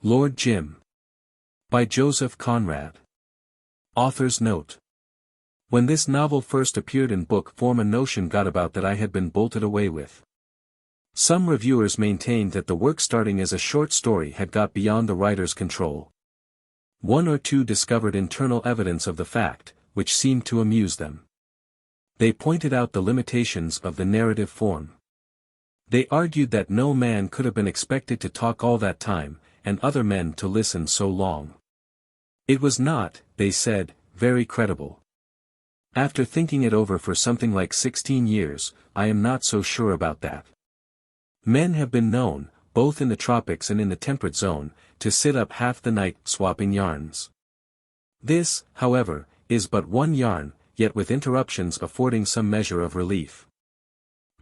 Lord Jim. By Joseph Conrad. Author's note. When this novel first appeared in book form, a notion got about that I had been bolted away with. Some reviewers maintained that the work, starting as a short story, had got beyond the writer's control. One or two discovered internal evidence of the fact, which seemed to amuse them. They pointed out the limitations of the narrative form. They argued that no man could have been expected to talk all that time, and other men to listen so long. It was not, they said, very credible. After thinking it over for something like 16 years, I am not so sure about that. Men have been known, both in the tropics and in the temperate zone, to sit up half the night swapping yarns. This, however, is but one yarn, yet with interruptions affording some measure of relief.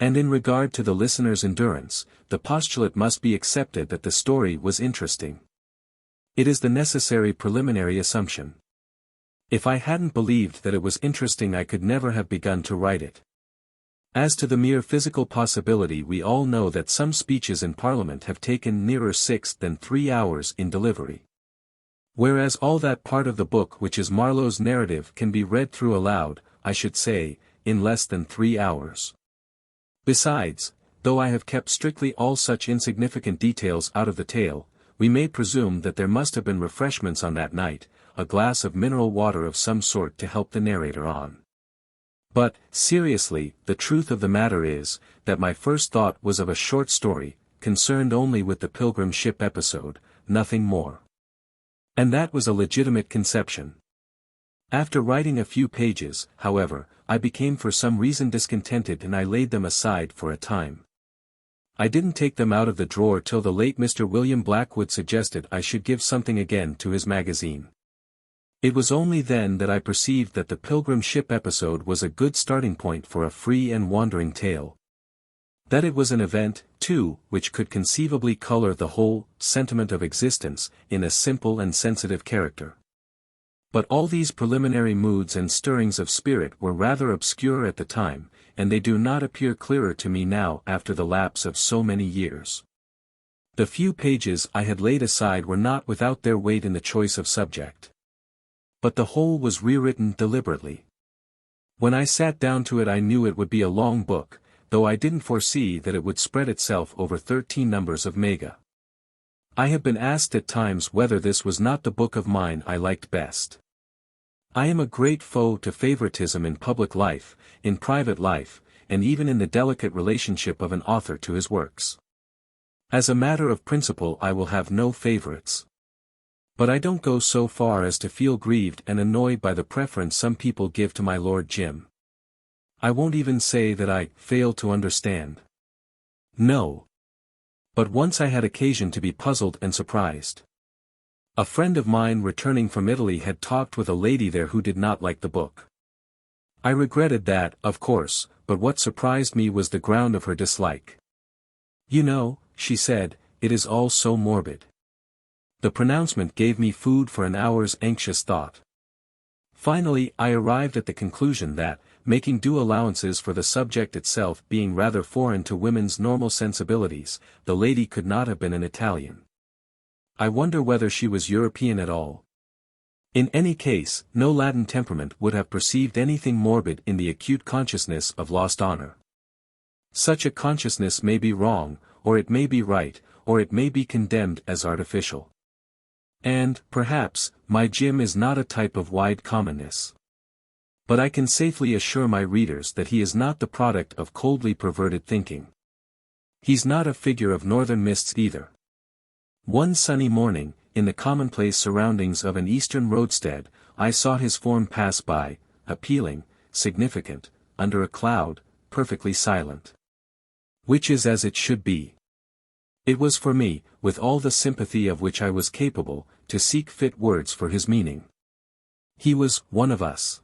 And in regard to the listener's endurance, the postulate must be accepted that the story was interesting. It is the necessary preliminary assumption. If I hadn't believed that it was interesting, I could never have begun to write it. As to the mere physical possibility, we all know that some speeches in Parliament have taken nearer 6 than 3 hours in delivery. Whereas all that part of the book which is Marlowe's narrative can be read through aloud, I should say, in less than 3 hours. Besides, though I have kept strictly all such insignificant details out of the tale, we may presume that there must have been refreshments on that night, a glass of mineral water of some sort to help the narrator on. But, seriously, the truth of the matter is, that my first thought was of a short story, concerned only with the pilgrim ship episode, nothing more. And that was a legitimate conception. After writing a few pages, however, I became for some reason discontented, and I laid them aside for a time. I didn't take them out of the drawer till the late Mr. William Blackwood suggested I should give something again to his magazine. It was only then that I perceived that the pilgrim ship episode was a good starting point for a free and wandering tale. That it was an event, too, which could conceivably color the whole sentiment of existence in a simple and sensitive character. But all these preliminary moods and stirrings of spirit were rather obscure at the time, and they do not appear clearer to me now after the lapse of so many years. The few pages I had laid aside were not without their weight in the choice of subject. But the whole was rewritten deliberately. When I sat down to it, I knew it would be a long book, though I didn't foresee that it would spread itself over 13 numbers of Mecca. I have been asked at times whether this was not the book of mine I liked best. I am a great foe to favoritism in public life, in private life, and even in the delicate relationship of an author to his works. As a matter of principle, I will have no favorites. But I don't go so far as to feel grieved and annoyed by the preference some people give to my Lord Jim. I won't even say that I fail to understand. No. But once I had occasion to be puzzled and surprised. A friend of mine returning from Italy had talked with a lady there who did not like the book. I regretted that, of course, but what surprised me was the ground of her dislike. You know, she said, it is all so morbid. The pronouncement gave me food for an hour's anxious thought. Finally, I arrived at the conclusion that, making due allowances for the subject itself being rather foreign to women's normal sensibilities, the lady could not have been an Italian. I wonder whether she was European at all. In any case, no Latin temperament would have perceived anything morbid in the acute consciousness of lost honor. Such a consciousness may be wrong, or it may be right, or it may be condemned as artificial. And, perhaps, my Jim is not a type of wide commonness. But I can safely assure my readers that he is not the product of coldly perverted thinking. He's not a figure of northern mists either. One sunny morning, in the commonplace surroundings of an eastern roadstead, I saw his form pass by, appealing, significant, under a cloud, perfectly silent. Which is as it should be. It was for me, with all the sympathy of which I was capable, to seek fit words for his meaning. He was one of us.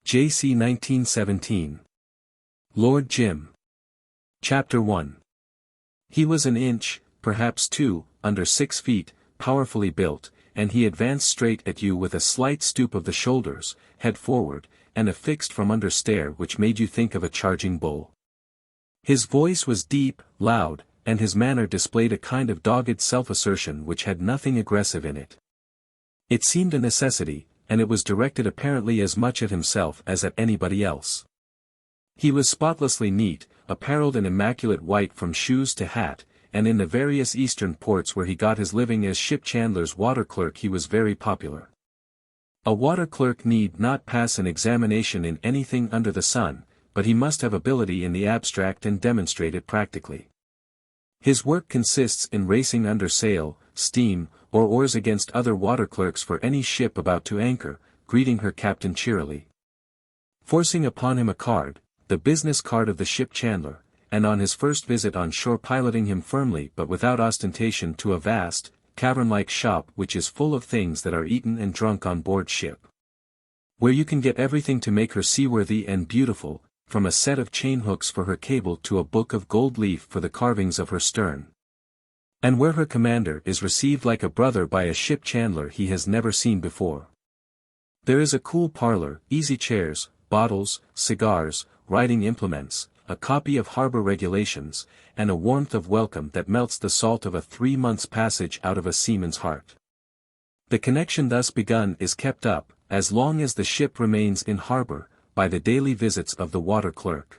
J.C. 1917. Lord Jim. Chapter 1. He was an inch, perhaps 2, under 6 feet, powerfully built, and he advanced straight at you with a slight stoop of the shoulders, head forward, and a fixed from under stare which made you think of a charging bull. His voice was deep, loud, and his manner displayed a kind of dogged self-assertion which had nothing aggressive in it. It seemed a necessity, and it was directed apparently as much at himself as at anybody else. He was spotlessly neat, apparelled in immaculate white from shoes to hat, and in the various eastern ports where he got his living as ship chandler's water-clerk he was very popular. A water-clerk need not pass an examination in anything under the sun, but he must have ability in the abstract and demonstrate it practically. His work consists in racing under sail, steam, or oars against other water-clerks for any ship about to anchor, greeting her captain cheerily, forcing upon him a card, the business card of the ship chandler, and on his first visit on shore piloting him firmly but without ostentation to a vast, cavern-like shop which is full of things that are eaten and drunk on board ship, where you can get everything to make her seaworthy and beautiful, from a set of chain hooks for her cable to a book of gold leaf for the carvings of her stern, and where her commander is received like a brother by a ship chandler he has never seen before. There is a cool parlor, easy chairs, bottles, cigars, writing implements, a copy of harbor regulations, and a warmth of welcome that melts the salt of a 3 months' passage out of a seaman's heart. The connection thus begun is kept up, as long as the ship remains in harbor, by the daily visits of the water-clerk.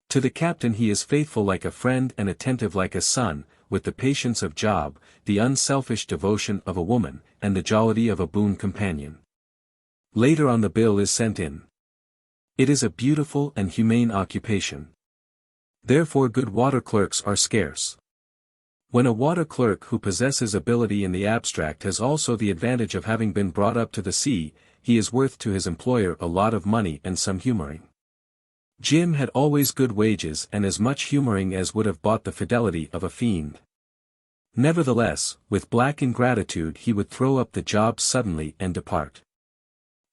To the captain he is faithful like a friend and attentive like a son, with the patience of Job, the unselfish devotion of a woman, and the jollity of a boon companion. Later on the bill is sent in. It is a beautiful and humane occupation. Therefore good water-clerks are scarce. When a water-clerk who possesses ability in the abstract has also the advantage of having been brought up to the sea, he is worth to his employer a lot of money and some humoring. Jim had always good wages and as much humoring as would have bought the fidelity of a fiend. Nevertheless, with black ingratitude he would throw up the job suddenly and depart.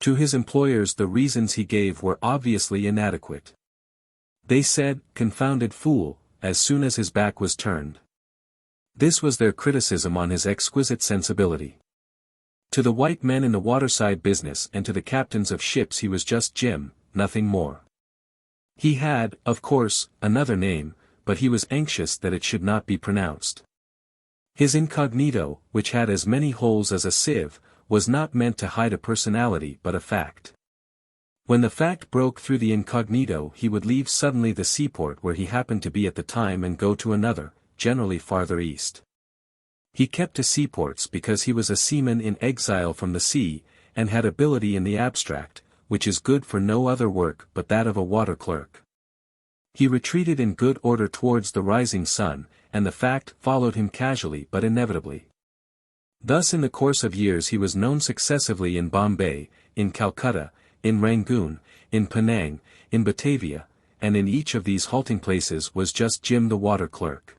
To his employers the reasons he gave were obviously inadequate. They said, "Confounded fool," as soon as his back was turned. This was their criticism on his exquisite sensibility. To the white men in the waterside business and to the captains of ships he was just Jim, nothing more. He had, of course, another name, but he was anxious that it should not be pronounced. His incognito, which had as many holes as a sieve, was not meant to hide a personality but a fact. When the fact broke through the incognito he would leave suddenly the seaport where he happened to be at the time and go to another, generally farther east. He kept to seaports because he was a seaman in exile from the sea, and had ability in the abstract, which is good for no other work but that of a water-clerk. He retreated in good order towards the rising sun, and the fact followed him casually but inevitably. Thus in the course of years he was known successively in Bombay, in Calcutta, in Rangoon, in Penang, in Batavia, and in each of these halting places was just Jim the water-clerk.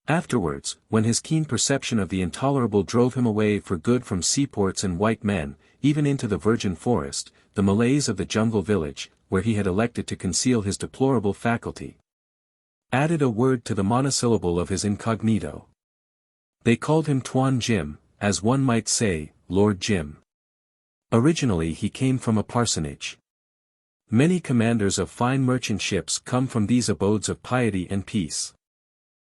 Afterwards, when his keen perception of the intolerable drove him away for good from seaports and white men, even into the virgin forest, the Malays of the jungle village, where he had elected to conceal his deplorable faculty, added a word to the monosyllable of his incognito. They called him Tuan Jim, as one might say, Lord Jim. Originally he came from a parsonage. Many commanders of fine merchant ships come from these abodes of piety and peace.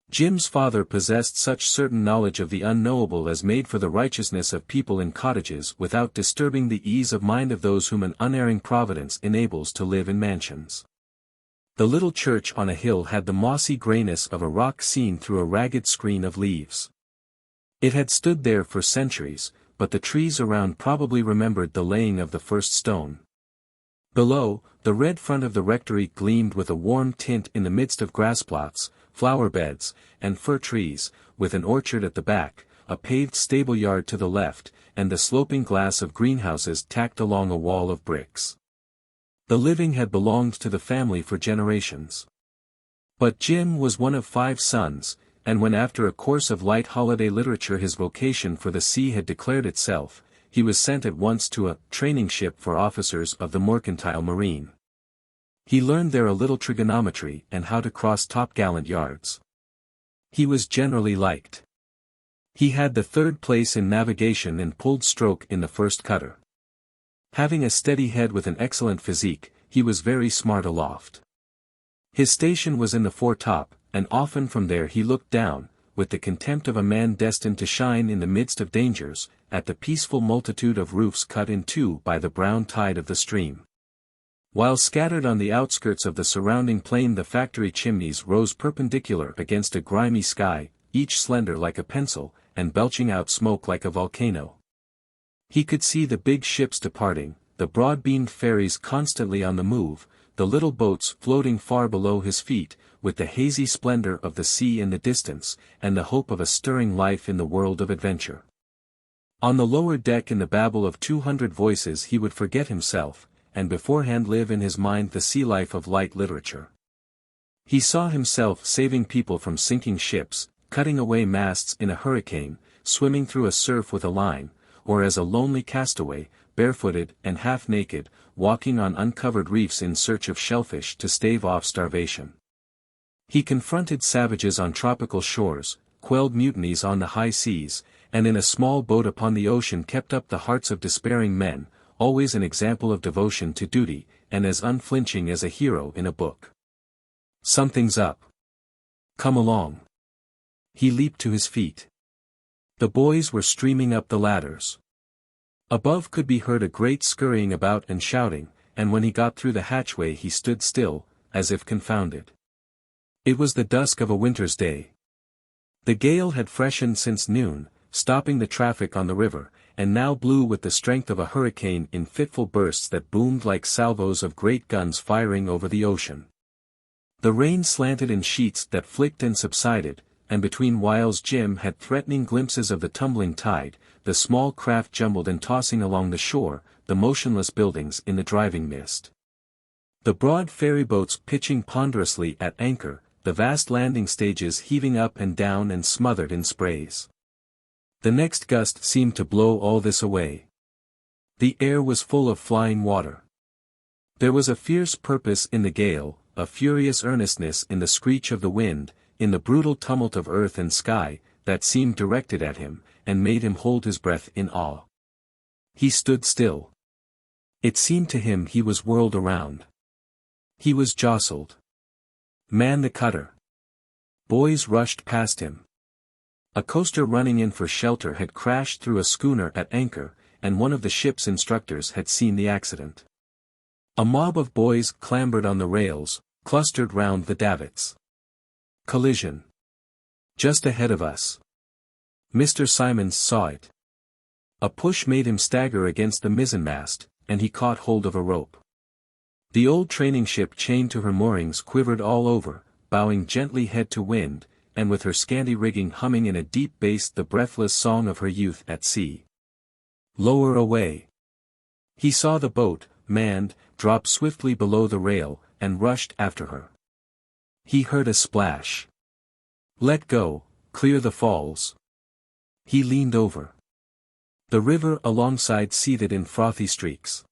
Jim's father possessed such certain knowledge of the unknowable as made for the righteousness of people in cottages without disturbing the ease of mind of those whom an unerring providence enables to live in mansions. The little church on a hill had the mossy grayness of a rock seen through a ragged screen of leaves. It had stood there for centuries, but the trees around probably remembered the laying of the first stone. Below, the red front of the rectory gleamed with a warm tint in the midst of grass plots, flower beds, and fir trees, with an orchard at the back, a paved stable yard to the left, and the sloping glass of greenhouses tacked along a wall of bricks. The living had belonged to the family for generations. But Jim was one of 5 sons, and when after a course of light holiday literature his vocation for the sea had declared itself, he was sent at once to a training ship for officers of the mercantile marine. He learned there a little trigonometry and how to cross top-gallant yards. He was generally liked. He had the 3rd place in navigation and pulled stroke in the first cutter. Having a steady head with an excellent physique, he was very smart aloft. His station was in the foretop, and often from there he looked down, with the contempt of a man destined to shine in the midst of dangers, at the peaceful multitude of roofs cut in two by the brown tide of the stream. While scattered on the outskirts of the surrounding plain the factory chimneys rose perpendicular against a grimy sky, each slender like a pencil, and belching out smoke like a volcano. He could see the big ships departing, the broad-beamed ferries constantly on the move, the little boats floating far below his feet, with the hazy splendor of the sea in the distance, and the hope of a stirring life in the world of adventure. On the lower deck in the babble of 200 voices he would forget himself, and beforehand live in his mind the sea life of light literature. He saw himself saving people from sinking ships, cutting away masts in a hurricane, swimming through a surf with a line, or as a lonely castaway, barefooted and half-naked, walking on uncovered reefs in search of shellfish to stave off starvation. He confronted savages on tropical shores, quelled mutinies on the high seas, and in a small boat upon the ocean kept up the hearts of despairing men, always an example of devotion to duty, and as unflinching as a hero in a book. "Something's up. Come along." He leaped to his feet. The boys were streaming up the ladders. Above could be heard a great scurrying about and shouting, and when he got through the hatchway he stood still, as if confounded. It was the dusk of a winter's day. The gale had freshened since noon, stopping the traffic on the river, and now blew with the strength of a hurricane in fitful bursts that boomed like salvos of great guns firing over the ocean. The rain slanted in sheets that flicked and subsided, and between whiles Jim had threatening glimpses of the tumbling tide, the small craft jumbled and tossing along the shore, the motionless buildings in the driving mist. The broad ferryboats pitching ponderously at anchor, the vast landing stages heaving up and down and smothered in sprays. The next gust seemed to blow all this away. The air was full of flying water. There was a fierce purpose in the gale, a furious earnestness in the screech of the wind, in the brutal tumult of earth and sky, that seemed directed at him, and made him hold his breath in awe. He stood still. It seemed to him he was whirled around. He was jostled. "Man the cutter!" Boys rushed past him. A coaster running in for shelter had crashed through a schooner at anchor, and one of the ship's instructors had seen the accident. A mob of boys clambered on the rails, clustered round the davits. Collision. Just ahead of us. Mr. Simons saw it. A push made him stagger against the mizzenmast, and he caught hold of a rope. The old training ship chained to her moorings quivered all over, bowing gently head to wind, and with her scanty rigging humming in a deep bass the breathless song of her youth at sea. Lower away. He saw the boat, manned, drop swiftly below the rail, and rushed after her. He heard a splash. Let go, clear the falls. He leaned over. The river alongside seethed in frothy streaks.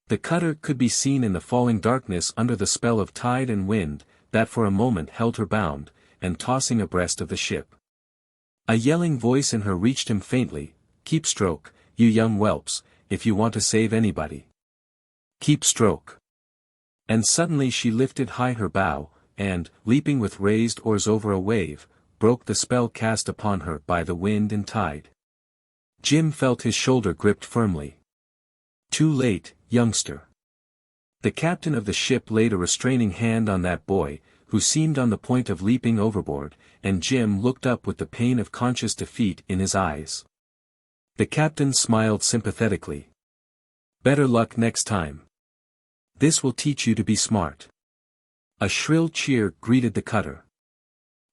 The cutter could be seen in the falling darkness under the spell of tide and wind, that for a moment held her bound, and tossing abreast of the ship. A yelling voice in her reached him faintly, "Keep stroke, you young whelps, if you want to save anybody. Keep stroke." And suddenly she lifted high her bow, and, leaping with raised oars over a wave, broke the spell cast upon her by the wind and tide. Jim felt his shoulder gripped firmly. Too late, youngster. The captain of the ship laid a restraining hand on that boy, who seemed on the point of leaping overboard, and Jim looked up with the pain of conscious defeat in his eyes. The captain smiled sympathetically. "Better luck next time. This will teach you to be smart." A shrill cheer greeted the cutter.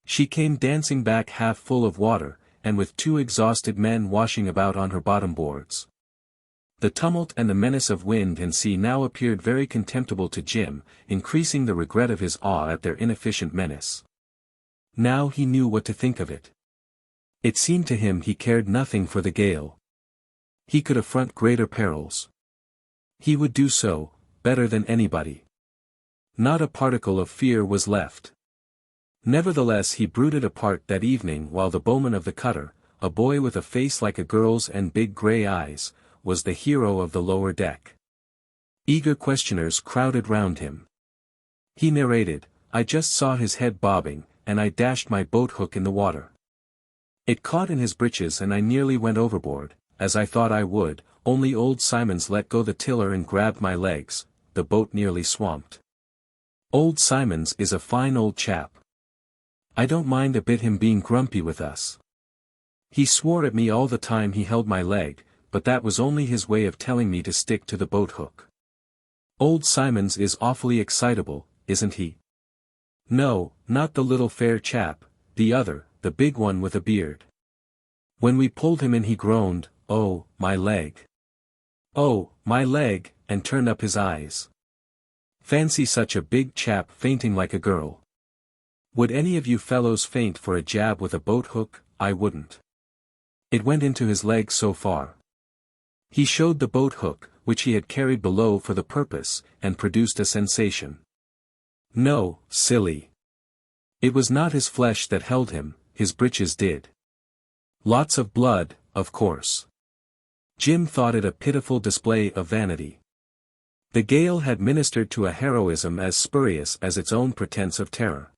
She came dancing back half full of water, and with two exhausted men washing about on her bottom boards. The tumult and the menace of wind and sea now appeared very contemptible to Jim, increasing the regret of his awe at their inefficient menace. Now he knew what to think of it. It seemed to him he cared nothing for the gale. He could affront greater perils. He would do so, better than anybody. Not a particle of fear was left. Nevertheless he brooded apart that evening while the bowman of the cutter, a boy with a face like a girl's and big grey eyes, was the hero of the lower deck. Eager questioners crowded round him. He narrated, "I just saw his head bobbing, and I dashed my boat hook in the water. It caught in his breeches and I nearly went overboard, as I thought I would, only old Simons let go the tiller and grabbed my legs. The boat nearly swamped. Old Simons is a fine old chap. I don't mind a bit him being grumpy with us. He swore at me all the time he held my leg, but that was only his way of telling me to stick to the boat hook. Old Simons is awfully excitable, isn't he? No, not the little fair chap, the other, the big one with a beard. When we pulled him in he groaned, "Oh, my leg. Oh, my leg," and turned up his eyes. Fancy such a big chap fainting like a girl. Would any of you fellows faint for a jab with a boat hook? I wouldn't. It went into his leg so far. He showed the boat hook, which he had carried below for the purpose, and produced a sensation. No, silly. It was not his flesh that held him, his breeches did. Lots of blood, of course. Jim thought it a pitiful display of vanity. The gale had ministered to a heroism as spurious as its own pretense of terror.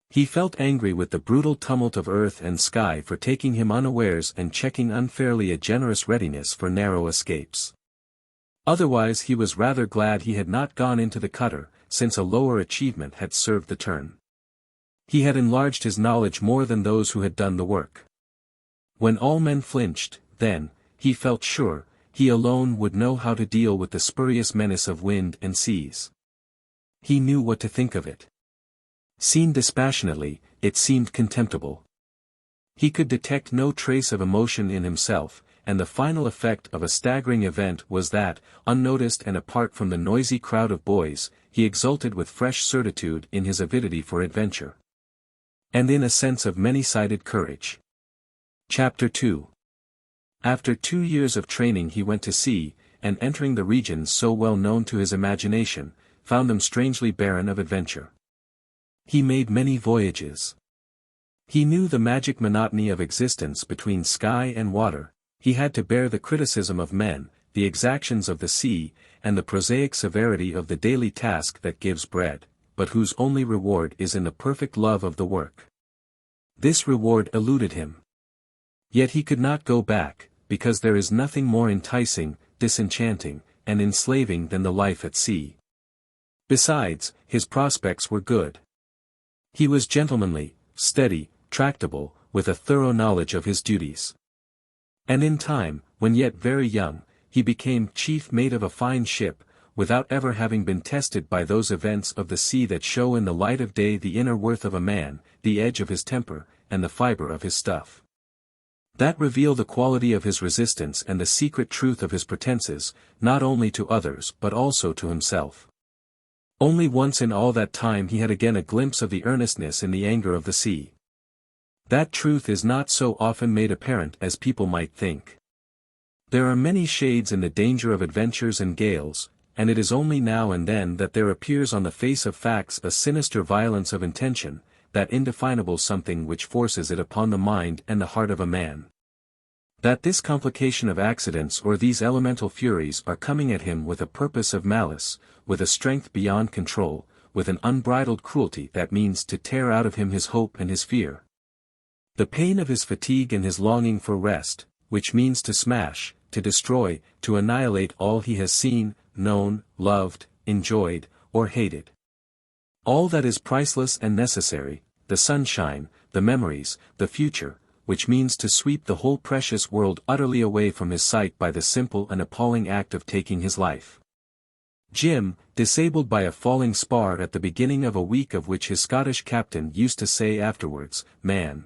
He felt angry with the brutal tumult of earth and sky for taking him unawares and checking unfairly a generous readiness for narrow escapes. Otherwise he was rather glad he had not gone into the cutter, since a lower achievement had served the turn. He had enlarged his knowledge more than those who had done the work. When all men flinched, then, he felt sure, he alone would know how to deal with the spurious menace of wind and seas. He knew what to think of it. Seen dispassionately, it seemed contemptible. He could detect no trace of emotion in himself, and the final effect of a staggering event was that, unnoticed and apart from the noisy crowd of boys, he exulted with fresh certitude in his avidity for adventure. And in a sense of many-sided courage. Chapter 2. After 2 years of training he went to sea, and entering the regions so well known to his imagination, found them strangely barren of adventure. He made many voyages. He knew the magic monotony of existence between sky and water. He had to bear the criticism of men, the exactions of the sea, and the prosaic severity of the daily task that gives bread, but whose only reward is in the perfect love of the work. This reward eluded him. Yet he could not go back, because there is nothing more enticing, disenchanting, and enslaving than the life at sea. Besides, his prospects were good. He was gentlemanly, steady, tractable, with a thorough knowledge of his duties. And in time, when yet very young, he became chief mate of a fine ship, without ever having been tested by those events of the sea that show in the light of day the inner worth of a man, the edge of his temper, and the fibre of his stuff. That reveal the quality of his resistance and the secret truth of his pretenses, not only to others but also to himself. Only once in all that time he had again a glimpse of the earnestness in the anger of the sea. That truth is not so often made apparent as people might think. There are many shades in the danger of adventures and gales, and it is only now and then that there appears on the face of facts a sinister violence of intention, that indefinable something which forces it upon the mind and the heart of a man. That this complication of accidents or these elemental furies are coming at him with a purpose of malice, with a strength beyond control, with an unbridled cruelty that means to tear out of him his hope and his fear. The pain of his fatigue and his longing for rest, which means to smash, to destroy, to annihilate all he has seen, known, loved, enjoyed, or hated. All that is priceless and necessary, the sunshine, the memories, the future, which means to sweep the whole precious world utterly away from his sight by the simple and appalling act of taking his life. Jim, disabled by a falling spar at the beginning of a week of which his Scottish captain used to say afterwards, "Man,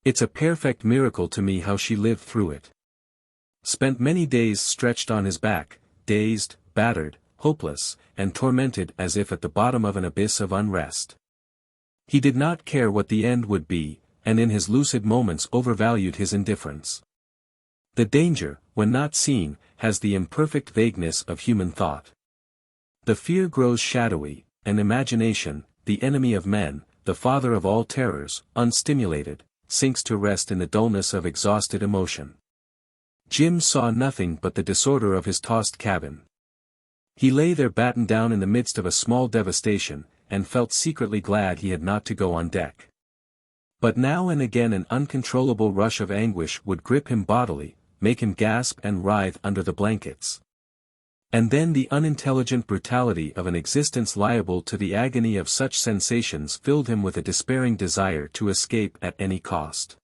it's a perfect miracle to me how she lived through it." Spent many days stretched on his back, dazed, battered, hopeless, and tormented as if at the bottom of an abyss of unrest. He did not care what the end would be, and in his lucid moments overvalued his indifference. The danger, when not seen, has the imperfect vagueness of human thought. The fear grows shadowy, and imagination, the enemy of men, the father of all terrors, unstimulated, sinks to rest in the dullness of exhausted emotion. Jim saw nothing but the disorder of his tossed cabin. He lay there battened down in the midst of a small devastation, and felt secretly glad he had not to go on deck. But now and again an uncontrollable rush of anguish would grip him bodily, make him gasp and writhe under the blankets. And then the unintelligent brutality of an existence liable to the agony of such sensations filled him with a despairing desire to escape at any cost.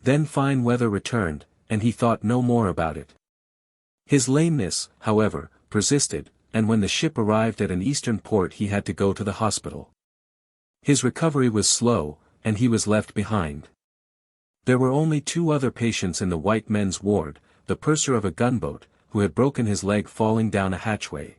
Then fine weather returned, and he thought no more about it. His lameness, however, persisted, and when the ship arrived at an eastern port he had to go to the hospital. His recovery was slow, and he was left behind. There were only 2 other patients in the white men's ward, the purser of a gunboat, who had broken his leg falling down a hatchway,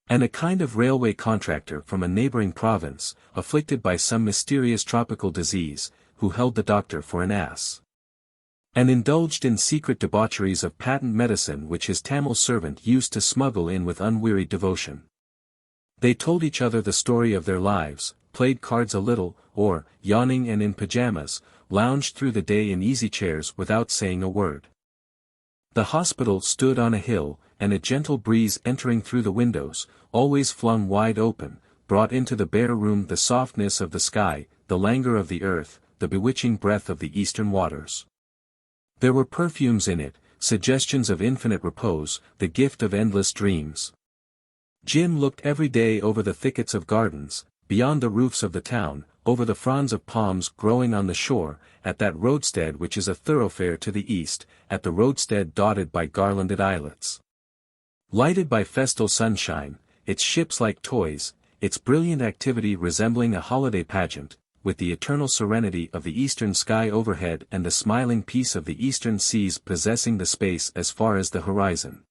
and a kind of railway contractor from a neighboring province, afflicted by some mysterious tropical disease, who held the doctor for an ass, and indulged in secret debaucheries of patent medicine which his Tamil servant used to smuggle in with unwearied devotion. They told each other the story of their lives, played cards a little, or, yawning and in pajamas, lounged through the day in easy chairs without saying a word. The hospital stood on a hill, and a gentle breeze entering through the windows, always flung wide open, brought into the bare room the softness of the sky, the languor of the earth, the bewitching breath of the eastern waters. There were perfumes in it, suggestions of infinite repose, the gift of endless dreams. Jim looked every day over the thickets of gardens, beyond the roofs of the town, over the fronds of palms growing on the shore, at that roadstead which is a thoroughfare to the east, at the roadstead dotted by garlanded islets, lighted by festal sunshine, its ships like toys, its brilliant activity resembling a holiday pageant, with the eternal serenity of the eastern sky overhead and the smiling peace of the eastern seas possessing the space as far as the horizon.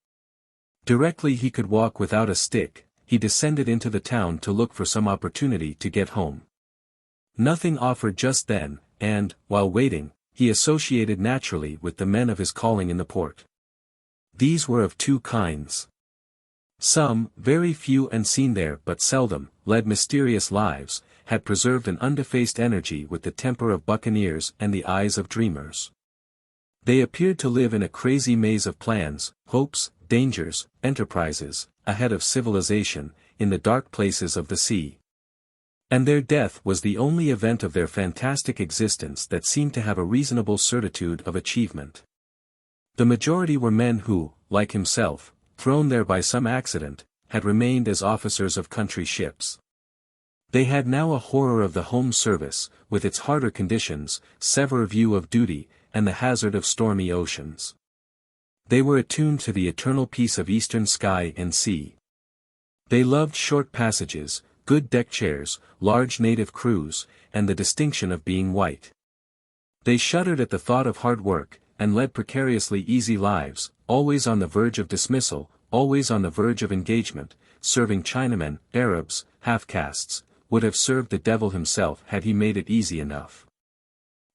Directly he could walk without a stick, he descended into the town to look for some opportunity to get home. Nothing offered just then, and, while waiting, he associated naturally with the men of his calling in the port. These were of 2 kinds. Some, very few and seen there but seldom, led mysterious lives, had preserved an undefaced energy with the temper of buccaneers and the eyes of dreamers. They appeared to live in a crazy maze of plans, hopes, dangers, enterprises, ahead of civilization, in the dark places of the sea. And their death was the only event of their fantastic existence that seemed to have a reasonable certitude of achievement. The majority were men who, like himself, thrown there by some accident, had remained as officers of country ships. They had now a horror of the home service, with its harder conditions, severe view of duty, and the hazard of stormy oceans. They were attuned to the eternal peace of eastern sky and sea. They loved short passages, good deck chairs, large native crews, and the distinction of being white. They shuddered at the thought of hard work, and led precariously easy lives, always on the verge of dismissal, always on the verge of engagement, serving Chinamen, Arabs, half-castes, would have served the devil himself had he made it easy enough.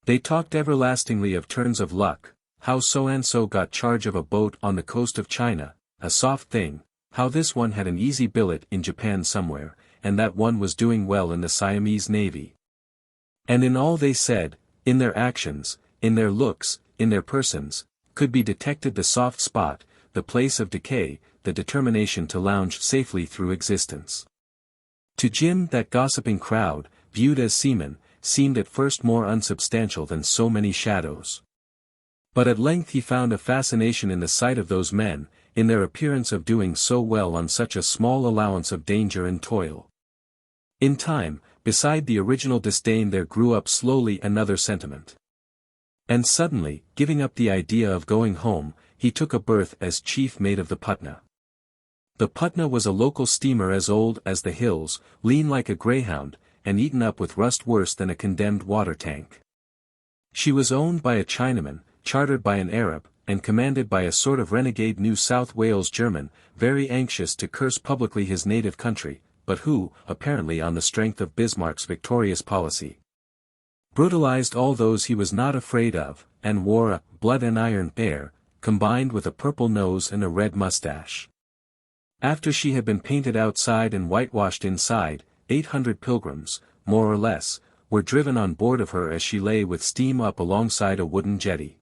They talked everlastingly of turns of luck, how so-and-so got charge of a boat on the coast of China, a soft thing, how this one had an easy billet in Japan somewhere, and that one was doing well in the Siamese navy. And in all they said, in their actions, in their looks, in their persons, could be detected the soft spot, the place of decay, the determination to lounge safely through existence. To Jim that gossiping crowd, viewed as seamen, seemed at first more unsubstantial than so many shadows. But at length he found a fascination in the sight of those men, in their appearance of doing so well on such a small allowance of danger and toil. In time, beside the original disdain there grew up slowly another sentiment. And suddenly, giving up the idea of going home, he took a berth as chief mate of the Patna. The Patna was a local steamer as old as the hills, lean like a greyhound, and eaten up with rust worse than a condemned water tank. She was owned by a Chinaman, chartered by an Arab, and commanded by a sort of renegade New South Wales German, very anxious to curse publicly his native country, but who, apparently on the strength of Bismarck's victorious policy, brutalized all those he was not afraid of, and wore a blood and iron air, combined with a purple nose and a red mustache. After she had been painted outside and whitewashed inside, 800 pilgrims, more or less, were driven on board of her as she lay with steam up alongside a wooden jetty.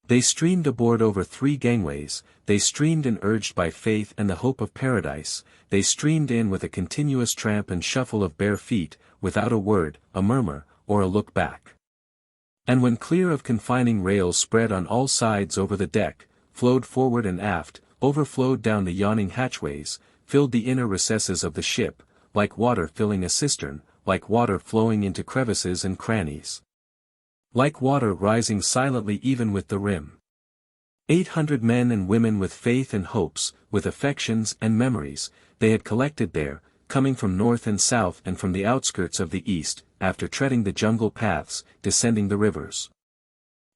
They streamed aboard over 3 gangways, they streamed in urged by faith and the hope of paradise, they streamed in with a continuous tramp and shuffle of bare feet, without a word, a murmur, or a look back. And when clear of confining rails spread on all sides over the deck, flowed forward and aft, overflowed down the yawning hatchways, filled the inner recesses of the ship, like water filling a cistern, like water flowing into crevices and crannies. Like water rising silently even with the rim. 800 men and women with faith and hopes, with affections and memories, they had collected there, coming from north and south and from the outskirts of the east, after treading the jungle paths, descending the rivers.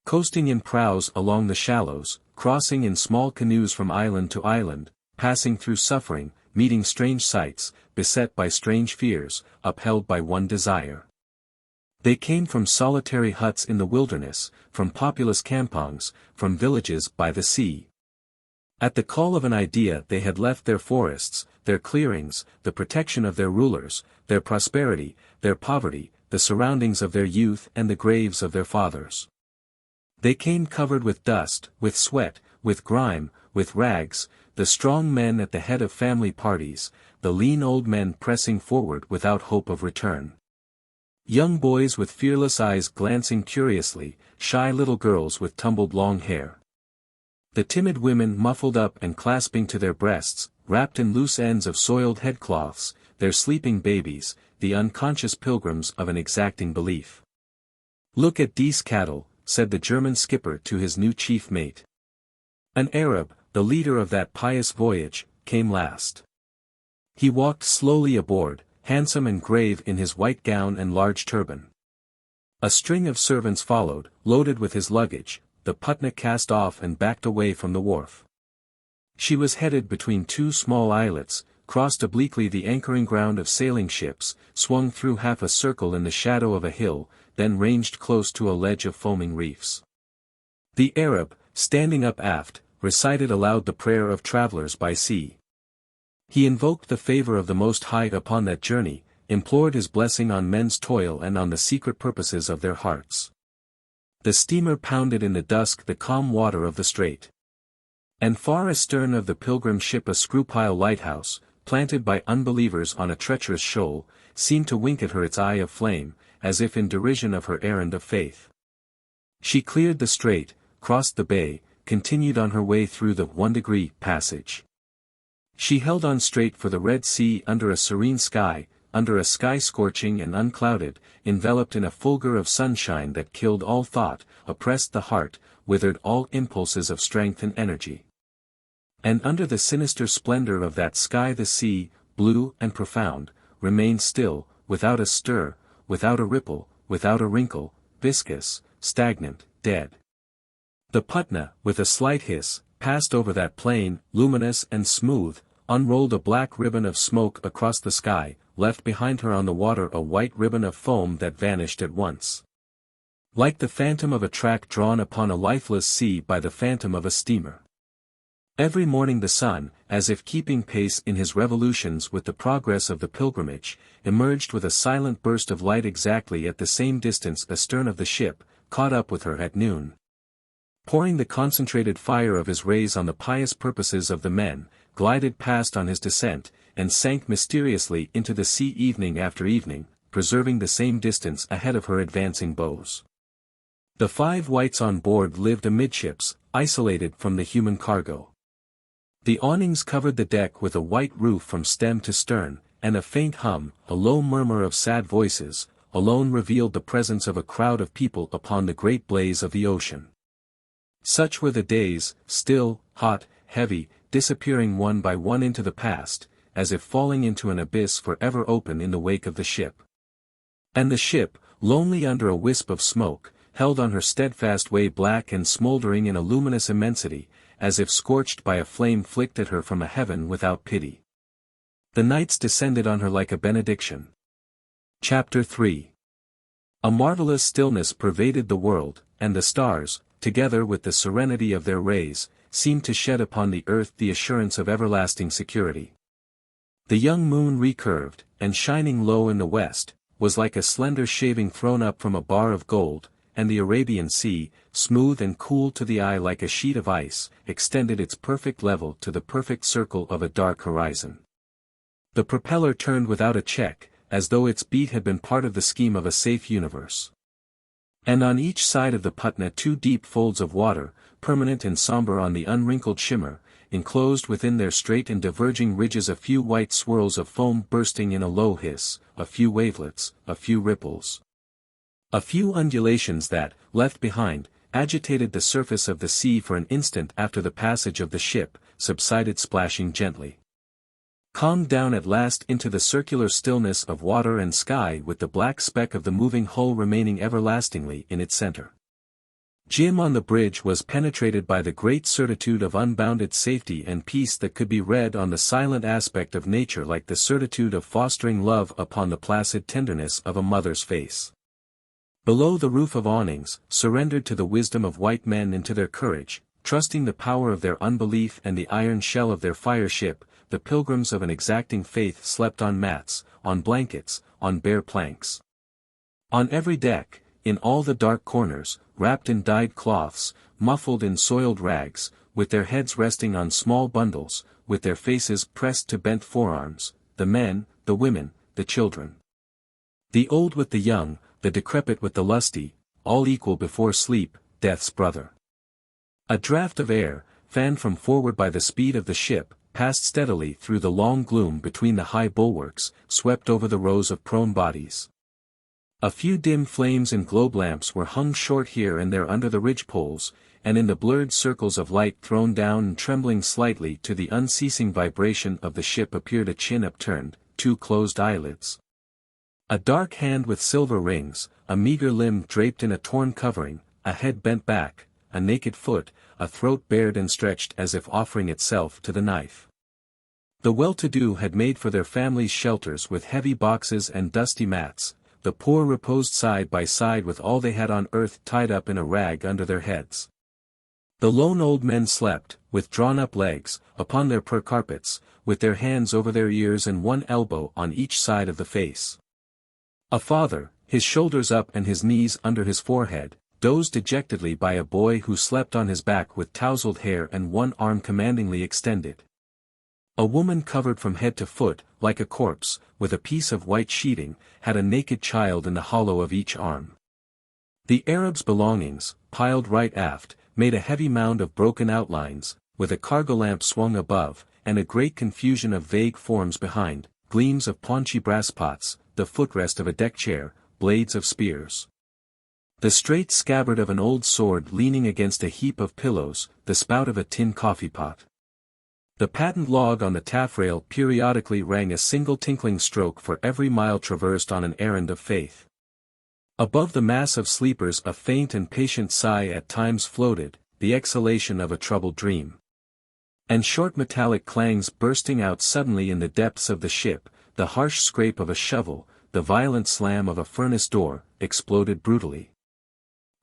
Coasting in prows along the shallows, crossing in small canoes from island to island, passing through suffering, meeting strange sights, beset by strange fears, upheld by one desire. They came from solitary huts in the wilderness, from populous kampongs, from villages by the sea. At the call of an idea they had left their forests, their clearings, the protection of their rulers, their prosperity, their poverty, the surroundings of their youth and the graves of their fathers. They came covered with dust, with sweat, with grime, with rags, the strong men at the head of family parties, the lean old men pressing forward without hope of return. Young boys with fearless eyes glancing curiously, shy little girls with tumbled long hair. The timid women muffled up and clasping to their breasts, wrapped in loose ends of soiled headcloths, their sleeping babies, the unconscious pilgrims of an exacting belief. "Look at these cattle," said the German skipper to his new chief mate. An Arab, the leader of that pious voyage, came last. He walked slowly aboard, handsome and grave in his white gown and large turban. A string of servants followed, loaded with his luggage. The Patna cast off and backed away from the wharf. She was headed between 2 small islets, crossed obliquely the anchoring ground of sailing ships, swung through half a circle in the shadow of a hill, then ranged close to a ledge of foaming reefs. The Arab, standing up aft, recited aloud the prayer of travelers by sea. He invoked the favor of the Most High upon that journey, implored his blessing on men's toil and on the secret purposes of their hearts. The steamer pounded in the dusk the calm water of the strait. And far astern of the pilgrim ship a screw-pile lighthouse, planted by unbelievers on a treacherous shoal, seemed to wink at her its eye of flame, as if in derision of her errand of faith. She cleared the strait, crossed the bay, continued on her way through the 1-degree passage. She held on straight for the Red Sea under a serene sky, under a sky scorching and unclouded, enveloped in a fulgur of sunshine that killed all thought, oppressed the heart, withered all impulses of strength and energy. And under the sinister splendor of that sky the sea, blue and profound, remained still, without a stir, without a ripple, without a wrinkle, viscous, stagnant, dead. The Patna, with a slight hiss, passed over that plain, luminous and smooth, unrolled a black ribbon of smoke across the sky, left behind her on the water a white ribbon of foam that vanished at once. Like the phantom of a track drawn upon a lifeless sea by the phantom of a steamer. Every morning the sun, as if keeping pace in his revolutions with the progress of the pilgrimage, emerged with a silent burst of light exactly at the same distance astern of the ship, caught up with her at noon. Pouring the concentrated fire of his rays on the pious purposes of the men, glided past on his descent, and sank mysteriously into the sea evening after evening, preserving the same distance ahead of her advancing bows. The 5 whites on board lived amidships, isolated from the human cargo. The awnings covered the deck with a white roof from stem to stern, and a faint hum, a low murmur of sad voices, alone revealed the presence of a crowd of people upon the great blaze of the ocean. Such were the days, still, hot, heavy, disappearing one by one into the past, as if falling into an abyss forever open in the wake of the ship. And the ship, lonely under a wisp of smoke, held on her steadfast way black and smoldering in a luminous immensity, as if scorched by a flame flicked at her from a heaven without pity. The nights descended on her like a benediction. Chapter 3. A marvelous stillness pervaded the world, and the stars, together with the serenity of their rays, seemed to shed upon the earth the assurance of everlasting security. The young moon recurved, and shining low in the west, was like a slender shaving thrown up from a bar of gold, and the Arabian Sea, smooth and cool to the eye like a sheet of ice, extended its perfect level to the perfect circle of a dark horizon. The propeller turned without a check, as though its beat had been part of the scheme of a safe universe. And on each side of the Patna two deep folds of water, permanent and somber on the unwrinkled shimmer, enclosed within their straight and diverging ridges a few white swirls of foam bursting in a low hiss, a few wavelets, a few ripples. A few undulations that, left behind, agitated the surface of the sea for an instant after the passage of the ship, subsided splashing gently. Calmed down at last into the circular stillness of water and sky with the black speck of the moving hull remaining everlastingly in its center. Jim on the bridge was penetrated by the great certitude of unbounded safety and peace that could be read on the silent aspect of nature like the certitude of fostering love upon the placid tenderness of a mother's face. Below the roof of awnings, surrendered to the wisdom of white men and to their courage, trusting the power of their unbelief and the iron shell of their fire ship, the pilgrims of an exacting faith slept on mats, on blankets, on bare planks. On every deck, in all the dark corners, wrapped in dyed cloths, muffled in soiled rags, with their heads resting on small bundles, with their faces pressed to bent forearms, the men, the women, the children. The old with the young, the decrepit with the lusty, all equal before sleep, death's brother. A draught of air, fanned from forward by the speed of the ship, passed steadily through the long gloom between the high bulwarks, swept over the rows of prone bodies. A few dim flames in globe lamps were hung short here and there under the ridge-poles, and in the blurred circles of light thrown down and trembling slightly to the unceasing vibration of the ship appeared a chin upturned, two closed eyelids. A dark hand with silver rings, a meager limb draped in a torn covering, a head bent back, a naked foot, a throat bared and stretched as if offering itself to the knife. The well-to-do had made for their families shelters with heavy boxes and dusty mats. The poor reposed side by side with all they had on earth tied up in a rag under their heads. The lone old men slept, with drawn-up legs, upon their fur carpets, with their hands over their ears and one elbow on each side of the face. A father, his shoulders up and his knees under his forehead, dozed dejectedly by a boy who slept on his back with tousled hair and one arm commandingly extended. A woman covered from head to foot, like a corpse, with a piece of white sheeting, had a naked child in the hollow of each arm. The Arab's belongings, piled right aft, made a heavy mound of broken outlines, with a cargo lamp swung above, and a great confusion of vague forms behind, gleams of paunchy brass pots, the footrest of a deck chair, blades of spears. The straight scabbard of an old sword leaning against a heap of pillows, the spout of a tin coffee pot. The patent log on the taffrail periodically rang a single tinkling stroke for every mile traversed on an errand of faith. Above the mass of sleepers a faint and patient sigh at times floated, the exhalation of a troubled dream. And short metallic clangs bursting out suddenly in the depths of the ship, the harsh scrape of a shovel, the violent slam of a furnace door, exploded brutally.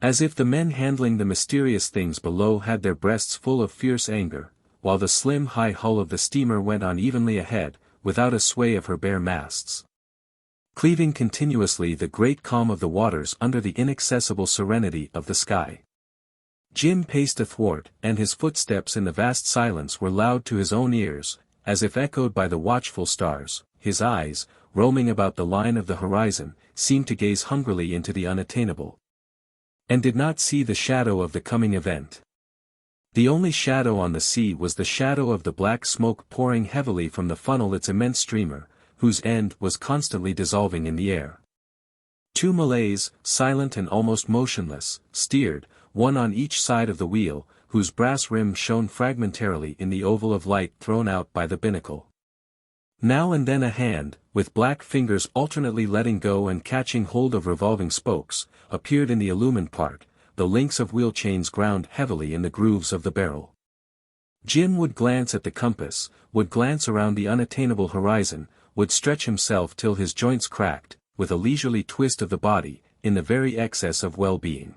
As if the men handling the mysterious things below had their breasts full of fierce anger, while the slim high hull of the steamer went on evenly ahead, without a sway of her bare masts. Cleaving continuously the great calm of the waters under the inaccessible serenity of the sky. Jim paced athwart, and his footsteps in the vast silence were loud to his own ears, as if echoed by the watchful stars. His eyes, roaming about the line of the horizon, seemed to gaze hungrily into the unattainable. And did not see the shadow of the coming event. The only shadow on the sea was the shadow of the black smoke pouring heavily from the funnel its immense streamer, whose end was constantly dissolving in the air. Two Malays, silent and almost motionless, steered, one on each side of the wheel, whose brass rim shone fragmentarily in the oval of light thrown out by the binnacle. Now and then a hand, with black fingers alternately letting go and catching hold of revolving spokes, appeared in the illumined part. The links of wheel chains ground heavily in the grooves of the barrel. Jim would glance at the compass, would glance around the unattainable horizon, would stretch himself till his joints cracked, with a leisurely twist of the body, in the very excess of well-being.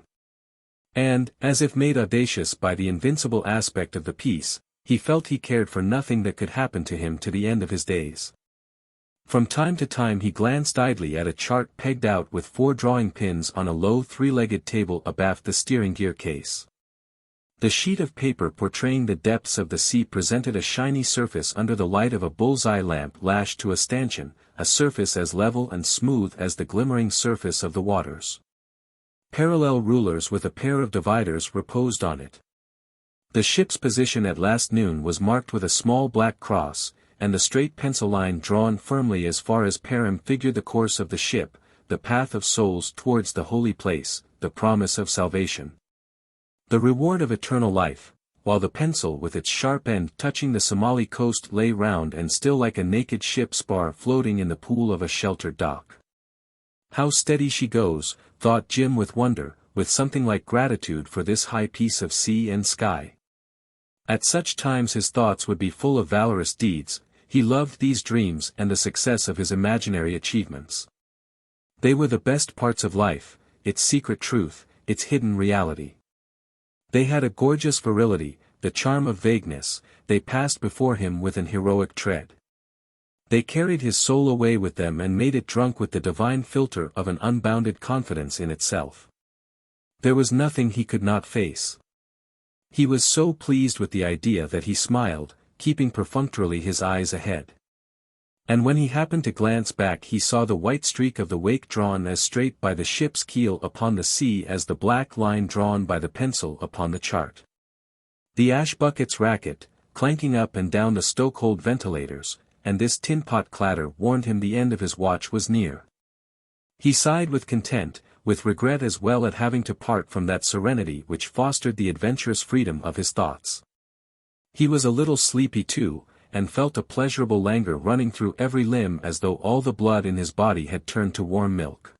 And, as if made audacious by the invincible aspect of the piece, he felt he cared for nothing that could happen to him to the end of his days. From time to time he glanced idly at a chart pegged out with 4 drawing pins on a low 3-legged table abaft the steering gear case. The sheet of paper portraying the depths of the sea presented a shiny surface under the light of a bull's-eye lamp lashed to a stanchion, a surface as level and smooth as the glimmering surface of the waters. Parallel rulers with a pair of dividers reposed on it. The ship's position at last noon was marked with a small black cross, and the straight pencil line drawn firmly as far as Param figured the course of the ship, the path of souls towards the holy place, the promise of salvation. The reward of eternal life, while the pencil with its sharp end touching the Somali coast lay round and still like a naked ship's spar floating in the pool of a sheltered dock. How steady she goes, thought Jim with wonder, with something like gratitude for this high piece of sea and sky. At such times his thoughts would be full of valorous deeds. He loved these dreams and the success of his imaginary achievements. They were the best parts of life, its secret truth, its hidden reality. They had a gorgeous virility, the charm of vagueness, they passed before him with an heroic tread. They carried his soul away with them and made it drunk with the divine filter of an unbounded confidence in itself. There was nothing he could not face. He was so pleased with the idea that he smiled, keeping perfunctorily his eyes ahead. And when he happened to glance back he saw the white streak of the wake drawn as straight by the ship's keel upon the sea as the black line drawn by the pencil upon the chart. The ash bucket's racket, clanking up and down the stokehold ventilators, and this tin pot clatter warned him the end of his watch was near. He sighed with content, with regret as well at having to part from that serenity which fostered the adventurous freedom of his thoughts. He was a little sleepy too, and felt a pleasurable languor running through every limb as though all the blood in his body had turned to warm milk.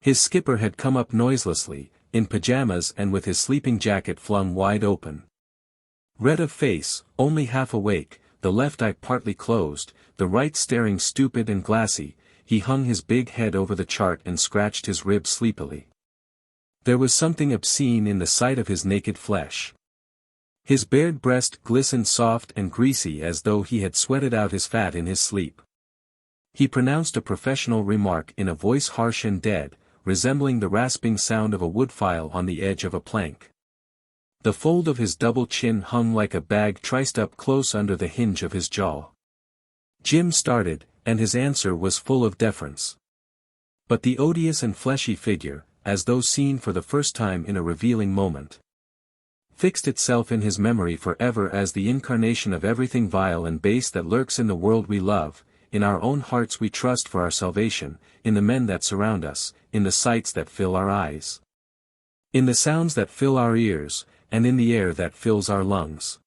His skipper had come up noiselessly, in pajamas and with his sleeping jacket flung wide open. Red of face, only half awake, the left eye partly closed, the right staring stupid and glassy, he hung his big head over the chart and scratched his ribs sleepily. There was something obscene in the sight of his naked flesh. His bared breast glistened soft and greasy as though he had sweated out his fat in his sleep. He pronounced a professional remark in a voice harsh and dead, resembling the rasping sound of a wood file on the edge of a plank. The fold of his double chin hung like a bag triced up close under the hinge of his jaw. Jim started, and his answer was full of deference. But the odious and fleshy figure, as though seen for the first time in a revealing moment, fixed itself in his memory forever as the incarnation of everything vile and base that lurks in the world we love, in our own hearts we trust for our salvation, in the men that surround us, in the sights that fill our eyes, in the sounds that fill our ears, and in the air that fills our lungs.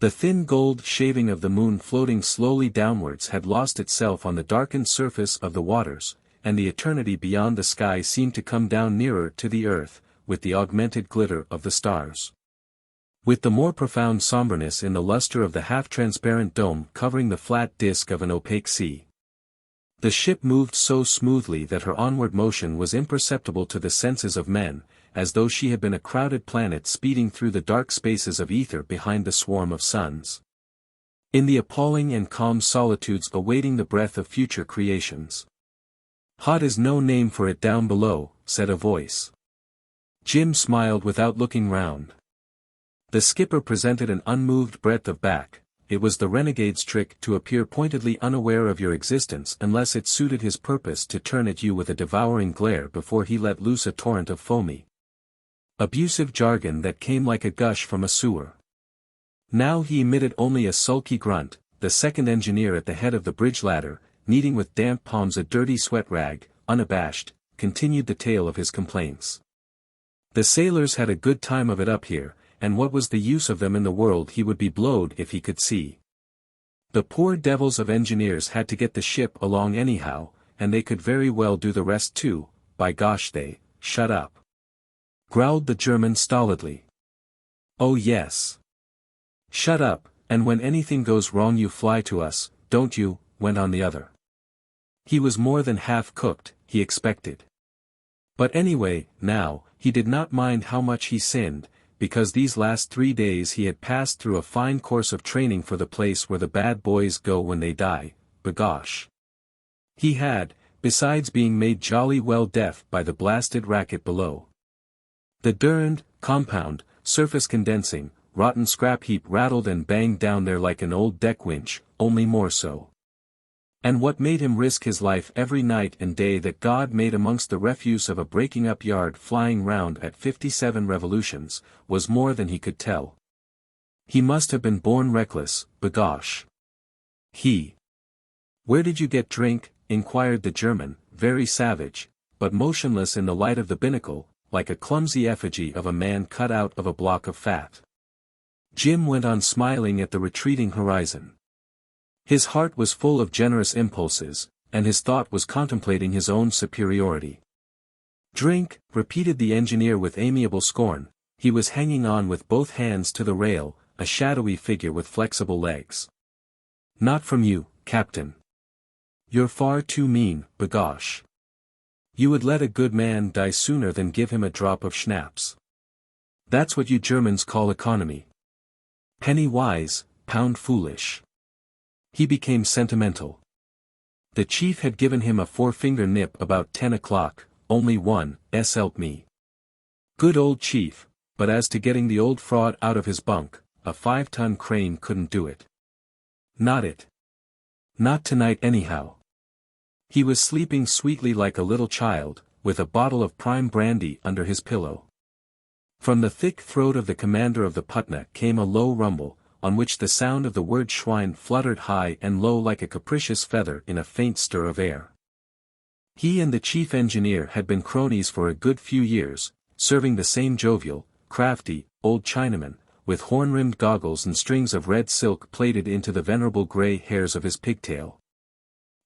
The thin gold shaving of the moon floating slowly downwards had lost itself on the darkened surface of the waters, and the eternity beyond the sky seemed to come down nearer to the earth, with the augmented glitter of the stars, with the more profound somberness in the luster of the half-transparent dome covering the flat disk of an opaque sea. The ship moved so smoothly that her onward motion was imperceptible to the senses of men, as though she had been a crowded planet speeding through the dark spaces of ether behind the swarm of suns, in the appalling and calm solitudes awaiting the breath of future creations. "Hot is no name for it down below," said a voice. Jim smiled without looking round. The skipper presented an unmoved breadth of back. It was the renegade's trick to appear pointedly unaware of your existence unless it suited his purpose to turn at you with a devouring glare before he let loose a torrent of foamy, abusive jargon that came like a gush from a sewer. Now he emitted only a sulky grunt. The second engineer at the head of the bridge ladder, kneading with damp palms a dirty sweat rag, unabashed, continued the tale of his complaints. The sailors had a good time of it up here, and what was the use of them in the world? He would be blowed if he could see. The poor devils of engineers had to get the ship along anyhow, and they could very well do the rest too. By gosh, they, shut up, growled the German stolidly. Oh yes. Shut up, and when anything goes wrong you fly to us, don't you, went on the other. He was more than half cooked, he expected. But anyway, now, he did not mind how much he sinned, because these last 3 days he had passed through a fine course of training for the place where the bad boys go when they die, begosh. He had, besides being made jolly well deaf by the blasted racket below. The derned, compound, surface condensing, rotten scrap heap rattled and banged down there like an old deck winch, only more so. And what made him risk his life every night and day that God made amongst the refuse of a breaking-up yard flying round at 57 revolutions, was more than he could tell. He must have been born reckless, b'gosh. "Where did you get drink?" inquired the German, very savage, but motionless in the light of the binnacle, like a clumsy effigy of a man cut out of a block of fat. Jim went on smiling at the retreating horizon. His heart was full of generous impulses, and his thought was contemplating his own superiority. "Drink," repeated the engineer with amiable scorn. He was hanging on with both hands to the rail, a shadowy figure with flexible legs. "Not from you, Captain. You're far too mean, b'gosh. You would let a good man die sooner than give him a drop of schnapps. That's what you Germans call economy. Penny wise, pound foolish." He became sentimental. The chief had given him a four-finger nip about 10 o'clock, only one, help me. Good old chief, but as to getting the old fraud out of his bunk, a 5-ton crane couldn't do it. Not tonight anyhow. He was sleeping sweetly like a little child, with a bottle of prime brandy under his pillow. From the thick throat of the commander of the Patna came a low rumble, on which the sound of the word Schwein fluttered high and low like a capricious feather in a faint stir of air. He and the chief engineer had been cronies for a good few years, serving the same jovial, crafty, old Chinaman, with horn-rimmed goggles and strings of red silk plaited into the venerable grey hairs of his pigtail.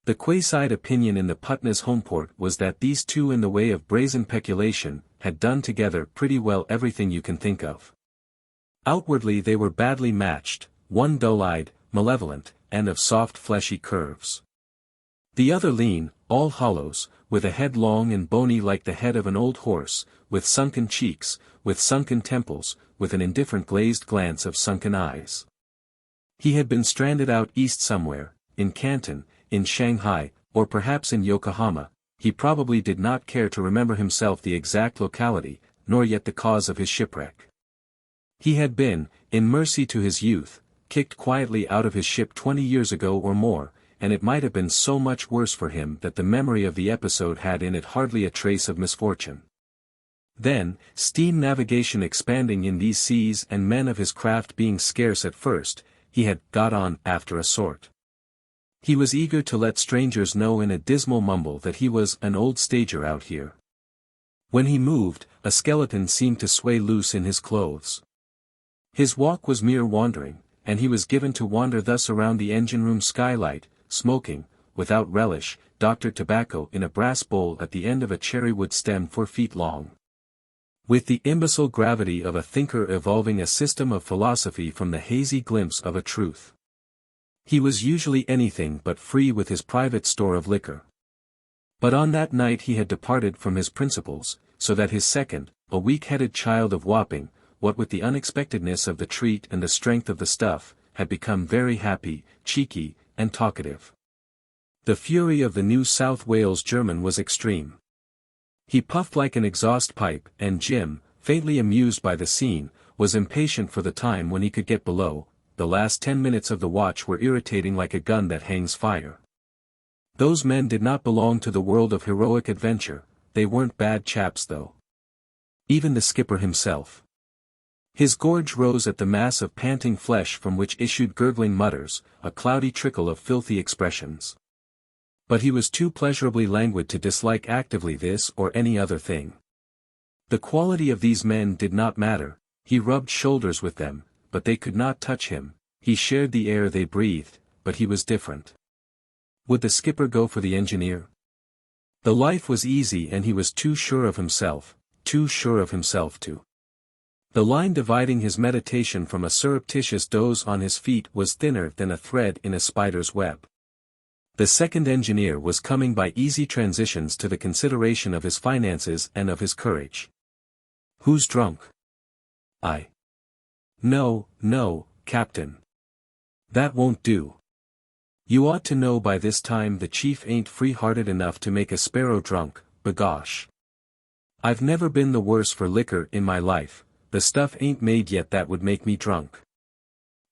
The quayside opinion in the Patna's homeport was that these two in the way of brazen peculation, had done together pretty well everything you can think of. Outwardly they were badly matched, one dull-eyed, malevolent, and of soft fleshy curves. The other lean, all hollows, with a head long and bony like the head of an old horse, with sunken cheeks, with sunken temples, with an indifferent glazed glance of sunken eyes. He had been stranded out east somewhere, in Canton, in Shanghai, or perhaps in Yokohama. He probably did not care to remember himself the exact locality, nor yet the cause of his shipwreck. He had been, in mercy to his youth, kicked quietly out of his ship 20 years ago or more, and it might have been so much worse for him that the memory of the episode had in it hardly a trace of misfortune. Then, steam navigation expanding in these seas and men of his craft being scarce at first, he had got on after a sort. He was eager to let strangers know in a dismal mumble that he was an old stager out here. When he moved, a skeleton seemed to sway loose in his clothes. His walk was mere wandering, and he was given to wander thus around the engine-room skylight, smoking, without relish, doctored tobacco in a brass bowl at the end of a cherrywood stem 4 feet long. With the imbecile gravity of a thinker evolving a system of philosophy from the hazy glimpse of a truth. He was usually anything but free with his private store of liquor. But on that night he had departed from his principles, so that his second, a weak-headed child of Wapping, what with the unexpectedness of the treat and the strength of the stuff, had become very happy, cheeky, and talkative. The fury of the New South Wales German was extreme. He puffed like an exhaust pipe, and Jim, faintly amused by the scene, was impatient for the time when he could get below. The last 10 minutes of the watch were irritating like a gun that hangs fire. Those men did not belong to the world of heroic adventure. They weren't bad chaps though. Even the skipper himself. His gorge rose at the mass of panting flesh from which issued gurgling mutters, a cloudy trickle of filthy expressions. But he was too pleasurably languid to dislike actively this or any other thing. The quality of these men did not matter. He rubbed shoulders with them, but they could not touch him. He shared the air they breathed, but he was different. Would the skipper go for the engineer? The life was easy and he was too sure of himself to. The line dividing his meditation from a surreptitious doze on his feet was thinner than a thread in a spider's web. The second engineer was coming by easy transitions to the consideration of his finances and of his courage. Who's drunk? I. No, Captain. That won't do. You ought to know by this time the chief ain't free-hearted enough to make a sparrow drunk, b'gosh. I've never been the worse for liquor in my life, the stuff ain't made yet that would make me drunk.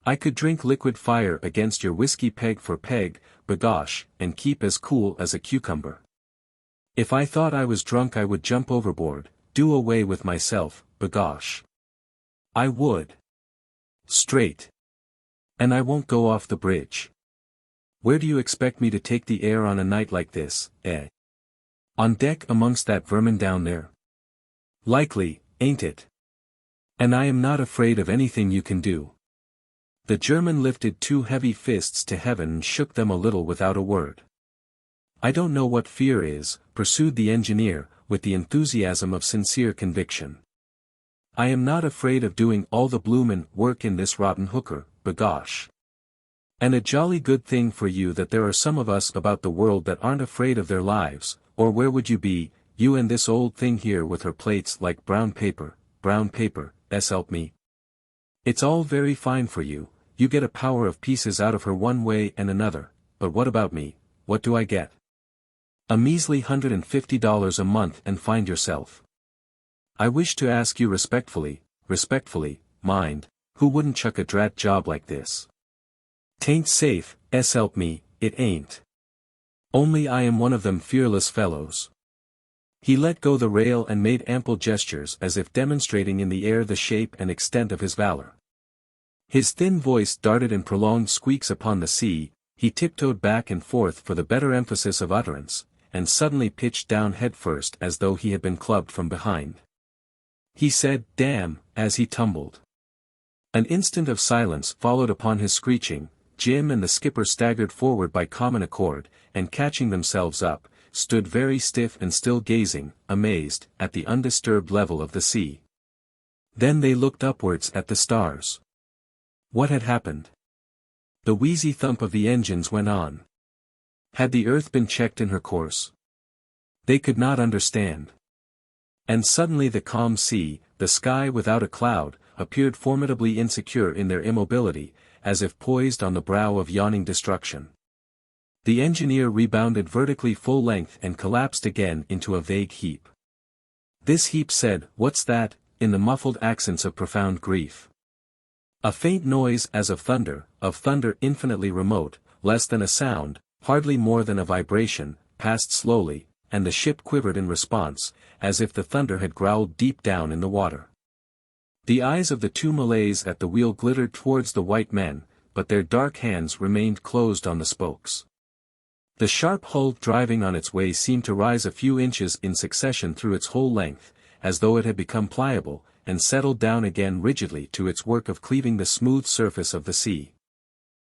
I could drink liquid fire against your whiskey peg for peg, b'gosh, and keep as cool as a cucumber. If I thought I was drunk I would jump overboard, do away with myself, b'gosh. I would. Straight. And I won't go off the bridge. Where do you expect me to take the air on a night like this, eh? On deck amongst that vermin down there? Likely, ain't it? And I am not afraid of anything you can do. The German lifted two heavy fists to heaven and shook them a little without a word. I don't know what fear is, pursued the engineer, with the enthusiasm of sincere conviction. I am not afraid of doing all the bloomin' work in this rotten hooker, b'gosh. And a jolly good thing for you that there are some of us about the world that aren't afraid of their lives, or where would you be, you and this old thing here with her plates like brown paper, s'help me. It's all very fine for you, you get a power of pieces out of her one way and another, but what about me, what do I get? A measly $150 a month and find yourself. I wish to ask you respectfully, mind, who wouldn't chuck a drat job like this? 'Tain't safe, s'help me, it ain't. Only I am one of them fearless fellows. He let go the rail and made ample gestures as if demonstrating in the air the shape and extent of his valor. His thin voice darted in prolonged squeaks upon the sea, he tiptoed back and forth for the better emphasis of utterance, and suddenly pitched down headfirst as though he had been clubbed from behind. He said, "Damn," as he tumbled. An instant of silence followed upon his screeching. Jim and the skipper staggered forward by common accord, and catching themselves up, stood very stiff and still gazing, amazed, at the undisturbed level of the sea. Then they looked upwards at the stars. What had happened? The wheezy thump of the engines went on. Had the earth been checked in her course? They could not understand. And suddenly the calm sea, the sky without a cloud, appeared formidably insecure in their immobility, as if poised on the brow of yawning destruction. The engineer rebounded vertically full length and collapsed again into a vague heap. This heap said, "What's that?" in the muffled accents of profound grief. A faint noise as of thunder infinitely remote, less than a sound, hardly more than a vibration, passed slowly, and the ship quivered in response, as if the thunder had growled deep down in the water. The eyes of the two Malays at the wheel glittered towards the white men, but their dark hands remained closed on the spokes. The sharp hull driving on its way seemed to rise a few inches in succession through its whole length, as though it had become pliable, and settled down again rigidly to its work of cleaving the smooth surface of the sea.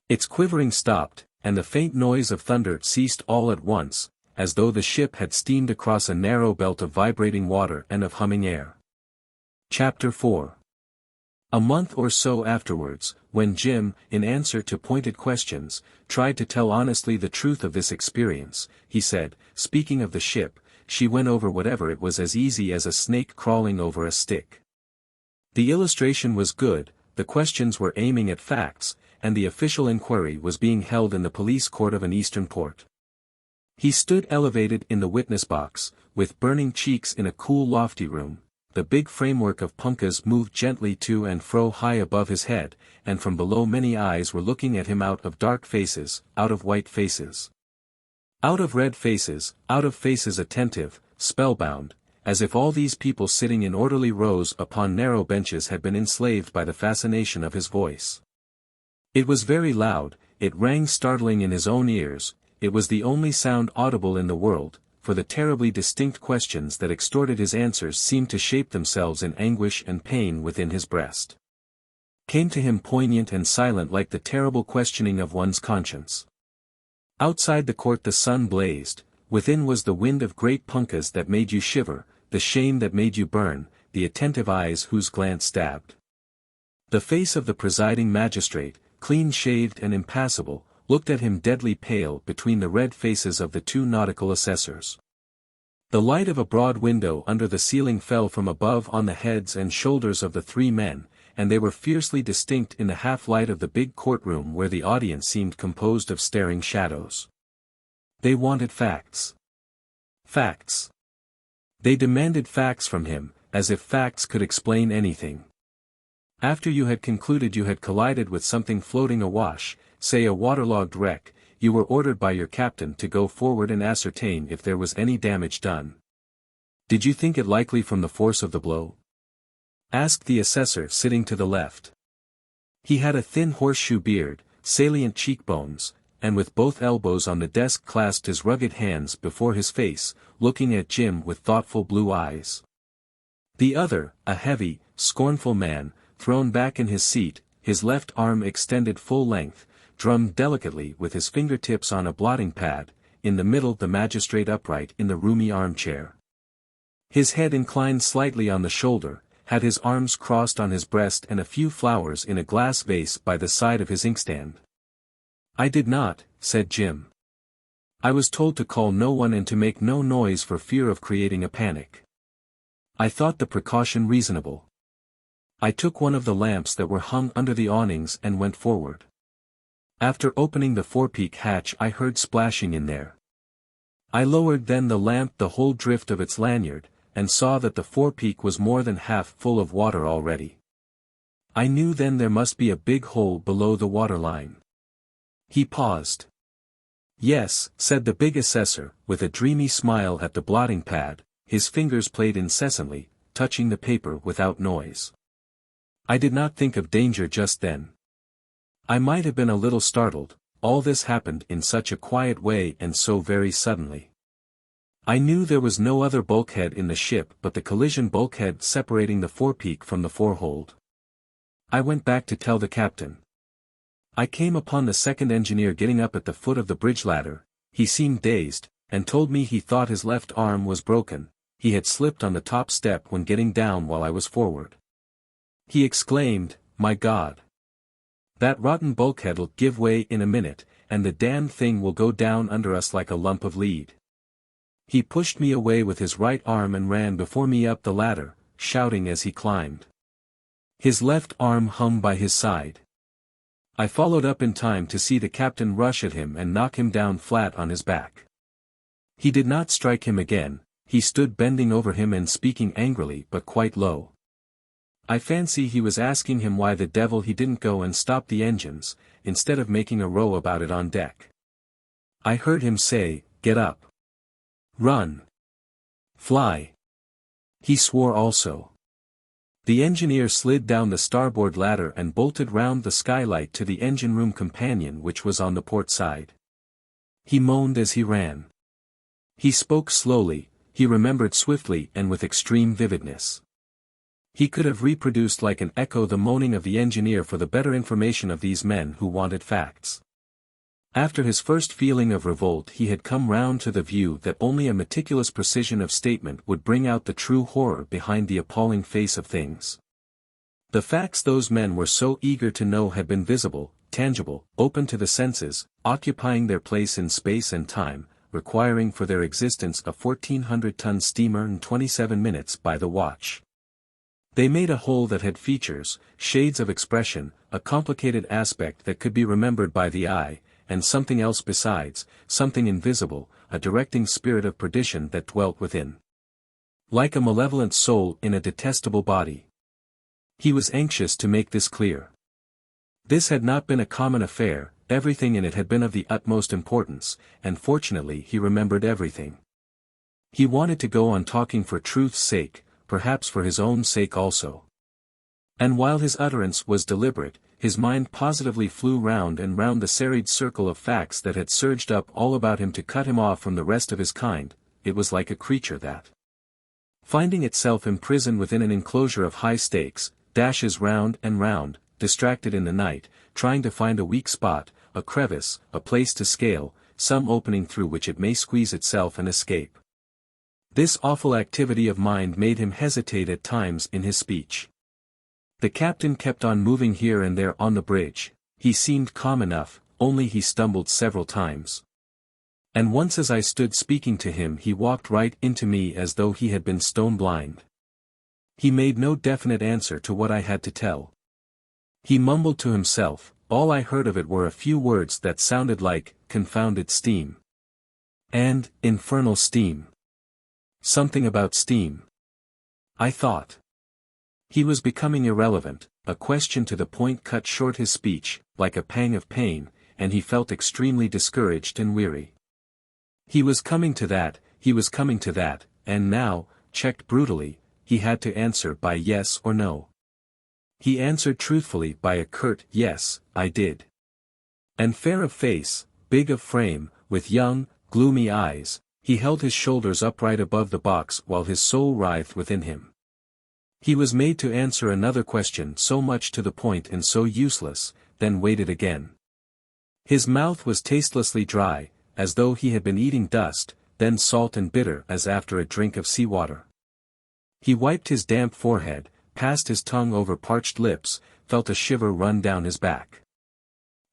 Its quivering stopped, and the faint noise of thunder ceased all at once, as though the ship had steamed across a narrow belt of vibrating water and of humming air. Chapter 4. A month or so afterwards, when Jim, in answer to pointed questions, tried to tell honestly the truth of this experience, he said, speaking of the ship, "She went over whatever it was as easy as a snake crawling over a stick." The illustration was good, the questions were aiming at facts, and the official inquiry was being held in the police court of an eastern port. He stood elevated in the witness box, with burning cheeks in a cool lofty room. The big framework of punkahs moved gently to and fro high above his head, and from below many eyes were looking at him out of dark faces, out of white faces. Out of red faces, out of faces attentive, spellbound, as if all these people sitting in orderly rows upon narrow benches had been enslaved by the fascination of his voice. It was very loud, it rang startling in his own ears, it was the only sound audible in the world, for the terribly distinct questions that extorted his answers seemed to shape themselves in anguish and pain within his breast. Came to him poignant and silent like the terrible questioning of one's conscience. Outside the court the sun blazed, within was the wind of great punkahs that made you shiver, the shame that made you burn, the attentive eyes whose glance stabbed. The face of the presiding magistrate, clean-shaved and impassible, looked at him deadly pale between the red faces of the two nautical assessors. The light of a broad window under the ceiling fell from above on the heads and shoulders of the three men, and they were fiercely distinct in the half-light of the big courtroom where the audience seemed composed of staring shadows. They wanted facts. Facts. They demanded facts from him, as if facts could explain anything. After you had concluded you had collided with something floating awash, say a waterlogged wreck, you were ordered by your captain to go forward and ascertain if there was any damage done. Did you think it likely from the force of the blow? Asked the assessor sitting to the left. He had a thin horseshoe beard, salient cheekbones, and with both elbows on the desk clasped his rugged hands before his face, looking at Jim with thoughtful blue eyes. The other, a heavy, scornful man, thrown back in his seat, his left arm extended full length, drummed delicately with his fingertips on a blotting pad, in the middle the magistrate upright in the roomy armchair. His head inclined slightly on the shoulder, had his arms crossed on his breast and a few flowers in a glass vase by the side of his inkstand. I did not, said Jim. I was told to call no one and to make no noise for fear of creating a panic. I thought the precaution reasonable. I took one of the lamps that were hung under the awnings and went forward. After opening the forepeak hatch I heard splashing in there. I lowered then the lamp the whole drift of its lanyard, and saw that the forepeak was more than half full of water already. I knew then there must be a big hole below the waterline. He paused. Yes, said the big assessor, with a dreamy smile at the blotting pad, his fingers played incessantly, touching the paper without noise. I did not think of danger just then. I might have been a little startled, all this happened in such a quiet way and so very suddenly. I knew there was no other bulkhead in the ship but the collision bulkhead separating the forepeak from the forehold. I went back to tell the captain. I came upon the second engineer getting up at the foot of the bridge ladder. He seemed dazed, and told me he thought his left arm was broken. He had slipped on the top step when getting down while I was forward. He exclaimed, "My God! That rotten bulkhead'll give way in a minute, and the damned thing will go down under us like a lump of lead." He pushed me away with his right arm and ran before me up the ladder, shouting as he climbed. His left arm hung by his side. I followed up in time to see the captain rush at him and knock him down flat on his back. He did not strike him again, he stood bending over him and speaking angrily but quite low. I fancy he was asking him why the devil he didn't go and stop the engines, instead of making a row about it on deck. I heard him say, "Get up. Run. Fly." He swore also. The engineer slid down the starboard ladder and bolted round the skylight to the engine room companion which was on the port side. He moaned as he ran. He spoke slowly, he remembered swiftly and with extreme vividness. He could have reproduced like an echo the moaning of the engineer for the better information of these men who wanted facts. After his first feeling of revolt he had come round to the view that only a meticulous precision of statement would bring out the true horror behind the appalling face of things. The facts those men were so eager to know had been visible, tangible, open to the senses, occupying their place in space and time, requiring for their existence a 1,400-ton steamer and 27 minutes by the watch. They made a whole that had features, shades of expression, a complicated aspect that could be remembered by the eye, and something else besides, something invisible, a directing spirit of perdition that dwelt within. Like a malevolent soul in a detestable body. He was anxious to make this clear. This had not been a common affair, everything in it had been of the utmost importance, and fortunately he remembered everything. He wanted to go on talking for truth's sake, perhaps for his own sake also. And while his utterance was deliberate, his mind positively flew round and round the serried circle of facts that had surged up all about him to cut him off from the rest of his kind. It was like a creature that, finding itself imprisoned within an enclosure of high stakes, dashes round and round, distracted in the night, trying to find a weak spot, a crevice, a place to scale, some opening through which it may squeeze itself and escape. This awful activity of mind made him hesitate at times in his speech. The captain kept on moving here and there on the bridge. He seemed calm enough, only he stumbled several times. And once as I stood speaking to him he walked right into me as though he had been stone blind. He made no definite answer to what I had to tell. He mumbled to himself, all I heard of it were a few words that sounded like, confounded steam. And, infernal steam. Something about steam. I thought. He was becoming irrelevant, a question to the point cut short his speech, like a pang of pain, and he felt extremely discouraged and weary. He was coming to that, and now, checked brutally, he had to answer by yes or no. He answered truthfully by a curt yes, I did. And fair of face, big of frame, with young, gloomy eyes, he held his shoulders upright above the box while his soul writhed within him. He was made to answer another question so much to the point and so useless, then waited again. His mouth was tastelessly dry, as though he had been eating dust, then salt and bitter as after a drink of seawater. He wiped his damp forehead, passed his tongue over parched lips, felt a shiver run down his back.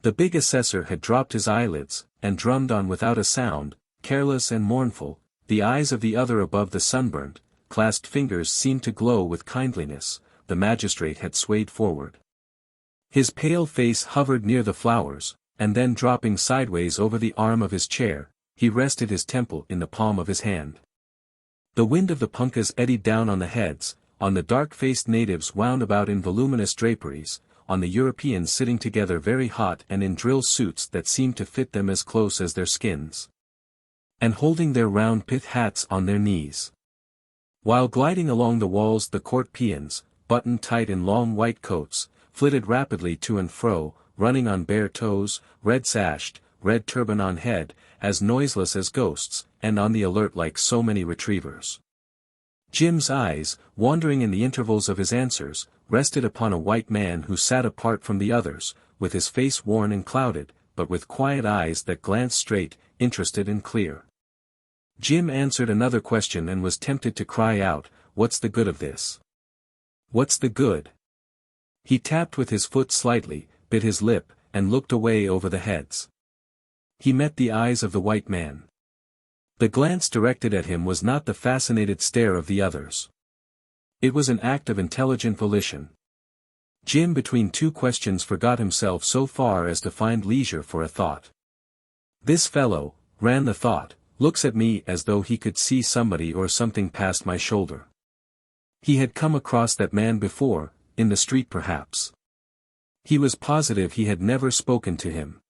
The big assessor had dropped his eyelids, and drummed on without a sound, careless and mournful. The eyes of the other above the sunburnt, clasped fingers seemed to glow with kindliness. The magistrate had swayed forward. His pale face hovered near the flowers, and then dropping sideways over the arm of his chair, he rested his temple in the palm of his hand. The wind of the punkahs eddied down on the heads, on the dark-faced natives wound about in voluminous draperies, on the Europeans sitting together very hot and in drill suits that seemed to fit them as close as their skins, and holding their round pith hats on their knees. While gliding along the walls the court peons, buttoned tight in long white coats, flitted rapidly to and fro, running on bare toes, red-sashed, red turban on head, as noiseless as ghosts, and on the alert like so many retrievers. Jim's eyes, wandering in the intervals of his answers, rested upon a white man who sat apart from the others, with his face worn and clouded, but with quiet eyes that glanced straight, interested and clear. Jim answered another question and was tempted to cry out, "What's the good of this? What's the good?" He tapped with his foot slightly, bit his lip, and looked away over the heads. He met the eyes of the white man. The glance directed at him was not the fascinated stare of the others. It was an act of intelligent volition. Jim between two questions forgot himself so far as to find leisure for a thought. "This fellow," ran the thought, "looks at me as though he could see somebody or something past my shoulder." He had come across that man before, in the street perhaps. He was positive he had never spoken to him.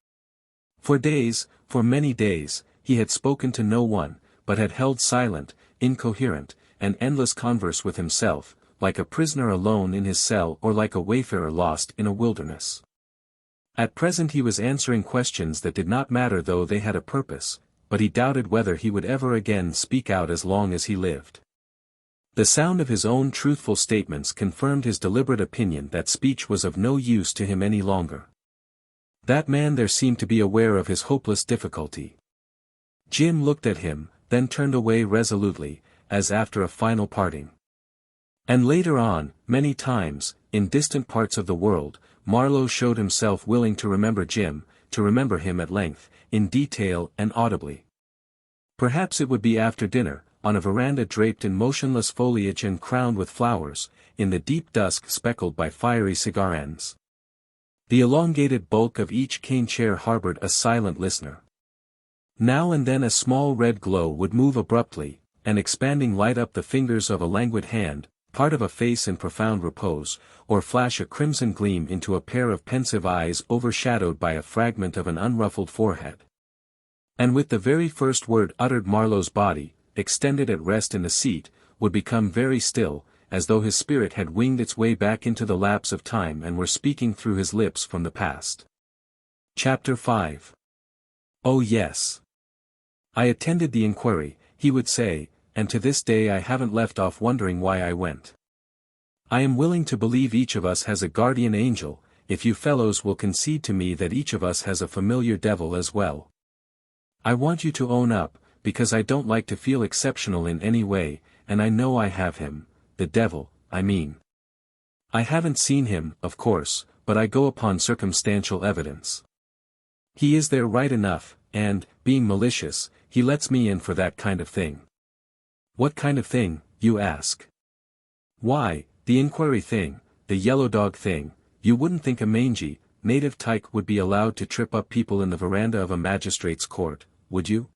For days, for many days, he had spoken to no one, but had held silent, incoherent, and endless converse with himself, like a prisoner alone in his cell or like a wayfarer lost in a wilderness. At present he was answering questions that did not matter though they had a purpose, but he doubted whether he would ever again speak out as long as he lived. The sound of his own truthful statements confirmed his deliberate opinion that speech was of no use to him any longer. That man there seemed to be aware of his hopeless difficulty. Jim looked at him, then turned away resolutely, as after a final parting. And later on, many times, in distant parts of the world, Marlowe showed himself willing to remember Jim, to remember him at length, in detail and audibly. Perhaps it would be after dinner, on a veranda draped in motionless foliage and crowned with flowers, in the deep dusk speckled by fiery cigar ends. The elongated bulk of each cane chair harbored a silent listener. Now and then a small red glow would move abruptly, an expanding light up the fingers of a languid hand, part of a face in profound repose, or flash a crimson gleam into a pair of pensive eyes overshadowed by a fragment of an unruffled forehead. And with the very first word uttered Marlowe's body, extended at rest in the seat, would become very still, as though his spirit had winged its way back into the lapse of time and were speaking through his lips from the past. Chapter 5. "Oh yes. I attended the inquiry," he would say, "and to this day I haven't left off wondering why I went. I am willing to believe each of us has a guardian angel, if you fellows will concede to me that each of us has a familiar devil as well. I want you to own up, because I don't like to feel exceptional in any way, and I know I have him, the devil, I mean. I haven't seen him, of course, but I go upon circumstantial evidence. He is there right enough, and, being malicious, he lets me in for that kind of thing." "What kind of thing?" you ask. "Why, the inquiry thing, the yellow dog thing, You wouldn't think a mangy, native tyke would be allowed to trip up people in the veranda of a magistrate's court, would you?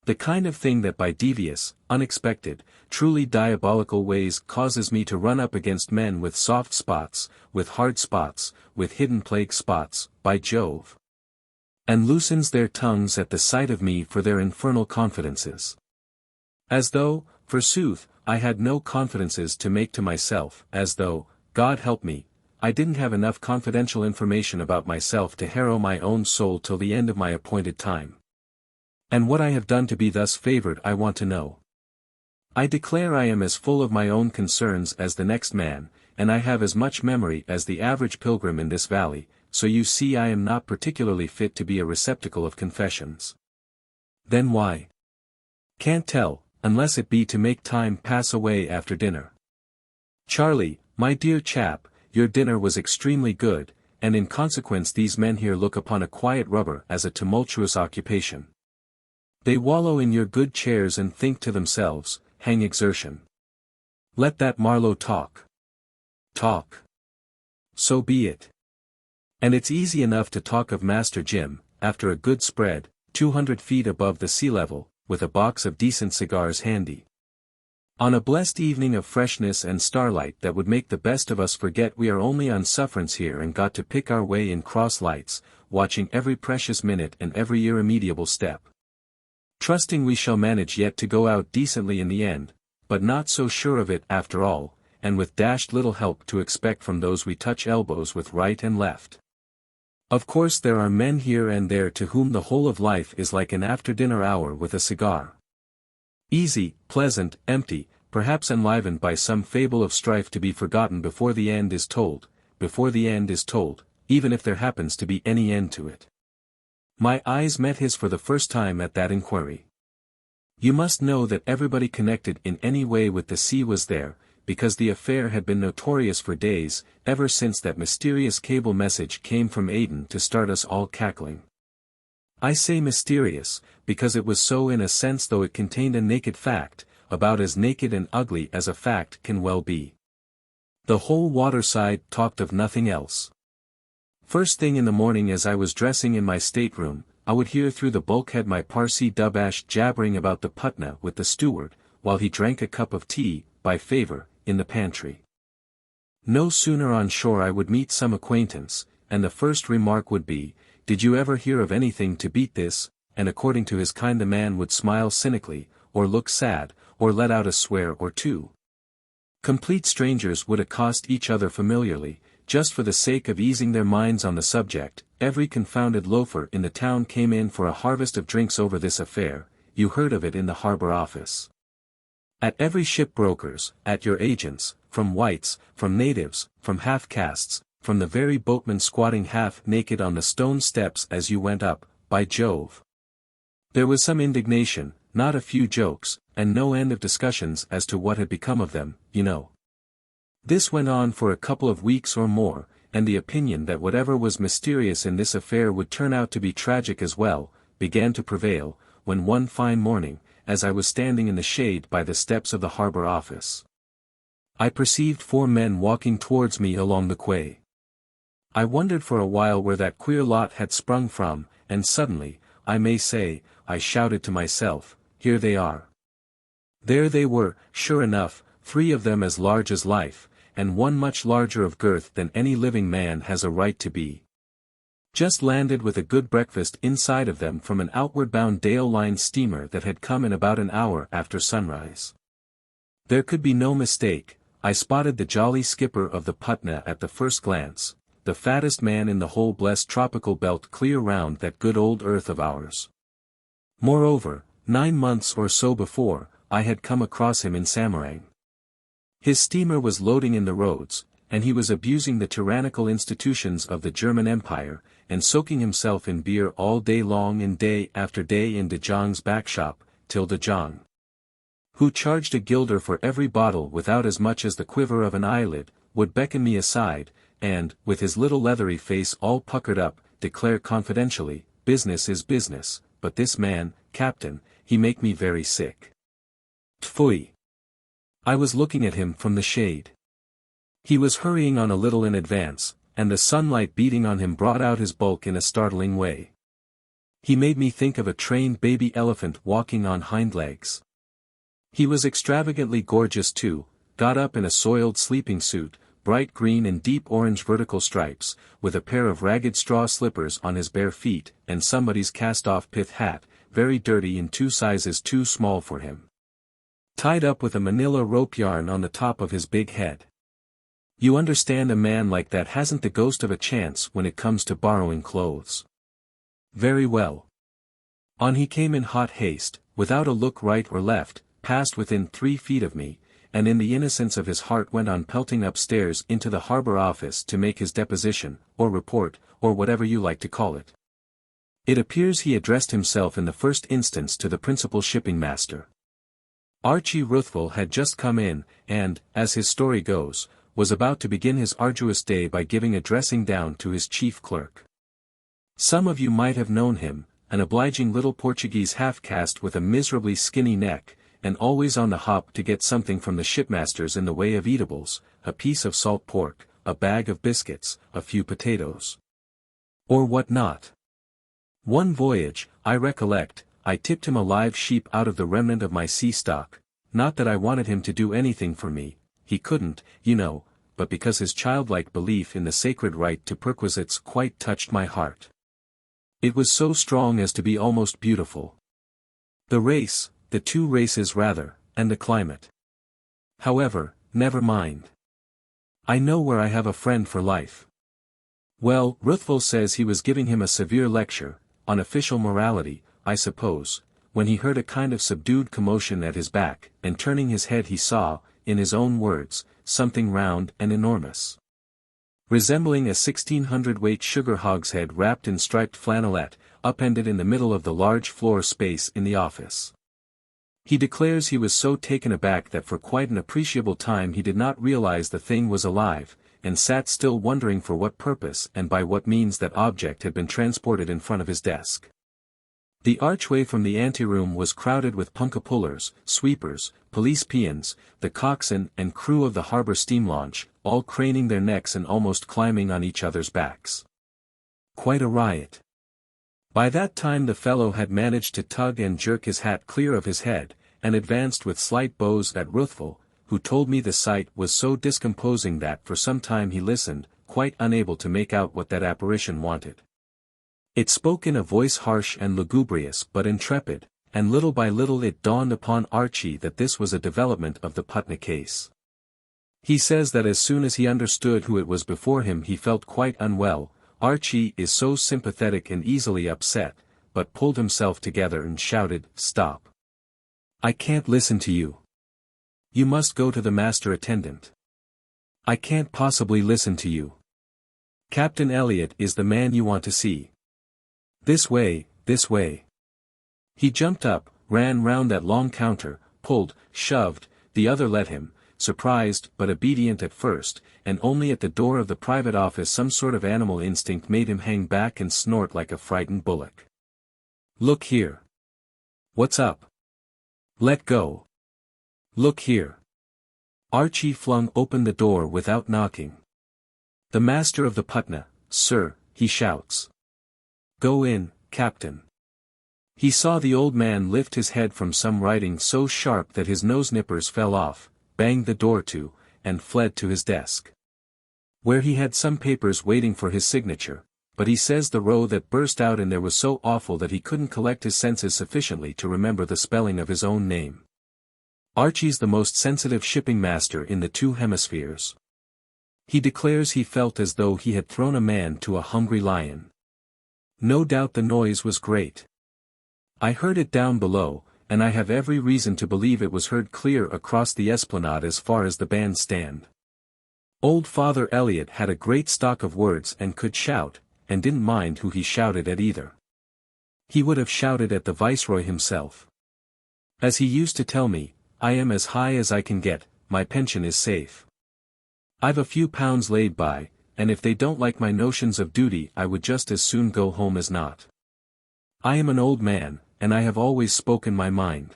The kind of thing that by devious, unexpected, truly diabolical ways causes me to run up against men with soft spots, with hard spots, with hidden plague spots, by Jove. And loosens their tongues at the sight of me for their infernal confidences. As though, forsooth, I had no confidences to make to myself, as though, God help me, I didn't have enough confidential information about myself to harrow my own soul till the end of my appointed time. And what I have done to be thus favored I want to know. I declare I am as full of my own concerns as the next man, and I have as much memory as the average pilgrim in this valley, so you see I am not particularly fit to be a receptacle of confessions. Then why? Can't tell, unless it be to make time pass away after dinner. Charlie, my dear chap, your dinner was extremely good, and in consequence these men here look upon a quiet rubber as a tumultuous occupation. They wallow in your good chairs and think to themselves, hang exertion. Let that Marlowe talk. Talk. So be it. And it's easy enough to talk of Master Jim, after a good spread, 200 feet above the sea level, with a box of decent cigars handy. On a blessed evening of freshness and starlight that would make the best of us forget we are only on sufferance here and got to pick our way in cross lights, watching every precious minute and every irremediable step. Trusting we shall manage yet to go out decently in the end, but not so sure of it after all, and with dashed little help to expect from those we touch elbows with right and left. Of course there are men here and there to whom the whole of life is like an after-dinner hour with a cigar. Easy, pleasant, empty, perhaps enlivened by some fable of strife to be forgotten before the end is told, even if there happens to be any end to it. My eyes met his for the first time at that inquiry. You must know that everybody connected in any way with the sea was there, because the affair had been notorious for days, ever since that mysterious cable message came from Aden to start us all cackling. I say mysterious, because it was so in a sense, though it contained a naked fact, about as naked and ugly as a fact can well be. The whole waterside talked of nothing else. First thing in the morning as I was dressing in my stateroom, I would hear through the bulkhead my Parsee Dubash jabbering about the Patna with the steward, while he drank a cup of tea, by favor, in the pantry. No sooner on shore I would meet some acquaintance, and the first remark would be, "Did you ever hear of anything to beat this?" And according to his kind the man would smile cynically, or look sad, or let out a swear or two. Complete strangers would accost each other familiarly, just for the sake of easing their minds on the subject. Every confounded loafer in the town came in for a harvest of drinks over this affair. You heard of it in the harbor office. At every shipbroker's, at your agents', from whites, from natives, from half-castes, from the very boatmen squatting half-naked on the stone steps as you went up, by Jove. There was some indignation, not a few jokes, and no end of discussions as to what had become of them, you know. This went on for a couple of weeks or more, and the opinion that whatever was mysterious in this affair would turn out to be tragic as well, began to prevail, when one fine morning, as I was standing in the shade by the steps of the harbor office, I perceived 4 men walking towards me along the quay. I wondered for a while where that queer lot had sprung from, and suddenly, I may say, I shouted to myself, "Here they are." There they were, sure enough, 3 of them as large as life, and one much larger of girth than any living man has a right to be. Just landed with a good breakfast inside of them from an outward-bound Dale Line steamer that had come in about an hour after sunrise. There could be no mistake, I spotted the jolly skipper of the Patna at the first glance, the fattest man in the whole blessed tropical belt clear round that good old earth of ours. Moreover, 9 months or so before, I had come across him in Samarang. His steamer was loading in the roads, and he was abusing the tyrannical institutions of the German Empire, and soaking himself in beer all day long and day after day in De Jong's backshop, till De Jong, who charged a guilder for every bottle without as much as the quiver of an eyelid, would beckon me aside, and, with his little leathery face all puckered up, declare confidentially, "Business is business, but this man, Captain, he make me very sick. Tfui." I was looking at him from the shade. He was hurrying on a little in advance, and the sunlight beating on him brought out his bulk in a startling way. He made me think of a trained baby elephant walking on hind legs. He was extravagantly gorgeous too, got up in a soiled sleeping suit, bright green and deep orange vertical stripes, with a pair of ragged straw slippers on his bare feet, and somebody's cast-off pith hat, very dirty and 2 sizes too small for him. Tied up with a manila rope yarn on the top of his big head. You understand, a man like that hasn't the ghost of a chance when it comes to borrowing clothes. Very well. On he came in hot haste, without a look right or left, passed within 3 feet of me, and in the innocence of his heart went on pelting upstairs into the harbor office to make his deposition, or report, or whatever you like to call it. It appears he addressed himself in the first instance to the principal shipping master. Archie Ruthvel had just come in, and, as his story goes, was about to begin his arduous day by giving a dressing down to his chief clerk. Some of you might have known him, an obliging little Portuguese half-caste with a miserably skinny neck, and always on the hop to get something from the shipmasters in the way of eatables, a piece of salt pork, a bag of biscuits, a few potatoes. Or what not. One voyage, I recollect, I tipped him a live sheep out of the remnant of my sea stock, not that I wanted him to do anything for me, he couldn't, you know, but because his childlike belief in the sacred right to perquisites quite touched my heart. It was so strong as to be almost beautiful. The race, the 2 races rather, and the climate. However, never mind. I know where I have a friend for life. Well, Ruthvel says he was giving him a severe lecture, on official morality, I suppose, when he heard a kind of subdued commotion at his back, and turning his head he saw, in his own words, something round and enormous. Resembling a 1600-weight sugar hogshead wrapped in striped flannelette, upended in the middle of the large floor space in the office. He declares he was so taken aback that for quite an appreciable time he did not realize the thing was alive, and sat still wondering for what purpose and by what means that object had been transported in front of his desk. The archway from the anteroom was crowded with punka-pullers, sweepers, police peons, the coxswain and crew of the harbor steam launch, all craning their necks and almost climbing on each other's backs. Quite a riot. By that time the fellow had managed to tug and jerk his hat clear of his head, and advanced with slight bows at Ruthvel, who told me the sight was so discomposing that for some time he listened, quite unable to make out what that apparition wanted. It spoke in a voice harsh and lugubrious but intrepid, and little by little it dawned upon Archie that this was a development of the Patna case. He says that as soon as he understood who it was before him he felt quite unwell. Archie is so sympathetic and easily upset, but pulled himself together and shouted, "Stop. I can't listen to you. You must go to the master attendant. I can't possibly listen to you. Captain Elliot is the man you want to see. This way, this way." He jumped up, ran round that long counter, pulled, shoved, the other let him, surprised but obedient at first, and only at the door of the private office some sort of animal instinct made him hang back and snort like a frightened bullock. "Look here." "What's up?" "Let go." "Look here." Archie flung open the door without knocking. "The master of the Patna, sir," he shouts. "Go in, Captain." He saw the old man lift his head from some writing so sharp that his nose nippers fell off, banged the door to, and fled to his desk, where he had some papers waiting for his signature, but he says the row that burst out in there was so awful that he couldn't collect his senses sufficiently to remember the spelling of his own name. Archie's the most sensitive shipping master in the 2 hemispheres. He declares he felt as though he had thrown a man to a hungry lion. No doubt the noise was great. I heard it down below, and I have every reason to believe it was heard clear across the esplanade as far as the bandstand. Old Father Elliot had a great stock of words and could shout, and didn't mind who he shouted at either. He would have shouted at the Viceroy himself. As he used to tell me, "I am as high as I can get, my pension is safe. I've a few pounds laid by, and if they don't like my notions of duty I would just as soon go home as not. I am an old man, and I have always spoken my mind.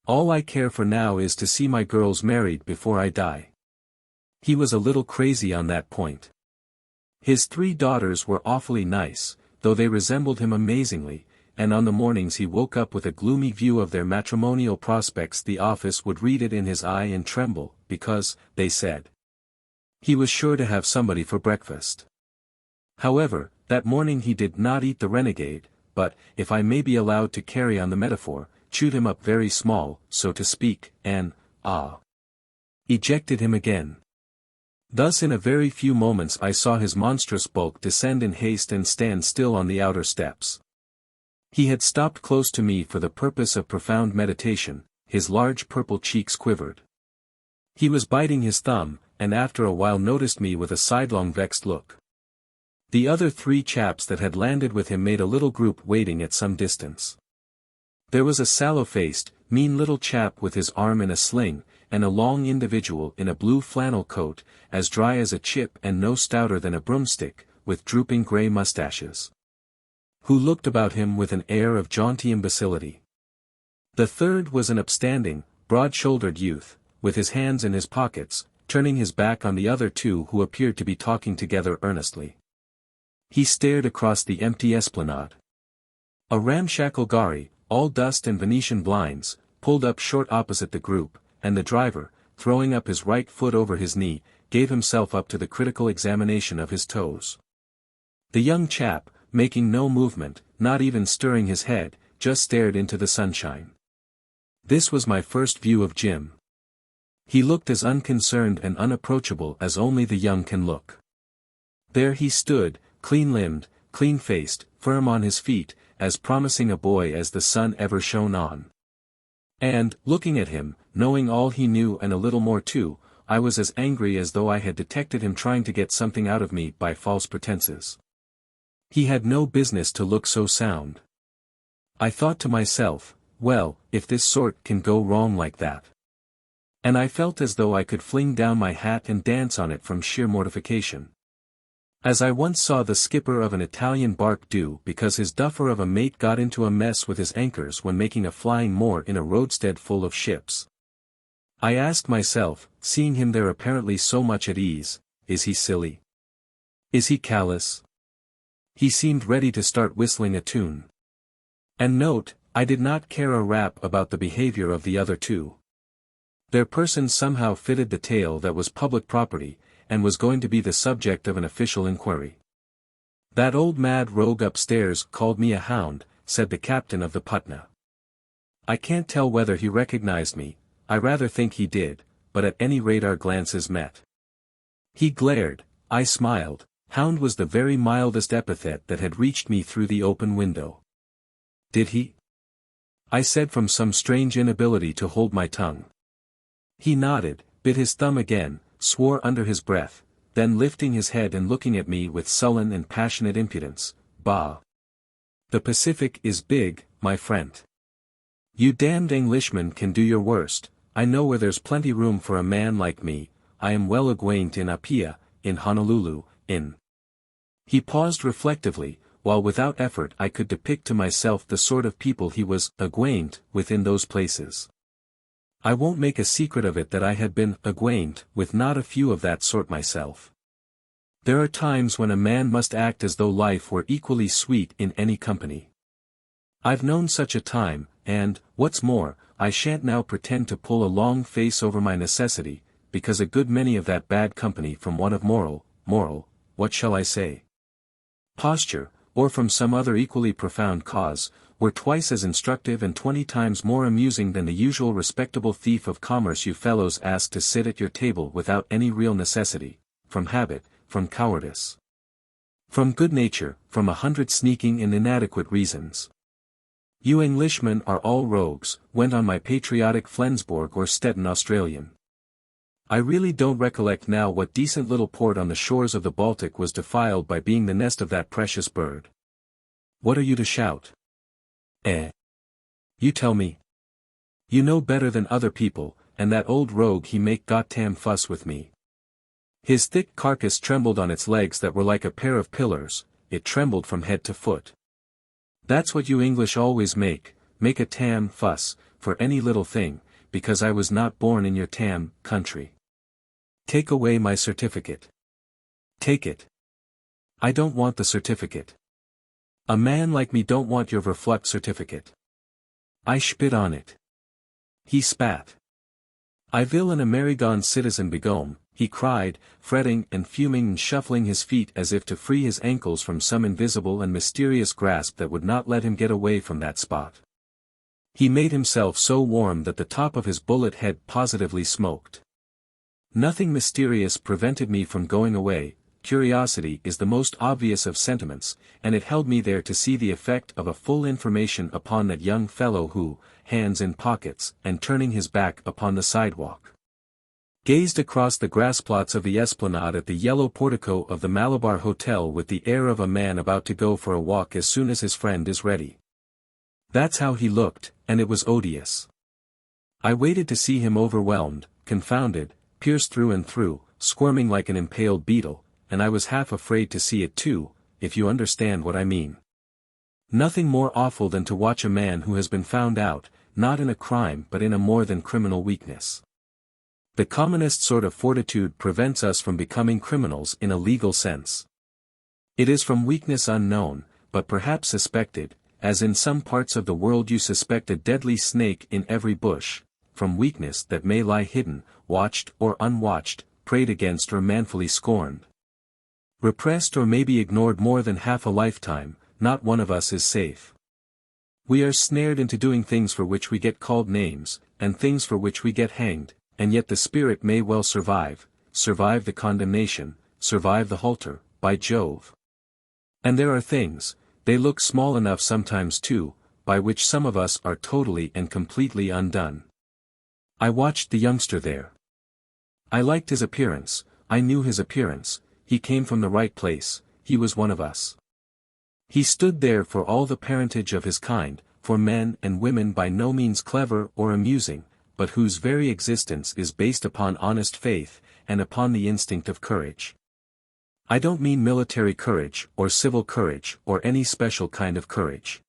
All I care for now is to see my girls married before I die." He was a little crazy on that point. His 3 daughters were awfully nice, though they resembled him amazingly, and on the mornings he woke up with a gloomy view of their matrimonial prospects. The office would read it in his eye and tremble, because, they said, he was sure to have somebody for breakfast. However, that morning he did not eat the renegade, but, if I may be allowed to carry on the metaphor, chewed him up very small, so to speak, and, ejected him again. Thus in a very few moments I saw his monstrous bulk descend in haste and stand still on the outer steps. He had stopped close to me for the purpose of profound meditation, his large purple cheeks quivered. He was biting his thumb, and after a while noticed me with a sidelong vexed look. The other 3 chaps that had landed with him made a little group waiting at some distance. There was a sallow-faced, mean little chap with his arm in a sling, and a long individual in a blue flannel coat, as dry as a chip and no stouter than a broomstick, with drooping grey moustaches, who looked about him with an air of jaunty imbecility. The third was an upstanding, broad-shouldered youth, with his hands in his pockets, turning his back on the other 2 who appeared to be talking together earnestly. He stared across the empty esplanade. A ramshackle gharry, all dust and Venetian blinds, pulled up short opposite the group, and the driver, throwing up his right foot over his knee, gave himself up to the critical examination of his toes. The young chap, making no movement, not even stirring his head, just stared into the sunshine. This was my first view of Jim. He looked as unconcerned and unapproachable as only the young can look. There he stood, clean-limbed, clean-faced, firm on his feet, as promising a boy as the sun ever shone on. And, looking at him, knowing all he knew and a little more too, I was as angry as though I had detected him trying to get something out of me by false pretenses. He had no business to look so sound. I thought to myself, well, if this sort can go wrong like that. And I felt as though I could fling down my hat and dance on it from sheer mortification. As I once saw the skipper of an Italian bark do because his duffer of a mate got into a mess with his anchors when making a flying moor in a roadstead full of ships. I asked myself, seeing him there apparently so much at ease, is he silly? Is he callous? He seemed ready to start whistling a tune. And note, I did not care a rap about the behavior of the other 2. Their persons somehow fitted the tale that was public property, and was going to be the subject of an official inquiry. That old mad rogue upstairs called me a hound, said the captain of the Patna. I can't tell whether he recognized me, I rather think he did, but at any rate our glances met. He glared, I smiled. Hound was the very mildest epithet that had reached me through the open window. Did he? I said from some strange inability to hold my tongue. He nodded, bit his thumb again, swore under his breath, then lifting his head and looking at me with sullen and passionate impudence, bah! The Pacific is big, my friend. You damned Englishmen can do your worst, I know where there's plenty room for a man like me, I am well acquainted in Apia, in Honolulu, in... He paused reflectively, while without effort I could depict to myself the sort of people he was acquainted with in those places. I won't make a secret of it that I had been acquainted with not a few of that sort myself. There are times when a man must act as though life were equally sweet in any company. I've known such a time, and, what's more, I shan't now pretend to pull a long face over my necessity, because a good many of that bad company from one of moral, what shall I say? Posture, or from some other equally profound cause, were twice as instructive and 20 times more amusing than the usual respectable thief of commerce you fellows ask to sit at your table without any real necessity, from habit, from cowardice, from good nature, from 100 sneaking and inadequate reasons. You Englishmen are all rogues, went on my patriotic Flensborg or Stettin Australian. I really don't recollect now what decent little port on the shores of the Baltic was defiled by being the nest of that precious bird. What are you to shout? You tell me. You know better than other people, and that old rogue he make goddamn fuss with me. His thick carcass trembled on its legs that were like a pair of pillars, it trembled from head to foot. That's what you English always make a tam fuss, for any little thing, because I was not born in your tam country. Take away my certificate. Take it. I don't want the certificate. A man like me don't want your verflucht certificate. I spit on it. He spat. I will an American citizen begone, he cried, fretting and fuming and shuffling his feet as if to free his ankles from some invisible and mysterious grasp that would not let him get away from that spot. He made himself so warm that the top of his bullet head positively smoked. Nothing mysterious prevented me from going away. Curiosity is the most obvious of sentiments, and it held me there to see the effect of a full information upon that young fellow who, hands in pockets, and turning his back upon the sidewalk, gazed across the grassplots of the esplanade at the yellow portico of the Malabar Hotel with the air of a man about to go for a walk as soon as his friend is ready. That's how he looked, and it was odious. I waited to see him overwhelmed, confounded, pierced through and through, squirming like an impaled beetle, and I was half afraid to see it too, if you understand what I mean. Nothing more awful than to watch a man who has been found out, not in a crime but in a more than criminal weakness. The commonest sort of fortitude prevents us from becoming criminals in a legal sense. It is from weakness unknown, but perhaps suspected, as in some parts of the world you suspect a deadly snake in every bush, from weakness that may lie hidden, watched or unwatched, prayed against or manfully scorned. Repressed or maybe ignored more than half a lifetime, not one of us is safe. We are snared into doing things for which we get called names, and things for which we get hanged, and yet the spirit may well survive the condemnation, survive the halter, by Jove. And there are things, they look small enough sometimes too, by which some of us are totally and completely undone. I watched the youngster there. I liked his appearance, I knew his appearance, he came from the right place, he was one of us. He stood there for all the parentage of his kind, for men and women by no means clever or amusing, but whose very existence is based upon honest faith, and upon the instinct of courage. I don't mean military courage, or civil courage, or any special kind of courage.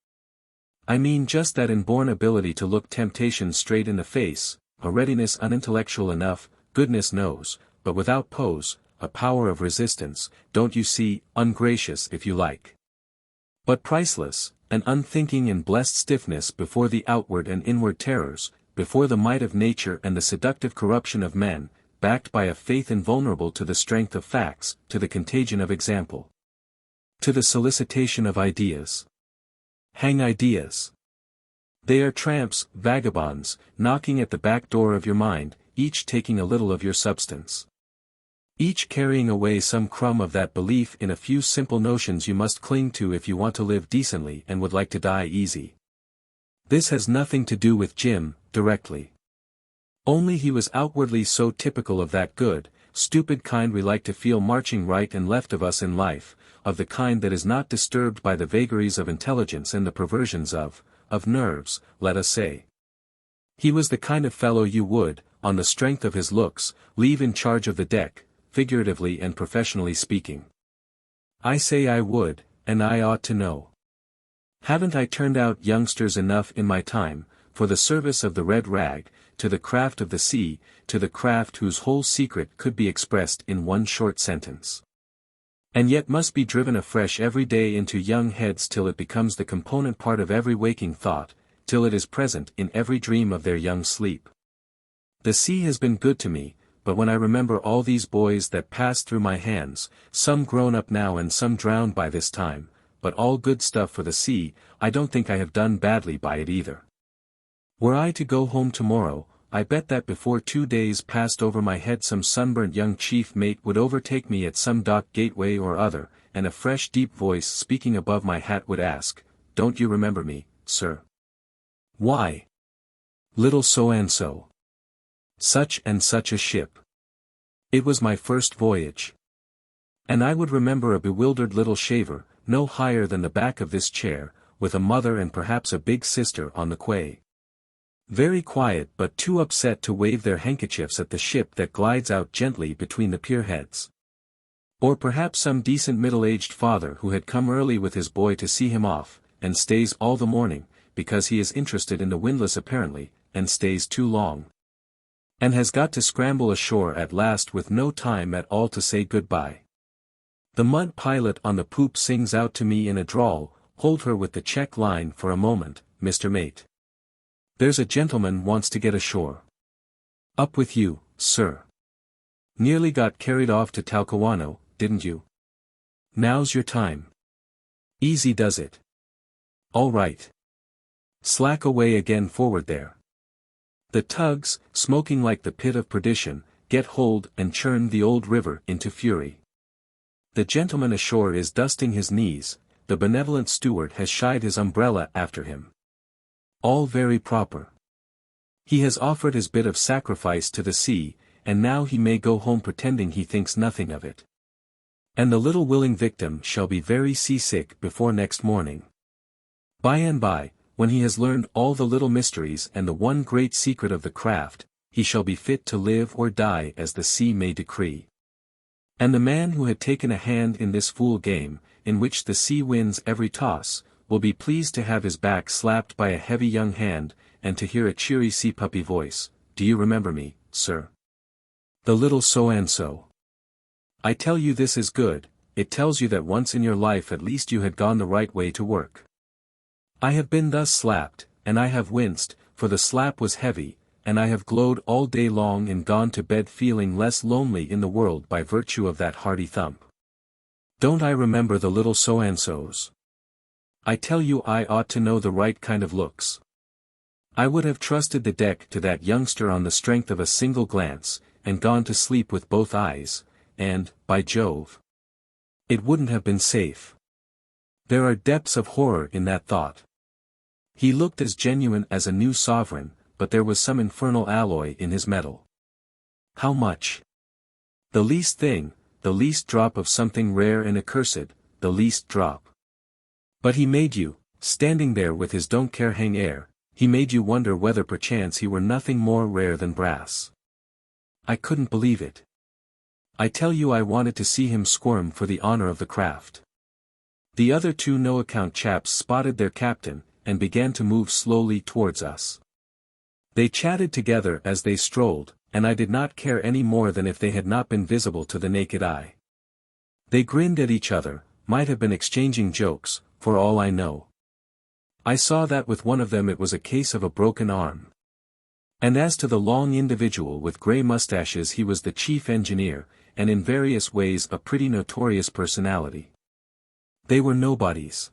I mean just that inborn ability to look temptation straight in the face, a readiness unintellectual enough, goodness knows, but without pose, a power of resistance, don't you see, ungracious if you like, but priceless, an unthinking and blessed stiffness before the outward and inward terrors, before the might of nature and the seductive corruption of men, backed by a faith invulnerable to the strength of facts, to the contagion of example, to the solicitation of ideas. Hang ideas. They are tramps, vagabonds, knocking at the back door of your mind, each taking a little of your substance. Each carrying away some crumb of that belief in a few simple notions you must cling to if you want to live decently and would like to die easy. This has nothing to do with Jim, directly. Only he was outwardly so typical of that good, stupid kind we like to feel marching right and left of us in life, of the kind that is not disturbed by the vagaries of intelligence and the perversions of nerves, let us say. He was the kind of fellow you would, on the strength of his looks, leave in charge of the deck, figuratively and professionally speaking. I say I would, and I ought to know. Haven't I turned out youngsters enough in my time, for the service of the red rag, to the craft of the sea, to the craft whose whole secret could be expressed in one short sentence? And yet must be driven afresh every day into young heads till it becomes the component part of every waking thought, till it is present in every dream of their young sleep. The sea has been good to me, but when I remember all these boys that passed through my hands, some grown up now and some drowned by this time, but all good stuff for the sea, I don't think I have done badly by it either. Were I to go home tomorrow, I bet that before 2 days passed over my head some sunburnt young chief mate would overtake me at some dock gateway or other, and a fresh deep voice speaking above my hat would ask, "Don't you remember me, sir?" "Why? Little so-and-so. Such and such a ship. It was my first voyage." And I would remember a bewildered little shaver, no higher than the back of this chair, with a mother and perhaps a big sister on the quay. Very quiet but too upset to wave their handkerchiefs at the ship that glides out gently between the pierheads. Or perhaps some decent middle-aged father who had come early with his boy to see him off, and stays all the morning, because he is interested in the windlass apparently, and stays too long, and has got to scramble ashore at last with no time at all to say goodbye. The mud pilot on the poop sings out to me in a drawl, "Hold her with the check line for a moment, Mr. Mate. There's a gentleman wants to get ashore." "Up with you, sir. Nearly got carried off to Talcahuano, didn't you? Now's your time. Easy does it. All right. Slack away again forward there." The tugs, smoking like the pit of perdition, get hold and churn the old river into fury. The gentleman ashore is dusting his knees, the benevolent steward has shied his umbrella after him. All very proper. He has offered his bit of sacrifice to the sea, and now he may go home pretending he thinks nothing of it. And the little willing victim shall be very seasick before next morning. By and by, when he has learned all the little mysteries and the one great secret of the craft, he shall be fit to live or die as the sea may decree. And the man who had taken a hand in this fool game, in which the sea wins every toss, will be pleased to have his back slapped by a heavy young hand, and to hear a cheery sea puppy voice, "Do you remember me, sir? The little so-and-so. I tell you this is good, it tells you that once in your life at least you had gone the right way to work. I have been thus slapped, and I have winced, for the slap was heavy, and I have glowed all day long and gone to bed feeling less lonely in the world by virtue of that hearty thump. Don't I remember the little so-and-sos? I tell you I ought to know the right kind of looks. I would have trusted the deck to that youngster on the strength of a single glance, and gone to sleep with both eyes, and, by Jove, it wouldn't have been safe. There are depths of horror in that thought." He looked as genuine as a new sovereign, but there was some infernal alloy in his metal. "How much?" "The least thing, the least drop of something rare and accursed, the least drop." "But he made you, standing there with his don't-care-hang air, he made you wonder whether perchance he were nothing more rare than brass." I couldn't believe it. I tell you I wanted to see him squirm for the honor of the craft. The other two no-account chaps spotted their captain, and began to move slowly towards us. They chatted together as they strolled, and I did not care any more than if they had not been visible to the naked eye. They grinned at each other, might have been exchanging jokes, for all I know. I saw that with one of them it was a case of a broken arm. And as to the long individual with grey mustaches, he was the chief engineer, and in various ways a pretty notorious personality. They were nobodies.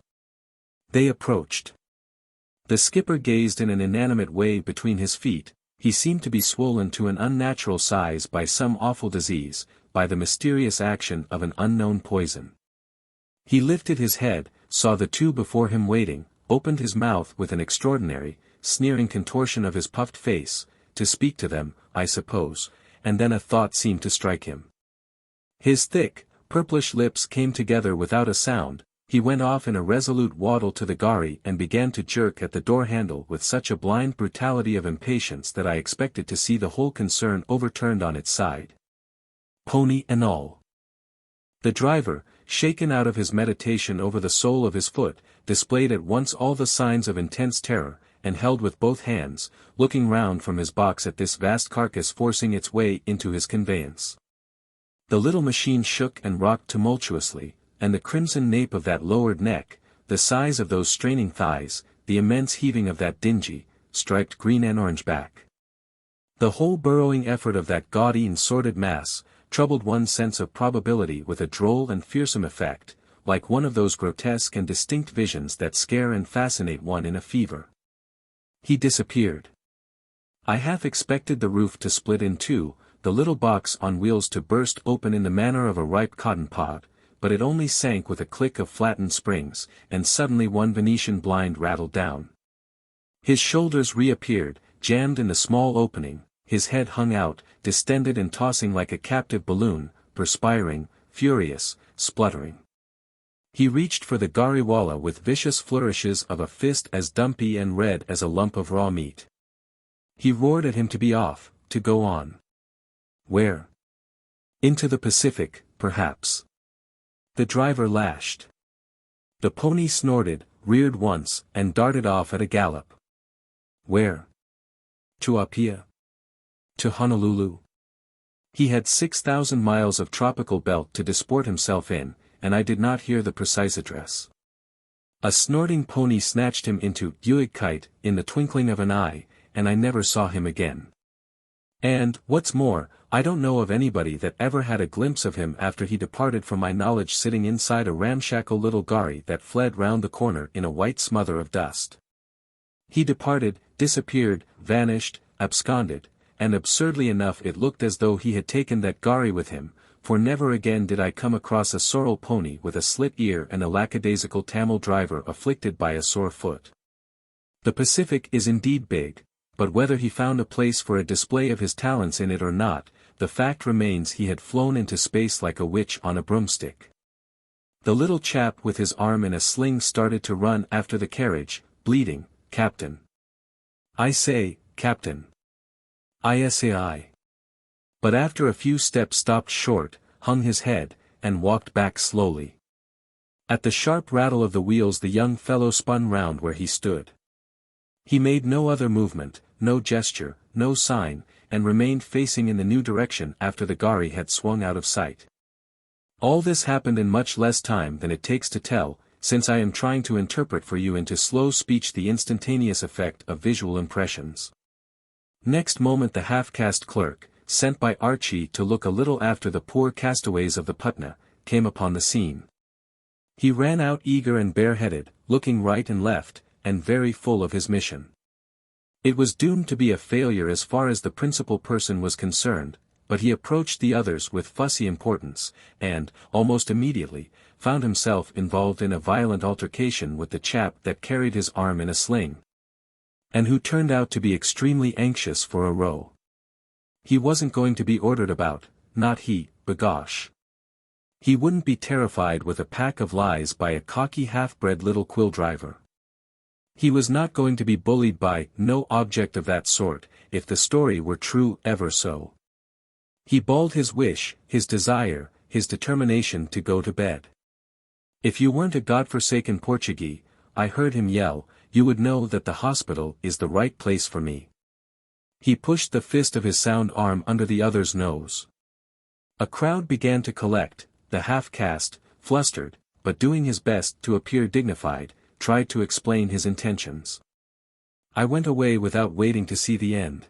They approached. The skipper gazed in an inanimate way between his feet. He seemed to be swollen to an unnatural size by some awful disease, by the mysterious action of an unknown poison. He lifted his head, saw the two before him waiting, opened his mouth with an extraordinary, sneering contortion of his puffed face, to speak to them, I suppose, and then a thought seemed to strike him. His thick, purplish lips came together without a sound. He went off in a resolute waddle to the gharry and began to jerk at the door handle with such a blind brutality of impatience that I expected to see the whole concern overturned on its side. Pony and all. The driver, shaken out of his meditation over the sole of his foot, displayed at once all the signs of intense terror, and held with both hands, looking round from his box at this vast carcass forcing its way into his conveyance. The little machine shook and rocked tumultuously, and the crimson nape of that lowered neck, the size of those straining thighs, the immense heaving of that dingy, striped green and orange back. The whole burrowing effort of that gaudy and sordid mass, troubled one's sense of probability with a droll and fearsome effect, like one of those grotesque and distinct visions that scare and fascinate one in a fever. He disappeared. I half expected the roof to split in two, the little box on wheels to burst open in the manner of a ripe cotton pod, but it only sank with a click of flattened springs, and suddenly one Venetian blind rattled down. His shoulders reappeared, jammed in the small opening, his head hung out, distended and tossing like a captive balloon, perspiring, furious, spluttering. He reached for the ghariwala with vicious flourishes of a fist as dumpy and red as a lump of raw meat. He roared at him to be off, to go on. Where? Into the Pacific, perhaps. The driver lashed. The pony snorted, reared once, and darted off at a gallop. Where? To Apia? To Honolulu? He had 6,000 miles of tropical belt to disport himself in, and I did not hear the precise address. A snorting pony snatched him into Uigkite in the twinkling of an eye, and I never saw him again. And, what's more, I don't know of anybody that ever had a glimpse of him after he departed from my knowledge, sitting inside a ramshackle little gharry that fled round the corner in a white smother of dust. He departed, disappeared, vanished, absconded, and absurdly enough it looked as though he had taken that gharry with him, for never again did I come across a sorrel pony with a slit ear and a lackadaisical Tamil driver afflicted by a sore foot. The Pacific is indeed big, but whether he found a place for a display of his talents in it or not, the fact remains he had flown into space like a witch on a broomstick. The little chap with his arm in a sling started to run after the carriage, bleating, "Captain. I say, Captain. I say." But after a few steps stopped short, hung his head, and walked back slowly. At the sharp rattle of the wheels the young fellow spun round where he stood. He made no other movement, no gesture, no sign, and remained facing in the new direction after the gharry had swung out of sight. All this happened in much less time than it takes to tell, since I am trying to interpret for you into slow speech the instantaneous effect of visual impressions. Next moment the half-caste clerk, sent by Archie to look a little after the poor castaways of the Patna, came upon the scene. He ran out eager and bareheaded, looking right and left, and very full of his mission. It was doomed to be a failure as far as the principal person was concerned, but he approached the others with fussy importance, and, almost immediately, found himself involved in a violent altercation with the chap that carried his arm in a sling, and who turned out to be extremely anxious for a row. He wasn't going to be ordered about, not he, b'gosh. He wouldn't be terrified with a pack of lies by a cocky half-bred little quill driver. He was not going to be bullied by no object of that sort, if the story were true ever so. He bawled his wish, his desire, his determination to go to bed. If you weren't a godforsaken Portuguese, I heard him yell, you would know that the hospital is the right place for me. He pushed the fist of his sound arm under the other's nose. A crowd began to collect, the half-caste, flustered, but doing his best to appear dignified, tried to explain his intentions. I went away without waiting to see the end.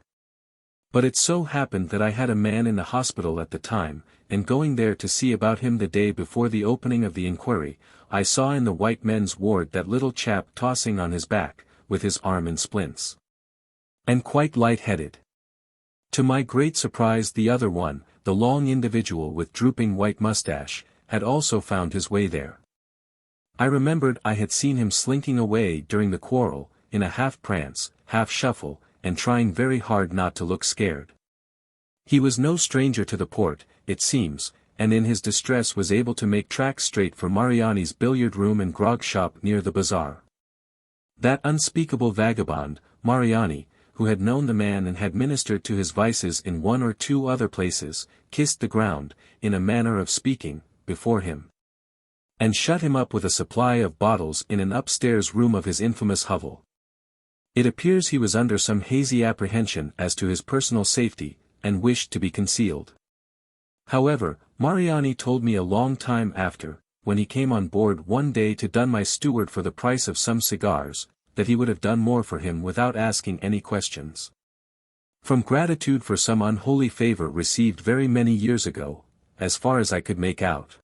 But it so happened that I had a man in the hospital at the time, and going there to see about him the day before the opening of the inquiry, I saw in the white men's ward that little chap tossing on his back, with his arm in splints. And quite light-headed. To my great surprise the other one, the long individual with drooping white mustache, had also found his way there. I remembered I had seen him slinking away during the quarrel, in a half-prance, half-shuffle, and trying very hard not to look scared. He was no stranger to the port, it seems, and in his distress was able to make tracks straight for Mariani's billiard room and grog shop near the bazaar. That unspeakable vagabond, Mariani, who had known the man and had ministered to his vices in one or two other places, kissed the ground, in a manner of speaking, before him, and shut him up with a supply of bottles in an upstairs room of his infamous hovel. It appears he was under some hazy apprehension as to his personal safety, and wished to be concealed. However, Mariani told me a long time after, when he came on board one day to dun my steward for the price of some cigars, that he would have done more for him without asking any questions. From gratitude for some unholy favor received very many years ago, as far as I could make out.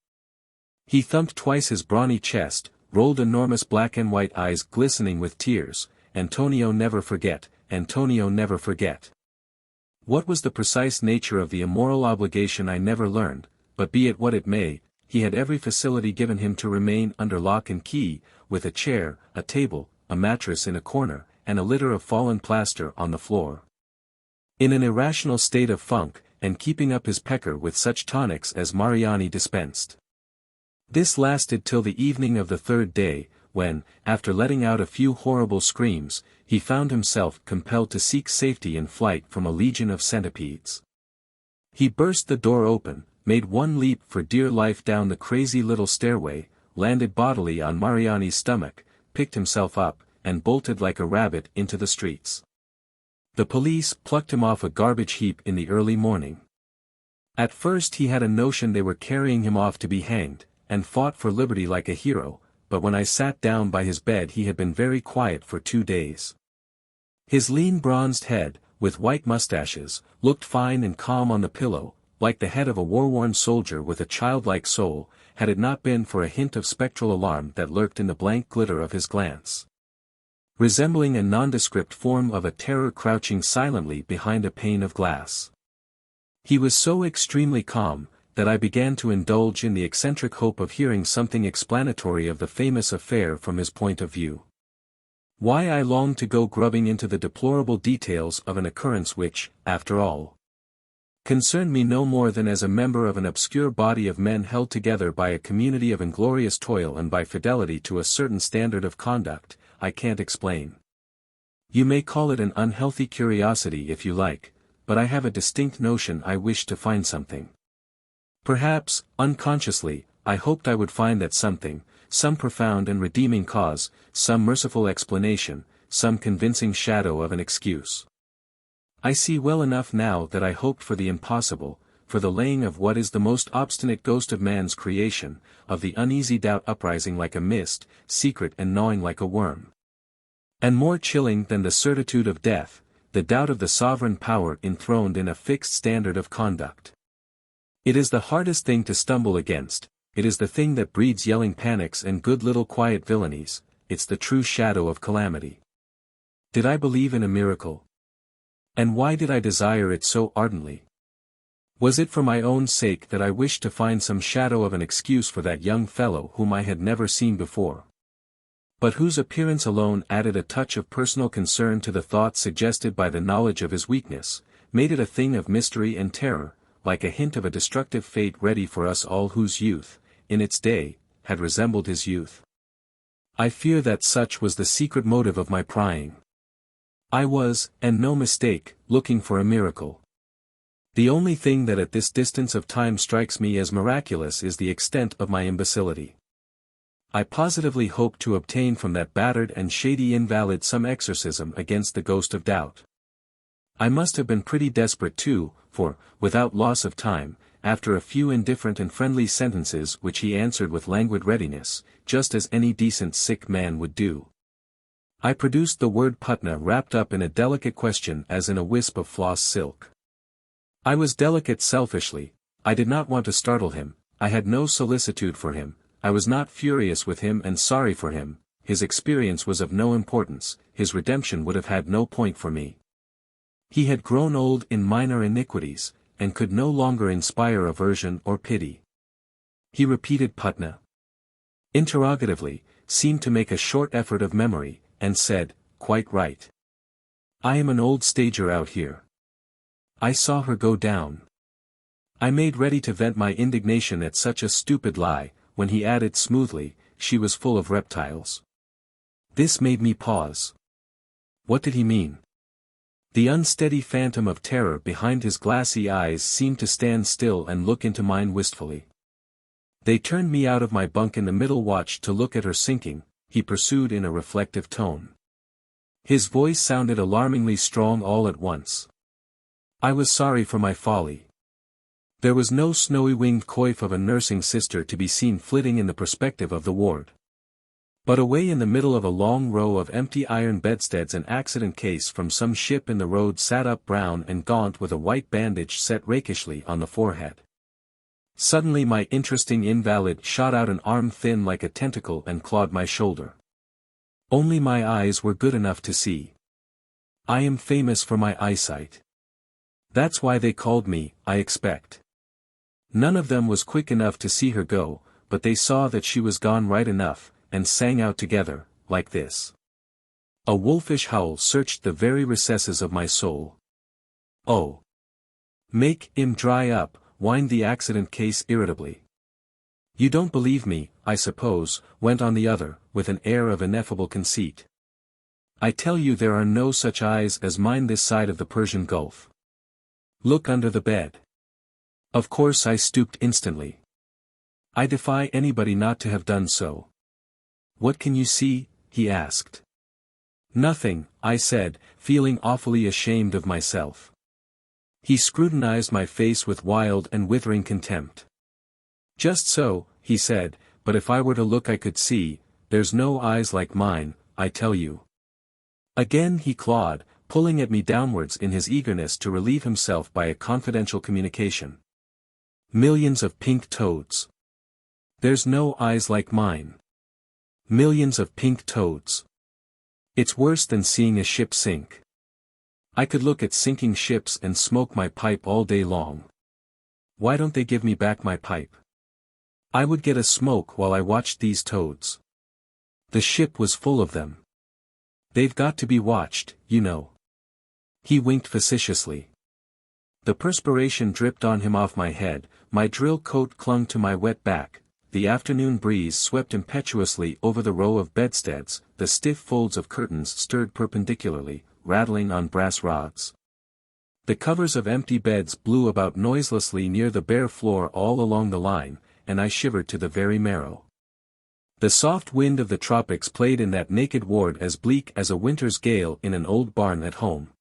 He thumped twice his brawny chest, rolled enormous black and white eyes glistening with tears, Antonio never forget, Antonio never forget. What was the precise nature of the immoral obligation I never learned, but be it what it may, he had every facility given him to remain under lock and key, with a chair, a table, a mattress in a corner, and a litter of fallen plaster on the floor. In an irrational state of funk, and keeping up his pecker with such tonics as Mariani dispensed. This lasted till the evening of the third day, when, after letting out a few horrible screams, he found himself compelled to seek safety in flight from a legion of centipedes. He burst the door open, made one leap for dear life down the crazy little stairway, landed bodily on Mariani's stomach, picked himself up, and bolted like a rabbit into the streets. The police plucked him off a garbage heap in the early morning. At first he had a notion they were carrying him off to be hanged, and fought for liberty like a hero, but when I sat down by his bed he had been very quiet for 2 days. His lean bronzed head, with white mustaches, looked fine and calm on the pillow, like the head of a war-worn soldier with a childlike soul, had it not been for a hint of spectral alarm that lurked in the blank glitter of his glance. Resembling a nondescript form of a terror crouching silently behind a pane of glass. He was so extremely calm, that I began to indulge in the eccentric hope of hearing something explanatory of the famous affair from his point of view. Why I longed to go grubbing into the deplorable details of an occurrence which, after all, concerned me no more than as a member of an obscure body of men held together by a community of inglorious toil and by fidelity to a certain standard of conduct, I can't explain. You may call it an unhealthy curiosity if you like, but I have a distinct notion I wish to find something. Perhaps, unconsciously, I hoped I would find that something, some profound and redeeming cause, some merciful explanation, some convincing shadow of an excuse. I see well enough now that I hoped for the impossible, for the laying of what is the most obstinate ghost of man's creation, of the uneasy doubt uprising like a mist, secret and gnawing like a worm. And more chilling than the certitude of death, the doubt of the sovereign power enthroned in a fixed standard of conduct. It is the hardest thing to stumble against, it is the thing that breeds yelling panics and good little quiet villainies, it's the true shadow of calamity. Did I believe in a miracle? And why did I desire it so ardently? Was it for my own sake that I wished to find some shadow of an excuse for that young fellow whom I had never seen before, but whose appearance alone added a touch of personal concern to the thought suggested by the knowledge of his weakness, made it a thing of mystery and terror, like a hint of a destructive fate ready for us all whose youth, in its day, had resembled his youth? I fear that such was the secret motive of my prying. I was, and no mistake, looking for a miracle. The only thing that at this distance of time strikes me as miraculous is the extent of my imbecility. I positively hoped to obtain from that battered and shady invalid some exorcism against the ghost of doubt. I must have been pretty desperate too, for, without loss of time, after a few indifferent and friendly sentences which he answered with languid readiness, just as any decent sick man would do, I produced the word Patna wrapped up in a delicate question as in a wisp of floss silk. I was delicate selfishly, I did not want to startle him, I had no solicitude for him, I was not furious with him and sorry for him, his experience was of no importance, his redemption would have had no point for me. He had grown old in minor iniquities, and could no longer inspire aversion or pity. He repeated Patna interrogatively, seemed to make a short effort of memory, and said, "Quite right. I am an old stager out here. I saw her go down." I made ready to vent my indignation at such a stupid lie, when he added smoothly, "She was full of reptiles." This made me pause. What did he mean? The unsteady phantom of terror behind his glassy eyes seemed to stand still and look into mine wistfully. "They turned me out of my bunk in the middle watch to look at her sinking," he pursued in a reflective tone. His voice sounded alarmingly strong all at once. I was sorry for my folly. There was no snowy-winged coif of a nursing sister to be seen flitting in the perspective of the ward. But away in the middle of a long row of empty iron bedsteads an accident case from some ship in the road sat up brown and gaunt with a white bandage set rakishly on the forehead. Suddenly my interesting invalid shot out an arm thin like a tentacle and clawed my shoulder. Only my eyes were good enough to see. I am famous for my eyesight. That's why they called me, I expect. None of them was quick enough to see her go, but they saw that she was gone right enough, and sang out together, like this. A wolfish howl searched the very recesses of my soul. "Oh! Make him dry up," whined the accident case irritably. "You don't believe me, I suppose," went on the other, with an air of ineffable conceit. "I tell you there are no such eyes as mine this side of the Persian Gulf. Look under the bed." Of course I stooped instantly. I defy anybody not to have done so. "What can you see?" he asked. "Nothing," I said, feeling awfully ashamed of myself. He scrutinized my face with wild and withering contempt. "Just so," he said, but if I were to look I could see, there's no eyes like mine, I tell you. Again he clawed, pulling at me downwards in his eagerness to relieve himself by a confidential communication. Millions of pink toads. There's no eyes like mine. Millions of pink toads. It's worse than seeing a ship sink. I could look at sinking ships and smoke my pipe all day long. Why don't they give me back my pipe? I would get a smoke while I watched these toads. The ship was full of them. They've got to be watched, you know. He winked facetiously. The perspiration dripped on him off my head, my drill coat clung to my wet back, the afternoon breeze swept impetuously over the row of bedsteads, the stiff folds of curtains stirred perpendicularly, rattling on brass rods. The covers of empty beds blew about noiselessly near the bare floor all along the line, and I shivered to the very marrow. The soft wind of the tropics played in that naked ward as bleak as a winter's gale in an old barn at home.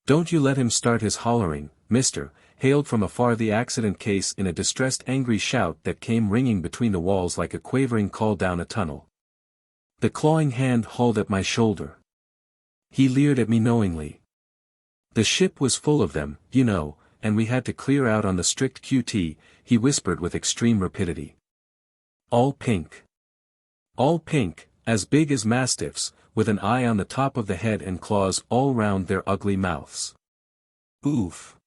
"Don't you let him start his hollering, mister," hailed from afar the accident case in a distressed angry shout that came ringing between the walls like a quavering call down a tunnel. The clawing hand hauled at my shoulder. He leered at me knowingly. The ship was full of them, you know, and we had to clear out on the strict QT, he whispered with extreme rapidity. All pink. All pink, as big as mastiffs, with an eye on the top of the head and claws all round their ugly mouths. Oof.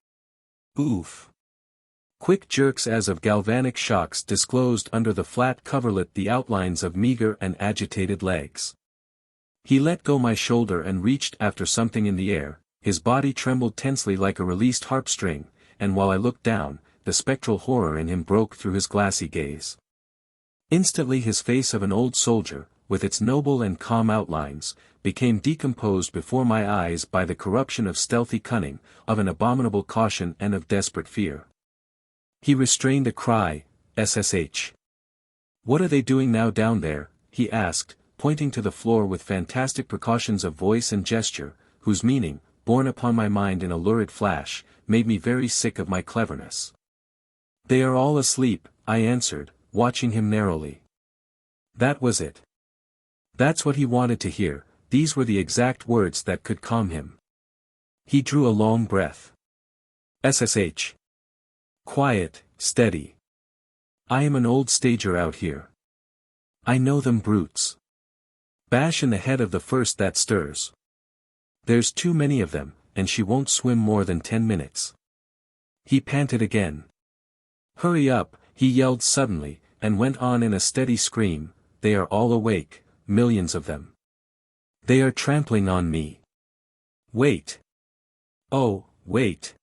Oof. Quick jerks as of galvanic shocks disclosed under the flat coverlet the outlines of meager and agitated legs. He let go my shoulder and reached after something in the air, his body trembled tensely like a released harp string, and while I looked down, the spectral horror in him broke through his glassy gaze. Instantly his face of an old soldier, with its noble and calm outlines, became decomposed before my eyes by the corruption of stealthy cunning, of an abominable caution and of desperate fear. He restrained a cry, "SSH. What are they doing now down there?" he asked, pointing to the floor with fantastic precautions of voice and gesture, whose meaning, borne upon my mind in a lurid flash, made me very sick of my cleverness. "They are all asleep," I answered, watching him narrowly. That was it. That's what he wanted to hear, these were the exact words that could calm him. He drew a long breath. "SSH. Quiet, steady. I am an old stager out here. I know them brutes. Bash in the head of the first that stirs. There's too many of them, and she won't swim more than 10 minutes. He panted again. "Hurry up," he yelled suddenly, and went on in a steady scream, "They are all awake, millions of them. They are trampling on me. Wait. Oh, wait.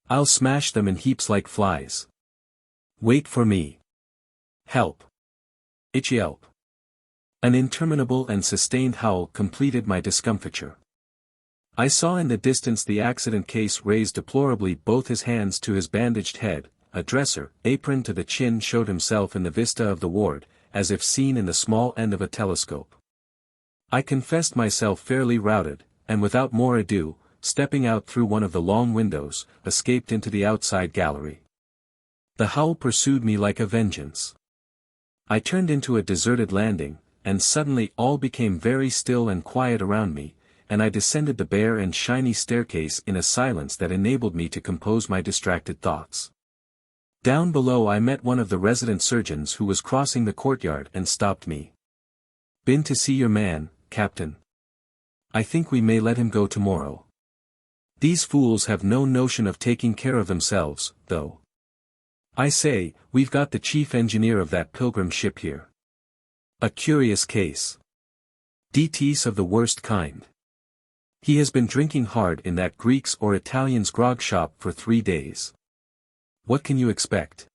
I'll smash them in heaps like flies. Wait for me. Help. Ich yelp." An interminable and sustained howl completed my discomfiture. I saw in the distance the accident case raise deplorably both his hands to his bandaged head, a dresser, apron to the chin showed himself in the vista of the ward, as if seen in the small end of a telescope. I confessed myself fairly routed, and without more ado, stepping out through one of the long windows, escaped into the outside gallery. The howl pursued me like a vengeance. I turned into a deserted landing, and suddenly all became very still and quiet around me, and I descended the bare and shiny staircase in a silence that enabled me to compose my distracted thoughts. Down below I met one of the resident surgeons who was crossing the courtyard and stopped me. "Been to see your man, Captain. I think we may let him go tomorrow. These fools have no notion of taking care of themselves, though. I say, we've got the chief engineer of that pilgrim ship here. A curious case. DTs of the worst kind. He has been drinking hard in that Greek's or Italian's grog shop for 3 days. What can you expect?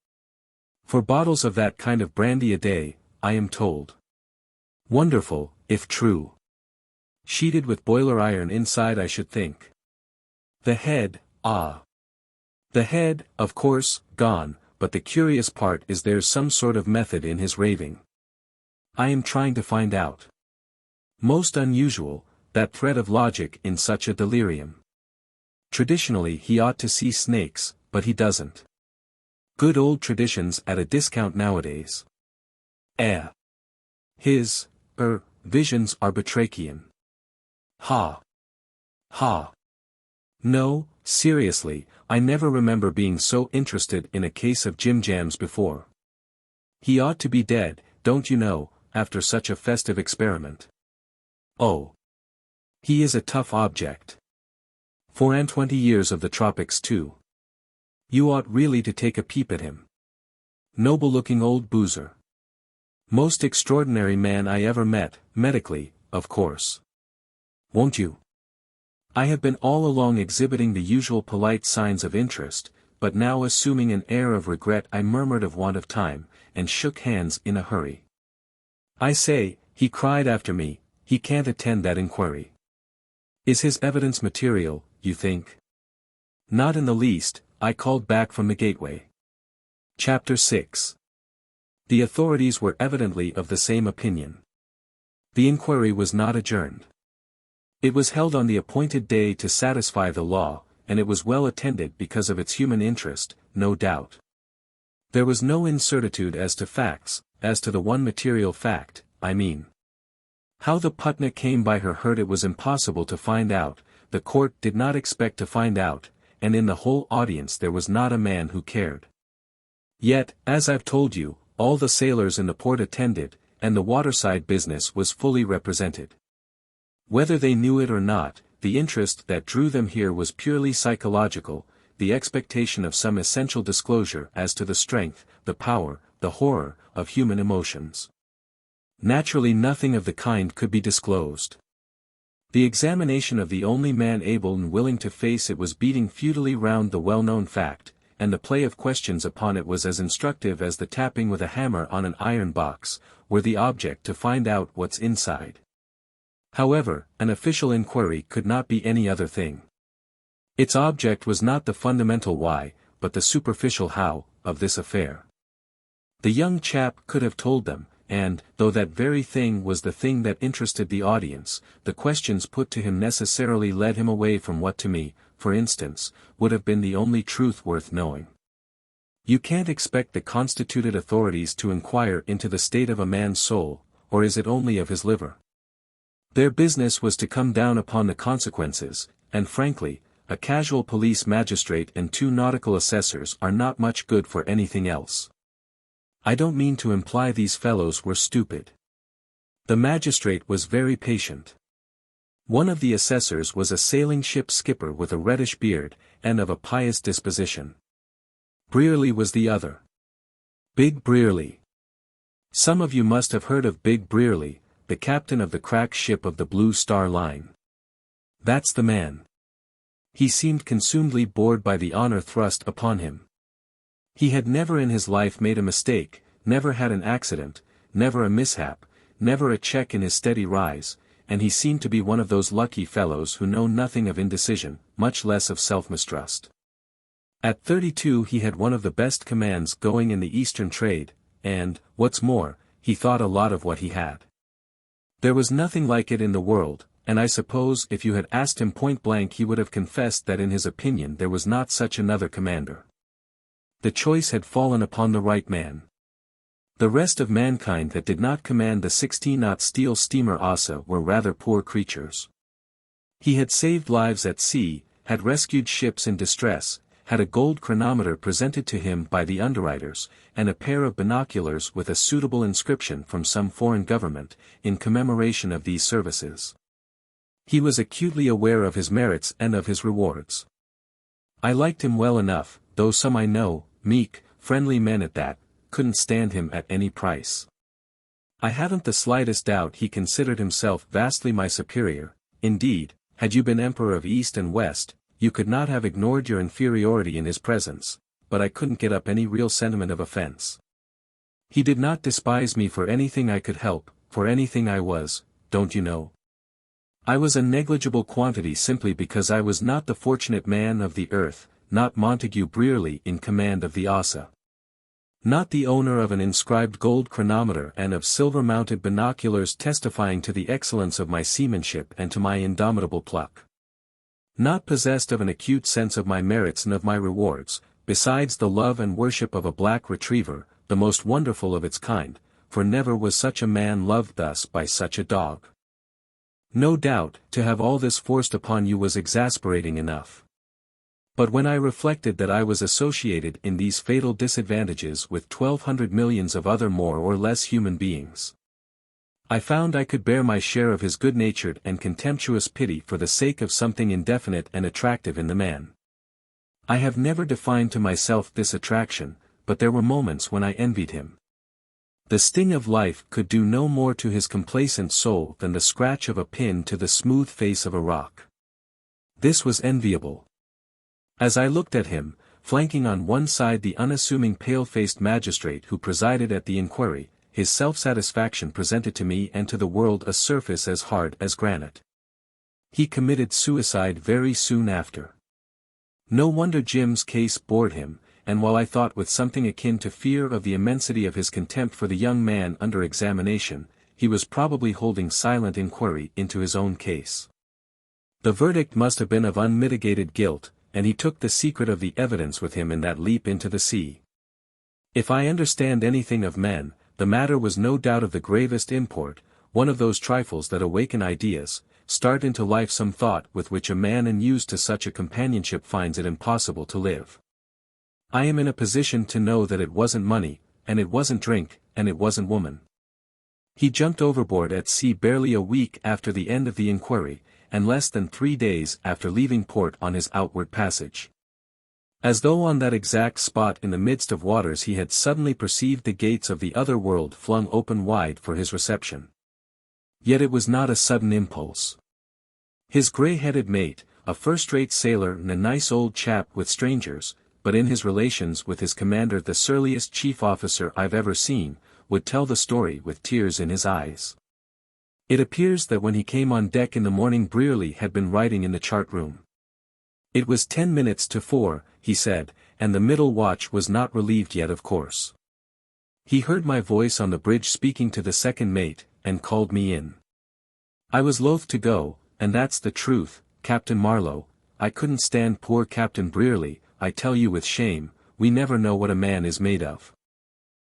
4 bottles of that kind of brandy a day, I am told. Wonderful, if true. Sheeted with boiler iron inside, I should think. The head, ah. The head, of course, gone, but the curious part is there's some sort of method in his raving. I am trying to find out. Most unusual, that thread of logic in such a delirium. Traditionally he ought to see snakes, but he doesn't. Good old traditions at a discount nowadays. His visions are batrachian. Ha. Ha. No, seriously, I never remember being so interested in a case of Jim Jams before. He ought to be dead, don't you know, after such a festive experiment. Oh. He is a tough object. 4 and 20 years of the tropics too. You ought really to take a peep at him. Noble-looking old boozer. Most extraordinary man I ever met, medically, of course. Won't you? I have been all along exhibiting the usual polite signs of interest, but now assuming an air of regret I murmured of want of time, and shook hands in a hurry. I say, he cried after me, he can't attend that inquiry. Is his evidence material, you think? Not in the least, I called back from the gateway. Chapter 6. The authorities were evidently of the same opinion. The inquiry was not adjourned. It was held on the appointed day to satisfy the law, and it was well attended because of its human interest, no doubt. There was no incertitude as to facts, as to the one material fact, I mean. How the Patna came by her hurt it was impossible to find out, the court did not expect to find out, and in the whole audience there was not a man who cared. Yet, as I've told you, all the sailors in the port attended, and the waterside business was fully represented. Whether they knew it or not, the interest that drew them here was purely psychological, the expectation of some essential disclosure as to the strength, the power, the horror, of human emotions. Naturally nothing of the kind could be disclosed. The examination of the only man able and willing to face it was beating futilely round the well-known fact, and the play of questions upon it was as instructive as the tapping with a hammer on an iron box, were the object to find out what's inside. However, an official inquiry could not be any other thing. Its object was not the fundamental why, but the superficial how, of this affair. The young chap could have told them, and, though that very thing was the thing that interested the audience, the questions put to him necessarily led him away from what to me, for instance, would have been the only truth worth knowing. You can't expect the constituted authorities to inquire into the state of a man's soul, or is it only of his liver? Their business was to come down upon the consequences, and frankly, a casual police magistrate and 2 nautical assessors are not much good for anything else. I don't mean to imply these fellows were stupid. The magistrate was very patient. One of the assessors was a sailing ship skipper with a reddish beard, and of a pious disposition. Brearley was the other. Big Brearley. Some of you must have heard of Big Brearley, the captain of the crack ship of the Blue Star Line. That's the man. He seemed consumedly bored by the honor thrust upon him. He had never in his life made a mistake, never had an accident, never a mishap, never a check in his steady rise, and he seemed to be one of those lucky fellows who know nothing of indecision, much less of self-mistrust. At 32 he had one of the best commands going in the Eastern trade, and, what's more, he thought a lot of what he had. There was nothing like it in the world, and I suppose if you had asked him point blank he would have confessed that in his opinion there was not such another commander. The choice had fallen upon the right man. The rest of mankind that did not command the 16-knot steel steamer Asa were rather poor creatures. He had saved lives at sea, had rescued ships in distress, had a gold chronometer presented to him by the underwriters, and a pair of binoculars with a suitable inscription from some foreign government, in commemoration of these services. He was acutely aware of his merits and of his rewards. I liked him well enough, though some I know, meek, friendly men at that, couldn't stand him at any price. I haven't the slightest doubt he considered himself vastly my superior. Indeed, had you been Emperor of East and West, you could not have ignored your inferiority in his presence, but I couldn't get up any real sentiment of offense. He did not despise me for anything I could help, for anything I was, don't you know. I was a negligible quantity simply because I was not the fortunate man of the earth, not Montague Brearley in command of the Asa. Not the owner of an inscribed gold chronometer and of silver-mounted binoculars testifying to the excellence of my seamanship and to my indomitable pluck. Not possessed of an acute sense of my merits and of my rewards, besides the love and worship of a black retriever, the most wonderful of its kind, for never was such a man loved thus by such a dog. No doubt, to have all this forced upon you was exasperating enough. But when I reflected that I was associated in these fatal disadvantages with 1,200 millions of other more or less human beings, I found I could bear my share of his good-natured and contemptuous pity for the sake of something indefinite and attractive in the man. I have never defined to myself this attraction, but there were moments when I envied him. The sting of life could do no more to his complacent soul than the scratch of a pin to the smooth face of a rock. This was enviable. As I looked at him, flanking on one side the unassuming pale-faced magistrate who presided at the inquiry, his self-satisfaction presented to me and to the world a surface as hard as granite. He committed suicide very soon after. No wonder Jim's case bored him, and while I thought with something akin to fear of the immensity of his contempt for the young man under examination, he was probably holding silent inquiry into his own case. The verdict must have been of unmitigated guilt, and he took the secret of the evidence with him in that leap into the sea. If I understand anything of men, the matter was no doubt of the gravest import, one of those trifles that awaken ideas, start into life some thought with which a man unused to such a companionship finds it impossible to live. I am in a position to know that it wasn't money, and it wasn't drink, and it wasn't woman. He jumped overboard at sea barely a week after the end of the inquiry, and less than 3 days after leaving port on his outward passage. As though on that exact spot in the midst of waters he had suddenly perceived the gates of the other world flung open wide for his reception. Yet it was not a sudden impulse. His grey-headed mate, a first-rate sailor and a nice old chap with strangers, but in his relations with his commander the surliest chief officer I've ever seen, would tell the story with tears in his eyes. It appears that when he came on deck in the morning Brearley had been writing in the chart room. It was 10 minutes to 4, he said, and the middle watch was not relieved yet of course. He heard my voice on the bridge speaking to the second mate, and called me in. I was loath to go, and that's the truth, Captain Marlowe. I couldn't stand poor Captain Brearley. I tell you with shame, we never know what a man is made of.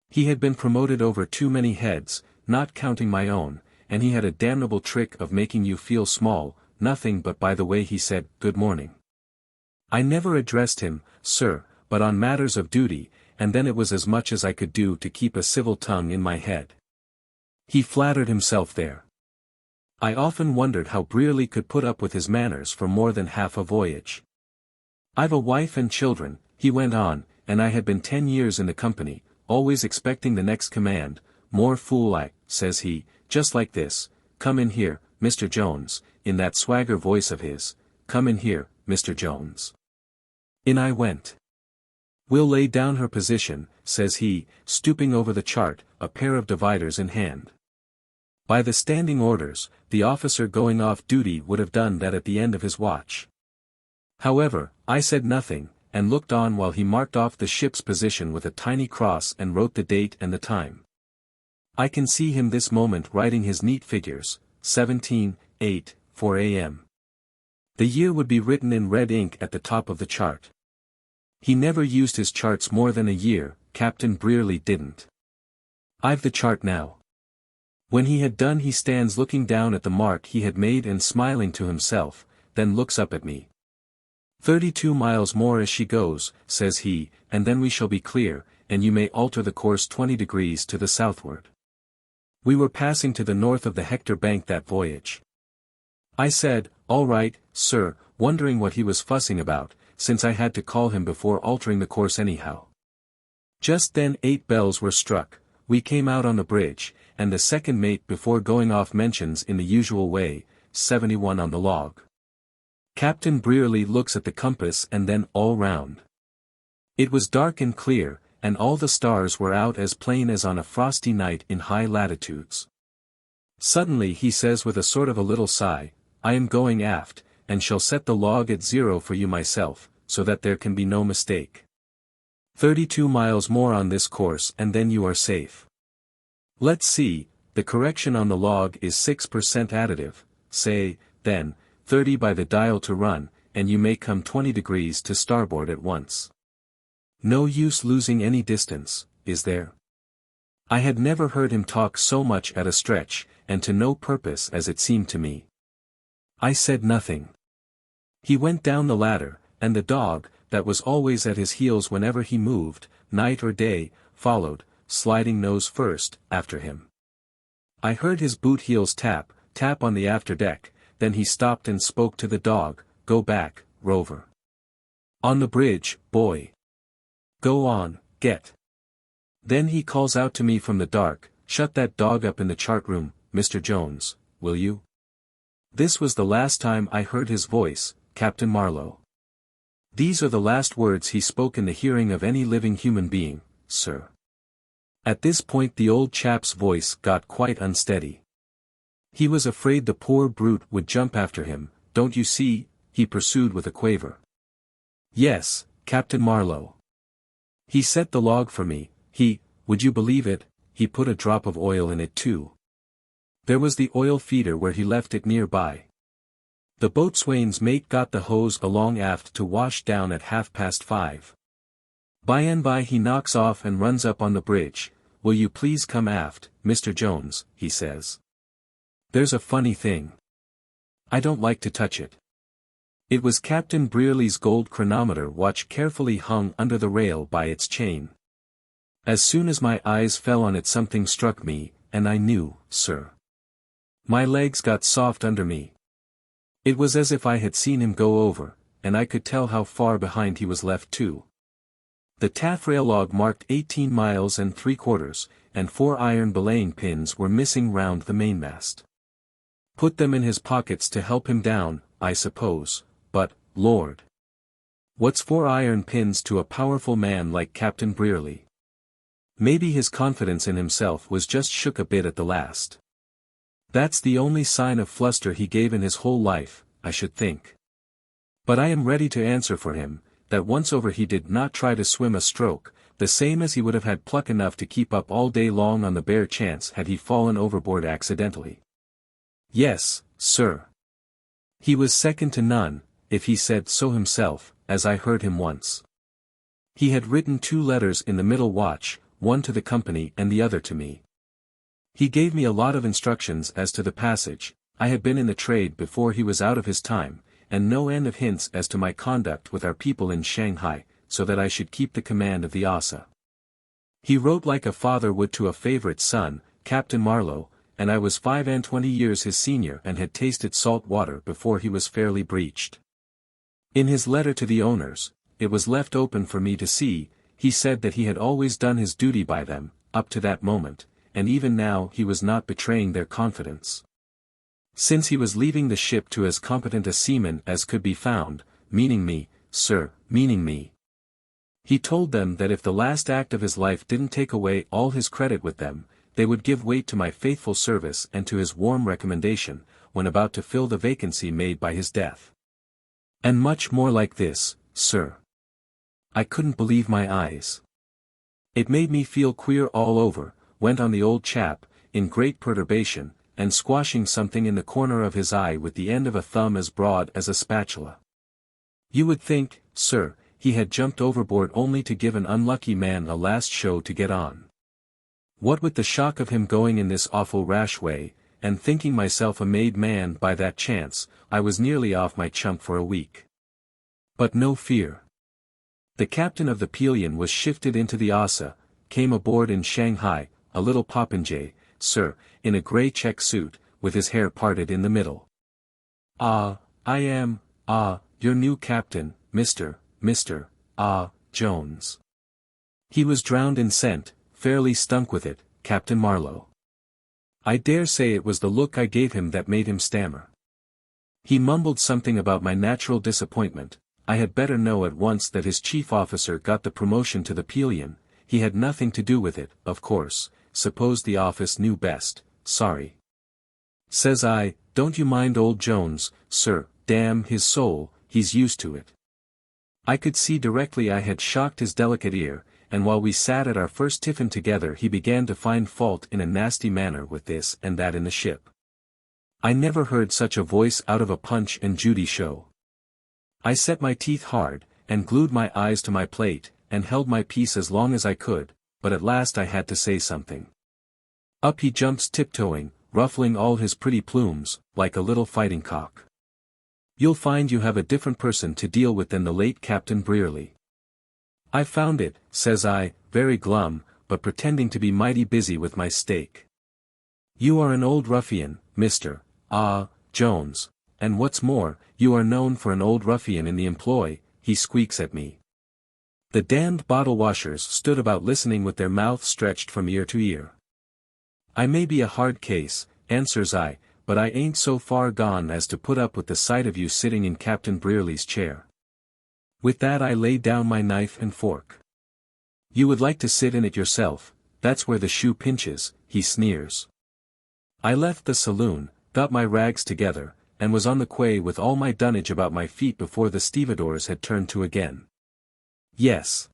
He had been promoted over too many heads, not counting my own, and he had a damnable trick of making you feel small, nothing but by the way he said, "Good morning." I never addressed him, sir, but on matters of duty, and then it was as much as I could do to keep a civil tongue in my head. He flattered himself there. I often wondered how Brearley could put up with his manners for more than half a voyage. I've a wife and children, he went on, and I had been 10 years in the company, always expecting the next command. More fool I, says he, just like this, "Come in here, Mr. Jones," in that swagger voice of his, "Come in here, Mr. Jones." In I went. "We'll lay down her position," says he, stooping over the chart, a pair of dividers in hand. By the standing orders, the officer going off duty would have done that at the end of his watch. However, I said nothing, and looked on while he marked off the ship's position with a tiny cross and wrote the date and the time. I can see him this moment writing his neat figures, 17:8, 4 a.m. The year would be written in red ink at the top of the chart. He never used his charts more than a year, Captain Brearley didn't. I've the chart now. When he had done he stands looking down at the mark he had made and smiling to himself, then looks up at me. 32 miles more as she goes, says he, and then we shall be clear, and you may alter the course 20 degrees to the southward. We were passing to the north of the Hector Bank that voyage. I said, "All right, sir," wondering what he was fussing about, since I had to call him before altering the course anyhow. Just then 8 bells were struck, we came out on the bridge, and the second mate before going off mentions in the usual way, 71 on the log. Captain Brearley looks at the compass and then all round. It was dark and clear, and all the stars were out as plain as on a frosty night in high latitudes. Suddenly he says with a sort of a little sigh, "I am going aft, and shall set the log at 0 for you myself, so that there can be no mistake. 32 miles more on this course and then you are safe. Let's see, the correction on the log is 6% additive, say, then, 30 by the dial to run, and you may come 20 degrees to starboard at once." No use losing any distance, is there? I had never heard him talk so much at a stretch, and to no purpose as it seemed to me. I said nothing. He went down the ladder, and the dog, that was always at his heels whenever he moved, night or day, followed, sliding nose first, after him. I heard his boot heels tap on the afterdeck, then he stopped and spoke to the dog, "Go back, Rover. On the bridge, boy. Go on, get." Then he calls out to me from the dark, "Shut that dog up in the chart room, Mr. Jones, will you?" This was the last time I heard his voice, Captain Marlowe. These are the last words he spoke in the hearing of any living human being, sir. At this point the old chap's voice got quite unsteady. He was afraid the poor brute would jump after him, "Don't you see?" he pursued with a quaver. "Yes, Captain Marlowe. He set the log for me, would you believe it, he put a drop of oil in it too. There was the oil feeder where he left it nearby. The boatswain's mate got the hose along aft to wash down at 5:30. By and by he knocks off and runs up on the bridge. 'Will you please come aft, Mr. Jones,' he says. There's a funny thing. I don't like to touch it. It was Captain Brearley's gold chronometer watch carefully hung under the rail by its chain. As soon as my eyes fell on it something struck me, and I knew, sir. My legs got soft under me. It was as if I had seen him go over, and I could tell how far behind he was left too. The taffrail log marked 18 miles and 3/4, and 4 iron belaying pins were missing round the mainmast. Put them in his pockets to help him down, I suppose, but, Lord! What's 4 iron pins to a powerful man like Captain Brearley? Maybe his confidence in himself was just shook a bit at the last. That's the only sign of fluster he gave in his whole life, I should think. But I am ready to answer for him, that once over he did not try to swim a stroke, the same as he would have had pluck enough to keep up all day long on the bare chance had he fallen overboard accidentally. Yes, sir. He was second to none, if he said so himself, as I heard him once. He had written 2 letters in the middle watch, one to the company and the other to me. He gave me a lot of instructions as to the passage. I had been in the trade before he was out of his time, and no end of hints as to my conduct with our people in Shanghai, so that I should keep the command of the Asa. He wrote like a father would to a favorite son, Captain Marlowe, and I was 25 years his senior and had tasted salt water before he was fairly breeched. In his letter to the owners, it was left open for me to see, he said that he had always done his duty by them, up to that moment, and even now he was not betraying their confidence. Since he was leaving the ship to as competent a seaman as could be found, meaning me, sir, meaning me. He told them that if the last act of his life didn't take away all his credit with them, they would give weight to my faithful service and to his warm recommendation, when about to fill the vacancy made by his death. And much more like this, sir. I couldn't believe my eyes. It made me feel queer all over, went on the old chap, in great perturbation, and squashing something in the corner of his eye with the end of a thumb as broad as a spatula. You would think, sir, he had jumped overboard only to give an unlucky man a last show to get on. What with the shock of him going in this awful rash way, and thinking myself a made man by that chance, I was nearly off my chump for a week. But no fear. The captain of the Pelion was shifted into the Asa, came aboard in Shanghai, a little popinjay, sir, in a grey check suit, with his hair parted in the middle. "Ah, I am, your new captain, Mr. Jones." He was drowned in scent, fairly stunk with it, Captain Marlowe. I dare say it was the look I gave him that made him stammer. He mumbled something about my natural disappointment. I had better know at once that his chief officer got the promotion to the Pelion. He had nothing to do with it, of course. Suppose the office knew best, sorry. Says I, don't you mind old Jones, sir, damn his soul, he's used to it. I could see directly I had shocked his delicate ear, and while we sat at our first tiffin together he began to find fault in a nasty manner with this and that in the ship. I never heard such a voice out of a Punch and Judy show. I set my teeth hard, and glued my eyes to my plate, and held my peace as long as I could, but at last I had to say something. Up he jumps tiptoeing, ruffling all his pretty plumes, like a little fighting cock. "You'll find you have a different person to deal with than the late Captain Brearley." "I found it," says I, very glum, but pretending to be mighty busy with my steak. "You are an old ruffian, Mr. Jones, and what's more, you are known for an old ruffian in the employ," he squeaks at me. The damned bottle washers stood about listening with their mouths stretched from ear to ear. "I may be a hard case," answers I, "but I ain't so far gone as to put up with the sight of you sitting in Captain Brearley's chair." With that I lay down my knife and fork. "You would like to sit in it yourself, that's where the shoe pinches," he sneers. I left the saloon, got my rags together, and was on the quay with all my dunnage about my feet before the stevedores had turned to again. Yes.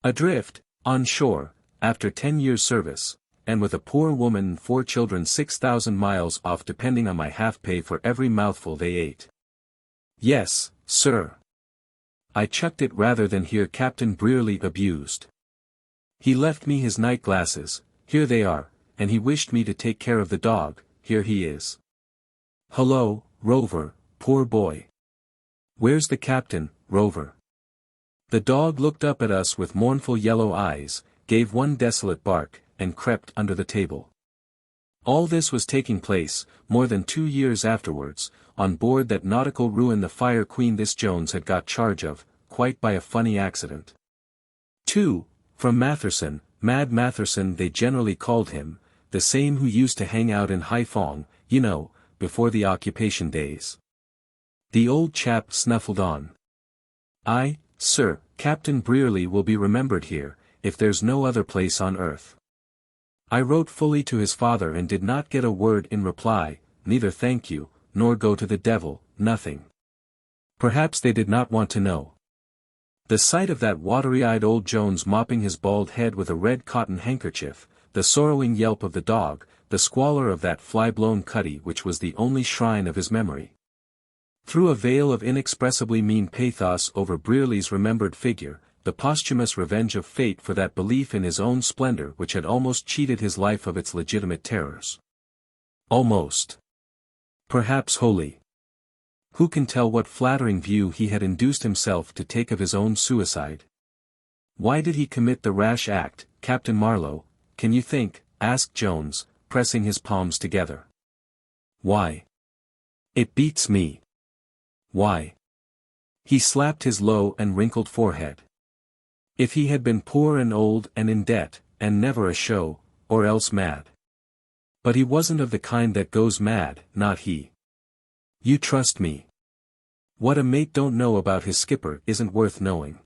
Adrift, on shore, after 10 years' service, and with a poor woman and 4 children 6,000 miles off depending on my half-pay for every mouthful they ate. Yes, sir. I chucked it rather than hear Captain Brearley abused. He left me his night glasses, here they are, and he wished me to take care of the dog, here he is. Hullo, Rover, poor boy. Where's the captain, Rover? The dog looked up at us with mournful yellow eyes, gave one desolate bark, and crept under the table. All this was taking place, more than 2 years afterwards, on board that nautical ruin the Fire Queen this Jones had got charge of, quite by a funny accident. 2. From Matherson, Mad Matherson they generally called him, the same who used to hang out in Haiphong, you know, before the occupation days. The old chap snuffled on. "Aye, sir, Captain Brearley will be remembered here, if there's no other place on earth." I wrote fully to his father and did not get a word in reply, neither thank you, nor go to the devil, nothing. Perhaps they did not want to know. The sight of that watery-eyed old Jones mopping his bald head with a red cotton handkerchief, the sorrowing yelp of the dog, the squalor of that fly-blown cuddy which was the only shrine of his memory, threw a veil of inexpressibly mean pathos over Brearley's remembered figure, the posthumous revenge of fate for that belief in his own splendor which had almost cheated his life of its legitimate terrors. Almost. Perhaps wholly. Who can tell what flattering view he had induced himself to take of his own suicide? Why did he commit the rash act, Captain Marlowe, can you think? Asked Jones, pressing his palms together. Why? It beats me. Why? He slapped his low and wrinkled forehead. If he had been poor and old and in debt, and never a show, or else mad. But he wasn't of the kind that goes mad, not he. You trust me. What a mate don't know about his skipper isn't worth knowing.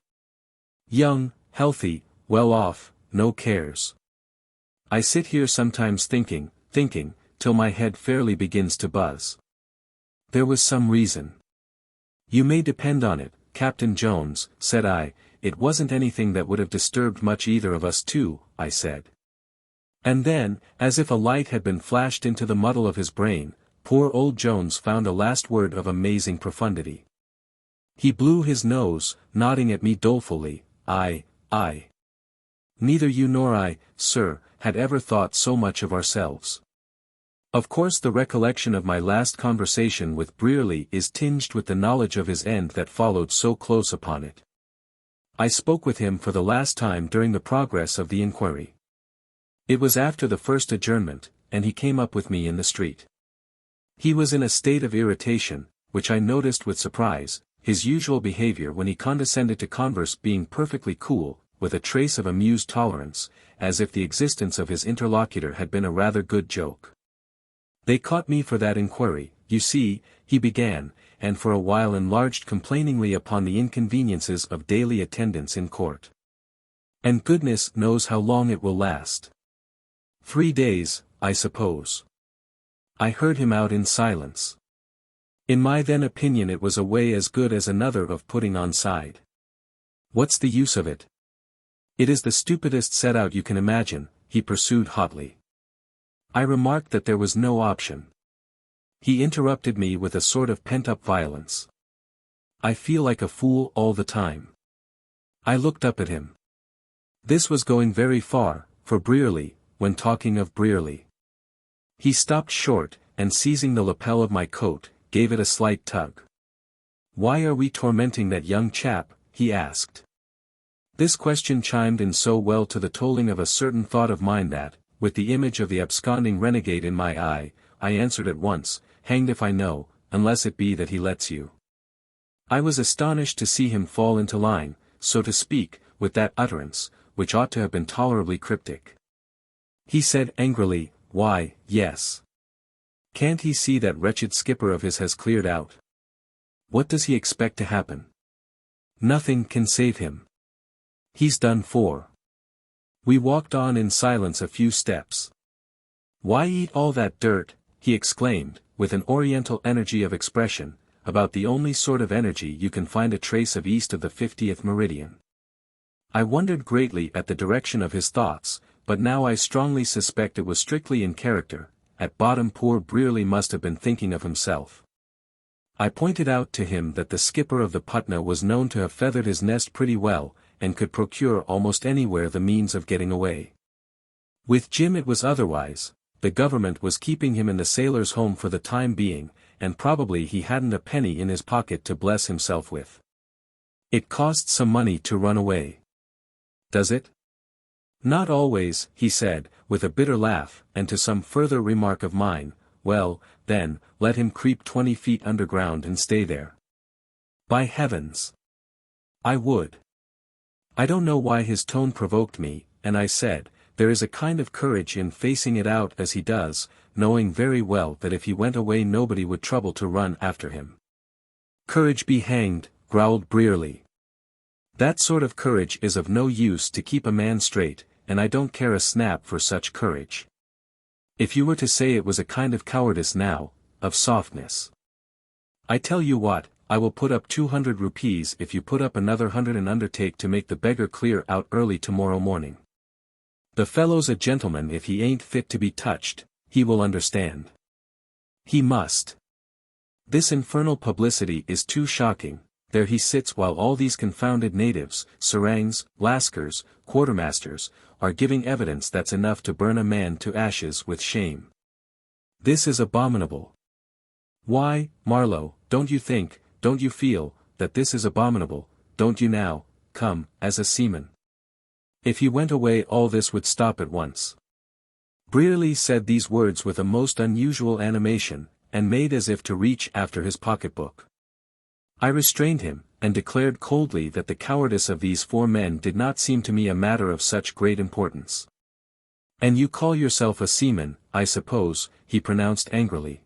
Young, healthy, well off, no cares. I sit here sometimes thinking, till my head fairly begins to buzz. There was some reason. You may depend on it, Captain Jones, said I, it wasn't anything that would have disturbed much either of us two, I said. And then, as if a light had been flashed into the muddle of his brain, poor old Jones found a last word of amazing profundity. He blew his nose, nodding at me dolefully, I. Neither you nor I, sir, had ever thought so much of ourselves. Of course the recollection of my last conversation with Brearley is tinged with the knowledge of his end that followed so close upon it. I spoke with him for the last time during the progress of the inquiry. It was after the first adjournment, and he came up with me in the street. He was in a state of irritation, which I noticed with surprise, his usual behavior when he condescended to converse being perfectly cool, with a trace of amused tolerance, as if the existence of his interlocutor had been a rather good joke. They caught me for that inquiry, you see, he began, and for a while enlarged complainingly upon the inconveniences of daily attendance in court. And goodness knows how long it will last. 3 days, I suppose. I heard him out in silence. In my then opinion it was a way as good as another of putting on side. What's the use of it? It is the stupidest set out you can imagine, he pursued hotly. I remarked that there was no option. He interrupted me with a sort of pent-up violence. I feel like a fool all the time. I looked up at him. This was going very far, for Brearley, when talking of Brearley. He stopped short, and seizing the lapel of my coat, gave it a slight tug. "Why are we tormenting that young chap?" he asked. This question chimed in so well to the tolling of a certain thought of mine that, with the image of the absconding renegade in my eye, I answered at once, "Hanged if I know, unless it be that he lets you." I was astonished to see him fall into line, so to speak, with that utterance, which ought to have been tolerably cryptic. He said angrily, "Why, yes. Can't he see that wretched skipper of his has cleared out? What does he expect to happen? Nothing can save him. He's done for." We walked on in silence a few steps. "Why eat all that dirt?" he exclaimed, with an oriental energy of expression, about the only sort of energy you can find a trace of east of the 50th meridian. I wondered greatly at the direction of his thoughts, but now I strongly suspect it was strictly in character. At bottom poor Brearley must have been thinking of himself. I pointed out to him that the skipper of the Patna was known to have feathered his nest pretty well, and could procure almost anywhere the means of getting away. With Jim it was otherwise. The government was keeping him in the sailors' home for the time being, and probably he hadn't a penny in his pocket to bless himself with. It costs some money to run away. Does it? Not always, he said, with a bitter laugh, and to some further remark of mine, "Well, then, let him creep 20 feet underground and stay there." By heavens! I would. I don't know why his tone provoked me, and I said, "There is a kind of courage in facing it out as he does, knowing very well that if he went away nobody would trouble to run after him." "Courage be hanged," growled Brearley. "That sort of courage is of no use to keep a man straight, and I don't care a snap for such courage. If you were to say it was a kind of cowardice now, of softness. I tell you what, I will put up 200 rupees if you put up another 100 and undertake to make the beggar clear out early tomorrow morning. The fellow's a gentleman if he ain't fit to be touched, he will understand. He must. This infernal publicity is too shocking. There he sits while all these confounded natives, serangs, lascars, quartermasters, are giving evidence that's enough to burn a man to ashes with shame. This is abominable. Why, Marlowe, don't you think, don't you feel, that this is abominable, don't you now, come, as a seaman? If he went away all this would stop at once." Brearley said these words with a most unusual animation, and made as if to reach after his pocketbook. I restrained him, and declared coldly that the cowardice of these 4 men did not seem to me a matter of such great importance. "And you call yourself a seaman, I suppose," he pronounced angrily.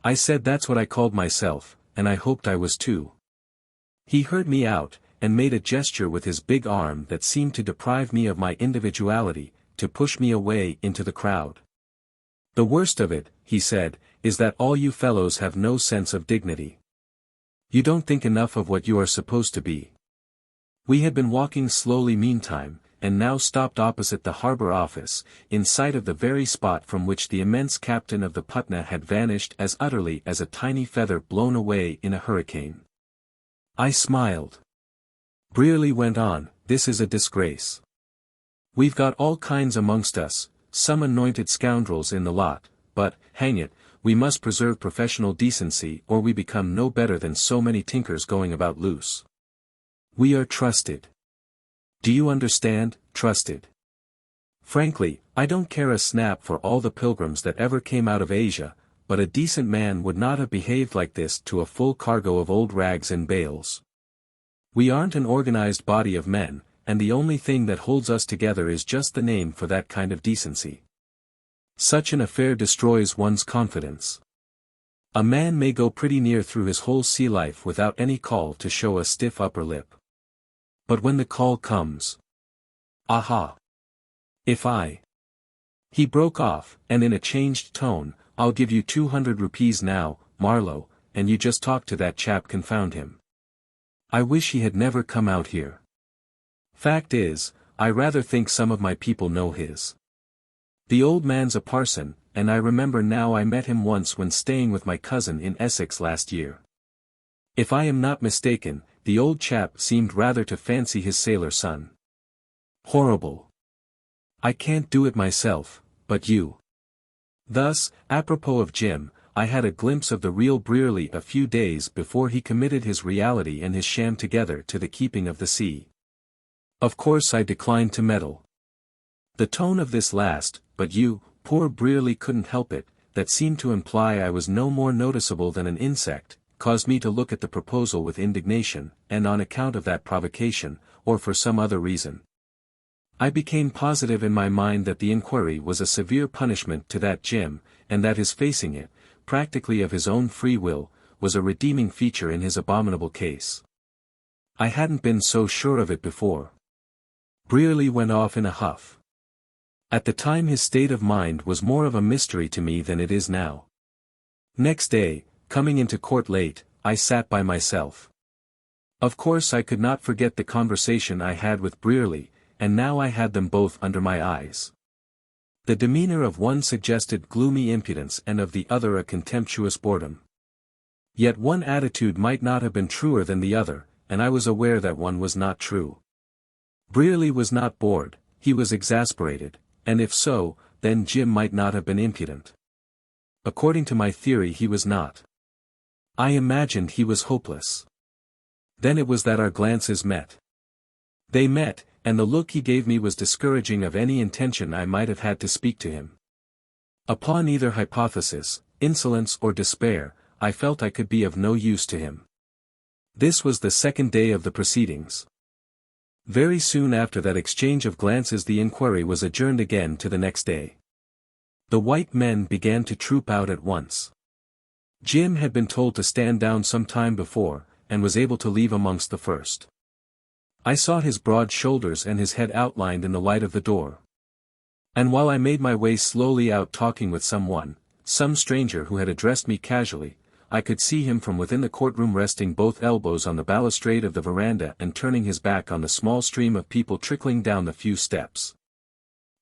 I said that's what I called myself, and I hoped I was too. He heard me out, and made a gesture with his big arm that seemed to deprive me of my individuality, to push me away into the crowd. "The worst of it," he said, "is that all you fellows have no sense of dignity. You don't think enough of what you are supposed to be." We had been walking slowly meantime, and now stopped opposite the harbor office, in sight of the very spot from which the immense captain of the Patna had vanished as utterly as a tiny feather blown away in a hurricane. I smiled. Brearley went on, "This is a disgrace. We've got all kinds amongst us, some anointed scoundrels in the lot, but, hang it, we must preserve professional decency or we become no better than so many tinkers going about loose. We are trusted. Do you understand, trusted? Frankly, I don't care a snap for all the pilgrims that ever came out of Asia, but a decent man would not have behaved like this to a full cargo of old rags and bales. We aren't an organized body of men, and the only thing that holds us together is just the name for that kind of decency. Such an affair destroys one's confidence. A man may go pretty near through his whole sea life without any call to show a stiff upper lip. But when the call comes... Aha! If I... He broke off, and in a changed tone, "I'll give you 200 rupees now, Marlowe, and you just talk to that chap, confound him. I wish he had never come out here. Fact is, I rather think some of my people know his. The old man's a parson, and I remember now I met him once when staying with my cousin in Essex last year. If I am not mistaken, the old chap seemed rather to fancy his sailor son. Horrible. I can't do it myself, but you. Thus, apropos of Jim, I had a glimpse of the real Brearley a few days before he committed his reality and his sham together to the keeping of the sea. Of course I declined to meddle. The tone of this last, but you, poor Brearley couldn't help it, that seemed to imply I was no more noticeable than an insect, caused me to look at the proposal with indignation, and on account of that provocation, or for some other reason. I became positive in my mind that the inquiry was a severe punishment to that Jim, and that his facing it, practically of his own free will, was a redeeming feature in his abominable case. I hadn't been so sure of it before. Brearley went off in a huff. At the time his state of mind was more of a mystery to me than it is now. Next day, coming into court late, I sat by myself. Of course I could not forget the conversation I had with Brearley, and now I had them both under my eyes. The demeanor of one suggested gloomy impudence and of the other a contemptuous boredom. Yet one attitude might not have been truer than the other, and I was aware that one was not true. Brearley was not bored, he was exasperated, and if so, then Jim might not have been impudent. According to my theory he was not. I imagined he was hopeless. Then it was that our glances met. They met, and the look he gave me was discouraging of any intention I might have had to speak to him. Upon either hypothesis, insolence or despair, I felt I could be of no use to him. This was the second day of the proceedings. Very soon after that exchange of glances the inquiry was adjourned again to the next day. The white men began to troop out at once. Jim had been told to stand down some time before, and was able to leave amongst the first. I saw his broad shoulders and his head outlined in the light of the door. And while I made my way slowly out talking with some stranger who had addressed me casually, I could see him from within the courtroom resting both elbows on the balustrade of the veranda and turning his back on the small stream of people trickling down the few steps.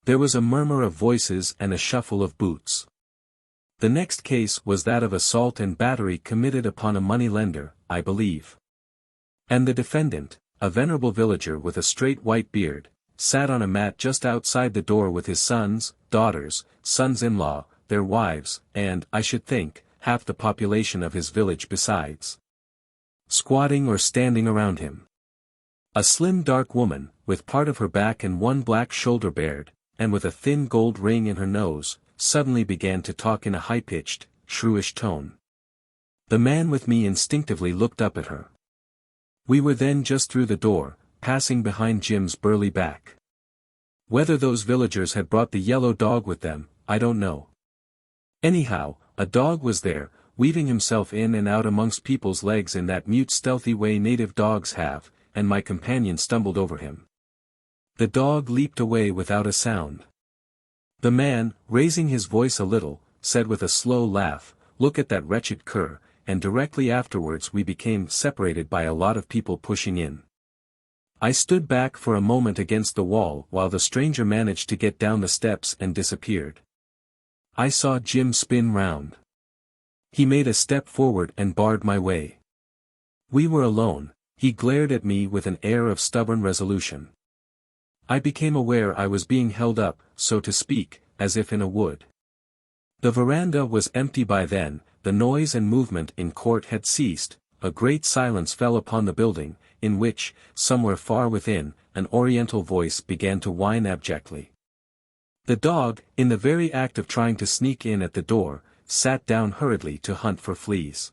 There was a murmur of voices and a shuffle of boots. The next case was that of assault and battery committed upon a money-lender, I believe. And the defendant, a venerable villager with a straight white beard, sat on a mat just outside the door with his sons, daughters, sons-in-law, their wives, and, I should think, half the population of his village besides, squatting or standing around him. A slim dark woman, with part of her back and one black shoulder bared, and with a thin gold ring in her nose, suddenly began to talk in a high-pitched, shrewish tone. The man with me instinctively looked up at her. We were then just through the door, passing behind Jim's burly back. Whether those villagers had brought the yellow dog with them, I don't know. Anyhow, a dog was there, weaving himself in and out amongst people's legs in that mute stealthy way native dogs have, and my companion stumbled over him. The dog leaped away without a sound. The man, raising his voice a little, said with a slow laugh, "Look at that wretched cur," and directly afterwards we became separated by a lot of people pushing in. I stood back for a moment against the wall while the stranger managed to get down the steps and disappeared. I saw Jim spin round. He made a step forward and barred my way. We were alone. He glared at me with an air of stubborn resolution. I became aware I was being held up, so to speak, as if in a wood. The veranda was empty by then, the noise and movement in court had ceased, a great silence fell upon the building, in which, somewhere far within, an oriental voice began to whine abjectly. The dog, in the very act of trying to sneak in at the door, sat down hurriedly to hunt for fleas.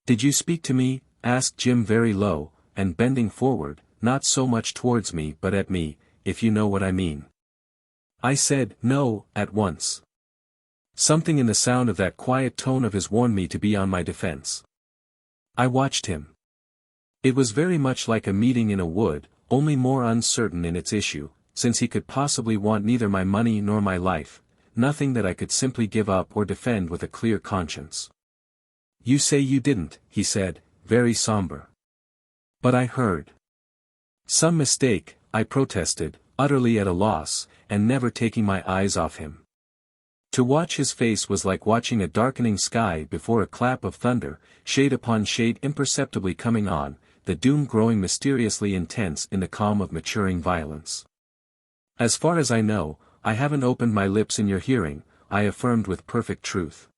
"Did you speak to me?" asked Jim very low, and bending forward, not so much towards me but at me, if you know what I mean. I said, "No," at once. Something in the sound of that quiet tone of his warned me to be on my defense. I watched him. It was very much like a meeting in a wood, only more uncertain in its issue, since he could possibly want neither my money nor my life, nothing that I could simply give up or defend with a clear conscience. "You say you didn't," he said, very somber. "But I heard." "Some mistake," I protested, utterly at a loss, and never taking my eyes off him. To watch his face was like watching a darkening sky before a clap of thunder, shade upon shade imperceptibly coming on, the doom growing mysteriously intense in the calm of maturing violence. As far as I know, I haven't opened my lips in your hearing, I affirmed with perfect truth.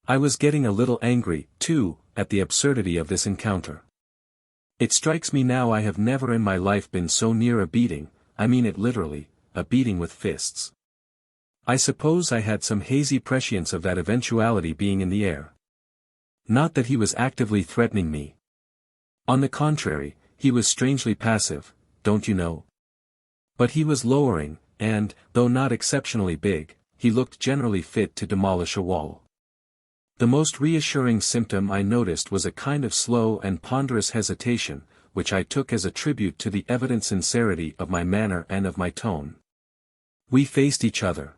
I was getting a little angry, too, at the absurdity of this encounter. It strikes me now I have never in my life been so near a beating, I mean it literally, a beating with fists. I suppose I had some hazy prescience of that eventuality being in the air. Not that he was actively threatening me. On the contrary, he was strangely passive, don't you know? But he was lowering, and, though not exceptionally big, he looked generally fit to demolish a wall. The most reassuring symptom I noticed was a kind of slow and ponderous hesitation, which I took as a tribute to the evident sincerity of my manner and of my tone. We faced each other.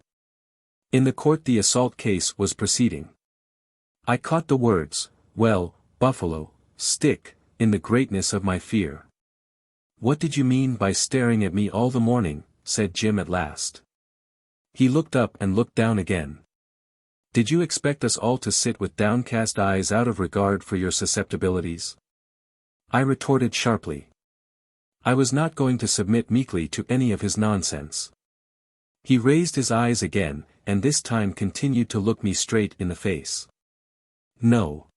In the court the assault case was proceeding. I caught the words, "Well, Buffalo, stick," in the greatness of my fear. "What did you mean by staring at me all the morning?" said Jim at last. He looked up and looked down again. "Did you expect us all to sit with downcast eyes out of regard for your susceptibilities?" I retorted sharply. I was not going to submit meekly to any of his nonsense. He raised his eyes again, and this time continued to look me straight in the face. "No.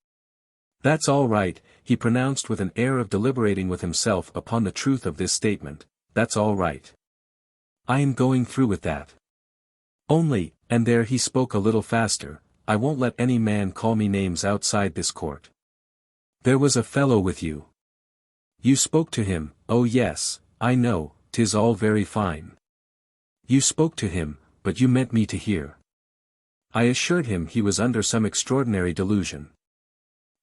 That's all right," he pronounced with an air of deliberating with himself upon the truth of this statement, "that's all right. I am going through with that. Only," and there he spoke a little faster, "I won't let any man call me names outside this court. There was a fellow with you. You spoke to him, oh yes, I know, 'tis all very fine. You spoke to him, but you meant me to hear." I assured him he was under some extraordinary delusion.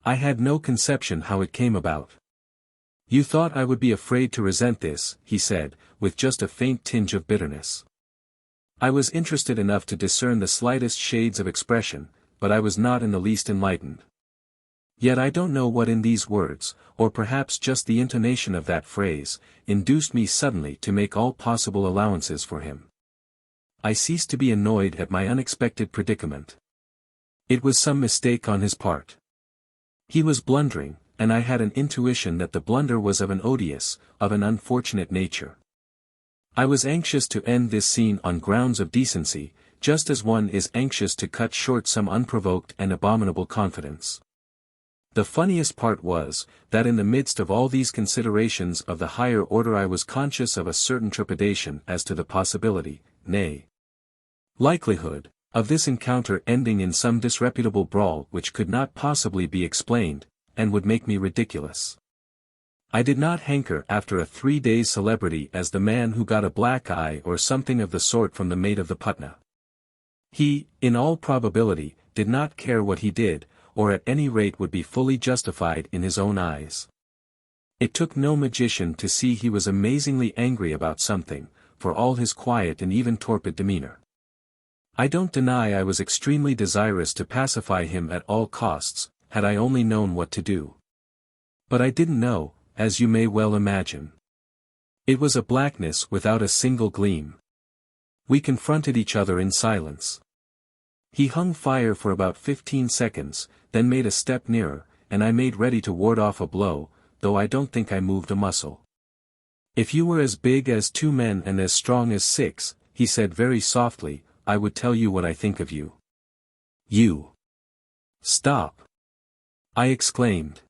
I had no conception how it came about. "You thought I would be afraid to resent this," he said, with just a faint tinge of bitterness. I was interested enough to discern the slightest shades of expression, but I was not in the least enlightened. Yet I don't know what in these words, or perhaps just the intonation of that phrase, induced me suddenly to make all possible allowances for him. I ceased to be annoyed at my unexpected predicament. It was some mistake on his part. He was blundering, and I had an intuition that the blunder was of an odious, of an unfortunate nature. I was anxious to end this scene on grounds of decency, just as one is anxious to cut short some unprovoked and abominable confidence. The funniest part was, that in the midst of all these considerations of the higher order I was conscious of a certain trepidation as to the possibility, nay, likelihood, of this encounter ending in some disreputable brawl which could not possibly be explained, and would make me ridiculous. I did not hanker after a 3 days celebrity as the man who got a black eye or something of the sort from the mate of the Patna. He, in all probability, did not care what he did, or at any rate would be fully justified in his own eyes. It took no magician to see he was amazingly angry about something, for all his quiet and even torpid demeanor. I don't deny I was extremely desirous to pacify him at all costs, had I only known what to do. But I didn't know, as you may well imagine. It was a blackness without a single gleam. We confronted each other in silence. He hung fire for about 15 seconds, then made a step nearer, and I made ready to ward off a blow, though I don't think I moved a muscle. "If you were as big as 2 men and as strong as 6, he said very softly, "I would tell you what I think of you." "You." "Stop!" I exclaimed.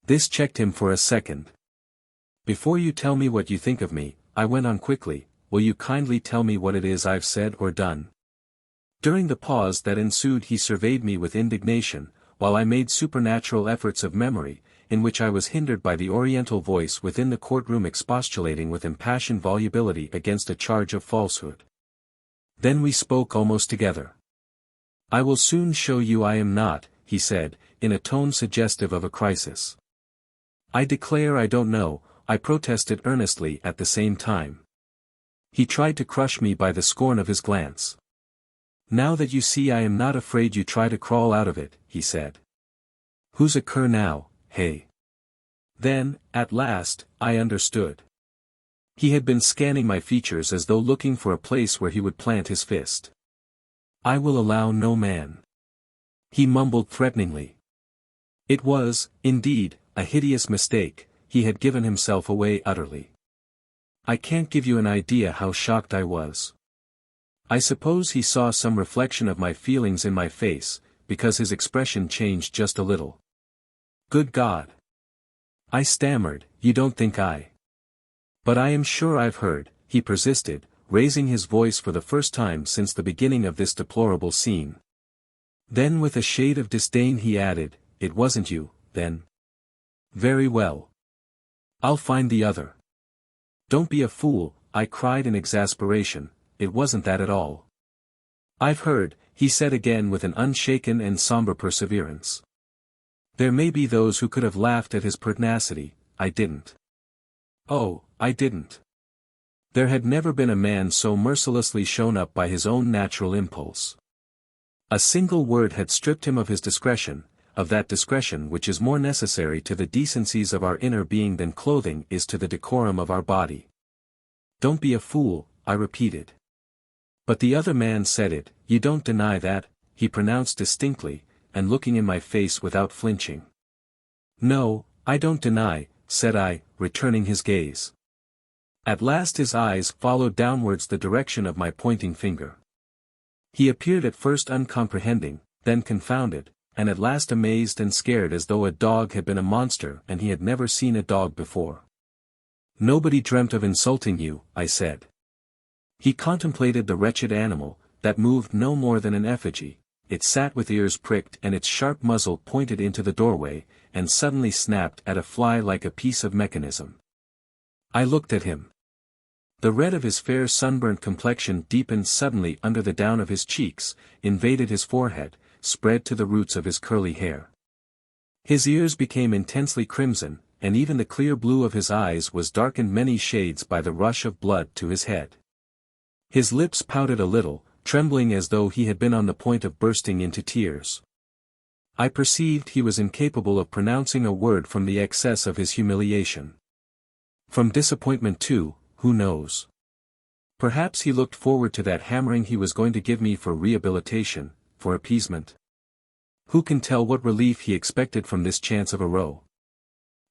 This checked him for a second. "Before you tell me what you think of me," I went on quickly, "will you kindly tell me what it is I've said or done?" During the pause that ensued he surveyed me with indignation, while I made supernatural efforts of memory, in which I was hindered by the oriental voice within the courtroom expostulating with impassioned volubility against a charge of falsehood. Then we spoke almost together. "I will soon show you I am not," he said, in a tone suggestive of a crisis. "I declare I don't know," I protested earnestly at the same time. He tried to crush me by the scorn of his glance. "Now that you see I am not afraid you try to crawl out of it," he said. "Who's a cur now, hey?" Then, at last, I understood. He had been scanning my features as though looking for a place where he would plant his fist. "I will allow no man," he mumbled threateningly. It was, indeed, a hideous mistake, he had given himself away utterly. I can't give you an idea how shocked I was. I suppose he saw some reflection of my feelings in my face, because his expression changed just a little. Good God! I stammered, you don't think I... But I am sure I've heard, he persisted, raising his voice for the first time since the beginning of this deplorable scene. Then with a shade of disdain he added, it wasn't you, then. Very well. I'll find the other. Don't be a fool, I cried in exasperation, it wasn't that at all. I've heard, he said again with an unshaken and somber perseverance. There may be those who could have laughed at his pertinacity, I didn't. Oh, I didn't. There had never been a man so mercilessly shown up by his own natural impulse. A single word had stripped him of his discretion, of that discretion which is more necessary to the decencies of our inner being than clothing is to the decorum of our body. Don't be a fool, I repeated. But the other man said it, you don't deny that, he pronounced distinctly, and looking in my face without flinching. No, I don't deny, said I, returning his gaze. At last his eyes followed downwards the direction of my pointing finger. He appeared at first uncomprehending, then confounded, and at last amazed and scared as though a dog had been a monster and he had never seen a dog before. Nobody dreamt of insulting you, I said. He contemplated the wretched animal, that moved no more than an effigy. It sat with ears pricked and its sharp muzzle pointed into the doorway, and suddenly snapped at a fly like a piece of mechanism. I looked at him. The red of his fair sunburnt complexion deepened suddenly under the down of his cheeks, invaded his forehead, spread to the roots of his curly hair. His ears became intensely crimson, and even the clear blue of his eyes was darkened many shades by the rush of blood to his head. His lips pouted a little, trembling as though he had been on the point of bursting into tears. I perceived he was incapable of pronouncing a word from the excess of his humiliation. From disappointment too, who knows? Perhaps he looked forward to that hammering he was going to give me for rehabilitation, for appeasement. Who can tell what relief he expected from this chance of a row?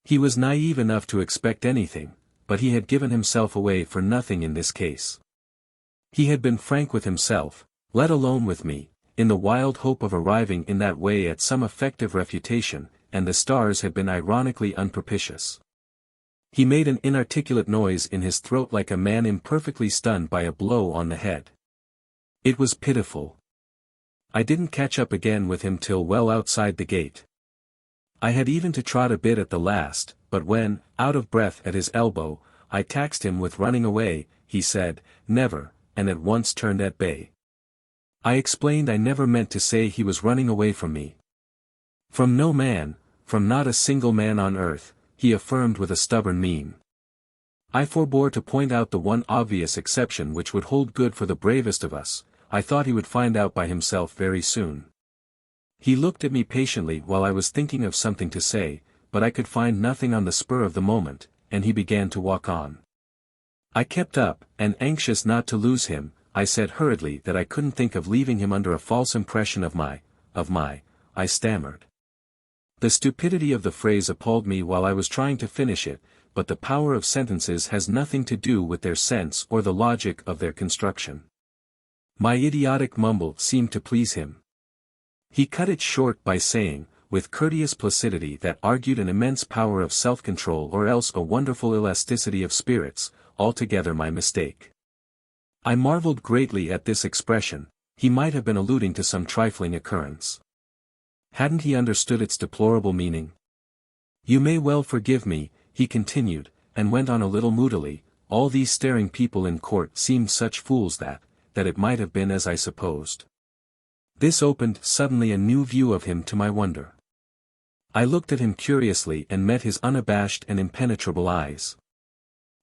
He was naive enough to expect anything, but he had given himself away for nothing in this case. He had been frank with himself, let alone with me, in the wild hope of arriving in that way at some effective refutation, and the stars had been ironically unpropitious. He made an inarticulate noise in his throat like a man imperfectly stunned by a blow on the head. It was pitiful. I didn't catch up again with him till well outside the gate. I had even to trot a bit at the last, but when, out of breath at his elbow, I taxed him with running away, he said, never, and at once turned at bay. I explained I never meant to say he was running away from me. From no man, from not a single man on earth, he affirmed with a stubborn mien. I forbore to point out the one obvious exception which would hold good for the bravest of us. I thought he would find out by himself very soon. He looked at me patiently while I was thinking of something to say, but I could find nothing on the spur of the moment, and he began to walk on. I kept up, and anxious not to lose him, I said hurriedly that I couldn't think of leaving him under a false impression of my, I stammered. The stupidity of the phrase appalled me while I was trying to finish it, but the power of sentences has nothing to do with their sense or the logic of their construction. My idiotic mumble seemed to please him. He cut it short by saying, with courteous placidity that argued an immense power of self-control or else a wonderful elasticity of spirits, altogether my mistake. I marveled greatly at this expression. He might have been alluding to some trifling occurrence. Hadn't he understood its deplorable meaning? You may well forgive me, he continued, and went on a little moodily, all these staring people in court seemed such fools that it might have been as I supposed. This opened suddenly a new view of him to my wonder. I looked at him curiously and met his unabashed and impenetrable eyes.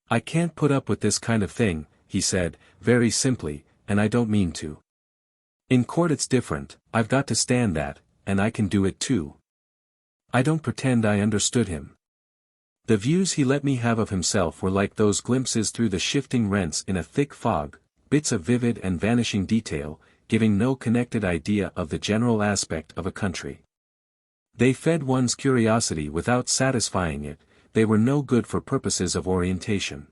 I can't put up with this kind of thing, he said, very simply, and I don't mean to. In court it's different, I've got to stand that, and I can do it too. I don't pretend I understood him. The views he let me have of himself were like those glimpses through the shifting rents in a thick fog, bits of vivid and vanishing detail, giving no connected idea of the general aspect of a country. They fed one's curiosity without satisfying it, they were no good for purposes of orientation.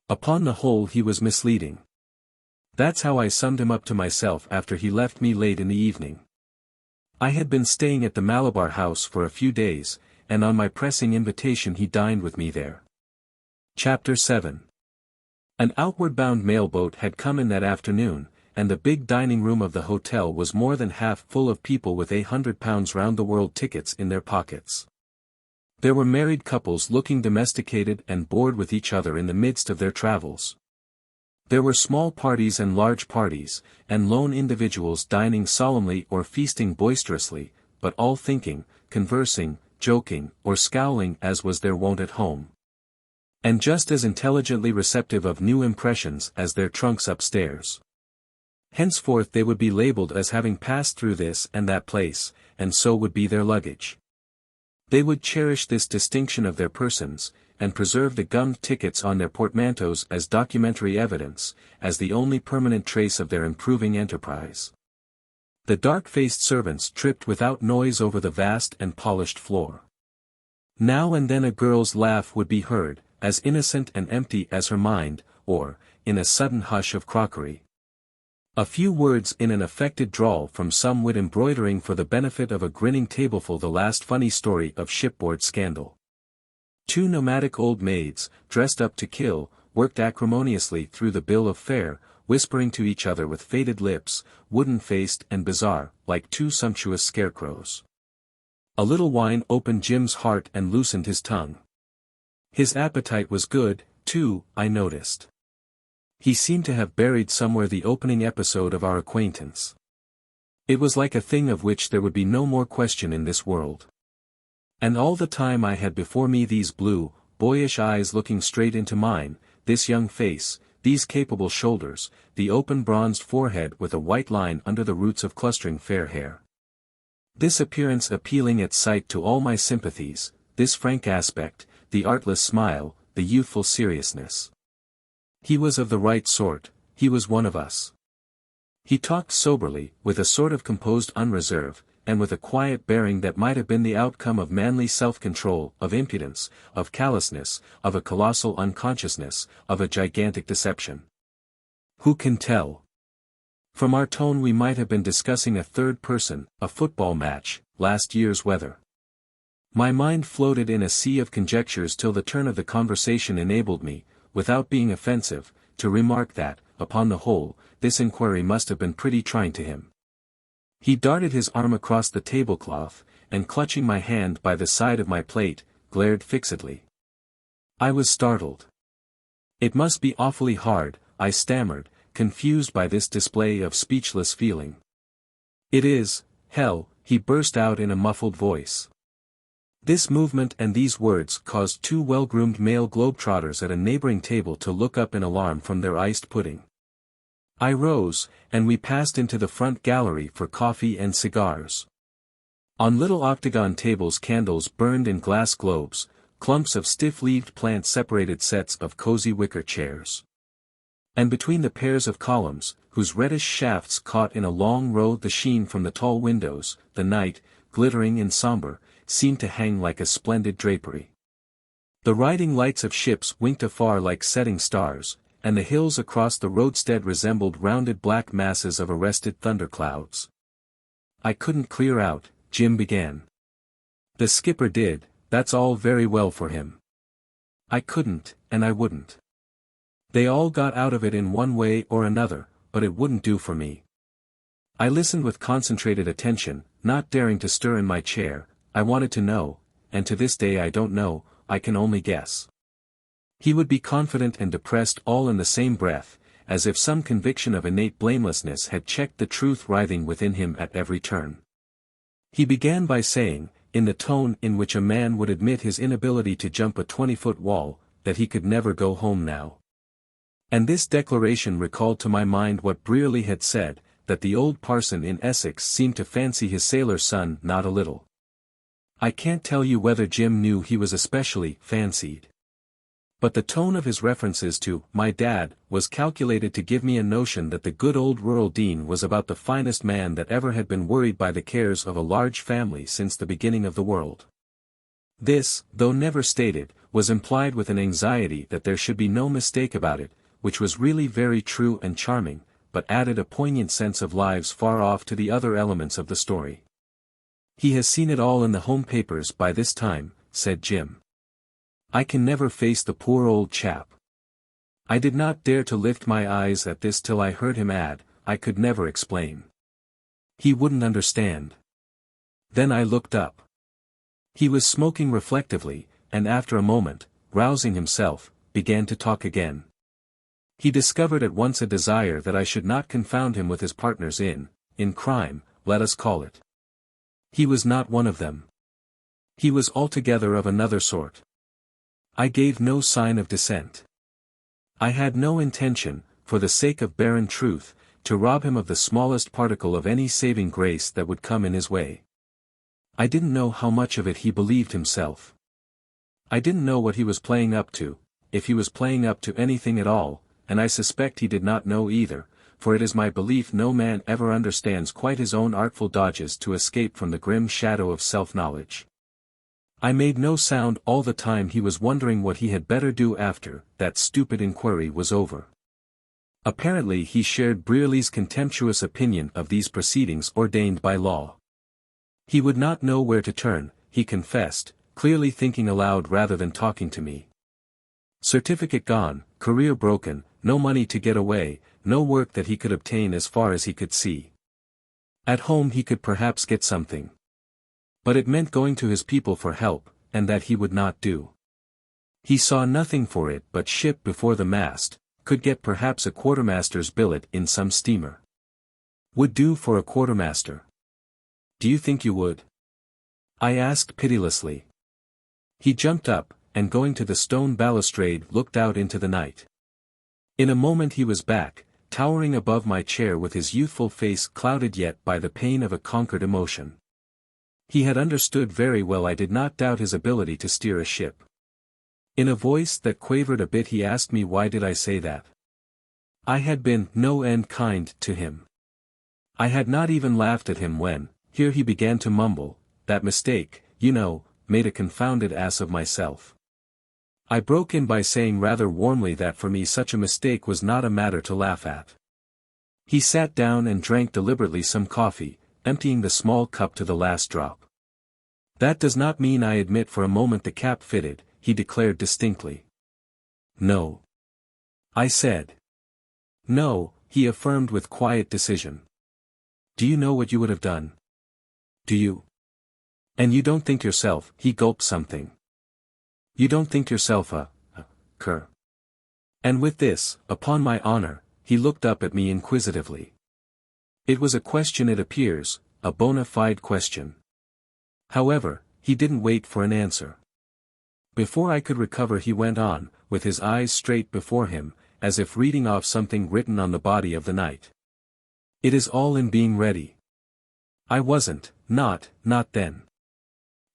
Upon the whole he was misleading. That's how I summed him up to myself after he left me late in the evening. I had been staying at the Malabar House for a few days, and on my pressing invitation he dined with me there. Chapter 7. An outward-bound mailboat had come in that afternoon, and the big dining room of the hotel was more than half full of people with £100 round-the-world tickets in their pockets. There were married couples looking domesticated and bored with each other in the midst of their travels. There were small parties and large parties, and lone individuals dining solemnly or feasting boisterously, but all thinking, conversing, joking, or scowling as was their wont at home. And just as intelligently receptive of new impressions as their trunks upstairs. Henceforth they would be labelled as having passed through this and that place, and so would be their luggage. They would cherish this distinction of their persons, and preserve the gummed tickets on their portmanteaus as documentary evidence, as the only permanent trace of their improving enterprise. The dark-faced servants tripped without noise over the vast and polished floor. Now and then a girl's laugh would be heard, as innocent and empty as her mind, or, in a sudden hush of crockery. A few words in an affected drawl from some wit embroidering for the benefit of a grinning tableful the last funny story of shipboard scandal. Two nomadic old maids, dressed up to kill, worked acrimoniously through the bill of fare, whispering to each other with faded lips, wooden-faced and bizarre, like two sumptuous scarecrows. A little wine opened Jim's heart and loosened his tongue. His appetite was good, too, I noticed. He seemed to have buried somewhere the opening episode of our acquaintance. It was like a thing of which there would be no more question in this world. And all the time I had before me these blue, boyish eyes looking straight into mine, this young face, these capable shoulders, the open bronzed forehead with a white line under the roots of clustering fair hair. This appearance appealing at sight to all my sympathies, this frank aspect, the artless smile, the youthful seriousness. He was of the right sort, he was one of us. He talked soberly, with a sort of composed unreserve, and with a quiet bearing that might have been the outcome of manly self-control, of impudence, of callousness, of a colossal unconsciousness, of a gigantic deception. Who can tell? From our tone we might have been discussing a third person, a football match, last year's weather. My mind floated in a sea of conjectures till the turn of the conversation enabled me, without being offensive, to remark that, upon the whole, this inquiry must have been pretty trying to him. He darted his arm across the tablecloth, and clutching my hand by the side of my plate, glared fixedly. I was startled. It must be awfully hard, I stammered, confused by this display of speechless feeling. It is, hell, he burst out in a muffled voice. This movement and these words caused two well-groomed male globetrotters at a neighboring table to look up in alarm from their iced pudding. I rose, and we passed into the front gallery for coffee and cigars. On little octagon tables candles burned in glass globes, clumps of stiff-leaved plants separated sets of cozy wicker chairs. And between the pairs of columns, whose reddish shafts caught in a long row the sheen from the tall windows, the night, glittering and somber, seemed to hang like a splendid drapery. The riding lights of ships winked afar like setting stars, and the hills across the roadstead resembled rounded black masses of arrested thunderclouds. I couldn't clear out, Jim began. The skipper did, that's all very well for him. I couldn't, and I wouldn't. They all got out of it in one way or another, but it wouldn't do for me. I listened with concentrated attention, not daring to stir in my chair. I wanted to know, and to this day I don't know, I can only guess. He would be confident and depressed all in the same breath, as if some conviction of innate blamelessness had checked the truth writhing within him at every turn. He began by saying, in the tone in which a man would admit his inability to jump a 20-foot wall, that he could never go home now. And this declaration recalled to my mind what Brearley had said, that the old parson in Essex seemed to fancy his sailor son not a little. I can't tell you whether Jim knew he was especially fancied. But the tone of his references to my dad was calculated to give me a notion that the good old rural dean was about the finest man that ever had been worried by the cares of a large family since the beginning of the world. This, though never stated, was implied with an anxiety that there should be no mistake about it, which was really very true and charming, but added a poignant sense of lives far off to the other elements of the story. "He has seen it all in the home papers by this time," said Jim. "I can never face the poor old chap." I did not dare to lift my eyes at this till I heard him add, "I could never explain. He wouldn't understand." Then I looked up. He was smoking reflectively, and after a moment, rousing himself, began to talk again. He discovered at once a desire that I should not confound him with his partners in crime, let us call it. He was not one of them. He was altogether of another sort. I gave no sign of dissent. I had no intention, for the sake of barren truth, to rob him of the smallest particle of any saving grace that would come in his way. I didn't know how much of it he believed himself. I didn't know what he was playing up to, if he was playing up to anything at all, and I suspect he did not know either, for it is my belief no man ever understands quite his own artful dodges to escape from the grim shadow of self-knowledge. I made no sound all the time he was wondering what he had better do after that stupid inquiry was over. Apparently he shared Brearley's contemptuous opinion of these proceedings ordained by law. He would not know where to turn, he confessed, clearly thinking aloud rather than talking to me. Certificate gone, career broken, no money to get away, no work that he could obtain as far as he could see. At home he could perhaps get something. But it meant going to his people for help, and that he would not do. He saw nothing for it but ship before the mast, could get perhaps a quartermaster's billet in some steamer. Would do for a quartermaster. Do you think you would? I asked pitilessly. He jumped up, and going to the stone balustrade looked out into the night. In a moment he was back, towering above my chair with his youthful face clouded yet by the pain of a conquered emotion. He had understood very well I did not doubt his ability to steer a ship. In a voice that quavered a bit he asked me why did I say that. I had been no end kind to him. I had not even laughed at him when, here he began to mumble, that mistake, you know, made a confounded ass of myself. I broke in by saying rather warmly that for me such a mistake was not a matter to laugh at. He sat down and drank deliberately some coffee, emptying the small cup to the last drop. "That does not mean I admit for a moment the cap fitted," he declared distinctly. "No." I said. "No," he affirmed with quiet decision. "Do you know what you would have done? Do you? And you don't think yourself," he gulped something. "You don't think yourself a cur." And with this, upon my honor, he looked up at me inquisitively. It was a question it appears, a bona fide question. However, he didn't wait for an answer. Before I could recover he went on, with his eyes straight before him, as if reading off something written on the body of the night. "It is all in being ready. I wasn't, not then.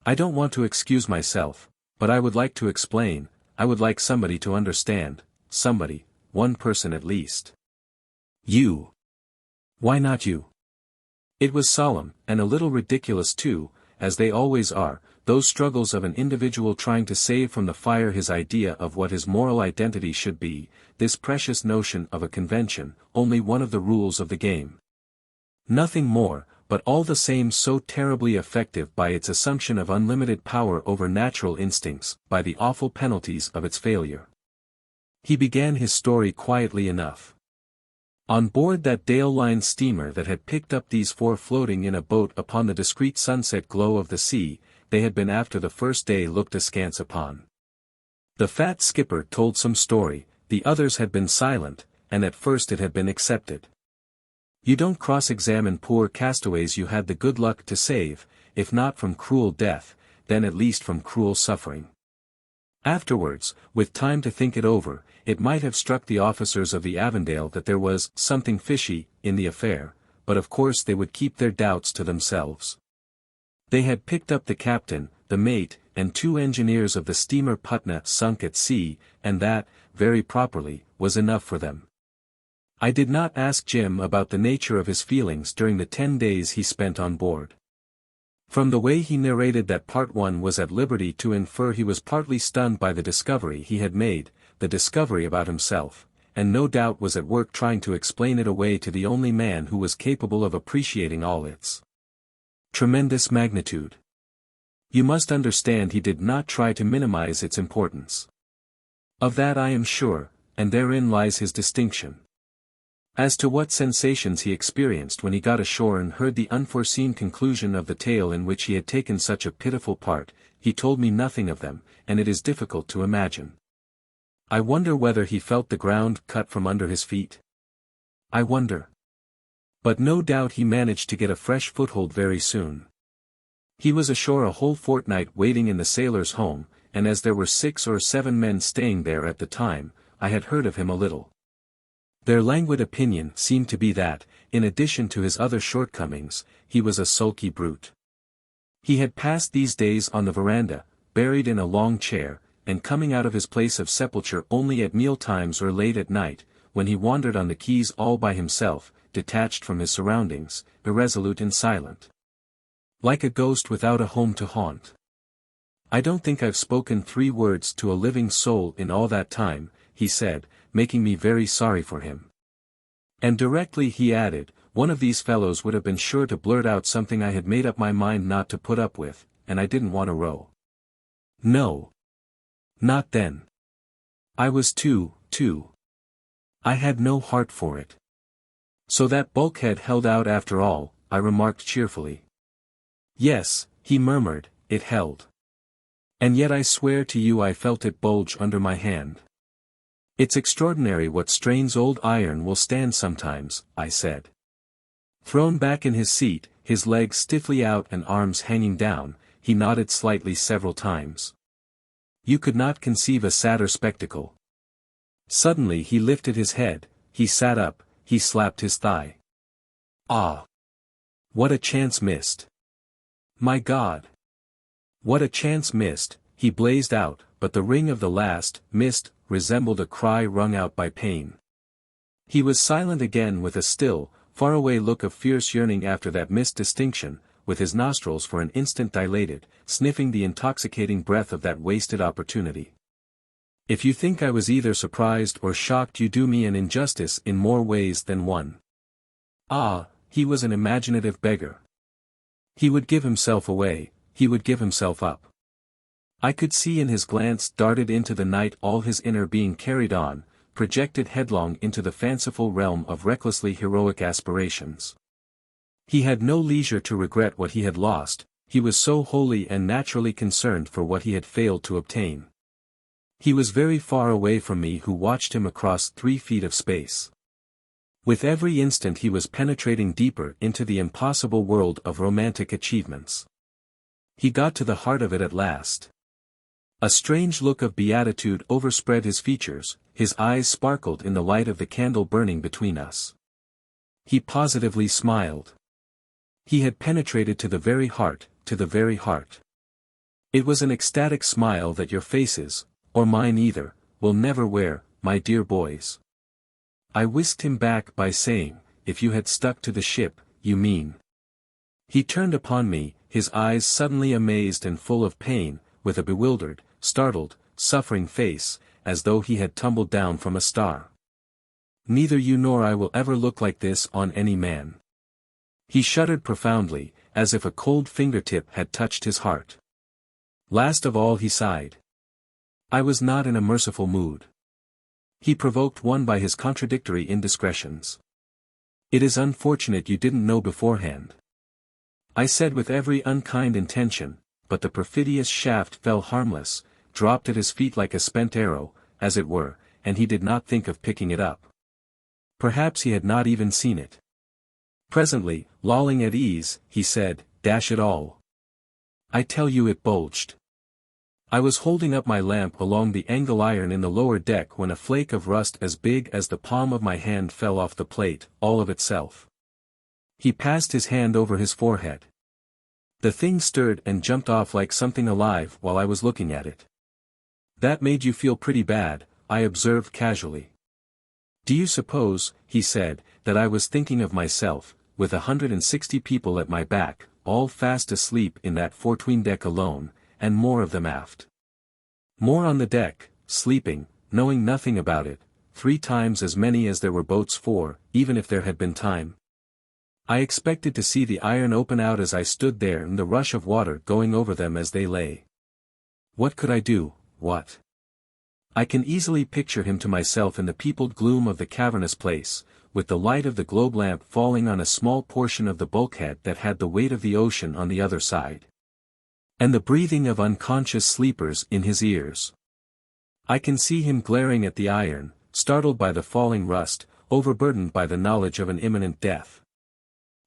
I don't want to excuse myself, but I would like to explain, I would like somebody to understand, somebody, one person at least." "You. Why not you?" It was solemn, and a little ridiculous too, as they always are, those struggles of an individual trying to save from the fire his idea of what his moral identity should be, this precious notion of a convention, only one of the rules of the game. Nothing more, but all the same so terribly effective by its assumption of unlimited power over natural instincts, by the awful penalties of its failure. He began his story quietly enough. On board that Dale Line steamer that had picked up these four floating in a boat upon the discreet sunset glow of the sea, they had been after the first day looked askance upon. The fat skipper told some story, the others had been silent, and at first it had been accepted. You don't cross-examine poor castaways you had the good luck to save, if not from cruel death, then at least from cruel suffering. Afterwards, with time to think it over, it might have struck the officers of the Avondale that there was something fishy in the affair, but of course they would keep their doubts to themselves. They had picked up the captain, the mate, and two engineers of the steamer Patna sunk at sea, and that, very properly, was enough for them. I did not ask Jim about the nature of his feelings during the 10 days he spent on board. From the way he narrated that part one was at liberty to infer he was partly stunned by the discovery he had made, the discovery about himself, and no doubt was at work trying to explain it away to the only man who was capable of appreciating all its tremendous magnitude. You must understand he did not try to minimize its importance. Of that I am sure, and therein lies his distinction. As to what sensations he experienced when he got ashore and heard the unforeseen conclusion of the tale in which he had taken such a pitiful part, he told me nothing of them, and it is difficult to imagine. I wonder whether he felt the ground cut from under his feet. I wonder. But no doubt he managed to get a fresh foothold very soon. He was ashore a whole fortnight waiting in the sailors' home, and as there were 6 or 7 men staying there at the time, I had heard of him a little. Their languid opinion seemed to be that, in addition to his other shortcomings, he was a sulky brute. He had passed these days on the veranda, buried in a long chair, and coming out of his place of sepulture only at meal times or late at night, when he wandered on the quays all by himself, detached from his surroundings, irresolute and silent. Like a ghost without a home to haunt. I don't think I've spoken 3 words to a living soul in all that time, he said, making me very sorry for him. And directly he added, one of these fellows would have been sure to blurt out something I had made up my mind not to put up with, and I didn't want to row. No. Not then. I was too. I had no heart for it. So that bulkhead held out after all, I remarked cheerfully. Yes, he murmured, it held. And yet I swear to you I felt it bulge under my hand. It's extraordinary what strains old iron will stand sometimes, I said. Thrown back in his seat, his legs stiffly out and arms hanging down, he nodded slightly several times. You could not conceive a sadder spectacle. Suddenly he lifted his head, he sat up, he slapped his thigh. Ah! What a chance missed! My God! What a chance missed, he blazed out, but the ring of the last, missed, resembled a cry wrung out by pain. He was silent again with a still, faraway look of fierce yearning after that missed distinction, with his nostrils for an instant dilated, sniffing the intoxicating breath of that wasted opportunity. If you think I was either surprised or shocked you do me an injustice in more ways than one. Ah, he was an imaginative beggar. He would give himself away, he would give himself up. I could see in his glance darted into the night all his inner being carried on, projected headlong into the fanciful realm of recklessly heroic aspirations. He had no leisure to regret what he had lost, he was so wholly and naturally concerned for what he had failed to obtain. He was very far away from me who watched him across 3 feet of space. With every instant he was penetrating deeper into the impossible world of romantic achievements. He got to the heart of it at last. A strange look of beatitude overspread his features, his eyes sparkled in the light of the candle burning between us. He positively smiled. He had penetrated to the very heart, to the very heart. It was an ecstatic smile that your faces, or mine either, will never wear, my dear boys. I whisked him back by saying, if you had stuck to the ship, you mean. He turned upon me, his eyes suddenly amazed and full of pain, with a bewildered, startled, suffering face, as though he had tumbled down from a star. Neither you nor I will ever look like this on any man. He shuddered profoundly, as if a cold fingertip had touched his heart. Last of all he sighed. I was not in a merciful mood. He provoked one by his contradictory indiscretions. It is unfortunate you didn't know beforehand. I said with every unkind intention, but the perfidious shaft fell harmless, dropped at his feet like a spent arrow, as it were, and he did not think of picking it up. Perhaps he had not even seen it. Presently, lolling at ease, he said, dash it all. I tell you it bulged. I was holding up my lamp along the angle iron in the lower deck when a flake of rust as big as the palm of my hand fell off the plate, all of itself. He passed his hand over his forehead. The thing stirred and jumped off like something alive while I was looking at it. That made you feel pretty bad, I observed casually. Do you suppose, he said, that I was thinking of myself, with 160 people at my back, all fast asleep in that foretween deck alone, and more of them aft. More on the deck, sleeping, knowing nothing about it, 3 times as many as there were boats for, even if there had been time. I expected to see the iron open out as I stood there and the rush of water going over them as they lay. What could I do? What? I can easily picture him to myself in the peopled gloom of the cavernous place, with the light of the globe lamp falling on a small portion of the bulkhead that had the weight of the ocean on the other side. And the breathing of unconscious sleepers in his ears. I can see him glaring at the iron, startled by the falling rust, overburdened by the knowledge of an imminent death.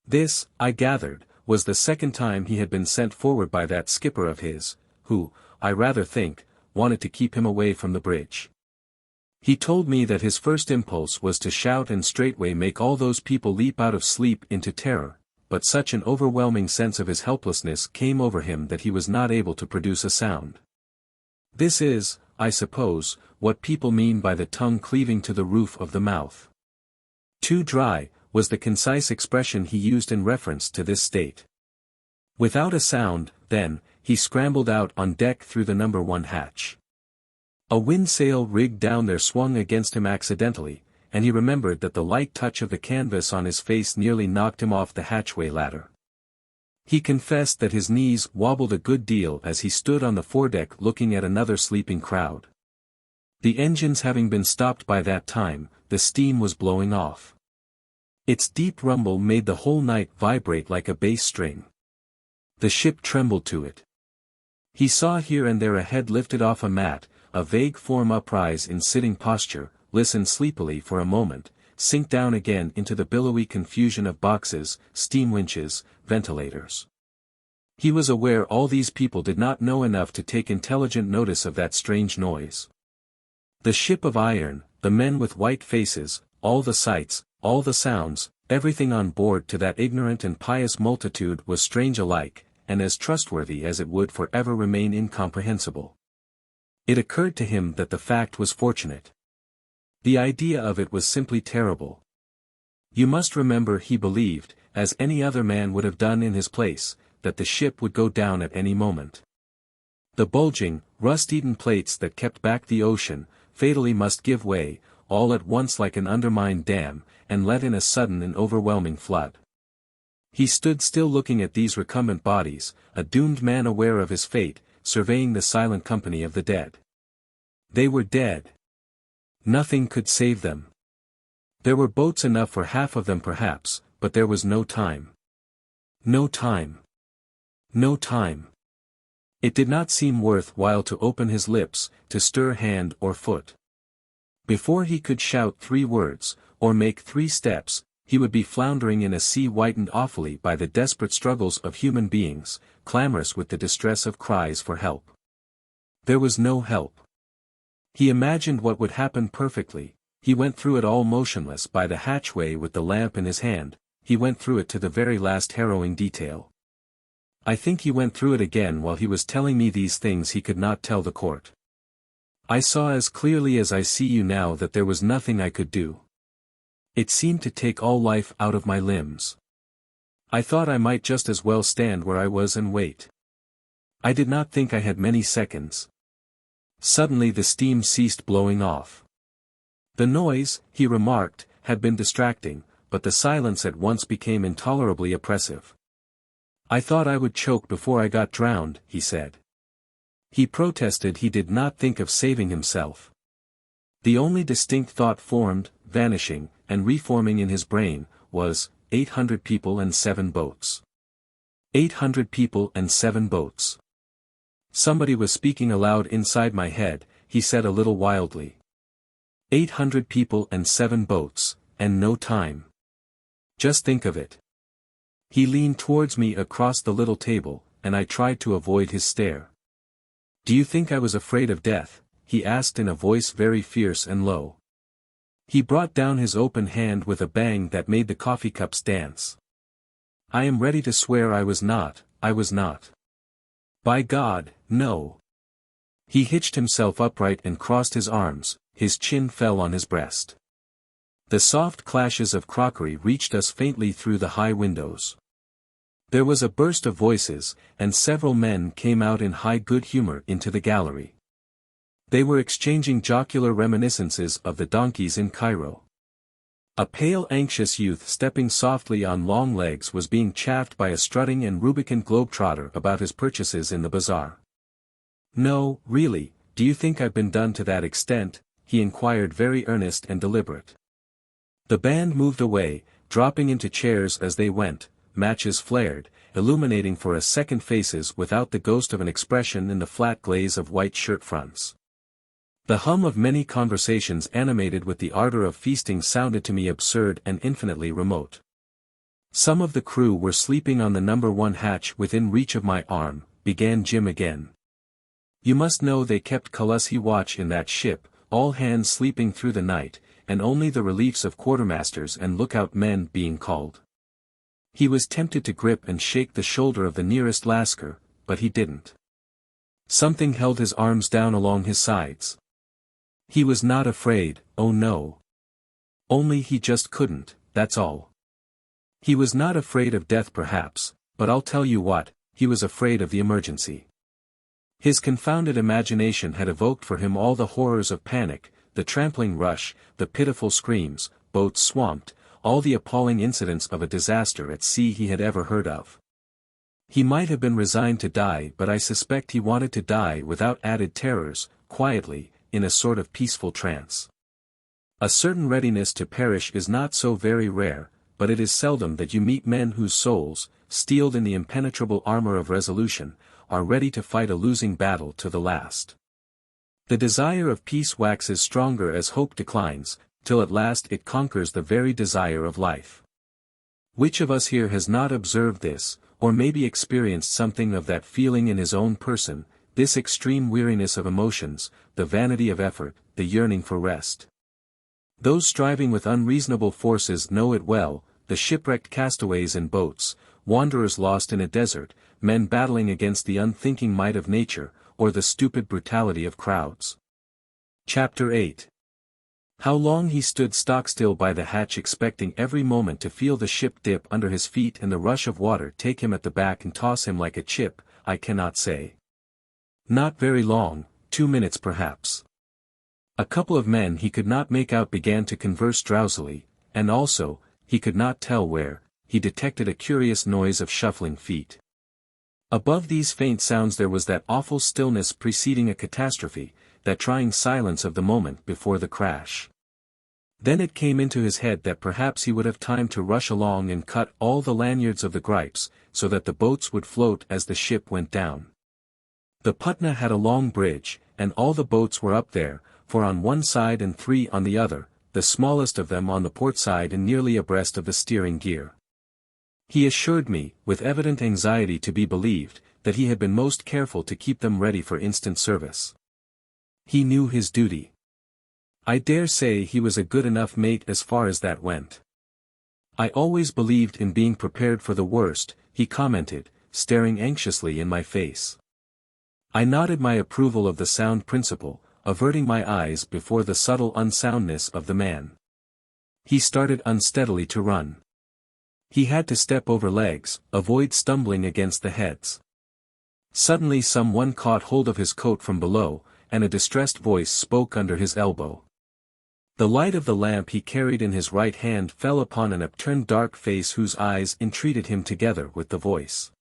This, I gathered, was the second time he had been sent forward by that skipper of his, who, I rather think, wanted to keep him away from the bridge. He told me that his first impulse was to shout and straightway make all those people leap out of sleep into terror, but such an overwhelming sense of his helplessness came over him that he was not able to produce a sound. This is, I suppose, what people mean by the tongue cleaving to the roof of the mouth. Too dry, was the concise expression he used in reference to this state. Without a sound, then, he scrambled out on deck through the number 1 hatch. A windsail rigged down there swung against him accidentally, and he remembered that the light touch of the canvas on his face nearly knocked him off the hatchway ladder. He confessed that his knees wobbled a good deal as he stood on the foredeck looking at another sleeping crowd. The engines having been stopped by that time, the steam was blowing off. Its deep rumble made the whole night vibrate like a bass string. The ship trembled to it. He saw here and there a head lifted off a mat, a vague form uprise in sitting posture, listen sleepily for a moment, sink down again into the billowy confusion of boxes, steam winches, ventilators. He was aware all these people did not know enough to take intelligent notice of that strange noise. The ship of iron, the men with white faces, all the sights, all the sounds, everything on board to that ignorant and pious multitude was strange alike, and as trustworthy as it would forever remain incomprehensible. It occurred to him that the fact was fortunate. The idea of it was simply terrible. You must remember he believed, as any other man would have done in his place, that the ship would go down at any moment. The bulging, rust-eaten plates that kept back the ocean, fatally must give way, all at once like an undermined dam, and let in a sudden and overwhelming flood. He stood still looking at these recumbent bodies, a doomed man aware of his fate, surveying the silent company of the dead. They were dead. Nothing could save them. There were boats enough for half of them perhaps, but there was no time. No time. No time. It did not seem worth while to open his lips, to stir hand or foot. Before he could shout 3 words, or make 3 steps, he would be floundering in a sea whitened awfully by the desperate struggles of human beings, clamorous with the distress of cries for help. There was no help. He imagined what would happen perfectly. He went through it all motionless by the hatchway with the lamp in his hand, he went through it to the very last harrowing detail. I think he went through it again while he was telling me these things he could not tell the court. I saw as clearly as I see you now that there was nothing I could do. It seemed to take all life out of my limbs. I thought I might just as well stand where I was and wait. I did not think I had many seconds. Suddenly the steam ceased blowing off. The noise, he remarked, had been distracting, but the silence at once became intolerably oppressive. I thought I would choke before I got drowned, he said. He protested he did not think of saving himself. The only distinct thought formed, vanishing, and reforming in his brain, was, 800 people and 7 boats. 800 people and 7 boats. Somebody was speaking aloud inside my head, he said a little wildly. 800 people and 7 boats, and no time. Just think of it. He leaned towards me across the little table, and I tried to avoid his stare. Do you think I was afraid of death? He asked in a voice very fierce and low. He brought down his open hand with a bang that made the coffee cups dance. I am ready to swear I was not. By God, no. He hitched himself upright and crossed his arms, his chin fell on his breast. The soft clashes of crockery reached us faintly through the high windows. There was a burst of voices, and several men came out in high good humor into the gallery. They were exchanging jocular reminiscences of the donkeys in Cairo. A pale anxious youth stepping softly on long legs was being chaffed by a strutting and rubicund globe-trotter about his purchases in the bazaar. "No, really, do you think I've been done to that extent?" he inquired, very earnest and deliberate. The band moved away, dropping into chairs as they went, matches flared, illuminating for a second faces without the ghost of an expression in the flat glaze of white shirt fronts. The hum of many conversations animated with the ardor of feasting sounded to me absurd and infinitely remote. "Some of the crew were sleeping on the number 1 hatch within reach of my arm," began Jim again. "You must know they kept Khaleesi watch in that ship, all hands sleeping through the night, and only the reliefs of quartermasters and lookout men being called." He was tempted to grip and shake the shoulder of the nearest Lascar, but he didn't. Something held his arms down along his sides. He was not afraid, oh no. Only he just couldn't, that's all. He was not afraid of death perhaps, but I'll tell you what, he was afraid of the emergency. His confounded imagination had evoked for him all the horrors of panic, the trampling rush, the pitiful screams, boats swamped, all the appalling incidents of a disaster at sea he had ever heard of. He might have been resigned to die, but I suspect he wanted to die without added terrors, quietly, in a sort of peaceful trance. A certain readiness to perish is not so very rare, but it is seldom that you meet men whose souls, steeled in the impenetrable armor of resolution, are ready to fight a losing battle to the last. The desire of peace waxes stronger as hope declines, till at last it conquers the very desire of life. Which of us here has not observed this, or maybe experienced something of that feeling in his own person, this extreme weariness of emotions, the vanity of effort, the yearning for rest? Those striving with unreasonable forces know it well, the shipwrecked castaways in boats, wanderers lost in a desert, men battling against the unthinking might of nature, or the stupid brutality of crowds. Chapter 8. How long he stood stock-still by the hatch, expecting every moment to feel the ship dip under his feet and the rush of water take him at the back and toss him like a chip, I cannot say. Not very long, 2 minutes perhaps. A couple of men he could not make out began to converse drowsily, and also, he could not tell where, he detected a curious noise of shuffling feet. Above these faint sounds there was that awful stillness preceding a catastrophe, that trying silence of the moment before the crash. Then it came into his head that perhaps he would have time to rush along and cut all the lanyards of the gripes, so that the boats would float as the ship went down. The Patna had a long bridge, and all the boats were up there, 4 on one side and 3 on the other, the smallest of them on the port side and nearly abreast of the steering gear. He assured me, with evident anxiety to be believed, that he had been most careful to keep them ready for instant service. He knew his duty. I dare say he was a good enough mate as far as that went. "I always believed in being prepared for the worst," he commented, staring anxiously in my face. I nodded my approval of the sound principle, averting my eyes before the subtle unsoundness of the man. He started unsteadily to run. He had to step over legs, avoid stumbling against the heads. Suddenly someone caught hold of his coat from below, and a distressed voice spoke under his elbow. The light of the lamp he carried in his right hand fell upon an upturned dark face whose eyes entreated him together with the voice.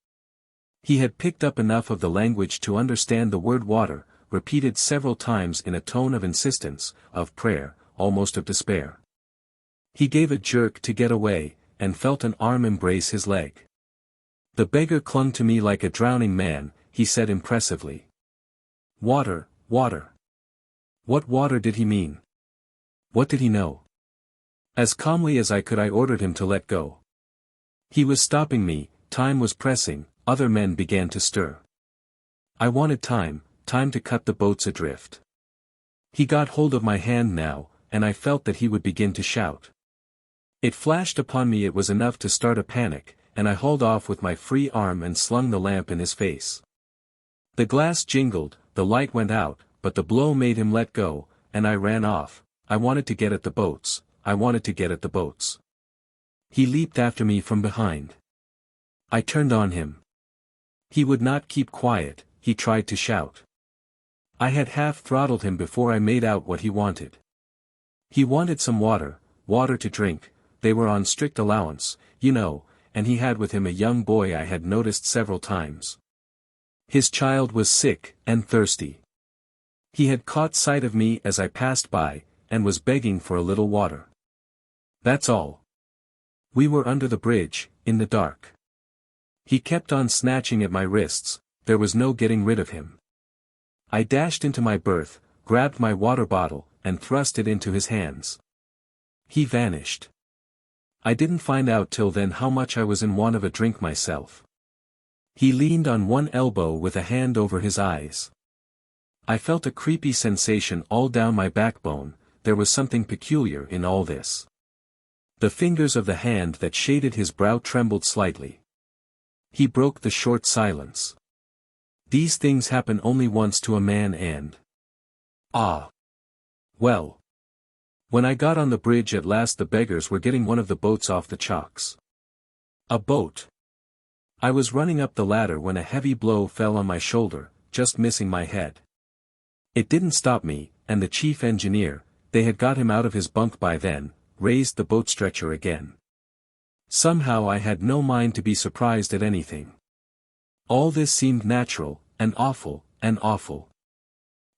He had picked up enough of the language to understand the word water, repeated several times in a tone of insistence, of prayer, almost of despair. He gave a jerk to get away, and felt an arm embrace his leg. "The beggar clung to me like a drowning man," he said impressively. "Water, water." What water did he mean? What did he know? As calmly as I could I ordered him to let go. He was stopping me, time was pressing, other men began to stir. I wanted time to cut the boats adrift. He got hold of my hand now, and I felt that he would begin to shout. It flashed upon me it was enough to start a panic, and I hauled off with my free arm and slung the lamp in his face. The glass jingled, the light went out, but the blow made him let go, and I ran off. I wanted to get at the boats, I wanted to get at the boats. He leaped after me from behind. I turned on him. He would not keep quiet, he tried to shout. I had half-throttled him before I made out what he wanted. He wanted some water to drink, they were on strict allowance, you know, and he had with him a young boy I had noticed several times. His child was sick and thirsty. He had caught sight of me as I passed by, and was begging for a little water. That's all. We were under the bridge, in the dark. He kept on snatching at my wrists, there was no getting rid of him. I dashed into my berth, grabbed my water bottle, and thrust it into his hands. He vanished. I didn't find out till then how much I was in want of a drink myself. He leaned on one elbow with a hand over his eyes. I felt a creepy sensation all down my backbone, there was something peculiar in all this. The fingers of the hand that shaded his brow trembled slightly. He broke the short silence. These things happen only once to a man and... Ah! Well. When I got on the bridge at last the beggars were getting one of the boats off the chocks. A boat. I was running up the ladder when a heavy blow fell on my shoulder, just missing my head. It didn't stop me, and the chief engineer, they had got him out of his bunk by then, raised the boat stretcher again. Somehow I had no mind to be surprised at anything. All this seemed natural, and awful, and awful.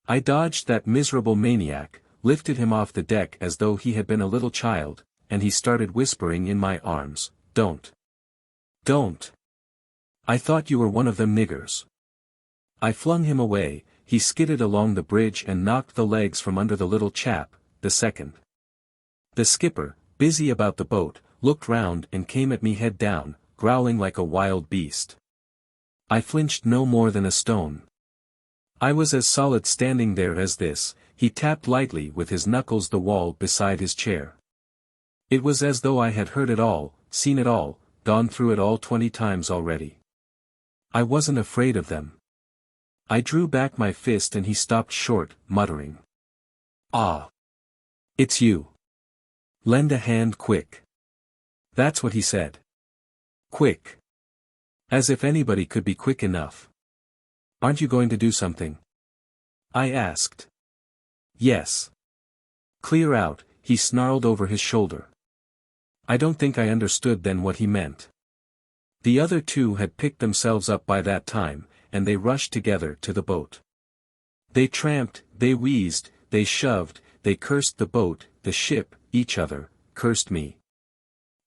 I dodged that miserable maniac, lifted him off the deck as though he had been a little child, and he started whispering in my arms, "Don't. Don't. I thought you were one of them niggers." I flung him away, he skidded along the bridge and knocked the legs from under the little chap, the second. The skipper, busy about the boat, looked round and came at me head down, growling like a wild beast. I flinched no more than a stone. I was as solid standing there as this, he tapped lightly with his knuckles the wall beside his chair. It was as though I had heard it all, seen it all, gone through it all 20 times already. I wasn't afraid of them. I drew back my fist and he stopped short, muttering. "Ah! It's you. Lend a hand quick." That's what he said. Quick. As if anybody could be quick enough. "Aren't you going to do something?" I asked. "Yes." "Clear out," he snarled over his shoulder. I don't think I understood then what he meant. The other two had picked themselves up by that time, and they rushed together to the boat. They tramped, they wheezed, they shoved, they cursed the boat, the ship, each other, cursed me.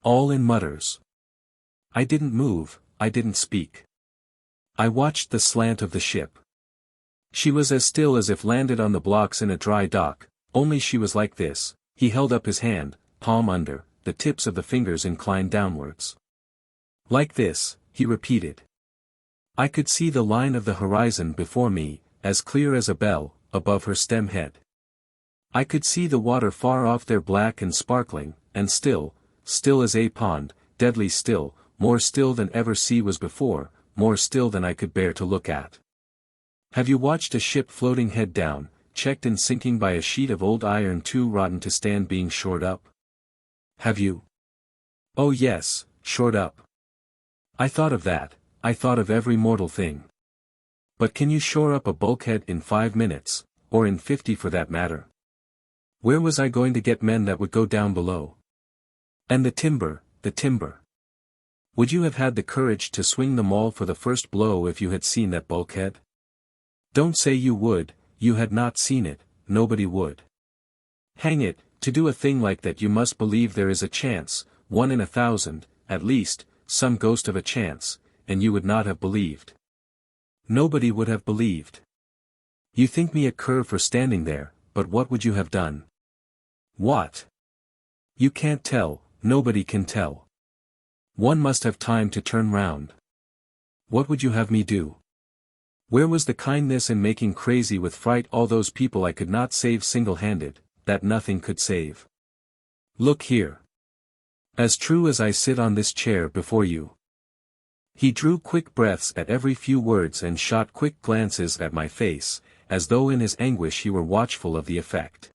All in mutters. I didn't move, I didn't speak. I watched the slant of the ship. She was as still as if landed on the blocks in a dry dock, only she was like this. He held up his hand, palm under, the tips of the fingers inclined downwards. "Like this," he repeated. I could see the line of the horizon before me, as clear as a bell, above her stem head. I could see the water far off there black and sparkling, and still, still as a pond, deadly still, more still than ever sea was before, more still than I could bear to look at. Have you watched a ship floating head down, checked and sinking by a sheet of old iron too rotten to stand being shored up? Have you? Oh yes, shored up. I thought of that, I thought of every mortal thing. But can you shore up a bulkhead in 5 minutes, or in 50 for that matter? Where was I going to get men that would go down below? And the timber, the timber. Would you have had the courage to swing the maul for the first blow if you had seen that bulkhead? Don't say you would, you had not seen it, nobody would. Hang it, to do a thing like that you must believe there is a chance, 1 in 1,000, at least, some ghost of a chance, and you would not have believed. Nobody would have believed. You think me a cur for standing there, but what would you have done? What? You can't tell, nobody can tell. One must have time to turn round. What would you have me do? Where was the kindness in making crazy with fright all those people I could not save single-handed, that nothing could save? Look here. As true as I sit on this chair before you. He drew quick breaths at every few words and shot quick glances at my face, as though in his anguish he were watchful of the effect.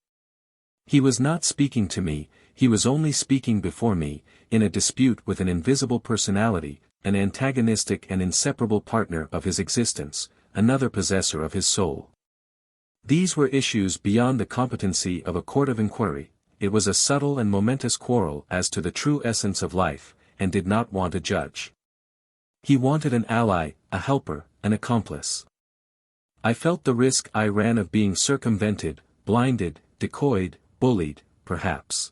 He was not speaking to me, he was only speaking before me, in a dispute with an invisible personality, an antagonistic and inseparable partner of his existence, another possessor of his soul. These were issues beyond the competency of a court of inquiry. It was a subtle and momentous quarrel as to the true essence of life, and did not want a judge. He wanted an ally, a helper, an accomplice. I felt the risk I ran of being circumvented, blinded, decoyed, bullied, perhaps,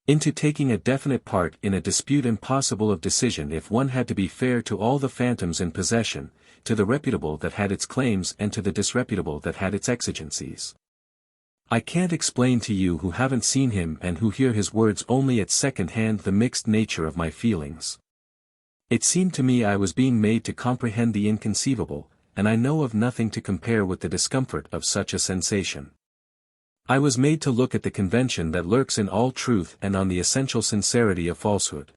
into taking a definite part in a dispute impossible of decision if one had to be fair to all the phantoms in possession, to the reputable that had its claims and to the disreputable that had its exigencies. I can't explain to you who haven't seen him and who hear his words only at second hand the mixed nature of my feelings. It seemed to me I was being made to comprehend the inconceivable, and I know of nothing to compare with the discomfort of such a sensation. I was made to look at the convention that lurks in all truth and on the essential sincerity of falsehood.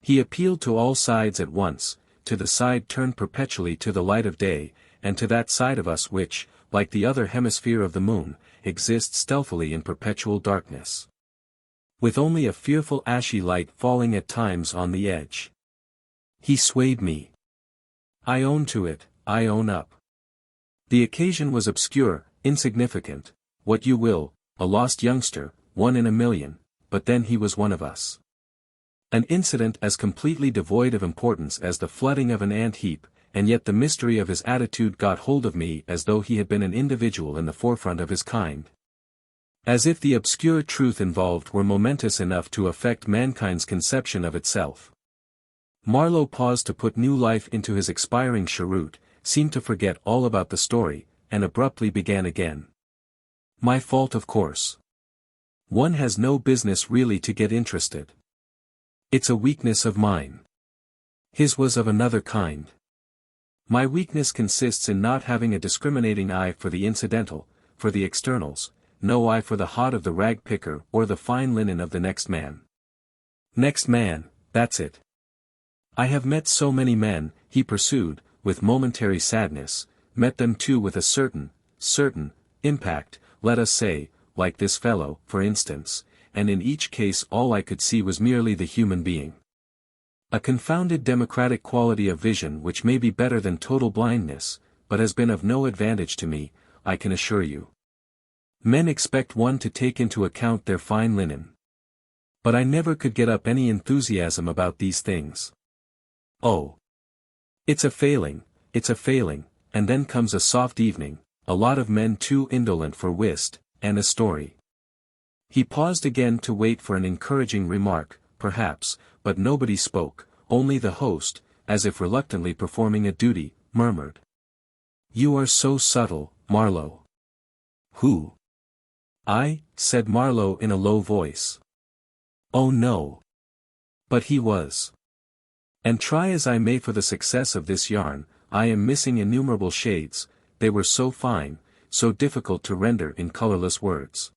He appealed to all sides at once, to the side turned perpetually to the light of day, and to that side of us which, like the other hemisphere of the moon, exists stealthily in perpetual darkness, with only a fearful ashy light falling at times on the edge. He swayed me. I own to it, I own up. The occasion was obscure, insignificant, what you will, a lost youngster, one in a million, but then he was one of us. An incident as completely devoid of importance as the flooding of an ant heap, and yet the mystery of his attitude got hold of me as though he had been an individual in the forefront of his kind. As if the obscure truth involved were momentous enough to affect mankind's conception of itself. Marlowe paused to put new life into his expiring cheroot, seemed to forget all about the story, and abruptly began again. My fault, of course. One has no business really to get interested. It's a weakness of mine. His was of another kind. My weakness consists in not having a discriminating eye for the incidental, for the externals, no eye for the hod of the rag picker or the fine linen of the next man. Next man, that's it. I have met so many men, he pursued, with momentary sadness, met them too with a certain impact, let us say, like this fellow, for instance, and in each case all I could see was merely the human being. A confounded democratic quality of vision which may be better than total blindness, but has been of no advantage to me, I can assure you. Men expect one to take into account their fine linen. But I never could get up any enthusiasm about these things. Oh. It's a failing, and then comes a soft evening, a lot of men too indolent for whist, and a story. He paused again to wait for an encouraging remark, perhaps, but nobody spoke, only the host, as if reluctantly performing a duty, murmured. You are so subtle, Marlowe. Who? I, said Marlowe in a low voice. Oh no. But he was. And try as I may for the success of this yarn, I am missing innumerable shades, they were so fine, so difficult to render in colorless words.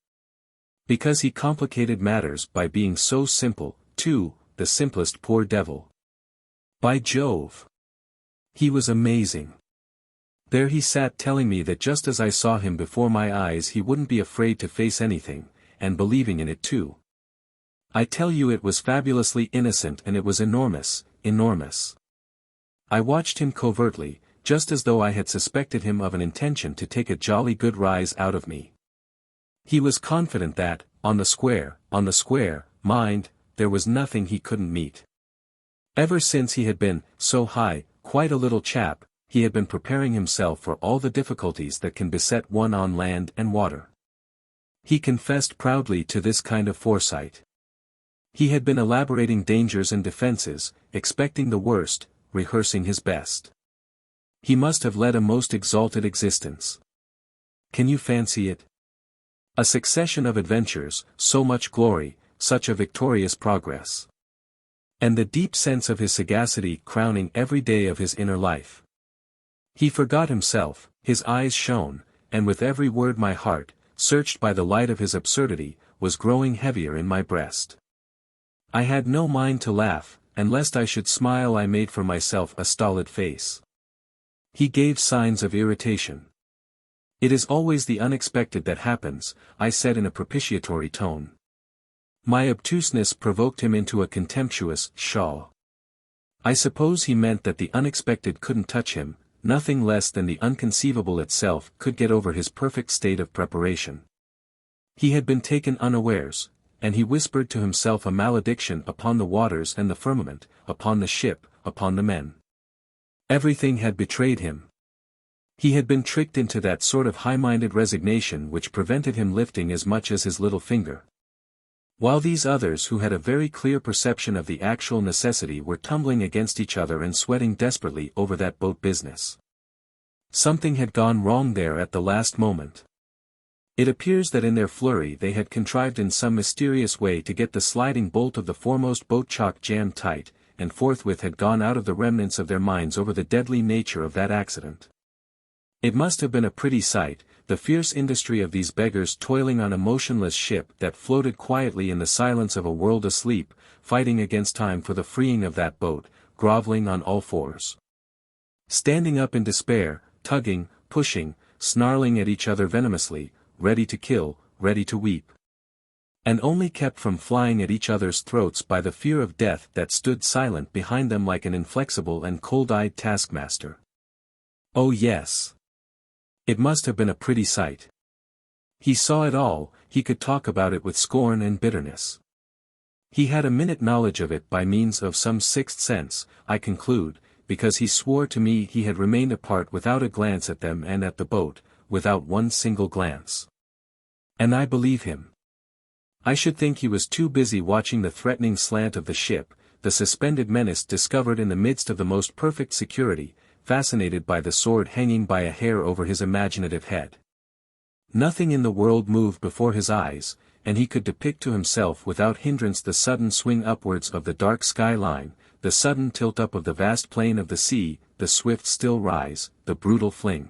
Because he complicated matters by being so simple, too, the simplest poor devil. By Jove! He was amazing. There he sat telling me that just as I saw him before my eyes he wouldn't be afraid to face anything, and believing in it too. I tell you it was fabulously innocent and it was enormous, enormous. I watched him covertly, just as though I had suspected him of an intention to take a jolly good rise out of me. He was confident that, on the square, mind, there was nothing he couldn't meet. Ever since he had been, so high, quite a little chap, he had been preparing himself for all the difficulties that can beset one on land and water. He confessed proudly to this kind of foresight. He had been elaborating dangers and defenses, expecting the worst, rehearsing his best. He must have led a most exalted existence. Can you fancy it? A succession of adventures, so much glory, such a victorious progress. And the deep sense of his sagacity crowning every day of his inner life. He forgot himself, his eyes shone, and with every word my heart, searched by the light of his absurdity, was growing heavier in my breast. I had no mind to laugh, and lest I should smile I made for myself a stolid face. He gave signs of irritation. It is always the unexpected that happens, I said in a propitiatory tone. My obtuseness provoked him into a contemptuous "pshaw." I suppose he meant that the unexpected couldn't touch him, nothing less than the unconceivable itself could get over his perfect state of preparation. He had been taken unawares, and he whispered to himself a malediction upon the waters and the firmament, upon the ship, upon the men. Everything had betrayed him. He had been tricked into that sort of high-minded resignation which prevented him lifting as much as his little finger. While these others who had a very clear perception of the actual necessity were tumbling against each other and sweating desperately over that boat business. Something had gone wrong there at the last moment. It appears that in their flurry they had contrived in some mysterious way to get the sliding bolt of the foremost boat chock jammed tight, and forthwith had gone out of the remnants of their minds over the deadly nature of that accident. It must have been a pretty sight, the fierce industry of these beggars toiling on a motionless ship that floated quietly in the silence of a world asleep, fighting against time for the freeing of that boat, groveling on all fours. Standing up in despair, tugging, pushing, snarling at each other venomously, ready to kill, ready to weep. And only kept from flying at each other's throats by the fear of death that stood silent behind them like an inflexible and cold-eyed taskmaster. Oh yes. It must have been a pretty sight. He saw it all, he could talk about it with scorn and bitterness. He had a minute knowledge of it by means of some sixth sense, I conclude, because he swore to me he had remained apart without a glance at them and at the boat, without one single glance. And I believe him. I should think he was too busy watching the threatening slant of the ship, the suspended menace discovered in the midst of the most perfect security, fascinated by the sword hanging by a hair over his imaginative head. Nothing in the world moved before his eyes, and he could depict to himself without hindrance the sudden swing upwards of the dark sky line, the sudden tilt up of the vast plain of the sea, the swift still rise, the brutal fling.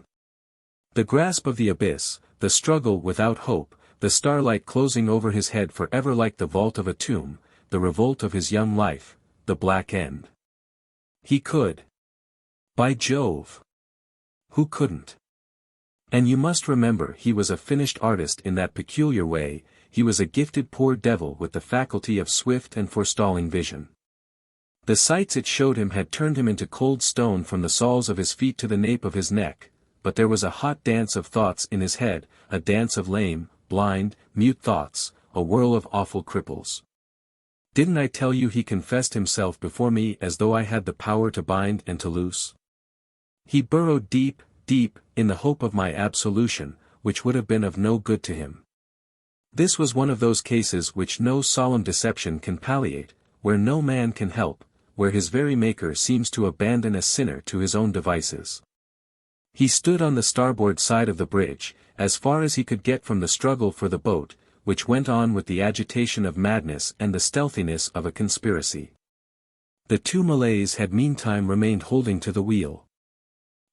The grasp of the abyss, the struggle without hope, the starlight closing over his head forever like the vault of a tomb, the revolt of his young life, the black end. He could. By Jove! Who couldn't? And you must remember he was a finished artist in that peculiar way, he was a gifted poor devil with the faculty of swift and forestalling vision. The sights it showed him had turned him into cold stone from the soles of his feet to the nape of his neck, but there was a hot dance of thoughts in his head, a dance of lame, blind, mute thoughts, a whirl of awful cripples. Didn't I tell you he confessed himself before me as though I had the power to bind and to loose? He burrowed deep, deep, in the hope of my absolution, which would have been of no good to him. This was one of those cases which no solemn deception can palliate, where no man can help, where his very Maker seems to abandon a sinner to his own devices. He stood on the starboard side of the bridge, as far as he could get from the struggle for the boat, which went on with the agitation of madness and the stealthiness of a conspiracy. The two Malays had meantime remained holding to the wheel.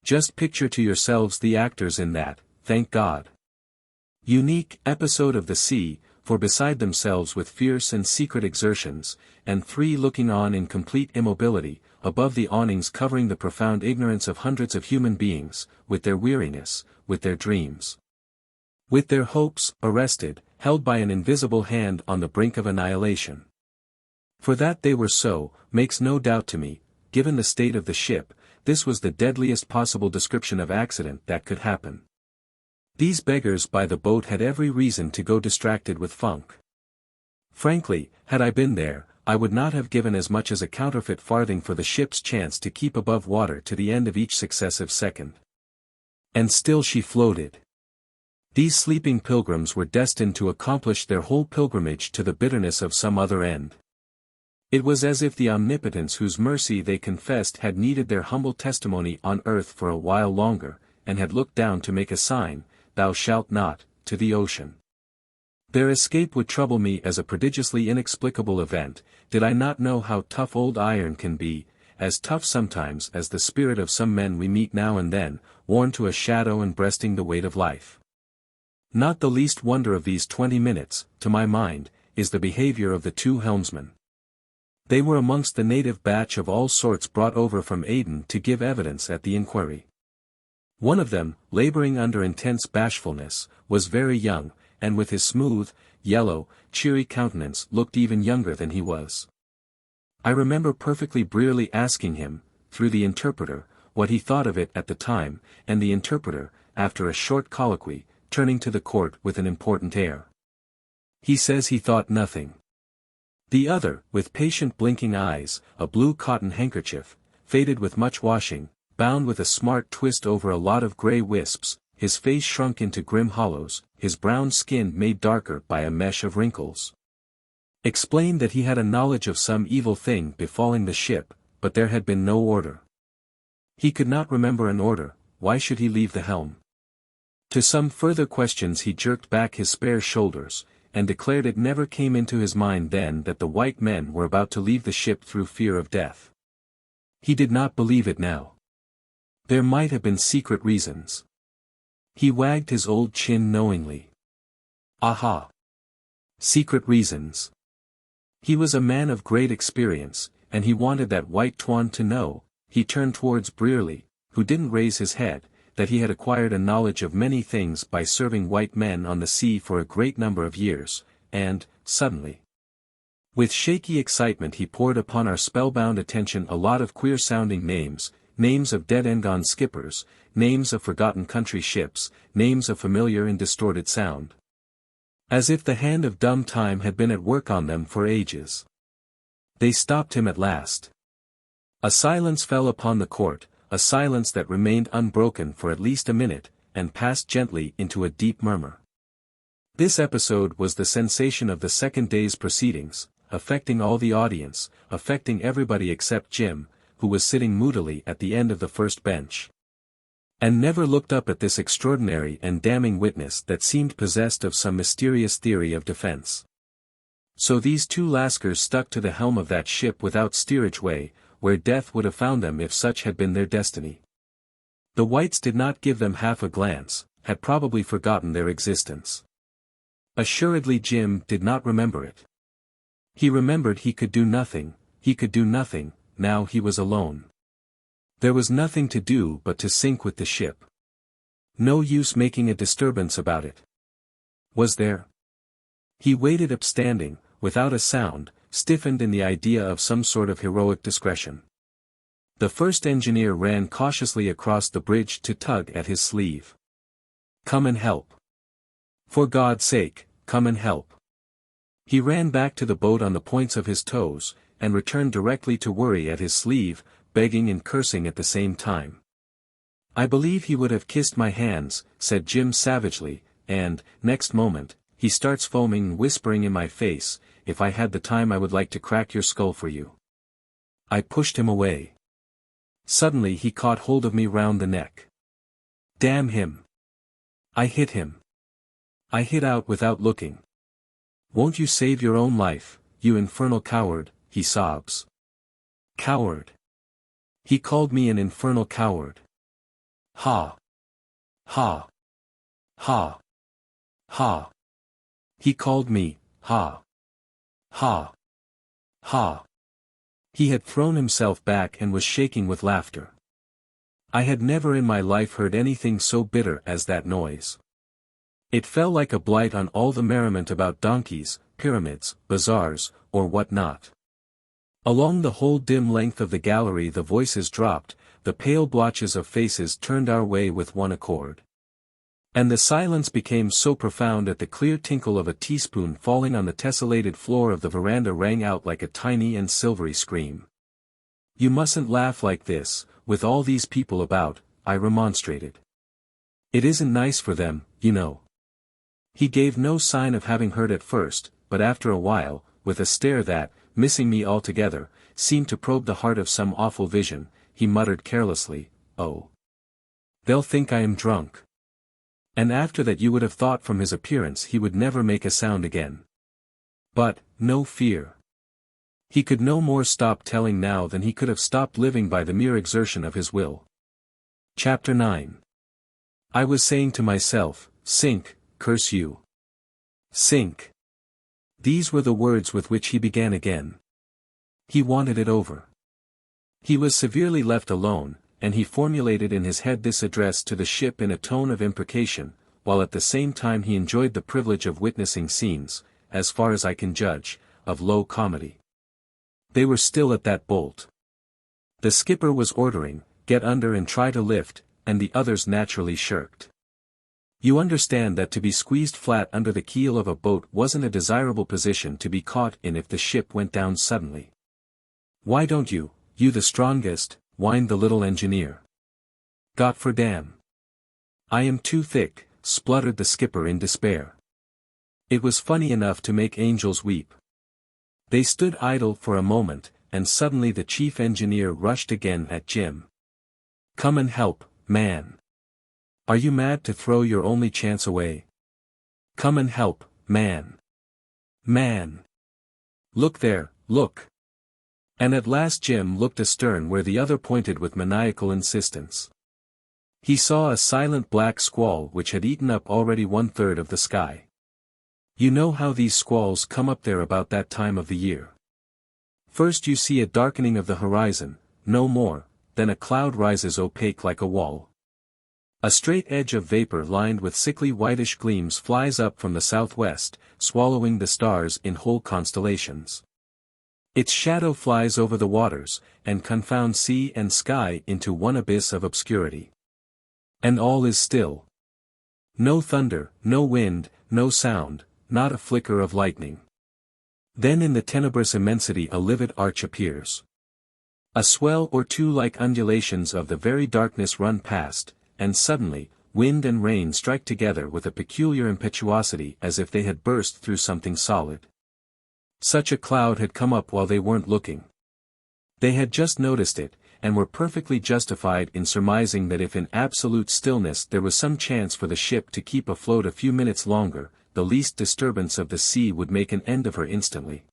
Just picture to yourselves the actors in that, thank God, unique episode of the sea, for beside themselves with fierce and secret exertions, and three looking on in complete immobility, above the awnings covering the profound ignorance of hundreds of human beings, with their weariness, with their dreams, with their hopes, arrested, held by an invisible hand on the brink of annihilation. For that they were so, makes no doubt to me, given the state of the ship, this was the deadliest possible description of accident that could happen. These beggars by the boat had every reason to go distracted with funk. Frankly, had I been there, I would not have given as much as a counterfeit farthing for the ship's chance to keep above water to the end of each successive second. And still she floated. These sleeping pilgrims were destined to accomplish their whole pilgrimage to the bitterness of some other end. It was as if the omnipotence whose mercy they confessed had needed their humble testimony on earth for a while longer, and had looked down to make a sign, "Thou shalt not," to the ocean. Their escape would trouble me as a prodigiously inexplicable event, did I not know how tough old iron can be, as tough sometimes as the spirit of some men we meet now and then, worn to a shadow and breasting the weight of life. Not the least wonder of these 20 minutes, to my mind, is the behavior of the two helmsmen. They were amongst the native batch of all sorts brought over from Aden to give evidence at the inquiry. One of them, laboring under intense bashfulness, was very young, and with his smooth, yellow, cheery countenance looked even younger than he was. I remember perfectly Brearley asking him, through the interpreter, what he thought of it at the time, and the interpreter, after a short colloquy, turning to the court with an important air. He says he thought nothing. The other, with patient blinking eyes, a blue cotton handkerchief, faded with much washing, bound with a smart twist over a lot of grey wisps, his face shrunk into grim hollows, his brown skin made darker by a mesh of wrinkles. Explained that he had a knowledge of some evil thing befalling the ship, but there had been no order. He could not remember an order, why should he leave the helm? To some further questions he jerked back his spare shoulders, and declared it never came into his mind then that the white men were about to leave the ship through fear of death. He did not believe it now. There might have been secret reasons. He wagged his old chin knowingly. Aha! Secret reasons. He was a man of great experience, and he wanted that white Tuan to know. He turned towards Brearley, who didn't raise his head, that he had acquired a knowledge of many things by serving white men on the sea for a great number of years, and, suddenly, with shaky excitement he poured upon our spellbound attention a lot of queer-sounding names, names of dead and gone skippers, names of forgotten country ships, names of familiar and distorted sound. As if the hand of dumb time had been at work on them for ages. They stopped him at last. A silence fell upon the court, a silence that remained unbroken for at least a minute, and passed gently into a deep murmur. This episode was the sensation of the second day's proceedings, affecting all the audience, affecting everybody except Jim, who was sitting moodily at the end of the first bench. And never looked up at this extraordinary and damning witness that seemed possessed of some mysterious theory of defense. So these two Lascars stuck to the helm of that ship without steerage way, where death would have found them if such had been their destiny. The whites did not give them half a glance, had probably forgotten their existence. Assuredly Jim did not remember it. He remembered he could do nothing, now he was alone. There was nothing to do but to sink with the ship. No use making a disturbance about it. Was there? He waited upstanding, without a sound, stiffened in the idea of some sort of heroic discretion. The first engineer ran cautiously across the bridge to tug at his sleeve. "Come and help. For God's sake, come and help." He ran back to the boat on the points of his toes, and returned directly to worry at his sleeve, begging and cursing at the same time. "I believe he would have kissed my hands," said Jim savagely, and, next moment, he starts foaming and whispering in my face, "If I had the time I would like to crack your skull for you." I pushed him away. Suddenly he caught hold of me round the neck. Damn him! I hit him. I hit out without looking. "Won't you save your own life, you infernal coward," he sobs. Coward. He called me an infernal coward. Ha! Ha! Ha! Ha! He called me, ha! Ha! Ha! He had thrown himself back and was shaking with laughter. I had never in my life heard anything so bitter as that noise. It fell like a blight on all the merriment about donkeys, pyramids, bazaars, or what not. Along the whole dim length of the gallery the voices dropped, the pale blotches of faces turned our way with one accord. And the silence became so profound that the clear tinkle of a teaspoon falling on the tessellated floor of the veranda rang out like a tiny and silvery scream. "You mustn't laugh like this, with all these people about," I remonstrated. "It isn't nice for them, you know." He gave no sign of having heard at first, but after a while, with a stare that, missing me altogether, seemed to probe the heart of some awful vision, he muttered carelessly, "Oh. They'll think I am drunk." And after that you would have thought from his appearance he would never make a sound again. But, no fear. He could no more stop telling now than he could have stopped living by the mere exertion of his will. Chapter 9. I was saying to myself, "Sink, curse you. Sink." These were the words with which he began again. He wanted it over. He was severely left alone, and he formulated in his head this address to the ship in a tone of imprecation, while at the same time he enjoyed the privilege of witnessing scenes, as far as I can judge, of low comedy. They were still at that bolt. The skipper was ordering, "Get under and try to lift," and the others naturally shirked. You understand that to be squeezed flat under the keel of a boat wasn't a desirable position to be caught in if the ship went down suddenly. "Why don't you the strongest," whined the little engineer. "Got for damn. I am too thick," spluttered the skipper in despair. It was funny enough to make angels weep. They stood idle for a moment, and suddenly the chief engineer rushed again at Jim. "Come and help, man. Are you mad to throw your only chance away? Come and help, man. Man. Look there, look." And at last Jim looked astern where the other pointed with maniacal insistence. He saw a silent black squall which had eaten up already 1/3 of the sky. You know how these squalls come up there about that time of the year. First you see a darkening of the horizon, no more, then a cloud rises opaque like a wall. A straight edge of vapor lined with sickly whitish gleams flies up from the southwest, swallowing the stars in whole constellations. Its shadow flies over the waters, and confounds sea and sky into one abyss of obscurity. And all is still. No thunder, no wind, no sound, not a flicker of lightning. Then in the tenebrous immensity a livid arch appears. A swell or two like undulations of the very darkness run past, and suddenly, wind and rain strike together with a peculiar impetuosity as if they had burst through something solid. Such a cloud had come up while they weren't looking. They had just noticed it, and were perfectly justified in surmising that if in absolute stillness there was some chance for the ship to keep afloat a few minutes longer, the least disturbance of the sea would make an end of her instantly.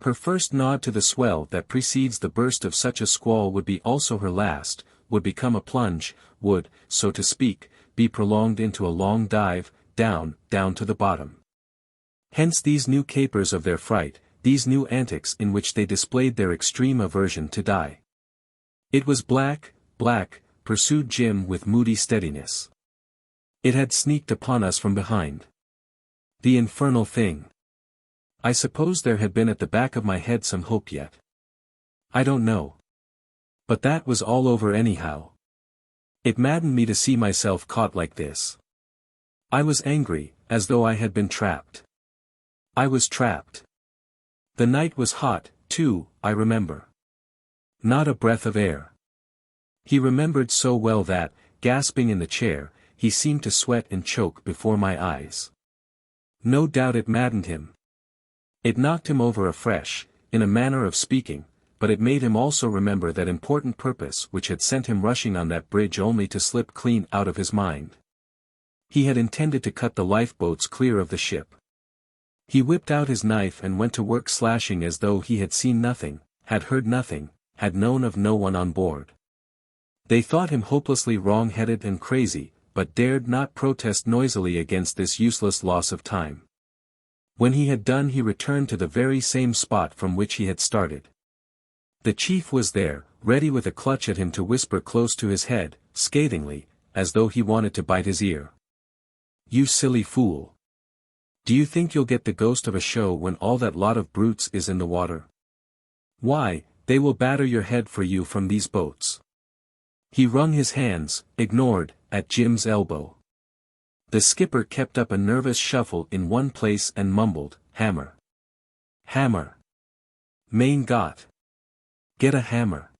Her first nod to the swell that precedes the burst of such a squall would be also her last, would become a plunge, would, so to speak, be prolonged into a long dive, down to the bottom. Hence these new capers of their fright, these new antics in which they displayed their extreme aversion to die. It was black, pursued Jim with moody steadiness. It had sneaked upon us from behind. The infernal thing. I suppose there had been at the back of my head some hope yet. I don't know. But that was all over anyhow. It maddened me to see myself caught like this. I was angry, as though I had been trapped. I was trapped. The night was hot, too, I remember. Not a breath of air. He remembered so well that, gasping in the chair, he seemed to sweat and choke before my eyes. No doubt it maddened him. It knocked him over afresh, in a manner of speaking, but it made him also remember that important purpose which had sent him rushing on that bridge only to slip clean out of his mind. He had intended to cut the lifeboats clear of the ship. He whipped out his knife and went to work slashing as though he had seen nothing, had heard nothing, had known of no one on board. They thought him hopelessly wrong-headed and crazy, but dared not protest noisily against this useless loss of time. When he had done he returned to the very same spot from which he had started. The chief was there, ready with a clutch at him to whisper close to his head, scathingly, as though he wanted to bite his ear. "You silly fool. Do you think you'll get the ghost of a show when all that lot of brutes is in the water? Why, they will batter your head for you from these boats." He wrung his hands, ignored, at Jim's elbow. The skipper kept up a nervous shuffle in one place and mumbled, "Hammer. Hammer. Main got. Get a hammer."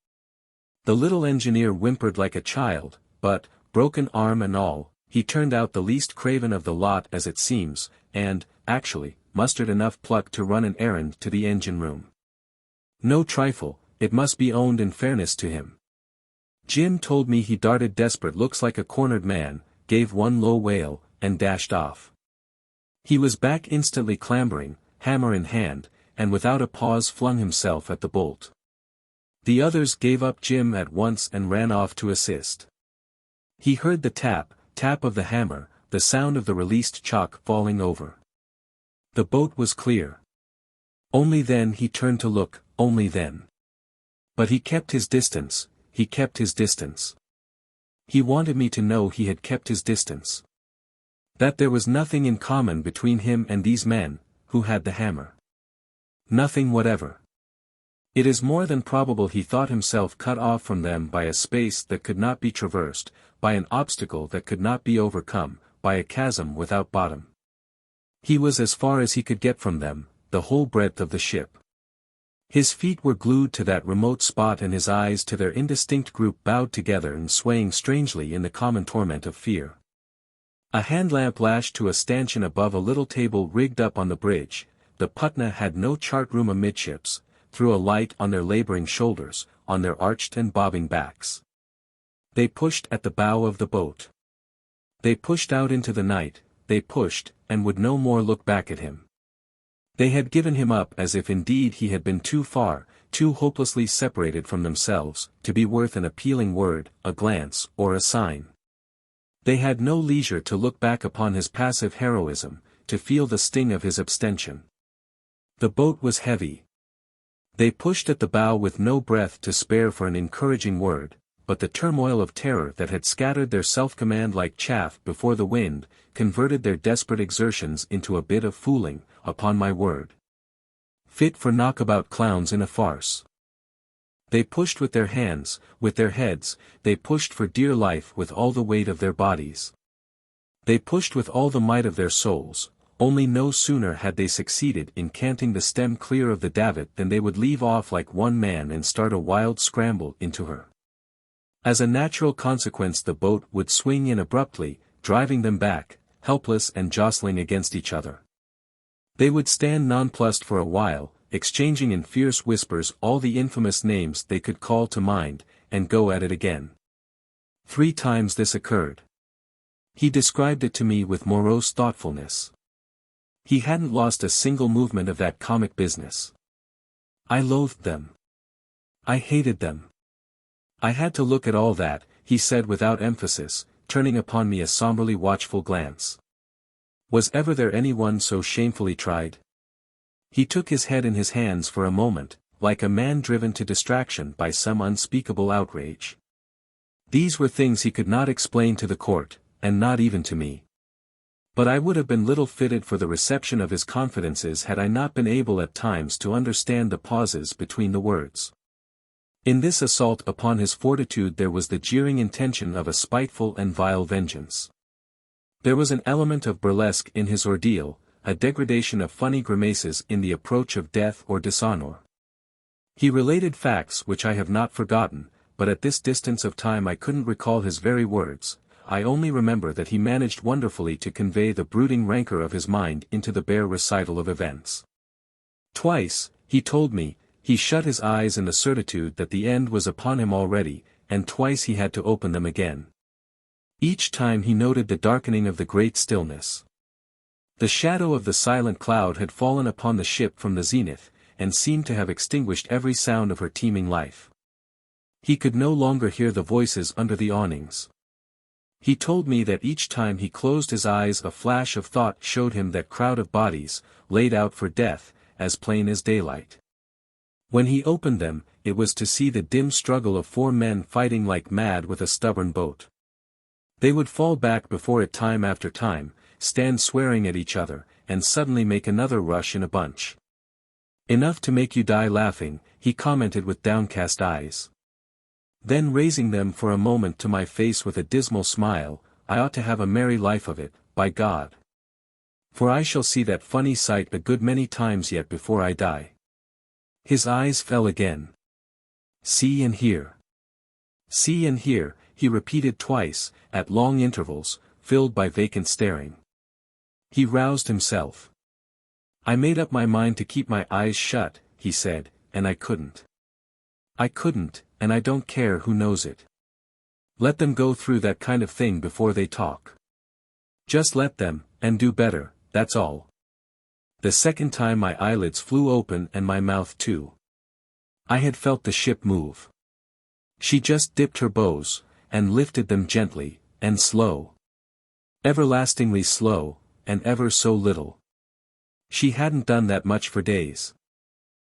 The little engineer whimpered like a child, but, broken arm and all, he turned out the least craven of the lot as it seems, and, actually, mustered enough pluck to run an errand to the engine room. No trifle, it must be owned in fairness to him. Jim told me he darted desperate looks like a cornered man, gave one low wail, and dashed off. He was back instantly clambering, hammer in hand, and without a pause flung himself at the bolt. The others gave up Jim at once and ran off to assist. He heard the tap of the hammer, the sound of the released chalk falling over. The boat was clear. Only then he turned to look, only then. But he kept his distance, he kept his distance. He wanted me to know he had kept his distance. That there was nothing in common between him and these men, who had the hammer. Nothing whatever. It is more than probable he thought himself cut off from them by a space that could not be traversed, by an obstacle that could not be overcome, by a chasm without bottom. He was as far as he could get from them, the whole breadth of the ship. His feet were glued to that remote spot and his eyes to their indistinct group bowed together and swaying strangely in the common torment of fear. A hand lamp lashed to a stanchion above a little table rigged up on the bridge. The Patna had no chart room amidships, threw a light on their laboring shoulders, on their arched and bobbing backs. They pushed at the bow of the boat. They pushed out into the night, they pushed, and would no more look back at him. They had given him up as if indeed he had been too far, too hopelessly separated from themselves, to be worth an appealing word, a glance, or a sign. They had no leisure to look back upon his passive heroism, to feel the sting of his abstention. The boat was heavy. They pushed at the bow with no breath to spare for an encouraging word, but the turmoil of terror that had scattered their self-command like chaff before the wind, converted their desperate exertions into a bit of fooling, upon my word. Fit for knockabout clowns in a farce. They pushed with their hands, with their heads, they pushed for dear life with all the weight of their bodies. They pushed with all the might of their souls, only no sooner had they succeeded in canting the stem clear of the davit than they would leave off like one man and start a wild scramble into her. As a natural consequence the boat would swing in abruptly, driving them back, helpless and jostling against each other. They would stand nonplussed for a while, exchanging in fierce whispers all the infamous names they could call to mind, and go at it again. 3 times this occurred. He described it to me with morose thoughtfulness. He hadn't lost a single movement of that comic business. I loathed them. I hated them. I had to look at all that, he said without emphasis, turning upon me a somberly watchful glance. Was ever there anyone so shamefully tried? He took his head in his hands for a moment, like a man driven to distraction by some unspeakable outrage. These were things he could not explain to the court, and not even to me. But I would have been little fitted for the reception of his confidences had I not been able at times to understand the pauses between the words. In this assault upon his fortitude there was the jeering intention of a spiteful and vile vengeance. There was an element of burlesque in his ordeal, a degradation of funny grimaces in the approach of death or dishonor. He related facts which I have not forgotten, but at this distance of time I couldn't recall his very words. I only remember that he managed wonderfully to convey the brooding rancor of his mind into the bare recital of events. Twice, he told me, he shut his eyes in the certitude that the end was upon him already, and twice he had to open them again. Each time he noted the darkening of the great stillness. The shadow of the silent cloud had fallen upon the ship from the zenith, and seemed to have extinguished every sound of her teeming life. He could no longer hear the voices under the awnings. He told me that each time he closed his eyes a flash of thought showed him that crowd of bodies, laid out for death, as plain as daylight. When he opened them, it was to see the dim struggle of 4 men fighting like mad with a stubborn boat. They would fall back before it time after time, stand swearing at each other, and suddenly make another rush in a bunch. Enough to make you die laughing, he commented with downcast eyes. Then raising them for a moment to my face with a dismal smile, I ought to have a merry life of it, by God. For I shall see that funny sight a good many times yet before I die. His eyes fell again. See and hear. See and hear, he repeated twice, at long intervals, filled by vacant staring. He roused himself. I made up my mind to keep my eyes shut, he said, and I couldn't. I couldn't, and I don't care who knows it. Let them go through that kind of thing before they talk. Just let them, and do better, that's all. The second time my eyelids flew open and my mouth too. I had felt the ship move. She just dipped her bows, and lifted them gently, and slow. Everlastingly slow, and ever so little. She hadn't done that much for days.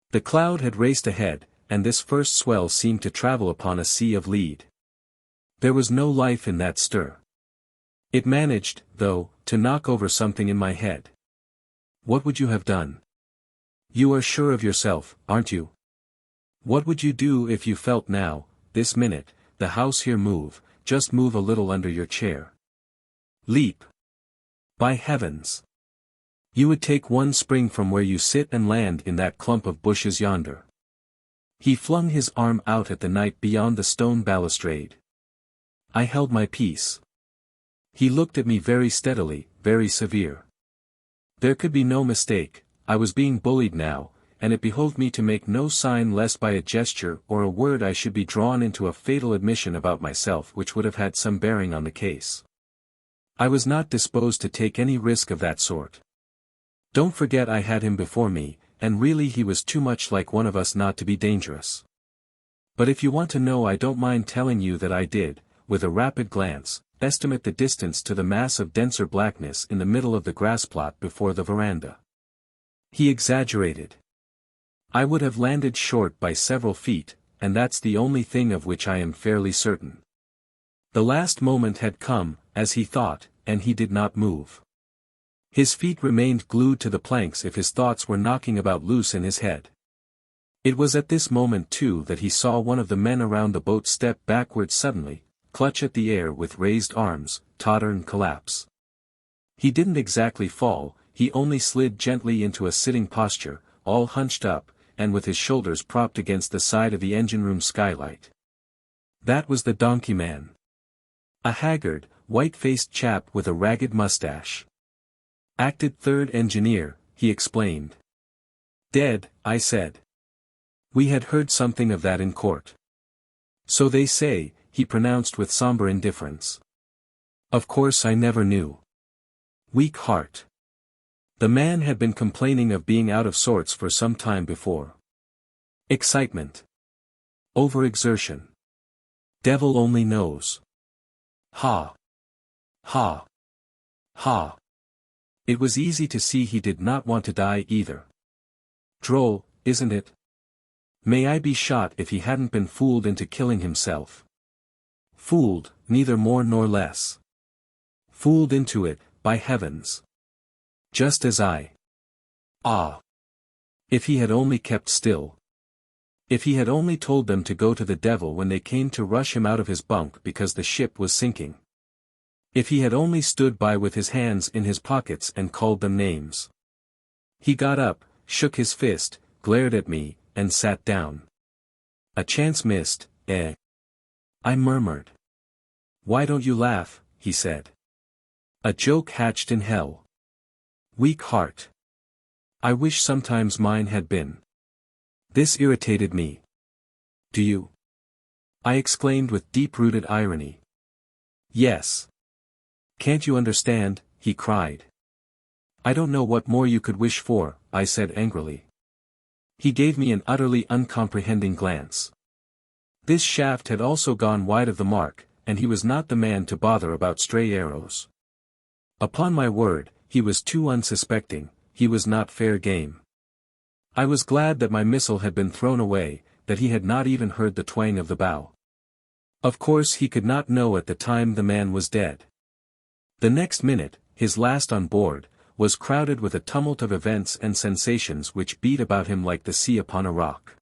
The cloud had raced ahead, and this first swell seemed to travel upon a sea of lead. There was no life in that stir. It managed, though, to knock over something in my head. What would you have done? You are sure of yourself, aren't you? What would you do if you felt now, this minute, the house here move, just move a little under your chair? Leap. By heavens! You would take one spring from where you sit and land in that clump of bushes yonder. He flung his arm out at the night beyond the stone balustrade. I held my peace. He looked at me very steadily, very severe. There could be no mistake, I was being bullied now, and it behoved me to make no sign lest by a gesture or a word I should be drawn into a fatal admission about myself which would have had some bearing on the case. I was not disposed to take any risk of that sort. Don't forget I had him before me, and really he was too much like one of us not to be dangerous. But if you want to know, I don't mind telling you that I did, with a rapid glance, estimate the distance to the mass of denser blackness in the middle of the grass plot before the veranda. He exaggerated. I would have landed short by several feet, and that's the only thing of which I am fairly certain. The last moment had come, as he thought, and he did not move. His feet remained glued to the planks if his thoughts were knocking about loose in his head. It was at this moment too that he saw one of the men around the boat step backward suddenly, clutch at the air with raised arms, totter and collapse. He didn't exactly fall, he only slid gently into a sitting posture, all hunched up, and with his shoulders propped against the side of the engine-room skylight. That was the donkey man. A haggard, white-faced chap with a ragged mustache. Acted third engineer, he explained. Dead, I said. We had heard something of that in court. So they say, he pronounced with somber indifference. Of course I never knew. Weak heart. The man had been complaining of being out of sorts for some time before. Excitement. Overexertion. Devil only knows. Ha. Ha. Ha. It was easy to see he did not want to die either. Droll, isn't it? May I be shot if he hadn't been fooled into killing himself. Fooled, neither more nor less. Fooled into it, by heavens. Just as I. Ah! If he had only kept still. If he had only told them to go to the devil when they came to rush him out of his bunk because the ship was sinking. If he had only stood by with his hands in his pockets and called them names. He got up, shook his fist, glared at me, and sat down. A chance missed, eh? I murmured. Why don't you laugh, he said. A joke hatched in hell. Weak heart. I wish sometimes mine had been. This irritated me. Do you? I exclaimed with deep-rooted irony. Yes. Can't you understand, he cried. I don't know what more you could wish for, I said angrily. He gave me an utterly uncomprehending glance. This shaft had also gone wide of the mark, and he was not the man to bother about stray arrows. Upon my word, he was too unsuspecting, he was not fair game. I was glad that my missile had been thrown away, that he had not even heard the twang of the bow. Of course he could not know at the time the man was dead. The next minute, his last on board, was crowded with a tumult of events and sensations which beat about him like the sea upon a rock.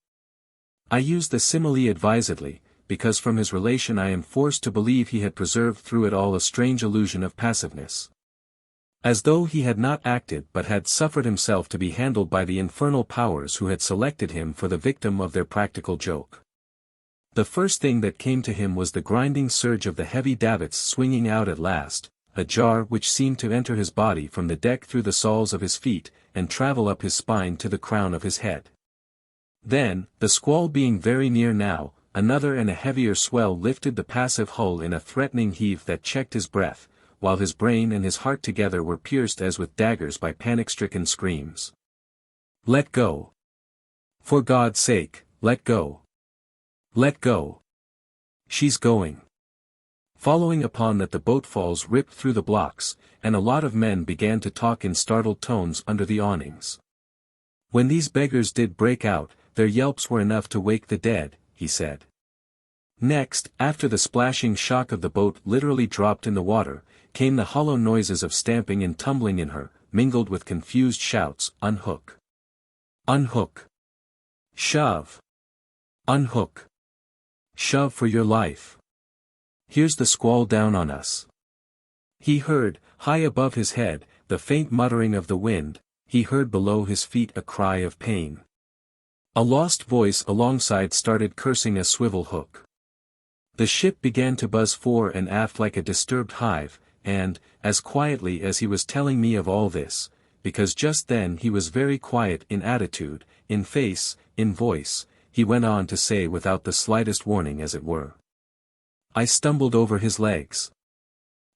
I use the simile advisedly, because from his relation I am forced to believe he had preserved through it all a strange illusion of passiveness. As though he had not acted but had suffered himself to be handled by the infernal powers who had selected him for the victim of their practical joke. The first thing that came to him was the grinding surge of the heavy davits swinging out at last, a jar which seemed to enter his body from the deck through the soles of his feet, and travel up his spine to the crown of his head. Then, the squall being very near now, another and a heavier swell lifted the passive hull in a threatening heave that checked his breath, while his brain and his heart together were pierced as with daggers by panic-stricken screams. Let go. For God's sake, let go. Let go. She's going. Following upon that the boatfalls ripped through the blocks, and a lot of men began to talk in startled tones under the awnings. When these beggars did break out, their yelps were enough to wake the dead, he said. Next, after the splashing shock of the boat literally dropped in the water, came the hollow noises of stamping and tumbling in her, mingled with confused shouts, unhook. Unhook. Shove. Unhook. Shove for your life. Here's the squall down on us. He heard, high above his head, the faint muttering of the wind. He heard below his feet a cry of pain. A lost voice alongside started cursing a swivel hook. The ship began to buzz fore and aft like a disturbed hive, and, as quietly as he was telling me of all this, because just then he was very quiet in attitude, in face, in voice, he went on to say without the slightest warning as it were. I stumbled over his legs.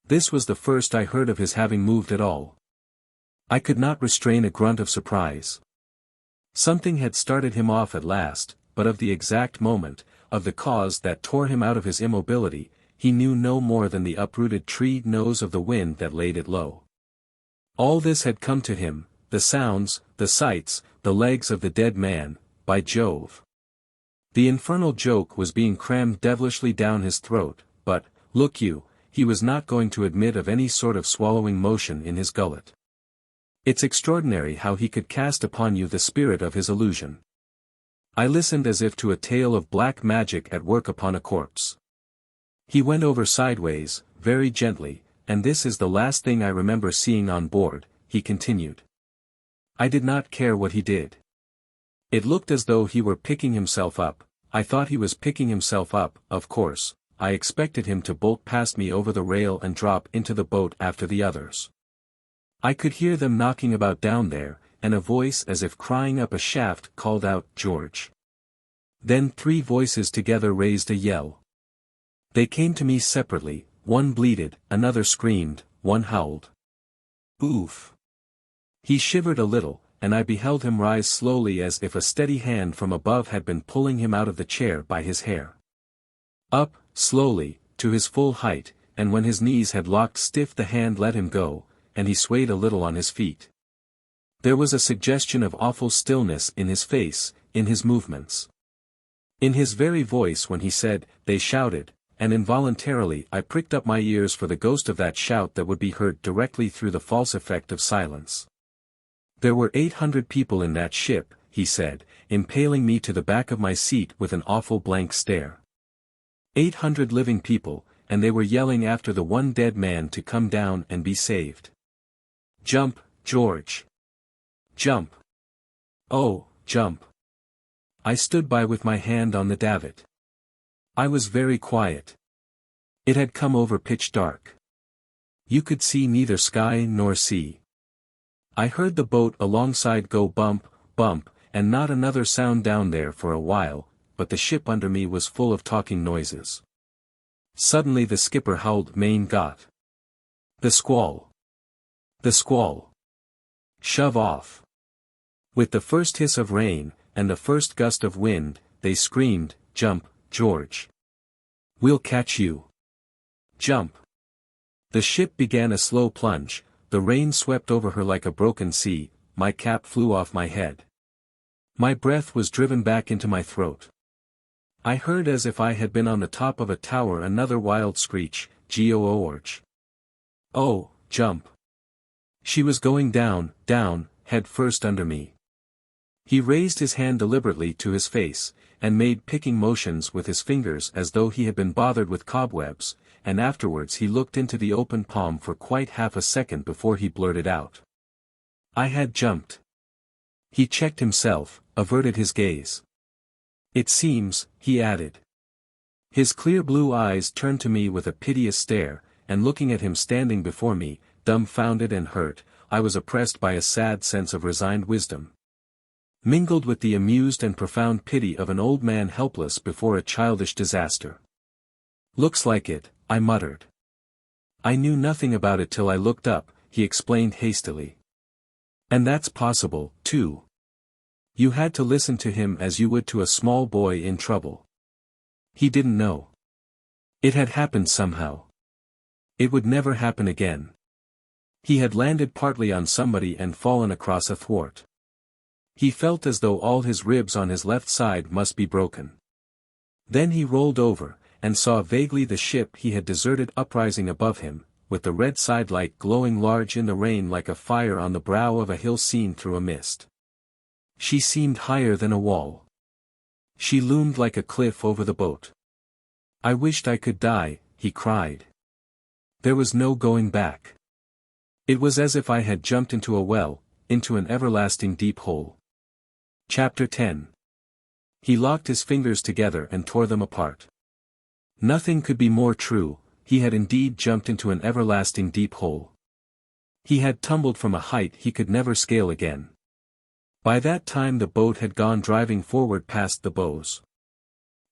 This was the first I heard of his having moved at all. I could not restrain a grunt of surprise. Something had started him off at last, but of the exact moment, of the cause that tore him out of his immobility, he knew no more than the uprooted tree nose of the wind that laid it low. All this had come to him, the sounds, the sights, the legs of the dead man, by Jove. The infernal joke was being crammed devilishly down his throat, but, look you, he was not going to admit of any sort of swallowing motion in his gullet. It's extraordinary how he could cast upon you the spirit of his illusion. I listened as if to a tale of black magic at work upon a corpse. He went over sideways, very gently, and this is the last thing I remember seeing on board, he continued. I did not care what he did. It looked as though he were picking himself up. I thought he was picking himself up, of course. I expected him to bolt past me over the rail and drop into the boat after the others. I could hear them knocking about down there, and a voice as if crying up a shaft called out, "George." Then 3 voices together raised a yell. They came to me separately, one bleated, another screamed, one howled. Oof! He shivered a little, and I beheld him rise slowly as if a steady hand from above had been pulling him out of the chair by his hair. Up, slowly, to his full height, and when his knees had locked stiff the hand let him go, and he swayed a little on his feet. There was a suggestion of awful stillness in his face, in his movements. In his very voice when he said, "They shouted," and involuntarily I pricked up my ears for the ghost of that shout that would be heard directly through the false effect of silence. There were 800 people in that ship, he said, impaling me to the back of my seat with an awful blank stare. 800 living people, and they were yelling after the one dead man to come down and be saved. Jump, George. Jump. Oh, jump. I stood by with my hand on the davit. I was very quiet. It had come over pitch dark. You could see neither sky nor sea. I heard the boat alongside go bump, bump, and not another sound down there for a while, but the ship under me was full of talking noises. Suddenly the skipper howled, "Main got. The squall. The squall. Shove off." With the first hiss of rain, and the first gust of wind, they screamed, "Jump, George. We'll catch you. Jump." The ship began a slow plunge, the rain swept over her like a broken sea, my cap flew off my head. My breath was driven back into my throat. I heard as if I had been on the top of a tower another wild screech, "George. Oh, jump." She was going down, down, head first under me. He raised his hand deliberately to his face, and made picking motions with his fingers as though he had been bothered with cobwebs, and afterwards he looked into the open palm for quite half a second before he blurted out. I had jumped. He checked himself, averted his gaze. "It seems," he added. His clear blue eyes turned to me with a piteous stare, and looking at him standing before me, dumbfounded and hurt, I was oppressed by a sad sense of resigned wisdom, mingled with the amused and profound pity of an old man helpless before a childish disaster. "Looks like it," I muttered. "I knew nothing about it till I looked up," he explained hastily. "And that's possible, too. You had to listen to him as you would to a small boy in trouble. He didn't know. It had happened somehow. It would never happen again. He had landed partly on somebody and fallen across a thwart. He felt as though all his ribs on his left side must be broken. Then he rolled over, and saw vaguely the ship he had deserted uprising above him, with the red sidelight glowing large in the rain like a fire on the brow of a hill seen through a mist. She seemed higher than a wall. She loomed like a cliff over the boat. I wished I could die, he cried. There was no going back. It was as if I had jumped into a well, into an everlasting deep hole. Chapter 10. He locked his fingers together and tore them apart. Nothing could be more true, he had indeed jumped into an everlasting deep hole. He had tumbled from a height he could never scale again. By that time the boat had gone driving forward past the bows.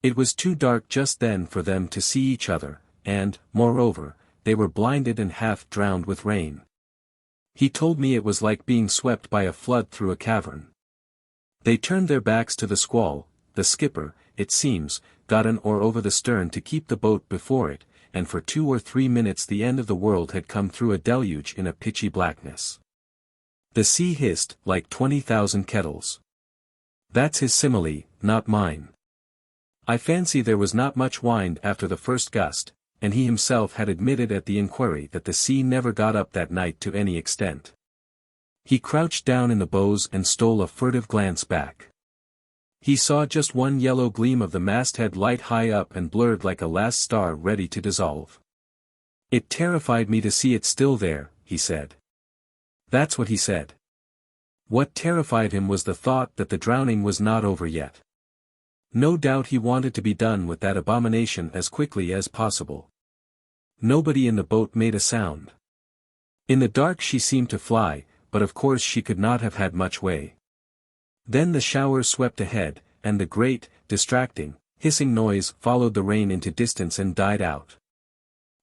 It was too dark just then for them to see each other, and, moreover, they were blinded and half drowned with rain. He told me it was like being swept by a flood through a cavern. They turned their backs to the squall. The skipper, it seems, got an oar over the stern to keep the boat before it, and for 2 or 3 minutes the end of the world had come through a deluge in a pitchy blackness. The sea hissed like 20,000 kettles. That's his simile, not mine. I fancy there was not much wind after the first gust, and he himself had admitted at the inquiry that the sea never got up that night to any extent. He crouched down in the bows and stole a furtive glance back. He saw just one yellow gleam of the masthead light high up and blurred like a last star ready to dissolve. It terrified me to see it still there, he said. That's what he said. What terrified him was the thought that the drowning was not over yet. No doubt he wanted to be done with that abomination as quickly as possible. Nobody in the boat made a sound. In the dark she seemed to fly, but of course she could not have had much way. Then the showers swept ahead, and the great, distracting, hissing noise followed the rain into distance and died out.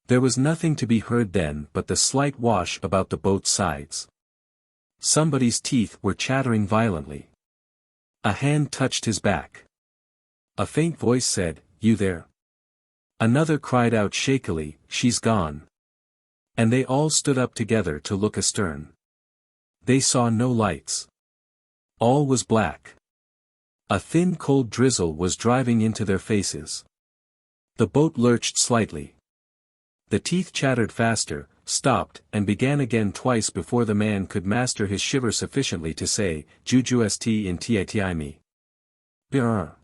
There was nothing to be heard then but the slight wash about the boat's sides. Somebody's teeth were chattering violently. A hand touched his back. A faint voice said, "You there?" Another cried out shakily, "She's gone." And they all stood up together to look astern. They saw no lights. All was black. A thin cold drizzle was driving into their faces. The boat lurched slightly. The teeth chattered faster, stopped, and began again twice before the man could master his shiver sufficiently to say, "Juju st in titimi." Brr.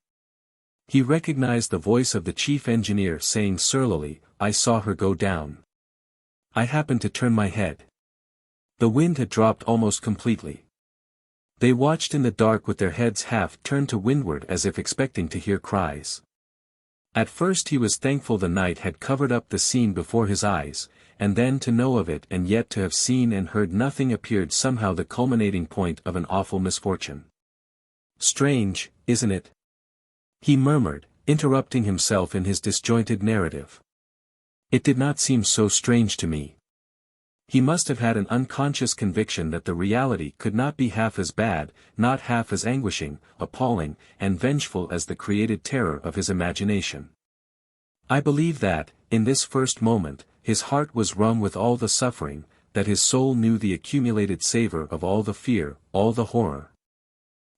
He recognized the voice of the chief engineer saying surlily, "I saw her go down. I happened to turn my head." The wind had dropped almost completely. They watched in the dark with their heads half turned to windward as if expecting to hear cries. At first he was thankful the night had covered up the scene before his eyes, and then to know of it and yet to have seen and heard nothing appeared somehow the culminating point of an awful misfortune. "Strange, isn't it?" he murmured, interrupting himself in his disjointed narrative. "It did not seem so strange to me." He must have had an unconscious conviction that the reality could not be half as bad, not half as anguishing, appalling, and vengeful as the created terror of his imagination. I believe that, in this first moment, his heart was wrung with all the suffering, that his soul knew the accumulated savor of all the fear, all the horror.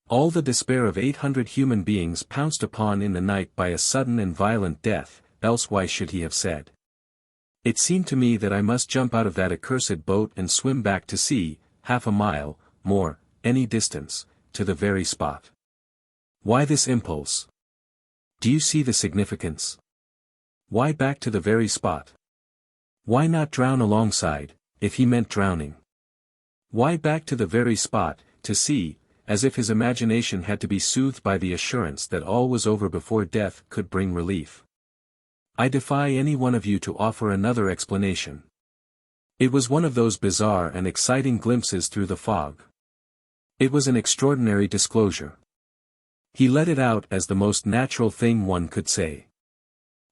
All the despair of 800 human beings pounced upon in the night by a sudden and violent death, else why should he have said? It seemed to me that I must jump out of that accursed boat and swim back to sea, half a mile, more, any distance, to the very spot. Why this impulse? Do you see the significance? Why back to the very spot? Why not drown alongside, if he meant drowning? Why back to the very spot, to sea, as if his imagination had to be soothed by the assurance that all was over before death could bring relief? I defy any one of you to offer another explanation. It was one of those bizarre and exciting glimpses through the fog. It was an extraordinary disclosure. He let it out as the most natural thing one could say.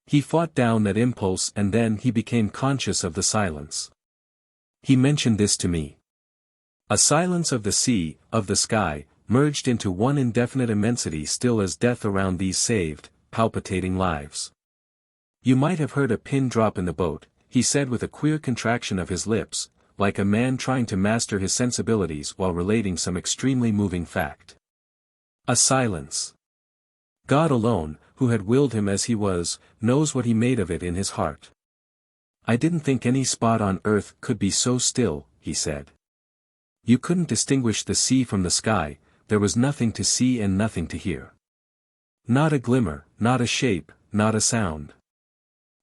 He fought down that impulse and then he became conscious of the silence. He mentioned this to me. A silence of the sea, of the sky, merged into one indefinite immensity still as death around these saved, palpitating lives. "You might have heard a pin drop in the boat," he said with a queer contraction of his lips, like a man trying to master his sensibilities while relating some extremely moving fact. A silence. God alone, who had willed him as he was, knows what he made of it in his heart. "I didn't think any spot on earth could be so still," he said. "You couldn't distinguish the sea from the sky, there was nothing to see and nothing to hear. Not a glimmer, not a shape, not a sound.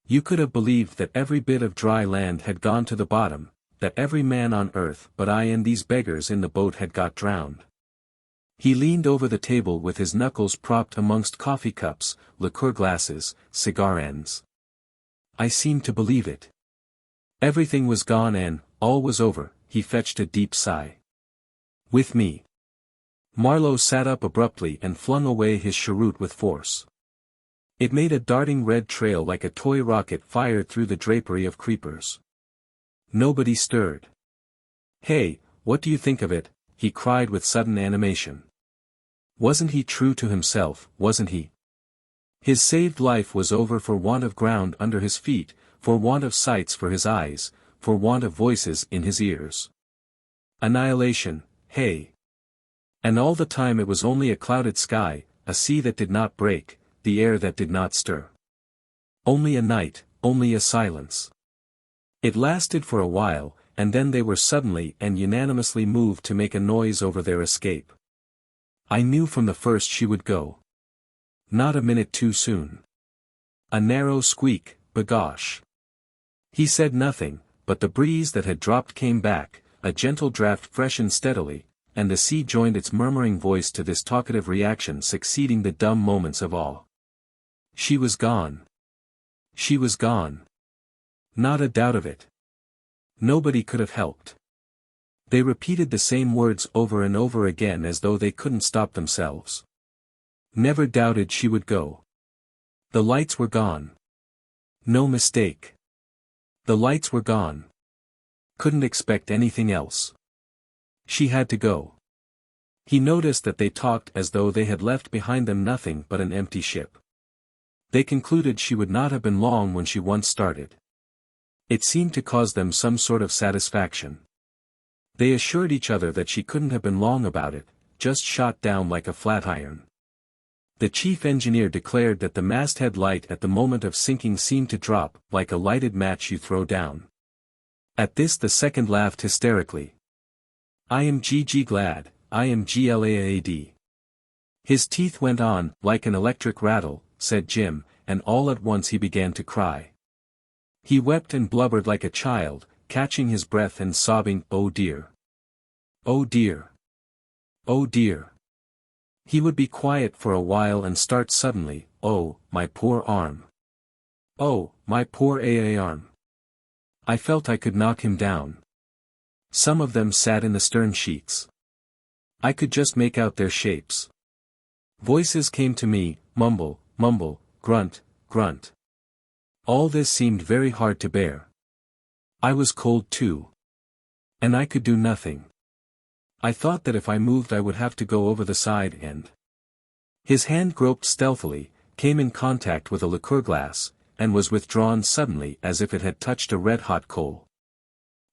You could have believed that every bit of dry land had gone to the bottom, that every man on earth but I and these beggars in the boat had got drowned. He leaned over the table with his knuckles propped amongst coffee cups, liqueur glasses, cigar ends. I seemed to believe it. Everything was gone and, all was over. He fetched a deep sigh. With me. Marlowe sat up abruptly and flung away his cheroot with force. It made a darting red trail like a toy rocket fired through the drapery of creepers. Nobody stirred. "Hey, what do you think of it?" he cried with sudden animation. Wasn't he true to himself, wasn't he? His saved life was over for want of ground under his feet, for want of sights for his eyes, for want of voices in his ears. Annihilation, hey! And all the time it was only a clouded sky, a sea that did not break, the air that did not stir. Only a night, only a silence. It lasted for a while, and then they were suddenly and unanimously moved to make a noise over their escape. I knew from the first she would go. Not a minute too soon. A narrow squeak, bagosh. He said nothing, but the breeze that had dropped came back, a gentle draft freshened steadily, and the sea joined its murmuring voice to this talkative reaction succeeding the dumb moments of awe. She was gone. She was gone. Not a doubt of it. Nobody could have helped. They repeated the same words over and over again as though they couldn't stop themselves. Never doubted she would go. The lights were gone. No mistake. The lights were gone. Couldn't expect anything else. She had to go. He noticed that they talked as though they had left behind them nothing but an empty ship. They concluded she would not have been long when she once started. It seemed to cause them some sort of satisfaction. They assured each other that she couldn't have been long about it, just shot down like a flat iron. The chief engineer declared that the masthead light at the moment of sinking seemed to drop, like a lighted match you throw down. At this the second laughed hysterically. "I am glad, I am glad." "His teeth went on, like an electric rattle," said Jim, and all at once he began to cry. He wept and blubbered like a child, catching his breath and sobbing, "Oh dear! Oh dear! Oh dear!" He would be quiet for a while and start suddenly, "Oh, my poor arm! Oh, my poor arm!" I felt I could knock him down. Some of them sat in the stern sheets. I could just make out their shapes. Voices came to me, mumble, mumble, grunt, grunt. All this seemed very hard to bear. I was cold too. And I could do nothing. I thought that if I moved I would have to go over the side and... His hand groped stealthily, came in contact with a liqueur glass, and was withdrawn suddenly as if it had touched a red-hot coal.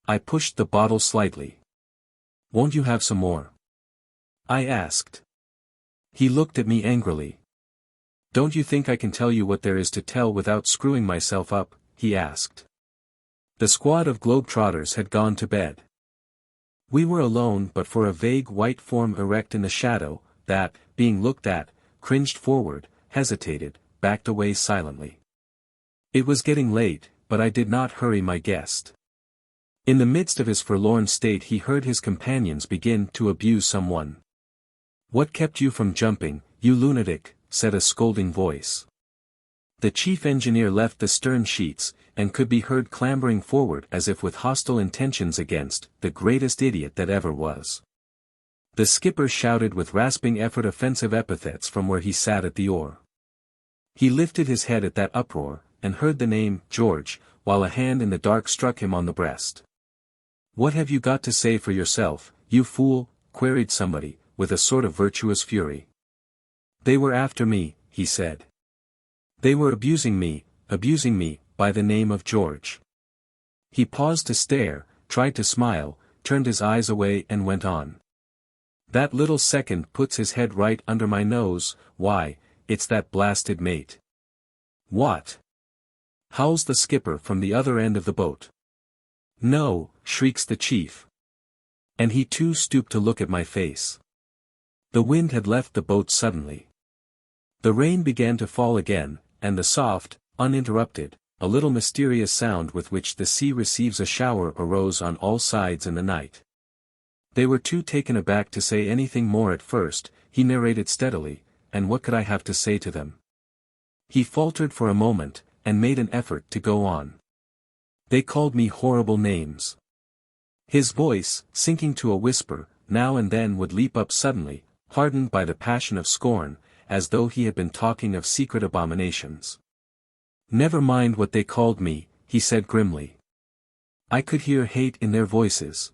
I pushed the bottle slightly. "Won't you have some more?" I asked. He looked at me angrily. "Don't you think I can tell you what there is to tell without screwing myself up?" he asked. The squad of globetrotters had gone to bed. We were alone but for a vague white form erect in the shadow, that, being looked at, cringed forward, hesitated, backed away silently. It was getting late, but I did not hurry my guest. In the midst of his forlorn state he heard his companions begin to abuse someone. "What kept you from jumping, you lunatic?" said a scolding voice. The chief engineer left the stern sheets, and could be heard clambering forward as if with hostile intentions against the greatest idiot that ever was. The skipper shouted with rasping effort offensive epithets from where he sat at the oar. He lifted his head at that uproar, and heard the name, George, while a hand in the dark struck him on the breast. "What have you got to say for yourself, you fool?" queried somebody, with a sort of virtuous fury. "They were after me," he said. "They were abusing me, by the name of George." He paused to stare, tried to smile, turned his eyes away and went on. "That little second puts his head right under my nose, why, it's that blasted mate." "What?" howls the skipper from the other end of the boat. "No," shrieks the chief. And he too stooped to look at my face. The wind had left the boat suddenly. The rain began to fall again, and the soft, uninterrupted, a little mysterious sound with which the sea receives a shower arose on all sides in the night. They were too taken aback to say anything more at first, he narrated steadily, and what could I have to say to them? He faltered for a moment, and made an effort to go on. They called me horrible names. His voice, sinking to a whisper, now and then would leap up suddenly, hardened by the passion of scorn, as though he had been talking of secret abominations. Never mind what they called me, he said grimly. I could hear hate in their voices.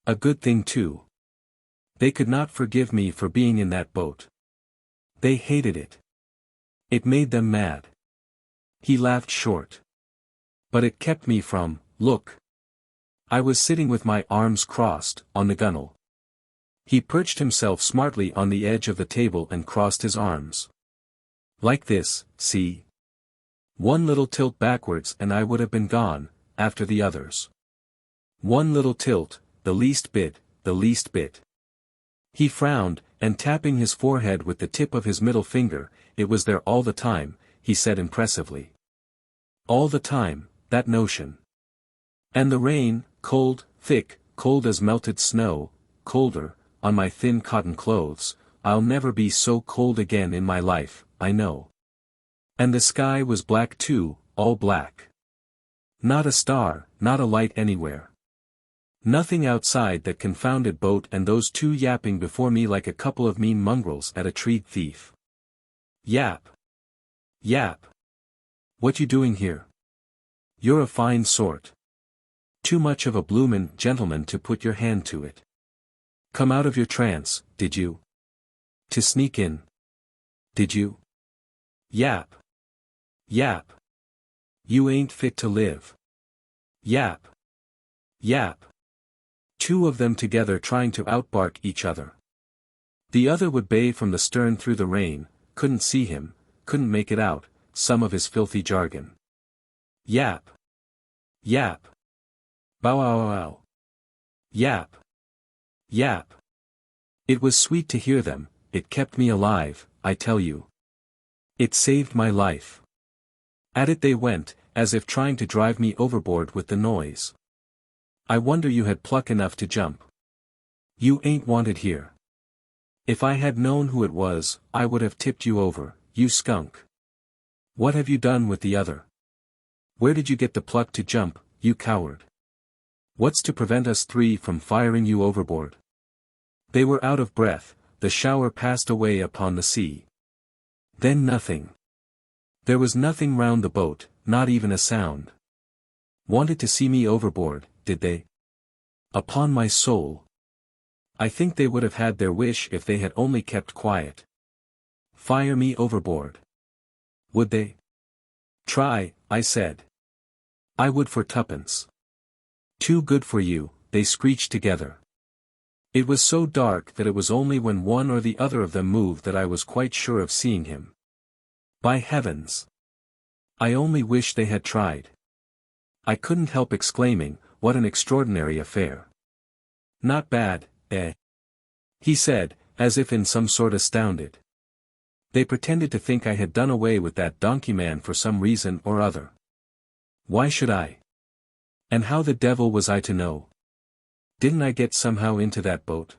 A good thing too. They could not forgive me for being in that boat. They hated it. It made them mad. He laughed short. But it kept me from, look. I was sitting with my arms crossed, on the gunwale. He perched himself smartly on the edge of the table and crossed his arms. Like this, see? One little tilt backwards and I would have been gone, after the others. One little tilt, the least bit, the least bit. He frowned, and tapping his forehead with the tip of his middle finger, it was there all the time, he said impressively. All the time, that notion. And the rain, cold, thick, cold as melted snow, colder, on my thin cotton clothes, I'll never be so cold again in my life, I know. And the sky was black too, all black. Not a star, not a light anywhere. Nothing outside that confounded boat and those two yapping before me like a couple of mean mongrels at a treed thief. Yap. Yap. What you doing here? You're a fine sort. Too much of a bloomin' gentleman to put your hand to it. Come out of your trance, did you? To sneak in. Did you? Yap. Yap. You ain't fit to live. Yap. Yap. Two of them together trying to outbark each other. The other would bay from the stern through the rain, couldn't see him, couldn't make it out, some of his filthy jargon. Yap. Yap. Bow wow wow. Yap. Yap. It was sweet to hear them, it kept me alive, I tell you. It saved my life. At it they went, as if trying to drive me overboard with the noise. I wonder you had pluck enough to jump. You ain't wanted here. If I had known who it was, I would have tipped you over, you skunk. What have you done with the other? Where did you get the pluck to jump, you coward? What's to prevent us three from firing you overboard? They were out of breath, the shower passed away upon the sea. Then nothing. There was nothing round the boat, not even a sound. Wanted to see me overboard, did they? Upon my soul. I think they would have had their wish if they had only kept quiet. Fire me overboard. Would they? Try, I said. I would for tuppence. Too good for you, they screeched together. It was so dark that it was only when one or the other of them moved that I was quite sure of seeing him. By heavens! I only wish they had tried. I couldn't help exclaiming, what an extraordinary affair. Not bad, eh? He said, as if in some sort astounded. They pretended to think I had done away with that donkey man for some reason or other. Why should I? And how the devil was I to know? Didn't I get somehow into that boat?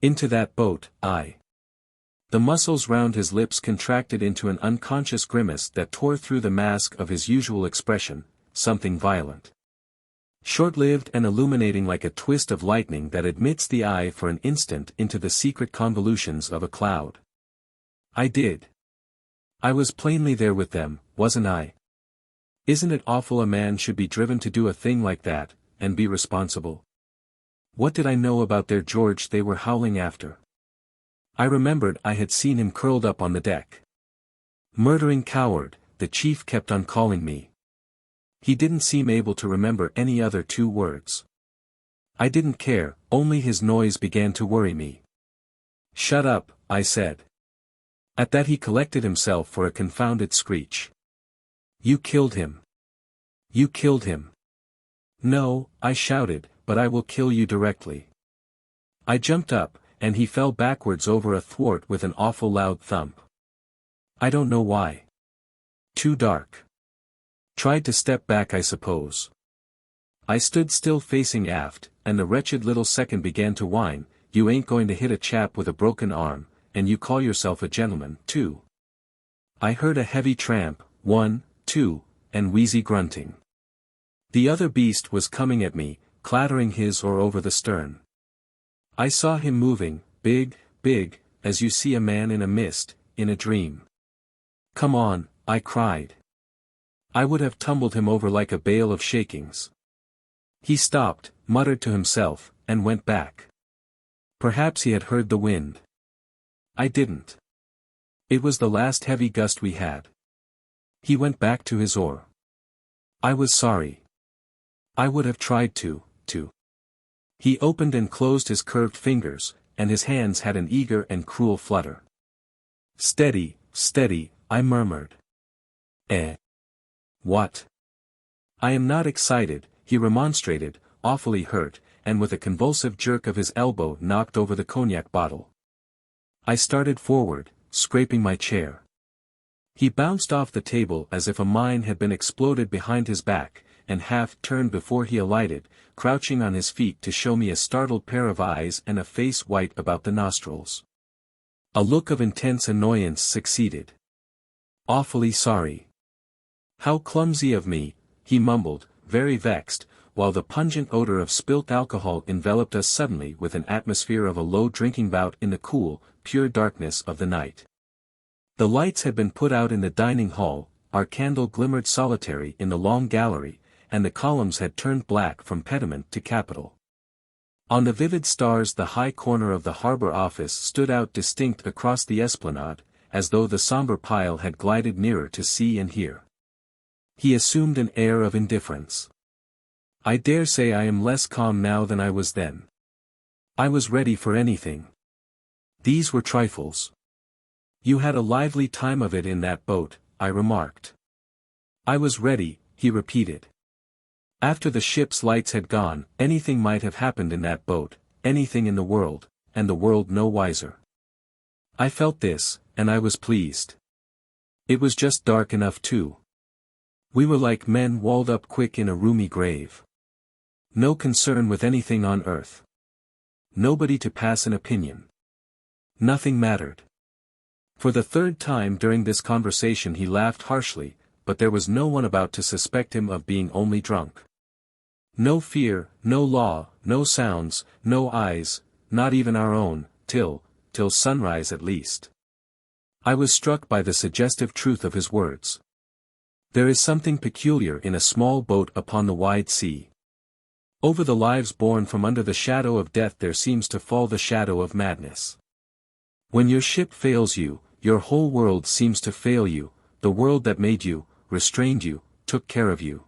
Into that boat, I. The muscles round his lips contracted into an unconscious grimace that tore through the mask of his usual expression, something violent. Short-lived and illuminating like a twist of lightning that admits the eye for an instant into the secret convolutions of a cloud. I did. I was plainly there with them, wasn't I? Isn't it awful a man should be driven to do a thing like that, and be responsible? What did I know about their George they were howling after? I remembered I had seen him curled up on the deck. Murdering coward, the chief kept on calling me. He didn't seem able to remember any other two words. I didn't care, only his noise began to worry me. Shut up, I said. At that he collected himself for a confounded screech. You killed him. You killed him. No, I shouted, but I will kill you directly. I jumped up, and he fell backwards over a thwart with an awful loud thump. I don't know why. Too dark. Tried to step back, I suppose. I stood still facing aft, and the wretched little second began to whine. You ain't going to hit a chap with a broken arm, and you call yourself a gentleman, too. I heard a heavy tramp, 1, 2, and wheezy grunting. The other beast was coming at me, clattering his oar over the stern. I saw him moving, big, as you see a man in a mist, in a dream. Come on, I cried. I would have tumbled him over like a bale of shakings. He stopped, muttered to himself, and went back. Perhaps he had heard the wind. I didn't. It was the last heavy gust we had. He went back to his oar. I was sorry. I would have tried to. He opened and closed his curved fingers, and his hands had an eager and cruel flutter. Steady, I murmured. What? I am not excited, he remonstrated, awfully hurt, and with a convulsive jerk of his elbow knocked over the cognac bottle. I started forward, scraping my chair. He bounced off the table as if a mine had been exploded behind his back, and half turned before he alighted, crouching on his feet to show me a startled pair of eyes and a face white about the nostrils. A look of intense annoyance succeeded. Awfully sorry. How clumsy of me, he mumbled, very vexed, while the pungent odor of spilt alcohol enveloped us suddenly with an atmosphere of a low drinking bout in the cool, pure darkness of the night. The lights had been put out in the dining hall, our candle glimmered solitary in the long gallery, and the columns had turned black from pediment to capital. On the vivid stars the high corner of the harbor office stood out distinct across the esplanade, as though the somber pile had glided nearer to see and hear. He assumed an air of indifference. I dare say I am less calm now than I was then. I was ready for anything. These were trifles. You had a lively time of it in that boat, I remarked. I was ready, he repeated. After the ship's lights had gone, anything might have happened in that boat, anything in the world, and the world no wiser. I felt this, and I was pleased. It was just dark enough too. We were like men walled up quick in a roomy grave. No concern with anything on earth. Nobody to pass an opinion. Nothing mattered. For the third time during this conversation he laughed harshly, but there was no one about to suspect him of being only drunk. No fear, no law, no sounds, no eyes, not even our own, till sunrise at least. I was struck by the suggestive truth of his words. There is something peculiar in a small boat upon the wide sea. Over the lives born from under the shadow of death there seems to fall the shadow of madness. When your ship fails you, your whole world seems to fail you, the world that made you, restrained you, took care of you.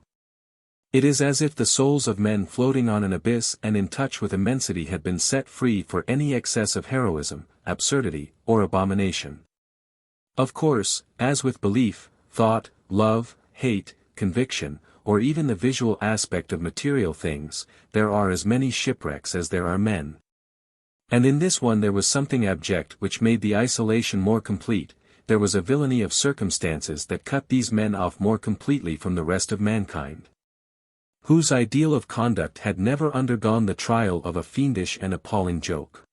It is as if the souls of men floating on an abyss and in touch with immensity had been set free for any excess of heroism, absurdity, or abomination. Of course, as with belief, thought, love, hate, conviction, or even the visual aspect of material things, there are as many shipwrecks as there are men. And in this one there was something abject which made the isolation more complete, there was a villainy of circumstances that cut these men off more completely from the rest of mankind, whose ideal of conduct had never undergone the trial of a fiendish and appalling joke.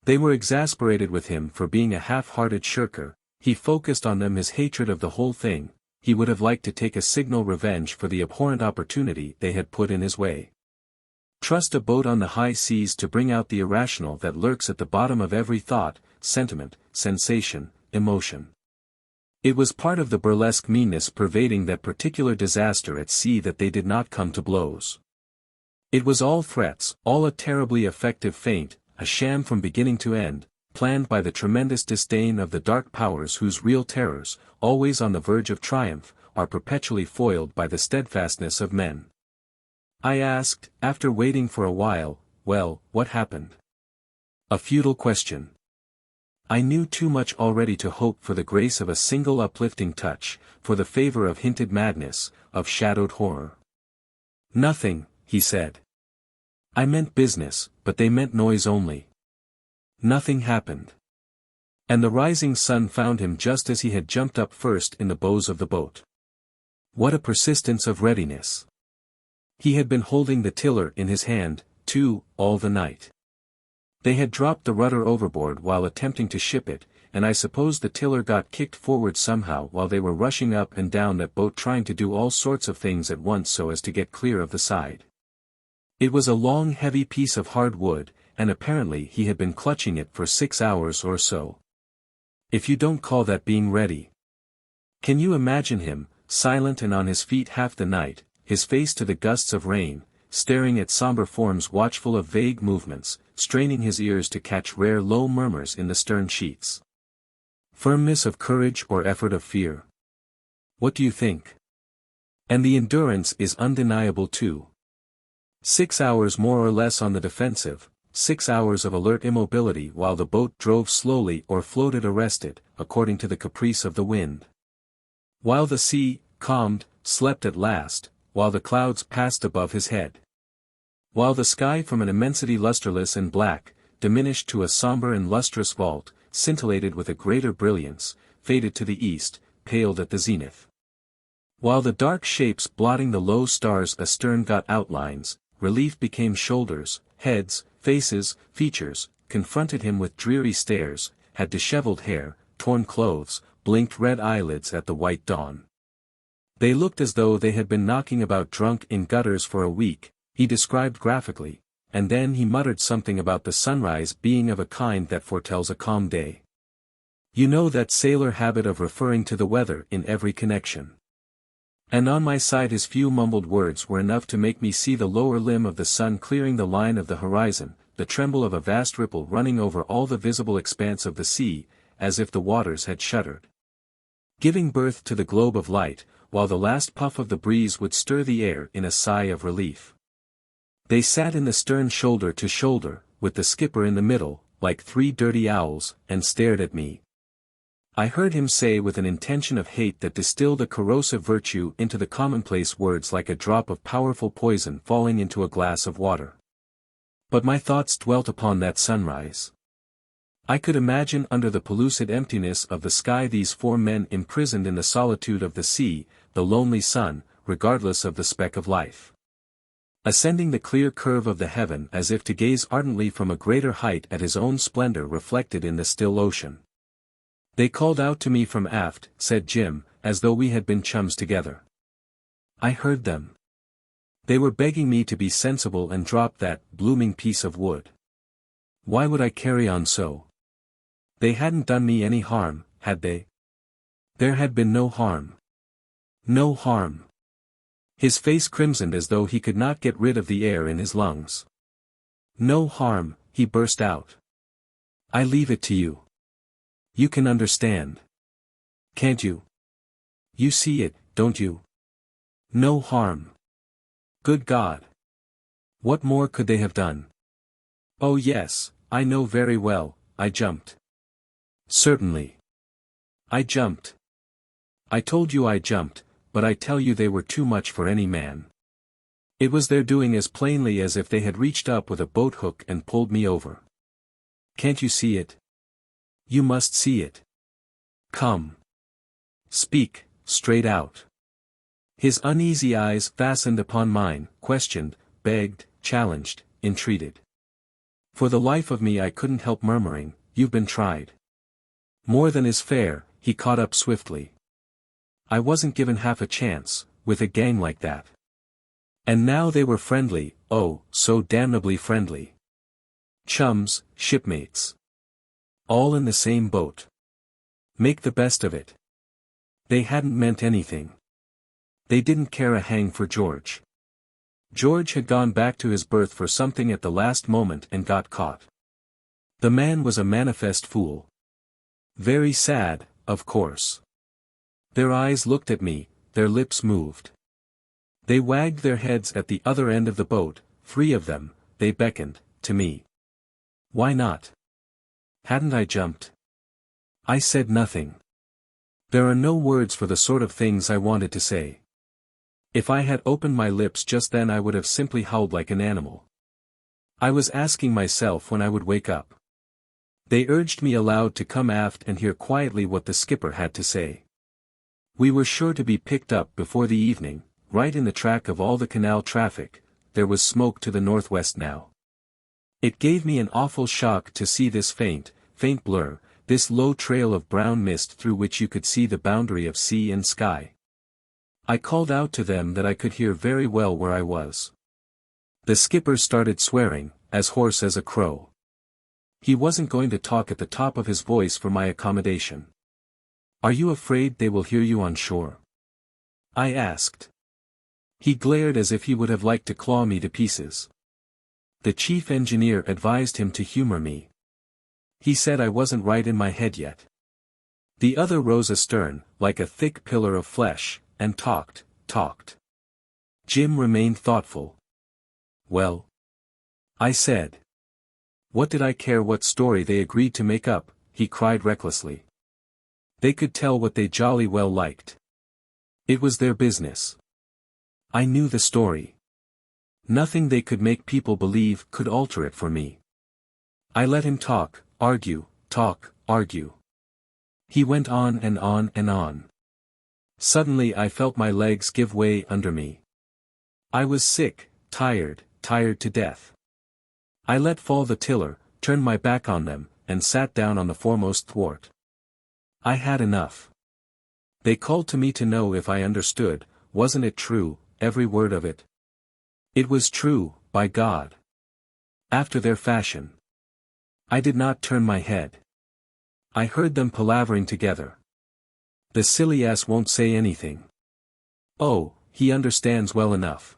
They were exasperated with him for being a half-hearted shirker, he focused on them his hatred of the whole thing, he would have liked to take a signal revenge for the abhorrent opportunity they had put in his way. Trust a boat on the high seas to bring out the irrational that lurks at the bottom of every thought, sentiment, sensation, emotion. It was part of the burlesque meanness pervading that particular disaster at sea that they did not come to blows. It was all threats, all a terribly effective feint, a sham from beginning to end, planned by the tremendous disdain of the dark powers whose real terrors, always on the verge of triumph, are perpetually foiled by the steadfastness of men. I asked, after waiting for a while, well, what happened? A futile question. I knew too much already to hope for the grace of a single uplifting touch, for the favor of hinted madness, of shadowed horror. Nothing, he said. I meant business, but they meant noise only. Nothing happened. And the rising sun found him just as he had jumped up first in the bows of the boat. What a persistence of readiness! He had been holding the tiller in his hand, too, all the night. They had dropped the rudder overboard while attempting to ship it, and I suppose the tiller got kicked forward somehow while they were rushing up and down that boat trying to do all sorts of things at once so as to get clear of the side. It was a long heavy piece of hard wood, and apparently he had been clutching it for 6 hours or so. If you don't call that being ready. Can you imagine him, silent and on his feet half the night, his face to the gusts of rain, staring at somber forms watchful of vague movements, straining his ears to catch rare low murmurs in the stern sheets? Firmness of courage or effort of fear? What do you think? And the endurance is undeniable too. 6 hours more or less on the defensive, 6 hours of alert immobility while the boat drove slowly or floated arrested, according to the caprice of the wind. While the sea, calmed, slept at last, while the clouds passed above his head. While the sky from an immensity lustreless and black, diminished to a somber and lustrous vault, scintillated with a greater brilliance, faded to the east, paled at the zenith. While the dark shapes blotting the low stars astern got outlines, relief became shoulders, heads, faces, features, confronted him with dreary stares, had disheveled hair, torn clothes, blinked red eyelids at the white dawn. They looked as though they had been knocking about drunk in gutters for a week, he described graphically, and then he muttered something about the sunrise being of a kind that foretells a calm day. You know that sailor habit of referring to the weather in every connection. And on my side his few mumbled words were enough to make me see the lower limb of the sun clearing the line of the horizon, the tremble of a vast ripple running over all the visible expanse of the sea, as if the waters had shuddered, giving birth to the globe of light, while the last puff of the breeze would stir the air in a sigh of relief. They sat in the stern shoulder to shoulder, with the skipper in the middle, like 3 dirty owls, and stared at me. I heard him say with an intention of hate that distilled a corrosive virtue into the commonplace words like a drop of powerful poison falling into a glass of water. But my thoughts dwelt upon that sunrise. I could imagine under the pellucid emptiness of the sky these 4 men imprisoned in the solitude of the sea, the lonely sun, regardless of the speck of life, ascending the clear curve of the heaven as if to gaze ardently from a greater height at his own splendor reflected in the still ocean. They called out to me from aft, said Jim, as though we had been chums together. I heard them. They were begging me to be sensible and drop that blooming piece of wood. Why would I carry on so? They hadn't done me any harm, had they? There had been no harm. No harm. His face crimsoned as though he could not get rid of the air in his lungs. No harm, he burst out. I leave it to you. You can understand. Can't you? You see it, don't you? No harm. Good God. What more could they have done? Oh yes, I know very well, I jumped. Certainly. I jumped. I told you I jumped, but I tell you they were too much for any man. It was their doing as plainly as if they had reached up with a boat hook and pulled me over. Can't you see it? You must see it. Come. Speak, straight out. His uneasy eyes fastened upon mine, questioned, begged, challenged, entreated. For the life of me I couldn't help murmuring, "You've been tried." More than is fair, he caught up swiftly. I wasn't given half a chance, with a gang like that. And now they were friendly, oh, so damnably friendly. Chums, shipmates. All in the same boat. Make the best of it. They hadn't meant anything. They didn't care a hang for George. George had gone back to his berth for something at the last moment and got caught. The man was a manifest fool. Very sad, of course. Their eyes looked at me, their lips moved. They wagged their heads at the other end of the boat, 3 of them, they beckoned, to me. Why not? Hadn't I jumped? I said nothing. There are no words for the sort of things I wanted to say. If I had opened my lips just then I would have simply howled like an animal. I was asking myself when I would wake up. They urged me aloud to come aft and hear quietly what the skipper had to say. We were sure to be picked up before the evening, right in the track of all the canal traffic. There was smoke to the northwest now. It gave me an awful shock to see this faint blur, this low trail of brown mist through which you could see the boundary of sea and sky. I called out to them that I could hear very well where I was. The skipper started swearing, as hoarse as a crow. He wasn't going to talk at the top of his voice for my accommodation. "Are you afraid they will hear you on shore?" I asked. He glared as if he would have liked to claw me to pieces. The chief engineer advised him to humor me. He said I wasn't right in my head yet. The other rose astern, like a thick pillar of flesh, and talked. Jim remained thoughtful. "Well," I said. "What did I care what story they agreed to make up?" he cried recklessly. "They could tell what they jolly well liked. It was their business. I knew the story. Nothing they could make people believe could alter it for me." I let him talk, argue. He went on and on and on. Suddenly I felt my legs give way under me. I was sick, tired to death. I let fall the tiller, turned my back on them, and sat down on the foremost thwart. I had enough. They called to me to know if I understood. Wasn't it true, every word of it? It was true, by God. After their fashion. I did not turn my head. I heard them palavering together. "The silly ass won't say anything. Oh, he understands well enough.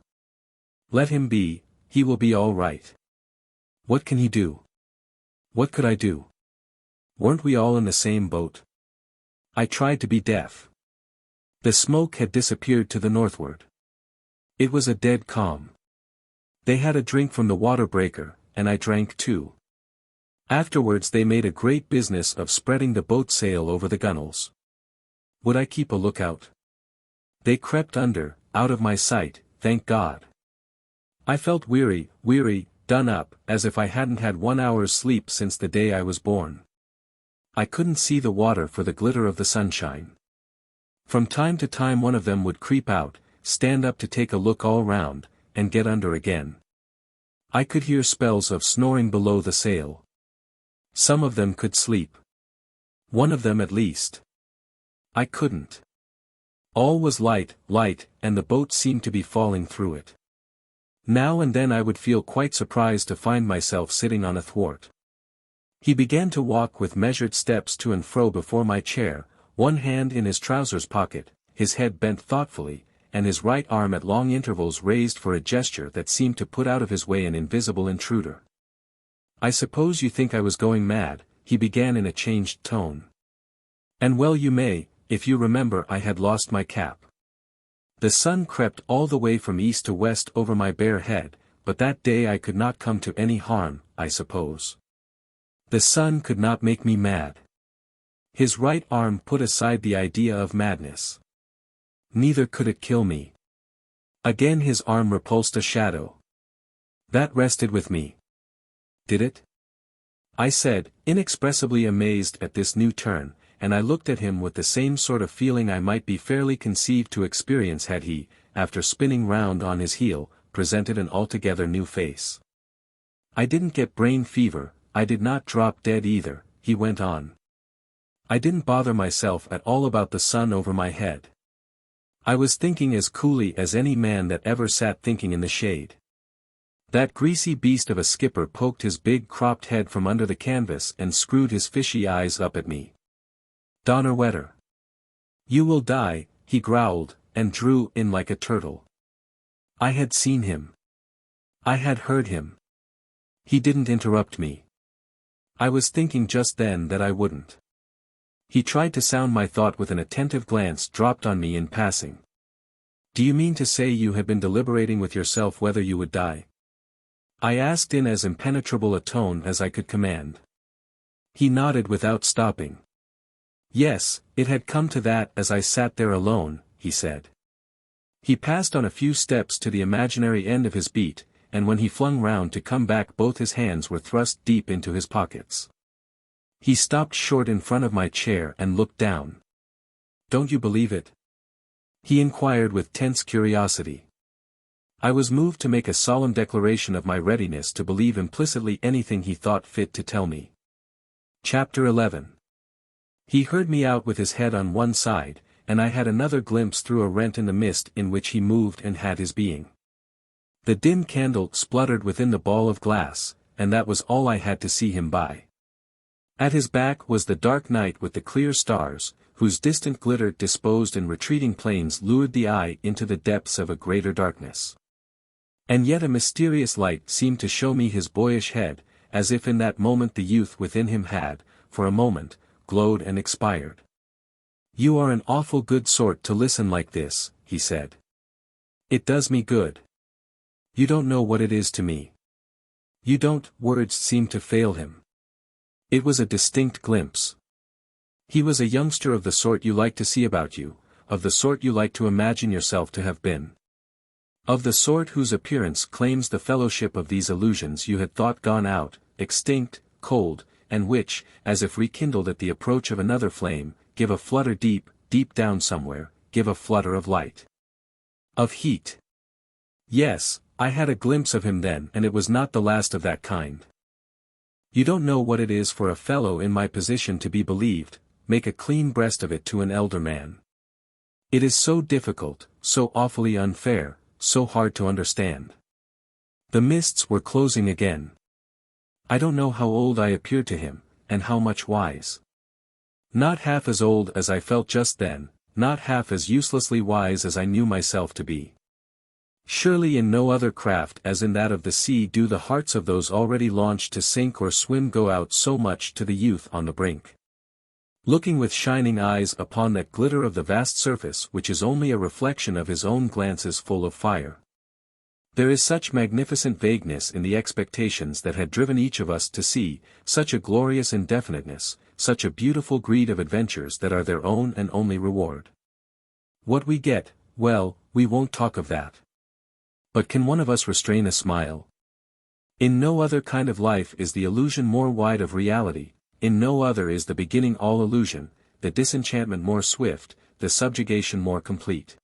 Let him be, he will be all right. What can he do? What could I do? Weren't we all in the same boat?" I tried to be deaf. The smoke had disappeared to the northward. It was a dead calm. They had a drink from the water breaker, and I drank too. Afterwards they made a great business of spreading the boat sail over the gunwales. Would I keep a lookout? They crept under, out of my sight, thank God. I felt weary, done up, as if I hadn't had 1 hour's sleep since the day I was born. I couldn't see the water for the glitter of the sunshine. From time to time one of them would creep out, stand up to take a look all round, and get under again. I could hear spells of snoring below the sail. Some of them could sleep. One of them at least. I couldn't. All was light, and the boat seemed to be falling through it. Now and then I would feel quite surprised to find myself sitting on a thwart. He began to walk with measured steps to and fro before my chair, one hand in his trousers pocket, his head bent thoughtfully, and his right arm at long intervals raised for a gesture that seemed to put out of his way an invisible intruder. "I suppose you think I was going mad," he began in a changed tone. "And well you may, if you remember I had lost my cap. The sun crept all the way from east to west over my bare head, but that day I could not come to any harm, I suppose. The sun could not make me mad." His right arm put aside the idea of madness. "Neither could it kill me." Again his arm repulsed a shadow. "That rested with me." "Did it?" I said, inexpressibly amazed at this new turn, and I looked at him with the same sort of feeling I might be fairly conceived to experience had he, after spinning round on his heel, presented an altogether new face. "I didn't get brain fever, I did not drop dead either," he went on. "I didn't bother myself at all about the sun over my head. I was thinking as coolly as any man that ever sat thinking in the shade. That greasy beast of a skipper poked his big cropped head from under the canvas and screwed his fishy eyes up at me. 'Donnerwetter. You will die,' he growled, and drew in like a turtle. I had seen him. I had heard him. He didn't interrupt me. I was thinking just then that I wouldn't. He tried to sound my thought with an attentive glance dropped on me in passing. 'Do you mean to say you had been deliberating with yourself whether you would die?' I asked in as impenetrable a tone as I could command. He nodded without stopping. 'Yes, it had come to that as I sat there alone,' he said. He passed on a few steps to the imaginary end of his beat, and when he flung round to come back both his hands were thrust deep into his pockets. He stopped short in front of my chair and looked down. "Don't you believe it?" he inquired with tense curiosity. I was moved to make a solemn declaration of my readiness to believe implicitly anything he thought fit to tell me. Chapter 11. He heard me out with his head on one side, and I had another glimpse through a rent in the mist in which he moved and had his being. The dim candle spluttered within the ball of glass, and that was all I had to see him by. At his back was the dark night with the clear stars, whose distant glitter disposed in retreating planes lured the eye into the depths of a greater darkness. And yet a mysterious light seemed to show me his boyish head, as if in that moment the youth within him had, for a moment, glowed and expired. "You are an awful good sort to listen like this," he said. "It does me good. You don't know what it is to me." "You don't," words seemed to fail him. It was a distinct glimpse. He was a youngster of the sort you like to see about you, of the sort you like to imagine yourself to have been. Of the sort whose appearance claims the fellowship of these illusions you had thought gone out, extinct, cold, and which, as if rekindled at the approach of another flame, give a flutter deep, deep down somewhere, give a flutter of light. Of heat. Yes, I had a glimpse of him then, and it was not the last of that kind. You don't know what it is for a fellow in my position to be believed, make a clean breast of it to an elder man. It is so difficult, so awfully unfair, so hard to understand. The mists were closing again. I don't know how old I appeared to him, and how much wise. Not half as old as I felt just then, not half as uselessly wise as I knew myself to be. Surely in no other craft as in that of the sea do the hearts of those already launched to sink or swim go out so much to the youth on the brink. Looking with shining eyes upon that glitter of the vast surface which is only a reflection of his own glances full of fire. There is such magnificent vagueness in the expectations that had driven each of us to sea, such a glorious indefiniteness, such a beautiful greed of adventures that are their own and only reward. What we get, well, we won't talk of that. But can one of us restrain a smile? In no other kind of life is the illusion more wide of reality, in no other is the beginning all illusion, the disenchantment more swift, the subjugation more complete.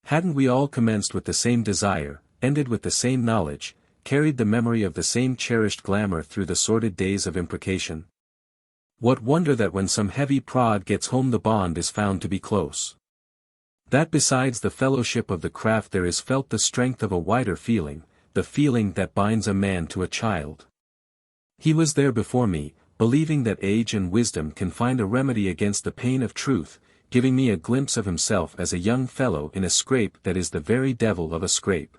Hadn't we all commenced with the same desire, ended with the same knowledge, carried the memory of the same cherished glamour through the sordid days of imprecation? What wonder that when some heavy prod gets home the bond is found to be close. That besides the fellowship of the craft there is felt the strength of a wider feeling, the feeling that binds a man to a child. He was there before me, believing that age and wisdom can find a remedy against the pain of truth, giving me a glimpse of himself as a young fellow in a scrape that is the very devil of a scrape.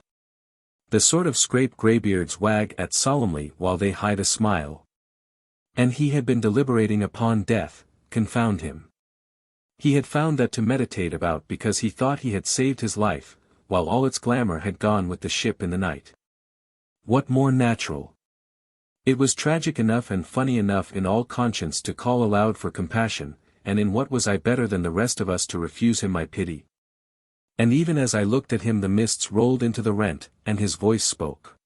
The sort of scrape greybeards wag at solemnly while they hide a smile. And he had been deliberating upon death, confound him. He had found that to meditate about because he thought he had saved his life, while all its glamour had gone with the ship in the night. What more natural? It was tragic enough and funny enough in all conscience to call aloud for compassion, and in what was I better than the rest of us to refuse him my pity? And even as I looked at him the mists rolled into the rent, and his voice spoke.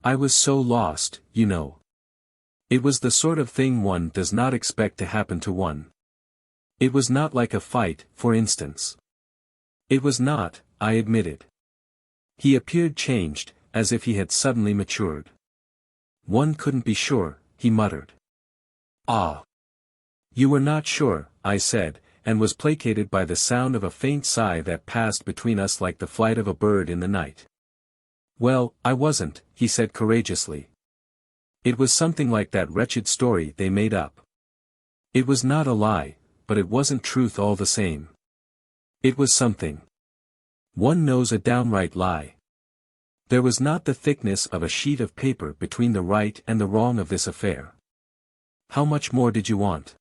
I was so lost, you know. It was the sort of thing one does not expect to happen to one. It was not like a fight, for instance. It was not, I admitted. He appeared changed, as if he had suddenly matured. One couldn't be sure, he muttered. Ah! You were not sure, I said, and was placated by the sound of a faint sigh that passed between us like the flight of a bird in the night. Well, I wasn't, he said courageously. It was something like that wretched story they made up. It was not a lie, but it wasn't truth all the same. It was something. One knows a downright lie. There was not the thickness of a sheet of paper between the right and the wrong of this affair. How much more did you want?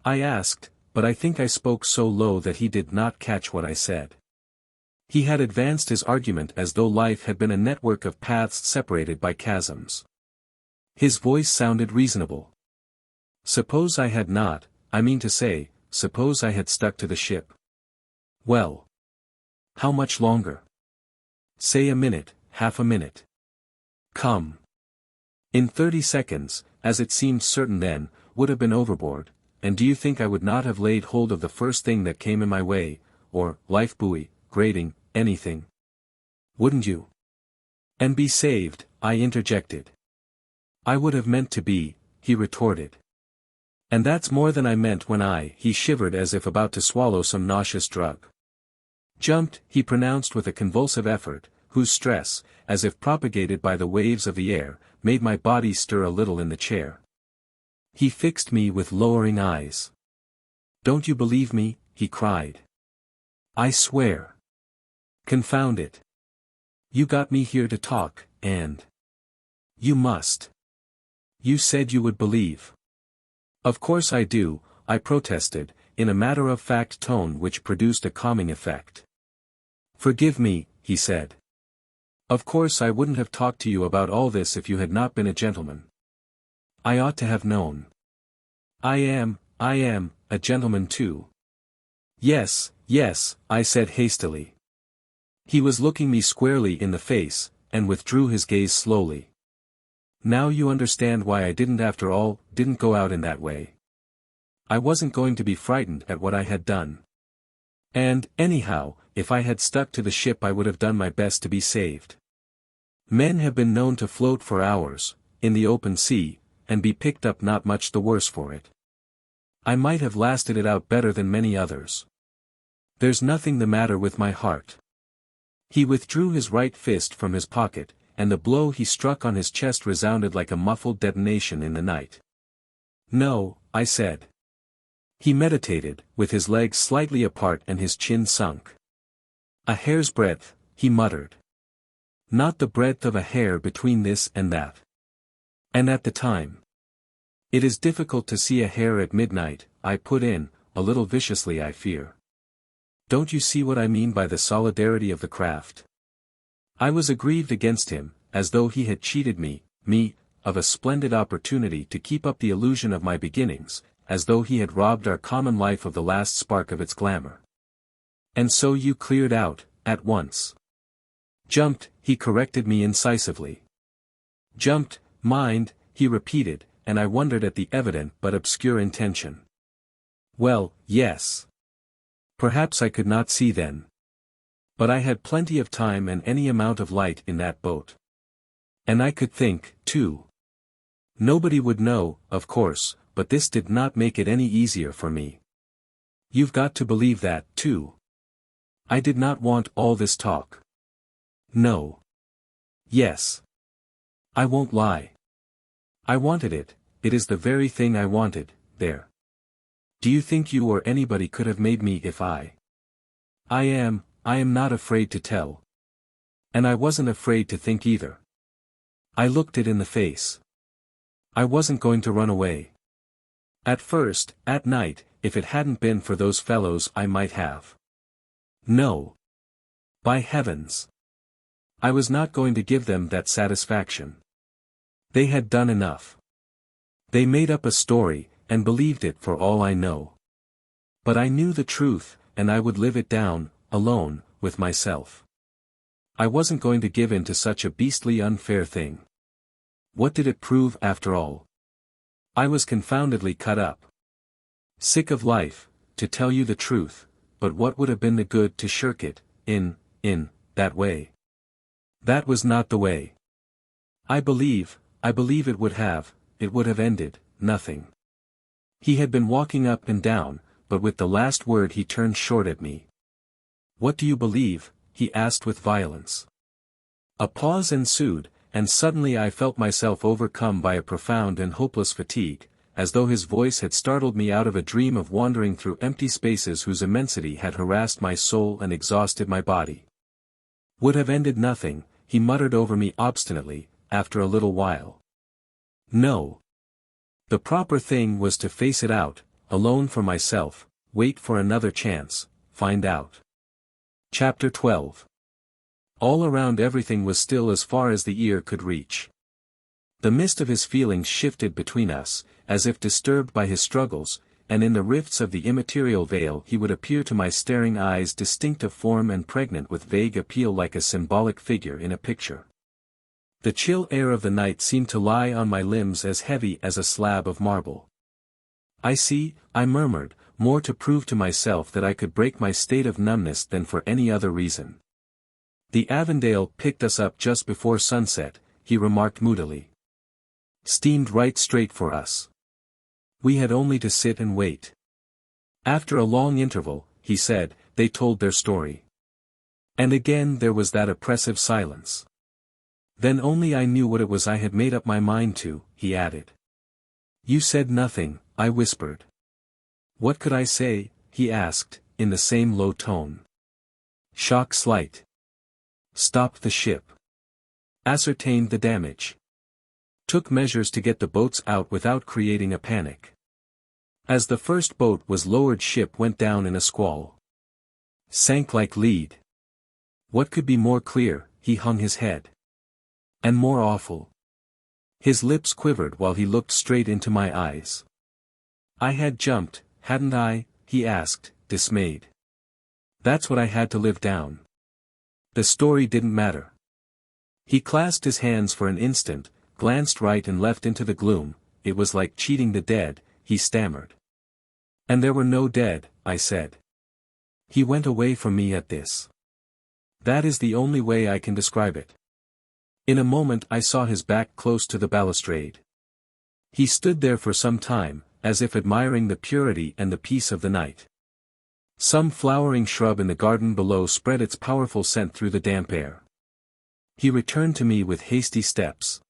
I asked, but I think I spoke so low that he did not catch what I said. He had advanced his argument as though life had been a network of paths separated by chasms. His voice sounded reasonable. Suppose I had not, I mean to say, suppose I had stuck to the ship. Well. How much longer? Say a minute, half a minute. Come. In 30 seconds, as it seemed certain then, would have been overboard, and do you think I would not have laid hold of the first thing that came in my way, or, life buoy, grating, anything? Wouldn't you? And be saved, I interjected. I would have meant to be, he retorted. And that's more than I meant when he shivered as if about to swallow some nauseous drug. Jumped, he pronounced with a convulsive effort, whose stress, as if propagated by the waves of the air, made my body stir a little in the chair. He fixed me with lowering eyes. Don't you believe me? He cried. I swear. Confound it. You got me here to talk, and you must. You said you would believe. Of course I do, I protested, in a matter-of-fact tone which produced a calming effect. Forgive me, he said. Of course I wouldn't have talked to you about all this if you had not been a gentleman. I ought to have known. I am, a gentleman too. Yes, I said hastily. He was looking me squarely in the face, and withdrew his gaze slowly. Now you understand why I didn't go out in that way. I wasn't going to be frightened at what I had done. And, anyhow, if I had stuck to the ship I would have done my best to be saved. Men have been known to float for hours, in the open sea, and be picked up not much the worse for it. I might have lasted it out better than many others. There's nothing the matter with my heart. He withdrew his right fist from his pocket, and the blow he struck on his chest resounded like a muffled detonation in the night. No, I said. He meditated, with his legs slightly apart and his chin sunk. A hair's breadth, he muttered. Not the breadth of a hair between this and that. And at the time. It is difficult to see a hair at midnight, I put in, a little viciously I fear. Don't you see what I mean by the solidarity of the craft? I was aggrieved against him, as though he had cheated me, of a splendid opportunity to keep up the illusion of my beginnings, as though he had robbed our common life of the last spark of its glamour. And so you cleared out, at once. Jumped, he corrected me incisively. Jumped, mind, he repeated, and I wondered at the evident but obscure intention. Well, yes. Perhaps I could not see then. But I had plenty of time and any amount of light in that boat. And I could think, too. Nobody would know, of course, but this did not make it any easier for me. You've got to believe that, too. I did not want all this talk. No. Yes. I won't lie. I wanted it, it is the very thing I wanted, there. Do you think you or anybody could have made me if I am not afraid to tell. And I wasn't afraid to think either. I looked it in the face. I wasn't going to run away. At first, at night, if it hadn't been for those fellows I might have. No. By heavens. I was not going to give them that satisfaction. They had done enough. They made up a story, and believed it for all I know. But I knew the truth, and I would live it down, alone, with myself. I wasn't going to give in to such a beastly unfair thing. What did it prove after all? I was confoundedly cut up. Sick of life, to tell you the truth, but what would have been the good to shirk it, in that way? That was not the way. I believe it would have ended, nothing. He had been walking up and down, but with the last word he turned short at me. What do you believe? He asked with violence. A pause ensued, and suddenly I felt myself overcome by a profound and hopeless fatigue, as though his voice had startled me out of a dream of wandering through empty spaces whose immensity had harassed my soul and exhausted my body. Would have ended nothing, he muttered over me obstinately, after a little while. No. The proper thing was to face it out, alone for myself, wait for another chance, find out. Chapter 12. All around everything was still as far as the ear could reach. The mist of his feelings shifted between us, as if disturbed by his struggles, and in the rifts of the immaterial veil he would appear to my staring eyes distinct of form and pregnant with vague appeal like a symbolic figure in a picture. The chill air of the night seemed to lie on my limbs as heavy as a slab of marble. I see, I murmured, more to prove to myself that I could break my state of numbness than for any other reason. The Avondale picked us up just before sunset, he remarked moodily. Steamed right straight for us. We had only to sit and wait. After a long interval, he said, they told their story. And again there was that oppressive silence. Then only I knew what it was I had made up my mind to, he added. You said nothing, I whispered. What could I say, he asked, in the same low tone. Shock slight. Stopped the ship. Ascertained the damage. Took measures to get the boats out without creating a panic. As the first boat was lowered, ship went down in a squall. Sank like lead. What could be more clear? He hung his head. And more awful. His lips quivered while he looked straight into my eyes. I had jumped, hadn't I? He asked, dismayed. That's what I had to live down. The story didn't matter. He clasped his hands for an instant, glanced right and left into the gloom. It was like cheating the dead, he stammered. And there were no dead, I said. He went away from me at this. That is the only way I can describe it. In a moment I saw his back close to the balustrade. He stood there for some time, as if admiring the purity and the peace of the night. Some flowering shrub in the garden below spread its powerful scent through the damp air. He returned to me with hasty steps.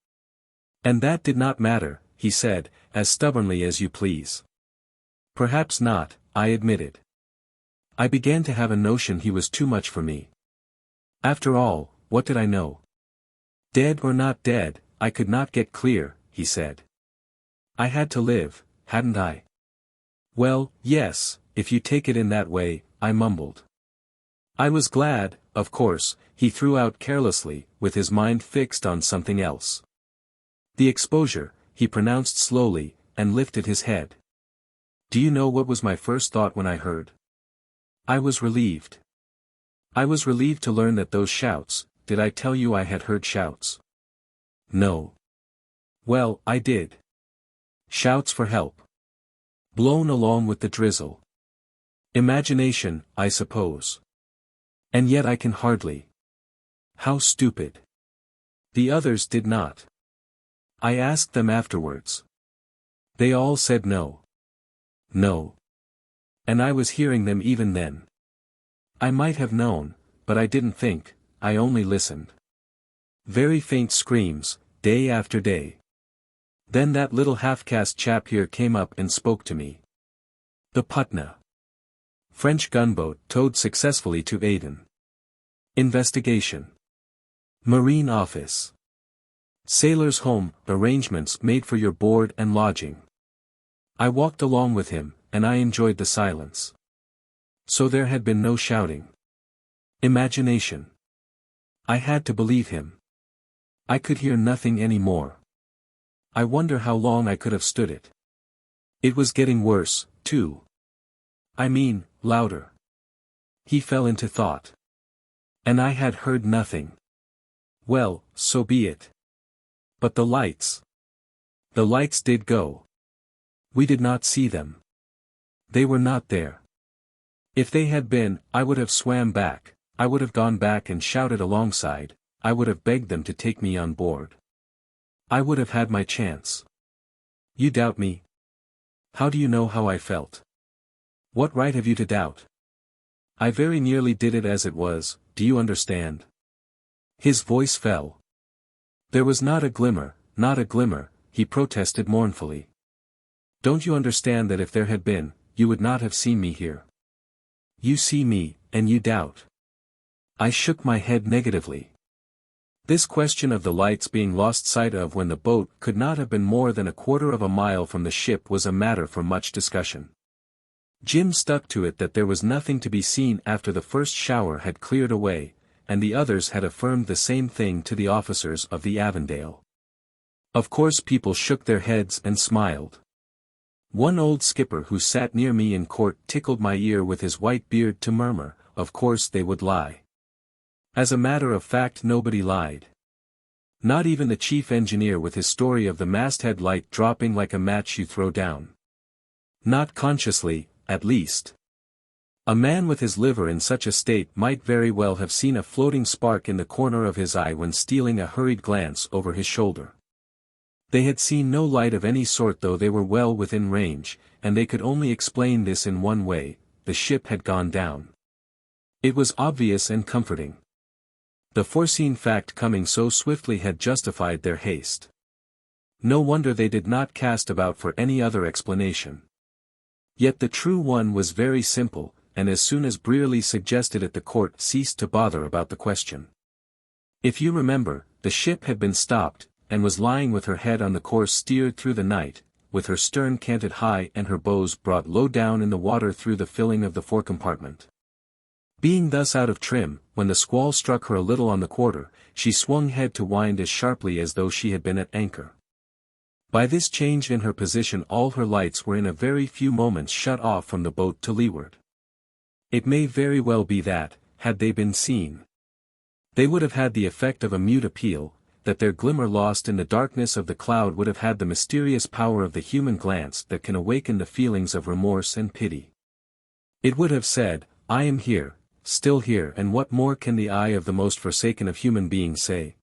And that did not matter, he said, as stubbornly as you please. Perhaps not, I admitted. I began to have a notion he was too much for me. After all, what did I know? Dead or not dead, I could not get clear, he said. I had to live, hadn't I? Well, yes, if you take it in that way, I mumbled. I was glad, of course, he threw out carelessly, with his mind fixed on something else. The exposure, he pronounced slowly, and lifted his head. Do you know what was my first thought when I heard? I was relieved. I was relieved to learn that those shouts, did I tell you I had heard shouts? No. Well, I did. Shouts for help. Blown along with the drizzle. Imagination, I suppose. And yet I can hardly. How stupid. The others did not. I asked them afterwards. They all said no. No. And I was hearing them even then. I might have known, but I didn't think, I only listened. Very faint screams, day after day. Then that little half-caste chap here came up and spoke to me. The Patna. French gunboat towed successfully to Aden. Investigation. Marine office. Sailor's home, arrangements made for your board and lodging. I walked along with him, and I enjoyed the silence. So there had been no shouting. Imagination. I had to believe him. I could hear nothing any more. I wonder how long I could have stood it. It was getting worse, too. I mean, louder. He fell into thought. And I had heard nothing. Well, so be it. But the lights. The lights did go. We did not see them. They were not there. If they had been, I would have swam back, I would have gone back and shouted alongside, I would have begged them to take me on board. I would have had my chance. You doubt me? How do you know how I felt? What right have you to doubt? I very nearly did it as it was, do you understand? His voice fell. There was not a glimmer, he protested mournfully. Don't you understand that if there had been, you would not have seen me here? You see me, and you doubt. I shook my head negatively. This question of the lights being lost sight of when the boat could not have been more than 1/4 of a mile from the ship was a matter for much discussion. Jim stuck to it that there was nothing to be seen after the first shower had cleared away, and the others had affirmed the same thing to the officers of the Avondale. Of course people shook their heads and smiled. One old skipper who sat near me in court tickled my ear with his white beard to murmur, of course they would lie. As a matter of fact nobody lied. Not even the chief engineer with his story of the masthead light dropping like a match you throw down. Not consciously, at least. A man with his liver in such a state might very well have seen a floating spark in the corner of his eye when stealing a hurried glance over his shoulder. They had seen no light of any sort though they were well within range, and they could only explain this in one way: the ship had gone down. It was obvious and comforting. The foreseen fact coming so swiftly had justified their haste. No wonder they did not cast about for any other explanation. Yet the true one was very simple, and as soon as Brearley suggested it the court ceased to bother about the question. If you remember, the ship had been stopped, and was lying with her head on the course steered through the night, with her stern canted high and her bows brought low down in the water through the filling of the forecompartment. Being thus out of trim, when the squall struck her a little on the quarter, she swung head to wind as sharply as though she had been at anchor. By this change in her position all her lights were in a very few moments shut off from the boat to leeward. It may very well be that, had they been seen, they would have had the effect of a mute appeal, that their glimmer lost in the darkness of the cloud would have had the mysterious power of the human glance that can awaken the feelings of remorse and pity. It would have said, "I am here, still here, and what more can the eye of the most forsaken of human beings say?"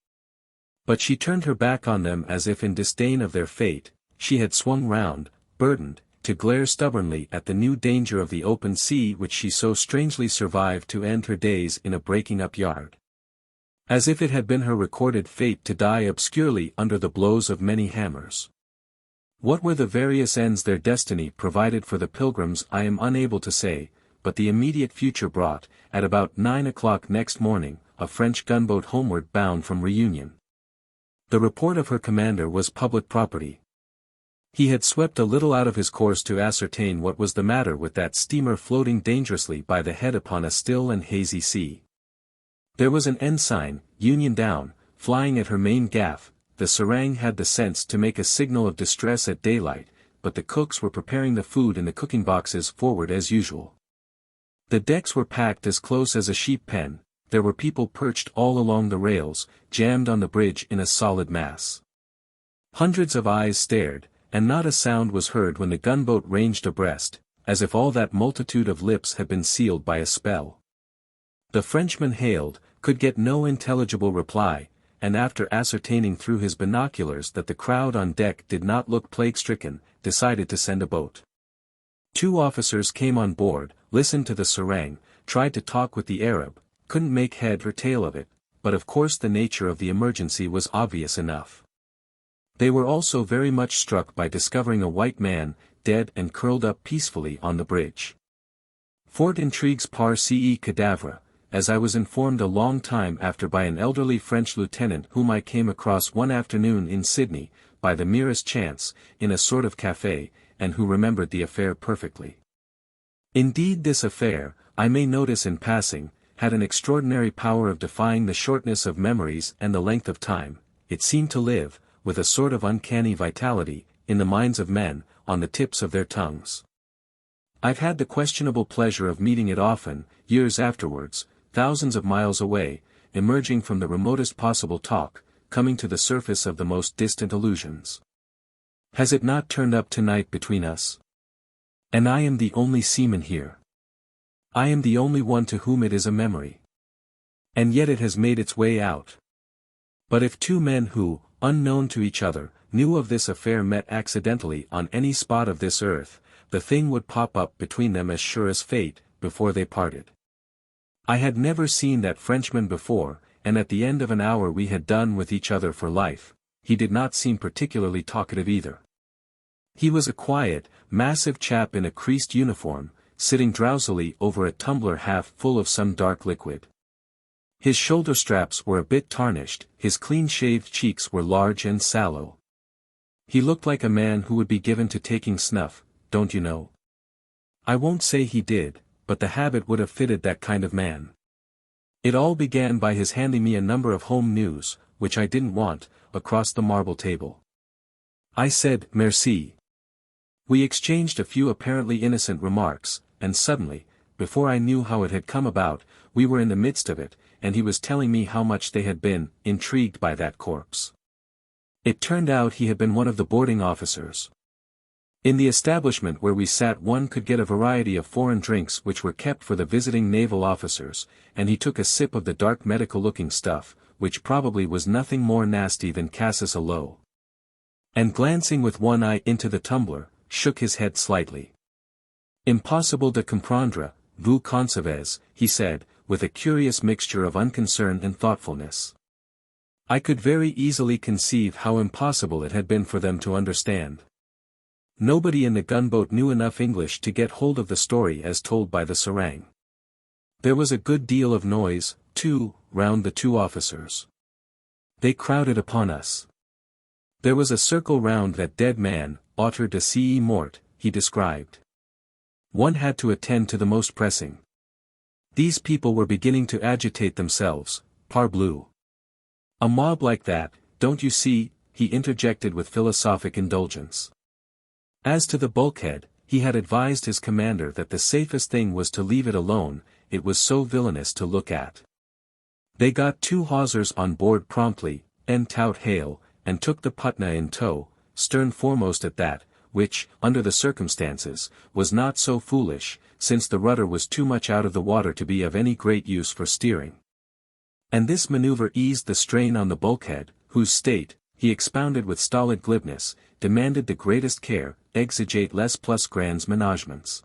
But she turned her back on them as if in disdain of their fate. She had swung round, burdened, to glare stubbornly at the new danger of the open sea which she so strangely survived to end her days in a breaking-up yard. As if it had been her recorded fate to die obscurely under the blows of many hammers. What were the various ends their destiny provided for the pilgrims I am unable to say, but the immediate future brought, at about 9 o'clock next morning, a French gunboat homeward bound from Reunion. The report of her commander was public property. He had swept a little out of his course to ascertain what was the matter with that steamer floating dangerously by the head upon a still and hazy sea. There was an ensign, Union down, flying at her main gaff. The serang had the sense to make a signal of distress at daylight, but the cooks were preparing the food in the cooking boxes forward as usual. The decks were packed as close as a sheep pen. There were people perched all along the rails, jammed on the bridge in a solid mass. Hundreds of eyes stared, and not a sound was heard when the gunboat ranged abreast, as if all that multitude of lips had been sealed by a spell. The Frenchman hailed, could get no intelligible reply, and after ascertaining through his binoculars that the crowd on deck did not look plague-stricken, decided to send a boat. 2 officers came on board, listened to the serang, tried to talk with the Arab, couldn't make head or tail of it, but of course the nature of the emergency was obvious enough. They were also very much struck by discovering a white man, dead and curled up peacefully on the bridge. Fort intrigues par ce cadavre, as I was informed a long time after by an elderly French lieutenant whom I came across one afternoon in Sydney, by the merest chance, in a sort of café, and who remembered the affair perfectly. Indeed this affair, I may notice in passing, had an extraordinary power of defying the shortness of memories and the length of time. It seemed to live, with a sort of uncanny vitality, in the minds of men, on the tips of their tongues. I've had the questionable pleasure of meeting it often, years afterwards, thousands of miles away, emerging from the remotest possible talk, coming to the surface of the most distant allusions. Has it not turned up tonight between us? And I am the only seaman here. I am the only one to whom it is a memory. And yet it has made its way out. But if 2 men who, unknown to each other, knew of this affair met accidentally on any spot of this earth, the thing would pop up between them as sure as fate, before they parted. I had never seen that Frenchman before, and at the end of an hour we had done with each other for life. He did not seem particularly talkative either. He was a quiet, massive chap in a creased uniform, sitting drowsily over a tumbler half full of some dark liquid. His shoulder straps were a bit tarnished, his clean-shaved cheeks were large and sallow. He looked like a man who would be given to taking snuff, don't you know? I won't say he did, but the habit would have fitted that kind of man. It all began by his handing me a number of home news, which I didn't want, across the marble table. I said, "Merci." We exchanged a few apparently innocent remarks, and suddenly, before I knew how it had come about, we were in the midst of it, and he was telling me how much they had been intrigued by that corpse. It turned out he had been one of the boarding officers. In the establishment where we sat one could get a variety of foreign drinks which were kept for the visiting naval officers, and he took a sip of the dark medical-looking stuff, which probably was nothing more nasty than cassis aloe. And glancing with one eye into the tumbler, shook his head slightly. Impossible de comprendre, vous concevez, he said, with a curious mixture of unconcern and thoughtfulness. I could very easily conceive how impossible it had been for them to understand. Nobody in the gunboat knew enough English to get hold of the story as told by the serang. There was a good deal of noise, too, round the two officers. They crowded upon us. There was a circle round that dead man, auteur de ce mort, he described. One had to attend to the most pressing. These people were beginning to agitate themselves, parbleu. A mob like that, don't you see, he interjected with philosophic indulgence. As to the bulkhead, he had advised his commander that the safest thing was to leave it alone, it was so villainous to look at. They got 2 hawsers on board promptly, en tout hail, and took the Patna in tow, stern foremost at that, which, under the circumstances, was not so foolish, since the rudder was too much out of the water to be of any great use for steering. And this maneuver eased the strain on the bulkhead, whose state, he expounded with stolid glibness, demanded the greatest care, exigete les plus grands menagements.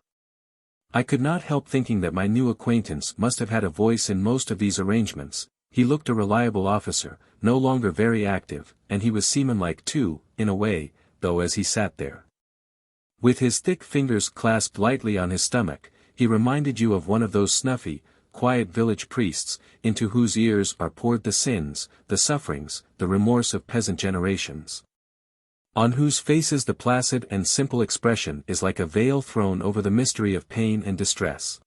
I could not help thinking that my new acquaintance must have had a voice in most of these arrangements. He looked a reliable officer, no longer very active, and he was seaman-like too, in a way, though as he sat there, with his thick fingers clasped lightly on his stomach, he reminded you of one of those snuffy, quiet village priests, into whose ears are poured the sins, the sufferings, the remorse of peasant generations, on whose faces the placid and simple expression is like a veil thrown over the mystery of pain and distress.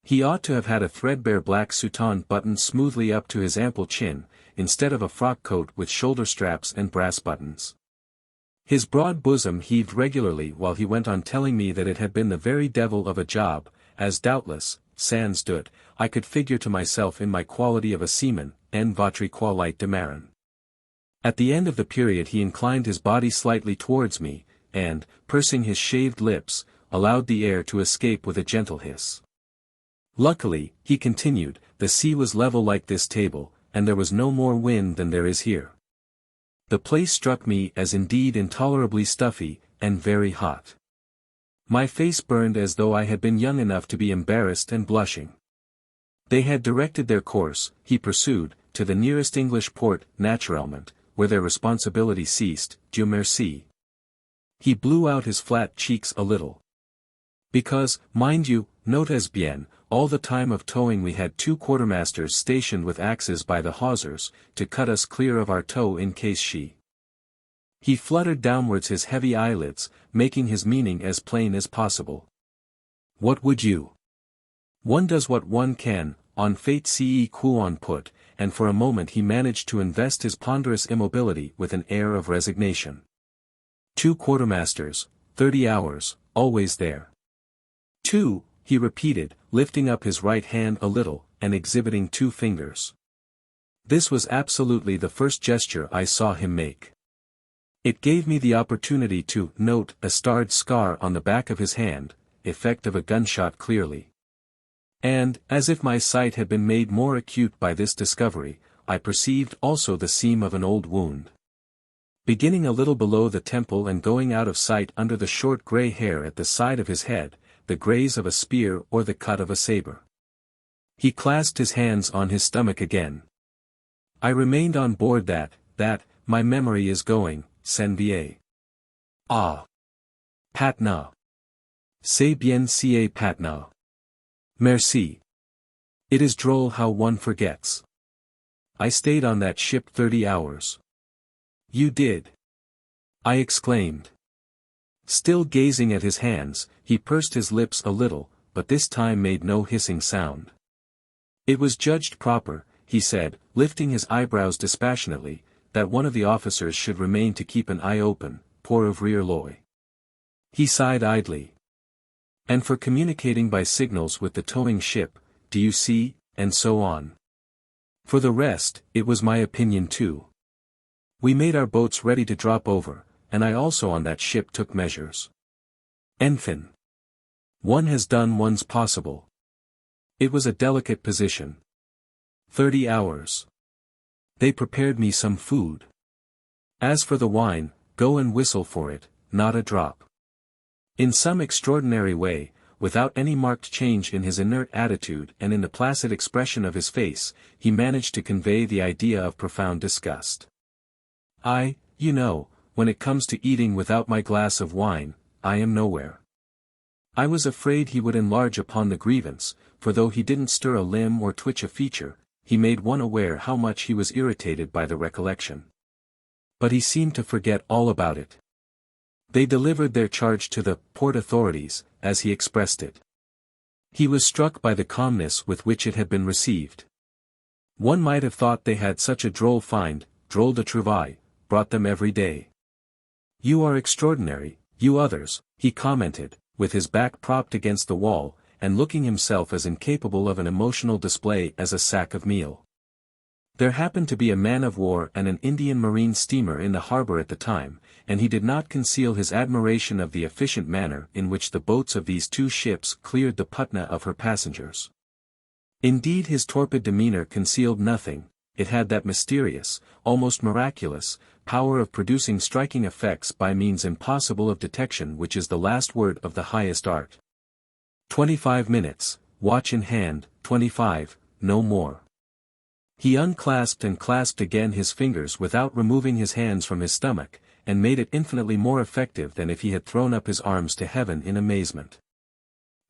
He ought to have had a threadbare black soutane buttoned smoothly up to his ample chin, instead of a frock coat with shoulder straps and brass buttons. His broad bosom heaved regularly while he went on telling me that it had been the very devil of a job, as doubtless, sans doute, I could figure to myself in my quality of a seaman, en votre qualité de marin. At the end of the period he inclined his body slightly towards me, and, pursing his shaved lips, allowed the air to escape with a gentle hiss. Luckily, he continued, the sea was level like this table, and there was no more wind than there is here. The place struck me as indeed intolerably stuffy, and very hot. My face burned as though I had been young enough to be embarrassed and blushing. They had directed their course, he pursued, to the nearest English port, naturellement, where their responsibility ceased, Dieu merci. He blew out his flat cheeks a little. Because, mind you, notez bien, all the time of towing we had 2 quartermasters stationed with axes by the hawsers, to cut us clear of our tow in case she. He fluttered downwards his heavy eyelids, making his meaning as plain as possible. What would you? One does what one can, en fait ce qu'on peut, and for a moment he managed to invest his ponderous immobility with an air of resignation. 2 quartermasters, 30 hours, always there. 2, he repeated, lifting up his right hand a little, and exhibiting 2 fingers. This was absolutely the first gesture I saw him make. It gave me the opportunity to note a starred scar on the back of his hand, effect of a gunshot clearly. And, as if my sight had been made more acute by this discovery, I perceived also the seam of an old wound. Beginning a little below the temple and going out of sight under the short grey hair at the side of his head, the graze of a spear or the cut of a sabre. He clasped his hands on his stomach again. I remained on board that, my memory is going, sans vie. Ah! Patna. C'est bien si Patna. Merci. It is droll how one forgets. I stayed on that ship 30 hours. You did? I exclaimed. Still gazing at his hands, he pursed his lips a little, but this time made no hissing sound. It was judged proper, he said, lifting his eyebrows dispassionately, that one of the officers should remain to keep an eye open, pour ouvrir l'œil. He sighed idly. And for communicating by signals with the towing ship, do you see, and so on. For the rest, it was my opinion too. We made our boats ready to drop over, and I also on that ship took measures. Enfin. One has done one's possible. It was a delicate position. 30 hours. They prepared me some food. As for the wine, go and whistle for it, not a drop. In some extraordinary way, without any marked change in his inert attitude and in the placid expression of his face, he managed to convey the idea of profound disgust. You know, when it comes to eating without my glass of wine, I am nowhere. I was afraid he would enlarge upon the grievance, for though he didn't stir a limb or twitch a feature, he made one aware how much he was irritated by the recollection. But he seemed to forget all about it. They delivered their charge to the port authorities, as he expressed it. He was struck by the calmness with which it had been received. One might have thought they had such a droll find, drôle de trouvaille, brought them every day. You are extraordinary, you others, he commented, with his back propped against the wall, and looking himself as incapable of an emotional display as a sack of meal. There happened to be a man-of-war and an Indian marine steamer in the harbor at the time, and he did not conceal his admiration of the efficient manner in which the boats of these two ships cleared the Patna of her passengers. Indeed, his torpid demeanor concealed nothing. It had that mysterious, almost miraculous, power of producing striking effects by means impossible of detection which is the last word of the highest art. 25 minutes, watch in hand, 25, no more. He unclasped and clasped again his fingers without removing his hands from his stomach, and made it infinitely more effective than if he had thrown up his arms to heaven in amazement.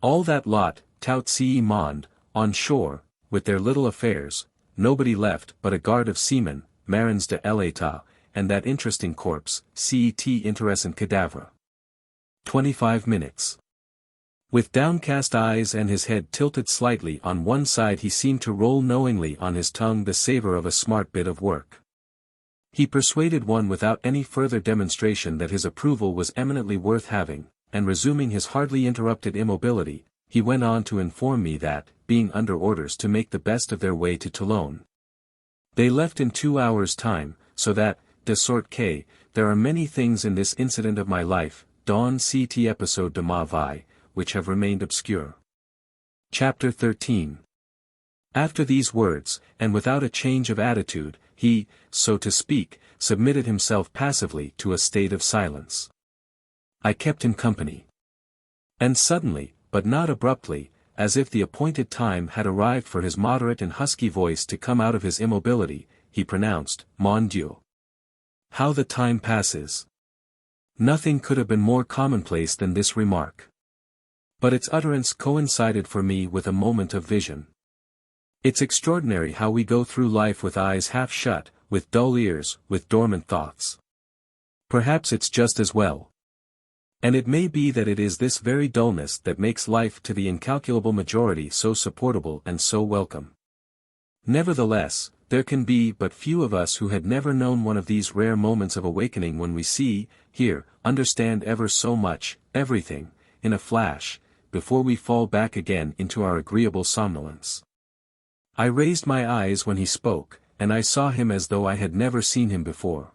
All that lot, tout ce monde, on shore, with their little affairs, nobody left but a guard of seamen, marins de l'état, and that interesting corpse, cet intéressant cadavre. 25 minutes. With downcast eyes and his head tilted slightly on one side he seemed to roll knowingly on his tongue the savor of a smart bit of work. He persuaded one without any further demonstration that his approval was eminently worth having, and resuming his hardly interrupted immobility, he went on to inform me that, being under orders to make the best of their way to Toulon, they left in 2 hours' time, so that, de sorte que, there are many things in this incident of my life, dans cet épisode de ma vie, which have remained obscure. Chapter 13. After these words, and without a change of attitude, he, so to speak, submitted himself passively to a state of silence. I kept him company. And suddenly, but not abruptly, as if the appointed time had arrived for his moderate and husky voice to come out of his immobility, he pronounced, Mon Dieu! How the time passes! Nothing could have been more commonplace than this remark. But its utterance coincided for me with a moment of vision. It's extraordinary how we go through life with eyes half shut, with dull ears, with dormant thoughts. Perhaps it's just as well. And it may be that it is this very dullness that makes life to the incalculable majority so supportable and so welcome. Nevertheless, there can be but few of us who had never known one of these rare moments of awakening when we see, hear, understand ever so much, everything, in a flash, before we fall back again into our agreeable somnolence. I raised my eyes when he spoke, and I saw him as though I had never seen him before.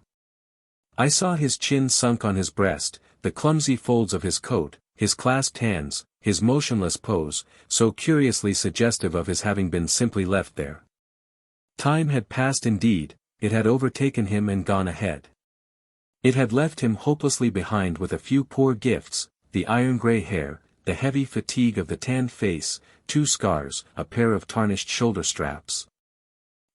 I saw his chin sunk on his breast, the clumsy folds of his coat, his clasped hands, his motionless pose, so curiously suggestive of his having been simply left there. Time had passed indeed, it had overtaken him and gone ahead. It had left him hopelessly behind with a few poor gifts, the iron-gray hair, the heavy fatigue of the tanned face, 2 scars, a pair of tarnished shoulder straps.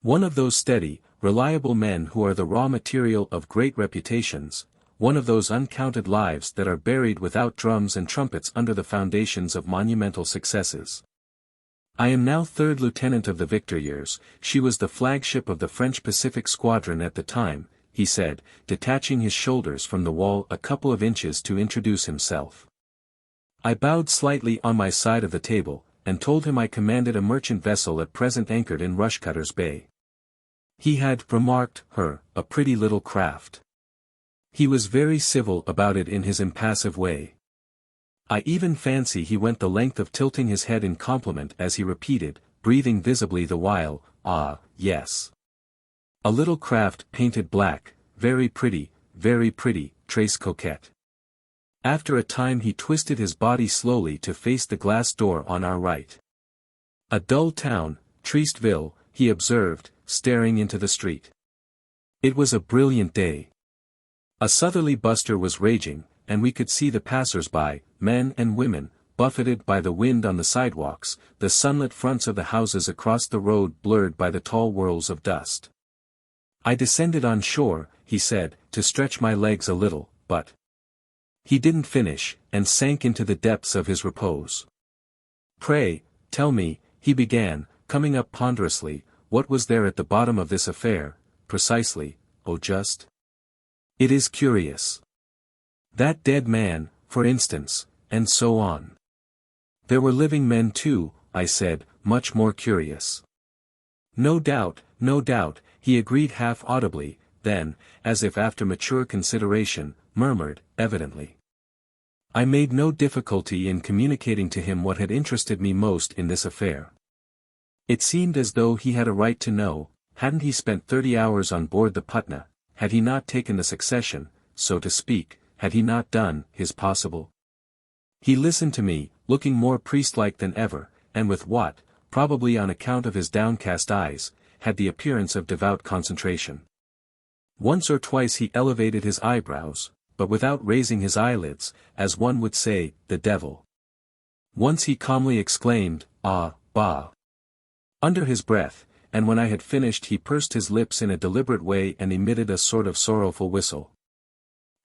One of those steady, reliable men who are the raw material of great reputations, one of those uncounted lives that are buried without drums and trumpets under the foundations of monumental successes. I am now 3rd lieutenant of the Victorieres, she was the flagship of the French Pacific Squadron at the time, he said, detaching his shoulders from the wall a couple of inches to introduce himself. I bowed slightly on my side of the table, and told him I commanded a merchant vessel at present anchored in Rushcutter's Bay. He had remarked her, a pretty little craft. He was very civil about it in his impassive way. I even fancy he went the length of tilting his head in compliment as he repeated, breathing visibly the while, ah, yes. A little craft painted black, very pretty, très coquette. After a time he twisted his body slowly to face the glass door on our right. A dull town, Tristville, he observed, staring into the street. It was a brilliant day. A southerly bluster was raging, and we could see the passers-by, men and women, buffeted by the wind on the sidewalks, the sunlit fronts of the houses across the road blurred by the tall whirls of dust. I descended on shore, he said, to stretch my legs a little, but he didn't finish, and sank into the depths of his repose. Pray, tell me, he began, coming up ponderously, what was there at the bottom of this affair, precisely, oh just? It is curious. That dead man, for instance, and so on. There were living men too, I said, much more curious. No doubt, he agreed half audibly, then, as if after mature consideration, murmured, evidently. I made no difficulty in communicating to him what had interested me most in this affair. It seemed as though he had a right to know, hadn't he spent 30 hours on board the Patna, had he not taken the succession, so to speak, had he not done his possible? He listened to me, looking more priest-like than ever, and with what, probably on account of his downcast eyes, had the appearance of devout concentration. Once or twice he elevated his eyebrows, but without raising his eyelids, as one would say, the devil. Once he calmly exclaimed, "Ah, bah!" under his breath, and when I had finished he pursed his lips in a deliberate way and emitted a sort of sorrowful whistle.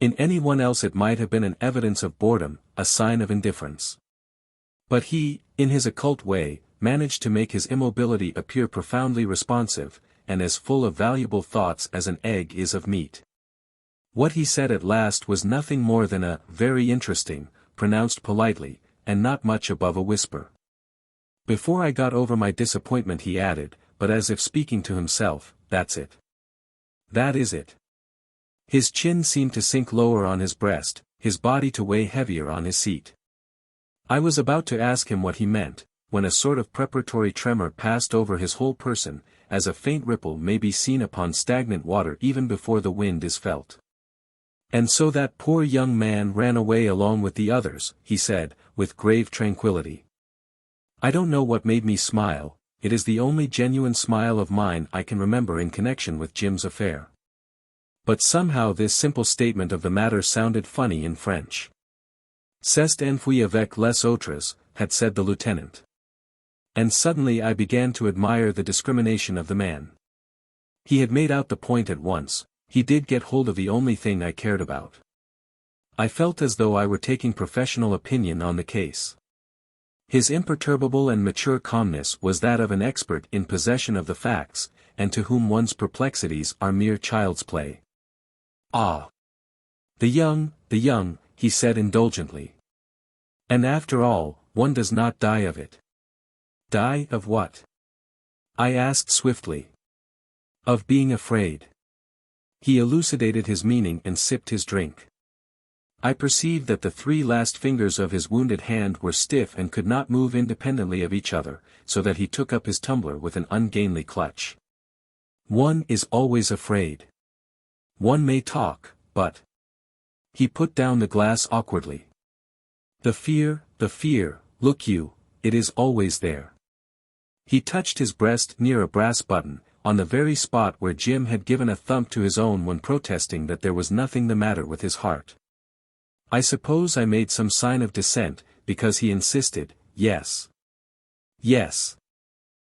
In anyone else it might have been an evidence of boredom, a sign of indifference. But he, in his occult way, managed to make his immobility appear profoundly responsive, and as full of valuable thoughts as an egg is of meat. What he said at last was nothing more than a "very interesting," pronounced politely, and not much above a whisper. Before I got over my disappointment he added, but as if speaking to himself, "That's it. That is it." His chin seemed to sink lower on his breast, his body to weigh heavier on his seat. I was about to ask him what he meant, when a sort of preparatory tremor passed over his whole person, as a faint ripple may be seen upon stagnant water even before the wind is felt. "And so that poor young man ran away along with the others," he said, with grave tranquillity. I don't know what made me smile, it is the only genuine smile of mine I can remember in connection with Jim's affair. But somehow this simple statement of the matter sounded funny in French. "C'est enfui avec les autres," had said the lieutenant. And suddenly I began to admire the discrimination of the man. He had made out the point at once, he did get hold of the only thing I cared about. I felt as though I were taking professional opinion on the case. His imperturbable and mature calmness was that of an expert in possession of the facts, and to whom one's perplexities are mere child's play. "Ah! The young," he said indulgently. "And after all, one does not die of it." "Die of what?" I asked swiftly. "Of being afraid." He elucidated his meaning and sipped his drink. I perceived that the 3 last fingers of his wounded hand were stiff and could not move independently of each other, so that he took up his tumbler with an ungainly clutch. "One is always afraid. One may talk, but—" He put down the glass awkwardly. The fear, look you, it is always there." He touched his breast near a brass button, on the very spot where Jim had given a thump to his own when protesting that there was nothing the matter with his heart. I suppose I made some sign of dissent, because he insisted, "Yes. Yes.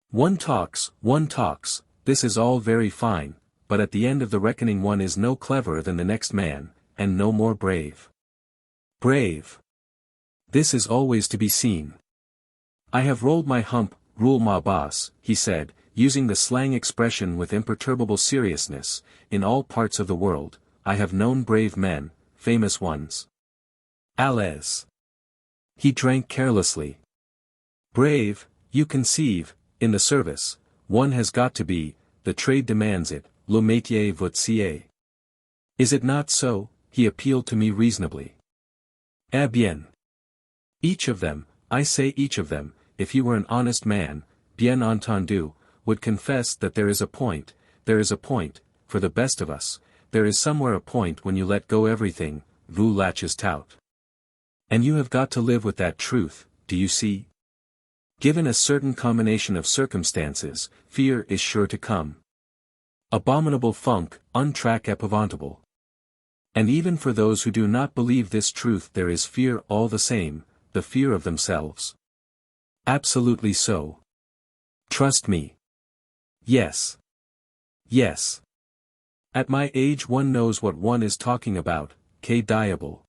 One talks, this is all very fine, but at the end of the reckoning one is no cleverer than the next man, and no more brave." Brave! This is always to be seen. "I have rolled my hump, roule ma bosse," he said, using the slang expression with imperturbable seriousness. "In all parts of the world, I have known brave men, famous ones. À l'aise." He drank carelessly. "Brave, you conceive, in the service, one has got to be, the trade demands it, le métier vaut sier. Is it not so?" he appealed to me reasonably. "Eh bien. Each of them, I say each of them, if he were an honest man, bien entendu, would confess that there is a point, for the best of us, there is somewhere a point when you let go everything, vous lâchez tout. And you have got to live with that truth, do you see? Given a certain combination of circumstances, fear is sure to come. Abominable funk, untrack epouvantable. And even for those who do not believe this truth there is fear all the same, the fear of themselves. Absolutely so. Trust me. Yes. Yes. At my age one knows what one is talking about, que diable.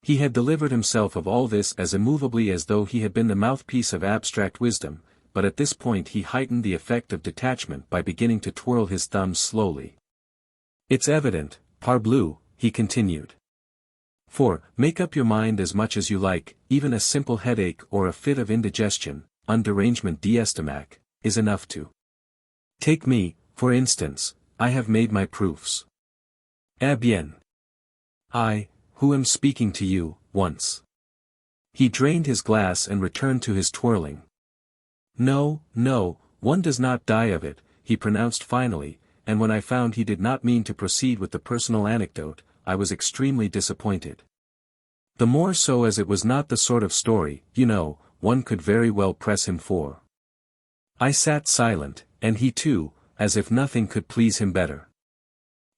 He had delivered himself of all this as immovably as though he had been the mouthpiece of abstract wisdom, but at this point he heightened the effect of detachment by beginning to twirl his thumbs slowly. It's evident, parbleu, he continued. For, make up your mind as much as you like, even a simple headache or a fit of indigestion, derangement d'estomac, is enough to. Take me, for instance, I have made my proofs. Eh bien. I, who am speaking to you, once. He drained his glass and returned to his twirling. No, no, one does not die of it, he pronounced finally, and when I found he did not mean to proceed with the personal anecdote, I was extremely disappointed. The more so as it was not the sort of story, you know, one could very well press him for. I sat silent, and he too, as if nothing could please him better.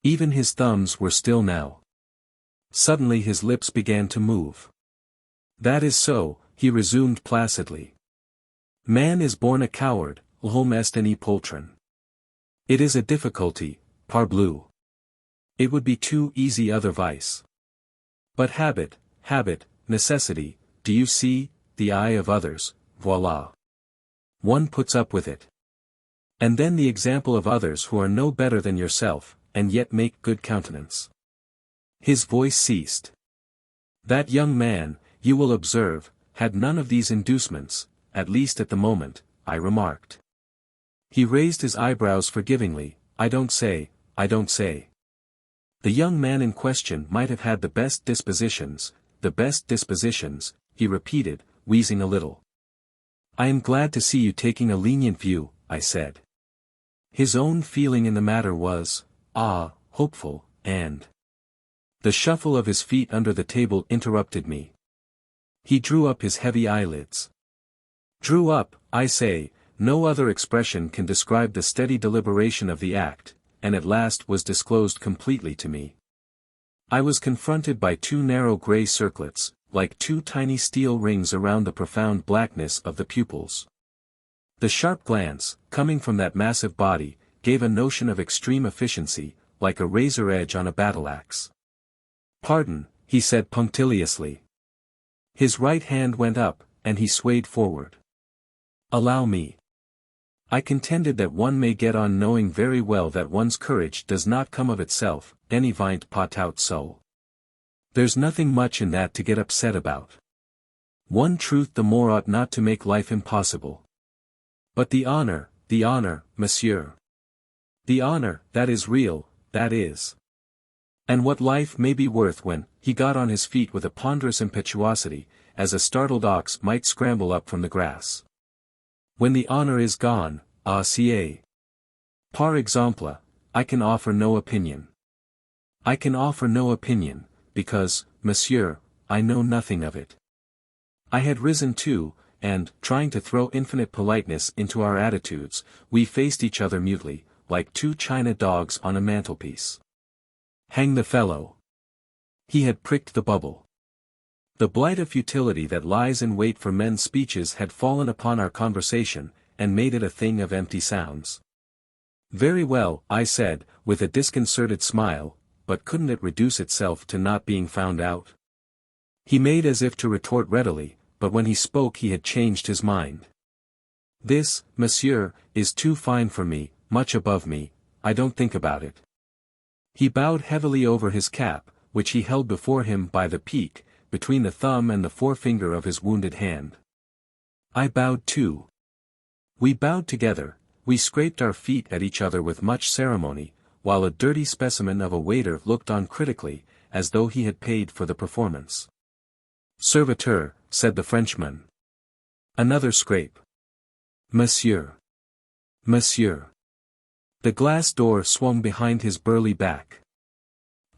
Even his thumbs were still now. Suddenly his lips began to move. That is so, he resumed placidly. Man is born a coward, l'homme est un poltron. It is a difficulty, parbleu. It would be too easy otherwise. But habit, necessity, do you see, the eye of others, voila. One puts up with it. And then the example of others who are no better than yourself, and yet make good countenance. His voice ceased. That young man, you will observe, had none of these inducements, at least at the moment, I remarked. He raised his eyebrows forgivingly, I don't say. The young man in question might have had the best dispositions, he repeated, wheezing a little. I am glad to see you taking a lenient view, I said. His own feeling in the matter was, hopeful, and... The shuffle of his feet under the table interrupted me. He drew up his heavy eyelids. Drew up, I say, no other expression can describe the steady deliberation of the act, and at last was disclosed completely to me. I was confronted by two narrow grey circlets, like two tiny steel rings around the profound blackness of the pupils. The sharp glance, coming from that massive body, gave a notion of extreme efficiency, like a razor edge on a battle-axe. Pardon, he said punctiliously. His right hand went up, and he swayed forward. Allow me. I contended that one may get on knowing very well that one's courage does not come of itself, any vient pas tout seul. There's nothing much in that to get upset about. One truth the more ought not to make life impossible. But the honor, monsieur. The honor, that is real, that is. And what life may be worth when, he got on his feet with a ponderous impetuosity, as a startled ox might scramble up from the grass. When the honor is gone, par exemple, I can offer no opinion. I can offer no opinion, because, monsieur, I know nothing of it. I had risen too, and, trying to throw infinite politeness into our attitudes, we faced each other mutely, like two china dogs on a mantelpiece. Hang the fellow. He had pricked the bubble. The blight of futility that lies in wait for men's speeches had fallen upon our conversation, and made it a thing of empty sounds. Very well, I said, with a disconcerted smile, but couldn't it reduce itself to not being found out? He made as if to retort readily, but when he spoke he had changed his mind. This, monsieur, is too fine for me, much above me, I don't think about it. He bowed heavily over his cap, which he held before him by the peak, between the thumb and the forefinger of his wounded hand. I bowed too. We bowed together, we scraped our feet at each other with much ceremony, while a dirty specimen of a waiter looked on critically, as though he had paid for the performance. Serviteur, said the Frenchman. Another scrape. Monsieur. The glass door swung behind his burly back.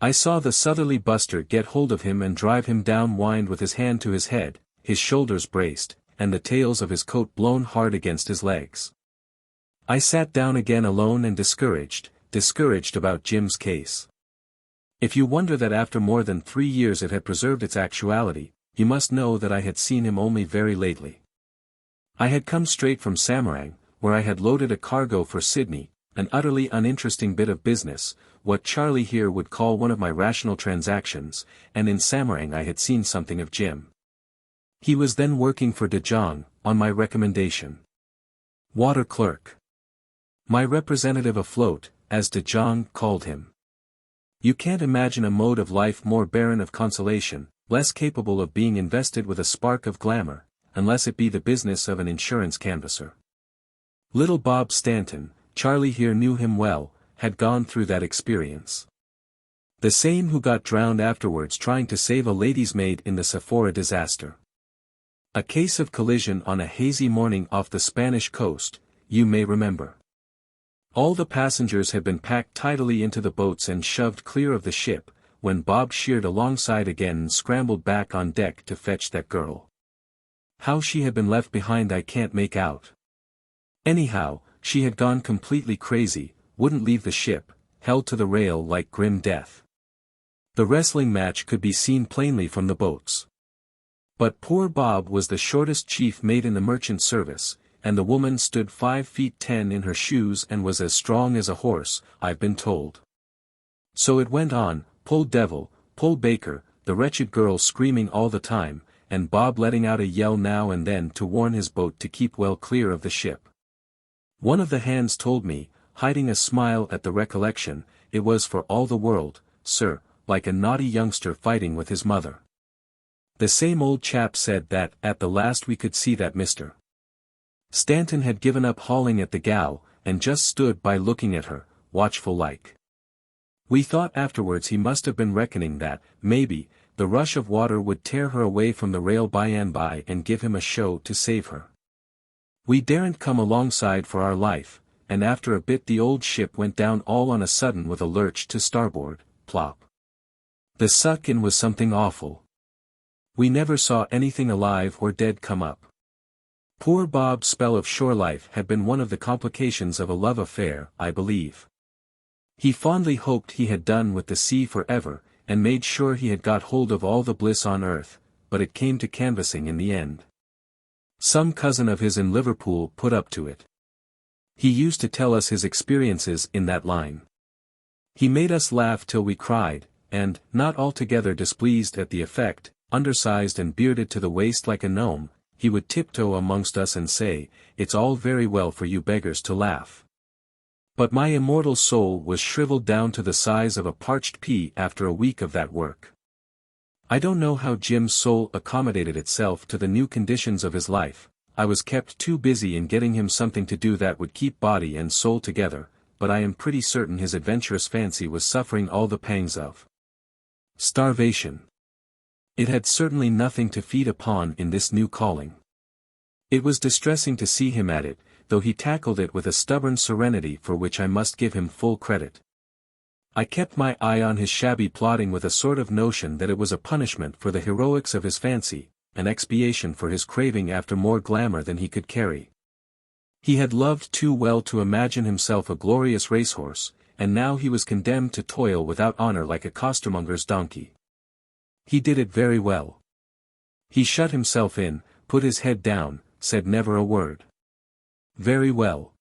I saw the southerly buster get hold of him and drive him down wind with his hand to his head, his shoulders braced, and the tails of his coat blown hard against his legs. I sat down again alone and discouraged about Jim's case. If you wonder that after more than 3 years it had preserved its actuality, you must know that I had seen him only very lately. I had come straight from Samarang, where I had loaded a cargo for Sydney, an utterly uninteresting bit of business, what Charlie here would call one of my rational transactions, and in Samarang I had seen something of Jim. He was then working for De Jong, on my recommendation. Water-clerk. My representative afloat, as De Jong called him. You can't imagine a mode of life more barren of consolation, less capable of being invested with a spark of glamour, unless it be the business of an insurance canvasser. Little Bob Stanton, Charlie here knew him well, had gone through that experience. The same who got drowned afterwards trying to save a lady's maid in the Sephora disaster. A case of collision on a hazy morning off the Spanish coast, you may remember. All the passengers had been packed tidily into the boats and shoved clear of the ship, when Bob sheered alongside again and scrambled back on deck to fetch that girl. How she had been left behind I can't make out. Anyhow, she had gone completely crazy, wouldn't leave the ship, held to the rail like grim death. The wrestling match could be seen plainly from the boats. But poor Bob was the shortest chief mate in the merchant service, and the woman stood 5 feet 10 in her shoes and was as strong as a horse, I've been told. So it went on, pull devil, pull baker, the wretched girl screaming all the time, and Bob letting out a yell now and then to warn his boat to keep well clear of the ship. One of the hands told me, hiding a smile at the recollection, it was for all the world, sir, like a naughty youngster fighting with his mother. The same old chap said that at the last we could see that Mr. Stanton had given up hauling at the gal, and just stood by looking at her, watchful like. We thought afterwards he must have been reckoning that, maybe, the rush of water would tear her away from the rail by and by and give him a show to save her. We daren't come alongside for our life, and after a bit the old ship went down all on a sudden with a lurch to starboard, plop. The suck-in was something awful. We never saw anything alive or dead come up. Poor Bob's spell of shore life had been one of the complications of a love affair, I believe. He fondly hoped he had done with the sea forever, and made sure he had got hold of all the bliss on earth, but it came to canvassing in the end. Some cousin of his in Liverpool put up to it. He used to tell us his experiences in that line. He made us laugh till we cried, and, not altogether displeased at the effect, undersized and bearded to the waist like a gnome, he would tiptoe amongst us and say, "It's all very well for you beggars to laugh." But my immortal soul was shriveled down to the size of a parched pea after a week of that work. I don't know how Jim's soul accommodated itself to the new conditions of his life. I was kept too busy in getting him something to do that would keep body and soul together, but I am pretty certain his adventurous fancy was suffering all the pangs of starvation. It had certainly nothing to feed upon in this new calling. It was distressing to see him at it, though he tackled it with a stubborn serenity for which I must give him full credit. I kept my eye on his shabby plodding with a sort of notion that it was a punishment for the heroics of his fancy, an expiation for his craving after more glamour than he could carry. He had loved too well to imagine himself a glorious racehorse, and now he was condemned to toil without honor like a costermonger's donkey. He did it very well. He shut himself in, put his head down, said never a word. Very well.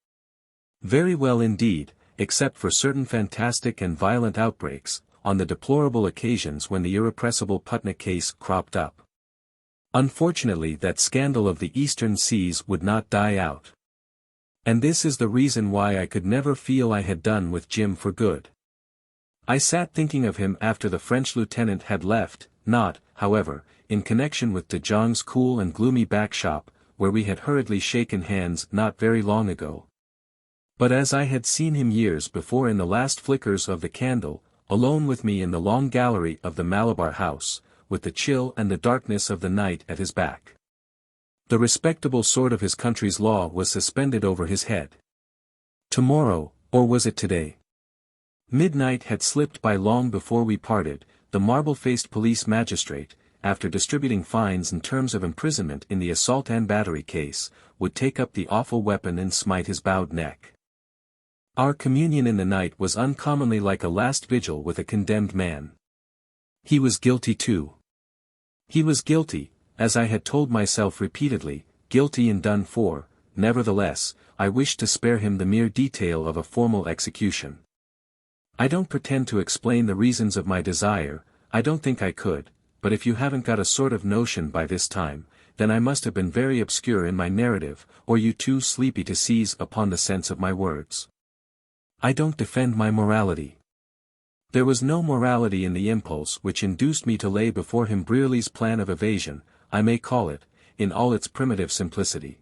Very well indeed, except for certain fantastic and violent outbreaks, on the deplorable occasions when the irrepressible Patna case cropped up. Unfortunately that scandal of the eastern seas would not die out. And this is the reason why I could never feel I had done with Jim for good. I sat thinking of him after the French lieutenant had left, not, however, in connection with De Jong's cool and gloomy back shop, where we had hurriedly shaken hands not very long ago. But as I had seen him years before in the last flickers of the candle, alone with me in the long gallery of the Malabar House, with the chill and the darkness of the night at his back. The respectable sword of his country's law was suspended over his head. Tomorrow, or was it today? Midnight had slipped by long before we parted. The marble-faced police magistrate, after distributing fines and terms of imprisonment in the assault and battery case, would take up the awful weapon and smite his bowed neck. Our communion in the night was uncommonly like a last vigil with a condemned man. He was guilty too. He was guilty, as I had told myself repeatedly, guilty and done for. Nevertheless, I wished to spare him the mere detail of a formal execution. I don't pretend to explain the reasons of my desire, I don't think I could, but if you haven't got a sort of notion by this time, then I must have been very obscure in my narrative, or you too sleepy to seize upon the sense of my words. I don't defend my morality. There was no morality in the impulse which induced me to lay before him Brearley's plan of evasion, I may call it, in all its primitive simplicity.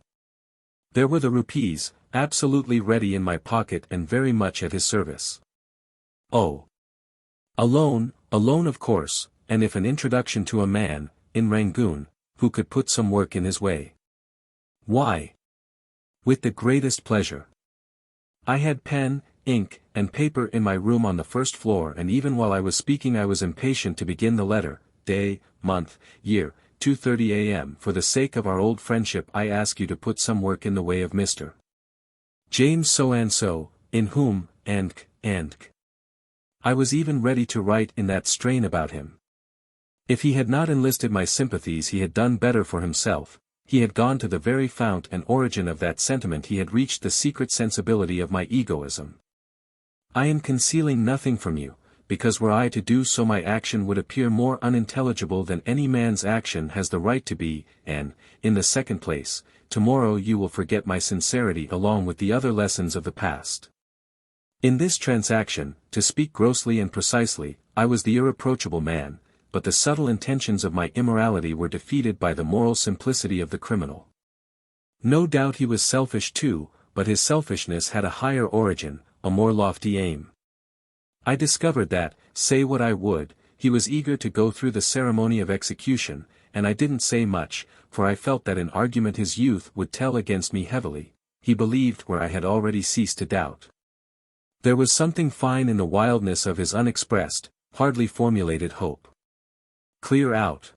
There were the rupees, absolutely ready in my pocket and very much at his service. Oh! Alone of course, and if an introduction to a man, in Rangoon, who could put some work in his way. Why? With the greatest pleasure. I had pen, ink, and paper in my room on the first floor, and even while I was speaking I was impatient to begin the letter. Day, month, year, 2:30 a.m. For the sake of our old friendship I ask you to put some work in the way of Mr. James so-and-so, in whom, and. I was even ready to write in that strain about him. If he had not enlisted my sympathies he had done better for himself, he had gone to the very fount and origin of that sentiment, he had reached the secret sensibility of my egoism. I am concealing nothing from you, because were I to do so my action would appear more unintelligible than any man's action has the right to be, and, in the second place, tomorrow you will forget my sincerity along with the other lessons of the past. In this transaction, to speak grossly and precisely, I was the irreproachable man, but the subtle intentions of my immorality were defeated by the moral simplicity of the criminal. No doubt he was selfish too, but his selfishness had a higher origin, a more lofty aim. I discovered that, say what I would, he was eager to go through the ceremony of execution, and I didn't say much, for I felt that in argument his youth would tell against me heavily. He believed where I had already ceased to doubt. There was something fine in the wildness of his unexpressed, hardly formulated hope. Clear out.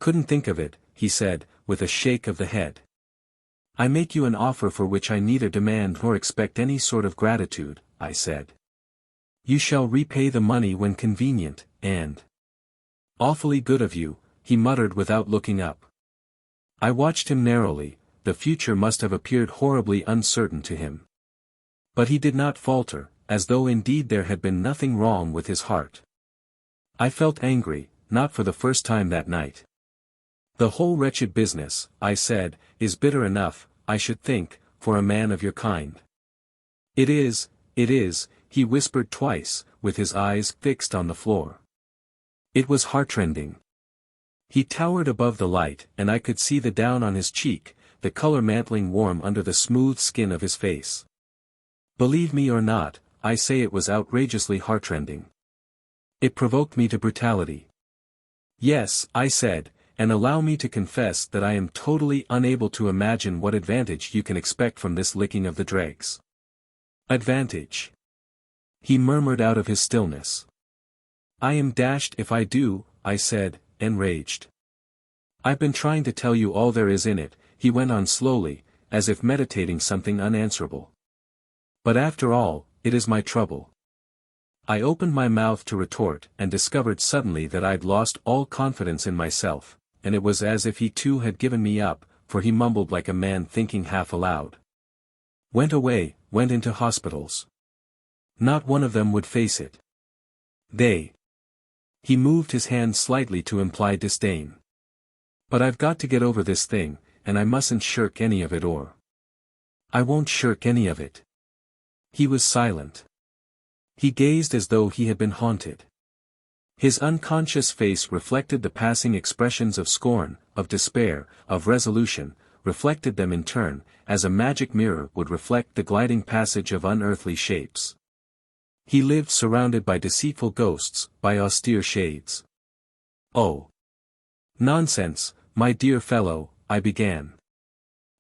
Couldn't think of it, he said, with a shake of the head. I make you an offer for which I neither demand nor expect any sort of gratitude, I said. You shall repay the money when convenient, and... Awfully good of you, he muttered without looking up. I watched him narrowly, the future must have appeared horribly uncertain to him. But he did not falter, as though indeed there had been nothing wrong with his heart. I felt angry, not for the first time that night. The whole wretched business, I said, is bitter enough, I should think, for a man of your kind. It is, he whispered twice, with his eyes fixed on the floor. It was heartrending. He towered above the light, and I could see the down on his cheek, the color mantling warm under the smooth skin of his face. Believe me or not, I say it was outrageously heartrending. It provoked me to brutality. Yes, I said, and allow me to confess that I am totally unable to imagine what advantage you can expect from this licking of the dregs. Advantage? He murmured out of his stillness. I am dashed if I do, I said, enraged. I've been trying to tell you all there is in it, he went on slowly, as if meditating something unanswerable. But after all, it is my trouble. I opened my mouth to retort and discovered suddenly that I'd lost all confidence in myself, and it was as if he too had given me up, for he mumbled like a man thinking half aloud. Went away, went into hospitals. Not one of them would face it. He moved his hand slightly to imply disdain. But I've got to get over this thing, and I mustn't shirk any of it or. I won't shirk any of it. He was silent. He gazed as though he had been haunted. His unconscious face reflected the passing expressions of scorn, of despair, of resolution, reflected them in turn, as a magic mirror would reflect the gliding passage of unearthly shapes. He lived surrounded by deceitful ghosts, by austere shades. Oh! Nonsense, my dear fellow, I began.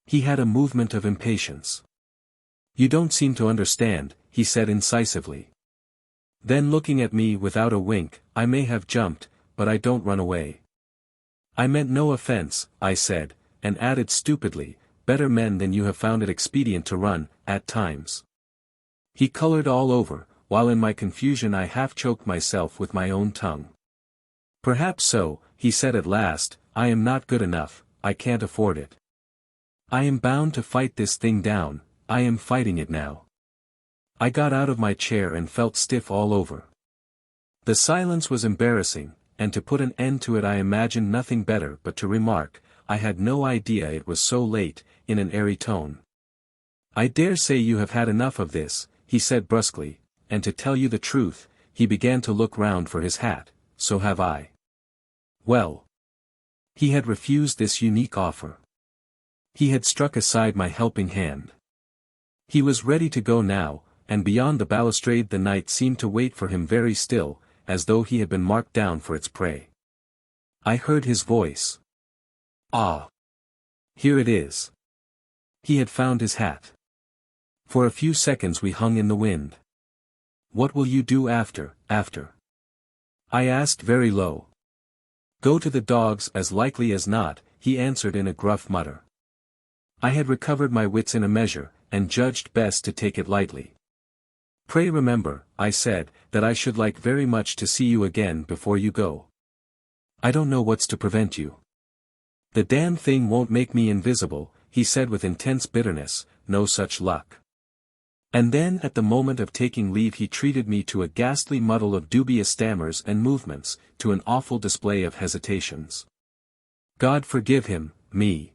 He had a movement of impatience. You don't seem to understand, he said incisively. Then looking at me without a wink, I may have jumped, but I don't run away. I meant no offense, I said, and added stupidly, better men than you have found it expedient to run, at times. He colored all over, while in my confusion I half choked myself with my own tongue. Perhaps so, he said at last, I am not good enough, I can't afford it. I am bound to fight this thing down, I am fighting it now. I got out of my chair and felt stiff all over. The silence was embarrassing, and to put an end to it I imagined nothing better but to remark, I had no idea it was so late, in an airy tone. I dare say you have had enough of this, he said brusquely, and to tell you the truth, he began to look round for his hat, so have I. Well. He had refused this unique offer. He had struck aside my helping hand. He was ready to go now, and beyond the balustrade the night seemed to wait for him very still, as though he had been marked down for its prey. I heard his voice. Ah! Here it is. He had found his hat. For a few seconds we hung in the wind. What will you do after? I asked very low. Go to the dogs as likely as not, he answered in a gruff mutter. I had recovered my wits in a measure, and judged best to take it lightly. Pray remember, I said, that I should like very much to see you again before you go. I don't know what's to prevent you. The damn thing won't make me invisible, he said with intense bitterness, no such luck. And then at the moment of taking leave he treated me to a ghastly muddle of dubious stammers and movements, to an awful display of hesitations. God forgive him, me.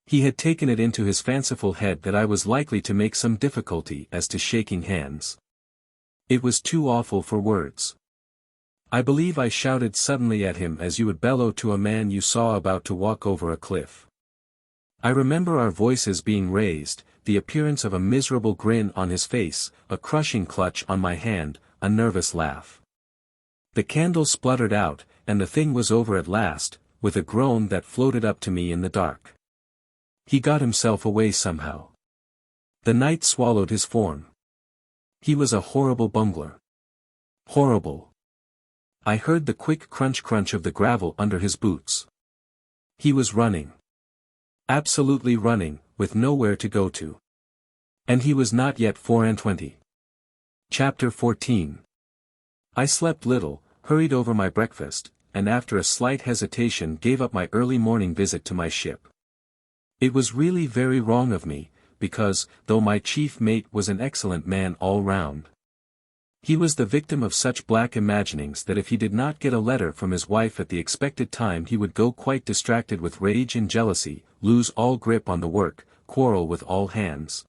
He had taken it into his fanciful head that I was likely to make some difficulty as to shaking hands. It was too awful for words. I believe I shouted suddenly at him as you would bellow to a man you saw about to walk over a cliff. I remember our voices being raised, the appearance of a miserable grin on his face, a crushing clutch on my hand, a nervous laugh. The candle spluttered out, and the thing was over at last, with a groan that floated up to me in the dark. He got himself away somehow. The night swallowed his form. He was a horrible bungler. Horrible. I heard the quick crunch of the gravel under his boots. He was running. Absolutely running, with nowhere to go to. And he was not yet 24. Chapter 14. I slept little, hurried over my breakfast, and after a slight hesitation gave up my early morning visit to my ship. It was really very wrong of me, because, though my chief mate was an excellent man all round, he was the victim of such black imaginings that if he did not get a letter from his wife at the expected time he would go quite distracted with rage and jealousy, lose all grip on the work, quarrel with all hands,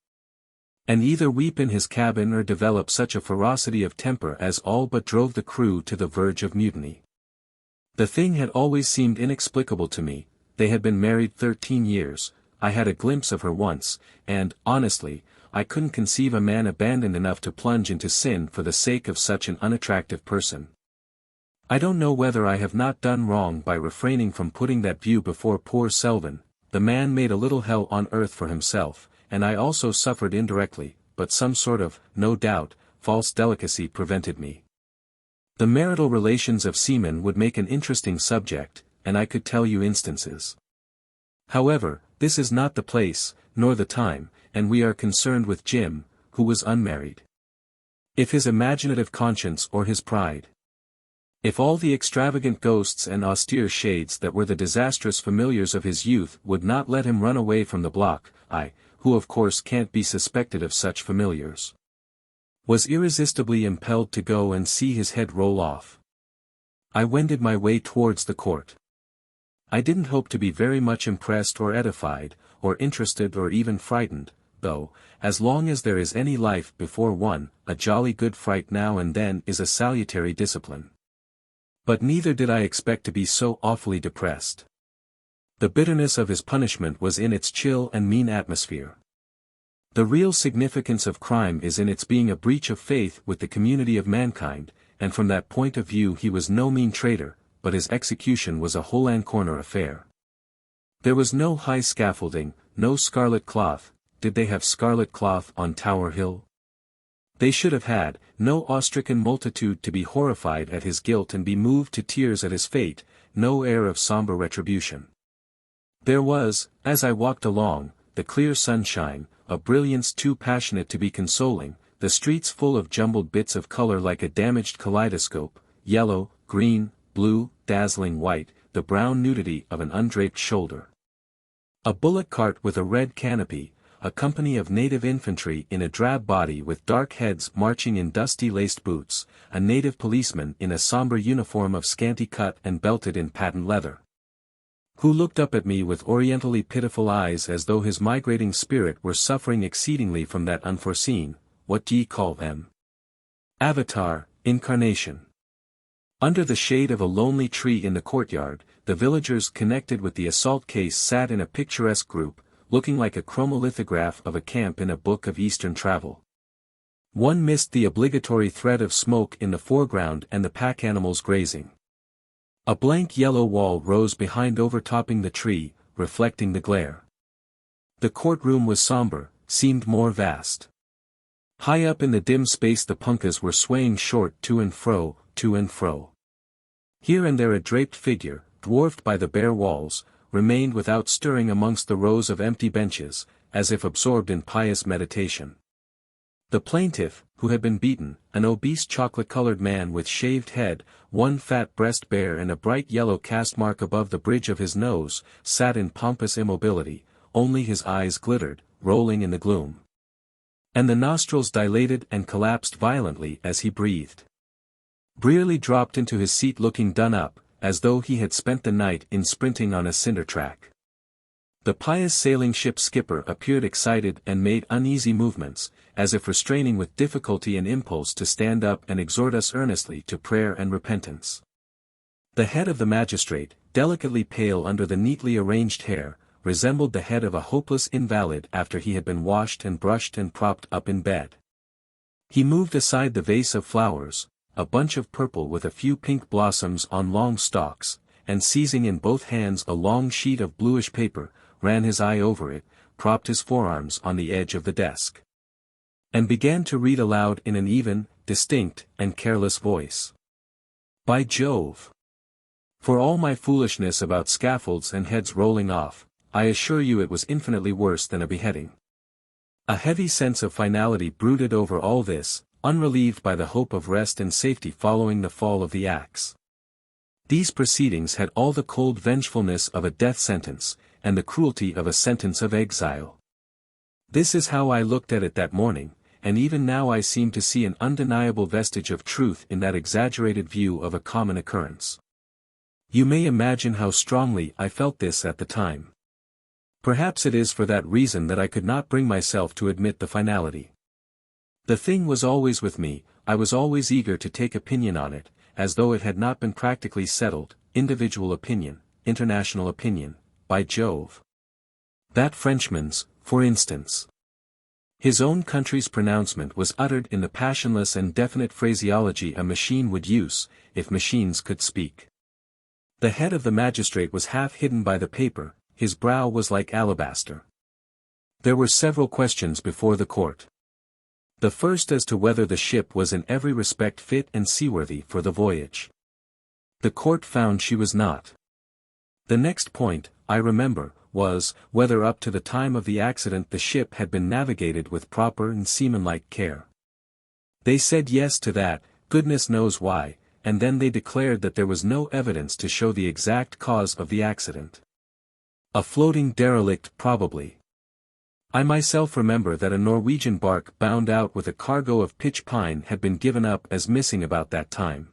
and either weep in his cabin or develop such a ferocity of temper as all but drove the crew to the verge of mutiny. The thing had always seemed inexplicable to me. They had been married 13 years, I had a glimpse of her once, and, honestly, I couldn't conceive a man abandoned enough to plunge into sin for the sake of such an unattractive person. I don't know whether I have not done wrong by refraining from putting that view before poor Selvin. The man made a little hell on earth for himself, and I also suffered indirectly, but some sort of, no doubt, false delicacy prevented me. The marital relations of seamen would make an interesting subject, and I could tell you instances. However, this is not the place, nor the time, and we are concerned with Jim, who was unmarried. If his imaginative conscience or his pride, if all the extravagant ghosts and austere shades that were the disastrous familiars of his youth would not let him run away from the block, I, who of course can't be suspected of such familiars, was irresistibly impelled to go and see his head roll off. I wended my way towards the court. I didn't hope to be very much impressed or edified, or interested or even frightened, though, as long as there is any life before one, a jolly good fright now and then is a salutary discipline. But neither did I expect to be so awfully depressed. The bitterness of his punishment was in its chill and mean atmosphere. The real significance of crime is in its being a breach of faith with the community of mankind, and from that point of view he was no mean traitor, but his execution was a hole-and-corner affair. There was no high scaffolding, no scarlet cloth. Did they have scarlet cloth on Tower Hill? They should have had no awe-stricken multitude to be horrified at his guilt and be moved to tears at his fate, no air of somber retribution. There was, as I walked along, the clear sunshine, a brilliance too passionate to be consoling, the streets full of jumbled bits of color like a damaged kaleidoscope, yellow, green, blue, dazzling white, the brown nudity of an undraped shoulder. A bullock cart with a red canopy, a company of native infantry in a drab body with dark heads marching in dusty laced boots, a native policeman in a somber uniform of scanty cut and belted in patent leather, who looked up at me with orientally pitiful eyes as though his migrating spirit were suffering exceedingly from that unforeseen, what d'ye call them? Avatar, incarnation. Under the shade of a lonely tree in the courtyard, the villagers connected with the assault case sat in a picturesque group, looking like a chromolithograph of a camp in a book of Eastern travel. One missed the obligatory thread of smoke in the foreground and the pack animals grazing. A blank yellow wall rose behind overtopping the tree, reflecting the glare. The courtroom was somber, seemed more vast. High up in the dim space the punkas were swaying short to and fro, to and fro. Here and there a draped figure, dwarfed by the bare walls, remained without stirring amongst the rows of empty benches, as if absorbed in pious meditation. The plaintiff, who had been beaten, an obese chocolate-colored man with shaved head, one fat breast bare and a bright yellow cast mark above the bridge of his nose, sat in pompous immobility, only his eyes glittered, rolling in the gloom. And the nostrils dilated and collapsed violently as he breathed. Brearley dropped into his seat looking done up, as though he had spent the night in sprinting on a cinder track. The pious sailing ship skipper appeared excited and made uneasy movements, as if restraining with difficulty an impulse to stand up and exhort us earnestly to prayer and repentance. The head of the magistrate, delicately pale under the neatly arranged hair, resembled the head of a hopeless invalid after he had been washed and brushed and propped up in bed. He moved aside the vase of flowers, a bunch of purple with a few pink blossoms on long stalks, and seizing in both hands a long sheet of bluish paper, ran his eye over it, propped his forearms on the edge of the desk, and began to read aloud in an even, distinct, and careless voice. By Jove! For all my foolishness about scaffolds and heads rolling off, I assure you it was infinitely worse than a beheading. A heavy sense of finality brooded over all this, unrelieved by the hope of rest and safety following the fall of the axe. These proceedings had all the cold vengefulness of a death sentence, and the cruelty of a sentence of exile. This is how I looked at it that morning, and even now I seem to see an undeniable vestige of truth in that exaggerated view of a common occurrence. You may imagine how strongly I felt this at the time. Perhaps it is for that reason that I could not bring myself to admit the finality. The thing was always with me, I was always eager to take opinion on it, as though it had not been practically settled, individual opinion, international opinion, by Jove. That Frenchman's, for instance. His own country's pronouncement was uttered in the passionless and definite phraseology a machine would use, if machines could speak. The head of the magistrate was half hidden by the paper, his brow was like alabaster. There were several questions before the court. The first as to whether the ship was in every respect fit and seaworthy for the voyage. The court found she was not. The next point, I remember, was, whether up to the time of the accident the ship had been navigated with proper and seamanlike care. They said yes to that, goodness knows why, and then they declared that there was no evidence to show the exact cause of the accident. A floating derelict probably. I myself remember that a Norwegian bark bound out with a cargo of pitch pine had been given up as missing about that time.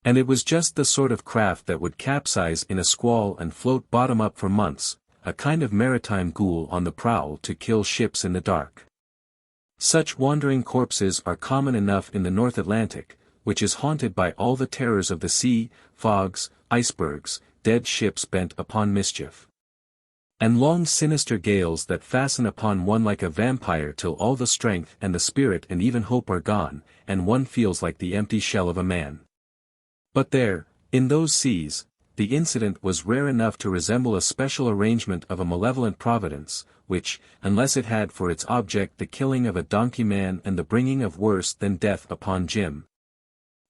And it was just the sort of craft that would capsize in a squall and float bottom up for months, a kind of maritime ghoul on the prowl to kill ships in the dark. Such wandering corpses are common enough in the North Atlantic, which is haunted by all the terrors of the sea, fogs, icebergs, dead ships bent upon mischief, and long sinister gales that fasten upon one like a vampire till all the strength and the spirit and even hope are gone, and one feels like the empty shell of a man. But there, in those seas, the incident was rare enough to resemble a special arrangement of a malevolent providence, which, unless it had for its object the killing of a donkey man and the bringing of worse than death upon Jim,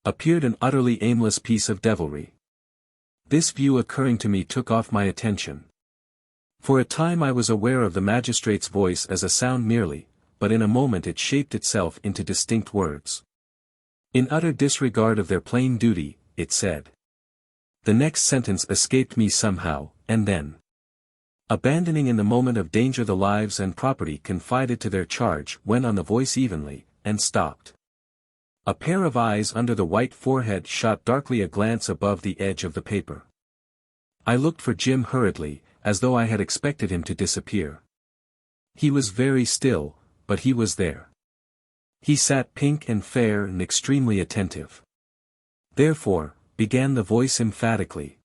appeared an utterly aimless piece of devilry. This view occurring to me took off my attention. For a time I was aware of the magistrate's voice as a sound merely, but in a moment it shaped itself into distinct words. In utter disregard of their plain duty, it said. The next sentence escaped me somehow, and then, abandoning in the moment of danger the lives and property confided to their charge, went on the voice evenly, and stopped. A pair of eyes under the white forehead shot darkly a glance above the edge of the paper. I looked for Jim hurriedly, as though I had expected him to disappear. He was very still, but he was there. He sat pink and fair and extremely attentive. Therefore, began the voice emphatically.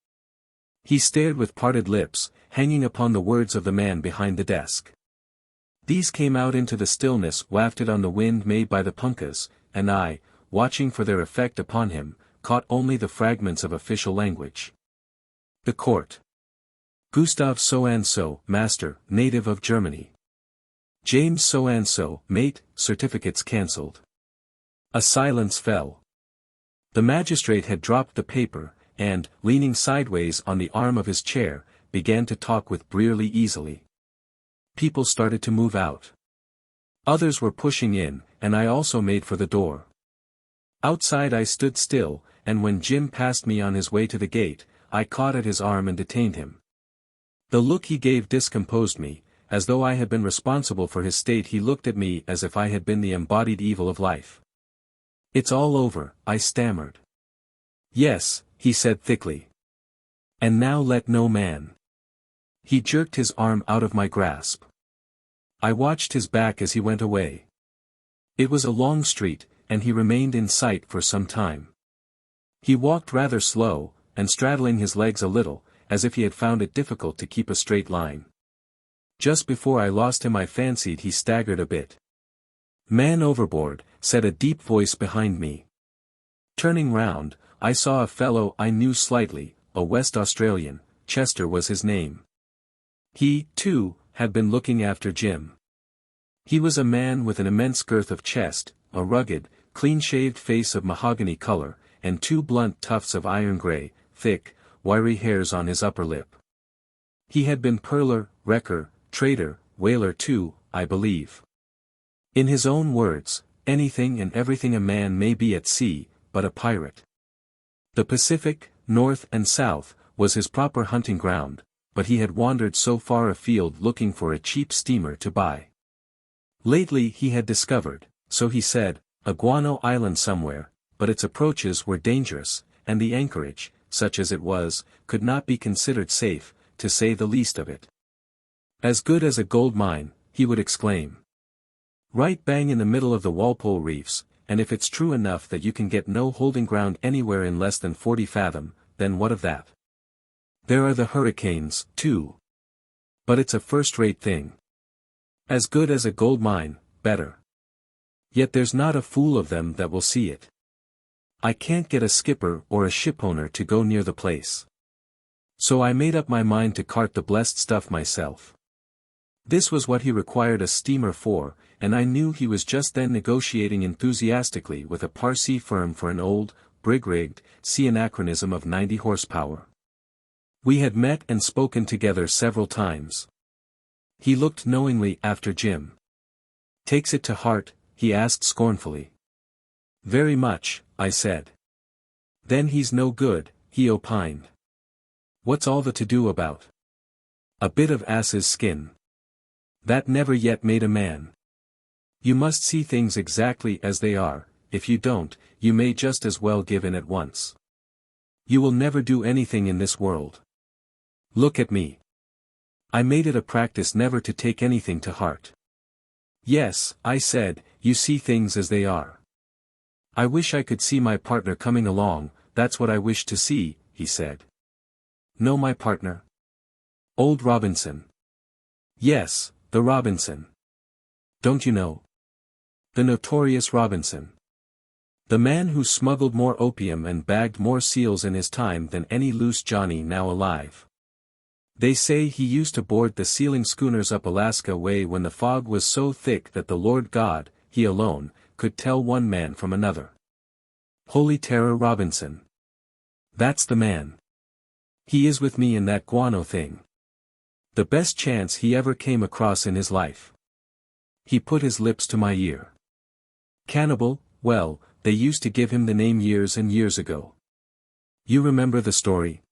He stared with parted lips, hanging upon the words of the man behind the desk. These came out into the stillness wafted on the wind made by the punkahs, and I, watching for their effect upon him, caught only the fragments of official language. The court. Gustav so-and-so, master, native of Germany. James so-and-so, mate, certificates cancelled. A silence fell. The magistrate had dropped the paper, and, leaning sideways on the arm of his chair, began to talk with Brearley easily. People started to move out. Others were pushing in, and I also made for the door. Outside I stood still, and when Jim passed me on his way to the gate, I caught at his arm and detained him. The look he gave discomposed me, as though I had been responsible for his state. He looked at me as if I had been the embodied evil of life. It's all over, I stammered. Yes, he said thickly. And now let no man. He jerked his arm out of my grasp. I watched his back as he went away. It was a long street, and he remained in sight for some time. He walked rather slow, and straddling his legs a little, as if he had found it difficult to keep a straight line. Just before I lost him I fancied he staggered a bit. Man overboard, said a deep voice behind me. Turning round, I saw a fellow I knew slightly, a West Australian, Chester was his name. He, too, had been looking after Jim. He was a man with an immense girth of chest, a rugged, clean-shaved face of mahogany color, and two blunt tufts of iron-grey, thick, wiry hairs on his upper lip. He had been pearler, wrecker, trader, whaler too, I believe. In his own words, anything and everything a man may be at sea, but a pirate. The Pacific, North and South, was his proper hunting ground, but he had wandered so far afield looking for a cheap steamer to buy. Lately he had discovered, so he said, a guano island somewhere, but its approaches were dangerous, and the anchorage, such as it was, could not be considered safe, to say the least of it. As good as a gold mine, he would exclaim. Right bang in the middle of the Walpole reefs, and if it's true enough that you can get no holding ground anywhere in less than 40 fathom, then what of that? There are the hurricanes, too. But it's a first-rate thing. As good as a gold mine, better. Yet there's not a fool of them that will see it. I can't get a skipper or a shipowner to go near the place. So I made up my mind to cart the blessed stuff myself. This was what he required a steamer for, and I knew he was just then negotiating enthusiastically with a Parsee firm for an old, brig-rigged, sea anachronism of 90 horsepower. We had met and spoken together several times. He looked knowingly after Jim. Takes it to heart, he asked scornfully. Very much, I said. Then he's no good, he opined. What's all the to-do about? A bit of ass's skin. That never yet made a man. You must see things exactly as they are, if you don't, you may just as well give in at once. You will never do anything in this world. Look at me. I made it a practice never to take anything to heart. Yes, I said, you see things as they are. I wish I could see my partner coming along, that's what I wish to see, he said. Know my partner? Old Robinson. Yes, the Robinson. Don't you know? The notorious Robinson. The man who smuggled more opium and bagged more seals in his time than any loose Johnny now alive. They say he used to board the sealing schooners up Alaska way when the fog was so thick that the Lord God, he alone, could tell one man from another. Holy Terror Robinson. That's the man. He is with me in that guano thing. The best chance he ever came across in his life. He put his lips to my ear. Cannibal, well, they used to give him the name years and years ago. You remember the story?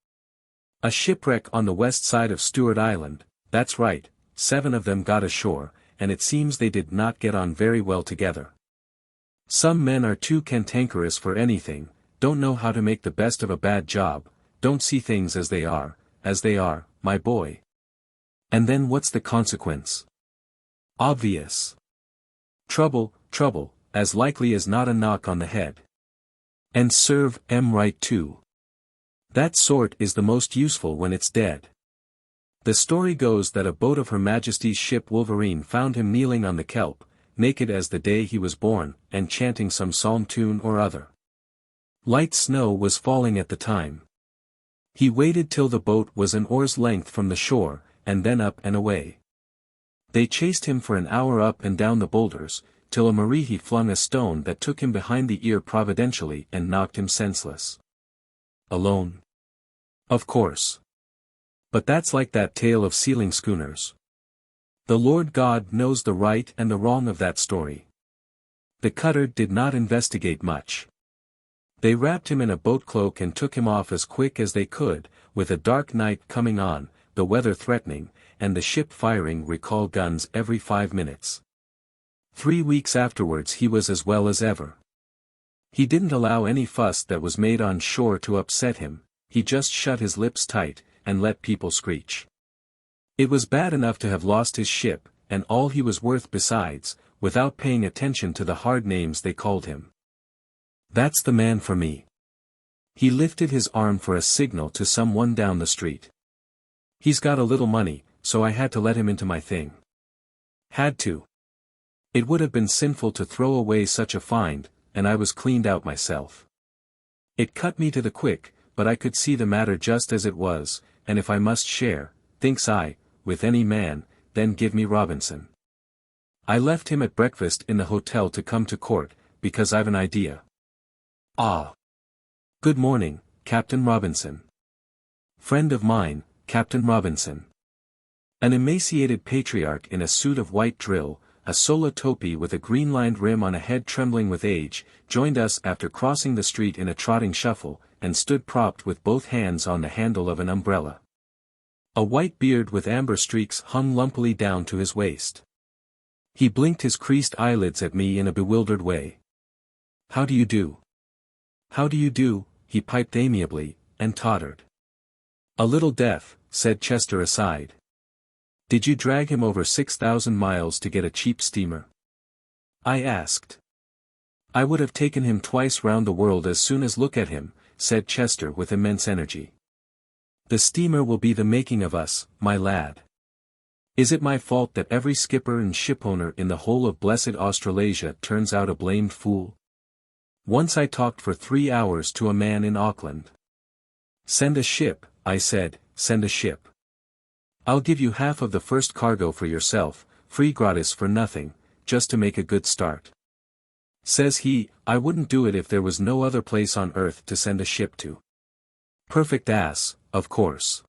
A shipwreck on the west side of Stewart Island, that's right, 7 of them got ashore, and it seems they did not get on very well together. Some men are too cantankerous for anything, don't know how to make the best of a bad job, don't see things as they are, my boy. And then what's the consequence? Obvious. Trouble, as likely as not a knock on the head. And serve 'em right too. That sort is the most useful when it's dead. The story goes that a boat of Her Majesty's ship Wolverine found him kneeling on the kelp, naked as the day he was born, and chanting some psalm tune or other. Light snow was falling at the time. He waited till the boat was an oar's length from the shore, and then up and away. They chased him for an hour up and down the boulders, till a Marihi flung a stone that took him behind the ear providentially and knocked him senseless. Alone? Of course. But that's like that tale of sealing schooners. The Lord God knows the right and the wrong of that story. The cutter did not investigate much. They wrapped him in a boat cloak and took him off as quick as they could, with a dark night coming on, the weather threatening, and the ship firing recall guns every 5 minutes. 3 weeks afterwards he was as well as ever. He didn't allow any fuss that was made on shore to upset him, he just shut his lips tight, and let people screech. It was bad enough to have lost his ship, and all he was worth besides, without paying attention to the hard names they called him. That's the man for me. He lifted his arm for a signal to someone down the street. He's got a little money, so I had to let him into my thing. Had to. It would have been sinful to throw away such a find, and I was cleaned out myself. It cut me to the quick, but I could see the matter just as it was, and if I must share, thinks I, with any man, then give me Robinson. I left him at breakfast in the hotel to come to court, because I've an idea. Ah. Good morning, Captain Robinson. Friend of mine, Captain Robinson. An emaciated patriarch in a suit of white drill, a sola topi with a green-lined rim on a head trembling with age, joined us after crossing the street in a trotting shuffle, and stood propped with both hands on the handle of an umbrella. A white beard with amber streaks hung lumpily down to his waist. He blinked his creased eyelids at me in a bewildered way. How do you do? How do you do, he piped amiably, and tottered. A little deaf, said Chester aside. Did you drag him over 6,000 miles to get a cheap steamer? I asked. I would have taken him twice round the world as soon as look at him, said Chester with immense energy. The steamer will be the making of us, my lad. Is it my fault that every skipper and shipowner in the whole of blessed Australasia turns out a blamed fool? Once I talked for 3 hours to a man in Auckland. Send a ship, I said, send a ship. I'll give you half of the first cargo for yourself, free gratis for nothing, just to make a good start. Says he, I wouldn't do it if there was no other place on earth to send a ship to. Perfect ass, of course.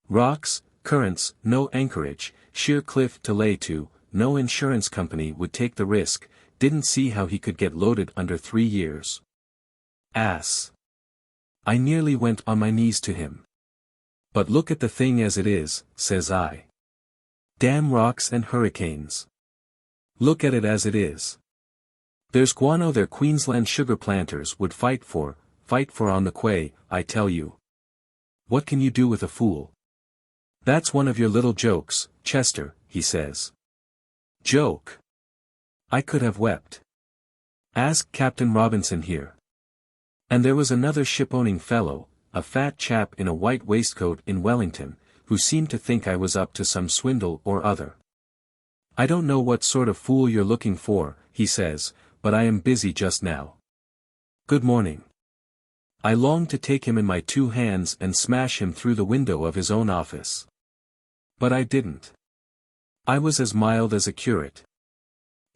Rocks, currents, no anchorage, sheer cliff to lay to, no insurance company would take the risk, didn't see how he could get loaded under 3 years. Ass. I nearly went on my knees to him. But look at the thing as it is, says I. Damn rocks and hurricanes. Look at it as it is. There's guano their Queensland sugar planters would fight for on the quay, I tell you. What can you do with a fool? That's one of your little jokes, Chester, he says. Joke? I could have wept. Ask Captain Robinson here. And there was another ship-owning fellow, a fat chap in a white waistcoat in Wellington, who seemed to think I was up to some swindle or other. I don't know what sort of fool you're looking for, he says, but I am busy just now. Good morning. I longed to take him in my two hands and smash him through the window of his own office. But I didn't. I was as mild as a curate.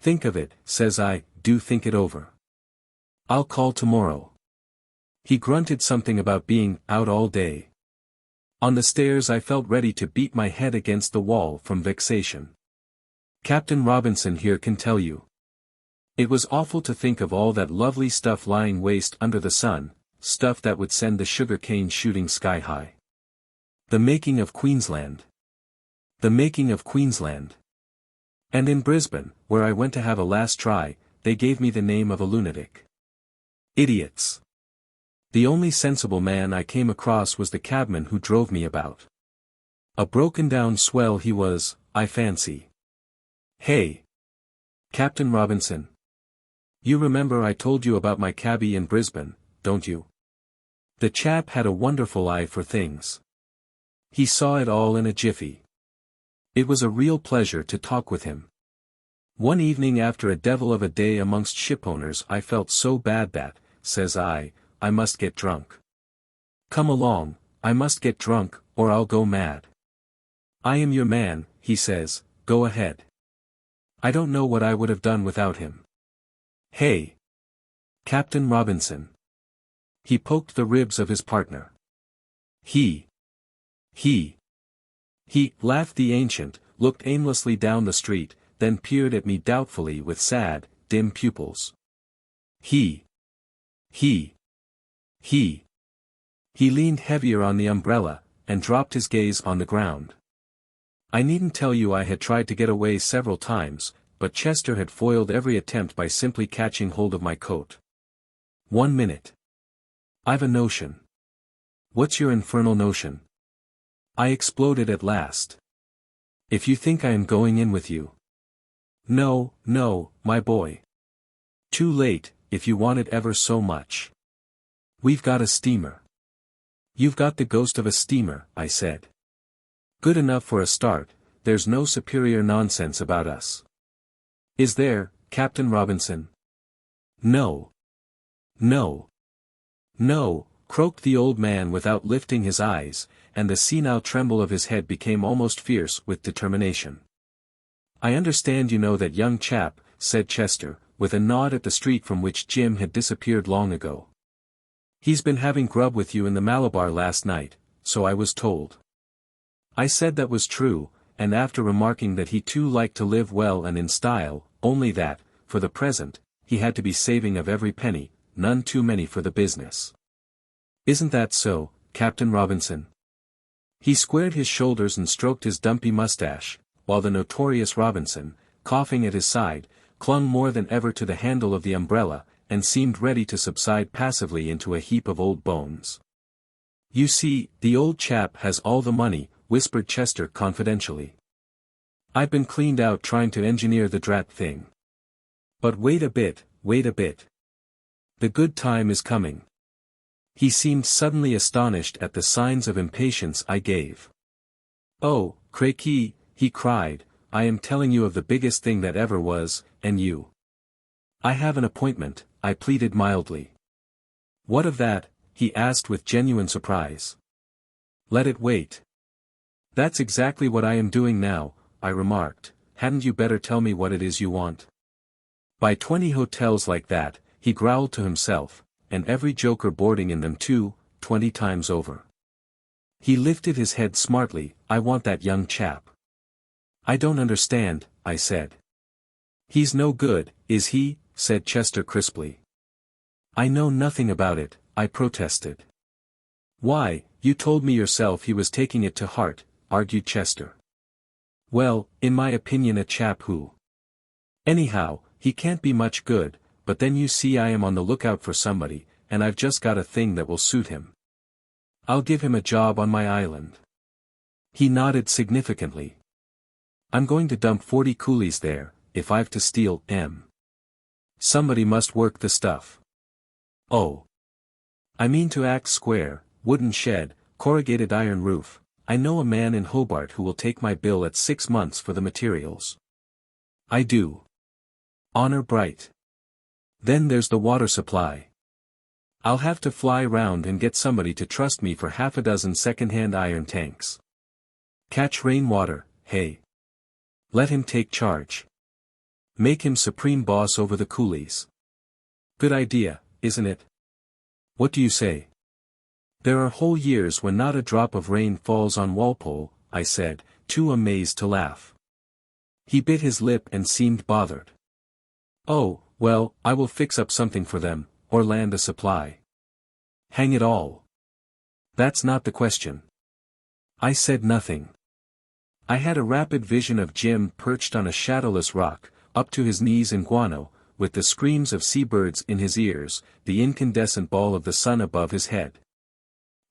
Think of it, says I, do think it over. I'll call tomorrow. He grunted something about being out all day. On the stairs I felt ready to beat my head against the wall from vexation. Captain Robinson here can tell you. It was awful to think of all that lovely stuff lying waste under the sun, stuff that would send the sugar cane shooting sky high. The making of Queensland. The making of Queensland. And in Brisbane, where I went to have a last try, they gave me the name of a lunatic. Idiots. The only sensible man I came across was the cabman who drove me about. A broken-down swell he was, I fancy. Hey! Captain Robinson. You remember I told you about my cabbie in Brisbane, don't you? The chap had a wonderful eye for things. He saw it all in a jiffy. It was a real pleasure to talk with him. One evening after a devil of a day amongst shipowners I felt so bad that, says I must get drunk. Come along, I must get drunk, or I'll go mad. I am your man, he says, go ahead. I don't know what I would have done without him. Hey! Captain Robinson. He poked the ribs of his partner. He, laughed the ancient, looked aimlessly down the street, then peered at me doubtfully with sad, dim pupils. He leaned heavier on the umbrella, and dropped his gaze on the ground. I needn't tell you I had tried to get away several times, but Chester had foiled every attempt by simply catching hold of my coat. 1 minute. I've a notion. What's your infernal notion? I exploded at last. If you think I am going in with you. No, my boy. Too late, if you want it ever so much. We've got a steamer. You've got the ghost of a steamer, I said. Good enough for a start, there's no superior nonsense about us. Is there, Captain Robinson? No, croaked the old man without lifting his eyes, and the senile tremble of his head became almost fierce with determination. I understand you know that young chap, said Chester, with a nod at the street from which Jim had disappeared long ago. He's been having grub with you in the Malabar last night, so I was told. I said that was true, and after remarking that he too liked to live well and in style, only that, for the present, he had to be saving of every penny, none too many for the business. Isn't that so, Captain Robinson? He squared his shoulders and stroked his dumpy mustache, while the notorious Robinson, coughing at his side, clung more than ever to the handle of the umbrella, and seemed ready to subside passively into a heap of old bones. You see, the old chap has all the money, whispered Chester confidentially. I've been cleaned out trying to engineer the drat thing. But wait a bit. The good time is coming. He seemed suddenly astonished at the signs of impatience I gave. Oh, Craigie, he cried, I am telling you of the biggest thing that ever was, and you. I have an appointment, I pleaded mildly. What of that? He asked with genuine surprise. Let it wait. That's exactly what I am doing now, I remarked. Hadn't you better tell me what it is you want? Buy 20 hotels like that, he growled to himself, and every joker boarding in them too, 20 times over. He lifted his head smartly. I want that young chap. I don't understand, I said. He's no good, is he? Said Chester crisply. I know nothing about it, I protested. Why, you told me yourself he was taking it to heart, argued Chester. Well, in my opinion a chap who. Anyhow, he can't be much good, but then you see I am on the lookout for somebody, and I've just got a thing that will suit him. I'll give him a job on my island. He nodded significantly. I'm going to dump 40 coolies there, if I've to steal M. Somebody must work the stuff. Oh. I mean to act square, wooden shed, corrugated iron roof. I know a man in Hobart who will take my bill at 6 months for the materials. I do. Honor bright. Then there's the water supply. I'll have to fly round and get somebody to trust me for half a dozen second-hand iron tanks. Catch rainwater, hey. Let him take charge. Make him supreme boss over the coolies. Good idea, isn't it? What do you say? There are whole years when not a drop of rain falls on Walpole, I said, too amazed to laugh. He bit his lip and seemed bothered. Oh, well, I will fix up something for them, or land a supply. Hang it all. That's not the question. I said nothing. I had a rapid vision of Jim perched on a shadowless rock, up to his knees in guano, with the screams of seabirds in his ears, the incandescent ball of the sun above his head.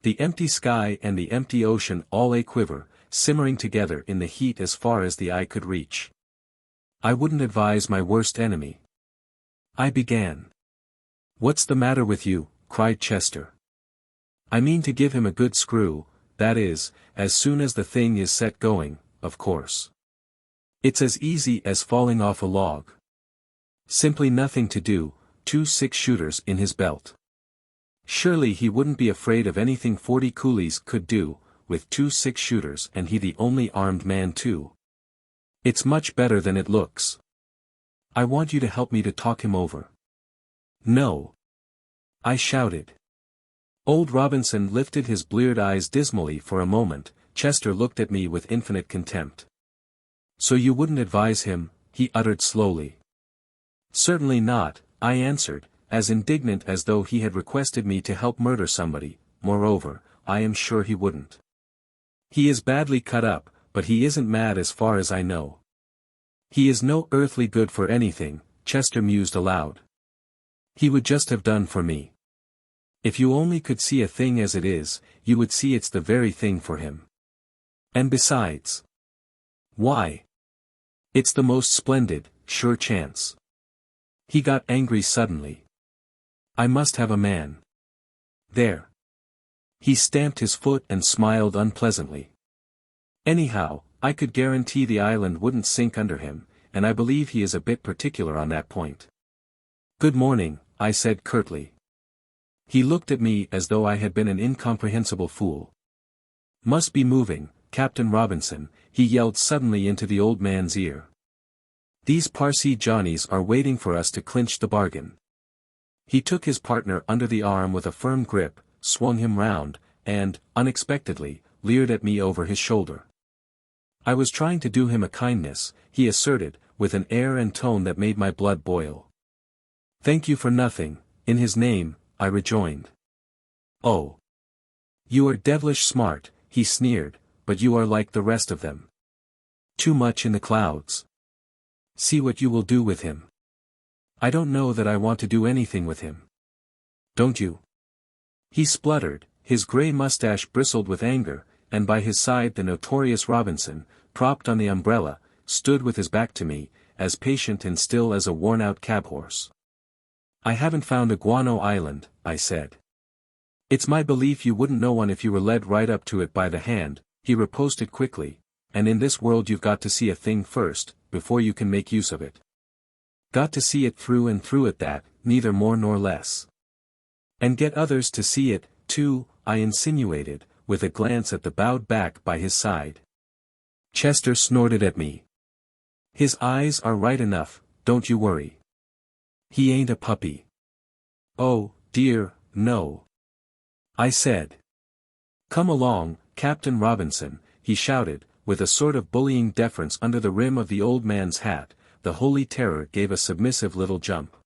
The empty sky and the empty ocean all a-quiver, simmering together in the heat as far as the eye could reach. I wouldn't advise my worst enemy. I began. What's the matter with you? Cried Chester. I mean to give him a good screw, that is, as soon as the thing is set going, of course. It's as easy as falling off a log. Simply nothing to do, 2 6-shooters in his belt. Surely he wouldn't be afraid of anything 40 coolies could do, with 2 6-shooters and he the only armed man too. It's much better than it looks. I want you to help me to talk him over. No. I shouted. Old Robinson lifted his bleared eyes dismally for a moment. Chester looked at me with infinite contempt. So you wouldn't advise him, he uttered slowly. Certainly not, I answered, as indignant as though he had requested me to help murder somebody. Moreover, I am sure he wouldn't. He is badly cut up, but he isn't mad as far as I know. He is no earthly good for anything, Chester mused aloud. He would just have done for me. If you only could see a thing as it is, you would see it's the very thing for him. And besides. Why? It's the most splendid, sure chance. He got angry suddenly. I must have a man. There. He stamped his foot and smiled unpleasantly. Anyhow, I could guarantee the island wouldn't sink under him, and I believe he is a bit particular on that point. Good morning, I said curtly. He looked at me as though I had been an incomprehensible fool. Must be moving, Captain Robinson, he yelled suddenly into the old man's ear. These Parsee Johnnies are waiting for us to clinch the bargain. He took his partner under the arm with a firm grip, swung him round, and, unexpectedly, leered at me over his shoulder. I was trying to do him a kindness, he asserted, with an air and tone that made my blood boil. Thank you for nothing, in his name, I rejoined. Oh. You are devilish smart, he sneered, but you are like the rest of them. Too much in the clouds. See what you will do with him. I don't know that I want to do anything with him. Don't you? He spluttered, his grey mustache bristled with anger, and by his side the notorious Robinson, propped on the umbrella, stood with his back to me, as patient and still as a worn-out cab-horse. I haven't found a guano island, I said. It's my belief you wouldn't know one if you were led right up to it by the hand, he riposted quickly, and in this world you've got to see a thing first, before you can make use of it. Got to see it through and through at that, neither more nor less. And get others to see it, too, I insinuated, with a glance at the bowed back by his side. Chester snorted at me. His eyes are right enough, don't you worry. He ain't a puppy. Oh, dear, no. I said. Come along, Captain Robinson, he shouted, with a sort of bullying deference under the rim of the old man's hat. The Holy Terror gave a submissive little jump.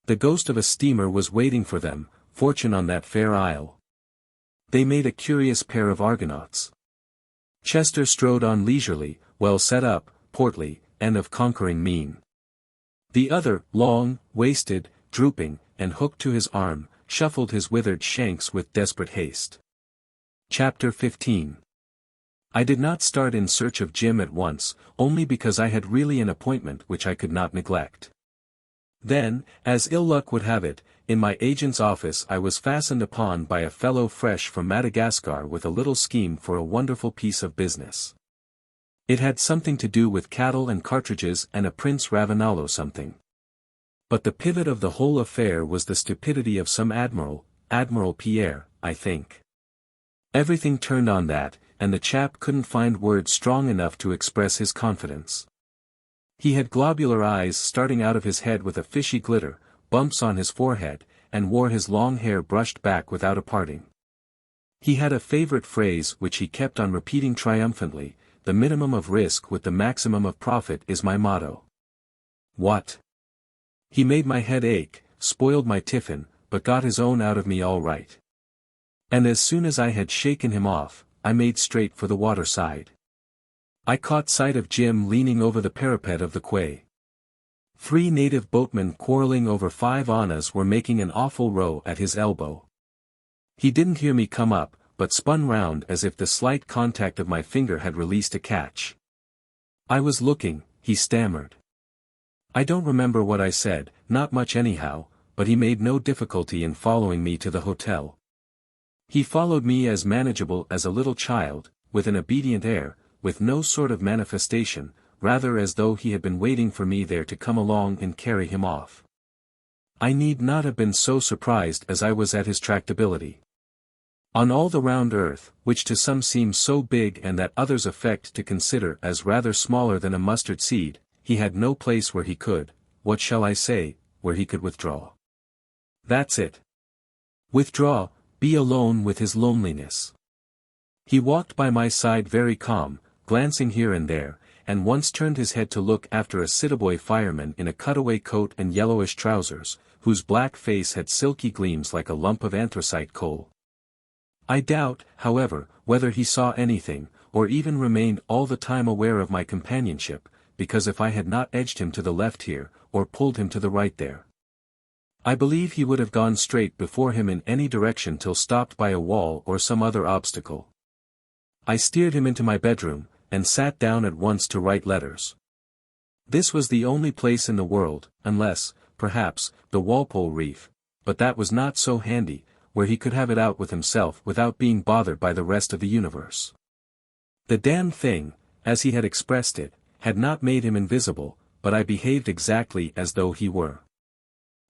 The ghost of a steamer was waiting for them, fortune on that fair isle. They made a curious pair of Argonauts. Chester strode on leisurely, well set up, portly, and of conquering mien. The other, long, wasted, drooping, and hooked to his arm, shuffled his withered shanks with desperate haste. Chapter 15. I did not start in search of Jim at once, only because I had really an appointment which I could not neglect. Then, as ill luck would have it, in my agent's office I was fastened upon by a fellow fresh from Madagascar with a little scheme for a wonderful piece of business. It had something to do with cattle and cartridges and a Prince Ravanalo something. But the pivot of the whole affair was the stupidity of some admiral, Admiral Pierre, I think. Everything turned on that, and the chap couldn't find words strong enough to express his confidence. He had globular eyes starting out of his head with a fishy glitter, bumps on his forehead, and wore his long hair brushed back without a parting. He had a favorite phrase which he kept on repeating triumphantly: "The minimum of risk with the maximum of profit is my motto." What? He made my head ache, spoiled my tiffin, but got his own out of me all right. And as soon as I had shaken him off, I made straight for the water side. I caught sight of Jim leaning over the parapet of the quay. 3 native boatmen quarreling over 5 annas were making an awful row at his elbow. He didn't hear me come up, but spun round as if the slight contact of my finger had released a catch. "I was looking," he stammered. I don't remember what I said, not much anyhow, but he made no difficulty in following me to the hotel. He followed me as manageable as a little child, with an obedient air, with no sort of manifestation, rather as though he had been waiting for me there to come along and carry him off. I need not have been so surprised as I was at his tractability. On all the round earth, which to some seems so big and that others affect to consider as rather smaller than a mustard seed, he had no place where he could, what shall I say, where he could withdraw. That's it. Withdraw, be alone with his loneliness. He walked by my side very calm, glancing here and there, and once turned his head to look after a citaboy fireman in a cutaway coat and yellowish trousers, whose black face had silky gleams like a lump of anthracite coal. I doubt, however, whether he saw anything, or even remained all the time aware of my companionship, because if I had not edged him to the left here, or pulled him to the right there, I believe he would have gone straight before him in any direction till stopped by a wall or some other obstacle. I steered him into my bedroom, and sat down at once to write letters. This was the only place in the world, unless, perhaps, the Walpole Reef, but that was not so handy, where he could have it out with himself without being bothered by the rest of the universe. The damned thing, as he had expressed it, had not made him invisible, but I behaved exactly as though he were.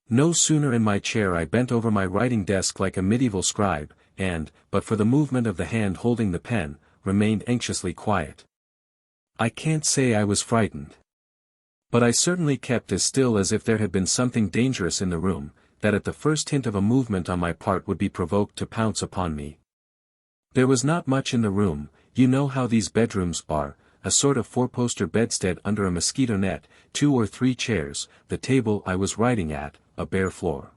No sooner in my chair I bent over my writing desk like a medieval scribe, and, but for the movement of the hand holding the pen, remained anxiously quiet. I can't say I was frightened. But I certainly kept as still as if there had been something dangerous in the room, that at the first hint of a movement on my part would be provoked to pounce upon me. There was not much in the room, you know how these bedrooms are, a sort of 4-poster bedstead under a mosquito net, 2 or 3 chairs, the table I was writing at, a bare floor.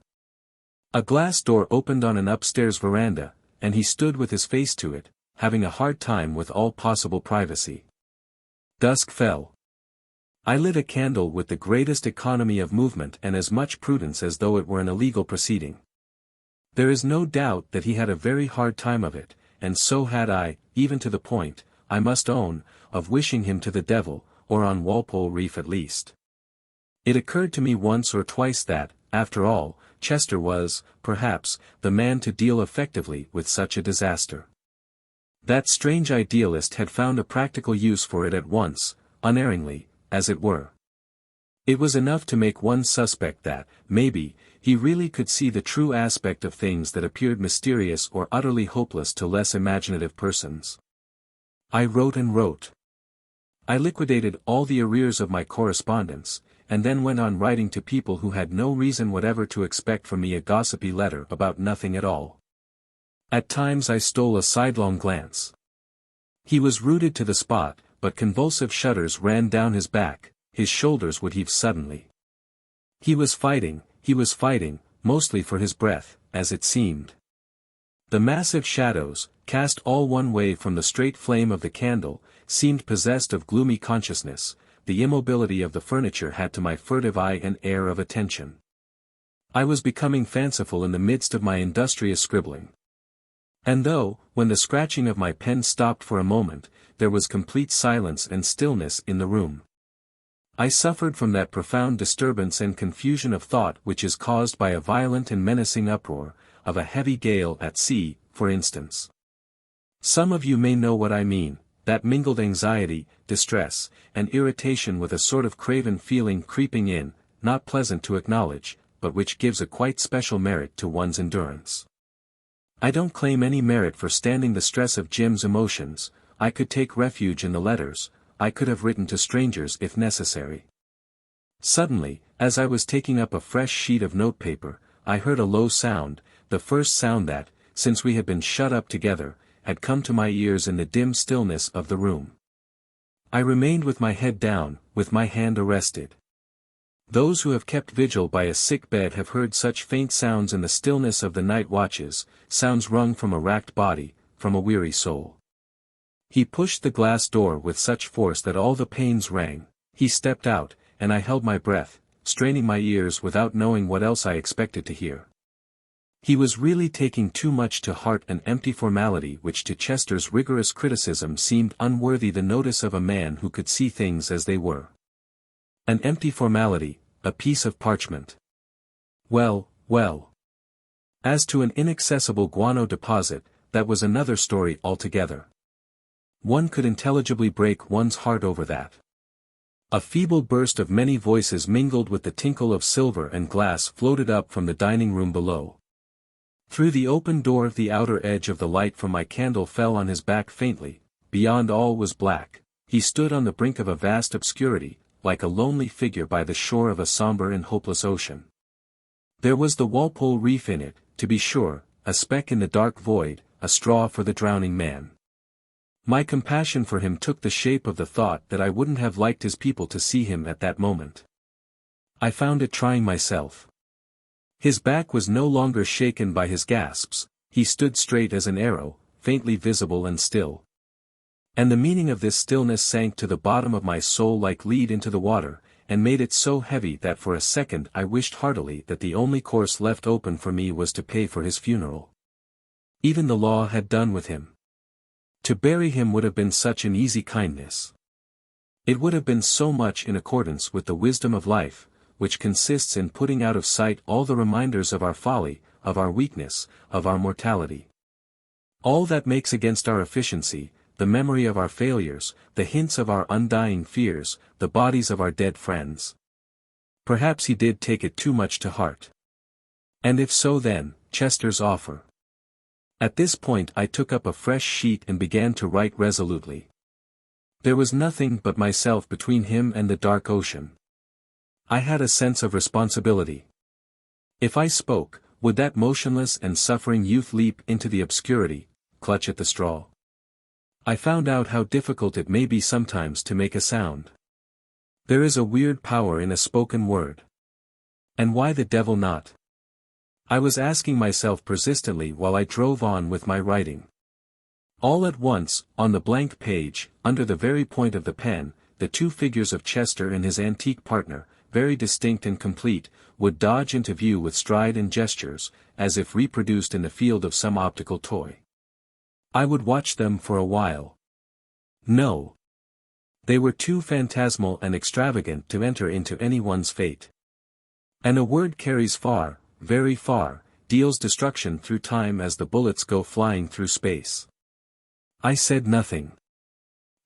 A glass door opened on an upstairs veranda, and he stood with his face to it, having a hard time with all possible privacy. Dusk fell. I lit a candle with the greatest economy of movement and as much prudence as though it were an illegal proceeding. There is no doubt that he had a very hard time of it, and so had I, even to the point, I must own, of wishing him to the devil, or on Walpole Reef at least. It occurred to me once or twice that, after all, Chester was, perhaps, the man to deal effectively with such a disaster. That strange idealist had found a practical use for it at once, unerringly, as it were. It was enough to make one suspect that, maybe, he really could see the true aspect of things that appeared mysterious or utterly hopeless to less imaginative persons. I wrote and wrote. I liquidated all the arrears of my correspondence, and then went on writing to people who had no reason whatever to expect from me a gossipy letter about nothing at all. At times I stole a sidelong glance. He was rooted to the spot, but convulsive shudders ran down his back, his shoulders would heave suddenly. He was fighting, mostly for his breath, as it seemed. The massive shadows, cast all one way from the straight flame of the candle, seemed possessed of gloomy consciousness. The immobility of the furniture had to my furtive eye an air of attention. I was becoming fanciful in the midst of my industrious scribbling. And though, when the scratching of my pen stopped for a moment, there was complete silence and stillness in the room, I suffered from that profound disturbance and confusion of thought which is caused by a violent and menacing uproar, of a heavy gale at sea, for instance. Some of you may know what I mean, that mingled anxiety, distress, and irritation with a sort of craven feeling creeping in, not pleasant to acknowledge, but which gives a quite special merit to one's endurance. I don't claim any merit for standing the stress of Jim's emotions. I could take refuge in the letters, I could have written to strangers if necessary. Suddenly, as I was taking up a fresh sheet of notepaper, I heard a low sound, the first sound that, since we had been shut up together, had come to my ears in the dim stillness of the room. I remained with my head down, with my hand arrested. Those who have kept vigil by a sick bed have heard such faint sounds in the stillness of the night watches, sounds wrung from a racked body, from a weary soul. He pushed the glass door with such force that all the panes rang. He stepped out, and I held my breath, straining my ears without knowing what else I expected to hear. He was really taking too much to heart an empty formality which to Chester's rigorous criticism seemed unworthy the notice of a man who could see things as they were. An empty formality, a piece of parchment. Well, well. As to an inaccessible guano deposit, that was another story altogether. One could intelligibly break one's heart over that. A feeble burst of many voices mingled with the tinkle of silver and glass floated up from the dining room below. Through the open door the outer edge of the light from my candle fell on his back faintly, beyond all was black. He stood on the brink of a vast obscurity, like a lonely figure by the shore of a somber and hopeless ocean. There was the Walpole Reef in it, to be sure, a speck in the dark void, a straw for the drowning man. My compassion for him took the shape of the thought that I wouldn't have liked his people to see him at that moment. I found it trying myself. His back was no longer shaken by his gasps, he stood straight as an arrow, faintly visible and still. And the meaning of this stillness sank to the bottom of my soul like lead into the water, and made it so heavy that for a second I wished heartily that the only course left open for me was to pay for his funeral. Even the law had done with him. To bury him would have been such an easy kindness. It would have been so much in accordance with the wisdom of life, which consists in putting out of sight all the reminders of our folly, of our weakness, of our mortality. All that makes against our efficiency, the memory of our failures, the hints of our undying fears, the bodies of our dead friends. Perhaps he did take it too much to heart. And if so then, Chester's offer. At this point I took up a fresh sheet and began to write resolutely. There was nothing but myself between him and the dark ocean. I had a sense of responsibility. If I spoke, would that motionless and suffering youth leap into the obscurity, clutch at the straw? I found out how difficult it may be sometimes to make a sound. There is a weird power in a spoken word. And why the devil not? I was asking myself persistently while I drove on with my writing. All at once, on the blank page, under the very point of the pen, the two figures of Chester and his antique partner, very distinct and complete, would dodge into view with stride and gestures, as if reproduced in the field of some optical toy. I would watch them for a while. No. They were too phantasmal and extravagant to enter into anyone's fate. And a word carries far, very far, deals destruction through time as the bullets go flying through space. I said nothing.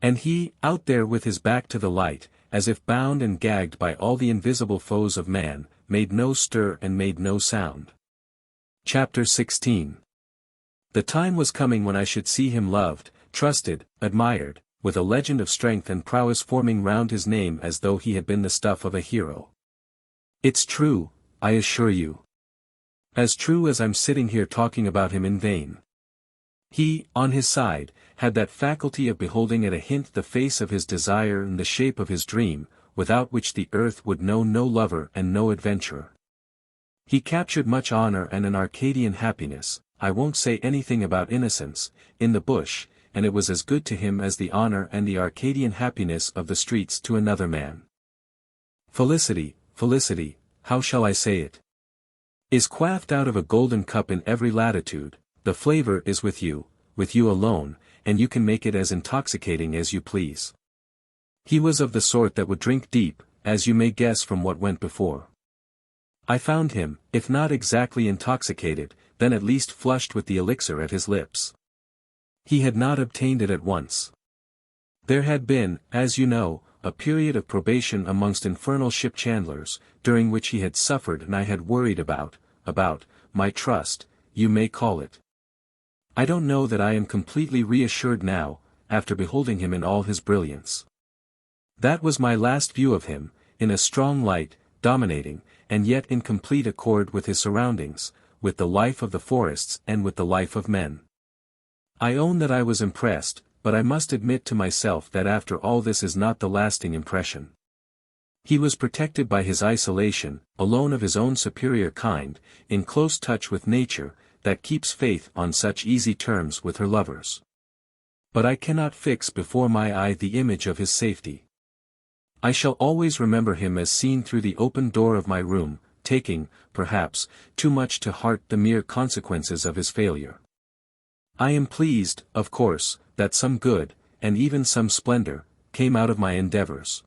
And he, out there with his back to the light, as if bound and gagged by all the invisible foes of man, made no stir and made no sound. Chapter 16. The time was coming when I should see him loved, trusted, admired, with a legend of strength and prowess forming round his name as though he had been the stuff of a hero. It's true, I assure you. As true as I'm sitting here talking about him in vain. He, on his side, had that faculty of beholding at a hint the face of his desire and the shape of his dream, without which the earth would know no lover and no adventurer. He captured much honor and an Arcadian happiness, I won't say anything about innocence, in the bush, and it was as good to him as the honor and the Arcadian happiness of the streets to another man. Felicity, felicity, how shall I say it? Is quaffed out of a golden cup in every latitude, the flavor is with you alone, and you can make it as intoxicating as you please. He was of the sort that would drink deep, as you may guess from what went before. I found him, if not exactly intoxicated, then at least flushed with the elixir at his lips. He had not obtained it at once. There had been, as you know, a period of probation amongst infernal ship chandlers, during which he had suffered and I had worried about, my trust, you may call it. I don't know that I am completely reassured now, after beholding him in all his brilliance. That was my last view of him, in a strong light, dominating, and yet in complete accord with his surroundings, with the life of the forests and with the life of men. I own that I was impressed, but I must admit to myself that after all this is not the lasting impression. He was protected by his isolation, alone of his own superior kind, in close touch with nature, that keeps faith on such easy terms with her lovers. But I cannot fix before my eye the image of his safety. I shall always remember him as seen through the open door of my room, taking, perhaps, too much to heart the mere consequences of his failure. I am pleased, of course, that some good, and even some splendor, came out of my endeavors.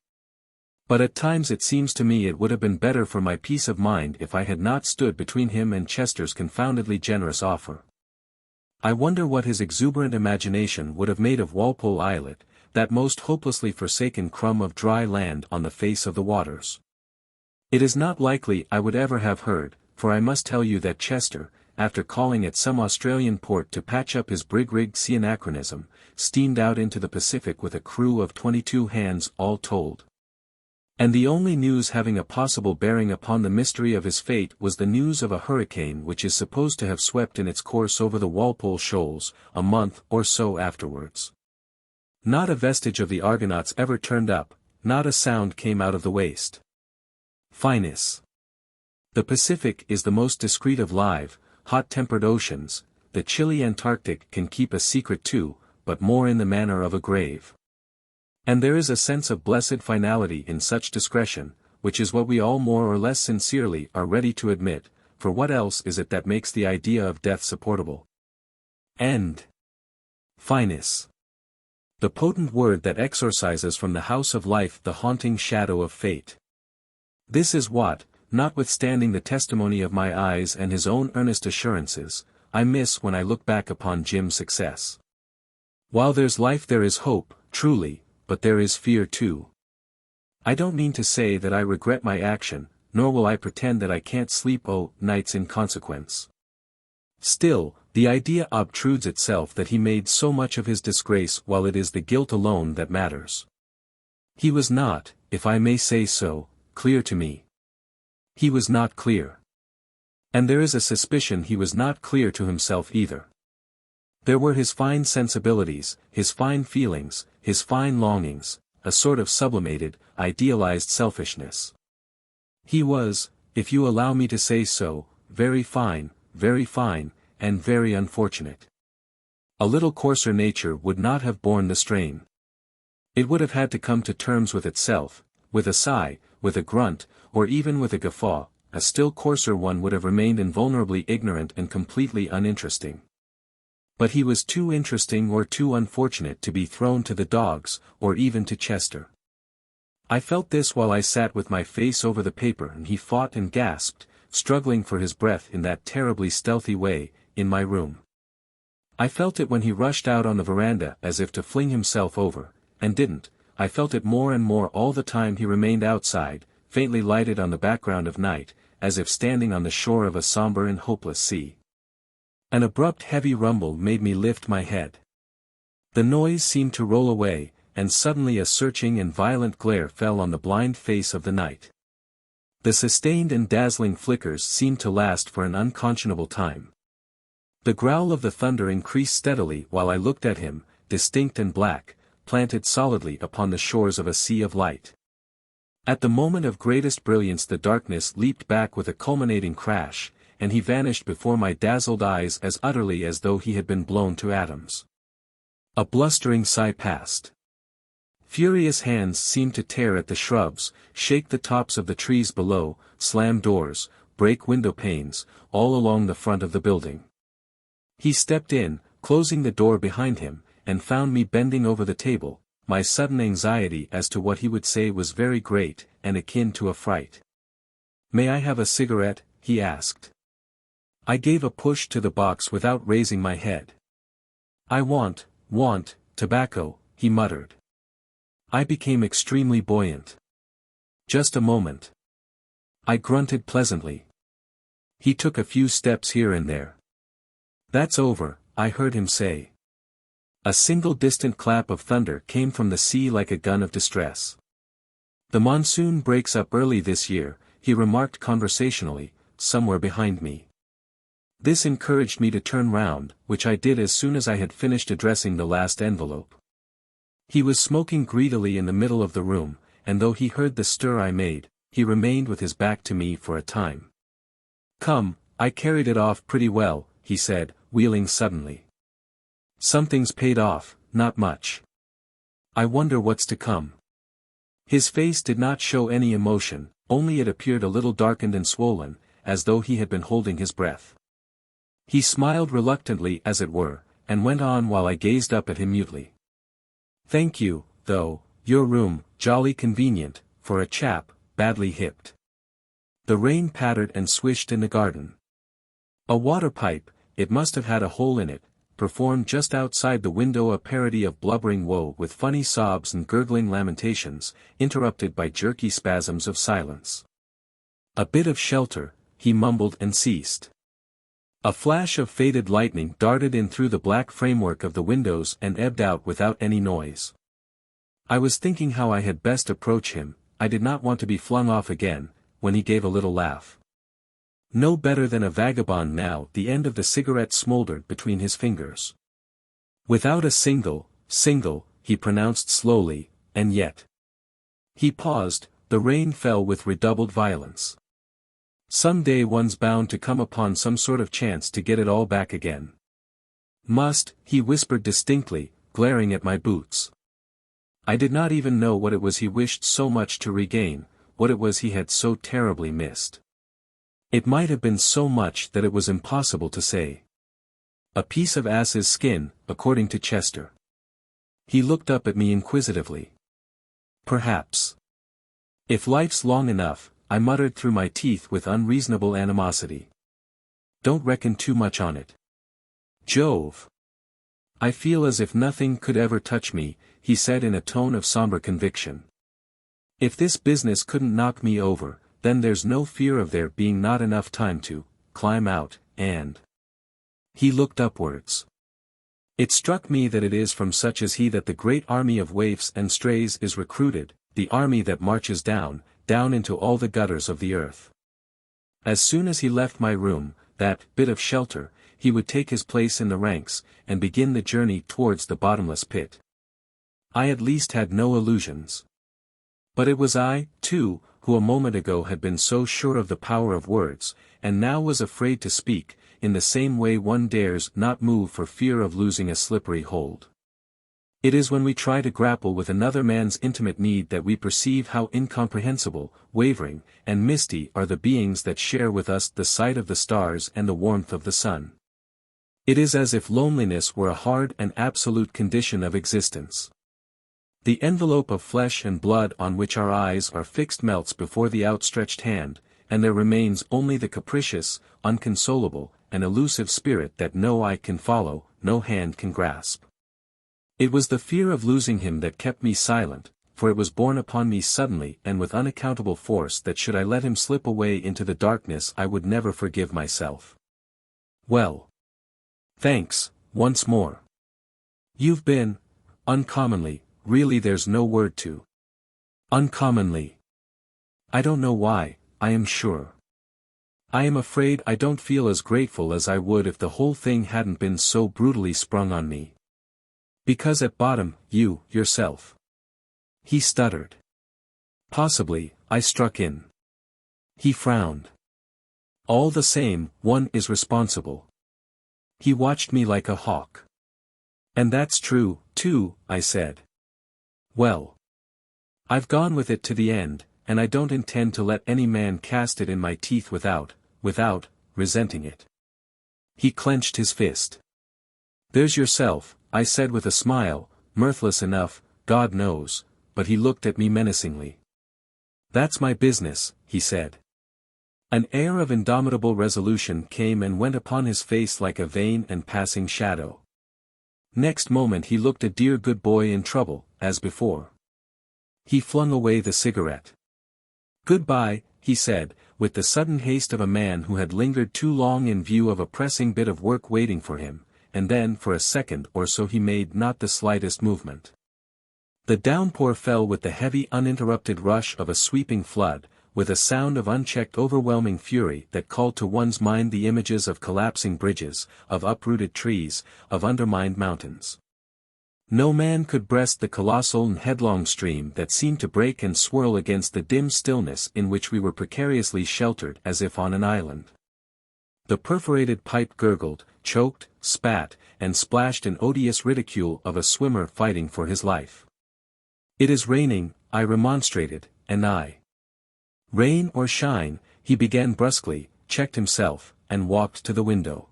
But at times it seems to me it would have been better for my peace of mind if I had not stood between him and Chester's confoundedly generous offer. I wonder what his exuberant imagination would have made of Walpole Islet, that most hopelessly forsaken crumb of dry land on the face of the waters. It is not likely I would ever have heard, for I must tell you that Chester, after calling at some Australian port to patch up his brig-rigged sea anachronism, steamed out into the Pacific with a crew of 22 hands all told. And the only news having a possible bearing upon the mystery of his fate was the news of a hurricane which is supposed to have swept in its course over the Walpole Shoals, a month or so afterwards. Not a vestige of the Argonauts ever turned up, not a sound came out of the waste. Finis. The Pacific is the most discreet of live, hot-tempered oceans, the chilly Antarctic can keep a secret too, but more in the manner of a grave. And there is a sense of blessed finality in such discretion, which is what we all more or less sincerely are ready to admit, for what else is it that makes the idea of death supportable? End. Finis. The potent word that exorcises from the house of life the haunting shadow of fate. This is what, notwithstanding the testimony of my eyes and his own earnest assurances, I miss when I look back upon Jim's success. While there's life there is hope, truly, but there is fear too. I don't mean to say that I regret my action, nor will I pretend that I can't sleep nights in consequence. Still, the idea obtrudes itself that he made so much of his disgrace while it is the guilt alone that matters. He was not, if I may say so, clear to me. He was not clear. And there is a suspicion he was not clear to himself either. There were his fine sensibilities, his fine feelings, his fine longings, a sort of sublimated, idealized selfishness. He was, if you allow me to say so, very fine, and very unfortunate. A little coarser nature would not have borne the strain. It would have had to come to terms with itself, with a sigh, with a grunt, or even with a guffaw. A still coarser one would have remained invulnerably ignorant and completely uninteresting. But he was too interesting or too unfortunate to be thrown to the dogs, or even to Chester. I felt this while I sat with my face over the paper and he fought and gasped, struggling for his breath in that terribly stealthy way, in my room. I felt it when he rushed out on the veranda as if to fling himself over, and didn't. I felt it more and more all the time he remained outside, faintly lighted on the background of night, as if standing on the shore of a somber and hopeless sea. An abrupt heavy rumble made me lift my head. The noise seemed to roll away, and suddenly a searching and violent glare fell on the blind face of the night. The sustained and dazzling flickers seemed to last for an unconscionable time. The growl of the thunder increased steadily while I looked at him, distinct and black, planted solidly upon the shores of a sea of light. At the moment of greatest brilliance the darkness leaped back with a culminating crash, and he vanished before my dazzled eyes as utterly as though he had been blown to atoms. A blustering sigh passed. Furious hands seemed to tear at the shrubs, shake the tops of the trees below, slam doors, break window panes, all along the front of the building. He stepped in, closing the door behind him, and found me bending over the table. My sudden anxiety as to what he would say was very great, and akin to a fright. "May I have a cigarette?" he asked. I gave a push to the box without raising my head. "I want, tobacco," he muttered. I became extremely buoyant. Just a moment. I grunted pleasantly. He took a few steps here and there. That's over, I heard him say. A single distant clap of thunder came from the sea like a gun of distress. The monsoon breaks up early this year, he remarked conversationally, somewhere behind me. This encouraged me to turn round, which I did as soon as I had finished addressing the last envelope. He was smoking greedily in the middle of the room, and though he heard the stir I made, he remained with his back to me for a time. Come, I carried it off pretty well, he said, wheeling suddenly. Something's paid off, not much. I wonder what's to come. His face did not show any emotion, only it appeared a little darkened and swollen, as though he had been holding his breath. He smiled reluctantly as it were, and went on while I gazed up at him mutely. Thank you, though, your room, jolly convenient, for a chap, badly hipped. The rain pattered and swished in the garden. A water pipe, it must have had a hole in it, performed just outside the window a parody of blubbering woe with funny sobs and gurgling lamentations, interrupted by jerky spasms of silence. A bit of shelter, he mumbled and ceased. A flash of faded lightning darted in through the black framework of the windows and ebbed out without any noise. I was thinking how I had best approach him, I did not want to be flung off again, when he gave a little laugh. No better than a vagabond now. The end of the cigarette smoldered between his fingers. Without a single, he pronounced slowly, and yet. He paused, the rain fell with redoubled violence. Some day one's bound to come upon some sort of chance to get it all back again. Must, he whispered distinctly, glaring at my boots. I did not even know what it was he wished so much to regain, what it was he had so terribly missed. It might have been so much that it was impossible to say. A piece of ass's skin, according to Chester. He looked up at me inquisitively. Perhaps. If life's long enough, I muttered through my teeth with unreasonable animosity. Don't reckon too much on it. Jove! I feel as if nothing could ever touch me, he said in a tone of somber conviction. If this business couldn't knock me over, then there's no fear of there being not enough time to climb out, and... He looked upwards. It struck me that it is from such as he that the great army of waifs and strays is recruited, the army that marches down into all the gutters of the earth. As soon as he left my room, that bit of shelter, he would take his place in the ranks, and begin the journey towards the bottomless pit. I at least had no illusions. But it was I, too, who a moment ago had been so sure of the power of words, and now was afraid to speak, in the same way one dares not move for fear of losing a slippery hold. It is when we try to grapple with another man's intimate need that we perceive how incomprehensible, wavering, and misty are the beings that share with us the sight of the stars and the warmth of the sun. It is as if loneliness were a hard and absolute condition of existence. The envelope of flesh and blood on which our eyes are fixed melts before the outstretched hand, and there remains only the capricious, unconsolable, and elusive spirit that no eye can follow, no hand can grasp. It was the fear of losing him that kept me silent, for it was borne upon me suddenly and with unaccountable force that should I let him slip away into the darkness I would never forgive myself. Well. Thanks, once more. You've been, uncommonly, really there's no word to. Uncommonly. I don't know why, I am sure. I am afraid I don't feel as grateful as I would if the whole thing hadn't been so brutally sprung on me. Because at bottom, you, yourself. He stuttered. Possibly, I struck in. He frowned. All the same, one is responsible. He watched me like a hawk. And that's true, too, I said. Well. I've gone with it to the end, and I don't intend to let any man cast it in my teeth without resenting it. He clenched his fist. There's yourself, I said with a smile, mirthless enough, God knows, but he looked at me menacingly. That's my business, he said. An air of indomitable resolution came and went upon his face like a vain and passing shadow. Next moment he looked a dear good boy in trouble, as before. He flung away the cigarette. "Goodbye," he said, with the sudden haste of a man who had lingered too long in view of a pressing bit of work waiting for him, and then for a second or so he made not the slightest movement. The downpour fell with the heavy uninterrupted rush of a sweeping flood, with a sound of unchecked overwhelming fury that called to one's mind the images of collapsing bridges, of uprooted trees, of undermined mountains. No man could breast the colossal and headlong stream that seemed to break and swirl against the dim stillness in which we were precariously sheltered as if on an island. The perforated pipe gurgled, choked, spat, and splashed in odious ridicule of a swimmer fighting for his life. "It is raining," I remonstrated, and I. "Rain or shine," he began brusquely, checked himself, and walked to the window.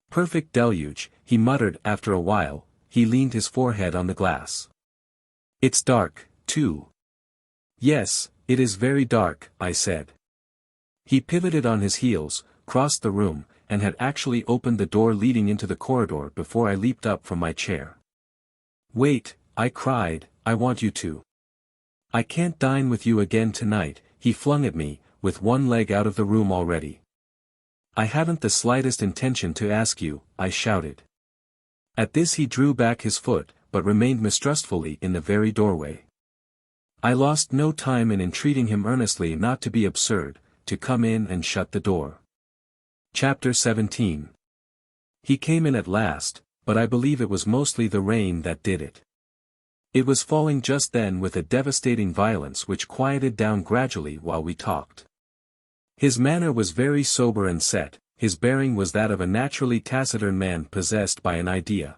"Perfect deluge," he muttered after a while. He leaned his forehead on the glass. "It's dark, too." "Yes, it is very dark," I said. He pivoted on his heels, crossed the room, and had actually opened the door leading into the corridor before I leaped up from my chair. "Wait," I cried, "I want you to." "I can't dine with you again tonight," he flung at me, with one leg out of the room already. "I haven't the slightest intention to ask you," I shouted. At this he drew back his foot, but remained mistrustfully in the very doorway. I lost no time in entreating him earnestly not to be absurd, to come in and shut the door. Chapter 17. He came in at last, but I believe it was mostly the rain that did it. It was falling just then with a devastating violence which quieted down gradually while we talked. His manner was very sober and set. His bearing was that of a naturally taciturn man possessed by an idea.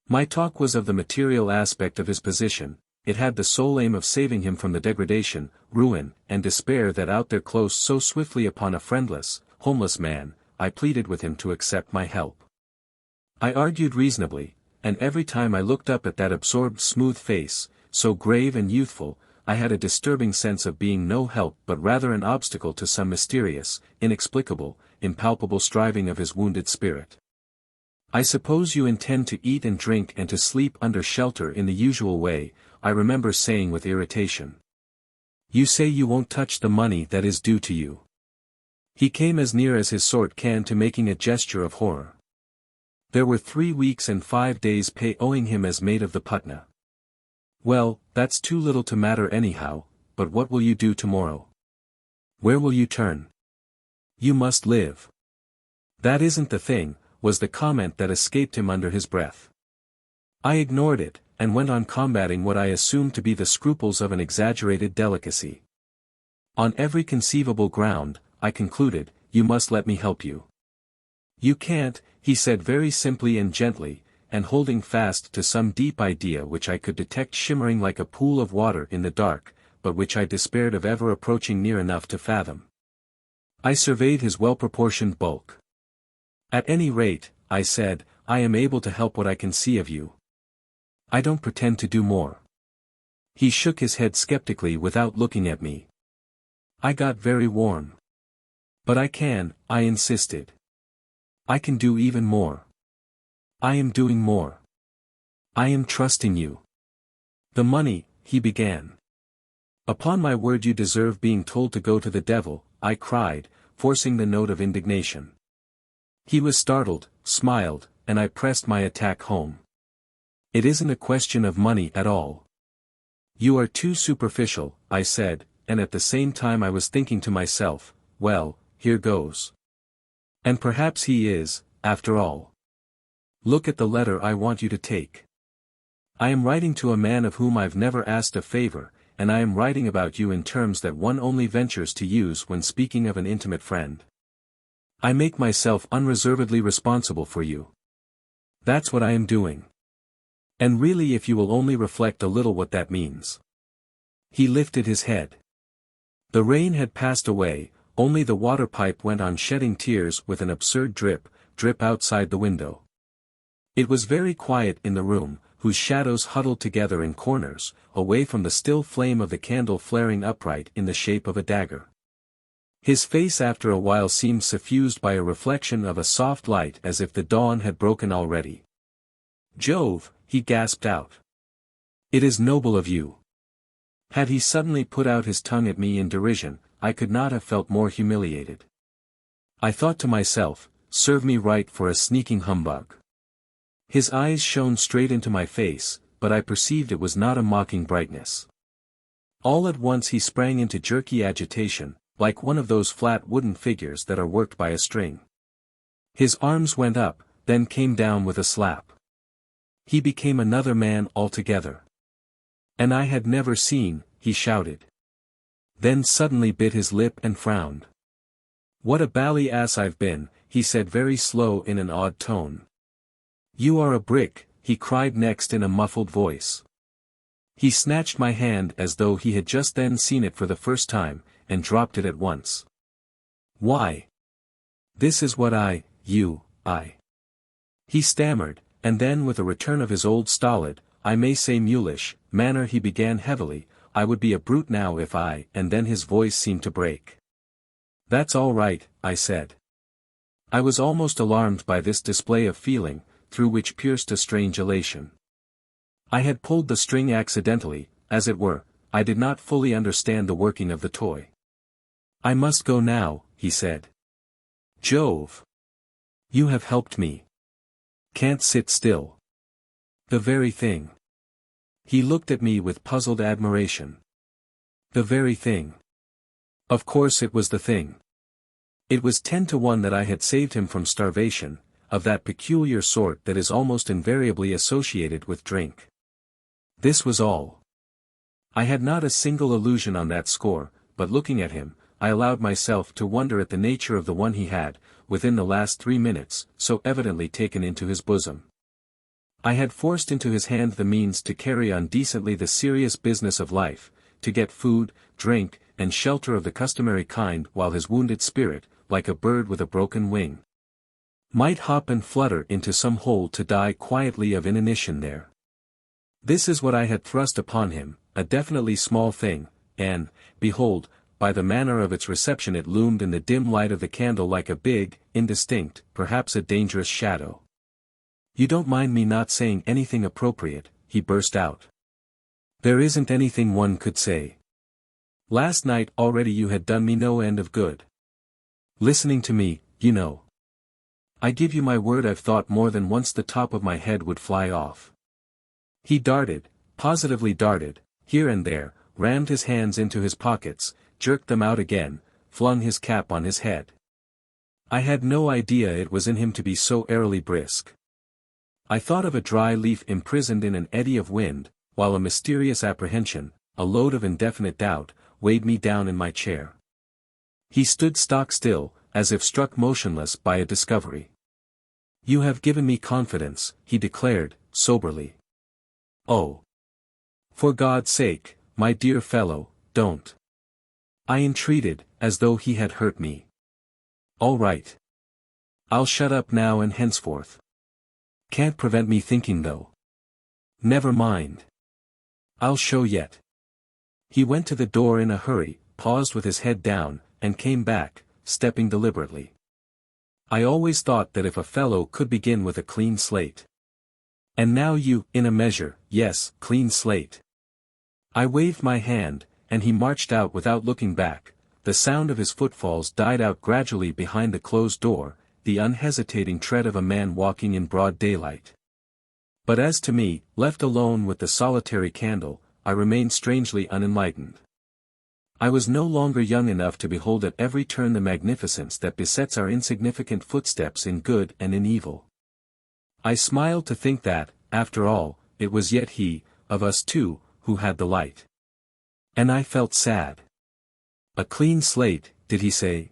My talk was of the material aspect of his position. It had the sole aim of saving him from the degradation, ruin, and despair that out there closed so swiftly upon a friendless, homeless man. I pleaded with him to accept my help. I argued reasonably, and every time I looked up at that absorbed smooth face, so grave and youthful, I had a disturbing sense of being no help but rather an obstacle to some mysterious, inexplicable, impalpable striving of his wounded spirit. "I suppose you intend to eat and drink and to sleep under shelter in the usual way," I remember saying with irritation. "You say you won't touch the money that is due to you." He came as near as his sort can to making a gesture of horror. There were 3 weeks and 5 days' pay owing him as mate of the Patna. "Well, that's too little to matter anyhow, but what will you do tomorrow? Where will you turn? You must live." "That isn't the thing," was the comment that escaped him under his breath. I ignored it, and went on combating what I assumed to be the scruples of an exaggerated delicacy. "On every conceivable ground," I concluded, "you must let me help you." "You can't," he said very simply and gently, and holding fast to some deep idea which I could detect shimmering like a pool of water in the dark, but which I despaired of ever approaching near enough to fathom. I surveyed his well-proportioned bulk. "At any rate," I said, "I am able to help what I can see of you. I don't pretend to do more." He shook his head skeptically without looking at me. I got very warm. "But I can," I insisted. "I can do even more. I am doing more. I am trusting you." "The money," he began. "Upon my word you deserve being told to go to the devil," I cried, forcing the note of indignation. He was startled, smiled, and I pressed my attack home. "It isn't a question of money at all. You are too superficial," I said, and at the same time I was thinking to myself, well, here goes. And perhaps he is, after all. Look at the letter I want you to take. I am writing to a man of whom I've never asked a favor, and I am writing about you in terms that one only ventures to use when speaking of an intimate friend. I make myself unreservedly responsible for you. That's what I am doing. And really if you will only reflect a little what that means." He lifted his head. The rain had passed away, only the water pipe went on shedding tears with an absurd drip, drip outside the window. It was very quiet in the room, whose shadows huddled together in corners, away from the still flame of the candle flaring upright in the shape of a dagger. His face after a while seemed suffused by a reflection of a soft light as if the dawn had broken already. "Jove," he gasped out. "It is noble of you. Had he suddenly put out his tongue at me in derision, I could not have felt more humiliated. I thought to myself, serve me right for a sneaking humbug. His eyes shone straight into my face, but I perceived it was not a mocking brightness. All at once he sprang into jerky agitation, like one of those flat wooden figures that are worked by a string. His arms went up, then came down with a slap. He became another man altogether. And I had never seen, he shouted. Then suddenly bit his lip and frowned. What a bally ass I've been, he said very slow in an odd tone. You are a brick, he cried next in a muffled voice. He snatched my hand as though he had just then seen it for the first time, and dropped it at once. Why? This is what I. He stammered, and then with a return of his old stolid, I may say mulish, manner he began heavily, I would be a brute now if I, and then his voice seemed to break. That's all right, I said. I was almost alarmed by this display of feeling, through which pierced a strange elation. I had pulled the string accidentally, as it were, I did not fully understand the working of the toy. I must go now, he said. Jove! You have helped me. Can't sit still. The very thing. He looked at me with puzzled admiration. The very thing. Of course it was the thing. It was 10 to 1 that I had saved him from starvation, of that peculiar sort that is almost invariably associated with drink. This was all. I had not a single illusion on that score, but looking at him, I allowed myself to wonder at the nature of the one he had, within the last 3 minutes, so evidently taken into his bosom. I had forced into his hand the means to carry on decently the serious business of life, to get food, drink, and shelter of the customary kind while his wounded spirit, like a bird with a broken wing, might hop and flutter into some hole to die quietly of inanition there. This is what I had thrust upon him, a definitely small thing, and, behold, by the manner of its reception it loomed in the dim light of the candle like a big, indistinct, perhaps a dangerous shadow. You don't mind me not saying anything appropriate, he burst out. There isn't anything one could say. Last night already you had done me no end of good. Listening to me, you know. I give you my word I've thought more than once the top of my head would fly off. He darted, positively darted, here and there, rammed his hands into his pockets, jerked them out again, flung his cap on his head. I had no idea it was in him to be so airily brisk. I thought of a dry leaf imprisoned in an eddy of wind, while a mysterious apprehension, a load of indefinite doubt, weighed me down in my chair. He stood stock still, as if struck motionless by a discovery. You have given me confidence, he declared, soberly. Oh! For God's sake, my dear fellow, don't. I entreated, as though he had hurt me. All right. I'll shut up now and henceforth. Can't prevent me thinking though. Never mind. I'll show yet. He went to the door in a hurry, paused with his head down, and came back, stepping deliberately. I always thought that if a fellow could begin with a clean slate. And now you, in a measure, yes, clean slate. I waved my hand, and he marched out without looking back. The sound of his footfalls died out gradually behind the closed door, the unhesitating tread of a man walking in broad daylight. But as to me, left alone with the solitary candle, I remained strangely unenlightened. I was no longer young enough to behold at every turn the magnificence that besets our insignificant footsteps in good and in evil. I smiled to think that, after all, it was yet he, of us two, who had the light. And I felt sad. A clean slate, did he say?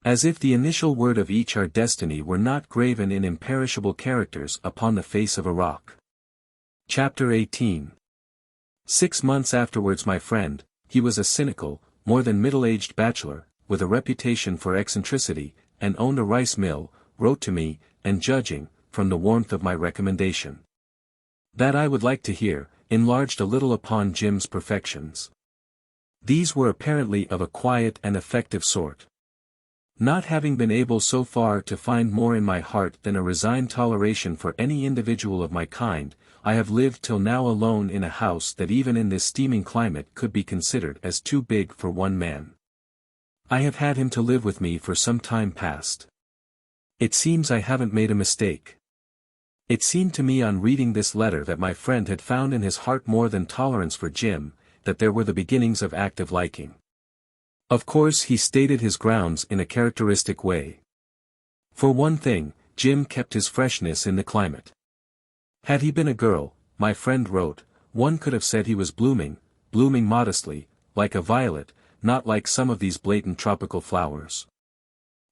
As if the initial word of each our destiny were not graven in imperishable characters upon the face of a rock. Chapter 18. 6 months afterwards my friend, he was a cynical, more than middle-aged bachelor, with a reputation for eccentricity, and owned a rice mill, wrote to me, and judging, from the warmth of my recommendation, that I would like to hear, enlarged a little upon Jim's perfections. These were apparently of a quiet and effective sort. Not having been able so far to find more in my heart than a resigned toleration for any individual of my kind, I have lived till now alone in a house that even in this steaming climate could be considered as too big for one man. I have had him to live with me for some time past. It seems I haven't made a mistake. It seemed to me on reading this letter that my friend had found in his heart more than tolerance for Jim, that there were the beginnings of active liking. Of course he stated his grounds in a characteristic way. For one thing, Jim kept his freshness in the climate. Had he been a girl, my friend wrote, one could have said he was blooming modestly, like a violet, not like some of these blatant tropical flowers.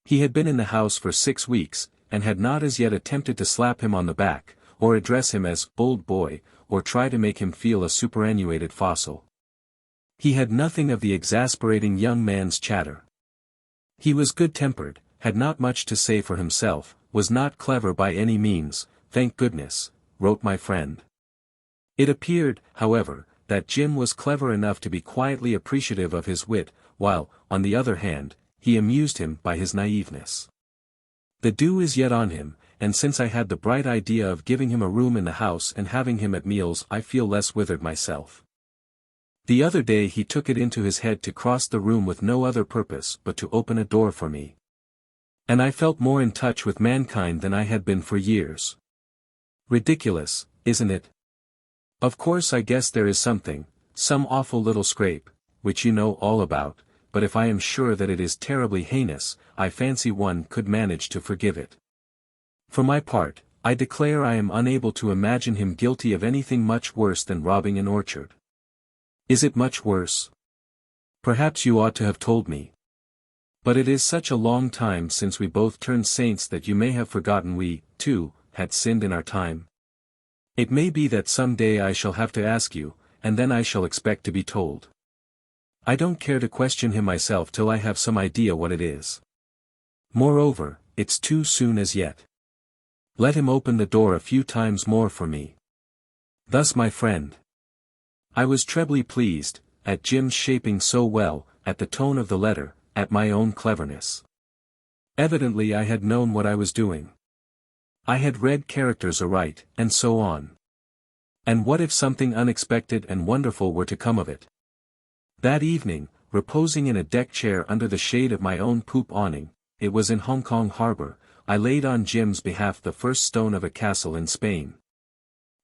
He had been in the house for 6 weeks, and had not as yet attempted to slap him on the back, or address him as "old boy," or try to make him feel a superannuated fossil. He had nothing of the exasperating young man's chatter. He was good-tempered, had not much to say for himself, was not clever by any means, thank goodness, wrote my friend. It appeared, however, that Jim was clever enough to be quietly appreciative of his wit, while, on the other hand, he amused him by his naiveness. The dew is yet on him, and since I had the bright idea of giving him a room in the house and having him at meals I feel less withered myself. The other day he took it into his head to cross the room with no other purpose but to open a door for me. And I felt more in touch with mankind than I had been for years. Ridiculous, isn't it? Of course I guess there is something, some awful little scrape, which you know all about, but if I am sure that it is terribly heinous, I fancy one could manage to forgive it. For my part, I declare I am unable to imagine him guilty of anything much worse than robbing an orchard. Is it much worse? Perhaps you ought to have told me. But it is such a long time since we both turned saints that you may have forgotten we, too, had sinned in our time. It may be that some day I shall have to ask you, and then I shall expect to be told. I don't care to question him myself till I have some idea what it is. Moreover, it's too soon as yet. Let him open the door a few times more for me. Thus my friend. I was trebly pleased, at Jim's shaping so well, at the tone of the letter, at my own cleverness. Evidently I had known what I was doing. I had read characters aright, and so on. And what if something unexpected and wonderful were to come of it? That evening, reposing in a deck chair under the shade of my own poop awning, it was in Hong Kong harbor, I laid on Jim's behalf the first stone of a castle in Spain.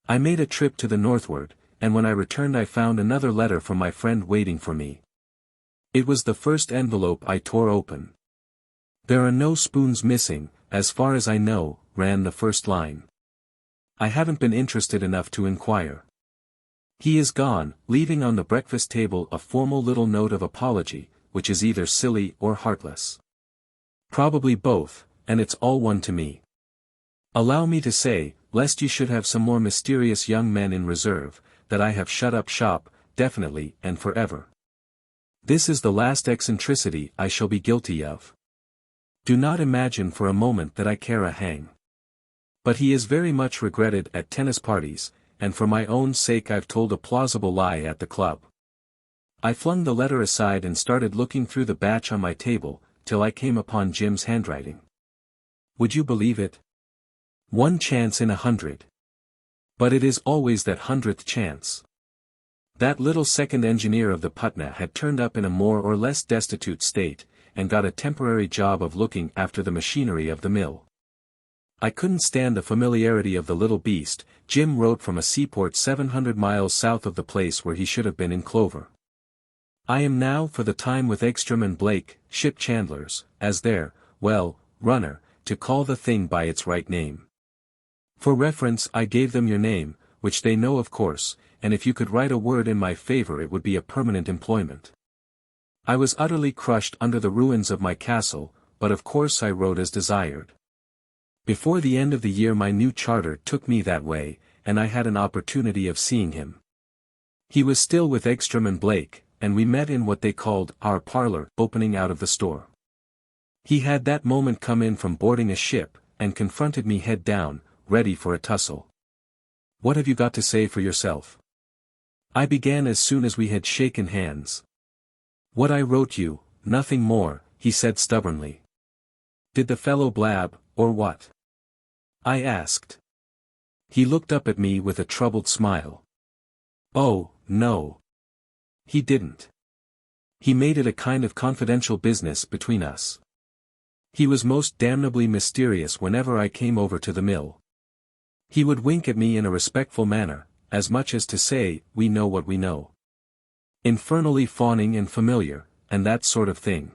I made a trip to the northward, and when I returned I found another letter from my friend waiting for me. It was the first envelope I tore open. There are no spoons missing, as far as I know, ran the first line. I haven't been interested enough to inquire. He is gone, leaving on the breakfast table a formal little note of apology, which is either silly or heartless. Probably both, and it's all one to me. Allow me to say, lest you should have some more mysterious young men in reserve, that I have shut up shop, definitely and forever. This is the last eccentricity I shall be guilty of. Do not imagine for a moment that I care a hang. But he is very much regretted at tennis parties, and for my own sake I've told a plausible lie at the club. I flung the letter aside and started looking through the batch on my table, till I came upon Jim's handwriting. Would you believe it? 1 chance in 100. But it is always that 100th chance. That little second engineer of the Patna had turned up in a more or less destitute state, and got a temporary job of looking after the machinery of the mill. I couldn't stand the familiarity of the little beast. Jim wrote from a seaport 700 miles south of the place where he should have been in clover. I am now for the time with Ekstrom and Blake, ship chandlers, as their, runner, to call the thing by its right name. For reference I gave them your name, which they know of course, and if you could write a word in my favor it would be a permanent employment. I was utterly crushed under the ruins of my castle, but of course I wrote as desired. Before the end of the year my new charter took me that way, and I had an opportunity of seeing him. He was still with Ekstrom and Blake, and we met in what they called our parlor, opening out of the store. He had that moment come in from boarding a ship, and confronted me head down, ready for a tussle. What have you got to say for yourself? I began as soon as we had shaken hands. What I wrote you, nothing more, he said stubbornly. Did the fellow blab, or what? I asked. He looked up at me with a troubled smile. Oh, no. He didn't. He made it a kind of confidential business between us. He was most damnably mysterious whenever I came over to the mill. He would wink at me in a respectful manner, as much as to say, we know what we know. Infernally fawning and familiar, and that sort of thing.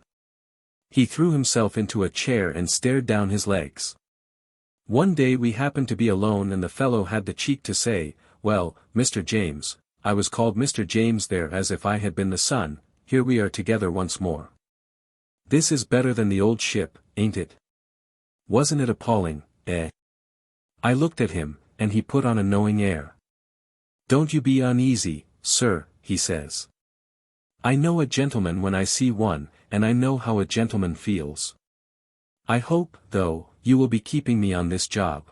He threw himself into a chair and stared down his legs. One day we happened to be alone and the fellow had the cheek to say, well, Mr. James, I was called Mr. James there as if I had been the son, here we are together once more. This is better than the old ship, ain't it? Wasn't it appalling, eh? I looked at him, and he put on a knowing air. Don't you be uneasy, sir, he says. I know a gentleman when I see one, and I know how a gentleman feels. I hope, though, you will be keeping me on this job.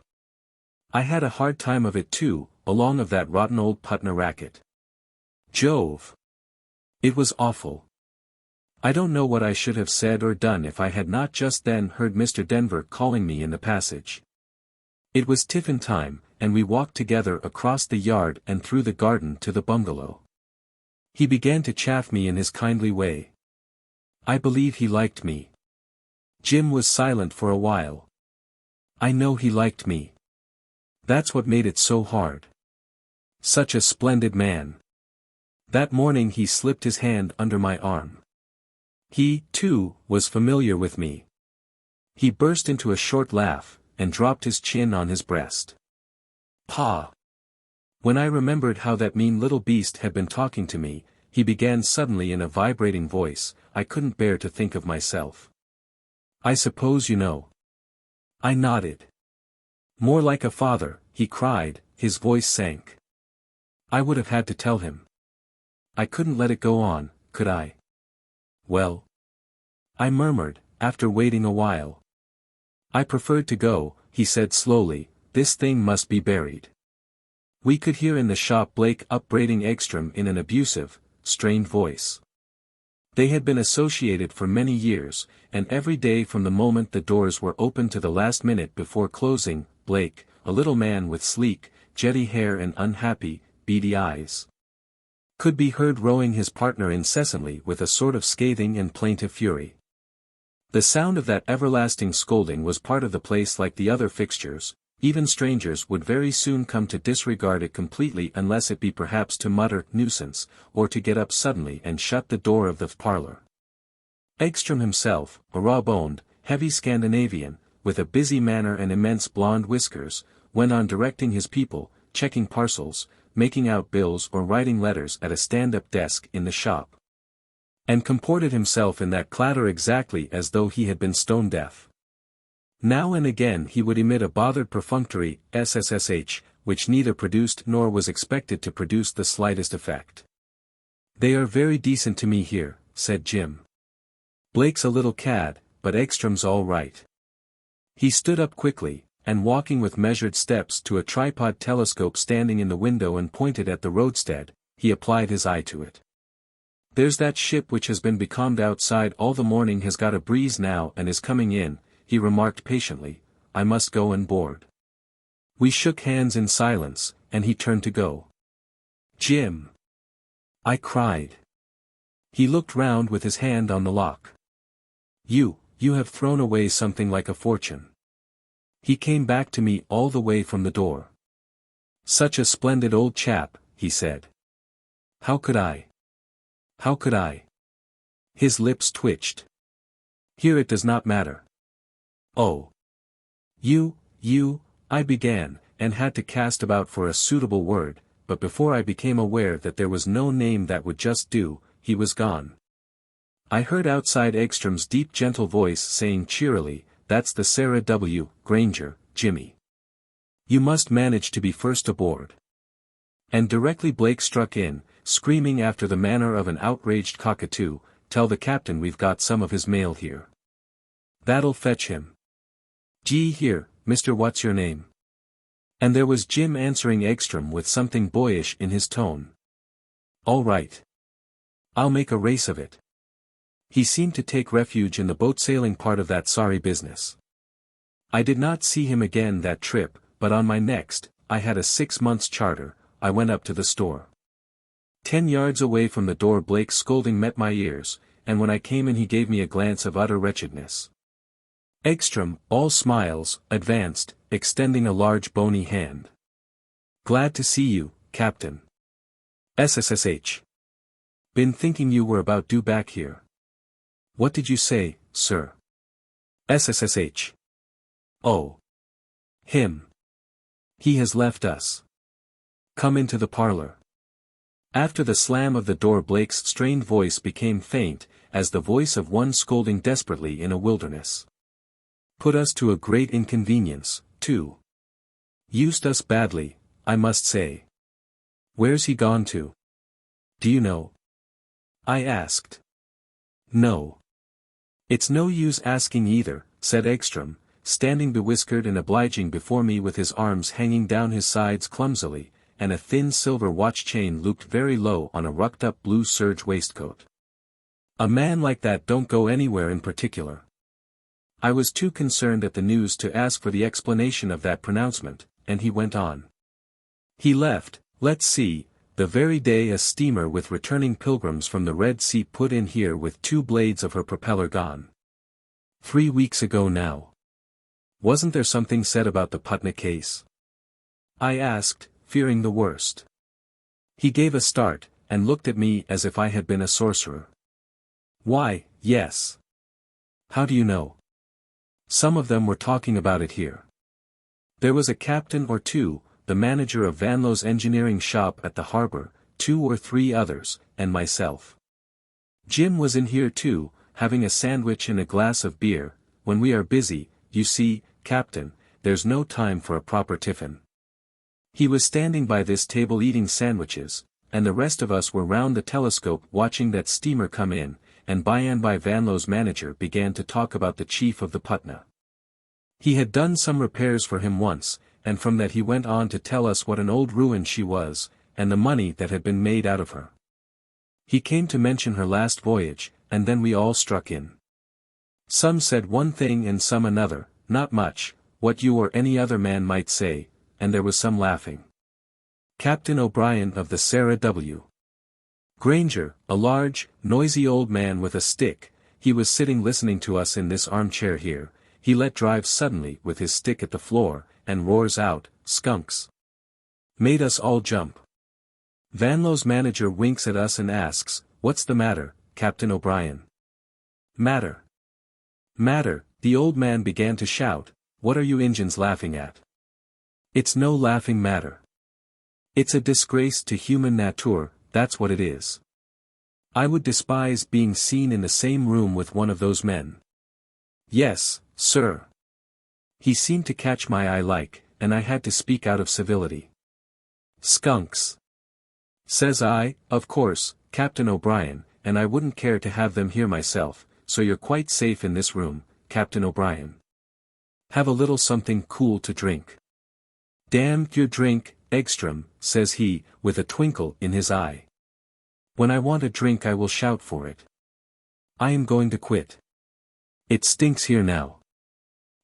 I had a hard time of it too, along of that rotten old Patna racket. Jove! It was awful. I don't know what I should have said or done if I had not just then heard Mr. Denver calling me in the passage. It was tiffin time, and we walked together across the yard and through the garden to the bungalow. He began to chaff me in his kindly way. I believe he liked me. Jim was silent for a while. I know he liked me. That's what made it so hard. Such a splendid man. That morning he slipped his hand under my arm. He, too, was familiar with me. He burst into a short laugh, and dropped his chin on his breast. Pa! When I remembered how that mean little beast had been talking to me, he began suddenly in a vibrating voice, I couldn't bear to think of myself. I suppose you know. I nodded. More like a father, he cried, his voice sank. I would have had to tell him. I couldn't let it go on, could I? Well. I murmured, after waiting a while. I preferred to go, he said slowly, this thing must be buried. We could hear in the shop Blake upbraiding Ekstrom in an abusive, strained voice. They had been associated for many years, and every day from the moment the doors were opened to the last minute before closing, Blake, a little man with sleek, jetty hair and unhappy, beady eyes, could be heard rowing his partner incessantly with a sort of scathing and plaintive fury. The sound of that everlasting scolding was part of the place like the other fixtures. Even strangers would very soon come to disregard it completely unless it be perhaps to mutter nuisance, or to get up suddenly and shut the door of the parlor. Ekstrom himself, a raw-boned, heavy Scandinavian, with a busy manner and immense blonde whiskers, went on directing his people, checking parcels, making out bills or writing letters at a stand-up desk in the shop. And comported himself in that clatter exactly as though he had been stone-deaf. Now and again he would emit a bothered perfunctory SSSH, which neither produced nor was expected to produce the slightest effect. They are very decent to me here, said Jim. Blake's a little cad, but Ekstrom's all right. He stood up quickly, and walking with measured steps to a tripod telescope standing in the window and pointed at the roadstead, he applied his eye to it. There's that ship which has been becalmed outside all the morning has got a breeze now and is coming in, he remarked patiently, I must go and board. We shook hands in silence, and he turned to go. Jim! I cried. He looked round with his hand on the lock. You have thrown away something like a fortune. He came back to me all the way from the door. Such a splendid old chap, he said. How could I? How could I? His lips twitched. Here it does not matter. Oh. You, I began, and had to cast about for a suitable word, but before I became aware that there was no name that would just do, he was gone. I heard outside Ekstrom's deep gentle voice saying cheerily, that's the Sarah W. Granger, Jimmy. You must manage to be first aboard. And directly Blake struck in, screaming after the manner of an outraged cockatoo, tell the captain we've got some of his mail here. That'll fetch him. Gee here, Mr. What's your name? And there was Jim answering Ekstrom with something boyish in his tone. All right. I'll make a race of it. He seemed to take refuge in the boat sailing part of that sorry business. I did not see him again that trip, but on my next, I had a 6 months charter, I went up to the store. 10 yards away from the door Blake's scolding met my ears, and when I came in he gave me a glance of utter wretchedness. Ekstrom, all smiles, advanced, extending a large bony hand. "Glad to see you, Captain. SSSH. Been thinking you were about due back here." "What did you say, sir?" "SSSH. Oh. Him. He has left us. Come into the parlor." After the slam of the door Blake's strained voice became faint, as the voice of one scolding desperately in a wilderness. "Put us to a great inconvenience, too. Used us badly, I must say. Where's he gone to? Do you know?" I asked. "No. It's no use asking either," said Ekstrom, standing bewhiskered and obliging before me with his arms hanging down his sides clumsily, and a thin silver watch chain looped very low on a rucked-up blue serge waistcoat. "A man like that don't go anywhere in particular." I was too concerned at the news to ask for the explanation of that pronouncement, and he went on. "He left, let's see, the very day a steamer with returning pilgrims from the Red Sea put in here with 2 blades of her propeller gone. 3 weeks ago now. Wasn't there something said about the Patna case?" I asked, fearing the worst. He gave a start, and looked at me as if I had been a sorcerer. "Why, yes. How do you know?" "Some of them were talking about it here. There was a captain or 2, the manager of Vanlo's engineering shop at the harbor, 2 or 3 others, and myself. Jim was in here too, having a sandwich and a glass of beer. When we are busy, you see, Captain, there's no time for a proper tiffin." He was standing by this table eating sandwiches, and the rest of us were round the telescope watching that steamer come in, and by and by Vanlo's manager began to talk about the chief of the Patna. He had done some repairs for him once, and from that he went on to tell us what an old ruin she was, and the money that had been made out of her. He came to mention her last voyage, and then we all struck in. Some said one thing and some another, not much, what you or any other man might say, and there was some laughing. Captain O'Brien of the Sarah W. Granger, a large, noisy old man with a stick, he was sitting listening to us in this armchair here, he let drive suddenly with his stick at the floor, and roars out, "Skunks!" Made us all jump. Vanlo's manager winks at us and asks, "What's the matter, Captain O'Brien?" "Matter? Matter," the old man began to shout, "what are you Injuns laughing at? It's no laughing matter. It's a disgrace to human nature, that's what it is. I would despise being seen in the same room with one of those men. Yes, sir." He seemed to catch my eye like, and I had to speak out of civility. "Skunks. Says I, of course, Captain O'Brien, and I wouldn't care to have them here myself, so you're quite safe in this room, Captain O'Brien. Have a little something cool to drink." "Damn your drink, Ekstrom," says he, with a twinkle in his eye. "When I want a drink I will shout for it. I am going to quit. It stinks here now."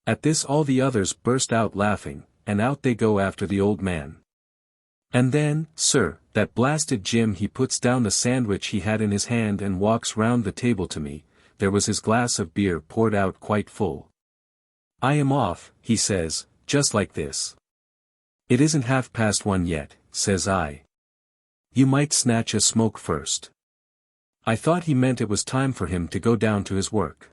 At this all the others burst out laughing, and out they go after the old man. And then, sir, that blasted Jim he puts down the sandwich he had in his hand and walks round the table to me, there was his glass of beer poured out quite full. "I am off," he says, just like this. "It isn't 1:30 yet," says I. "You might snatch a smoke first." I thought he meant it was time for him to go down to his work.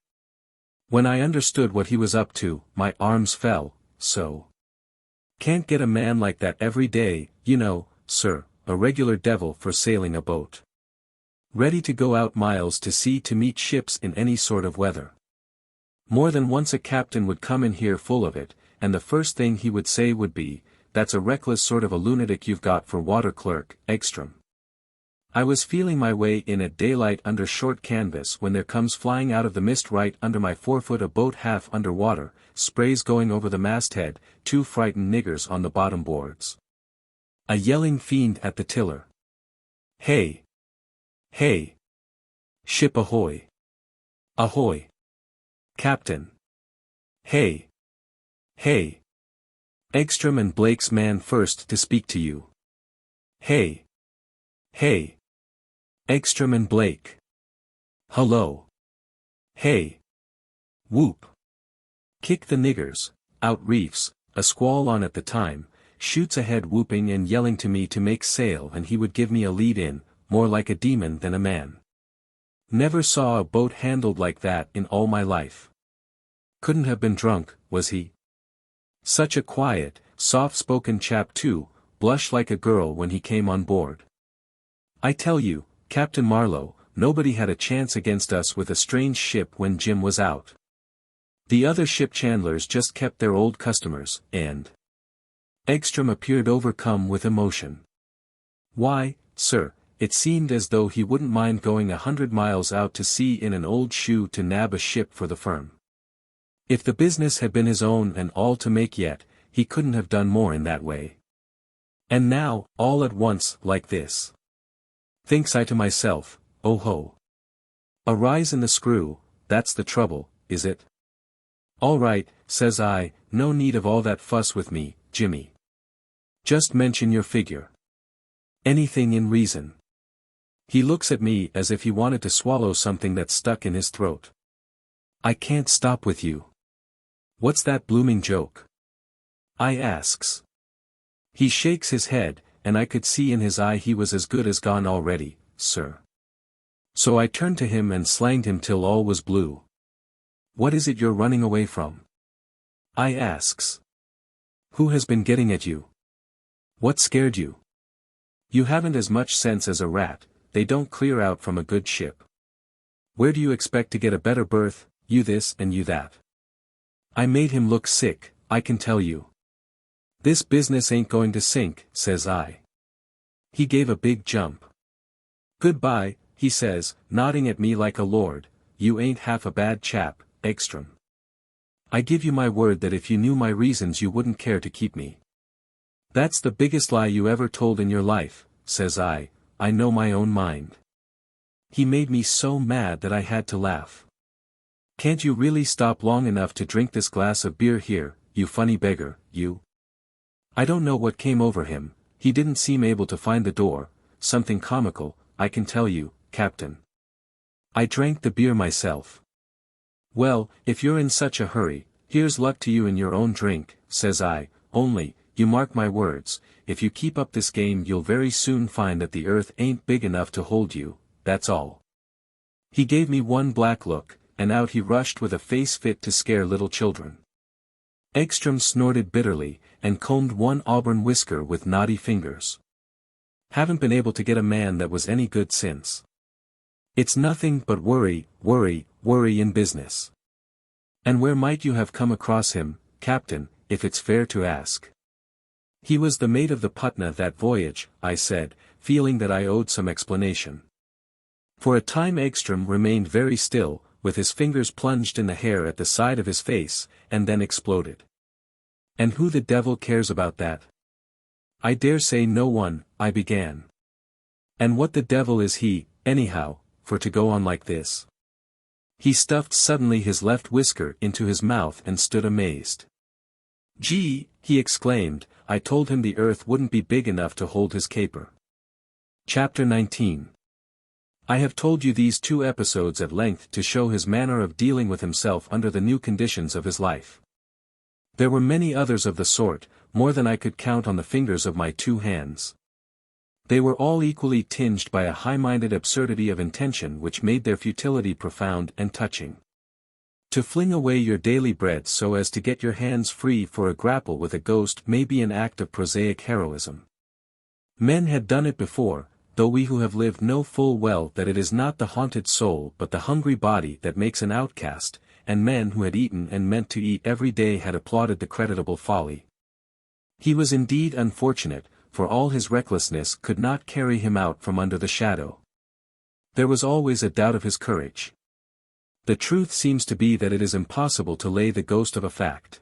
When I understood what he was up to, my arms fell, so. Can't get a man like that every day, you know, sir, a regular devil for sailing a boat. Ready to go out miles to sea to meet ships in any sort of weather. More than once a captain would come in here full of it, and the first thing he would say would be, "That's a reckless sort of a lunatic you've got for water-clerk, Ekstrom." I was feeling my way in at daylight under short canvas when there comes flying out of the mist right under my forefoot a boat half under water, sprays going over the masthead, 2 frightened niggers on the bottom boards. A yelling fiend at the tiller. "Hey! Hey! Ship ahoy! Ahoy! Captain! Hey! Hey! Egstrom and Blake's man first to speak to you. Hey. Hey. Egstrom and Blake. Hello. Hey. Whoop. Kick the niggers, out reefs, a squall on at the time, shoots ahead whooping and yelling to me to make sail, and he would give me a lead in, more like a demon than a man. Never saw a boat handled like that in all my life. Couldn't have been drunk, was he? Such a quiet, soft-spoken chap too, blushed like a girl when he came on board. I tell you, Captain Marlowe, nobody had a chance against us with a strange ship when Jim was out. The other ship chandlers just kept their old customers, and Egstrom appeared overcome with emotion. Why, sir, it seemed as though he wouldn't mind going 100 miles out to sea in an old shoe to nab a ship for the firm. If the business had been his own and all to make yet, he couldn't have done more in that way. And now, all at once, like this. Thinks I to myself, oh ho. A rise in the screw, that's the trouble, is it? All right, says I, no need of all that fuss with me, Jimmy. Just mention your figure. Anything in reason. He looks at me as if he wanted to swallow something that stuck in his throat. I can't stop with you. What's that blooming joke? I asks. He shakes his head, and I could see in his eye he was as good as gone already, sir. So I turned to him and slanged him till all was blue. What is it you're running away from? I asks. Who has been getting at you? What scared you? You haven't as much sense as a rat, they don't clear out from a good ship. Where do you expect to get a better berth, you this and you that? I made him look sick, I can tell you. This business ain't going to sink, says I. He gave a big jump. Goodbye, he says, nodding at me like a lord, you ain't half a bad chap, Egstrom. I give you my word that if you knew my reasons you wouldn't care to keep me. That's the biggest lie you ever told in your life, says I know my own mind. He made me so mad that I had to laugh. Can't you really stop long enough to drink this glass of beer here, you funny beggar, you? I don't know what came over him, he didn't seem able to find the door, something comical, I can tell you, Captain. I drank the beer myself. Well, if you're in such a hurry, here's luck to you in your own drink, says I, only, you mark my words, if you keep up this game you'll very soon find that the earth ain't big enough to hold you, that's all. He gave me one black look, and out he rushed with a face fit to scare little children. Egstrom snorted bitterly, and combed one auburn whisker with knotty fingers. Haven't been able to get a man that was any good since. It's nothing but worry, worry, worry in business. And where might you have come across him, Captain, if it's fair to ask? He was the mate of the Patna that voyage, I said, feeling that I owed some explanation. For a time Egstrom remained very still, with his fingers plunged in the hair at the side of his face, and then exploded. And who the devil cares about that? I dare say no one, I began. And what the devil is he, anyhow, for to go on like this? He stuffed suddenly his left whisker into his mouth and stood amazed. Gee, he exclaimed, I told him the earth wouldn't be big enough to hold his caper. Chapter 19. I have told you these 2 episodes at length to show his manner of dealing with himself under the new conditions of his life. There were many others of the sort, more than I could count on the fingers of my 2 hands. They were all equally tinged by a high-minded absurdity of intention which made their futility profound and touching. To fling away your daily bread so as to get your hands free for a grapple with a ghost may be an act of prosaic heroism. Men had done it before, though we who have lived know full well that it is not the haunted soul but the hungry body that makes an outcast, and men who had eaten and meant to eat every day had applauded the creditable folly. He was indeed unfortunate, for all his recklessness could not carry him out from under the shadow. There was always a doubt of his courage. The truth seems to be that it is impossible to lay the ghost of a fact.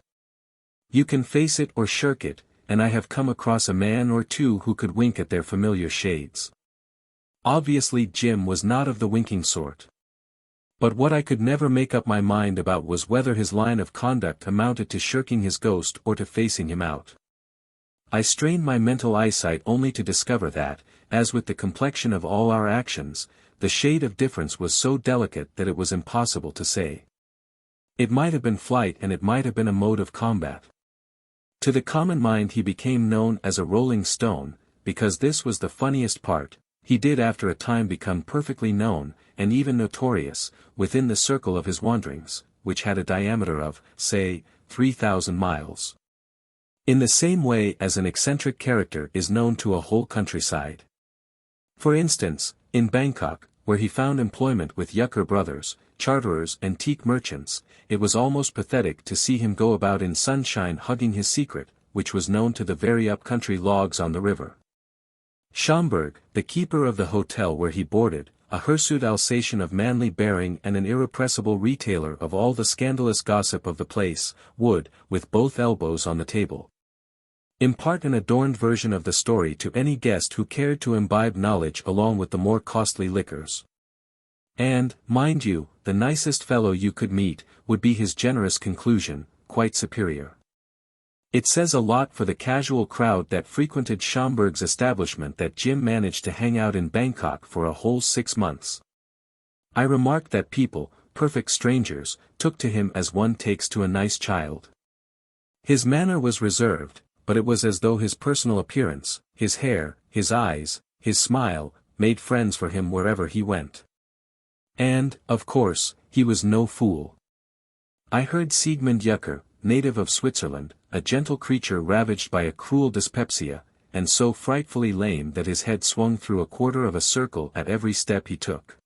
You can face it or shirk it, and I have come across a man or 2 who could wink at their familiar shades. Obviously Jim was not of the winking sort. But what I could never make up my mind about was whether his line of conduct amounted to shirking his ghost or to facing him out. I strained my mental eyesight only to discover that, as with the complexion of all our actions, the shade of difference was so delicate that it was impossible to say. It might have been flight and it might have been a mode of combat. To the common mind he became known as a rolling stone, because this was the funniest part, he did after a time become perfectly known, and even notorious, within the circle of his wanderings, which had a diameter of, say, 3,000 miles. In the same way as an eccentric character is known to a whole countryside. For instance, in Bangkok, where he found employment with Yucker brothers, charterers and teak merchants, it was almost pathetic to see him go about in sunshine hugging his secret, which was known to the very up-country logs on the river. Schomburg, the keeper of the hotel where he boarded, a hirsute Alsatian of manly bearing and an irrepressible retailer of all the scandalous gossip of the place, would, with both elbows on the table, impart an adorned version of the story to any guest who cared to imbibe knowledge along with the more costly liquors. And, mind you, the nicest fellow you could meet, would be his generous conclusion, quite superior. It says a lot for the casual crowd that frequented Schomburg's establishment that Jim managed to hang out in Bangkok for a whole 6 months. I remarked that people, perfect strangers, took to him as one takes to a nice child. His manner was reserved, but it was as though his personal appearance, his hair, his eyes, his smile, made friends for him wherever he went. And, of course, he was no fool. I heard Siegmund Yucker, native of Switzerland, a gentle creature ravaged by a cruel dyspepsia, and so frightfully lame that his head swung through a quarter of a circle at every step he took,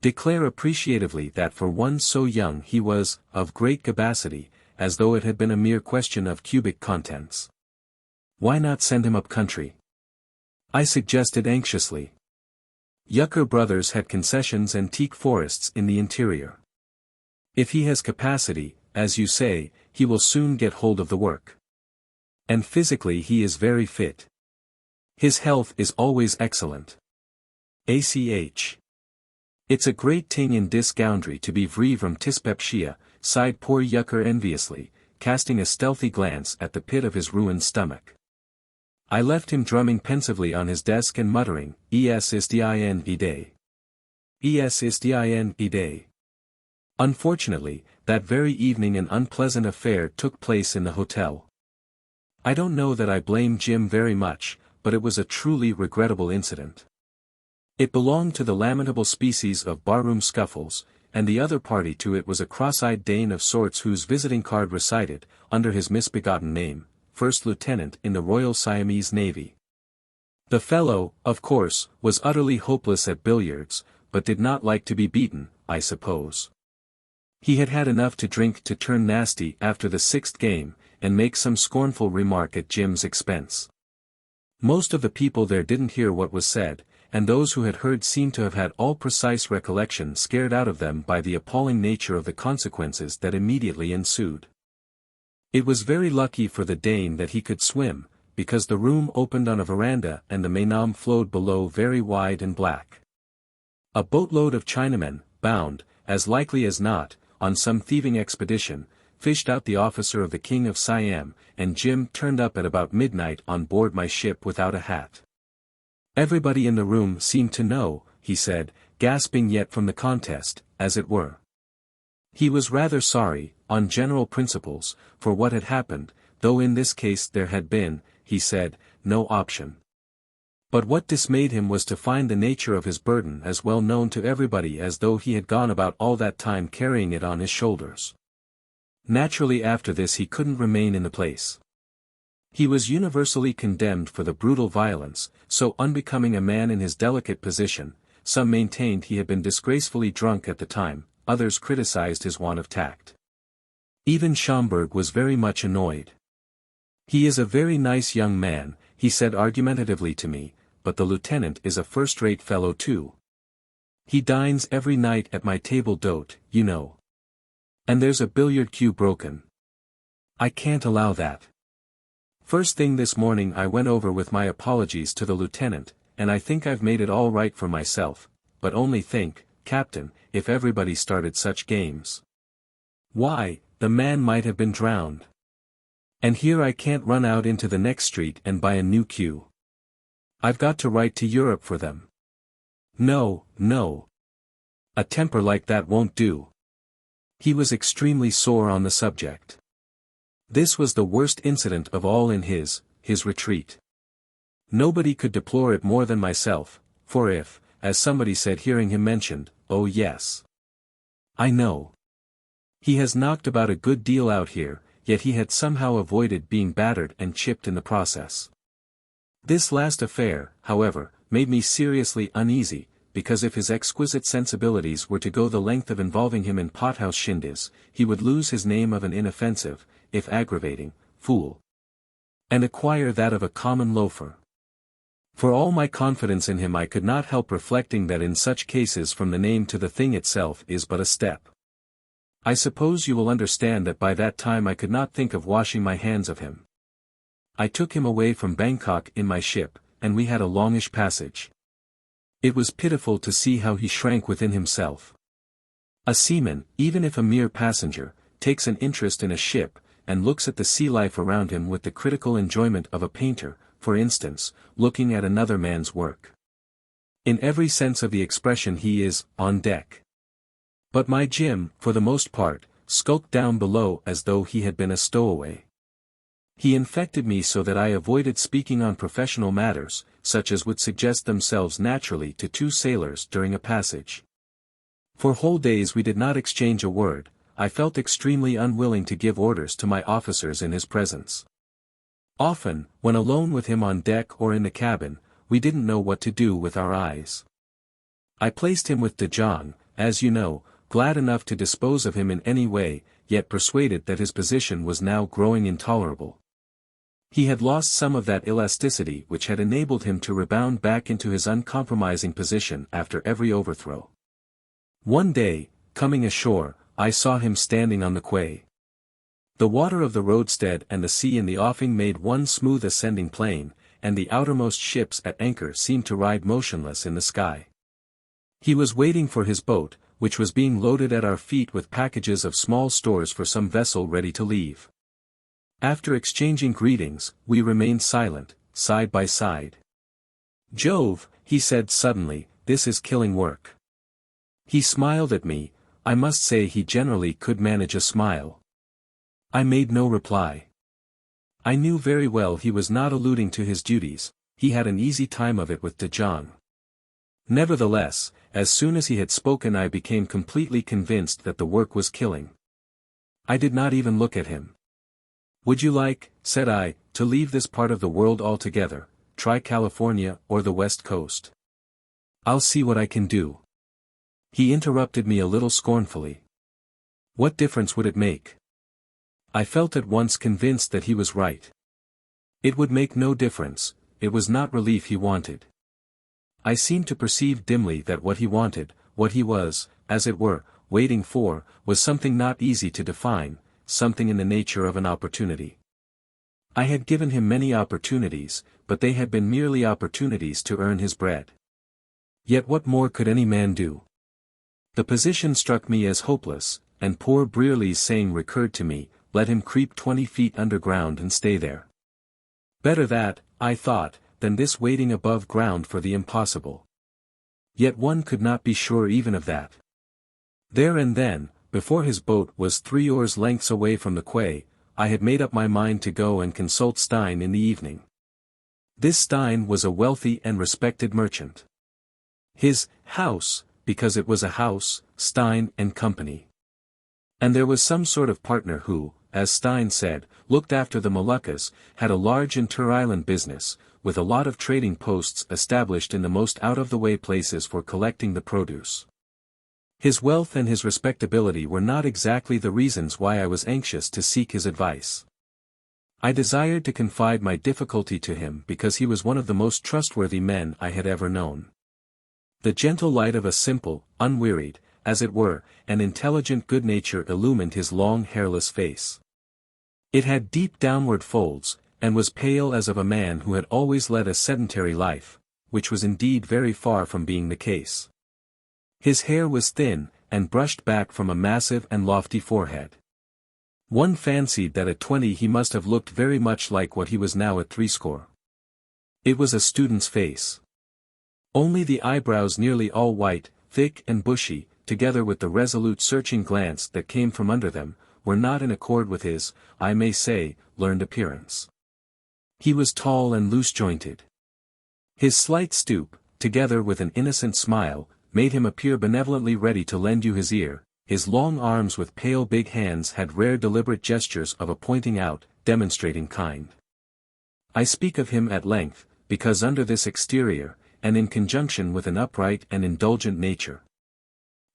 declare appreciatively that for one so young he was, of great capacity, as though it had been a mere question of cubic contents. Why not send him up country? I suggested anxiously. Yucker brothers had concessions and teak forests in the interior. If he has capacity, as you say, he will soon get hold of the work. And physically he is very fit. His health is always excellent. ACH. It's a great thing in dis goundry to be free from dyspepsia, sighed poor Yucker enviously, casting a stealthy glance at the pit of his ruined stomach. I left him drumming pensively on his desk and muttering, "Es ist die Idee. Es ist die Idee." Unfortunately, that very evening an unpleasant affair took place in the hotel. I don't know that I blame Jim very much, but it was a truly regrettable incident. It belonged to the lamentable species of barroom scuffles, and the other party to it was a cross-eyed Dane of sorts whose visiting card recited, under his misbegotten name, First Lieutenant in the Royal Siamese Navy. The fellow, of course, was utterly hopeless at billiards, but did not like to be beaten, I suppose. He had had enough to drink to turn nasty after the 6th game, and make some scornful remark at Jim's expense. Most of the people there didn't hear what was said, and those who had heard seemed to have had all precise recollection scared out of them by the appalling nature of the consequences that immediately ensued. It was very lucky for the Dane that he could swim, because the room opened on a veranda and the Mainam flowed below very wide and black. A boatload of Chinamen, bound, as likely as not, on some thieving expedition, fished out the officer of the King of Siam, and Jim turned up at about midnight on board my ship without a hat. Everybody in the room seemed to know, he said, gasping yet from the contest, as it were. He was rather sorry, on general principles, for what had happened, though in this case there had been, he said, no option. But what dismayed him was to find the nature of his burden as well known to everybody as though he had gone about all that time carrying it on his shoulders. Naturally after this he couldn't remain in the place. He was universally condemned for the brutal violence, so unbecoming a man in his delicate position. Some maintained he had been disgracefully drunk at the time, others criticized his want of tact. Even Schomburg was very much annoyed. "He is a very nice young man," he said argumentatively to me, "but the lieutenant is a first-rate fellow too. He dines every night at my table d'hôte, you know. And there's a billiard cue broken. I can't allow that. First thing this morning I went over with my apologies to the lieutenant, and I think I've made it all right for myself, but only think, "Captain, if everybody started such games. Why, the man might have been drowned. And here I can't run out into the next street and buy a new queue. I've got to write to Europe for them. No, no. A temper like that won't do." He was extremely sore on the subject. This was the worst incident of all in his retreat. Nobody could deplore it more than myself, for if, as somebody said hearing him mentioned, "Oh yes. I know. He has knocked about a good deal out here," yet he had somehow avoided being battered and chipped in the process. This last affair, however, made me seriously uneasy, because if his exquisite sensibilities were to go the length of involving him in pothouse shindies, he would lose his name of an inoffensive, if aggravating, fool, and acquire that of a common loafer. For all my confidence in him, I could not help reflecting that in such cases from the name to the thing itself is but a step. I suppose you will understand that by that time I could not think of washing my hands of him. I took him away from Bangkok in my ship, and we had a longish passage. It was pitiful to see how he shrank within himself. A seaman, even if a mere passenger, takes an interest in a ship, and looks at the sea life around him with the critical enjoyment of a painter, for instance, looking at another man's work. In every sense of the expression he is on deck. But my Jim, for the most part, skulked down below as though he had been a stowaway. He infected me so that I avoided speaking on professional matters, such as would suggest themselves naturally to two sailors during a passage. For whole days we did not exchange a word. I felt extremely unwilling to give orders to my officers in his presence. Often, when alone with him on deck or in the cabin, we didn't know what to do with our eyes. I placed him with De Jong, as you know, glad enough to dispose of him in any way, yet persuaded that his position was now growing intolerable. He had lost some of that elasticity which had enabled him to rebound back into his uncompromising position after every overthrow. One day, coming ashore, I saw him standing on the quay. The water of the roadstead and the sea in the offing made one smooth ascending plane, and the outermost ships at anchor seemed to ride motionless in the sky. He was waiting for his boat, which was being loaded at our feet with packages of small stores for some vessel ready to leave. After exchanging greetings, we remained silent, side by side. "Jove," he said suddenly, "this is killing work." He smiled at me. I must say he generally could manage a smile. I made no reply. I knew very well he was not alluding to his duties. He had an easy time of it with De Jong. Nevertheless, as soon as he had spoken I became completely convinced that the work was killing. I did not even look at him. "Would you like," said I, "to leave this part of the world altogether, try California or the West Coast? I'll see what I can do." He interrupted me a little scornfully. "What difference would it make?" I felt at once convinced that he was right. It would make no difference. It was not relief he wanted. I seemed to perceive dimly that what he wanted, what he was, as it were, waiting for, was something not easy to define, something in the nature of an opportunity. I had given him many opportunities, but they had been merely opportunities to earn his bread. Yet what more could any man do? The position struck me as hopeless, and poor Brearley's saying recurred to me, "Let him creep 20 feet underground and stay there." Better that, I thought, than this waiting above ground for the impossible. Yet one could not be sure even of that. There and then, before his boat was 3 oars' lengths away from the quay, I had made up my mind to go and consult Stein in the evening. This Stein was a wealthy and respected merchant. His house, because it was a house, Stein and Company. And there was some sort of partner who, as Stein said, looked after the Moluccas, had a large inter-island business, with a lot of trading posts established in the most out-of-the-way places for collecting the produce. His wealth and his respectability were not exactly the reasons why I was anxious to seek his advice. I desired to confide my difficulty to him because he was one of the most trustworthy men I had ever known. The gentle light of a simple, unwearied, as it were, and intelligent good nature illumined his long hairless face. It had deep downward folds, and was pale as of a man who had always led a sedentary life, which was indeed very far from being the case. His hair was thin, and brushed back from a massive and lofty forehead. One fancied that at 20 he must have looked very much like what he was now at 60. It was a student's face. Only the eyebrows, nearly all white, thick and bushy, together with the resolute searching glance that came from under them, were not in accord with his, I may say, learned appearance. He was tall and loose-jointed. His slight stoop, together with an innocent smile, made him appear benevolently ready to lend you his ear. His long arms with pale big hands had rare deliberate gestures of a pointing out, demonstrating kind. I speak of him at length, because under this exterior, and in conjunction with an upright and indulgent nature,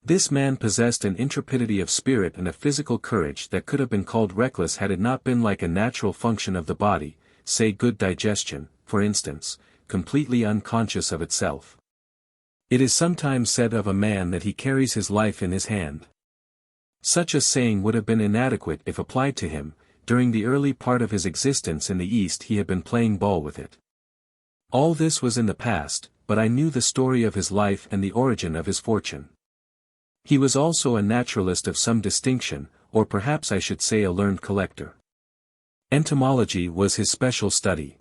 this man possessed an intrepidity of spirit and a physical courage that could have been called reckless had it not been like a natural function of the body, say good digestion, for instance, completely unconscious of itself. It is sometimes said of a man that he carries his life in his hand. Such a saying would have been inadequate if applied to him. During the early part of his existence in the East he had been playing ball with it. All this was in the past, but I knew the story of his life and the origin of his fortune. He was also a naturalist of some distinction, or perhaps I should say a learned collector. Entomology was his special study.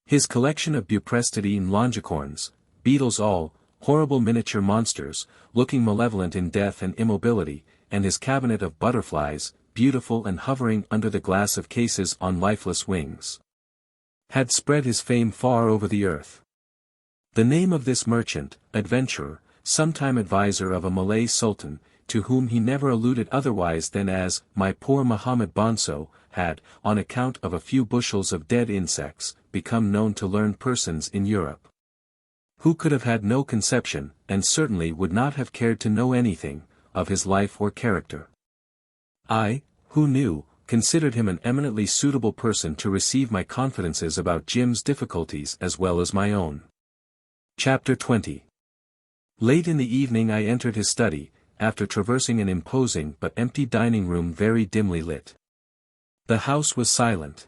His collection of Buprestidine longicorns, beetles all, horrible miniature monsters, looking malevolent in death and immobility, and his cabinet of butterflies, beautiful and hovering under the glass of cases on lifeless wings, had spread his fame far over the earth. The name of this merchant, adventurer, sometime adviser of a Malay sultan, to whom he never alluded otherwise than as, my poor Muhammad Bonso, had, on account of a few bushels of dead insects, become known to learned persons in Europe, who could have had no conception, and certainly would not have cared to know anything, of his life or character. I, who knew, considered him an eminently suitable person to receive my confidences about Jim's difficulties as well as my own. Chapter 20. Late in the evening I entered his study, after traversing an imposing but empty dining room very dimly lit. The house was silent.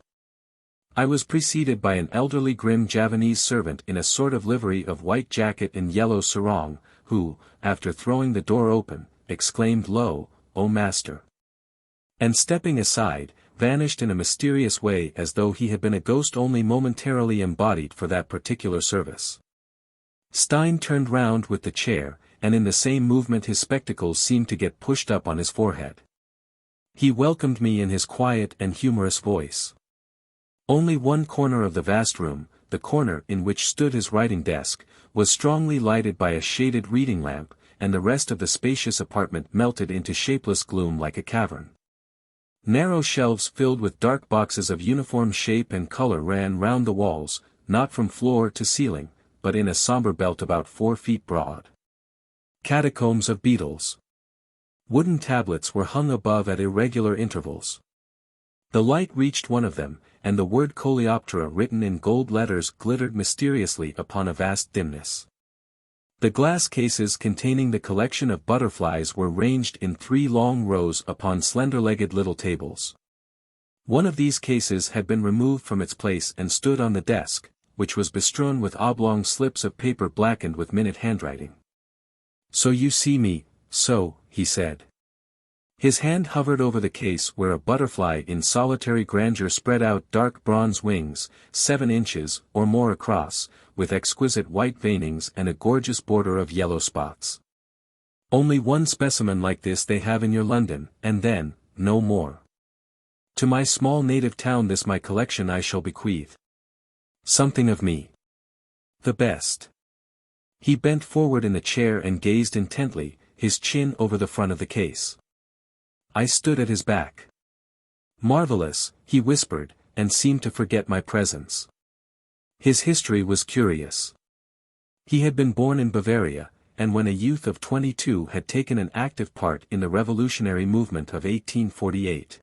I was preceded by an elderly grim Javanese servant in a sort of livery of white jacket and yellow sarong, who, after throwing the door open, exclaimed low, "O master," and stepping aside, vanished in a mysterious way as though he had been a ghost only momentarily embodied for that particular service. Stein turned round with the chair, and in the same movement his spectacles seemed to get pushed up on his forehead. He welcomed me in his quiet and humorous voice. Only one corner of the vast room, the corner in which stood his writing desk, was strongly lighted by a shaded reading lamp, and the rest of the spacious apartment melted into shapeless gloom like a cavern. Narrow shelves filled with dark boxes of uniform shape and color ran round the walls, not from floor to ceiling, but in a somber belt about 4 feet broad. Catacombs of beetles. Wooden tablets were hung above at irregular intervals. The light reached one of them, and the word Coleoptera written in gold letters glittered mysteriously upon a vast dimness. The glass cases containing the collection of butterflies were ranged in 3 long rows upon slender-legged little tables. One of these cases had been removed from its place and stood on the desk, which was bestrewn with oblong slips of paper blackened with minute handwriting. "So you see me, so," he said. His hand hovered over the case where a butterfly in solitary grandeur spread out dark bronze wings, 7 inches or more across, with exquisite white veinings and a gorgeous border of yellow spots. Only one specimen like this they have in your London, and then, no more. To my small native town this my collection I shall bequeath. Something of me. The best. He bent forward in the chair and gazed intently, his chin over the front of the case. I stood at his back. "Marvelous," he whispered, and seemed to forget my presence. His history was curious. He had been born in Bavaria, and when a youth of 22 had taken an active part in the revolutionary movement of 1848.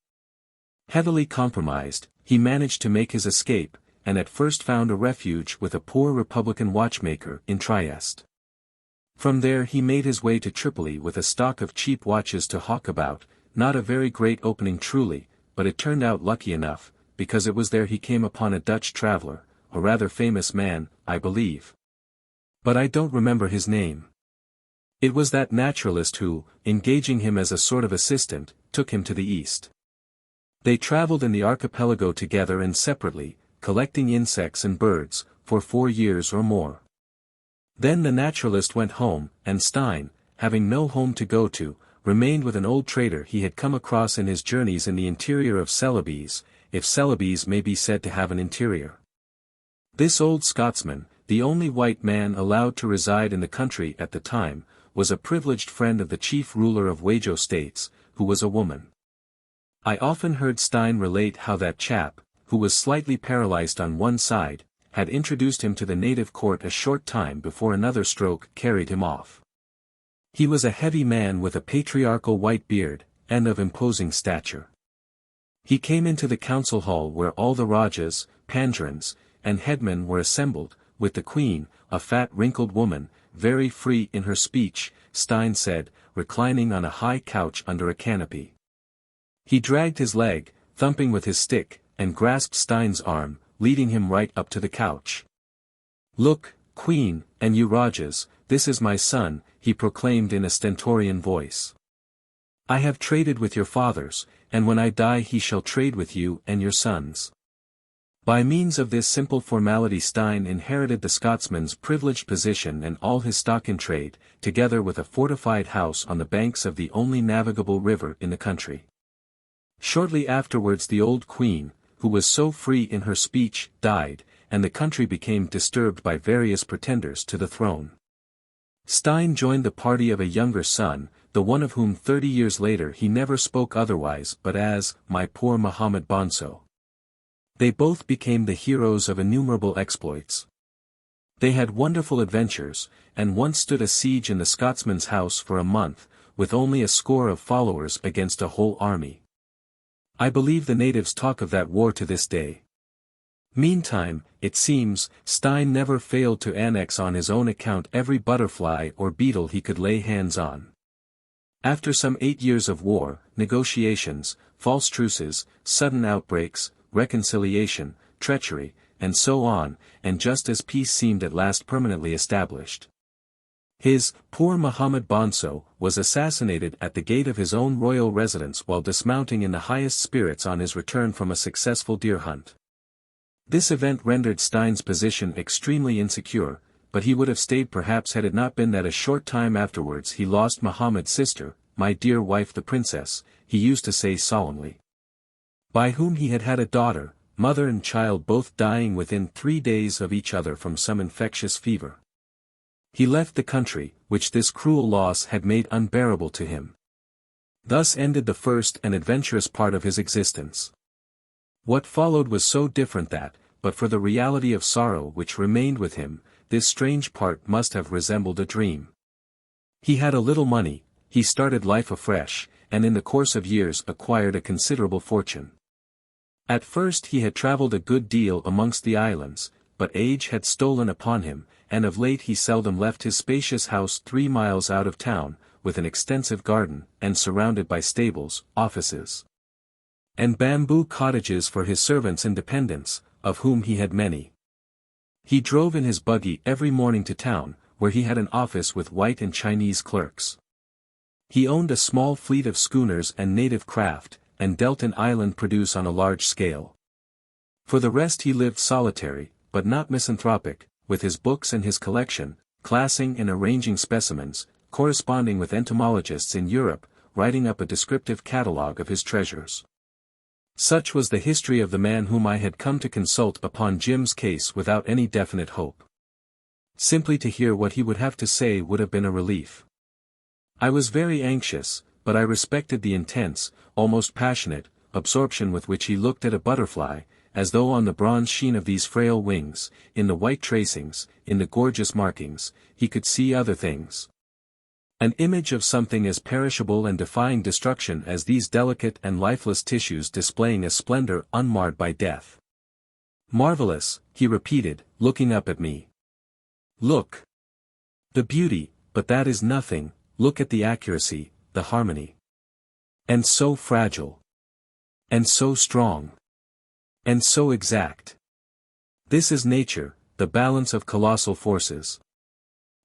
Heavily compromised, he managed to make his escape, and at first found a refuge with a poor Republican watchmaker in Trieste. From there he made his way to Tripoli with a stock of cheap watches to hawk about, not a very great opening truly, but it turned out lucky enough, because it was there he came upon a Dutch traveler, a rather famous man, I believe. But I don't remember his name. It was that naturalist who, engaging him as a sort of assistant, took him to the east. They traveled in the archipelago together and separately, collecting insects and birds, for 4 years or more. Then the naturalist went home, and Stein, having no home to go to, remained with an old trader he had come across in his journeys in the interior of Celebes, if Celebes may be said to have an interior. This old Scotsman, the only white man allowed to reside in the country at the time, was a privileged friend of the chief ruler of Wajo states, who was a woman. I often heard Stein relate how that chap, who was slightly paralyzed on one side, had introduced him to the native court a short time before another stroke carried him off. He was a heavy man with a patriarchal white beard, and of imposing stature. He came into the council hall where all the rajas, pandrins, and headmen were assembled, with the queen, a fat wrinkled woman, very free in her speech, Stein said, reclining on a high couch under a canopy. He dragged his leg, thumping with his stick, and grasped Stein's arm, leading him right up to the couch. "Look, Queen, and you Rajas, this is my son," he proclaimed in a stentorian voice. "I have traded with your fathers, and when I die he shall trade with you and your sons." By means of this simple formality Stein inherited the Scotsman's privileged position and all his stock in trade, together with a fortified house on the banks of the only navigable river in the country. Shortly afterwards the old queen, who was so free in her speech, died, and the country became disturbed by various pretenders to the throne. Stein joined the party of a younger son, the one of whom 30 years later he never spoke otherwise but as, "my poor Muhammad Bonso." They both became the heroes of innumerable exploits. They had wonderful adventures, and once stood a siege in the Scotsman's house for a month, with only a score of followers against a whole army. I believe the natives talk of that war to this day. Meantime, it seems, Stein never failed to annex on his own account every butterfly or beetle he could lay hands on. After some 8 years of war, negotiations, false truces, sudden outbreaks, reconciliation, treachery, and so on, and just as peace seemed at last permanently established, his poor Muhammad Bonso was assassinated at the gate of his own royal residence while dismounting in the highest spirits on his return from a successful deer hunt. This event rendered Stein's position extremely insecure, but he would have stayed perhaps had it not been that a short time afterwards he lost Muhammad's sister, "my dear wife the princess," he used to say solemnly, by whom he had had a daughter, mother and child both dying within 3 days of each other from some infectious fever. He left the country, which this cruel loss had made unbearable to him. Thus ended the first and adventurous part of his existence. What followed was so different that, but for the reality of sorrow which remained with him, this strange part must have resembled a dream. He had a little money, he started life afresh, and in the course of years acquired a considerable fortune. At first he had travelled a good deal amongst the islands, but age had stolen upon him, and of late he seldom left his spacious house 3 miles out of town, with an extensive garden, and surrounded by stables, offices, and bamboo cottages for his servants and dependents, of whom he had many. He drove in his buggy every morning to town, where he had an office with white and Chinese clerks. He owned a small fleet of schooners and native craft, and dealt in island produce on a large scale. For the rest he lived solitary, but not misanthropic, with his books and his collection, classing and arranging specimens, corresponding with entomologists in Europe, writing up a descriptive catalogue of his treasures. Such was the history of the man whom I had come to consult upon Jim's case without any definite hope. Simply to hear what he would have to say would have been a relief. I was very anxious, but I respected the intense, almost passionate, absorption with which he looked at a butterfly, as though on the bronze sheen of these frail wings, in the white tracings, in the gorgeous markings, he could see other things. An image of something as perishable and defying destruction as these delicate and lifeless tissues displaying a splendor unmarred by death. "Marvelous," he repeated, looking up at me. "Look. The beauty, but that is nothing, look at the accuracy, the harmony. And so fragile. And so strong. And so exact. This is nature, the balance of colossal forces.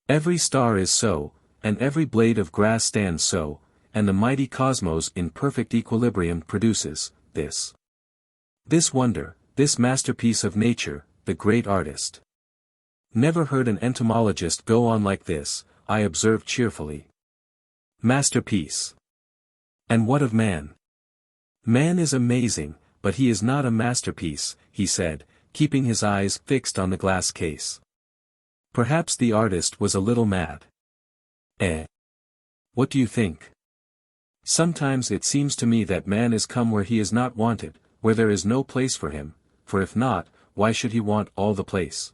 Every star is so, and every blade of grass stands so, and the mighty cosmos in perfect equilibrium produces, this wonder, this masterpiece of nature, the great artist. Never heard an entomologist go on like this, I observed cheerfully. Masterpiece. And what of man? Man is amazing, but he is not a masterpiece, he said, keeping his eyes fixed on the glass case. Perhaps the artist was a little mad. What do you think? Sometimes it seems to me that man is come where he is not wanted, where there is no place for him, for if not, why should he want all the place?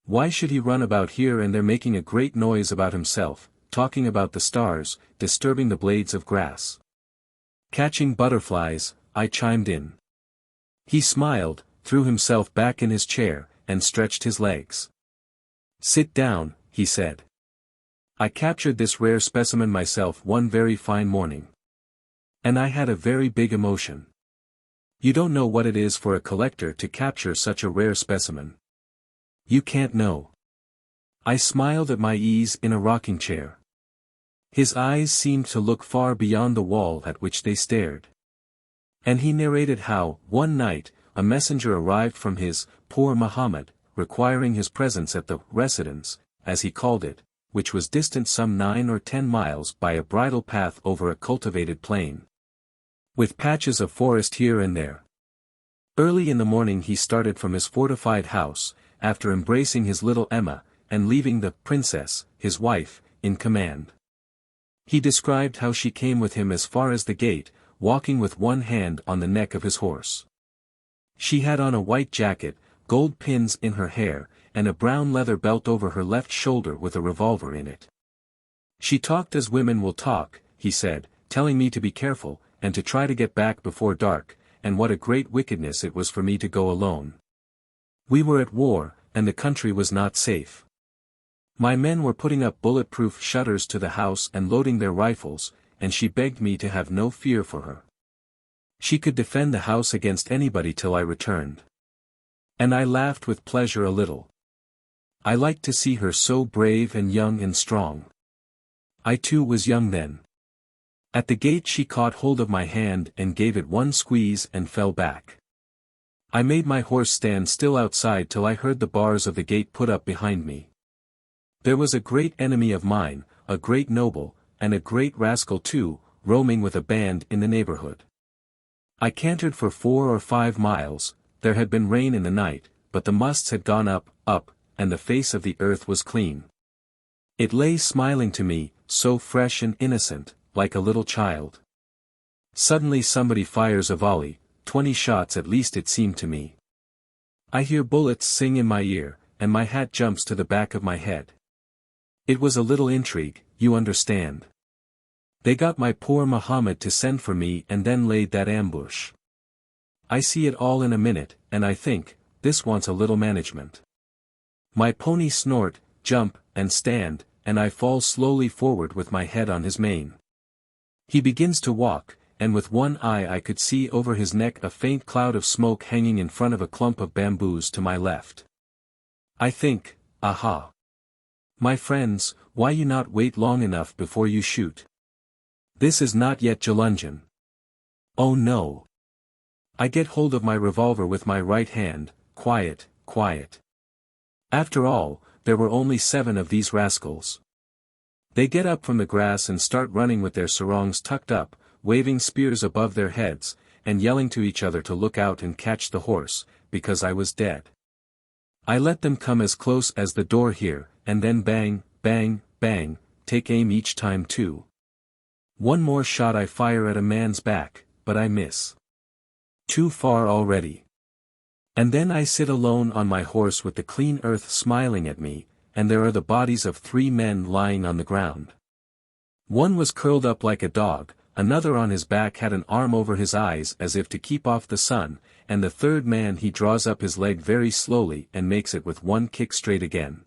Why should he run about here and there making a great noise about himself, talking about the stars, disturbing the blades of grass? Catching butterflies, I chimed in. He smiled, threw himself back in his chair, and stretched his legs. Sit down, he said. I captured this rare specimen myself one very fine morning. And I had a very big emotion. You don't know what it is for a collector to capture such a rare specimen. You can't know. I smiled at my ease in a rocking chair. His eyes seemed to look far beyond the wall at which they stared. And he narrated how, one night, a messenger arrived from his, poor Muhammad, requiring his presence at the residence, as he called it, which was distant some 9 or 10 miles by a bridle path over a cultivated plain, with patches of forest here and there. Early in the morning he started from his fortified house, after embracing his little Emma, and leaving the princess, his wife, in command. He described how she came with him as far as the gate, walking with one hand on the neck of his horse. She had on a white jacket, gold pins in her hair, and a brown leather belt over her left shoulder with a revolver in it. She talked as women will talk, he said, telling me to be careful, and to try to get back before dark, and what a great wickedness it was for me to go alone. We were at war, and the country was not safe. My men were putting up bulletproof shutters to the house and loading their rifles, and she begged me to have no fear for her. She could defend the house against anybody till I returned. And I laughed with pleasure a little. I liked to see her so brave and young and strong. I too was young then. At the gate she caught hold of my hand and gave it one squeeze and fell back. I made my horse stand still outside till I heard the bars of the gate put up behind me. There was a great enemy of mine, a great noble, and a great rascal too, roaming with a band in the neighborhood. I cantered for 4 or 5 miles, there had been rain in the night, but the musts had gone up, and the face of the earth was clean. It lay smiling to me, so fresh and innocent, like a little child. Suddenly somebody fires a volley, 20 shots at least it seemed to me. I hear bullets sing in my ear, and my hat jumps to the back of my head. It was a little intrigue, you understand. They got my poor Muhammad to send for me and then laid that ambush. I see it all in a minute, and I think, this wants a little management. My pony snort, jump, and stand, and I fall slowly forward with my head on his mane. He begins to walk, and with one eye I could see over his neck a faint cloud of smoke hanging in front of a clump of bamboos to my left. I think, aha! My friends, why you not wait long enough before you shoot? This is not yet Jalunjan. Oh no! I get hold of my revolver with my right hand, quiet, quiet. After all, there were only 7 of these rascals. They get up from the grass and start running with their sarongs tucked up, waving spears above their heads, and yelling to each other to look out and catch the horse, because I was dead. I let them come as close as the door here, and then bang, bang, bang, take aim each time too. One more shot I fire at a man's back, but I miss. Too far already. And then I sit alone on my horse with the clean earth smiling at me, and there are the bodies of 3 men lying on the ground. One was curled up like a dog, another on his back had an arm over his eyes as if to keep off the sun, and the third man he draws up his leg very slowly and makes it with one kick straight again.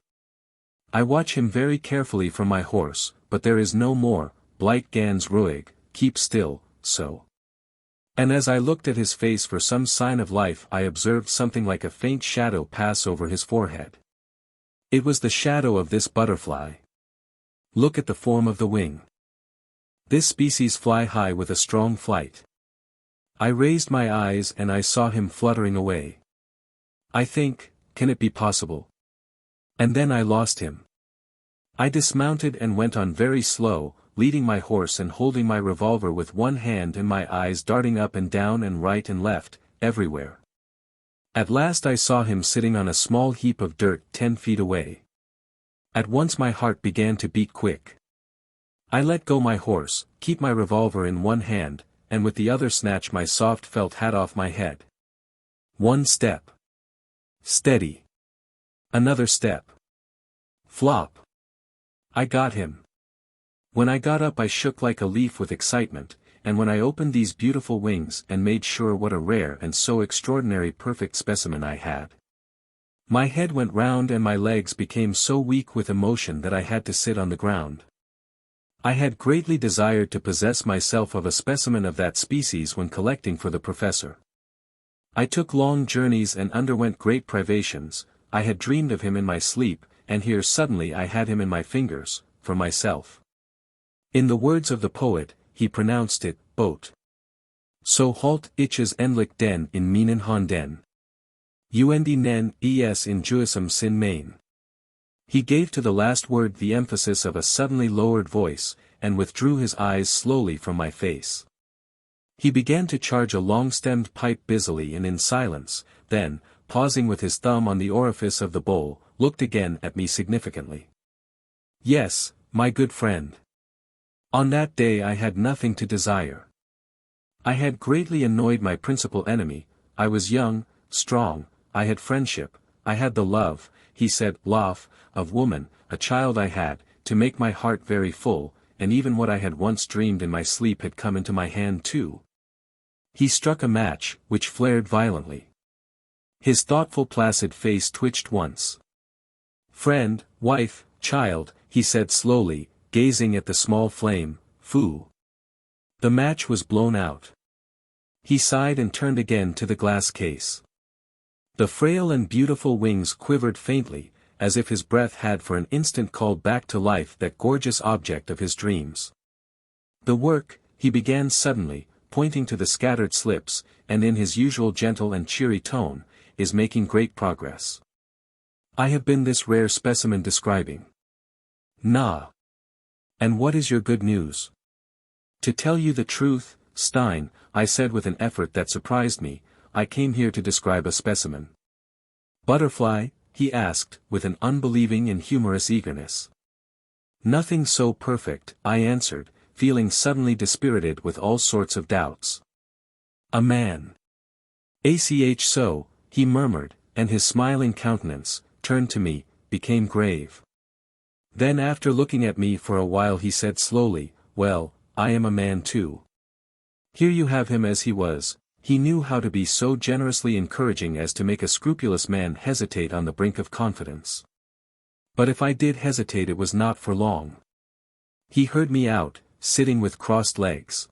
I watch him very carefully from my horse, but there is no more, Blight Gans Ruig, keep still, so. And as I looked at his face for some sign of life I observed something like a faint shadow pass over his forehead. It was the shadow of this butterfly. Look at the form of the wing. This species fly high with a strong flight. I raised my eyes and I saw him fluttering away. I think, can it be possible? And then I lost him. I dismounted and went on very slow, leading my horse and holding my revolver with one hand and my eyes darting up and down and right and left, everywhere. At last I saw him sitting on a small heap of dirt 10 feet away. At once my heart began to beat quick. I let go my horse, keep my revolver in one hand, and with the other snatch my soft felt hat off my head. One step. Steady. Another step. Flop. I got him. When I got up I shook like a leaf with excitement, and when I opened these beautiful wings and made sure what a rare and so extraordinary perfect specimen I had. My head went round and my legs became so weak with emotion that I had to sit on the ground. I had greatly desired to possess myself of a specimen of that species when collecting for the professor. I took long journeys and underwent great privations. I had dreamed of him in my sleep, and here suddenly I had him in my fingers, for myself. In the words of the poet, he pronounced it, boat. So halt itches endlich den in meinen Händen. Und nen es in Juisum sin main. He gave to the last word the emphasis of a suddenly lowered voice, and withdrew his eyes slowly from my face. He began to charge a long-stemmed pipe busily and in silence, then, pausing with his thumb on the orifice of the bowl, looked again at me significantly. Yes, my good friend. On that day I had nothing to desire. I had greatly annoyed my principal enemy. I was young, strong, I had friendship, I had the love, he said, laugh, of woman, a child I had, to make my heart very full, and even what I had once dreamed in my sleep had come into my hand too. He struck a match, which flared violently. His thoughtful placid face twitched once. Friend, wife, child, he said slowly, gazing at the small flame, foo. The match was blown out. He sighed and turned again to the glass case. The frail and beautiful wings quivered faintly, as if his breath had for an instant called back to life that gorgeous object of his dreams. The work, he began suddenly, pointing to the scattered slips, and in his usual gentle and cheery tone, is making great progress. I have been this rare specimen describing. Nah. And what is your good news? To tell you the truth, Stein, I said with an effort that surprised me, I came here to describe a specimen. Butterfly? He asked, with an unbelieving and humorous eagerness. Nothing so perfect, I answered, feeling suddenly dispirited with all sorts of doubts. A man. Ach so, he murmured, and his smiling countenance, turned to me, became grave. Then after looking at me for a while he said slowly, well, I am a man too. Here you have him as he was. He knew how to be so generously encouraging as to make a scrupulous man hesitate on the brink of confidence. But if I did hesitate it was not for long. He heard me out, sitting with crossed legs.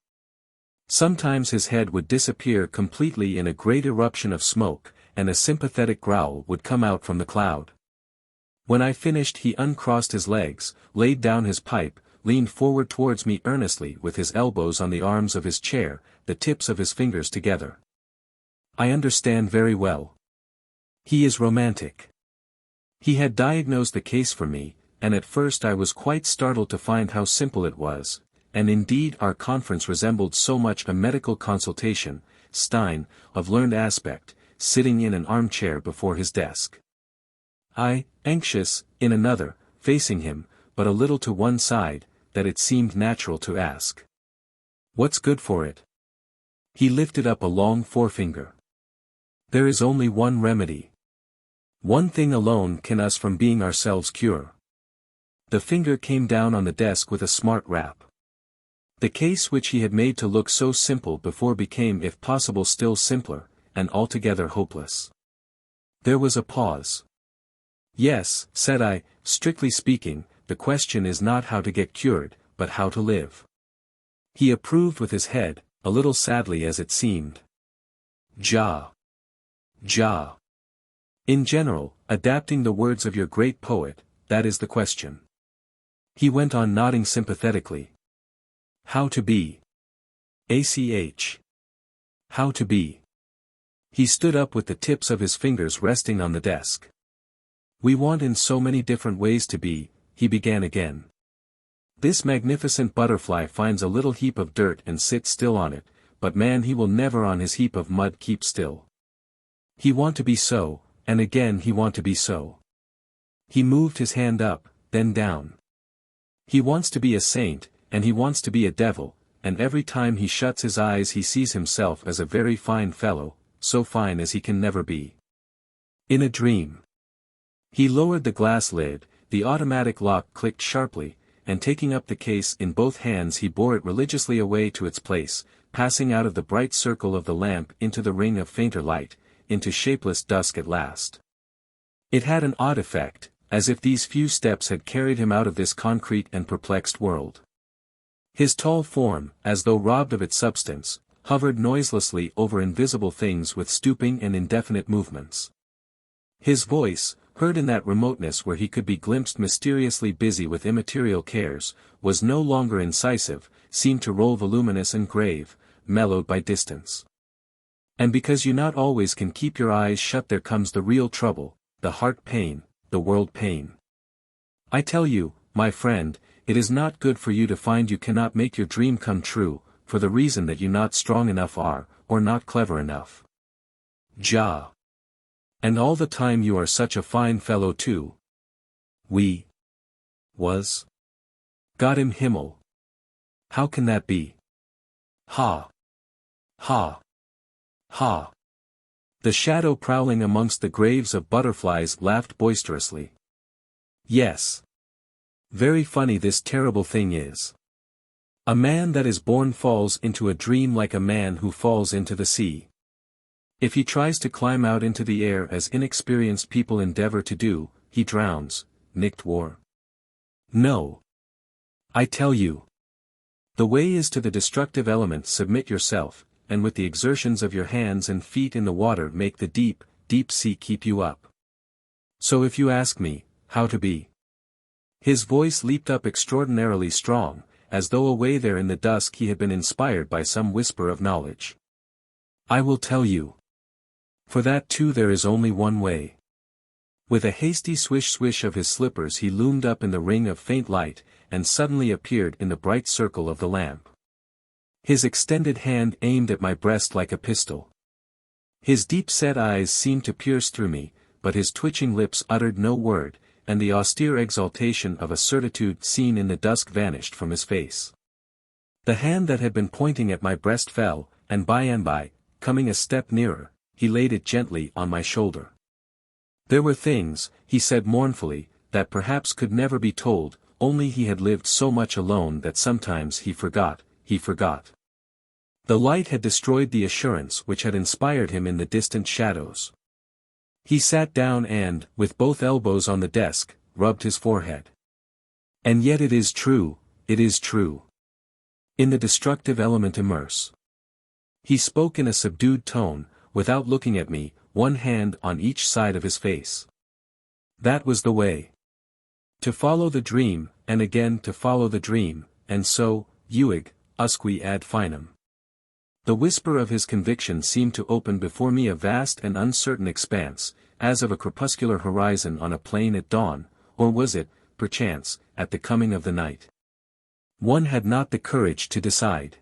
Sometimes his head would disappear completely in a great eruption of smoke, and a sympathetic growl would come out from the cloud. When I finished he uncrossed his legs, laid down his pipe, leaned forward towards me earnestly with his elbows on the arms of his chair, the tips of his fingers together. I understand very well. He is romantic. He had diagnosed the case for me, and at first I was quite startled to find how simple it was, and indeed our conference resembled so much a medical consultation, Stein, of learned aspect, sitting in an armchair before his desk. I, anxious, in another, facing him, but a little to one side, that it seemed natural to ask. What's good for it? He lifted up a long forefinger. There is only one remedy. One thing alone can us from being ourselves cure. The finger came down on the desk with a smart rap. The case which he had made to look so simple before became if possible still simpler, and altogether hopeless. There was a pause. Yes, said I, strictly speaking, the question is not how to get cured, but how to live. He approved with his head, a little sadly as it seemed. Ja. Ja. In general, adapting the words of your great poet, that is the question. He went on nodding sympathetically. How to be. ACH. How to be. He stood up with the tips of his fingers resting on the desk. We want in so many different ways to be, he began again. This magnificent butterfly finds a little heap of dirt and sits still on it, but man he will never on his heap of mud keep still. He want to be so, and again he want to be so. He moved his hand up, then down. He wants to be a saint, and he wants to be a devil, and every time he shuts his eyes he sees himself as a very fine fellow, so fine as he can never be. In a dream. He lowered the glass lid, the automatic lock clicked sharply, and taking up the case in both hands he bore it religiously away to its place, passing out of the bright circle of the lamp into the ring of fainter light, into shapeless dusk at last. It had an odd effect, as if these few steps had carried him out of this concrete and perplexed world. His tall form, as though robbed of its substance, hovered noiselessly over invisible things with stooping and indefinite movements. His voice, heard in that remoteness where he could be glimpsed mysteriously busy with immaterial cares, was no longer incisive, seemed to roll voluminous and grave, mellowed by distance. And because you not always can keep your eyes shut, there comes the real trouble, the heart pain, the world pain. I tell you, my friend, it is not good for you to find you cannot make your dream come true, for the reason that you not strong enough are, or not clever enough. Ja. And all the time you are such a fine fellow too. We. Was. Gott im Himmel. How can that be? Ha. Ha. Ha. The shadow prowling amongst the graves of butterflies laughed boisterously. Yes. Very funny this terrible thing is. A man that is born falls into a dream like a man who falls into the sea. If he tries to climb out into the air as inexperienced people endeavor to do, he drowns, nicht wahr? No. I tell you. The way is to the destructive element submit yourself, and with the exertions of your hands and feet in the water make the deep, deep sea keep you up. So if you ask me, how to be? His voice leaped up extraordinarily strong, as though away there in the dusk he had been inspired by some whisper of knowledge. I will tell you. For that too there is only one way. With a hasty swish-swish of his slippers he loomed up in the ring of faint light, and suddenly appeared in the bright circle of the lamp. His extended hand aimed at my breast like a pistol. His deep-set eyes seemed to pierce through me, but his twitching lips uttered no word, and the austere exaltation of a certitude seen in the dusk vanished from his face. The hand that had been pointing at my breast fell, and by, coming a step nearer, he laid it gently on my shoulder. There were things, he said mournfully, that perhaps could never be told, only he had lived so much alone that sometimes he forgot. The light had destroyed the assurance which had inspired him in the distant shadows. He sat down and, with both elbows on the desk, rubbed his forehead. And yet it is true, it is true. In the destructive element immerse. He spoke in a subdued tone, without looking at me, one hand on each side of his face. That was the way. To follow the dream, and again to follow the dream, and so, uig, usque ad finem. The whisper of his conviction seemed to open before me a vast and uncertain expanse, as of a crepuscular horizon on a plain at dawn, or was it, perchance, at the coming of the night? One had not the courage to decide.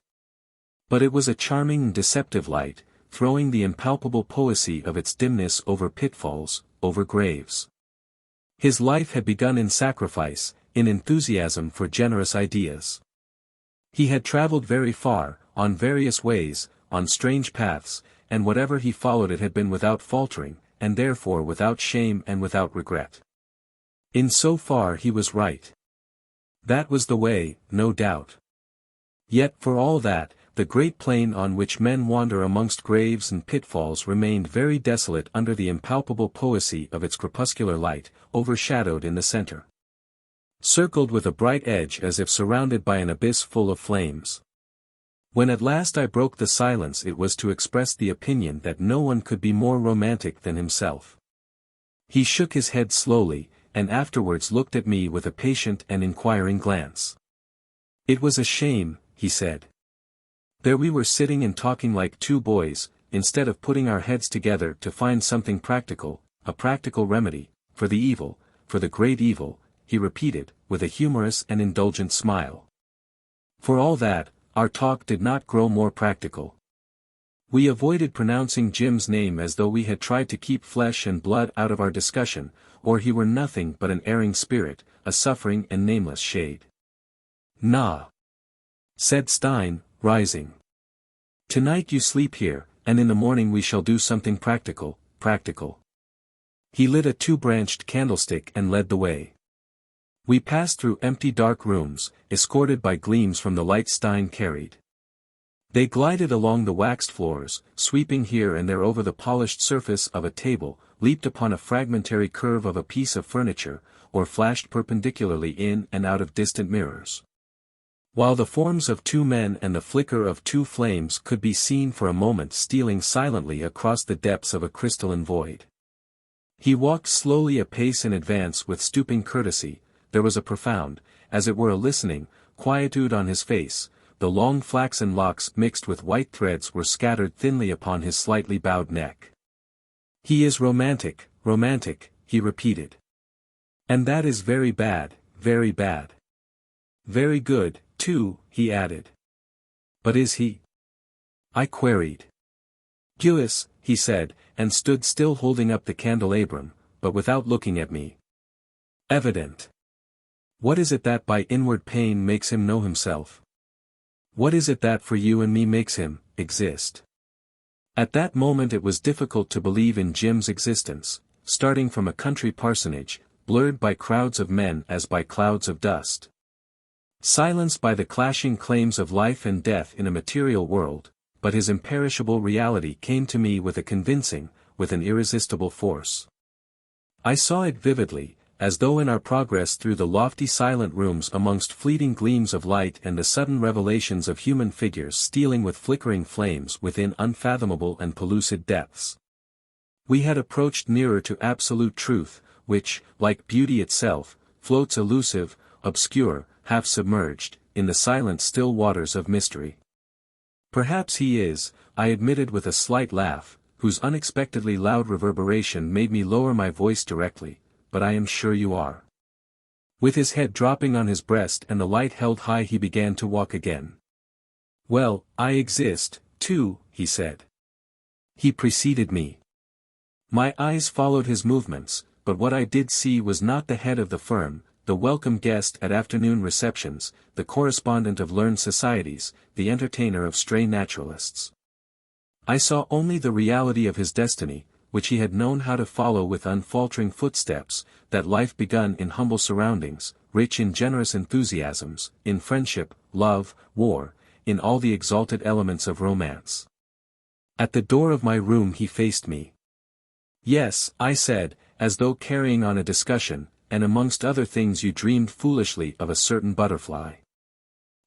But it was a charming and deceptive light, throwing the impalpable poesy of its dimness over pitfalls, over graves. His life had begun in sacrifice, in enthusiasm for generous ideas. He had traveled very far, on various ways, on strange paths, and whatever he followed it had been without faltering, and therefore without shame and without regret. In so far he was right. That was the way, no doubt. Yet for all that, the great plain on which men wander amongst graves and pitfalls remained very desolate under the impalpable poesy of its crepuscular light, overshadowed in the center. Circled with a bright edge as if surrounded by an abyss full of flames. When at last I broke the silence it was to express the opinion that no one could be more romantic than himself. He shook his head slowly, and afterwards looked at me with a patient and inquiring glance. "It was a shame," he said. "There we were sitting and talking like two boys, instead of putting our heads together to find something practical, a practical remedy, for the evil, for the great evil," he repeated, with a humorous and indulgent smile. For all that, our talk did not grow more practical. We avoided pronouncing Jim's name as though we had tried to keep flesh and blood out of our discussion, or he were nothing but an erring spirit, a suffering and nameless shade. "Nah," said Stein, rising. "Tonight you sleep here, and in the morning we shall do something practical, practical." He lit a two-branched candlestick and led the way. We passed through empty dark rooms, escorted by gleams from the light Stein carried. They glided along the waxed floors, sweeping here and there over the polished surface of a table, leaped upon a fragmentary curve of a piece of furniture, or flashed perpendicularly in and out of distant mirrors. While the forms of two men and the flicker of two flames could be seen for a moment stealing silently across the depths of a crystalline void. He walked slowly a pace in advance with stooping courtesy. There was a profound, as it were a listening, quietude on his face. The long flaxen locks mixed with white threads were scattered thinly upon his slightly bowed neck. "He is romantic, romantic," he repeated. "And that is very bad, very bad. Very good, too," he added. "But is he?" I queried. "Guis," he said, and stood still holding up the candelabrum, but without looking at me. "Evident. What is it that by inward pain makes him know himself? What is it that for you and me makes him exist?" At that moment it was difficult to believe in Jim's existence, starting from a country parsonage, blurred by crowds of men as by clouds of dust. Silenced by the clashing claims of life and death in a material world, but his imperishable reality came to me with a convincing, with an irresistible force. I saw it vividly, as though in our progress through the lofty silent rooms amongst fleeting gleams of light and the sudden revelations of human figures stealing with flickering flames within unfathomable and pellucid depths. We had approached nearer to absolute truth, which, like beauty itself, floats elusive, obscure, half submerged, in the silent still waters of mystery. "Perhaps he is," I admitted with a slight laugh, whose unexpectedly loud reverberation made me lower my voice directly, "but I am sure you are." With his head dropping on his breast and the light held high he began to walk again. "Well, I exist, too," he said. He preceded me. My eyes followed his movements, but what I did see was not the head of the firm, the welcome guest at afternoon receptions, the correspondent of learned societies, the entertainer of stray naturalists. I saw only the reality of his destiny, which he had known how to follow with unfaltering footsteps, that life begun in humble surroundings, rich in generous enthusiasms, in friendship, love, war, in all the exalted elements of romance. At the door of my room he faced me. "Yes," I said, as though carrying on a discussion, "and amongst other things you dreamed foolishly of a certain butterfly.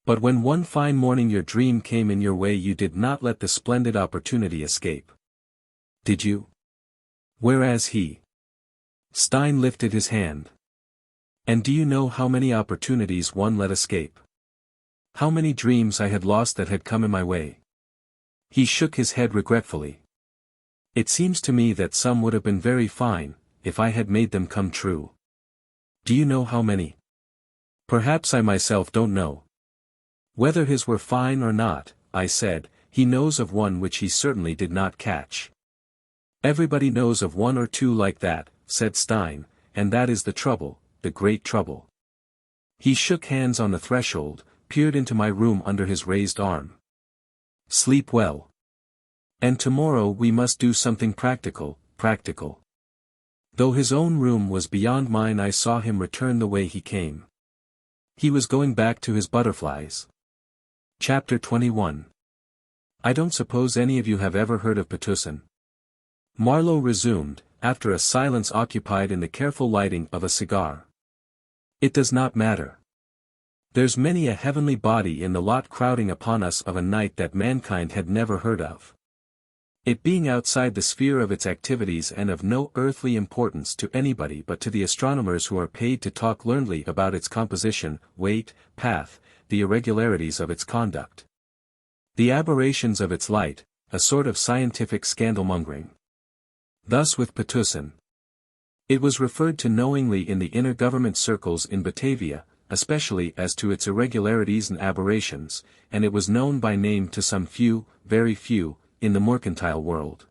But when one fine morning your dream came in your way you did not let the splendid opportunity escape. Did you? Whereas he..." Stein lifted his hand. "And do you know how many opportunities one let escape? How many dreams I had lost that had come in my way?" He shook his head regretfully. "It seems to me that some would have been very fine, if I had made them come true. Do you know how many? Perhaps I myself don't know." "Whether his were fine or not," I said, "he knows of one which he certainly did not catch." "Everybody knows of one or two like that," said Stein, "and that is the trouble, the great trouble." He shook hands on the threshold, peered into my room under his raised arm. "Sleep well. And tomorrow we must do something practical, practical." Though his own room was beyond mine I saw him return the way he came. He was going back to his butterflies. Chapter 21. "I don't suppose any of you have ever heard of Petusin?" Marlowe resumed, after a silence occupied in the careful lighting of a cigar. "It does not matter. There's many a heavenly body in the lot crowding upon us of a night that mankind had never heard of. It being outside the sphere of its activities and of no earthly importance to anybody but to the astronomers who are paid to talk learnedly about its composition, weight, path, the irregularities of its conduct, the aberrations of its light, a sort of scientific scandalmongering. Thus with Patna. It was referred to knowingly in the inner government circles in Batavia, especially as to its irregularities and aberrations, and it was known by name to some few, very few, in the mercantile world.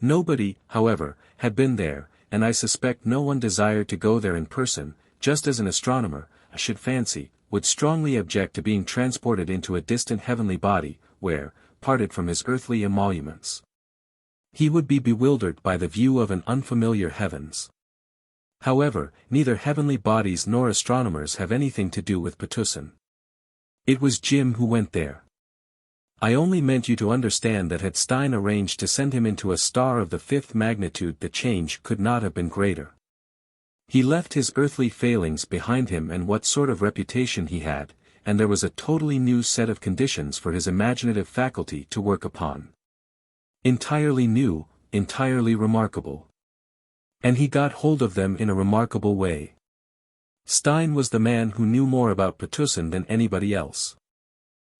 Nobody, however, had been there, and I suspect no one desired to go there in person, just as an astronomer, I should fancy, would strongly object to being transported into a distant heavenly body, where, parted from his earthly emoluments, he would be bewildered by the view of an unfamiliar heavens. However, neither heavenly bodies nor astronomers have anything to do with Patna. It was Jim who went there. I only meant you to understand that had Stein arranged to send him into a star of the 5th magnitude, the change could not have been greater. He left his earthly failings behind him and what sort of reputation he had, and there was a totally new set of conditions for his imaginative faculty to work upon. Entirely new, entirely remarkable. And he got hold of them in a remarkable way. Stein was the man who knew more about Patna than anybody else.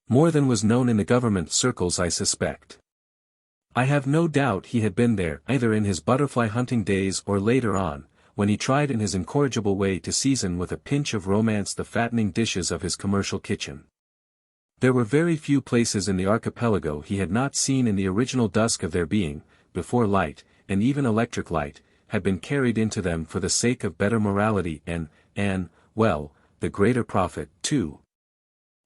More than was known in the government circles, I suspect. I have no doubt he had been there either in his butterfly hunting days or later on, when he tried in his incorrigible way to season with a pinch of romance the fattening dishes of his commercial kitchen. There were very few places in the archipelago he had not seen in the original dusk of their being, before light, and even electric light, had been carried into them for the sake of better morality and, well, the greater profit, too.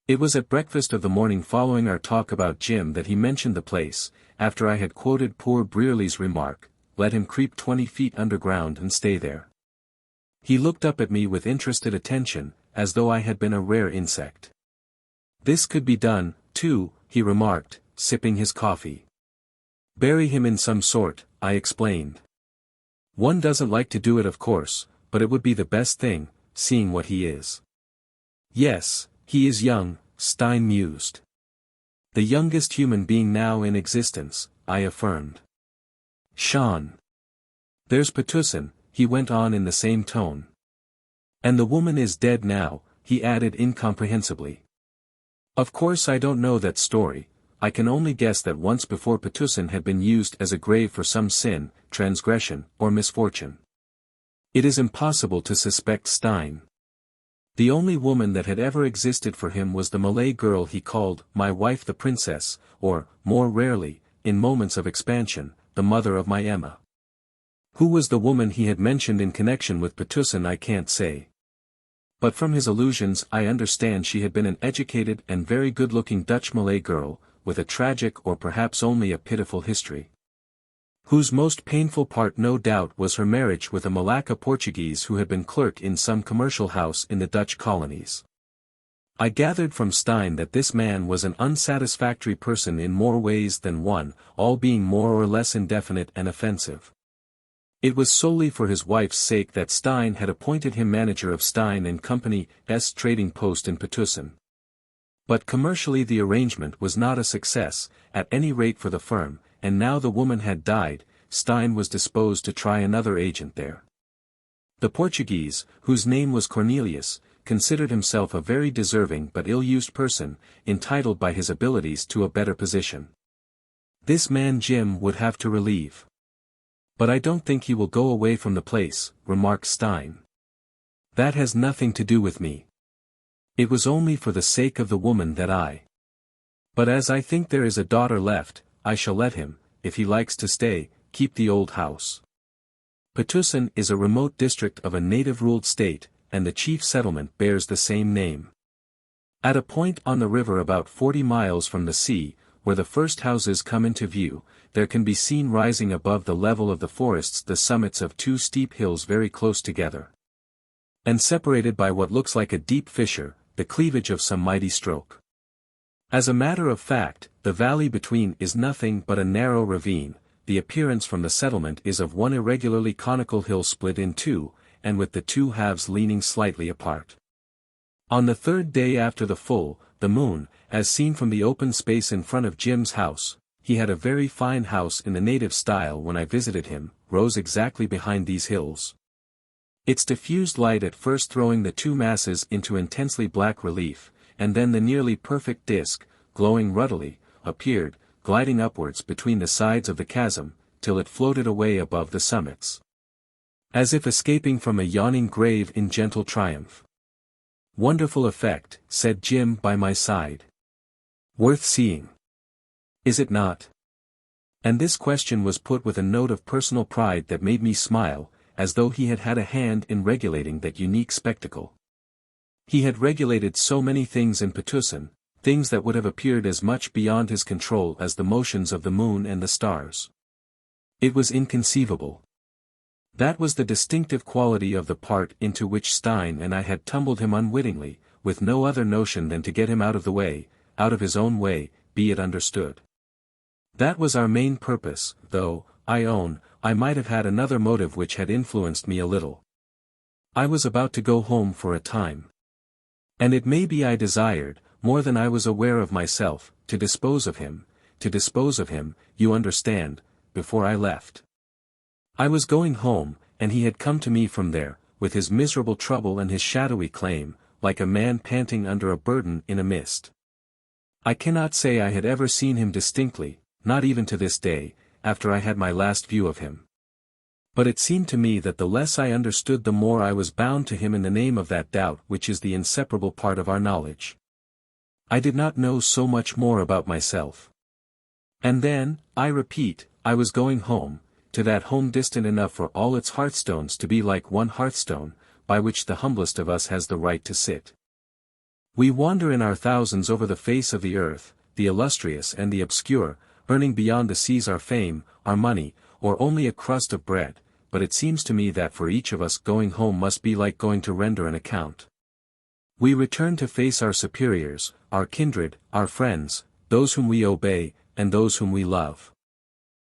It was at breakfast of the morning following our talk about Jim that he mentioned the place, after I had quoted poor Brearley's remark, "Let him creep 20 feet underground and stay there." He looked up at me with interested attention, as though I had been a rare insect. "This could be done, too," he remarked, sipping his coffee. "Bury him in some sort," I explained. "One doesn't like to do it, of course, but it would be the best thing, seeing what he is." "Yes, he is young," Stein mused. "The youngest human being now in existence," I affirmed. "Sean. There's Patna," he went on in the same tone. "And the woman is dead now," he added incomprehensibly. "Of course I don't know that story. I can only guess that once before Patna had been used as a grave for some sin, transgression, or misfortune. It is impossible to suspect Stein. The only woman that had ever existed for him was the Malay girl he called my wife, the princess, or, more rarely, in moments of expansion, the mother of my Emma. Who was the woman he had mentioned in connection with Patna I can't say. But from his allusions I understand she had been an educated and very good-looking Dutch Malay girl, with a tragic or perhaps only a pitiful history. Whose most painful part no doubt was her marriage with a Malacca Portuguese who had been clerk in some commercial house in the Dutch colonies. I gathered from Stein that this man was an unsatisfactory person in more ways than one, all being more or less indefinite and offensive. It was solely for his wife's sake that Stein had appointed him manager of Stein and Company's trading post in Patna. But commercially the arrangement was not a success, at any rate for the firm, and now the woman had died, Stein was disposed to try another agent there. The Portuguese, whose name was Cornelius, considered himself a very deserving but ill-used person, entitled by his abilities to a better position. This man Jim would have to relieve. "But I don't think he will go away from the place," remarked Stein. "That has nothing to do with me. It was only for the sake of the woman that I. But as I think there is a daughter left, I shall let him, if he likes to stay, keep the old house." Patna is a remote district of a native-ruled state, and the chief settlement bears the same name. At a point on the river about 40 miles from the sea, where the first houses come into view, there can be seen rising above the level of the forests the summits of 2 steep hills very close together, and separated by what looks like a deep fissure, the cleavage of some mighty stroke. As a matter of fact, the valley between is nothing but a narrow ravine. The appearance from the settlement is of one irregularly conical hill split in two, and with the two halves leaning slightly apart. On the 3rd day after the full, the moon, as seen from the open space in front of Jim's house, he had a very fine house in the native style when I visited him, rose exactly behind these hills. Its diffused light at first throwing the two masses into intensely black relief, and then the nearly perfect disk, glowing ruddily, appeared, gliding upwards between the sides of the chasm, till it floated away above the summits, as if escaping from a yawning grave in gentle triumph. "Wonderful effect," said Jim by my side. "Worth seeing. Is it not?" And this question was put with a note of personal pride that made me smile, as though he had had a hand in regulating that unique spectacle. He had regulated so many things in Patusan, things that would have appeared as much beyond his control as the motions of the moon and the stars. It was inconceivable. That was the distinctive quality of the part into which Stein and I had tumbled him unwittingly, with no other notion than to get him out of the way, out of his own way, be it understood. That was our main purpose, though, I own, I might have had another motive which had influenced me a little. I was about to go home for a time. And it may be I desired, more than I was aware of myself, to dispose of him, you understand, before I left. I was going home, and he had come to me from there, with his miserable trouble and his shadowy claim, like a man panting under a burden in a mist. I cannot say I had ever seen him distinctly, not even to this day, after I had my last view of him. But it seemed to me that the less I understood the more I was bound to him in the name of that doubt which is the inseparable part of our knowledge. I did not know so much more about myself. And then, I repeat, I was going home, to that home distant enough for all its hearthstones to be like one hearthstone, by which the humblest of us has the right to sit. We wander in our thousands over the face of the earth, the illustrious and the obscure, earning beyond the seas our fame, our money, or only a crust of bread, but it seems to me that for each of us going home must be like going to render an account. We return to face our superiors, our kindred, our friends, those whom we obey, and those whom we love.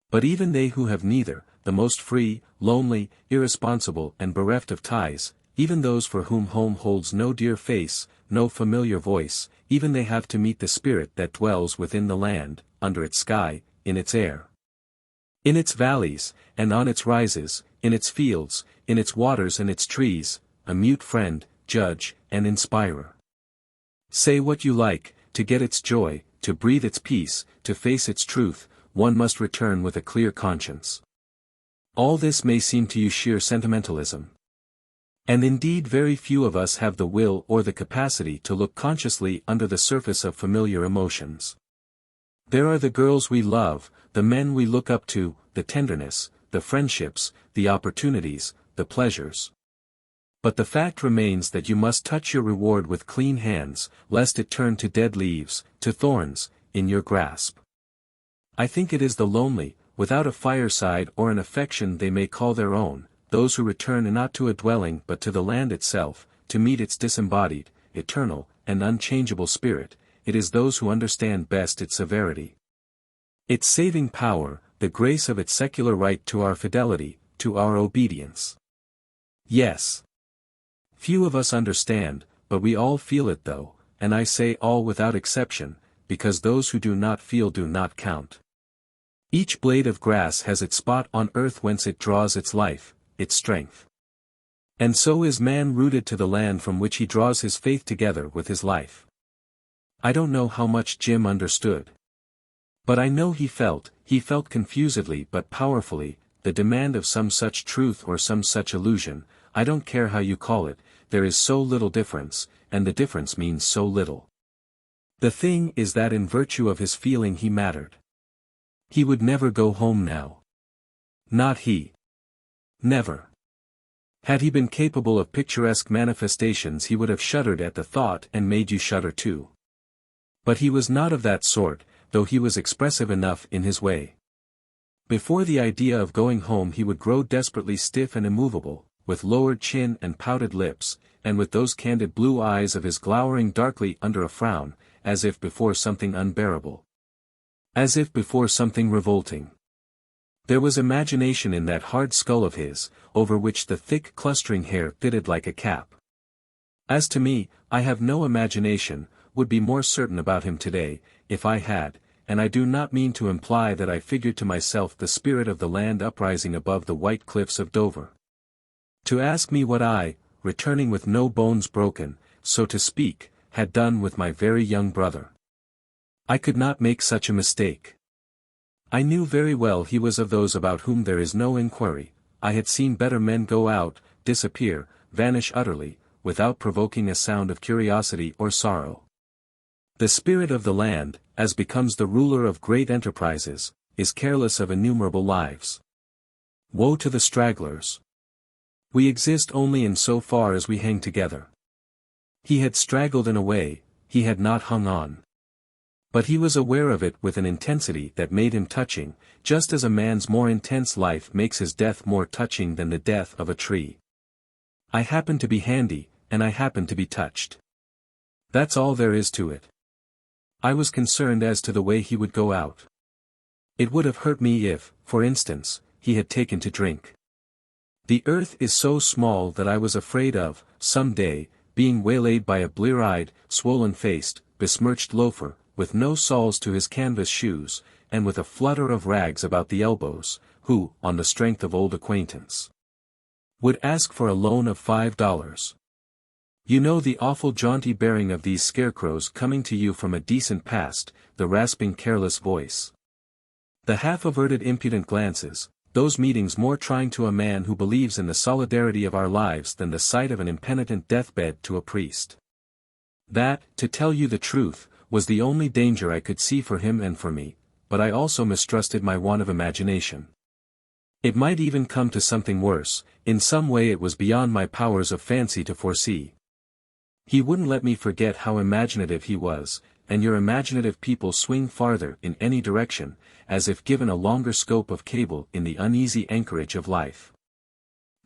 But even they who have neither, the most free, lonely, irresponsible and bereft of ties, even those for whom home holds no dear face, no familiar voice, even they have to meet the spirit that dwells within the land, under its sky, in its air, in its valleys, and on its rises, in its fields, in its waters and its trees, a mute friend, judge, and inspirer. Say what you like, to get its joy, to breathe its peace, to face its truth, one must return with a clear conscience. All this may seem to you sheer sentimentalism. And indeed very few of us have the will or the capacity to look consciously under the surface of familiar emotions. There are the girls we love, the men we look up to, the tenderness, the friendships, the opportunities, the pleasures. But the fact remains that you must touch your reward with clean hands, lest it turn to dead leaves, to thorns, in your grasp. I think it is the lonely, without a fireside or an affection they may call their own, those who return not to a dwelling but to the land itself, to meet its disembodied, eternal, and unchangeable spirit, it is those who understand best its severity, its saving power, the grace of its secular right to our fidelity, to our obedience. Yes. Few of us understand, but we all feel it though, and I say all without exception, because those who do not feel do not count. Each blade of grass has its spot on earth whence it draws its life, its strength. And so is man rooted to the land from which he draws his faith together with his life. I don't know how much Jim understood. But I know he felt confusedly but powerfully, the demand of some such truth or some such illusion, I don't care how you call it, there is so little difference, and the difference means so little. The thing is that in virtue of his feeling he mattered. He would never go home now. Not he. Never. Had he been capable of picturesque manifestations he would have shuddered at the thought and made you shudder too. But he was not of that sort, though he was expressive enough in his way. Before the idea of going home he would grow desperately stiff and immovable, with lowered chin and pouted lips, and with those candid blue eyes of his glowering darkly under a frown, as if before something unbearable. As if before something revolting. There was imagination in that hard skull of his, over which the thick clustering hair fitted like a cap. As to me, I have no imagination, would be more certain about him today, if I had, and I do not mean to imply that I figured to myself the spirit of the land uprising above the white cliffs of Dover. To ask me what I, returning with no bones broken, so to speak, had done with my very young brother. I could not make such a mistake. I knew very well he was of those about whom there is no inquiry. I had seen better men go out, disappear, vanish utterly, without provoking a sound of curiosity or sorrow. The spirit of the land, as becomes the ruler of great enterprises, is careless of innumerable lives. Woe to the stragglers! We exist only in so far as we hang together. He had straggled in a way, he had not hung on. But he was aware of it with an intensity that made him touching, just as a man's more intense life makes his death more touching than the death of a tree. I happened to be handy, and I happened to be touched. That's all there is to it. I was concerned as to the way he would go out. It would have hurt me if, for instance, he had taken to drink. The earth is so small that I was afraid of, some day, being waylaid by a blear-eyed, swollen-faced, besmirched loafer, with no soles to his canvas shoes, and with a flutter of rags about the elbows, who, on the strength of old acquaintance, would ask for a loan of $5. You know the awful jaunty bearing of these scarecrows coming to you from a decent past, the rasping careless voice, the half-averted impudent glances, those meetings more trying to a man who believes in the solidarity of our lives than the sight of an impenitent deathbed to a priest. That, to tell you the truth, was the only danger I could see for him and for me, but I also mistrusted my want of imagination. It might even come to something worse, in some way it was beyond my powers of fancy to foresee. He wouldn't let me forget how imaginative he was, and your imaginative people swing farther in any direction, as if given a longer scope of cable in the uneasy anchorage of life.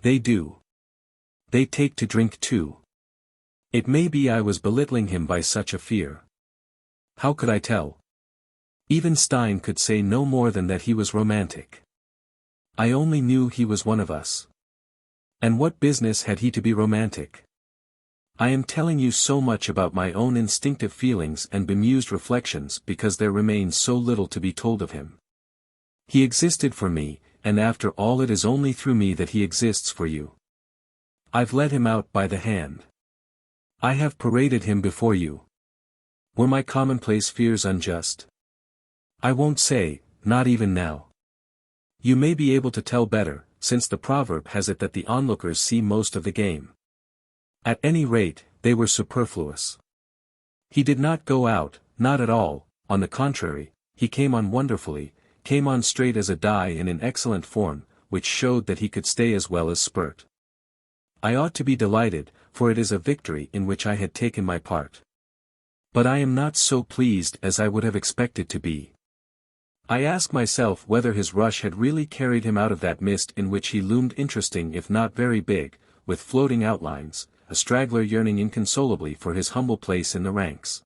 They do. They take to drink too. It may be I was belittling him by such a fear. How could I tell? Even Stein could say no more than that he was romantic. I only knew he was one of us. And what business had he to be romantic? I am telling you so much about my own instinctive feelings and bemused reflections because there remains so little to be told of him. He existed for me, and after all it is only through me that he exists for you. I've led him out by the hand. I have paraded him before you. Were my commonplace fears unjust? I won't say, not even now. You may be able to tell better, since the proverb has it that the onlookers see most of the game. At any rate, they were superfluous. He did not go out, not at all, on the contrary, he came on wonderfully, came on straight as a die and in excellent form, which showed that he could stay as well as spurt. I ought to be delighted, for it is a victory in which I had taken my part. But I am not so pleased as I would have expected to be. I ask myself whether his rush had really carried him out of that mist in which he loomed interesting if not very big, with floating outlines, a straggler yearning inconsolably for his humble place in the ranks.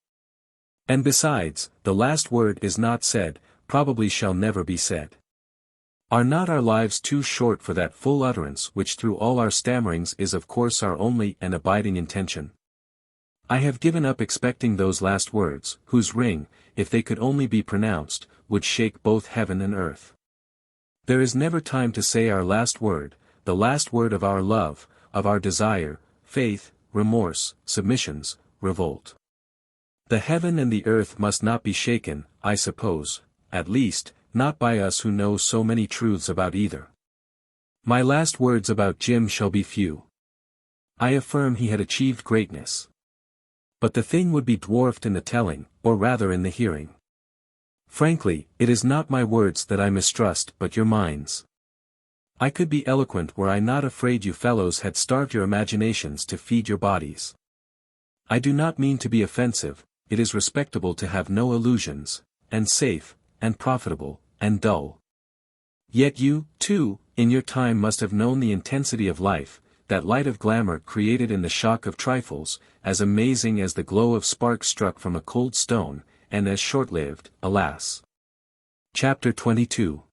And besides, the last word is not said, probably shall never be said. Are not our lives too short for that full utterance which through all our stammerings is of course our only and abiding intention? I have given up expecting those last words, whose ring, if they could only be pronounced, would shake both heaven and earth. There is never time to say our last word, the last word of our love, of our desire, faith, remorse, submissions, revolt. The heaven and the earth must not be shaken, I suppose, at least, not by us who know so many truths about either. My last words about Jim shall be few. I affirm he had achieved greatness. But the thing would be dwarfed in the telling, or rather in the hearing. Frankly, it is not my words that I mistrust but your minds. I could be eloquent were I not afraid you fellows had starved your imaginations to feed your bodies. I do not mean to be offensive, it is respectable to have no illusions, and safe, and profitable, and dull. Yet you, too, in your time must have known the intensity of life, that light of glamour created in the shock of trifles, as amazing as the glow of sparks struck from a cold stone, and as short-lived, alas. Chapter 22.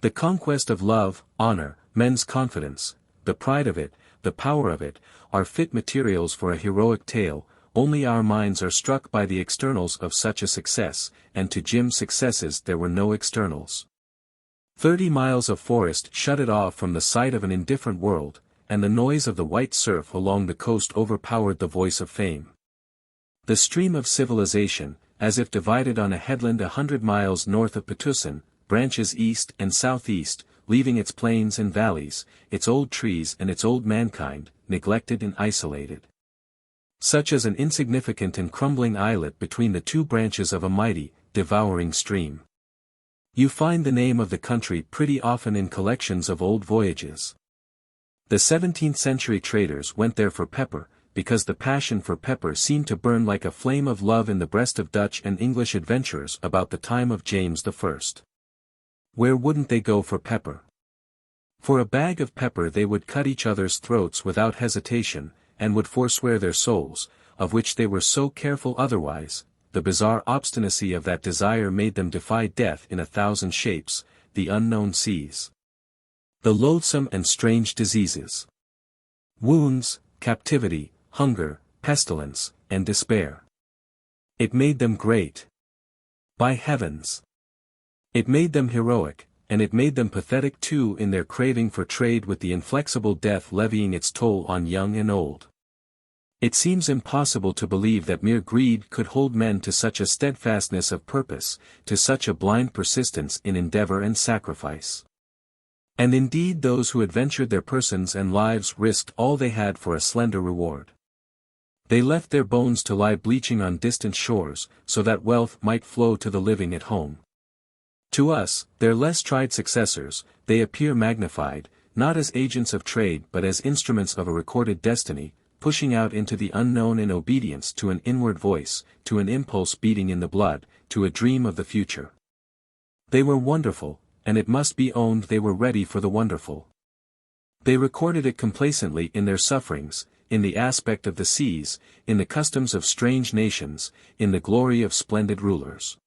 The conquest of love, honor, men's confidence, the pride of it, the power of it, are fit materials for a heroic tale, only our minds are struck by the externals of such a success, and to Jim's successes there were no externals. 30 miles of forest shut it off from the sight of an indifferent world, and the noise of the white surf along the coast overpowered the voice of fame. The stream of civilization, as if divided on a headland 100 miles north of Patna, branches east and southeast, leaving its plains and valleys, its old trees and its old mankind, neglected and isolated. Such as an insignificant and crumbling islet between the two branches of a mighty, devouring stream. You find the name of the country pretty often in collections of old voyages. The 17th-century traders went there for pepper, because the passion for pepper seemed to burn like a flame of love in the breast of Dutch and English adventurers about the time of James I. Where wouldn't they go for pepper? For a bag of pepper they would cut each other's throats without hesitation, and would forswear their souls, of which they were so careful otherwise. The bizarre obstinacy of that desire made them defy death in 1,000 shapes, the unknown seas, the loathsome and strange diseases, wounds, captivity, hunger, pestilence, and despair. It made them great. By heavens! It made them heroic, and it made them pathetic too in their craving for trade, with the inflexible death levying its toll on young and old. It seems impossible to believe that mere greed could hold men to such a steadfastness of purpose, to such a blind persistence in endeavor and sacrifice. And indeed those who adventured their persons and lives risked all they had for a slender reward. They left their bones to lie bleaching on distant shores, so that wealth might flow to the living at home. To us, their less tried successors, they appear magnified, not as agents of trade but as instruments of a recorded destiny, pushing out into the unknown in obedience to an inward voice, to an impulse beating in the blood, to a dream of the future. They were wonderful, and it must be owned they were ready for the wonderful. They recorded it complacently in their sufferings, in the aspect of the seas, in the customs of strange nations, in the glory of splendid rulers.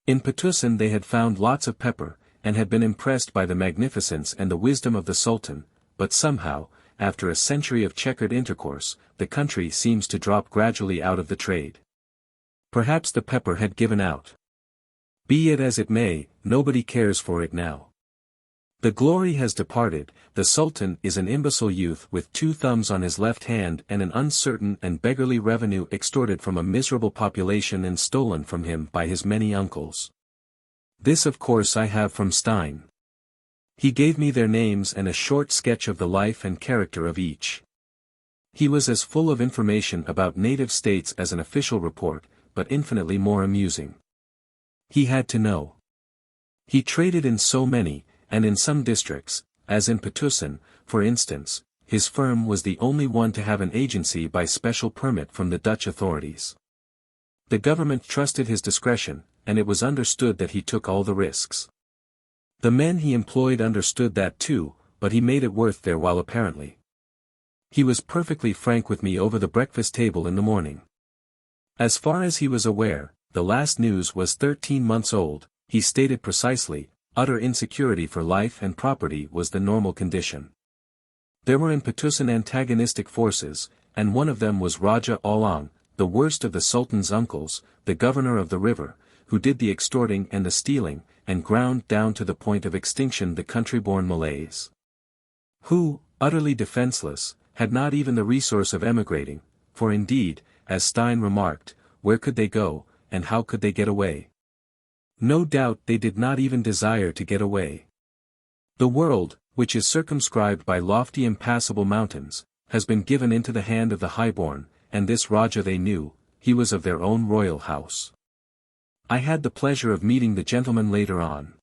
In Patna they had found lots of pepper, and had been impressed by the magnificence and the wisdom of the Sultan, but somehow, after a century of checkered intercourse, the country seems to drop gradually out of the trade. Perhaps the pepper had given out. Be it as it may, nobody cares for it now. The glory has departed. The Sultan is an imbecile youth with 2 thumbs on his left hand and an uncertain and beggarly revenue extorted from a miserable population and stolen from him by his many uncles. This of course I have from Stein. He gave me their names and a short sketch of the life and character of each. He was as full of information about native states as an official report, but infinitely more amusing. He had to know. He traded in so many, and in some districts, as in Patna, for instance, his firm was the only one to have an agency by special permit from the Dutch authorities. The government trusted his discretion, and it was understood that he took all the risks. The men he employed understood that too, but he made it worth their while apparently. He was perfectly frank with me over the breakfast table in the morning. As far as he was aware, the last news was 13 months old, he stated precisely. Utter insecurity for life and property was the normal condition. There were in Patna antagonistic forces, and one of them was Raja Alang, the worst of the Sultan's uncles, the governor of the river, who did the extorting and the stealing, and ground down to the point of extinction the country-born Malays. Who, utterly defenseless, had not even the resource of emigrating, for indeed, as Stein remarked, where could they go, and how could they get away? No doubt they did not even desire to get away. The world, which is circumscribed by lofty impassable mountains, has been given into the hand of the highborn, and this Raja they knew, he was of their own royal house. I had the pleasure of meeting the gentleman later on.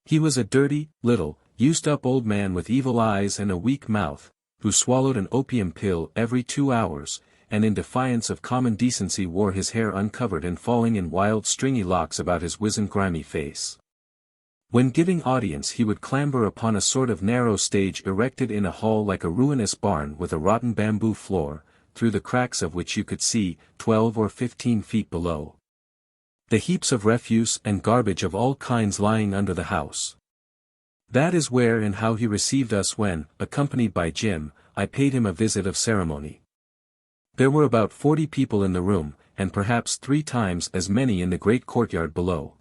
He was a dirty, little, used-up old man with evil eyes and a weak mouth, who swallowed an opium pill every 2 hours, and in defiance of common decency wore his hair uncovered and falling in wild stringy locks about his wizened grimy face. When giving audience he would clamber upon a sort of narrow stage erected in a hall like a ruinous barn with a rotten bamboo floor, through the cracks of which you could see 12 or 15 feet below the heaps of refuse and garbage of all kinds lying under the house. That is where and how he received us when, accompanied by Jim, I paid him a visit of ceremony. There were about 40 people in the room, and perhaps 3 times as many in the great courtyard below.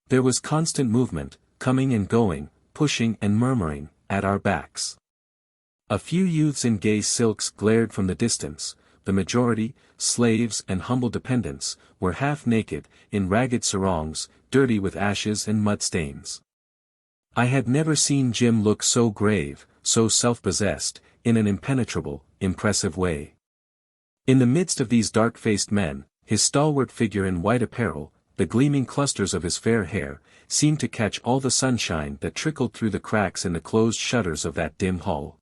There was constant movement, coming and going, pushing and murmuring, at our backs. A few youths in gay silks glared from the distance. The majority, slaves and humble dependents, were half naked, in ragged sarongs, dirty with ashes and mud stains. I had never seen Jim look so grave, so self-possessed, in an impenetrable, impressive way. In the midst of these dark-faced men, his stalwart figure in white apparel, the gleaming clusters of his fair hair, seemed to catch all the sunshine that trickled through the cracks in the closed shutters of that dim hall.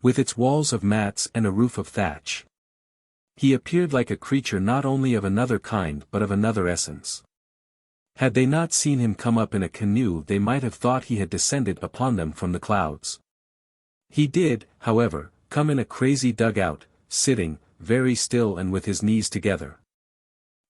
With its walls of mats and a roof of thatch, he appeared like a creature not only of another kind but of another essence. Had they not seen him come up in a canoe they might have thought he had descended upon them from the clouds. He did, however, come in a crazy dugout, sitting, very still and with his knees together.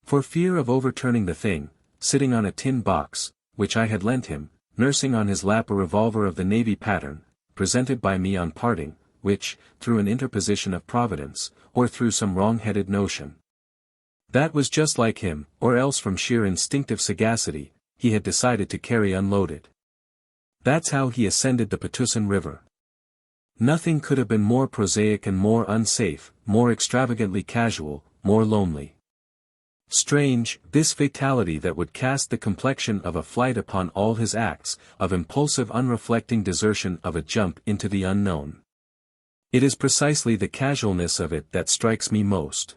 For fear of overturning the thing, sitting on a tin box, which I had lent him, nursing on his lap a revolver of the navy pattern, presented by me on parting, which, through an interposition of Providence, or through some wrong-headed notion, that was just like him, or else from sheer instinctive sagacity, he had decided to carry unloaded. That's how he ascended the Patna River. Nothing could have been more prosaic and more unsafe, more extravagantly casual, more lonely. Strange, this fatality that would cast the complexion of a flight upon all his acts, of impulsive unreflecting desertion of a jump into the unknown. It is precisely the casualness of it that strikes me most.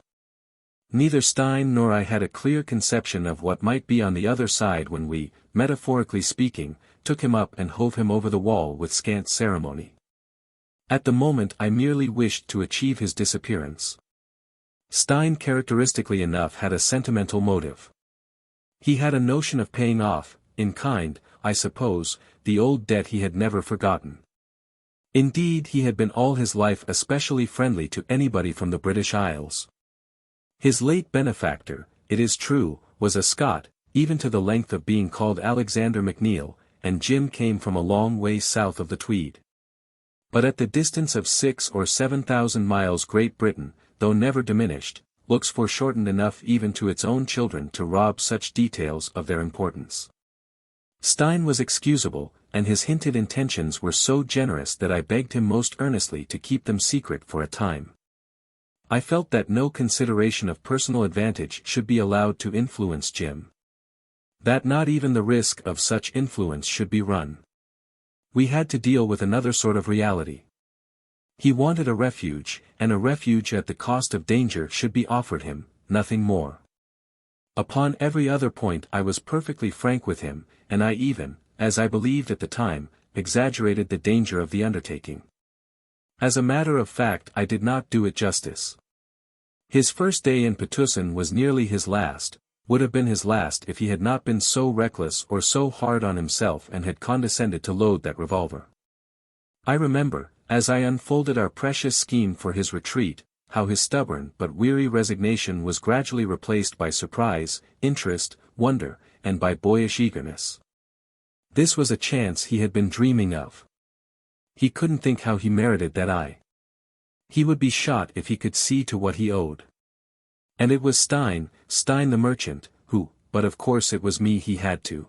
Neither Stein nor I had a clear conception of what might be on the other side when we, metaphorically speaking, took him up and hove him over the wall with scant ceremony. At the moment I merely wished to achieve his disappearance. Stein characteristically enough had a sentimental motive. He had a notion of paying off, in kind, I suppose, the old debt he had never forgotten. Indeed he had been all his life especially friendly to anybody from the British Isles. His late benefactor, it is true, was a Scot, even to the length of being called Alexander McNeill, and Jim came from a long way south of the Tweed. But at the distance of 6,000 or 7,000 miles Great Britain, though never diminished, looks foreshortened enough even to its own children to rob such details of their importance. Stein was excusable, and his hinted intentions were so generous that I begged him most earnestly to keep them secret for a time. I felt that no consideration of personal advantage should be allowed to influence Jim. That not even the risk of such influence should be run. We had to deal with another sort of reality. He wanted a refuge, and a refuge at the cost of danger should be offered him, nothing more. Upon every other point I was perfectly frank with him, and I even, as I believed at the time, exaggerated the danger of the undertaking. As a matter of fact I did not do it justice. His first day in Patna was nearly his last, would have been his last if he had not been so reckless or so hard on himself and had condescended to load that revolver. I remember, as I unfolded our precious scheme for his retreat, how his stubborn but weary resignation was gradually replaced by surprise, interest, wonder, and by boyish eagerness. This was a chance he had been dreaming of. He couldn't think how he merited that. He would be shot if he could see to what he owed. And it was Stein the merchant, who, but of course it was me he had to.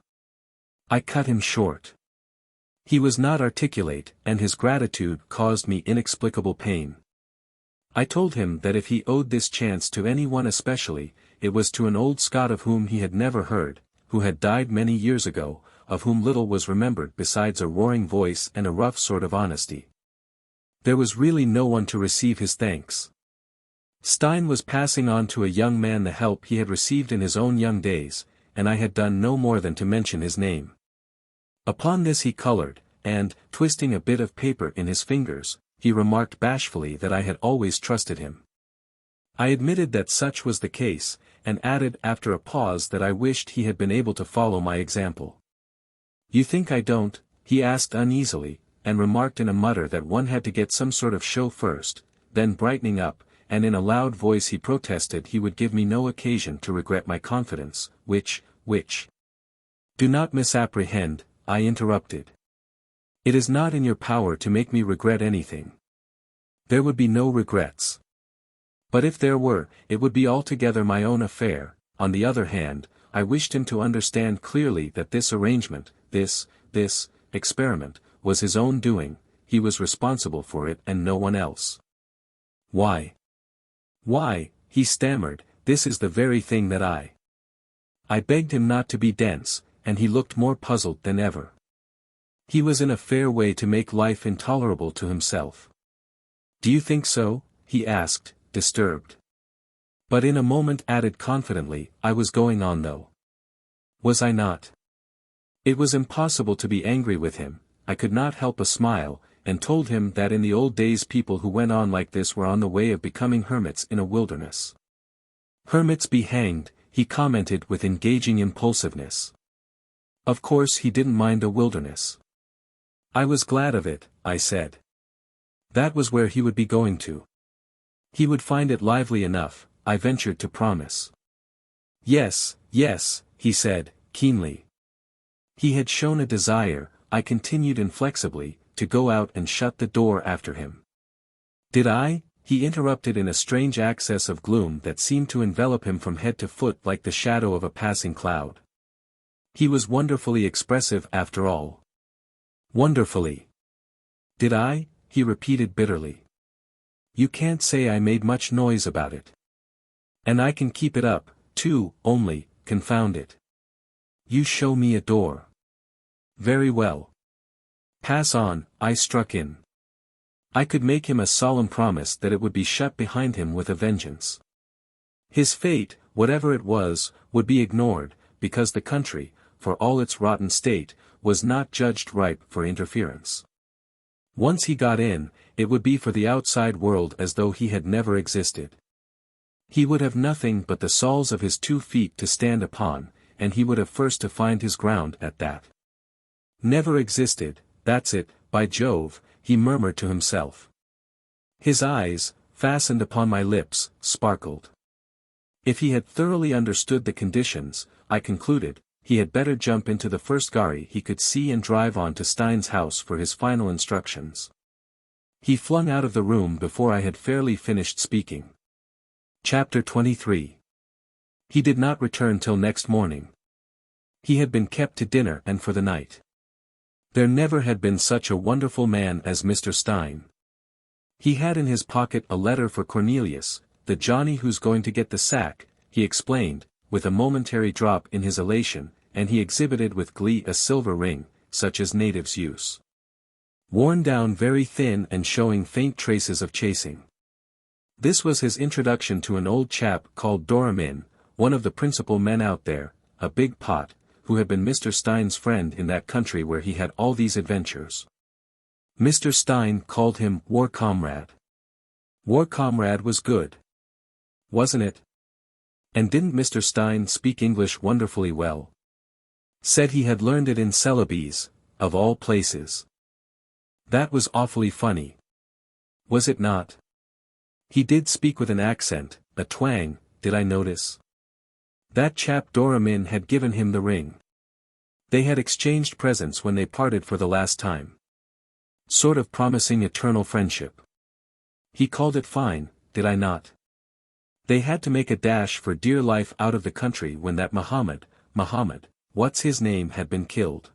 I cut him short. He was not articulate, and his gratitude caused me inexplicable pain. I told him that if he owed this chance to any one especially, it was to an old Scot of whom he had never heard, who had died many years ago, of whom little was remembered besides a roaring voice and a rough sort of honesty. There was really no one to receive his thanks. Stein was passing on to a young man the help he had received in his own young days, and I had done no more than to mention his name. Upon this he colored, and, twisting a bit of paper in his fingers, he remarked bashfully that I had always trusted him. I admitted that such was the case, and added after a pause that I wished he had been able to follow my example. "You think I don't?" he asked uneasily, and remarked in a mutter that one had to get some sort of show first, then brightening up, and in a loud voice he protested he would give me no occasion to regret my confidence, which. "Do not misapprehend," I interrupted. "It is not in your power to make me regret anything. There would be no regrets. But if there were, it would be altogether my own affair. On the other hand, I wished him to understand clearly that this arrangement, this experiment, was his own doing. He was responsible for it and no one else. Why? Why, he stammered, this is the very thing that I begged him not to be dense, and he looked more puzzled than ever. He was in a fair way to make life intolerable to himself. Do you think so? He asked, disturbed. But in a moment added confidently, I was going on though. Was I not? It was impossible to be angry with him. I could not help a smile, and told him that in the old days people who went on like this were on the way of becoming hermits in a wilderness. Hermits be hanged, he commented with engaging impulsiveness. Of course he didn't mind a wilderness. I was glad of it, I said. That was where he would be going to. He would find it lively enough, I ventured to promise. Yes, he said, keenly. He had shown a desire, I continued inflexibly, to go out and shut the door after him. Did I? He interrupted in a strange access of gloom that seemed to envelop him from head to foot like the shadow of a passing cloud. He was wonderfully expressive after all. Wonderfully. Did I? He repeated bitterly. You can't say I made much noise about it. And I can keep it up, too, only, confound it. You show me a door. Very well. Pass on, I struck in. I could make him a solemn promise that it would be shut behind him with a vengeance. His fate, whatever it was, would be ignored, because the country, for all its rotten state, was not judged ripe for interference. Once he got in, it would be for the outside world as though he had never existed. He would have nothing but the soles of his 2 feet to stand upon, and he would have first to find his ground at that. Never existed, that's it, by Jove, he murmured to himself. His eyes, fastened upon my lips, sparkled. If he had thoroughly understood the conditions, I concluded, he had better jump into the first gharry he could see and drive on to Stein's house for his final instructions. He flung out of the room before I had fairly finished speaking. Chapter 23. He did not return till next morning. He had been kept to dinner and for the night. There never had been such a wonderful man as Mr. Stein. He had in his pocket a letter for Cornelius, the Johnny who's going to get the sack, he explained, with a momentary drop in his elation, and he exhibited with glee a silver ring, such as natives use. Worn down very thin and showing faint traces of chasing. This was his introduction to an old chap called Doramin, one of the principal men out there, a big pot, who had been Mr. Stein's friend in that country where he had all these adventures. Mr. Stein called him War Comrade. War Comrade was good. Wasn't it? And didn't Mr. Stein speak English wonderfully well? Said he had learned it in Celebes, of all places. That was awfully funny. Was it not? He did speak with an accent, a twang, did I notice? That chap Doramin had given him the ring. They had exchanged presents when they parted for the last time. Sort of promising eternal friendship. He called it fine, did I not? They had to make a dash for dear life out of the country when that Muhammad, what's his name had been killed.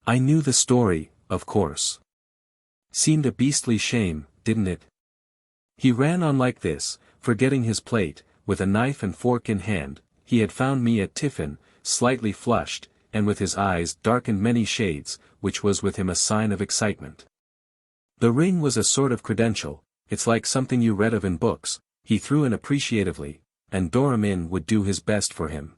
I knew the story, of course. Seemed a beastly shame, didn't it? He ran on like this, forgetting his plate, with a knife and fork in hand. He had found me at tiffin, slightly flushed, and with his eyes darkened many shades, which was with him a sign of excitement. The ring was a sort of credential, it's like something you read of in books, he threw in appreciatively, and Doramin would do his best for him.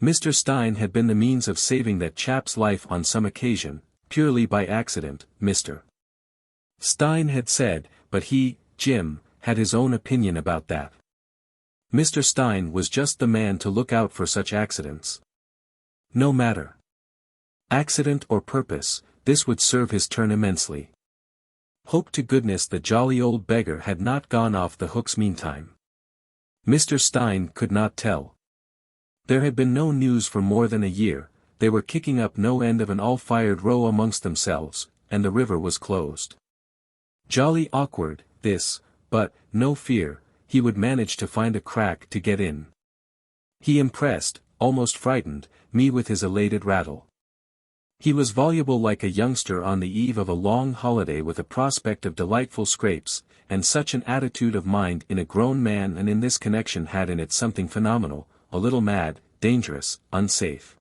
Mr. Stein had been the means of saving that chap's life on some occasion, purely by accident, Mr. Stein had said, but he, Jim, had his own opinion about that. Mr. Stein was just the man to look out for such accidents. No matter. Accident or purpose, this would serve his turn immensely. Hope to goodness the jolly old beggar had not gone off the hooks meantime. Mr. Stein could not tell. There had been no news for more than a year, they were kicking up no end of an all-fired row amongst themselves, and the river was closed. Jolly awkward, this, but, no fear, he would manage to find a crack to get in. He impressed, almost frightened, me with his elated rattle. He was voluble like a youngster on the eve of a long holiday with a prospect of delightful scrapes, and such an attitude of mind in a grown man and in this connection had in it something phenomenal, a little mad, dangerous, unsafe.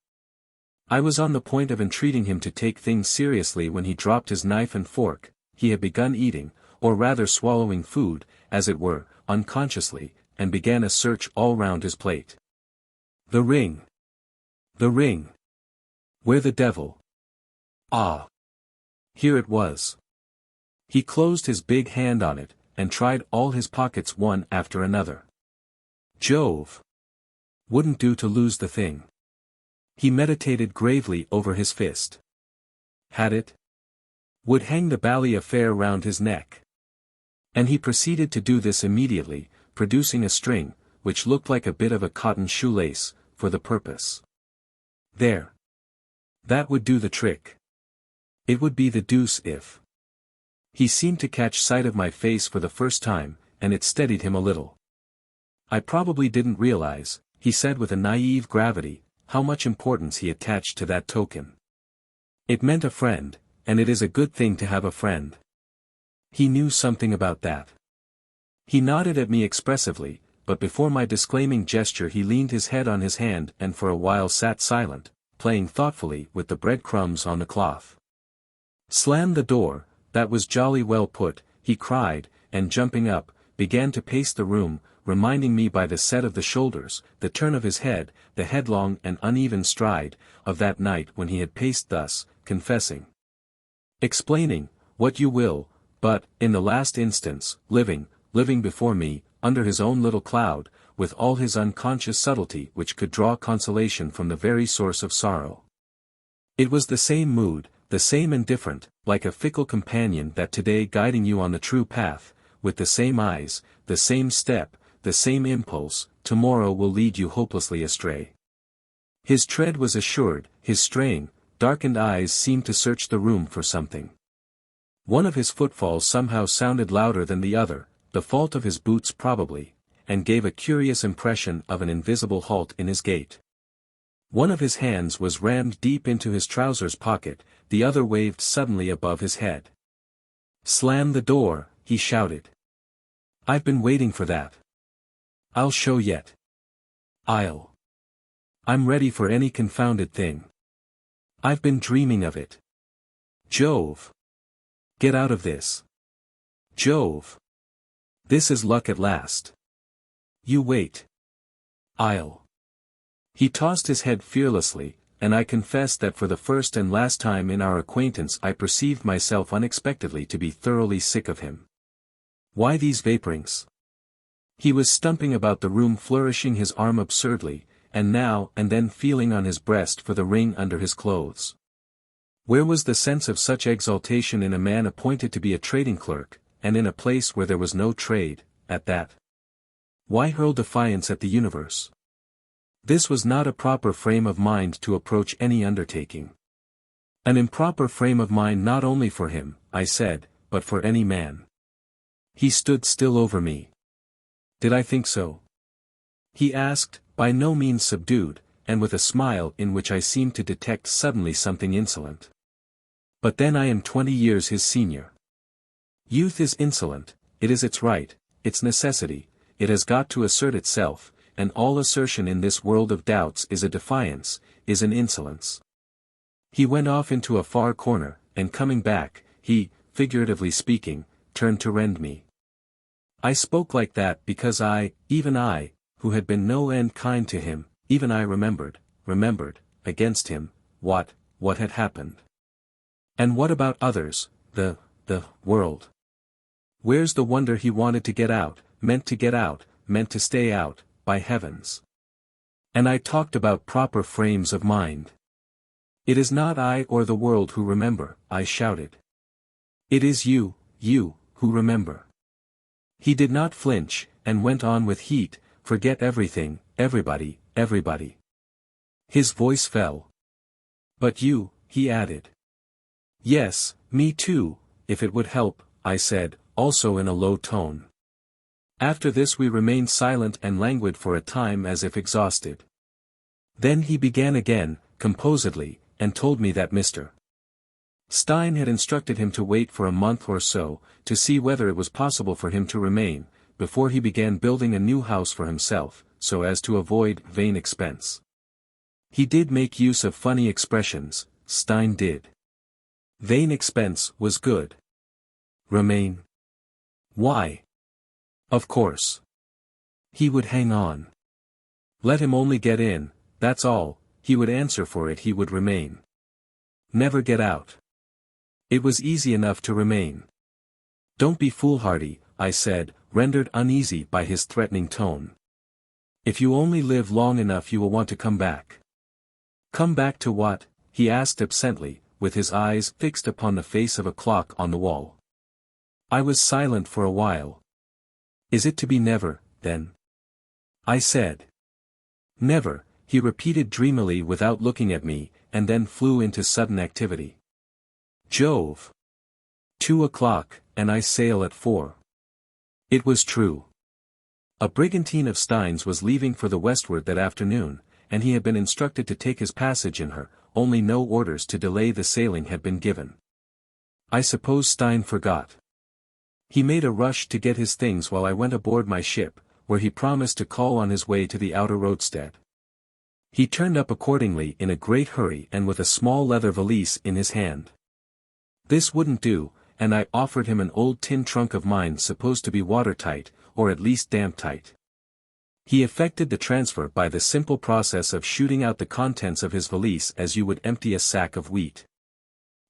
I was on the point of entreating him to take things seriously when he dropped his knife and fork. He had begun eating, or rather swallowing food, as it were, unconsciously, and began a search all round his plate. The ring. The ring. Where the devil? Ah! Here it was. He closed his big hand on it, and tried all his pockets one after another. Jove! Wouldn't do to lose the thing. He meditated gravely over his fist. Had it? Would hang the bally affair round his neck. And he proceeded to do this immediately, producing a string, which looked like a bit of a cotton shoelace, for the purpose. There. That would do the trick. It would be the deuce if. He seemed to catch sight of my face for the first time, and it steadied him a little. I probably didn't realize, he said with a naive gravity, how much importance he attached to that token. It meant a friend, and it is a good thing to have a friend. He knew something about that. He nodded at me expressively, but before my disclaiming gesture he leaned his head on his hand and for a while sat silent, playing thoughtfully with the breadcrumbs on the cloth. Slam the door, that was jolly well put, he cried, and jumping up, began to pace the room, reminding me by the set of the shoulders, the turn of his head, the headlong and uneven stride, of that night when he had paced thus, confessing. Explaining, what you will, but, in the last instance, living before me, under his own little cloud, with all his unconscious subtlety which could draw consolation from the very source of sorrow. It was the same mood, the same indifferent, like a fickle companion that today guiding you on the true path, with the same eyes, the same step, the same impulse, tomorrow will lead you hopelessly astray. His tread was assured, his straying, darkened eyes seemed to search the room for something. One of his footfalls somehow sounded louder than the other, the fault of his boots probably, and gave a curious impression of an invisible halt in his gait. One of his hands was rammed deep into his trousers pocket, the other waved suddenly above his head. Slam the door, he shouted. I've been waiting for that. I'll show yet. I'm ready for any confounded thing. I've been dreaming of it. Jove! Get out of this. Jove! This is luck at last. You wait. He tossed his head fearlessly, and I confess that for the first and last time in our acquaintance I perceived myself unexpectedly to be thoroughly sick of him. Why these vaporings? He was stumping about the room flourishing his arm absurdly, and now and then feeling on his breast for the ring under his clothes. Where was the sense of such exaltation in a man appointed to be a trading clerk, and in a place where there was no trade, at that? Why hurl defiance at the universe? This was not a proper frame of mind to approach any undertaking. An improper frame of mind not only for him, I said, but for any man. He stood still over me. Did I think so? He asked, by no means subdued, and with a smile in which I seemed to detect suddenly something insolent. But then I am 20 years his senior. Youth is insolent, it is its right, its necessity, it has got to assert itself, and all assertion in this world of doubts is a defiance, is an insolence. He went off into a far corner, and coming back, he, figuratively speaking, turned to rend me. I spoke like that because even I, who had been no end kind to him, even I remembered, against him, what had happened. And what about others, the world? Where's the wonder he wanted to get out, meant to stay out, by heavens. And I talked about proper frames of mind. It is not I or the world who remember, I shouted. It is you, who remember. He did not flinch, and went on with heat, forget everything, everybody. His voice fell. But you, he added. Yes, me too, if it would help, I said, also in a low tone. After this we remained silent and languid for a time as if exhausted. Then he began again, composedly, and told me that Mr. Stein had instructed him to wait for a month or so, to see whether it was possible for him to remain, before he began building a new house for himself, so as to avoid vain expense. He did make use of funny expressions, Stein did. Vain expense was good. Remain. Why? Of course. He would hang on. Let him only get in, that's all, he would answer for it, he would remain. Never get out. It was easy enough to remain. Don't be foolhardy, I said, rendered uneasy by his threatening tone. If you only live long enough you will want to come back. Come back to what? He asked absently, with his eyes fixed upon the face of a clock on the wall. I was silent for a while. Is it to be never, then? I said. Never, he repeated dreamily without looking at me, and then flew into sudden activity. Jove! 2 o'clock, and I sail at 4. It was true. A brigantine of Stein's was leaving for the westward that afternoon, and he had been instructed to take his passage in her, only no orders to delay the sailing had been given. I suppose Stein forgot. He made a rush to get his things while I went aboard my ship, where he promised to call on his way to the outer roadstead. He turned up accordingly in a great hurry and with a small leather valise in his hand. This wouldn't do, and I offered him an old tin trunk of mine supposed to be watertight, or at least damp-tight. He effected the transfer by the simple process of shooting out the contents of his valise as you would empty a sack of wheat.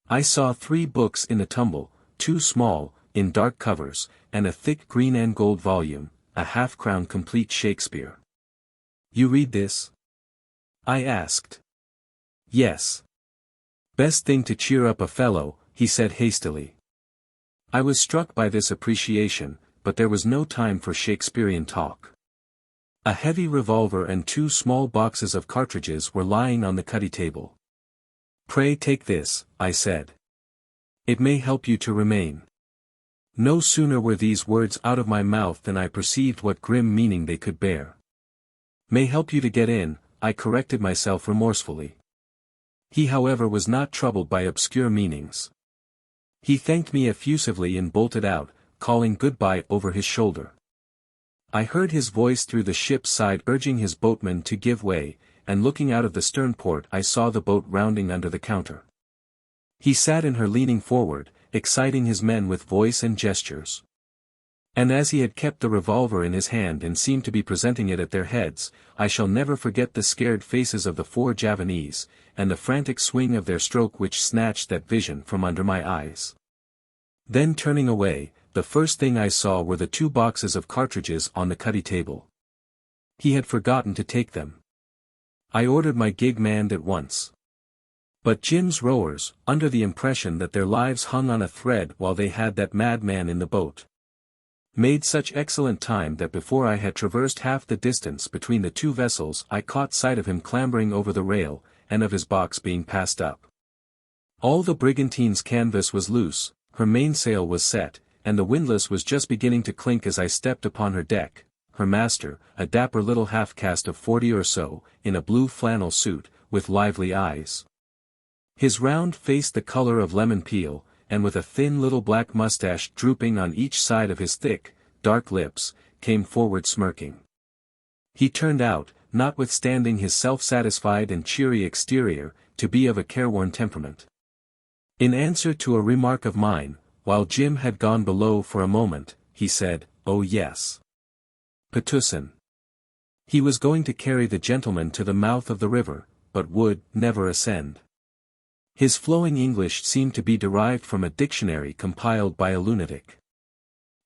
I saw 3 books in the tumble, 2 small, in dark covers, and a thick green and gold volume, a half-crown complete Shakespeare. You read this? I asked. Yes. Best thing to cheer up a fellow, he said hastily. I was struck by this appreciation, but there was no time for Shakespearean talk. A heavy revolver and 2 small boxes of cartridges were lying on the cuddy table. Pray take this, I said. It may help you to remain. No sooner were these words out of my mouth than I perceived what grim meaning they could bear. May help you to get in, I corrected myself remorsefully. He however was not troubled by obscure meanings. He thanked me effusively and bolted out, calling goodbye over his shoulder. I heard his voice through the ship's side urging his boatmen to give way, and looking out of the stern port I saw the boat rounding under the counter. He sat in her leaning forward, exciting his men with voice and gestures. And as he had kept the revolver in his hand and seemed to be presenting it at their heads, I shall never forget the scared faces of the 4 Javanese, and the frantic swing of their stroke which snatched that vision from under my eyes. Then turning away, the first thing I saw were the 2 boxes of cartridges on the cuddy table. He had forgotten to take them. I ordered my gig manned at once. But Jim's rowers, under the impression that their lives hung on a thread while they had that madman in the boat, made such excellent time that before I had traversed half the distance between the 2 vessels I caught sight of him clambering over the rail, and of his box being passed up. All the brigantine's canvas was loose, her mainsail was set, and the windlass was just beginning to clink as I stepped upon her deck. Her master, a dapper little half-caste of 40 or so, in a blue flannel suit, with lively eyes. His round face the color of lemon peel, and with a thin little black mustache drooping on each side of his thick, dark lips, came forward smirking. He turned out, notwithstanding his self-satisfied and cheery exterior, to be of a careworn temperament. In answer to a remark of mine, while Jim had gone below for a moment, he said, "Oh yes. Petusin." He was going to carry the gentleman to the mouth of the river, but would never ascend. His flowing English seemed to be derived from a dictionary compiled by a lunatic.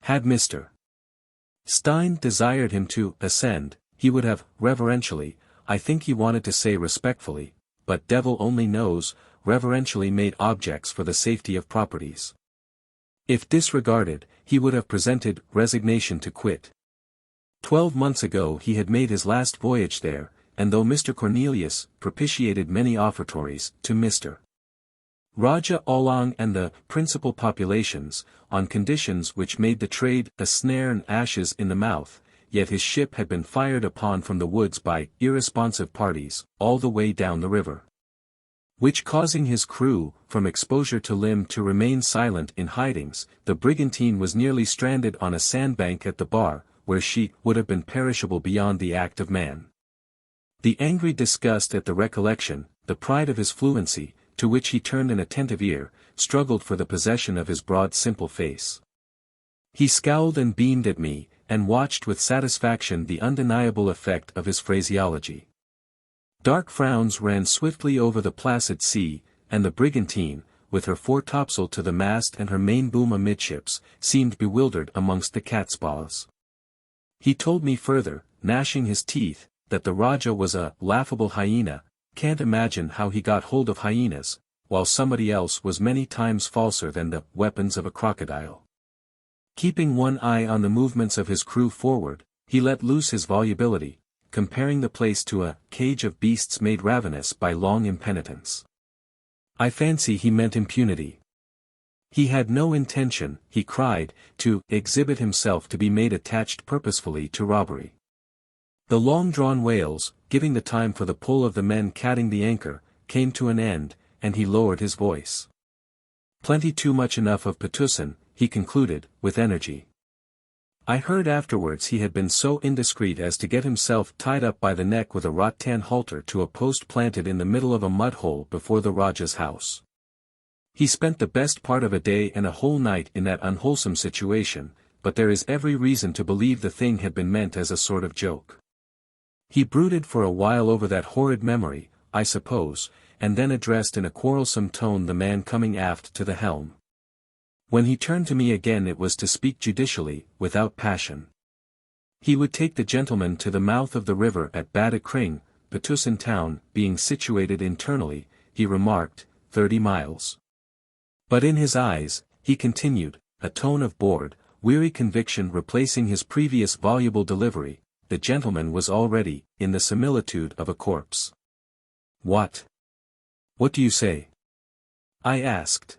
Had Mr. Stein desired him to ascend, he would have, reverentially, I think he wanted to say respectfully, but devil only knows, reverentially made objects for the safety of properties. If disregarded, he would have presented resignation to quit. 12 months ago he had made his last voyage there, and though Mr. Cornelius propitiated many offertories to Mr. Raja Olang and the principal populations, on conditions which made the trade a snare and ashes in the mouth, yet his ship had been fired upon from the woods by irresponsive parties, all the way down the river. Which causing his crew, from exposure to limb to remain silent in hidings, the brigantine was nearly stranded on a sandbank at the bar, where she would have been perishable beyond the act of man. The angry disgust at the recollection, the pride of his fluency, to which he turned an attentive ear, struggled for the possession of his broad simple face. He scowled and beamed at me, and watched with satisfaction the undeniable effect of his phraseology. Dark frowns ran swiftly over the placid sea, and the brigantine, with her foretopsail to the mast and her main boom amidships, seemed bewildered amongst the catspaws. He told me further, gnashing his teeth, that the Raja was a laughable hyena, can't imagine how he got hold of hyenas, while somebody else was many times falser than the weapons of a crocodile. Keeping one eye on the movements of his crew forward, he let loose his volubility, comparing the place to a cage of beasts made ravenous by long impenitence. I fancy he meant impunity. He had no intention, he cried, to exhibit himself to be made attached purposefully to robbery. The long-drawn wails, giving the time for the pull of the men catting the anchor, came to an end, and he lowered his voice. Plenty too much enough of Patusan, he concluded, with energy. I heard afterwards he had been so indiscreet as to get himself tied up by the neck with a rattan halter to a post planted in the middle of a mud-hole before the Raja's house. He spent the best part of a day and a whole night in that unwholesome situation, but there is every reason to believe the thing had been meant as a sort of joke. He brooded for a while over that horrid memory, I suppose, and then addressed in a quarrelsome tone the man coming aft to the helm. When he turned to me again it was to speak judicially, without passion. He would take the gentleman to the mouth of the river at Badakring, Patusan town, being situated internally, he remarked, 30 miles. But in his eyes, he continued, a tone of bored, weary conviction replacing his previous voluble delivery, the gentleman was already, in the similitude of a corpse. What? What do you say? I asked.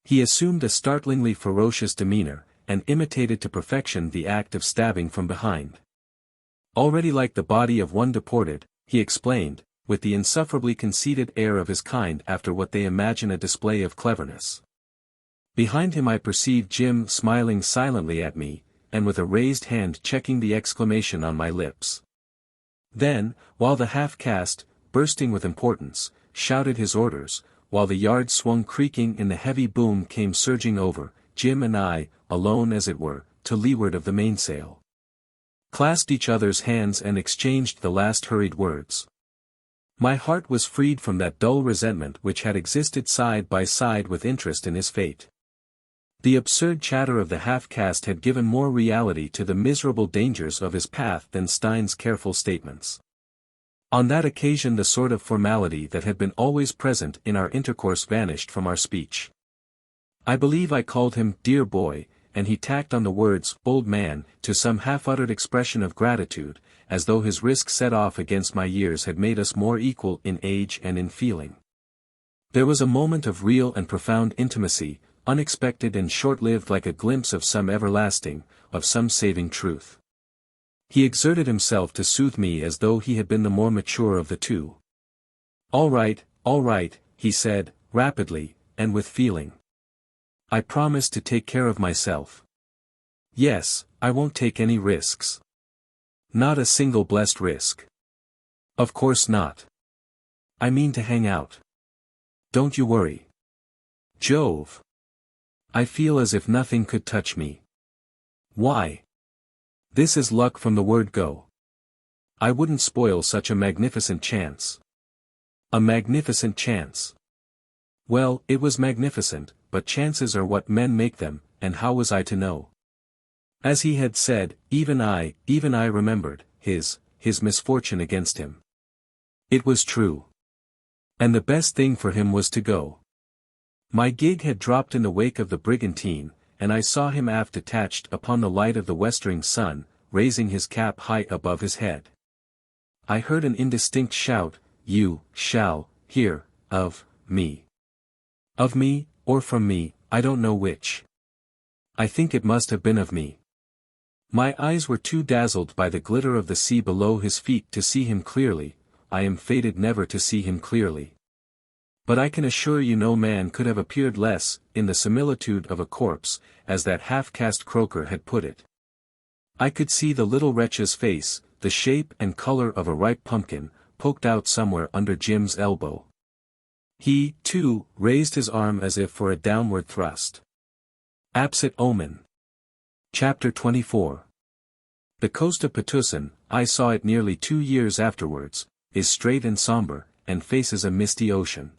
He assumed a startlingly ferocious demeanor, and imitated to perfection the act of stabbing from behind. Already like the body of one deported, he explained, with the insufferably conceited air of his kind after what they imagine a display of cleverness. Behind him I perceived Jim smiling silently at me, and with a raised hand checking the exclamation on my lips. Then, while the half-caste, bursting with importance, shouted his orders, while the yard swung creaking in the heavy boom came surging over, Jim and I, alone as it were, to leeward of the mainsail, clasped each other's hands and exchanged the last hurried words. My heart was freed from that dull resentment which had existed side by side with interest in his fate. The absurd chatter of the half-caste had given more reality to the miserable dangers of his path than Stein's careful statements. On that occasion the sort of formality that had been always present in our intercourse vanished from our speech. I believe I called him "dear boy," and he tacked on the words "old man" to some half-uttered expression of gratitude, as though his risk set off against my years had made us more equal in age and in feeling. There was a moment of real and profound intimacy, unexpected and short-lived like a glimpse of some everlasting, of some saving truth. He exerted himself to soothe me as though he had been the more mature of the two. All right," he said, rapidly, and with feeling. "I promise to take care of myself. Yes, I won't take any risks. Not a single blessed risk. Of course not. I mean to hang out. Don't you worry. Jove! I feel as if nothing could touch me. Why? This is luck from the word go. I wouldn't spoil such a magnificent chance. A magnificent chance. Well, it was magnificent, but chances are what men make them, and how was I to know? As he had said, even I remembered his misfortune against him. It was true. And the best thing for him was to go. My gig had dropped in the wake of the brigantine, and I saw him aft detached upon the light of the westering sun, raising his cap high above his head. I heard an indistinct shout, "You shall hear of me." Of me, or from me, I don't know which. I think it must have been of me. My eyes were too dazzled by the glitter of the sea below his feet to see him clearly. I am fated never to see him clearly. But I can assure you no man could have appeared less, in the similitude of a corpse, as that half-caste croaker had put it. I could see the little wretch's face, the shape and color of a ripe pumpkin, poked out somewhere under Jim's elbow. He, too, raised his arm as if for a downward thrust. Absit omen. Chapter 24. The coast of Patusan, I saw it nearly 2 years afterwards, is straight and somber, and faces a misty ocean.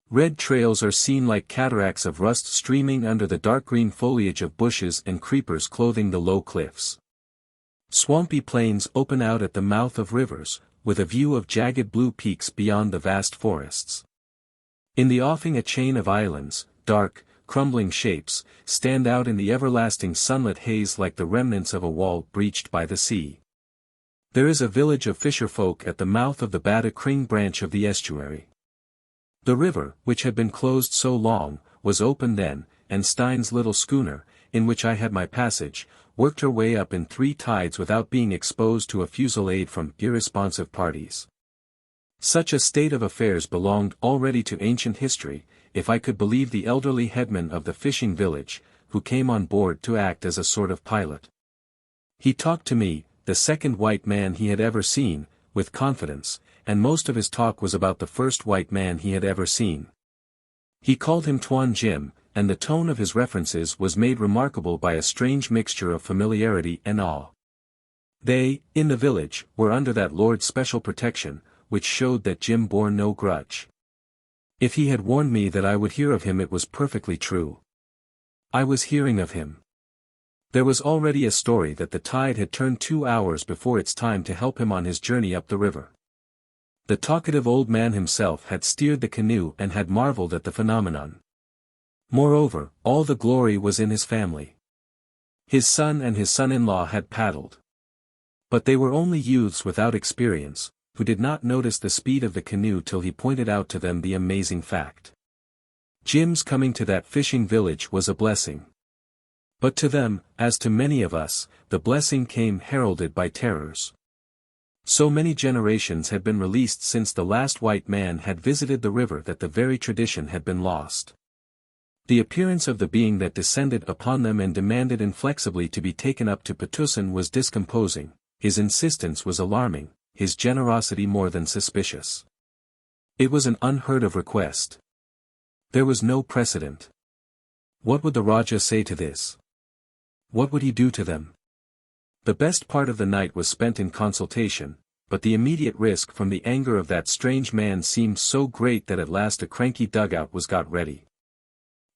Red trails are seen like cataracts of rust streaming under the dark green foliage of bushes and creepers clothing the low cliffs. Swampy plains open out at the mouth of rivers, with a view of jagged blue peaks beyond the vast forests. In the offing a chain of islands, dark, crumbling shapes, stand out in the everlasting sunlit haze like the remnants of a wall breached by the sea. There is a village of fisherfolk at the mouth of the Bada Kring branch of the estuary. The river, which had been closed so long, was open then, and Stein's little schooner, in which I had my passage, worked her way up in 3 tides without being exposed to a fusillade from irresponsive parties. Such a state of affairs belonged already to ancient history, if I could believe the elderly headman of the fishing village, who came on board to act as a sort of pilot. He talked to me, the second white man he had ever seen, with confidence, and most of his talk was about the first white man he had ever seen. He called him Tuan Jim, and the tone of his references was made remarkable by a strange mixture of familiarity and awe. They, in the village, were under that lord's special protection, which showed that Jim bore no grudge. If he had warned me that I would hear of him, it was perfectly true. I was hearing of him. There was already a story that the tide had turned 2 hours before its time to help him on his journey up the river. The talkative old man himself had steered the canoe and had marveled at the phenomenon. Moreover, all the glory was in his family. His son and his son-in-law had paddled. But they were only youths without experience, who did not notice the speed of the canoe till he pointed out to them the amazing fact. Jim's coming to that fishing village was a blessing. But to them, as to many of us, the blessing came heralded by terrors. So many generations had been released since the last white man had visited the river that the very tradition had been lost. The appearance of the being that descended upon them and demanded inflexibly to be taken up to Patusan was discomposing, his insistence was alarming, his generosity more than suspicious. It was an unheard of request. There was no precedent. What would the Rajah say to this? What would he do to them? The best part of the night was spent in consultation, but the immediate risk from the anger of that strange man seemed so great that at last a cranky dugout was got ready.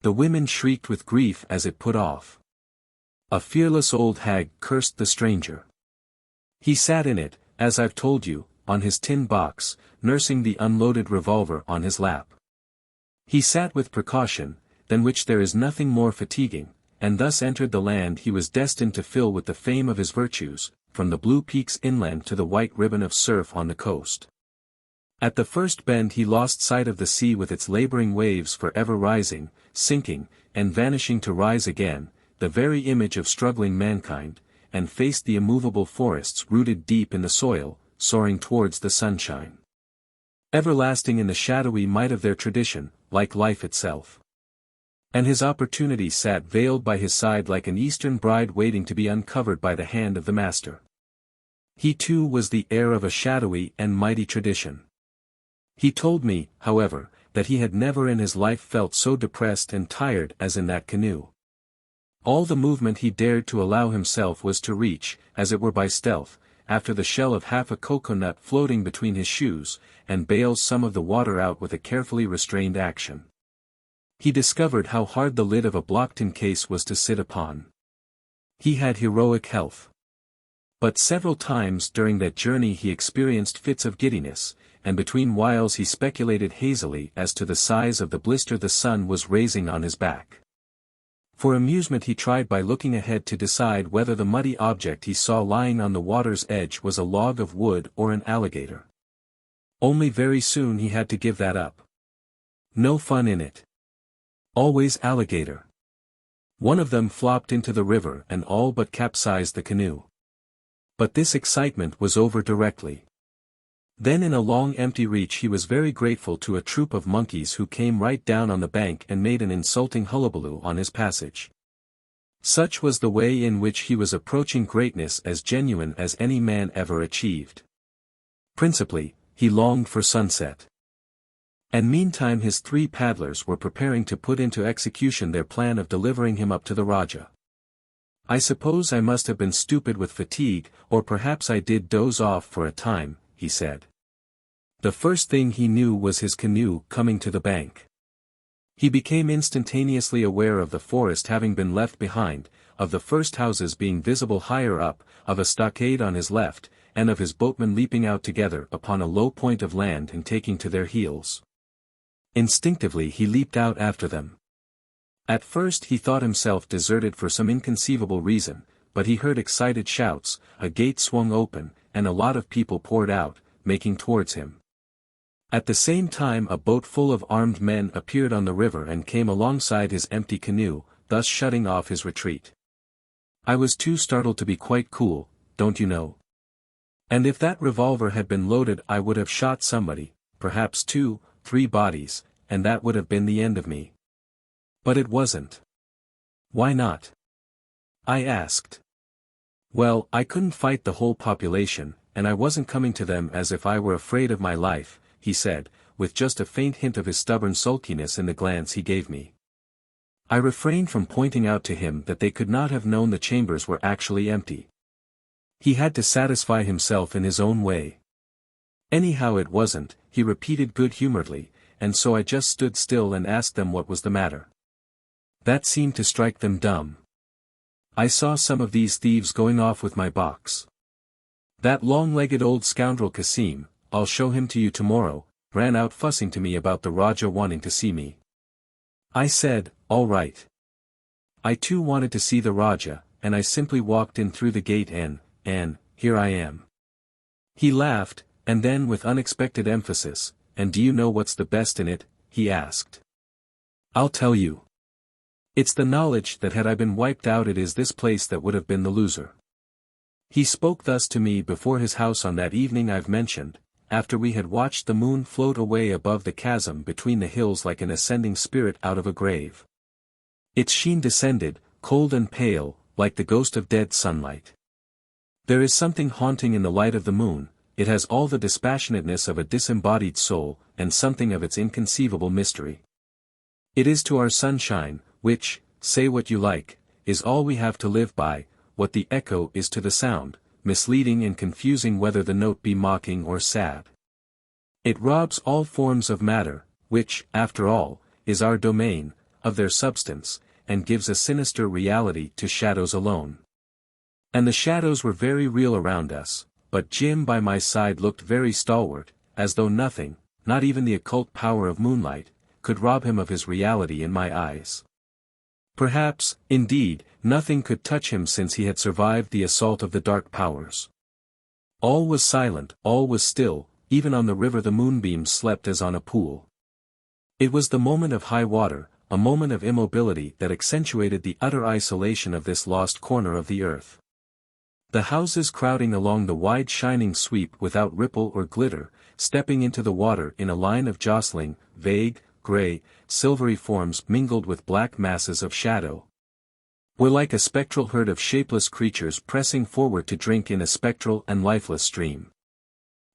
The women shrieked with grief as it put off. A fearless old hag cursed the stranger. He sat in it, as I've told you, on his tin box, nursing the unloaded revolver on his lap. He sat with precaution, than which there is nothing more fatiguing, and thus entered the land he was destined to fill with the fame of his virtues, from the blue peaks inland to the white ribbon of surf on the coast. At the first bend he lost sight of the sea with its laboring waves for ever rising, sinking, and vanishing to rise again, the very image of struggling mankind, and faced the immovable forests rooted deep in the soil, soaring towards the sunshine. Everlasting in the shadowy might of their tradition, like life itself. And his opportunity sat veiled by his side like an Eastern bride waiting to be uncovered by the hand of the master. He too was the heir of a shadowy and mighty tradition. He told me, however, that he had never in his life felt so depressed and tired as in that canoe. All the movement he dared to allow himself was to reach, as it were by stealth, after the shell of half a cocoa-nut floating between his shoes, and bail some of the water out with a carefully restrained action. He discovered how hard the lid of a block-tin case was to sit upon. He had heroic health. But several times during that journey he experienced fits of giddiness, and between whiles he speculated hazily as to the size of the blister the sun was raising on his back. For amusement he tried by looking ahead to decide whether the muddy object he saw lying on the water's edge was a log of wood or an alligator. Only very soon he had to give that up. No fun in it. Always alligator. One of them flopped into the river and all but capsized the canoe. But this excitement was over directly. Then in a long empty reach he was very grateful to a troop of monkeys who came right down on the bank and made an insulting hullabaloo on his passage. Such was the way in which he was approaching greatness as genuine as any man ever achieved. Principally, he longed for sunset. And meantime his 3 paddlers were preparing to put into execution their plan of delivering him up to the Rajah. I suppose I must have been stupid with fatigue, or perhaps I did doze off for a time, he said. The first thing he knew was his canoe coming to the bank. He became instantaneously aware of the forest having been left behind, of the first houses being visible higher up, of a stockade on his left, and of his boatmen leaping out together upon a low point of land and taking to their heels. Instinctively he leaped out after them. At first he thought himself deserted for some inconceivable reason, but he heard excited shouts, a gate swung open, and a lot of people poured out, making towards him. At the same time a boat full of armed men appeared on the river and came alongside his empty canoe, thus shutting off his retreat. I was too startled to be quite cool, don't you know? And if that revolver had been loaded I would have shot somebody, perhaps 2, 3 bodies, and that would have been the end of me. But it wasn't. Why not? I asked. Well, I couldn't fight the whole population, and I wasn't coming to them as if I were afraid of my life, he said, with just a faint hint of his stubborn sulkiness in the glance he gave me. I refrained from pointing out to him that they could not have known the chambers were actually empty. He had to satisfy himself in his own way. Anyhow it wasn't, he repeated good-humoredly, and so I just stood still and asked them what was the matter. That seemed to strike them dumb. I saw some of these thieves going off with my box. That long-legged old scoundrel Kasim, I'll show him to you tomorrow, ran out fussing to me about the Rajah wanting to see me. I said, all right. I too wanted to see the Rajah, and I simply walked in through the gate and here I am. He laughed, and then with unexpected emphasis, and do you know what's the best in it, he asked. I'll tell you. It's the knowledge that had I been wiped out it is this place that would have been the loser. He spoke thus to me before his house on that evening I've mentioned, after we had watched the moon float away above the chasm between the hills like an ascending spirit out of a grave. Its sheen descended, cold and pale, like the ghost of dead sunlight. There is something haunting in the light of the moon, it has all the dispassionateness of a disembodied soul, and something of its inconceivable mystery. It is to our sunshine, which, say what you like, is all we have to live by, what the echo is to the sound, misleading and confusing whether the note be mocking or sad. It robs all forms of matter, which, after all, is our domain, of their substance, and gives a sinister reality to shadows alone. And the shadows were very real around us, but Jim by my side looked very stalwart, as though nothing, not even the occult power of moonlight, could rob him of his reality in my eyes. Perhaps, indeed, nothing could touch him since he had survived the assault of the dark powers. All was silent, all was still, even on the river the moonbeams slept as on a pool. It was the moment of high water, a moment of immobility that accentuated the utter isolation of this lost corner of the earth. The houses crowding along the wide shining sweep without ripple or glitter, stepping into the water in a line of jostling, vague, grey, silvery forms mingled with black masses of shadow, were like a spectral herd of shapeless creatures pressing forward to drink in a spectral and lifeless stream.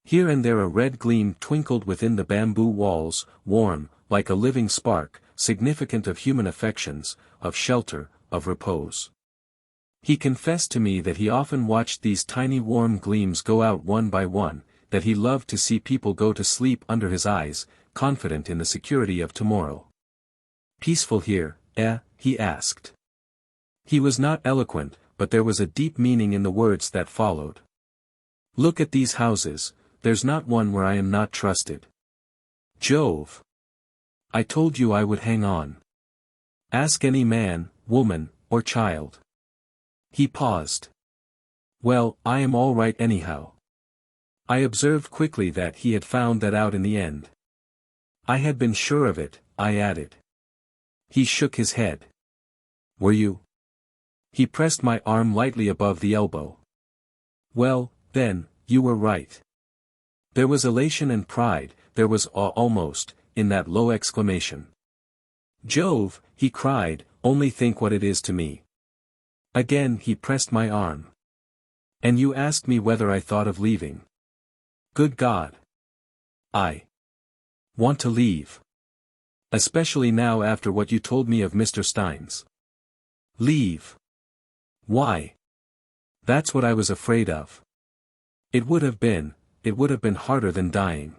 Here and there a red gleam twinkled within the bamboo walls, warm, like a living spark, significant of human affections, of shelter, of repose. He confessed to me that he often watched these tiny warm gleams go out one by one, that he loved to see people go to sleep under his eyes, confident in the security of tomorrow. Peaceful here, he asked. He was not eloquent, but there was a deep meaning in the words that followed. Look at these houses, there's not one where I am not trusted. Jove! I told you I would hang on. Ask any man, woman, or child. He paused. Well, I am all right anyhow. I observed quickly that he had found that out in the end. I had been sure of it, I added. He shook his head. Were you? He pressed my arm lightly above the elbow. Well, then, you were right. There was elation and pride, there was awe almost, in that low exclamation. Jove, he cried, only think what it is to me. Again he pressed my arm. And you asked me whether I thought of leaving. Good God! I want to leave. Especially now after what you told me of Mr. Stein's. Leave? Why? That's what I was afraid of. It would have been harder than dying.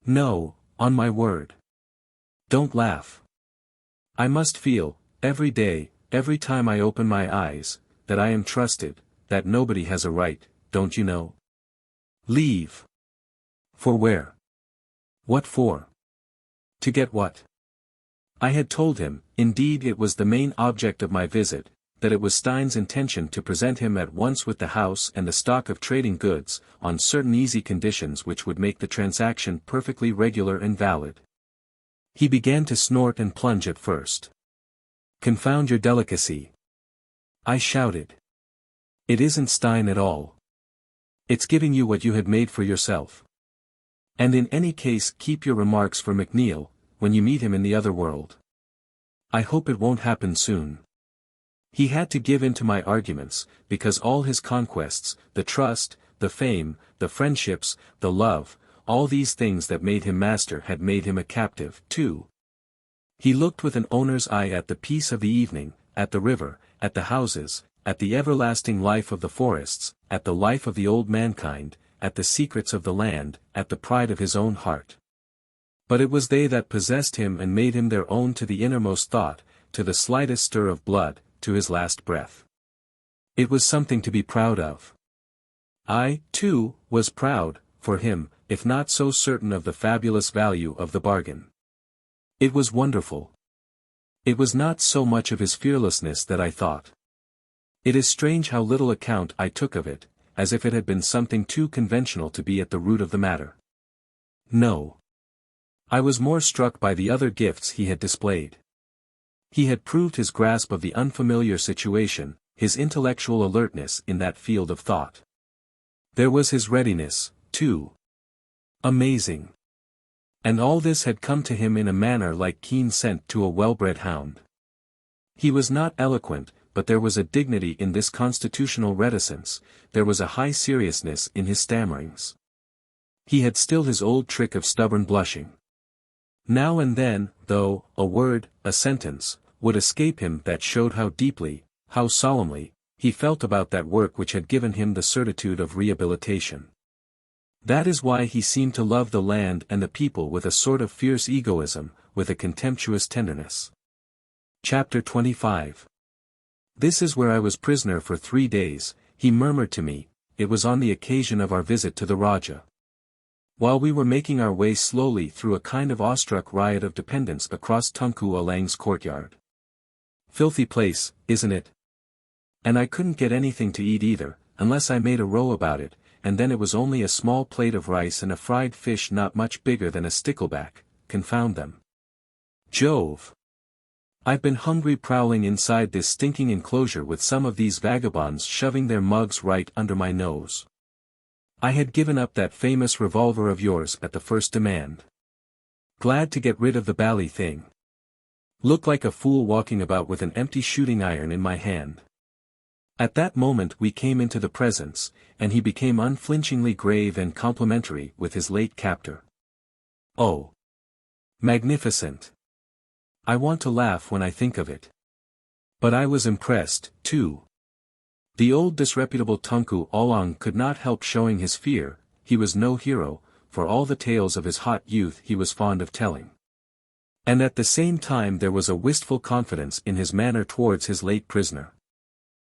No, on my word. Don't laugh. I must feel, every day, every time I open my eyes, that I am trusted, that nobody has a right, don't you know? Leave. For where? What for? To get what? I had told him, indeed it was the main object of my visit, that it was Stein's intention to present him at once with the house and the stock of trading goods, on certain easy conditions which would make the transaction perfectly regular and valid. He began to snort and plunge at first. Confound your delicacy! I shouted. It isn't Stein at all. It's giving you what you had made for yourself. And in any case keep your remarks for McNeil, when you meet him in the other world. I hope it won't happen soon. He had to give in to my arguments, because all his conquests, the trust, the fame, the friendships, the love, all these things that made him master had made him a captive, too. He looked with an owner's eye at the peace of the evening, at the river, at the houses, at the everlasting life of the forests, at the life of the old mankind, at the secrets of the land, at the pride of his own heart. But it was they that possessed him and made him their own to the innermost thought, to the slightest stir of blood, to his last breath. It was something to be proud of. I, too, was proud, for him, if not so certain of the fabulous value of the bargain. It was wonderful. It was not so much of his fearlessness that I thought. It is strange how little account I took of it, as if it had been something too conventional to be at the root of the matter. No. I was more struck by the other gifts he had displayed. He had proved his grasp of the unfamiliar situation, his intellectual alertness in that field of thought. There was his readiness, too. Amazing. And all this had come to him in a manner like keen scent to a well-bred hound. He was not eloquent, but there was a dignity in this constitutional reticence, there was a high seriousness in his stammerings. He had still his old trick of stubborn blushing. Now and then, though, a word, a sentence, would escape him that showed how deeply, how solemnly, he felt about that work which had given him the certitude of rehabilitation. That is why he seemed to love the land and the people with a sort of fierce egoism, with a contemptuous tenderness. Chapter 25. This is where I was prisoner for 3 days, he murmured to me. It was on the occasion of our visit to the Rajah. While we were making our way slowly through a kind of awestruck riot of dependents across Tunku Alang's courtyard. Filthy place, isn't it? And I couldn't get anything to eat either, unless I made a row about it, and then it was only a small plate of rice and a fried fish not much bigger than a stickleback, confound them. Jove! I've been hungry prowling inside this stinking enclosure with some of these vagabonds shoving their mugs right under my nose. I had given up that famous revolver of yours at the first demand. Glad to get rid of the bally thing. Looked like a fool walking about with an empty shooting iron in my hand. At that moment we came into the presence, and he became unflinchingly grave and complimentary with his late captor. Oh! Magnificent! I want to laugh when I think of it. But I was impressed, too. The old disreputable Tunku Olang could not help showing his fear. He was no hero, for all the tales of his hot youth he was fond of telling. And at the same time there was a wistful confidence in his manner towards his late prisoner.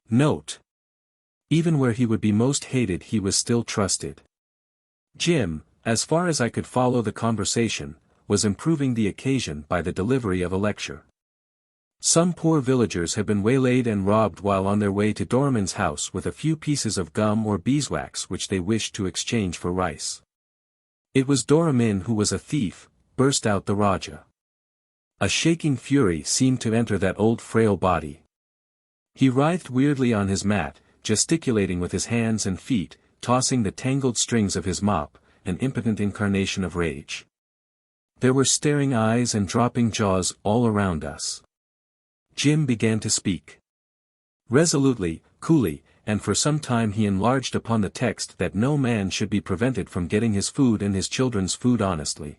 Note. Even where he would be most hated he was still trusted. Jim, as far as I could follow the conversation, was improving the occasion by the delivery of a lecture. Some poor villagers had been waylaid and robbed while on their way to Doramin's house with a few pieces of gum or beeswax which they wished to exchange for rice. It was Doramin who was a thief, burst out the Rajah. A shaking fury seemed to enter that old frail body. He writhed weirdly on his mat, gesticulating with his hands and feet, tossing the tangled strings of his mop, an impotent incarnation of rage. There were staring eyes and dropping jaws all around us. Jim began to speak. Resolutely, coolly, and for some time he enlarged upon the text that no man should be prevented from getting his food and his children's food honestly.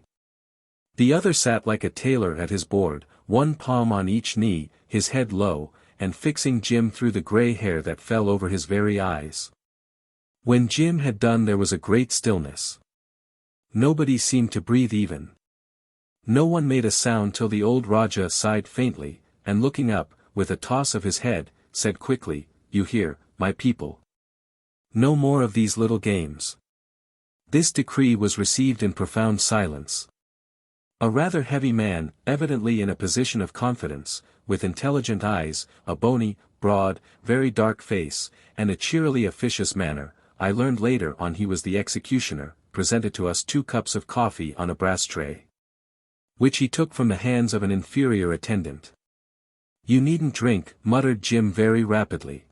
The other sat like a tailor at his board, one palm on each knee, his head low, and fixing Jim through the grey hair that fell over his very eyes. When Jim had done there was a great stillness. Nobody seemed to breathe even. No one made a sound till the old Raja sighed faintly, and looking up, with a toss of his head, said quickly, "You hear, my people. No more of these little games." This decree was received in profound silence. A rather heavy man, evidently in a position of confidence, with intelligent eyes, a bony, broad, very dark face, and a cheerily officious manner, I learned later on he was the executioner, presented to us 2 cups of coffee on a brass tray, which he took from the hands of an inferior attendant. "You needn't drink," muttered Jim very rapidly.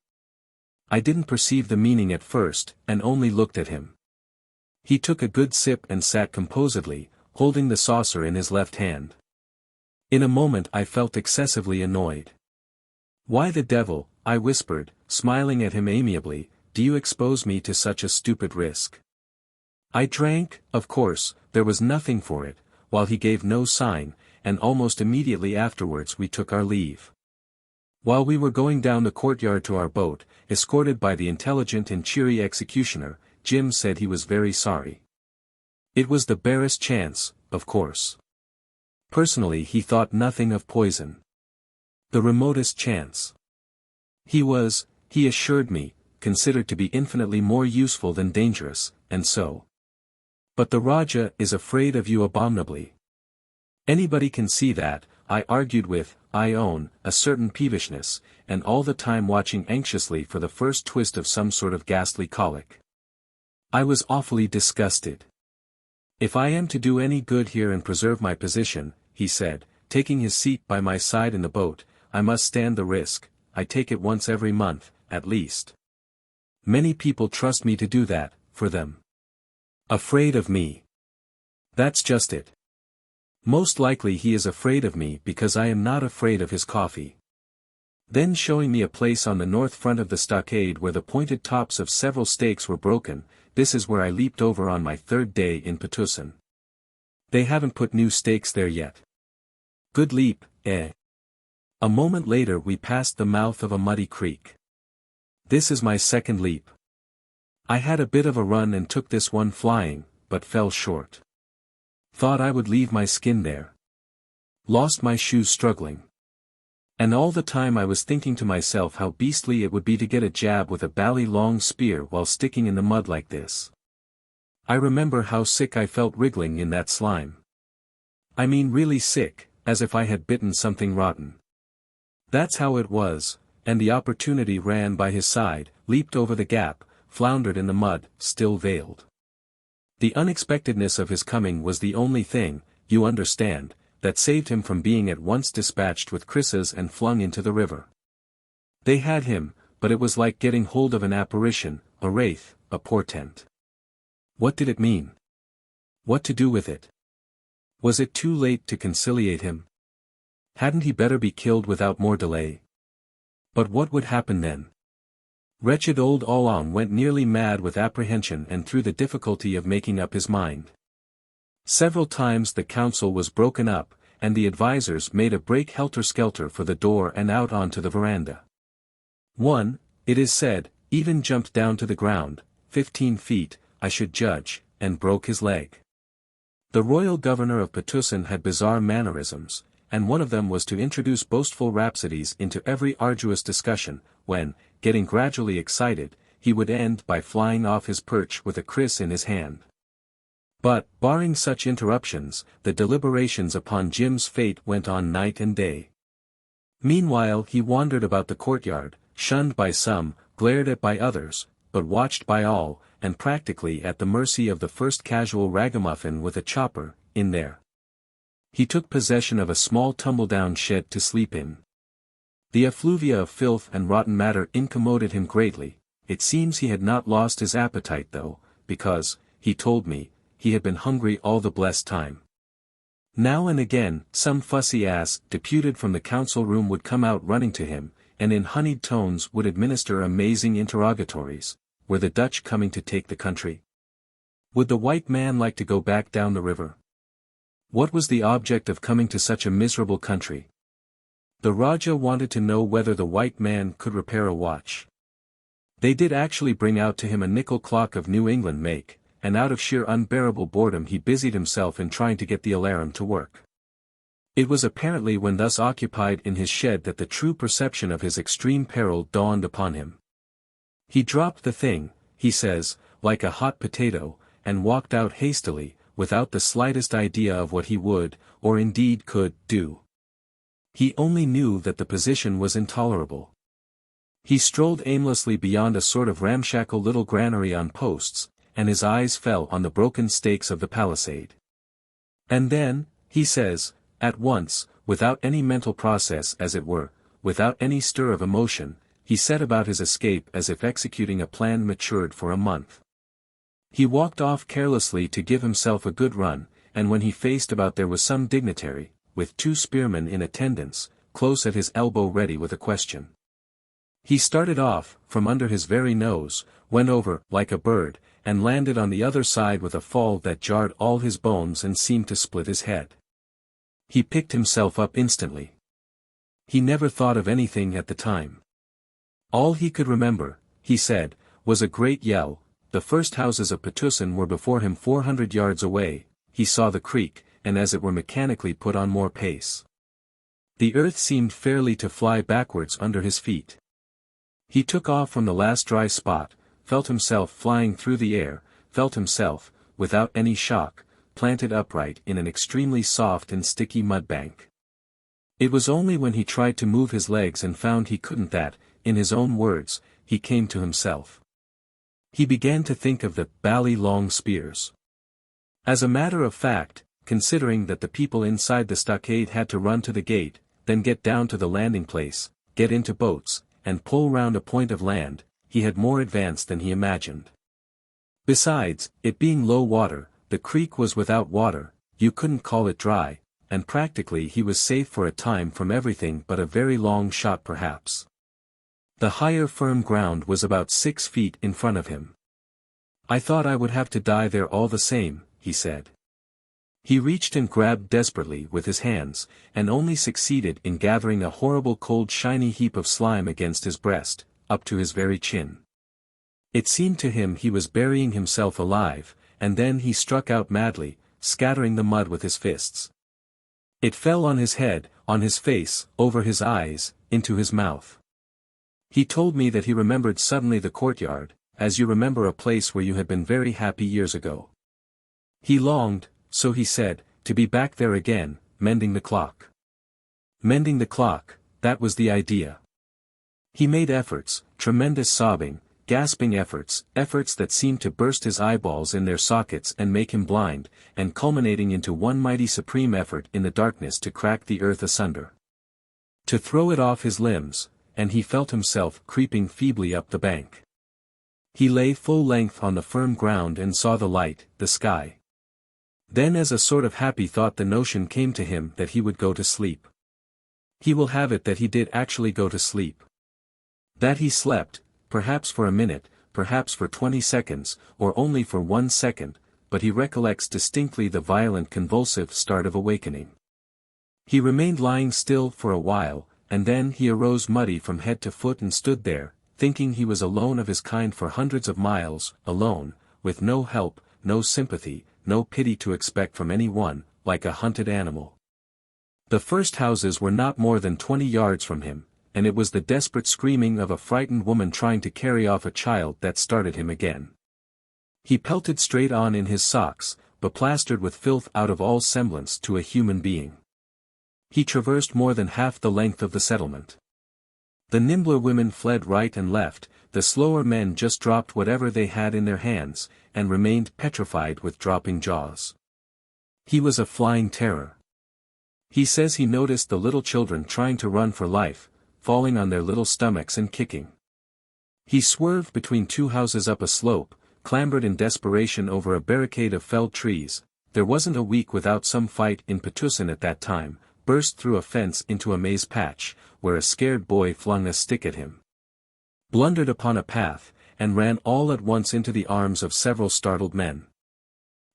I didn't perceive the meaning at first, and only looked at him. He took a good sip and sat composedly, holding the saucer in his left hand. In a moment I felt excessively annoyed. "Why the devil," I whispered, smiling at him amiably, "do you expose me to such a stupid risk?" I drank, of course, there was nothing for it, while he gave no sign, and almost immediately afterwards we took our leave. While we were going down the courtyard to our boat, escorted by the intelligent and cheery executioner, Jim said he was very sorry. It was the barest chance, of course. Personally he thought nothing of poison. The remotest chance. He was, he assured me, considered to be infinitely more useful than dangerous, and so. "But the Raja is afraid of you abominably." "Anybody can see that," I argued with, I own, a certain peevishness, and all the time watching anxiously for the first twist of some sort of ghastly colic. I was awfully disgusted. "If I am to do any good here and preserve my position," he said, taking his seat by my side in the boat, "I must stand the risk. I take it once every month, at least. Many people trust me to do that, for them. Afraid of me. That's just it. Most likely he is afraid of me because I am not afraid of his coffee." Then showing me a place on the north front of the stockade where the pointed tops of several stakes were broken, "This is where I leaped over on my 3rd day in Patna. They haven't put new stakes there yet. Good leap, eh?" A moment later we passed the mouth of a muddy creek. "This is my 2nd leap. I had a bit of a run and took this one flying, but fell short. Thought I would leave my skin there. Lost my shoes struggling. And all the time I was thinking to myself how beastly it would be to get a jab with a bally long spear while sticking in the mud like this. I remember how sick I felt wriggling in that slime. I mean really sick, as if I had bitten something rotten. That's how it was, and the opportunity ran by his side, leaped over the gap, floundered in the mud, still veiled. The unexpectedness of his coming was the only thing, you understand, that saved him from being at once dispatched with krisses and flung into the river. They had him, but it was like getting hold of an apparition, a wraith, a portent. What did it mean? What to do with it? Was it too late to conciliate him? Hadn't he better be killed without more delay? But what would happen then? Wretched old Olam went nearly mad with apprehension and through the difficulty of making up his mind. Several times the council was broken up, and the advisers made a break helter-skelter for the door and out onto the veranda. One, it is said, even jumped down to the ground, 15 feet, I should judge, and broke his leg. The royal governor of Patna had bizarre mannerisms, and one of them was to introduce boastful rhapsodies into every arduous discussion, when, getting gradually excited, he would end by flying off his perch with a kriss in his hand. But, barring such interruptions, the deliberations upon Jim's fate went on night and day. Meanwhile he wandered about the courtyard, shunned by some, glared at by others, but watched by all, and practically at the mercy of the first casual ragamuffin with a chopper, in there. He took possession of a small tumble-down shed to sleep in. The effluvia of filth and rotten matter incommoded him greatly. It seems he had not lost his appetite though, because, he told me, he had been hungry all the blessed time. Now and again, some fussy ass, deputed from the council room would come out running to him, and in honeyed tones would administer amazing interrogatories. Were the Dutch coming to take the country? Would the white man like to go back down the river? What was the object of coming to such a miserable country? The Rajah wanted to know whether the white man could repair a watch. They did actually bring out to him a nickel clock of New England make, and out of sheer unbearable boredom he busied himself in trying to get the alarum to work. It was apparently when thus occupied in his shed that the true perception of his extreme peril dawned upon him. He dropped the thing, he says, like a hot potato, and walked out hastily, without the slightest idea of what he would, or indeed could, do. He only knew that the position was intolerable. He strolled aimlessly beyond a sort of ramshackle little granary on posts, and his eyes fell on the broken stakes of the palisade. And then, he says, at once, without any mental process as it were, without any stir of emotion, he set about his escape as if executing a plan matured for a month. He walked off carelessly to give himself a good run, and when he faced about there was some dignitary, with 2 spearmen in attendance, close at his elbow ready with a question. He started off, from under his very nose, went over, like a bird, and landed on the other side with a fall that jarred all his bones and seemed to split his head. He picked himself up instantly. He never thought of anything at the time. All he could remember, he said, was a great yell. The first houses of Petusan were before him 400 yards away. He saw the creek, and as it were mechanically put on more pace. The earth seemed fairly to fly backwards under his feet. He took off from the last dry spot, felt himself flying through the air, felt himself, without any shock, planted upright in an extremely soft and sticky mudbank. It was only when he tried to move his legs and found he couldn't that, in his own words, he came to himself. He began to think of the bally long spears. As a matter of fact, considering that the people inside the stockade had to run to the gate, then get down to the landing place, get into boats, and pull round a point of land, he had more advanced than he imagined. Besides, it being low water, the creek was without water, you couldn't call it dry, and practically he was safe for a time from everything but a very long shot perhaps. The higher firm ground was about 6 feet in front of him. I thought I would have to die there all the same, he said. He reached and grabbed desperately with his hands, and only succeeded in gathering a horrible cold shiny heap of slime against his breast, up to his very chin. It seemed to him he was burying himself alive, and then he struck out madly, scattering the mud with his fists. It fell on his head, on his face, over his eyes, into his mouth. He told me that he remembered suddenly the courtyard, as you remember a place where you had been very happy years ago. He longed, so he said, to be back there again, mending the clock. Mending the clock, that was the idea. He made efforts, tremendous sobbing, gasping efforts that seemed to burst his eyeballs in their sockets and make him blind, and culminating into one mighty supreme effort in the darkness to crack the earth asunder. To throw it off his limbs, and he felt himself creeping feebly up the bank. He lay full length on the firm ground and saw the light, the sky. Then as a sort of happy thought the notion came to him that he would go to sleep. He will have it that he did actually go to sleep. That he slept, perhaps for a minute, perhaps for 20 seconds, or only for 1 second, but he recollects distinctly the violent convulsive start of awakening. He remained lying still for a while, and then he arose muddy from head to foot and stood there, thinking he was alone of his kind for hundreds of miles, alone, with no help, no sympathy, no pity to expect from any one, like a hunted animal. The first houses were not more than 20 yards from him, and it was the desperate screaming of a frightened woman trying to carry off a child that started him again. He pelted straight on in his socks, beplastered with filth out of all semblance to a human being. He traversed more than half the length of the settlement. The nimbler women fled right and left, the slower men just dropped whatever they had in their hands, and remained petrified with dropping jaws. He was a flying terror. He says he noticed the little children trying to run for life, falling on their little stomachs and kicking. He swerved between two houses up a slope, clambered in desperation over a barricade of felled trees. There wasn't a week without some fight in Patna at that time, burst through a fence into a maize patch, where a scared boy flung a stick at him, blundered upon a path, and ran all at once into the arms of several startled men.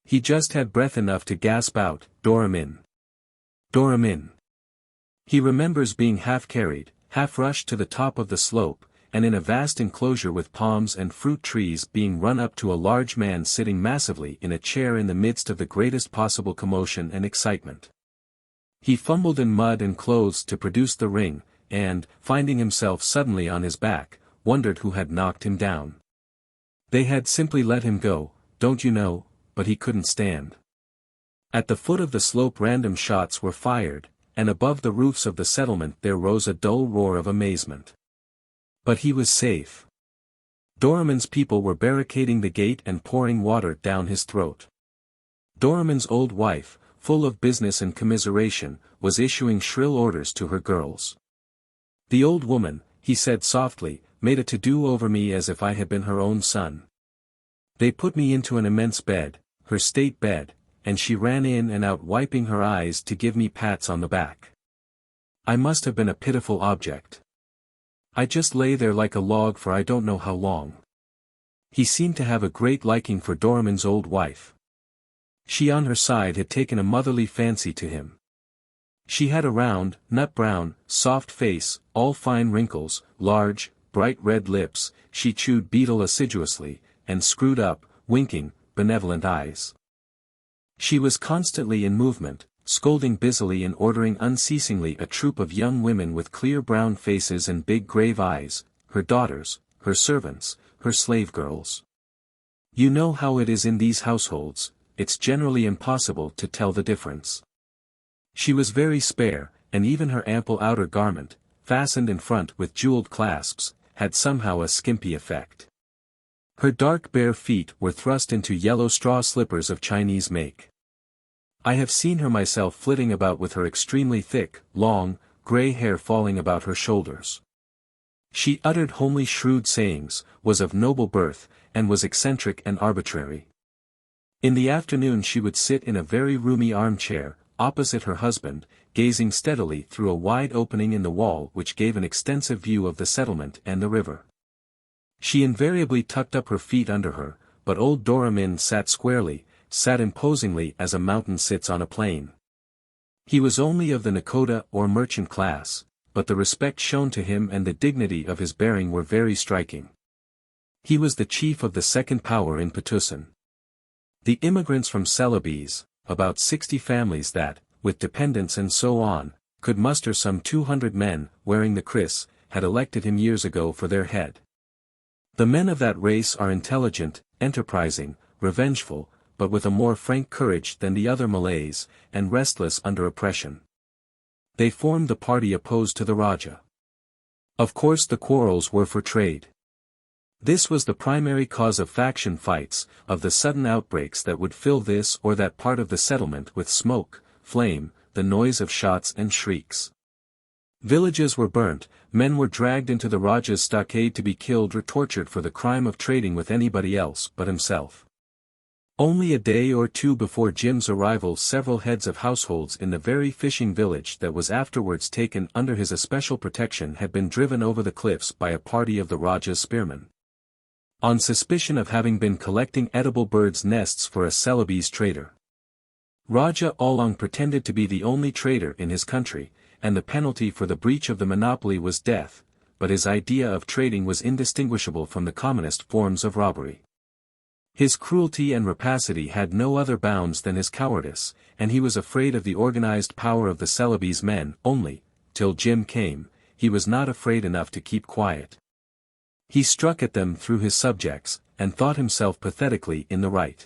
He just had breath enough to gasp out, "Doramin! Doramin!" He remembers being half carried, half rushed to the top of the slope, and in a vast enclosure with palms and fruit trees being run up to a large man sitting massively in a chair in the midst of the greatest possible commotion and excitement. He fumbled in mud and clothes to produce the ring, and, finding himself suddenly on his back, wondered who had knocked him down. They had simply let him go, don't you know, but he couldn't stand. At the foot of the slope random shots were fired, and above the roofs of the settlement there rose a dull roar of amazement. But he was safe. Doramin's people were barricading the gate and pouring water down his throat. Doramin's old wife, full of business and commiseration, was issuing shrill orders to her girls. The old woman, he said softly, made a to-do over me as if I had been her own son. They put me into an immense bed, her state bed, and she ran in and out wiping her eyes to give me pats on the back. I must have been a pitiful object. I just lay there like a log for I don't know how long. He seemed to have a great liking for Doramin's old wife. She on her side had taken a motherly fancy to him. She had a round, nut-brown, soft face, all fine wrinkles, large, bright red lips, she chewed betel assiduously, and screwed up, winking, benevolent eyes. She was constantly in movement, scolding busily and ordering unceasingly a troop of young women with clear brown faces and big grave eyes, her daughters, her servants, her slave girls. You know how it is in these households, it's generally impossible to tell the difference. She was very spare, and even her ample outer garment, fastened in front with jeweled clasps, had somehow a skimpy effect. Her dark bare feet were thrust into yellow straw slippers of Chinese make. I have seen her myself flitting about with her extremely thick, long, grey hair falling about her shoulders. She uttered homely shrewd sayings, was of noble birth, and was eccentric and arbitrary. In the afternoon she would sit in a very roomy armchair, opposite her husband, gazing steadily through a wide opening in the wall which gave an extensive view of the settlement and the river. She invariably tucked up her feet under her, but old Doramin sat squarely, sat imposingly as a mountain sits on a plain. He was only of the nakoda or merchant class, but the respect shown to him and the dignity of his bearing were very striking. He was the chief of the second power in Patna. The immigrants from Celebes, about 60 families that, with dependents and so on, could muster some 200 men, wearing the kris, had elected him years ago for their head. The men of that race are intelligent, enterprising, revengeful, but with a more frank courage than the other Malays, and restless under oppression. They formed the party opposed to the Raja. Of course the quarrels were for trade. This was the primary cause of faction fights, of the sudden outbreaks that would fill this or that part of the settlement with smoke, flame, the noise of shots and shrieks. Villages were burnt, men were dragged into the Raja's stockade to be killed or tortured for the crime of trading with anybody else but himself. Only a day or two before Jim's arrival several heads of households in the very fishing village that was afterwards taken under his especial protection had been driven over the cliffs by a party of the Raja's spearmen, on suspicion of having been collecting edible birds' nests for a Celebes trader. Raja Along pretended to be the only trader in his country, and the penalty for the breach of the monopoly was death, but his idea of trading was indistinguishable from the commonest forms of robbery. His cruelty and rapacity had no other bounds than his cowardice, and he was afraid of the organized power of the Celebes men only, till Jim came, he was not afraid enough to keep quiet. He struck at them through his subjects, and thought himself pathetically in the right.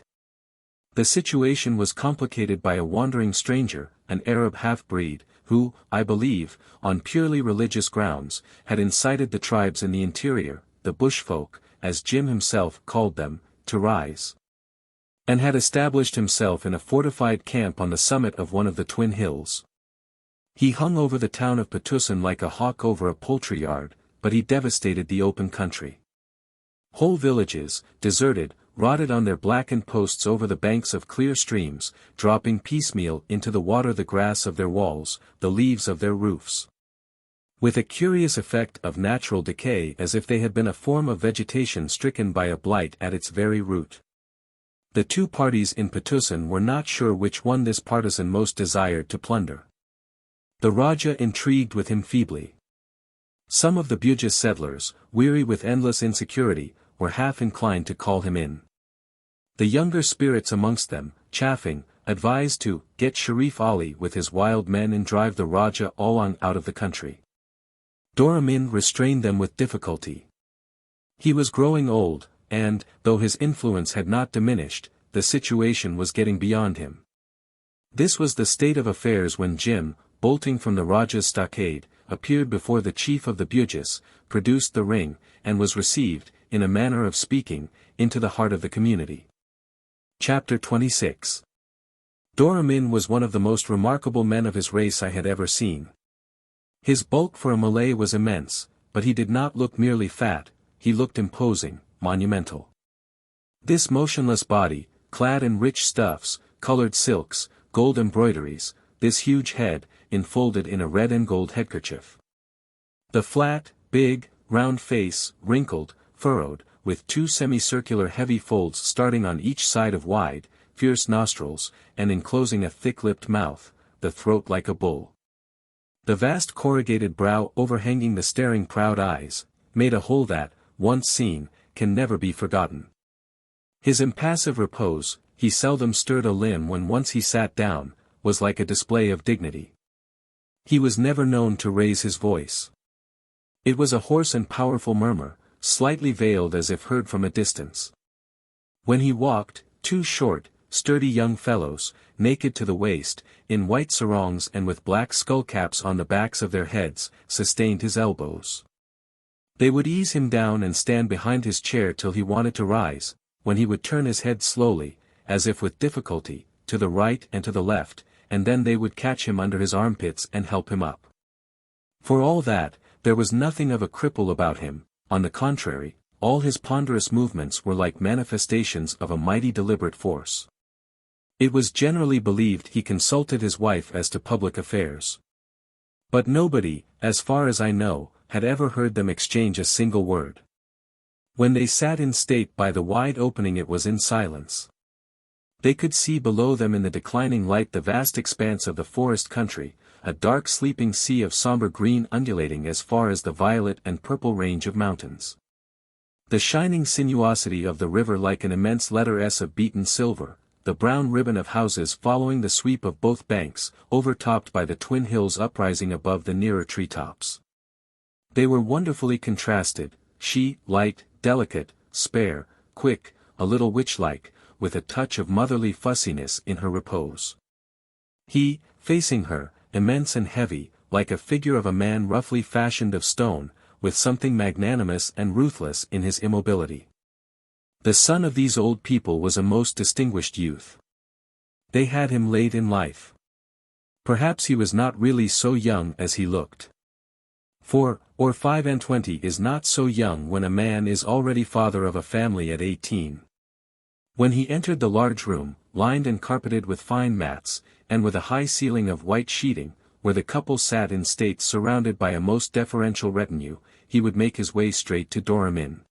The situation was complicated by a wandering stranger, an Arab half-breed, who, I believe, on purely religious grounds, had incited the tribes in the interior, the bushfolk, as Jim himself called them, to rise, and had established himself in a fortified camp on the summit of one of the twin hills. He hung over the town of Patna like a hawk over a poultry yard, but he devastated the open country. Whole villages, deserted, rotted on their blackened posts over the banks of clear streams, dropping piecemeal into the water the grass of their walls, the leaves of their roofs. With a curious effect of natural decay, as if they had been a form of vegetation stricken by a blight at its very root. The two parties in Patna were not sure which one this partisan most desired to plunder. The Raja intrigued with him feebly. Some of the Bhuj settlers, weary with endless insecurity, were half inclined to call him in. The younger spirits amongst them, chaffing, advised to get Sharif Ali with his wild men and drive the Raja all on out of the country. Doramin restrained them with difficulty. He was growing old, and, though his influence had not diminished, the situation was getting beyond him. This was the state of affairs when Jim, bolting from the Raja's stockade, appeared before the chief of the Bhuj, produced the ring, and was received, in a manner of speaking, into the heart of the community. Chapter 26. Doramin was one of the most remarkable men of his race I had ever seen. His bulk for a Malay was immense, but he did not look merely fat, he looked imposing, monumental. This motionless body, clad in rich stuffs, colored silks, gold embroideries, this huge head, enfolded in a red and gold headkerchief. The flat, big, round face, wrinkled, furrowed, with two semicircular heavy folds starting on each side of wide, fierce nostrils, and enclosing a thick-lipped mouth, the throat like a bull. The vast corrugated brow overhanging the staring proud eyes, made a whole that, once seen, can never be forgotten. His impassive repose, he seldom stirred a limb when once he sat down, was like a display of dignity. He was never known to raise his voice. It was a hoarse and powerful murmur, slightly veiled as if heard from a distance. When he walked, two short, sturdy young fellows, naked to the waist, in white sarongs and with black skullcaps on the backs of their heads, sustained his elbows. They would ease him down and stand behind his chair till he wanted to rise, when he would turn his head slowly, as if with difficulty, to the right and to the left, and then they would catch him under his armpits and help him up. For all that, there was nothing of a cripple about him. On the contrary, all his ponderous movements were like manifestations of a mighty deliberate force. It was generally believed he consulted his wife as to public affairs. But nobody, as far as I know, had ever heard them exchange a single word. When they sat in state by the wide opening it was in silence. They could see below them in the declining light the vast expanse of the forest country, a dark sleeping sea of somber green undulating as far as the violet and purple range of mountains. The shining sinuosity of the river like an immense letter S of beaten silver, the brown ribbon of houses following the sweep of both banks, overtopped by the twin hills uprising above the nearer treetops. They were wonderfully contrasted, she, light, delicate, spare, quick, a little witch-like, with a touch of motherly fussiness in her repose. He, facing her, immense and heavy, like a figure of a man roughly fashioned of stone, with something magnanimous and ruthless in his immobility. The son of these old people was a most distinguished youth. They had him late in life. Perhaps he was not really so young as he looked. 4 or 25 is not so young when a man is already father of a family at 18. When he entered the large room, lined and carpeted with fine mats, and with a high ceiling of white sheeting, where the couple sat in state surrounded by a most deferential retinue, he would make his way straight to Doramin.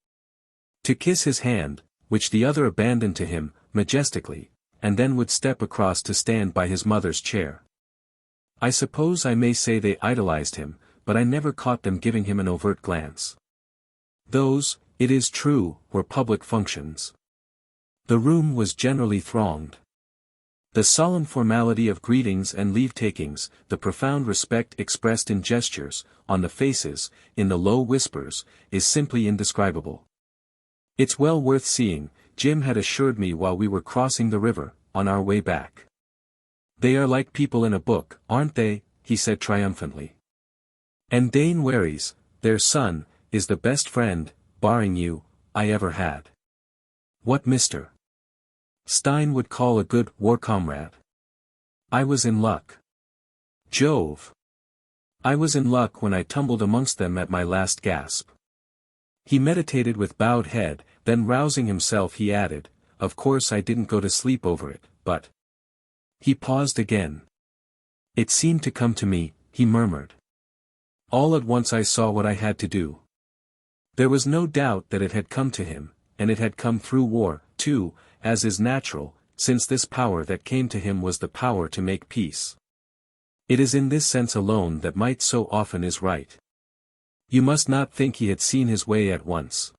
To kiss his hand, which the other abandoned to him, majestically, and then would step across to stand by his mother's chair. I suppose I may say they idolized him, but I never caught them giving him an overt glance. Those, it is true, were public functions. The room was generally thronged. The solemn formality of greetings and leave-takings, the profound respect expressed in gestures, on the faces, in the low whispers, is simply indescribable. It's well worth seeing, Jim had assured me while we were crossing the river, on our way back. They are like people in a book, aren't they? He said triumphantly. And Dane Waries, their son, is the best friend, barring you, I ever had. What Mr. Stein would call a good war comrade. I was in luck. Jove! I was in luck when I tumbled amongst them at my last gasp. He meditated with bowed head, then rousing himself he added, "Of course I didn't go to sleep over it, but—" He paused again. "It seemed to come to me," he murmured. "All at once I saw what I had to do." There was no doubt that it had come to him, and it had come through war, too, as is natural, since this power that came to him was the power to make peace. It is in this sense alone that might so often is right. You must not think he had seen his way at once.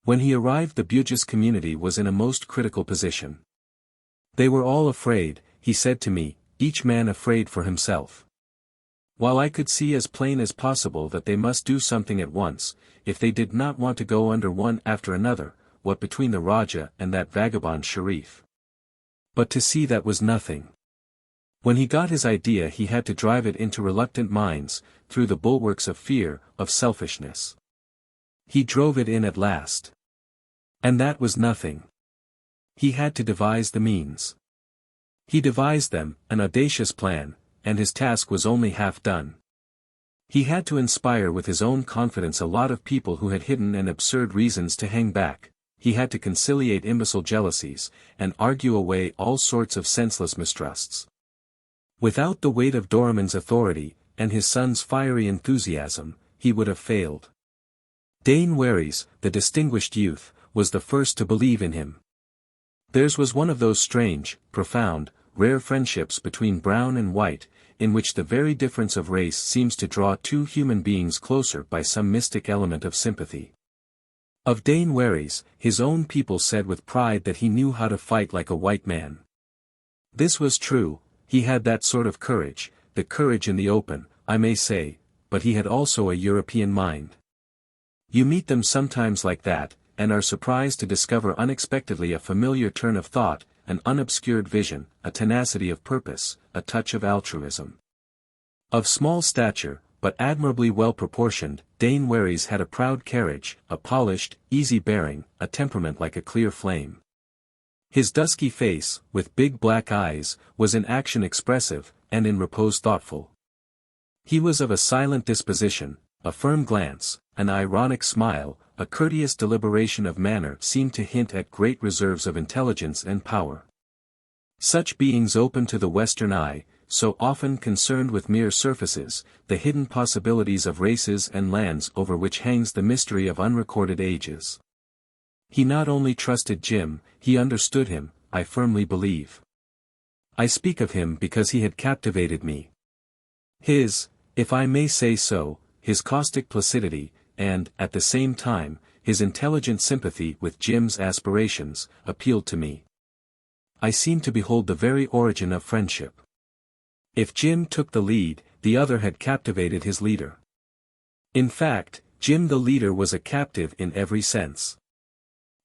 When he arrived, the Bugis community was in a most critical position. They were all afraid, he said to me, each man afraid for himself. While I could see as plain as possible that they must do something at once, if they did not want to go under one after another, what between the Rajah and that vagabond Sharif. But to see that was nothing. When he got his idea he had to drive it into reluctant minds, through the bulwarks of fear, of selfishness. He drove it in at last. And that was nothing. He had to devise the means. He devised them, an audacious plan, and his task was only half done. He had to inspire with his own confidence a lot of people who had hidden and absurd reasons to hang back, he had to conciliate imbecile jealousies, and argue away all sorts of senseless mistrusts. Without the weight of Doramin's authority, and his son's fiery enthusiasm, he would have failed. Dane Waries, the distinguished youth, was the first to believe in him. Theirs was one of those strange, profound, rare friendships between brown and white, in which the very difference of race seems to draw two human beings closer by some mystic element of sympathy. Of Dane Waries, his own people said with pride that he knew how to fight like a white man. This was true, he had that sort of courage, the courage in the open, I may say, but he had also a European mind. You meet them sometimes like that, and are surprised to discover unexpectedly a familiar turn of thought, an unobscured vision, a tenacity of purpose, a touch of altruism. Of small stature, but admirably well proportioned, Dane Waries had a proud carriage, a polished, easy bearing, a temperament like a clear flame. His dusky face, with big black eyes, was in action expressive, and in repose thoughtful. He was of a silent disposition, a firm glance, an ironic smile, a courteous deliberation of manner seemed to hint at great reserves of intelligence and power. Such beings open to the Western eye, so often concerned with mere surfaces, the hidden possibilities of races and lands over which hangs the mystery of unrecorded ages. He not only trusted Jim, he understood him, I firmly believe. I speak of him because he had captivated me. His, if I may say so, his caustic placidity, and, at the same time, his intelligent sympathy with Jim's aspirations, appealed to me. I seemed to behold the very origin of friendship. If Jim took the lead, the other had captivated his leader. In fact, Jim the leader was a captive in every sense.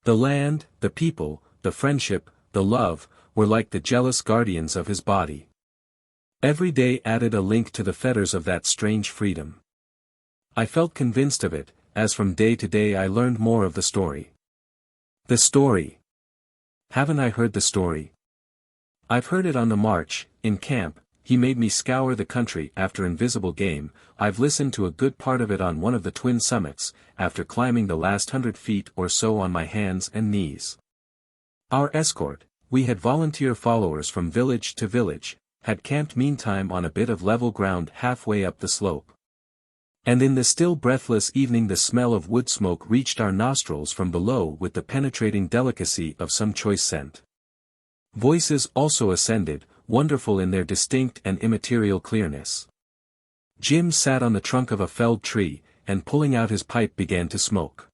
The land, the people, the friendship, the love, were like the jealous guardians of his body. Every day added a link to the fetters of that strange freedom. I felt convinced of it, as from day to day I learned more of the story. The story. Haven't I heard the story? I've heard it on the march, in camp, he made me scour the country after invisible game, I've listened to a good part of it on one of the twin summits, after climbing the last 100 feet or so on my hands and knees. Our escort, we had volunteer followers from village to village, had camped meantime on a bit of level ground halfway up the slope. And in the still breathless evening the smell of wood smoke reached our nostrils from below with the penetrating delicacy of some choice scent. Voices also ascended, wonderful in their distinct and immaterial clearness. Jim sat on the trunk of a felled tree, and pulling out his pipe began to smoke.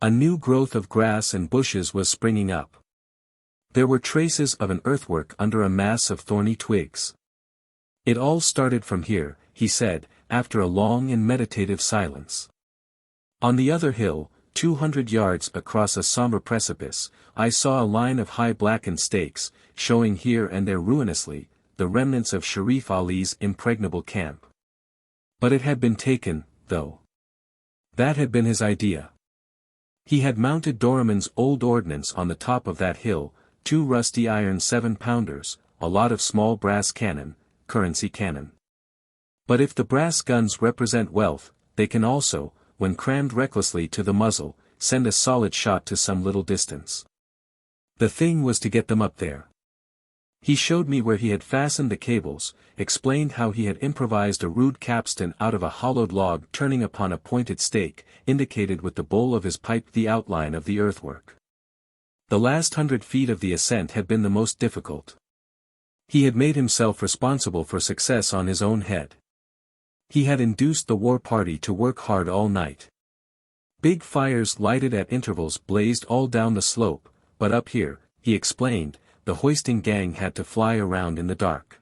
A new growth of grass and bushes was springing up. There were traces of an earthwork under a mass of thorny twigs. It all started from here, he said, after a long and meditative silence. On the other hill, 200 yards across a somber precipice, I saw a line of high blackened stakes, showing here and there ruinously, the remnants of Sharif Ali's impregnable camp. But it had been taken, though. That had been his idea. He had mounted Doramin's old ordnance on the top of that hill, 2 rusty iron 7-pounders, a lot of small brass cannon, currency cannon. But if the brass guns represent wealth, they can also, when crammed recklessly to the muzzle, send a solid shot to some little distance. The thing was to get them up there. He showed me where he had fastened the cables, explained how he had improvised a rude capstan out of a hollowed log turning upon a pointed stake, indicated with the bowl of his pipe the outline of the earthwork. The last 100 feet of the ascent had been the most difficult. He had made himself responsible for success on his own head. He had induced the war party to work hard all night. Big fires lighted at intervals blazed all down the slope, but up here, he explained, the hoisting gang had to fly around in the dark.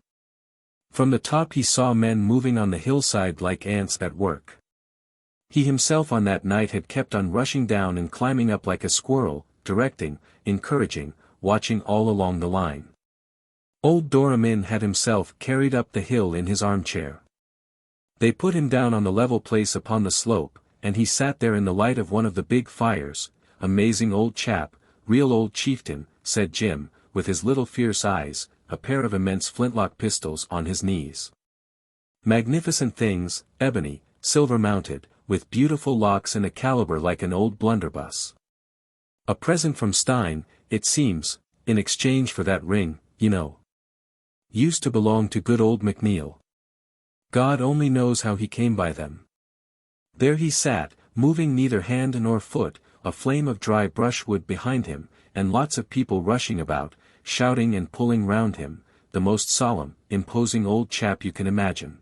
From the top he saw men moving on the hillside like ants at work. He himself on that night had kept on rushing down and climbing up like a squirrel, directing, encouraging, watching all along the line. Old Doramin had himself carried up the hill in his armchair. They put him down on the level place upon the slope, and he sat there in the light of one of the big fires. Amazing old chap, real old chieftain, said Jim, with his little fierce eyes, a pair of immense flintlock pistols on his knees. Magnificent things, ebony, silver-mounted, with beautiful locks and a caliber like an old blunderbuss. A present from Stein, it seems, in exchange for that ring, you know. Used to belong to good old McNeil. God only knows how he came by them. There he sat, moving neither hand nor foot, a flame of dry brushwood behind him, and lots of people rushing about, shouting and pulling round him, the most solemn, imposing old chap you can imagine.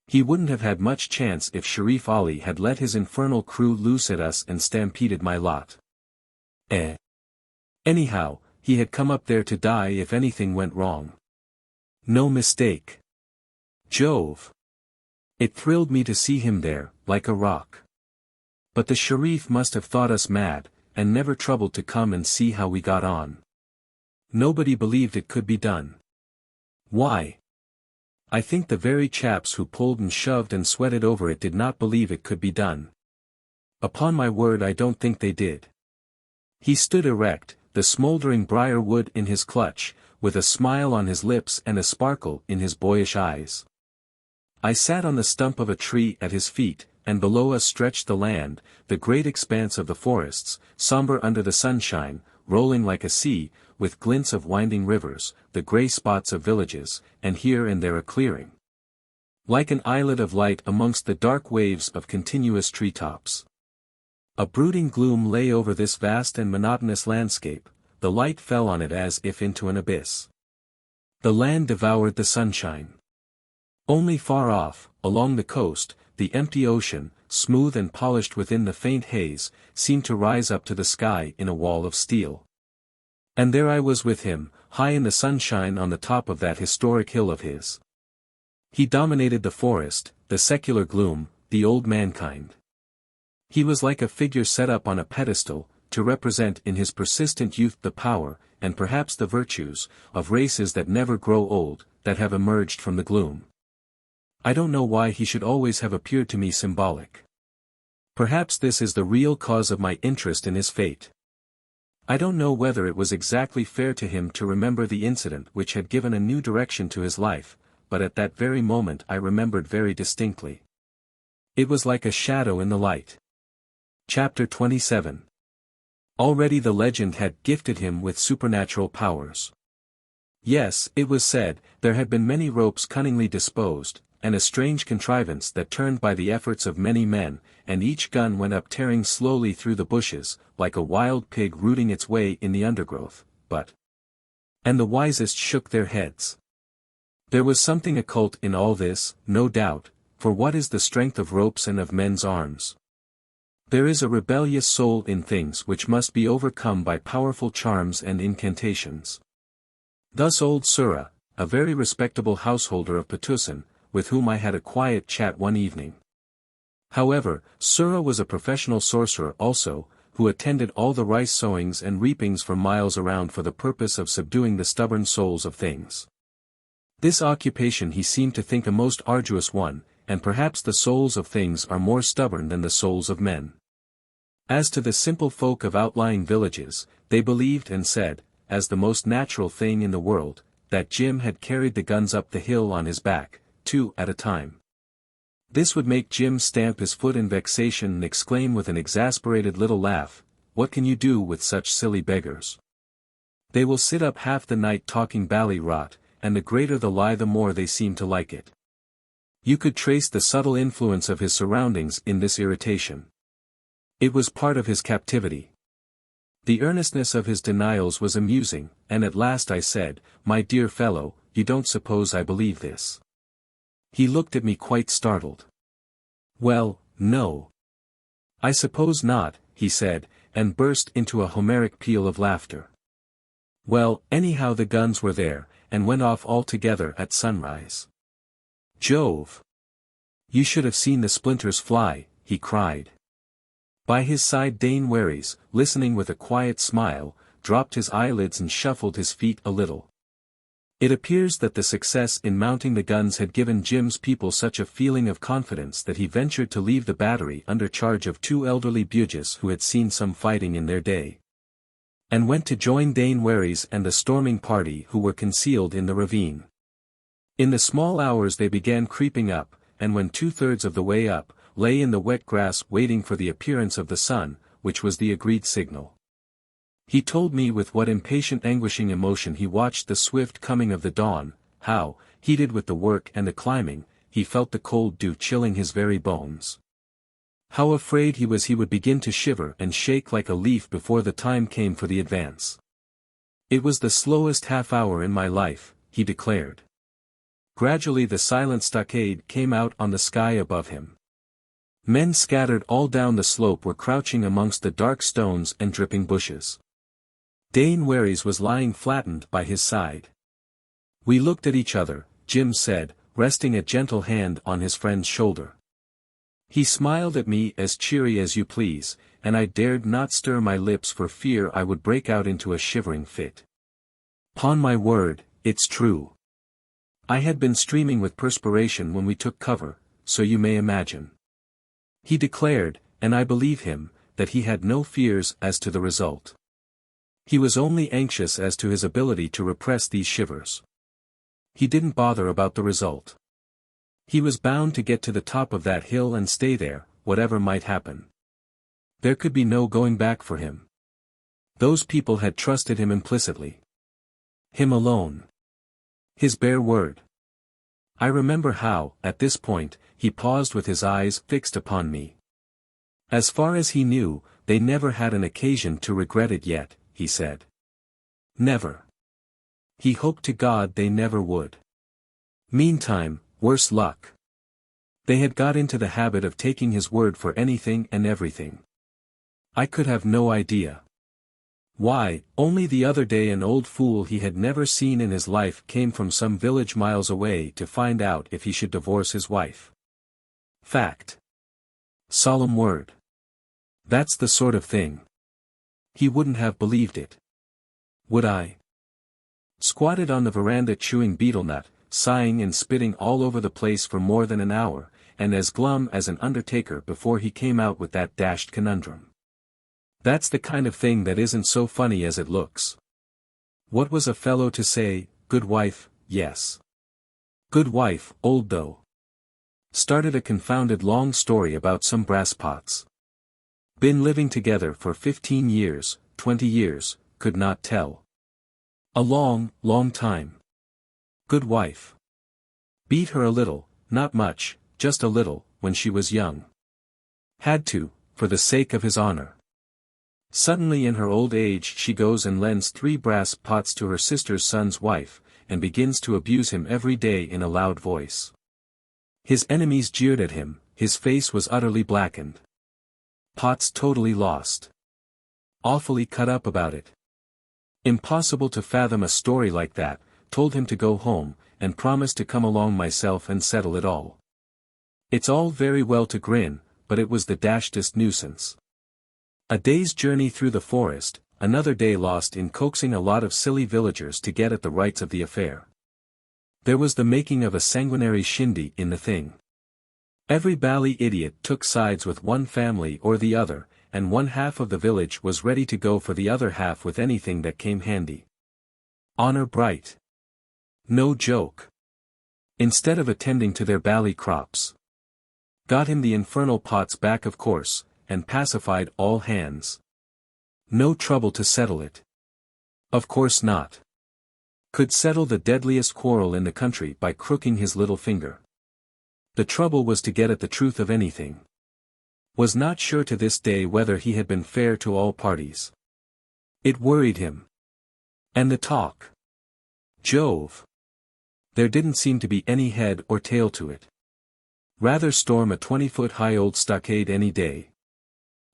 He wouldn't have had much chance if Sharif Ali had let his infernal crew loose at us and stampeded my lot. Anyhow, he had come up there to die if anything went wrong. No mistake. Jove! It thrilled me to see him there, like a rock. But the Sharif must have thought us mad, and never troubled to come and see how we got on. Nobody believed it could be done. Why? I think the very chaps who pulled and shoved and sweated over it did not believe it could be done. Upon my word, I don't think they did. He stood erect, the smouldering briar wood in his clutch, with a smile on his lips and a sparkle in his boyish eyes. I sat on the stump of a tree at his feet, and below us stretched the land, the great expanse of the forests, somber under the sunshine, rolling like a sea, with glints of winding rivers, the grey spots of villages, and here and there a clearing. Like an islet of light amongst the dark waves of continuous treetops. A brooding gloom lay over this vast and monotonous landscape, the light fell on it as if into an abyss. The land devoured the sunshine. Only far off, along the coast, the empty ocean, smooth and polished within the faint haze, seemed to rise up to the sky in a wall of steel. And there I was with him, high in the sunshine on the top of that historic hill of his. He dominated the forest, the secular gloom, the old mankind. He was like a figure set up on a pedestal, to represent in his persistent youth the power, and perhaps the virtues, of races that never grow old, that have emerged from the gloom. I don't know why he should always have appeared to me symbolic. Perhaps this is the real cause of my interest in his fate. I don't know whether it was exactly fair to him to remember the incident which had given a new direction to his life, but at that very moment I remembered very distinctly. It was like a shadow in the light. Chapter 27. Already the legend had gifted him with supernatural powers. Yes, it was said, there had been many ropes cunningly disposed, and a strange contrivance that turned by the efforts of many men, and each gun went up tearing slowly through the bushes, like a wild pig rooting its way in the undergrowth, but... And the wisest shook their heads. There was something occult in all this, no doubt, for what is the strength of ropes and of men's arms? There is a rebellious soul in things which must be overcome by powerful charms and incantations. Thus old Sura, a very respectable householder of Petusan, with whom I had a quiet chat one evening. However, Sura was a professional sorcerer also, who attended all the rice sowings and reapings for miles around for the purpose of subduing the stubborn souls of things. This occupation he seemed to think a most arduous one, and perhaps the souls of things are more stubborn than the souls of men. As to the simple folk of outlying villages, they believed and said, as the most natural thing in the world, that Jim had carried the guns up the hill on his back, 2 at a time. This would make Jim stamp his foot in vexation and exclaim with an exasperated little laugh, "What can you do with such silly beggars? They will sit up half the night talking bally rot, and the greater the lie the more they seem to like it." You could trace the subtle influence of his surroundings in this irritation. It was part of his captivity. The earnestness of his denials was amusing, and at last I said, "My dear fellow, you don't suppose I believe this?" He looked at me quite startled. "Well, no. I suppose not," he said, and burst into a Homeric peal of laughter. "Well, anyhow the guns were there, and went off all together at sunrise. Jove! You should have seen the splinters fly," he cried. By his side Dane Wherries, listening with a quiet smile, dropped his eyelids and shuffled his feet a little. It appears that the success in mounting the guns had given Jim's people such a feeling of confidence that he ventured to leave the battery under charge of 2 elderly Bugis who had seen some fighting in their day, and went to join Dane Wherries and the storming party who were concealed in the ravine. In the small hours they began creeping up, and when 2/3 of the way up, lay in the wet grass waiting for the appearance of the sun, which was the agreed signal. He told me with what impatient anguishing emotion he watched the swift coming of the dawn, how, heated with the work and the climbing, he felt the cold dew chilling his very bones. How afraid he was he would begin to shiver and shake like a leaf before the time came for the advance. "It was the slowest half-hour in my life," he declared. Gradually the silent stockade came out on the sky above him. Men scattered all down the slope were crouching amongst the dark stones and dripping bushes. Dane Wherries was lying flattened by his side. We looked at each other, Jim said, resting a gentle hand on his friend's shoulder. He smiled at me as cheery as you please, and I dared not stir my lips for fear I would break out into a shivering fit. "'Pon my word, it's true. I had been streaming with perspiration when we took cover, so you may imagine," he declared, and I believe him, that he had no fears as to the result. He was only anxious as to his ability to repress these shivers. He didn't bother about the result. He was bound to get to the top of that hill and stay there, whatever might happen. There could be no going back for him. Those people had trusted him implicitly. Him alone. His bare word. I remember how, at this point, he paused with his eyes fixed upon me. As far as he knew, they never had an occasion to regret it yet, he said. Never. He hoped to God they never would. Meantime, worse luck. They had got into the habit of taking his word for anything and everything. I could have no idea. Why, only the other day an old fool he had never seen in his life came from some village miles away to find out if he should divorce his wife. Fact. Solemn word. That's the sort of thing. He wouldn't have believed it. Would I? Squatted on the veranda chewing betel nut, sighing and spitting all over the place for more than an hour, and as glum as an undertaker before he came out with that dashed conundrum. That's the kind of thing that isn't so funny as it looks. What was a fellow to say? Good wife, yes. Good wife, old though. Started a confounded long story about some brass pots. Been living together for 15 years, 20 years, could not tell. A long, long time. Good wife. Beat her a little, not much, just a little, when she was young. Had to, for the sake of his honor. Suddenly in her old age she goes and lends 3 brass pots to her sister's son's wife, and begins to abuse him every day in a loud voice. His enemies jeered at him, his face was utterly blackened. Pots totally lost. Awfully cut up about it. Impossible to fathom a story like that, told him to go home, and promised to come along myself and settle it all. It's all very well to grin, but it was the dashdest nuisance. A day's journey through the forest, another day lost in coaxing a lot of silly villagers to get at the rights of the affair. There was the making of a sanguinary shindy in the thing. Every bally idiot took sides with one family or the other, and one half of the village was ready to go for the other half with anything that came handy. Honor bright. No joke. Instead of attending to their bally crops. Got him the infernal pots back of course, and pacified all hands. No trouble to settle it. Of course not. Could settle the deadliest quarrel in the country by crooking his little finger. The trouble was to get at the truth of anything. Was not sure to this day whether he had been fair to all parties. It worried him. And the talk. Jove! There didn't seem to be any head or tail to it. Rather storm a 20-foot-high old stockade any day.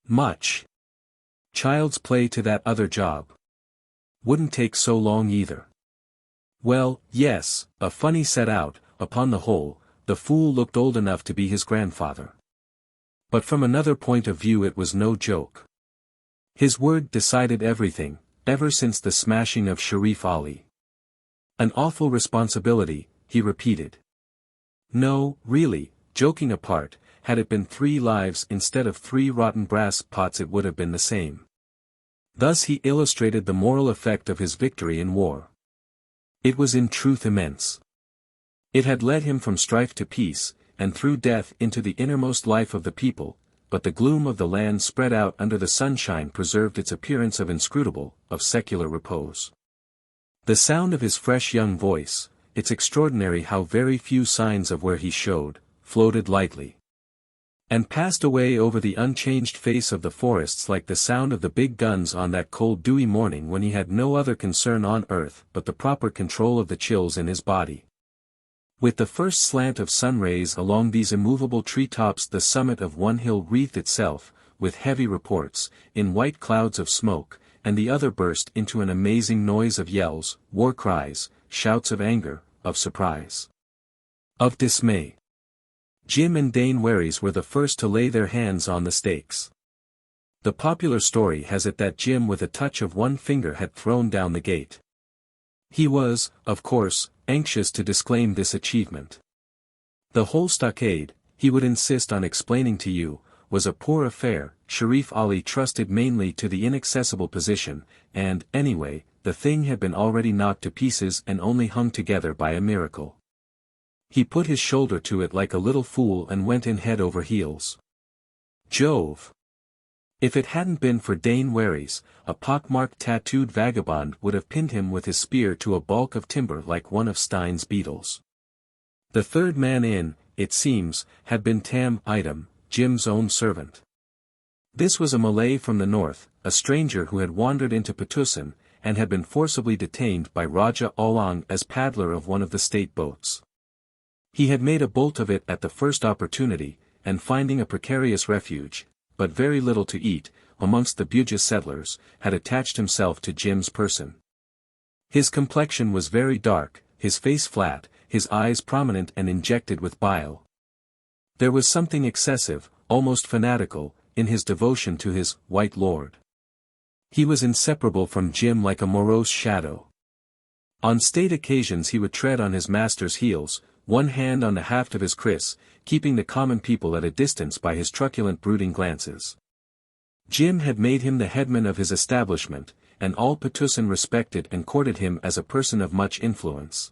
Much. Child's play to that other job. Wouldn't take so long either. Well, yes, a funny set out, upon the whole, the fool looked old enough to be his grandfather. But from another point of view it was no joke. His word decided everything, ever since the smashing of Sharif Ali. An awful responsibility, he repeated. No, really, joking apart, had it been 3 lives instead of 3 rotten brass pots it would have been the same. Thus he illustrated the moral effect of his victory in war. It was in truth immense. It had led him from strife to peace, and through death into the innermost life of the people, but the gloom of the land spread out under the sunshine preserved its appearance of inscrutable, of secular repose. The sound of his fresh young voice, it's extraordinary how very few signs of where he showed, floated lightly. And passed away over the unchanged face of the forests like the sound of the big guns on that cold dewy morning when he had no other concern on earth but the proper control of the chills in his body. With the first slant of sun rays along these immovable tree-tops the summit of one hill wreathed itself, with heavy reports, in white clouds of smoke, and the other burst into an amazing noise of yells, war cries, shouts of anger, of surprise, of dismay. Jim and Dane Waries were the first to lay their hands on the stakes. The popular story has it that Jim with a touch of one finger had thrown down the gate. He was, of course, anxious to disclaim this achievement. The whole stockade, he would insist on explaining to you, was a poor affair. Sharif Ali trusted mainly to the inaccessible position, and, anyway, the thing had been already knocked to pieces and only hung together by a miracle. He put his shoulder to it like a little fool and went in head over heels. Jove! If it hadn't been for Dane Waries, a pockmarked tattooed vagabond would have pinned him with his spear to a balk of timber like one of Stein's beetles. The third man in, it seems, had been Tam Item, Jim's own servant. This was a Malay from the north, a stranger who had wandered into Patna, and had been forcibly detained by Raja Olang as paddler of one of the state boats. He had made a bolt of it at the first opportunity, and finding a precarious refuge, but very little to eat, amongst the Bugis settlers, had attached himself to Jim's person. His complexion was very dark, his face flat, his eyes prominent and injected with bile. There was something excessive, almost fanatical, in his devotion to his white lord. He was inseparable from Jim like a morose shadow. On state occasions he would tread on his master's heels, one hand on the haft of his kriss, keeping the common people at a distance by his truculent brooding glances. Jim had made him the headman of his establishment, and all Patna respected and courted him as a person of much influence.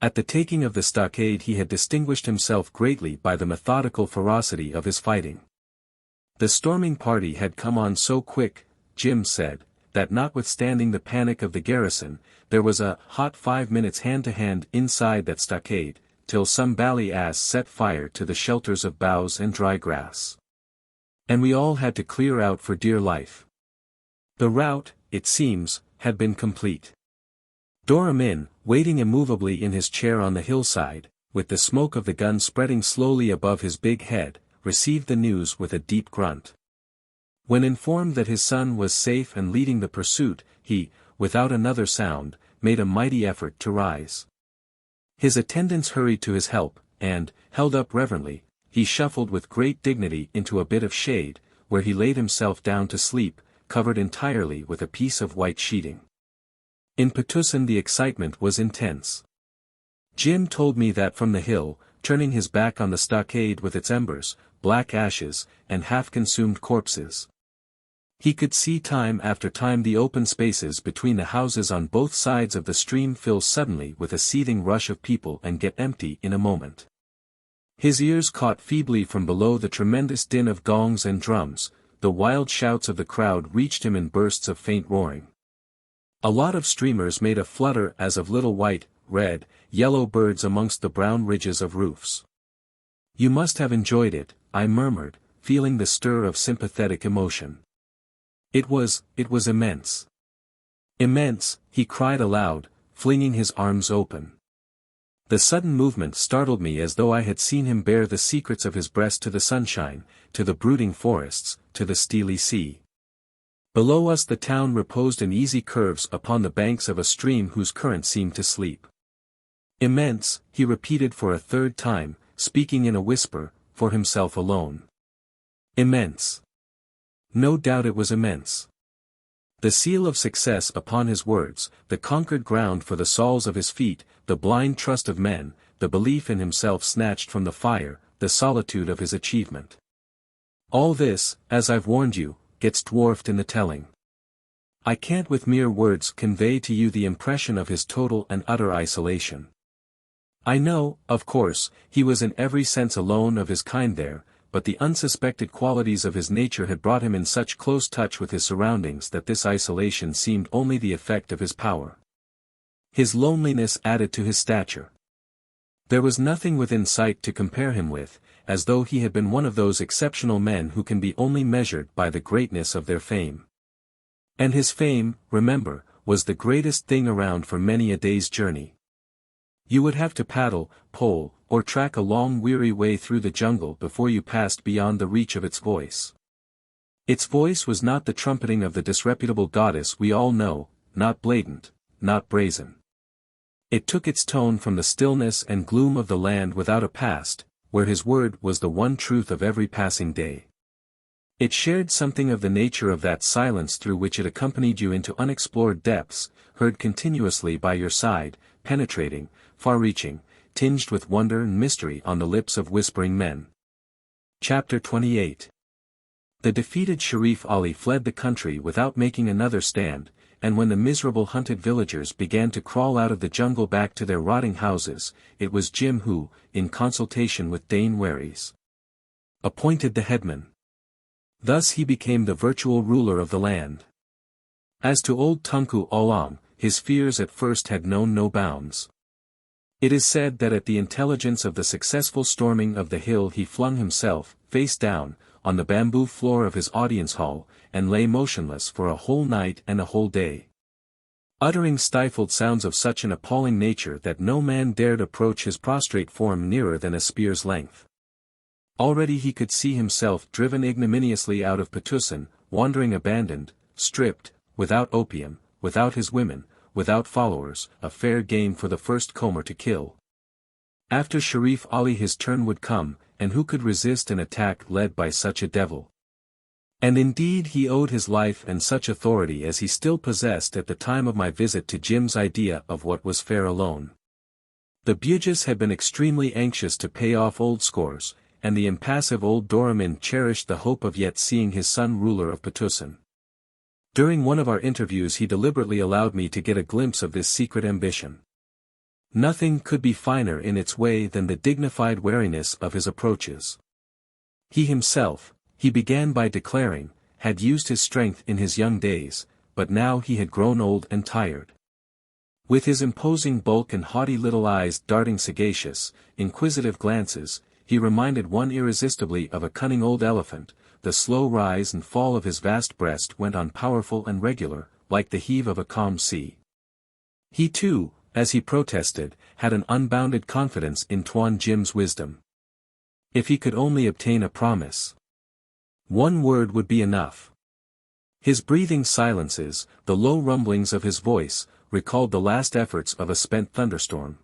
At the taking of the stockade he had distinguished himself greatly by the methodical ferocity of his fighting. The storming party had come on so quick, Jim said, that notwithstanding the panic of the garrison, there was a hot 5 minutes hand-to-hand inside that stockade, till some bally ass set fire to the shelters of boughs and dry grass. And we all had to clear out for dear life. The rout, it seems, had been complete. Doramin, waiting immovably in his chair on the hillside, with the smoke of the gun spreading slowly above his big head, received the news with a deep grunt. When informed that his son was safe and leading the pursuit, he, without another sound, made a mighty effort to rise. His attendants hurried to his help, and, held up reverently, he shuffled with great dignity into a bit of shade, where he laid himself down to sleep, covered entirely with a piece of white sheeting. In Patna the excitement was intense. Jim told me that from the hill, turning his back on the stockade with its embers, black ashes, and half-consumed corpses, he could see time after time the open spaces between the houses on both sides of the stream fill suddenly with a seething rush of people and get empty in a moment. His ears caught feebly from below the tremendous din of gongs and drums, the wild shouts of the crowd reached him in bursts of faint roaring. A lot of streamers made a flutter as of little white, red, yellow birds amongst the brown ridges of roofs. "You must have enjoyed it," I murmured, feeling the stir of sympathetic emotion. It was immense. "Immense," he cried aloud, flinging his arms open. The sudden movement startled me as though I had seen him bare the secrets of his breast to the sunshine, to the brooding forests, to the steely sea. Below us the town reposed in easy curves upon the banks of a stream whose current seemed to sleep. "Immense," he repeated for a third time, speaking in a whisper, for himself alone. "Immense." No doubt it was immense. The seal of success upon his words, the conquered ground for the soles of his feet, the blind trust of men, the belief in himself snatched from the fire, the solitude of his achievement. All this, as I've warned you, gets dwarfed in the telling. I can't with mere words convey to you the impression of his total and utter isolation. I know, of course, he was in every sense alone of his kind there, but the unsuspected qualities of his nature had brought him in such close touch with his surroundings that this isolation seemed only the effect of his power. His loneliness added to his stature. There was nothing within sight to compare him with, as though he had been one of those exceptional men who can be only measured by the greatness of their fame. And his fame, remember, was the greatest thing around for many a day's journey. You would have to paddle, pole, or track a long weary way through the jungle before you passed beyond the reach of its voice. Its voice was not the trumpeting of the disreputable goddess we all know, not blatant, not brazen. It took its tone from the stillness and gloom of the land without a past, where his word was the one truth of every passing day. It shared something of the nature of that silence through which it accompanied you into unexplored depths, heard continuously by your side, penetrating, far-reaching, tinged with wonder and mystery on the lips of whispering men. Chapter 28. The defeated Sharif Ali fled the country without making another stand, and when the miserable hunted villagers began to crawl out of the jungle back to their rotting houses, it was Jim who, in consultation with Dane Waries, appointed the headman. Thus he became the virtual ruler of the land. As to old Tunku Olam, his fears at first had known no bounds. It is said that at the intelligence of the successful storming of the hill he flung himself, face down, on the bamboo floor of his audience hall, and lay motionless for a whole night and a whole day, uttering stifled sounds of such an appalling nature that no man dared approach his prostrate form nearer than a spear's length. Already he could see himself driven ignominiously out of Patusan, wandering abandoned, stripped, without opium, without his women, without followers, a fair game for the first comber to kill. After Sharif Ali his turn would come, and who could resist an attack led by such a devil? And indeed he owed his life and such authority as he still possessed at the time of my visit to Jim's idea of what was fair alone. The Bugis had been extremely anxious to pay off old scores, and the impassive old Doramin cherished the hope of yet seeing his son ruler of Patusan. During one of our interviews he deliberately allowed me to get a glimpse of this secret ambition. Nothing could be finer in its way than the dignified wariness of his approaches. He himself, he began by declaring, had used his strength in his young days, but now he had grown old and tired. With his imposing bulk and haughty little eyes darting sagacious, inquisitive glances, he reminded one irresistibly of a cunning old elephant. The slow rise and fall of his vast breast went on powerful and regular, like the heave of a calm sea. He too, as he protested, had an unbounded confidence in Tuan Jim's wisdom. If he could only obtain a promise. One word would be enough. His breathing silences, the low rumblings of his voice, recalled the last efforts of a spent thunderstorm.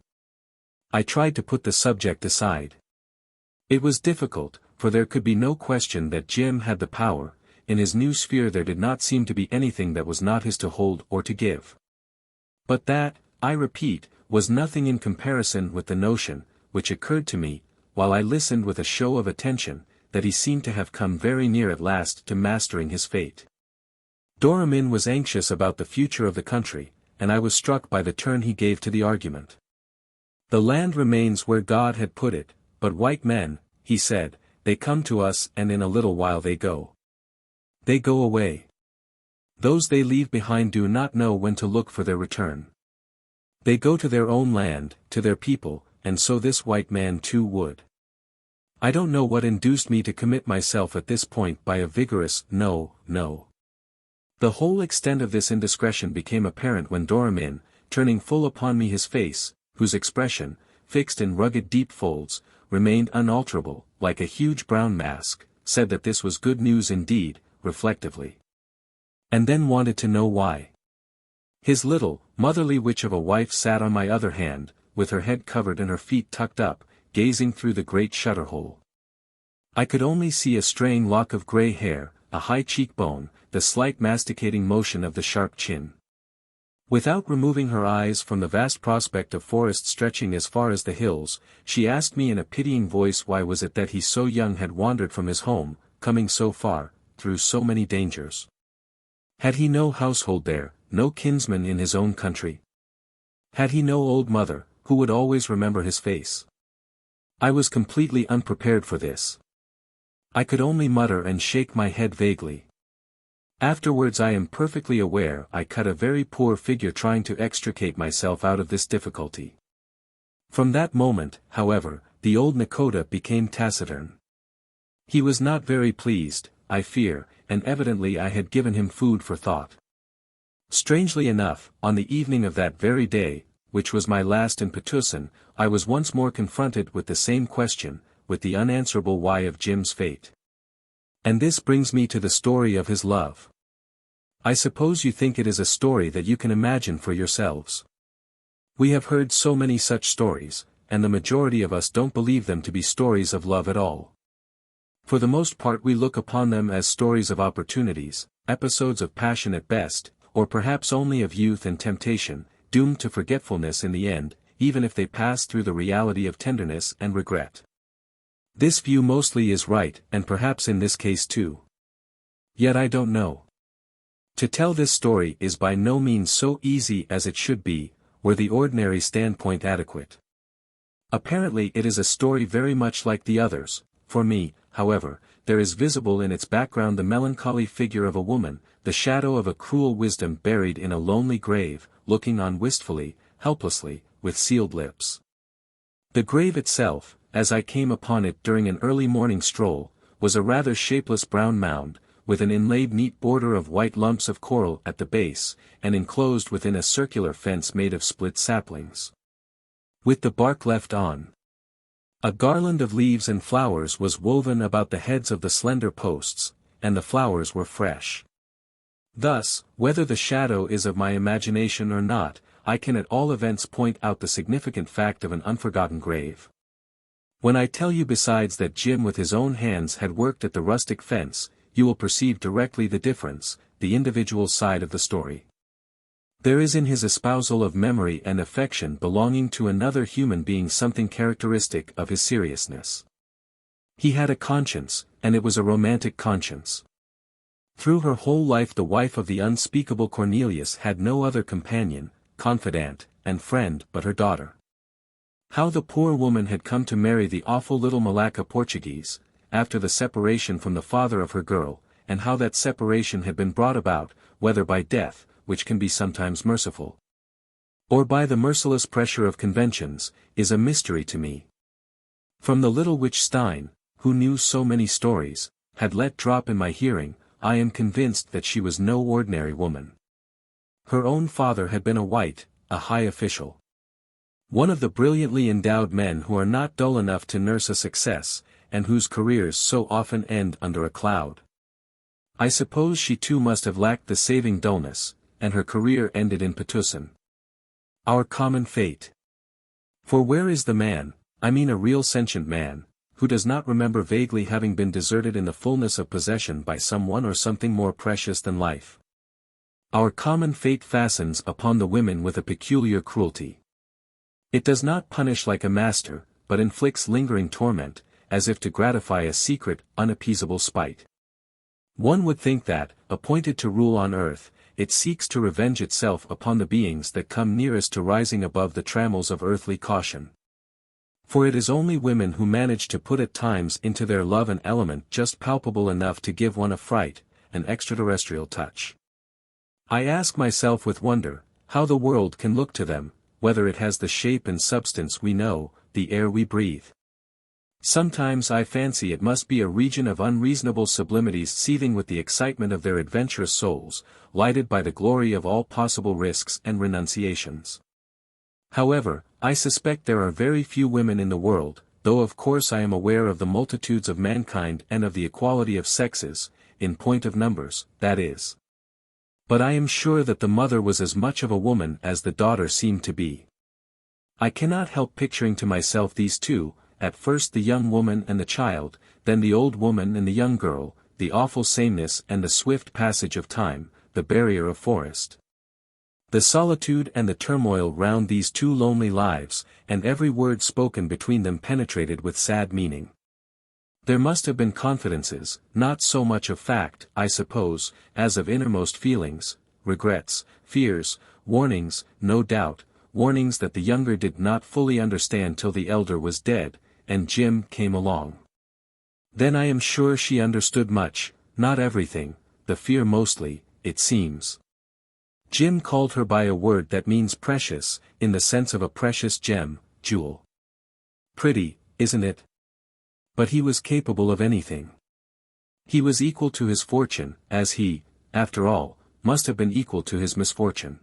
I tried to put the subject aside. It was difficult, for there could be no question that Jim had the power. In his new sphere there did not seem to be anything that was not his to hold or to give. But that, I repeat, was nothing in comparison with the notion, which occurred to me, while I listened with a show of attention, that he seemed to have come very near at last to mastering his fate. Doramin was anxious about the future of the country, and I was struck by the turn he gave to the argument. The land remains where God had put it, but white men, he said, they come to us and in a little while they go. They go away. Those they leave behind do not know when to look for their return. They go to their own land, to their people, and so this white man too would. I don't know what induced me to commit myself at this point by a vigorous, no, no. The whole extent of this indiscretion became apparent when Doramin, turning full upon me his face, whose expression, fixed in rugged deep folds, remained unalterable, like a huge brown mask, said that this was good news indeed, reflectively. And then wanted to know why. His little, motherly witch of a wife sat on my other hand, with her head covered and her feet tucked up, gazing through the great shutter-hole. I could only see a straying lock of grey hair, a high cheekbone, the slight masticating motion of the sharp chin. Without removing her eyes from the vast prospect of forest stretching as far as the hills, she asked me in a pitying voice why was it that he so young had wandered from his home, coming so far, through so many dangers. Had he no household there, no kinsman in his own country? Had he no old mother, who would always remember his face? I was completely unprepared for this. I could only mutter and shake my head vaguely. Afterwards I am perfectly aware I cut a very poor figure trying to extricate myself out of this difficulty. From that moment, however, the old Nakota became taciturn. He was not very pleased, I fear, and evidently I had given him food for thought. Strangely enough, on the evening of that very day, which was my last in Patusan, I was once more confronted with the same question, with the unanswerable why of Jim's fate. And this brings me to the story of his love. I suppose you think it is a story that you can imagine for yourselves. We have heard so many such stories, and the majority of us don't believe them to be stories of love at all. For the most part we look upon them as stories of opportunities, episodes of passion at best, or perhaps only of youth and temptation, doomed to forgetfulness in the end, even if they pass through the reality of tenderness and regret. This view mostly is right, and perhaps in this case too. Yet I don't know. To tell this story is by no means so easy as it should be, were the ordinary standpoint adequate. Apparently it is a story very much like the others. For me, however, there is visible in its background the melancholy figure of a woman, the shadow of a cruel wisdom buried in a lonely grave, looking on wistfully, helplessly, with sealed lips. The grave itself, as I came upon it during an early morning stroll, was a rather shapeless brown mound, with an inlaid neat border of white lumps of coral at the base, and enclosed within a circular fence made of split saplings, with the bark left on. A garland of leaves and flowers was woven about the heads of the slender posts, and the flowers were fresh. Thus, whether the shadow is of my imagination or not, I can at all events point out the significant fact of an unforgotten grave. When I tell you besides that Jim with his own hands had worked at the rustic fence, you will perceive directly the difference, the individual side of the story. There is in his espousal of memory and affection belonging to another human being something characteristic of his seriousness. He had a conscience, and it was a romantic conscience. Through her whole life the wife of the unspeakable Cornelius had no other companion, confidant, and friend but her daughter. How the poor woman had come to marry the awful little Malacca Portuguese, after the separation from the father of her girl, and how that separation had been brought about, whether by death, which can be sometimes merciful, or by the merciless pressure of conventions, is a mystery to me. From the little witch Stein, who knew so many stories, had let drop in my hearing, I am convinced that she was no ordinary woman. Her own father had been a high official. One of the brilliantly endowed men who are not dull enough to nurse a success, and whose careers so often end under a cloud. I suppose she too must have lacked the saving dullness, and her career ended in Patusan. Our common fate. For where is the man, I mean a real sentient man, who does not remember vaguely having been deserted in the fullness of possession by someone or something more precious than life? Our common fate fastens upon the women with a peculiar cruelty. It does not punish like a master, but inflicts lingering torment, as if to gratify a secret, unappeasable spite. One would think that, appointed to rule on earth, it seeks to revenge itself upon the beings that come nearest to rising above the trammels of earthly caution. For it is only women who manage to put at times into their love an element just palpable enough to give one a fright, an extraterrestrial touch. I ask myself with wonder, how the world can look to them, whether it has the shape and substance we know, the air we breathe. Sometimes I fancy it must be a region of unreasonable sublimities seething with the excitement of their adventurous souls, lighted by the glory of all possible risks and renunciations. However, I suspect there are very few women in the world, though of course I am aware of the multitudes of mankind and of the equality of sexes, in point of numbers, that is. But I am sure that the mother was as much of a woman as the daughter seemed to be. I cannot help picturing to myself these two, at first the young woman and the child, then the old woman and the young girl, the awful sameness and the swift passage of time, the barrier of forest. The solitude and the turmoil round these two lonely lives, and every word spoken between them penetrated with sad meaning. There must have been confidences, not so much of fact, I suppose, as of innermost feelings, regrets, fears, warnings, no doubt, warnings that the younger did not fully understand till the elder was dead, and Jim came along. Then I am sure she understood much, not everything, the fear mostly, it seems. Jim called her by a word that means precious, in the sense of a precious gem, jewel. Pretty, isn't it? But he was capable of anything. He was equal to his fortune, as he, after all, must have been equal to his misfortune.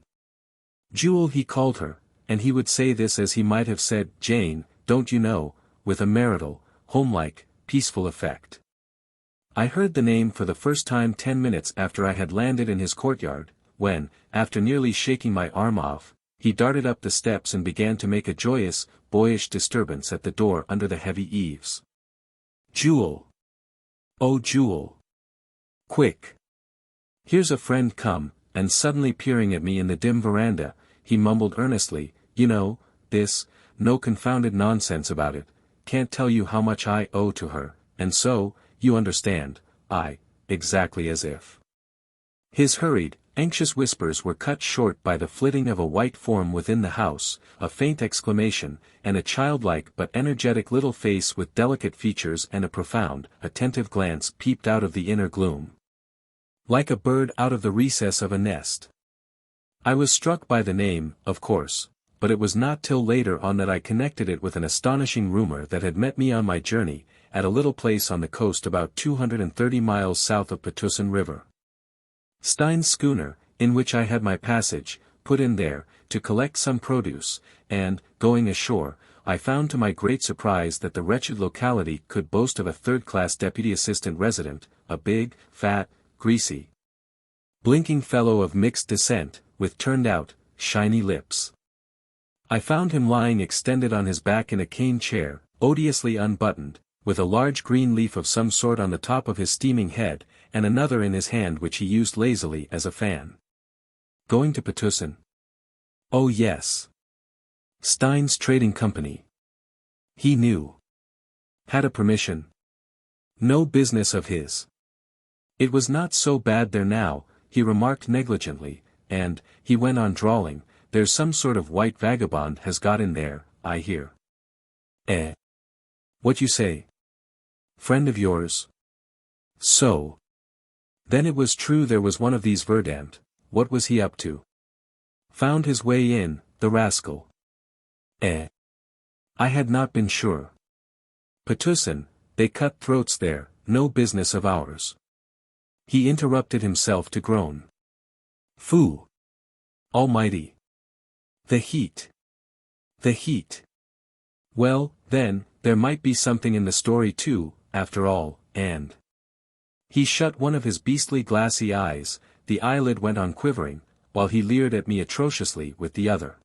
Jewel he called her, and he would say this as he might have said, Jane, don't you know, with a marital, homelike, peaceful effect. I heard the name for the first time 10 minutes after I had landed in his courtyard, when, after nearly shaking my arm off, he darted up the steps and began to make a joyous, boyish disturbance at the door under the heavy eaves. Jewel! Oh Jewel! Quick! Here's a friend come, and suddenly peering at me in the dim veranda, he mumbled earnestly, you know, no confounded nonsense about it, can't tell you how much I owe to her, and so, you understand, exactly as if. His hurried, anxious whispers were cut short by the flitting of a white form within the house, a faint exclamation, and a childlike but energetic little face with delicate features and a profound, attentive glance peeped out of the inner gloom. Like a bird out of the recess of a nest. I was struck by the name, of course, but it was not till later on that I connected it with an astonishing rumor that had met me on my journey, at a little place on the coast about 230 miles south of Patna River. Stein's schooner, in which I had my passage, put in there, to collect some produce, and, going ashore, I found to my great surprise that the wretched locality could boast of a third-class deputy assistant resident, a big, fat, greasy, blinking fellow of mixed descent, with turned-out, shiny lips. I found him lying extended on his back in a cane chair, odiously unbuttoned, with a large green leaf of some sort on the top of his steaming head, and another in his hand which he used lazily as a fan. Going to Patna? Oh yes. Stein's Trading Company. He knew. Had a permission. No business of his. It was not so bad there now, he remarked negligently, and, he went on drawling, there's some sort of white vagabond has got in there, I hear. Eh? What you say? Friend of yours? So. Then it was true there was one of these verdant, what was he up to? Found his way in, the rascal. Eh? I had not been sure. Patna, they cut throats there, no business of ours. He interrupted himself to groan. Phoo! Almighty! The heat! The heat! Well, then, there might be something in the story too, after all, and... He shut one of his beastly glassy eyes, the eyelid went on quivering, while he leered at me atrociously with the other.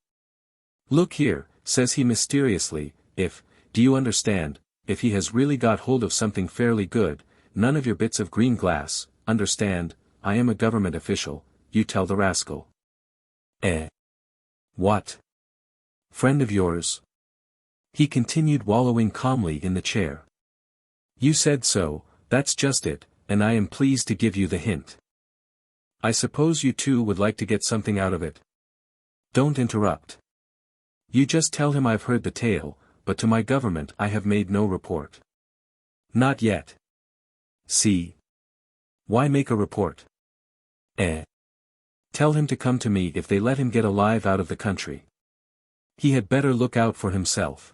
Look here, says he mysteriously, do you understand, if he has really got hold of something fairly good, none of your bits of green glass, understand, I am a government official, you tell the rascal. Eh? What? Friend of yours? He continued wallowing calmly in the chair. You said so, that's just it, and I am pleased to give you the hint. I suppose you too would like to get something out of it. Don't interrupt. You just tell him I've heard the tale, but to my government I have made no report. Not yet. See? Why make a report? Tell him to come to me if they let him get alive out of the country. He had better look out for himself.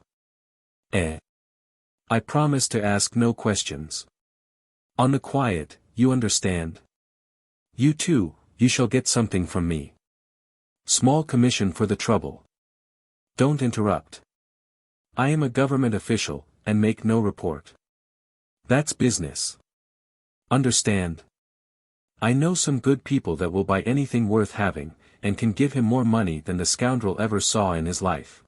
I promise to ask no questions. On the quiet, you understand? You too, you shall get something from me. Small commission for the trouble. Don't interrupt. I am a government official, and make no report. That's business. Understand? I know some good people that will buy anything worth having, and can give him more money than the scoundrel ever saw in his life.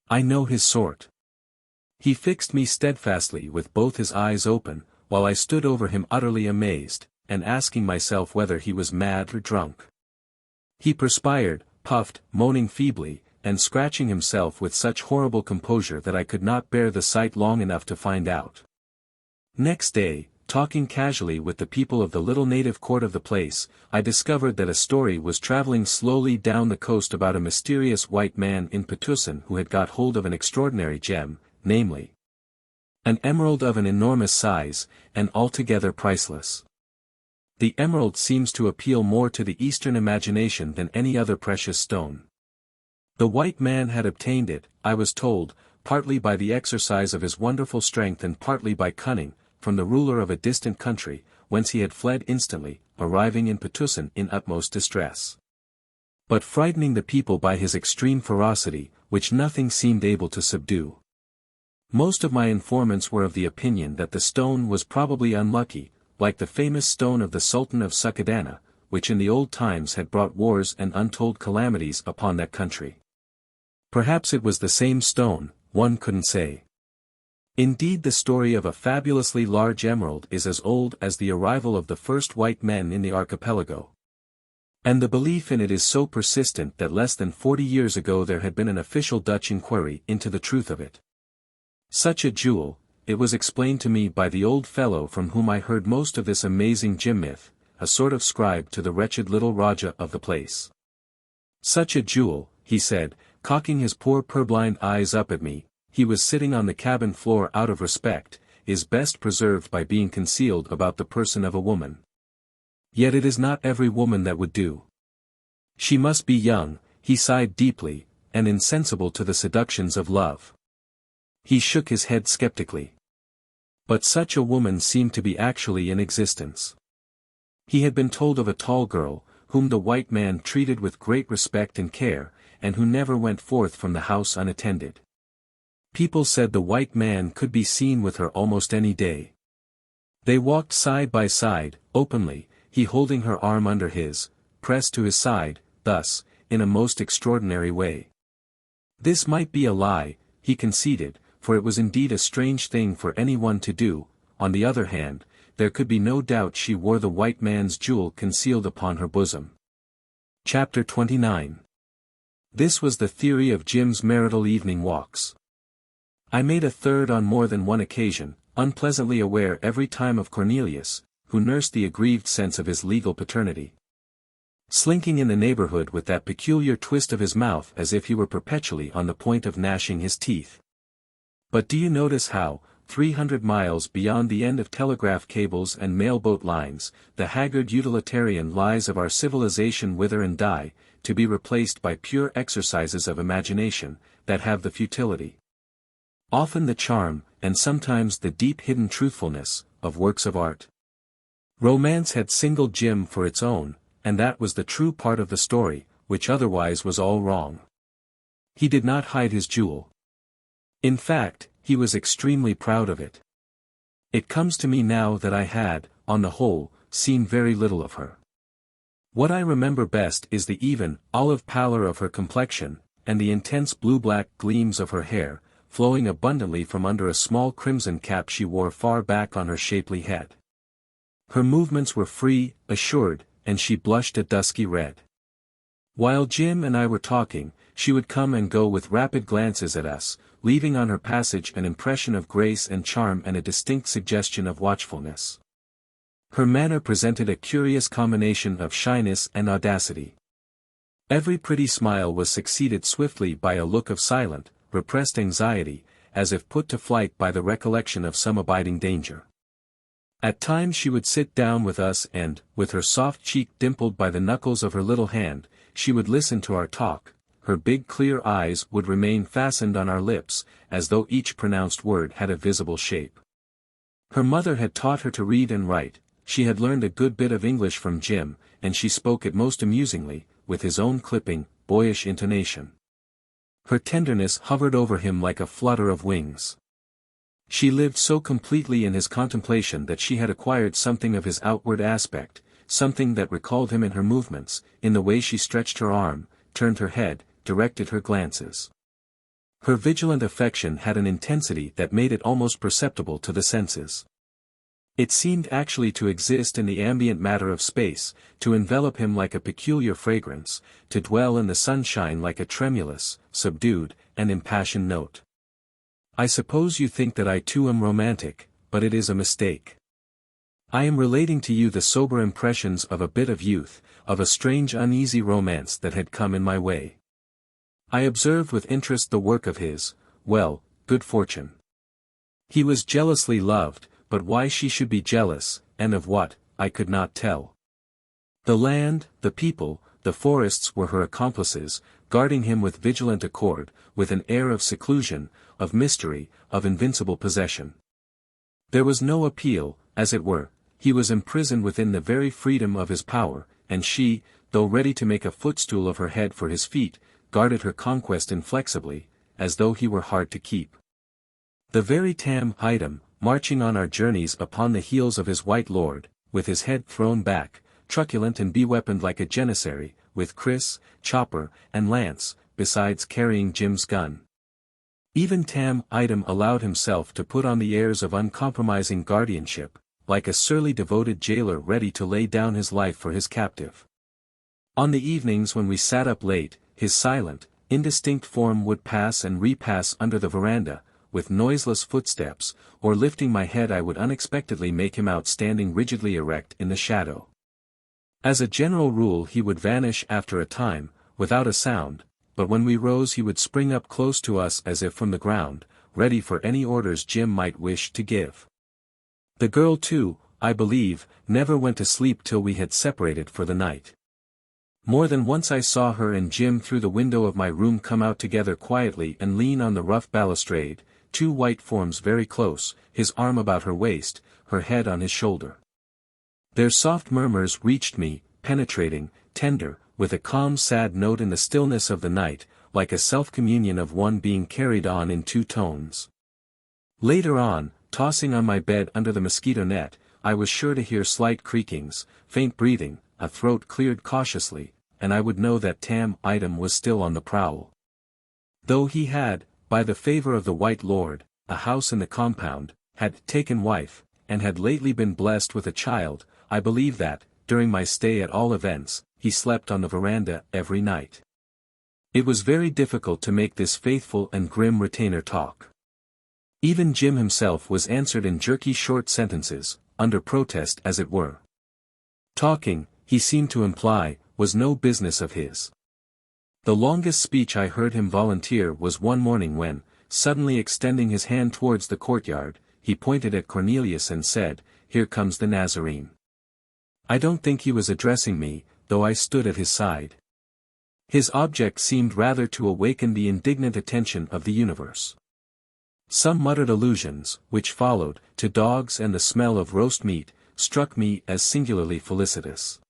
I know his sort. He fixed me steadfastly with both his eyes open, while I stood over him utterly amazed, and asking myself whether he was mad or drunk. He perspired, puffed, moaning feebly, and scratching himself with such horrible composure that I could not bear the sight long enough to find out. Next day, talking casually with the people of the little native court of the place, I discovered that a story was traveling slowly down the coast about a mysterious white man in Patna who had got hold of an extraordinary gem, namely, an emerald of an enormous size, and altogether priceless. The emerald seems to appeal more to the Eastern imagination than any other precious stone. The white man had obtained it, I was told, partly by the exercise of his wonderful strength and partly by cunning, from the ruler of a distant country, whence he had fled instantly, arriving in Patna in utmost distress. But frightening the people by his extreme ferocity, which nothing seemed able to subdue. Most of my informants were of the opinion that the stone was probably unlucky, like the famous stone of the Sultan of Sukkadana, which in the old times had brought wars and untold calamities upon that country. Perhaps it was the same stone, one couldn't say. Indeed, the story of a fabulously large emerald is as old as the arrival of the first white men in the archipelago. And the belief in it is so persistent that less than 40 years ago there had been an official Dutch inquiry into the truth of it. Such a jewel, it was explained to me by the old fellow from whom I heard most of this amazing Jim myth, a sort of scribe to the wretched little Raja of the place. Such a jewel, he said, cocking his poor purblind eyes up at me, he was sitting on the cabin floor out of respect, is best preserved by being concealed about the person of a woman. Yet it is not every woman that would do. She must be young, he sighed deeply, and insensible to the seductions of love. He shook his head skeptically. But such a woman seemed to be actually in existence. He had been told of a tall girl, whom the white man treated with great respect and care, and who never went forth from the house unattended. People said the white man could be seen with her almost any day. They walked side by side, openly, he holding her arm under his, pressed to his side, thus, in a most extraordinary way. This might be a lie, he conceded, for it was indeed a strange thing for anyone to do. On the other hand, there could be no doubt she wore the white man's jewel concealed upon her bosom. Chapter 29. This was the theory of Jim's marital evening walks. I made a third on more than one occasion, unpleasantly aware every time of Cornelius, who nursed the aggrieved sense of his legal paternity. Slinking in the neighborhood with that peculiar twist of his mouth as if he were perpetually on the point of gnashing his teeth. But do you notice how, 300 miles beyond the end of telegraph cables and mailboat lines, the haggard utilitarian lies of our civilization wither and die, to be replaced by pure exercises of imagination, that have the futility, often the charm, and sometimes the deep-hidden truthfulness, of works of art. Romance had singled Jim for its own, and that was the true part of the story, which otherwise was all wrong. He did not hide his jewel. In fact, he was extremely proud of it. It comes to me now that I had, on the whole, seen very little of her. What I remember best is the even, olive pallor of her complexion, and the intense blue-black gleams of her hair, flowing abundantly from under a small crimson cap she wore far back on her shapely head. Her movements were free, assured, and she blushed a dusky red. While Jim and I were talking, she would come and go with rapid glances at us, leaving on her passage an impression of grace and charm and a distinct suggestion of watchfulness. Her manner presented a curious combination of shyness and audacity. Every pretty smile was succeeded swiftly by a look of silent, repressed anxiety, as if put to flight by the recollection of some abiding danger. At times she would sit down with us and, with her soft cheek dimpled by the knuckles of her little hand, she would listen to our talk. Her big clear eyes would remain fastened on our lips, as though each pronounced word had a visible shape. Her mother had taught her to read and write, she had learned a good bit of English from Jim, and she spoke it most amusingly, with his own clipping, boyish intonation. Her tenderness hovered over him like a flutter of wings. She lived so completely in his contemplation that she had acquired something of his outward aspect, something that recalled him in her movements, in the way she stretched her arm, turned her head, directed her glances. Her vigilant affection had an intensity that made it almost perceptible to the senses. It seemed actually to exist in the ambient matter of space, to envelop him like a peculiar fragrance, to dwell in the sunshine like a tremulous, subdued, and impassioned note. I suppose you think that I too am romantic, but it is a mistake. I am relating to you the sober impressions of a bit of youth, of a strange uneasy romance that had come in my way. I observed with interest the work of his, well, good fortune. He was jealously loved, but why she should be jealous, and of what, I could not tell. The land, the people, the forests were her accomplices, guarding him with vigilant accord, with an air of seclusion, of mystery, of invincible possession. There was no appeal, as it were, he was imprisoned within the very freedom of his power, and she, though ready to make a footstool of her head for his feet, guarded her conquest inflexibly, as though he were hard to keep. The very tam item, marching on our journeys upon the heels of his white lord, with his head thrown back, truculent and beweaponed like a janissary, with kris, chopper, and lance, besides carrying Jim's gun. Even tam item allowed himself to put on the airs of uncompromising guardianship, like a surly devoted jailer ready to lay down his life for his captive. On the evenings when we sat up late, his silent, indistinct form would pass and repass under the veranda, with noiseless footsteps, or lifting my head I would unexpectedly make him out standing rigidly erect in the shadow. As a general rule he would vanish after a time, without a sound, but when we rose he would spring up close to us as if from the ground, ready for any orders Jim might wish to give. The girl too, I believe, never went to sleep till we had separated for the night. More than once I saw her and Jim through the window of my room come out together quietly and lean on the rough balustrade, two white forms very close, his arm about her waist, her head on his shoulder. Their soft murmurs reached me, penetrating, tender, with a calm sad note in the stillness of the night, like a self-communion of one being carried on in two tones. Later on, tossing on my bed under the mosquito net, I was sure to hear slight creakings, faint breathing, a throat cleared cautiously, and I would know that tam item was still on the prowl. Though he had, by the favor of the white lord, a house in the compound, had taken wife, and had lately been blessed with a child, I believe that, during my stay at all events, he slept on the veranda every night. It was very difficult to make this faithful and grim retainer talk. Even Jim himself was answered in jerky short sentences, under protest as it were. Talking, he seemed to imply, was no business of his. The longest speech I heard him volunteer was one morning when, suddenly extending his hand towards the courtyard, he pointed at Cornelius and said, "Here comes the Nazarene." I don't think he was addressing me, though I stood at his side. His object seemed rather to awaken the indignant attention of the universe. Some muttered allusions, which followed, to dogs and the smell of roast meat, struck me as singularly felicitous.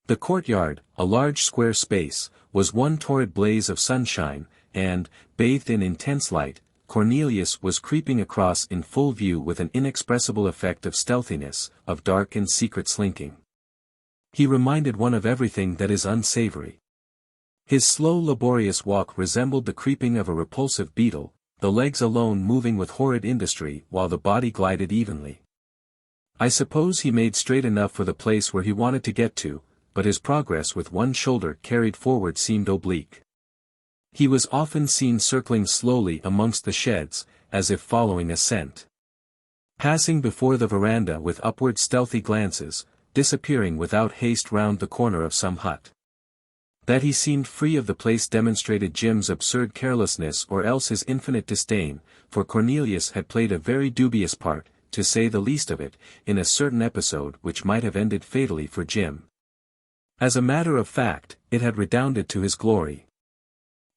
The courtyard, a large square space, was one torrid blaze of sunshine, and, bathed in intense light, Cornelius was creeping across in full view with an inexpressible effect of stealthiness, of dark and secret slinking. He reminded one of everything that is unsavory. His slow laborious walk resembled the creeping of a repulsive beetle, the legs alone moving with horrid industry while the body glided evenly. I suppose he made straight enough for the place where he wanted to get to, but his progress with one shoulder carried forward seemed oblique. He was often seen circling slowly amongst the sheds, as if following a scent. Passing before the veranda with upward stealthy glances, disappearing without haste round the corner of some hut. That he seemed free of the place demonstrated Jim's absurd carelessness or else his infinite disdain, for Cornelius had played a very dubious part, to say the least of it, in a certain episode which might have ended fatally for Jim. As a matter of fact, it had redounded to his glory.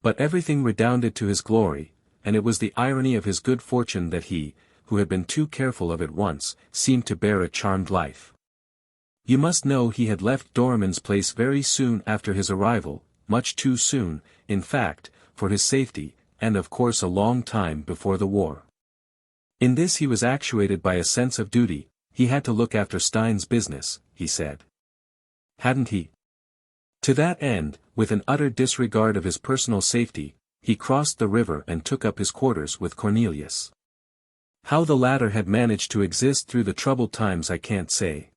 But everything redounded to his glory, and it was the irony of his good fortune that he, who had been too careful of it once, seemed to bear a charmed life. You must know he had left Doramin's place very soon after his arrival, much too soon, in fact, for his safety, and of course a long time before the war. In this he was actuated by a sense of duty, he had to look after Stein's business, he said. Hadn't he? To that end, with an utter disregard of his personal safety, he crossed the river and took up his quarters with Cornelius. How the latter had managed to exist through the troubled times I can't say.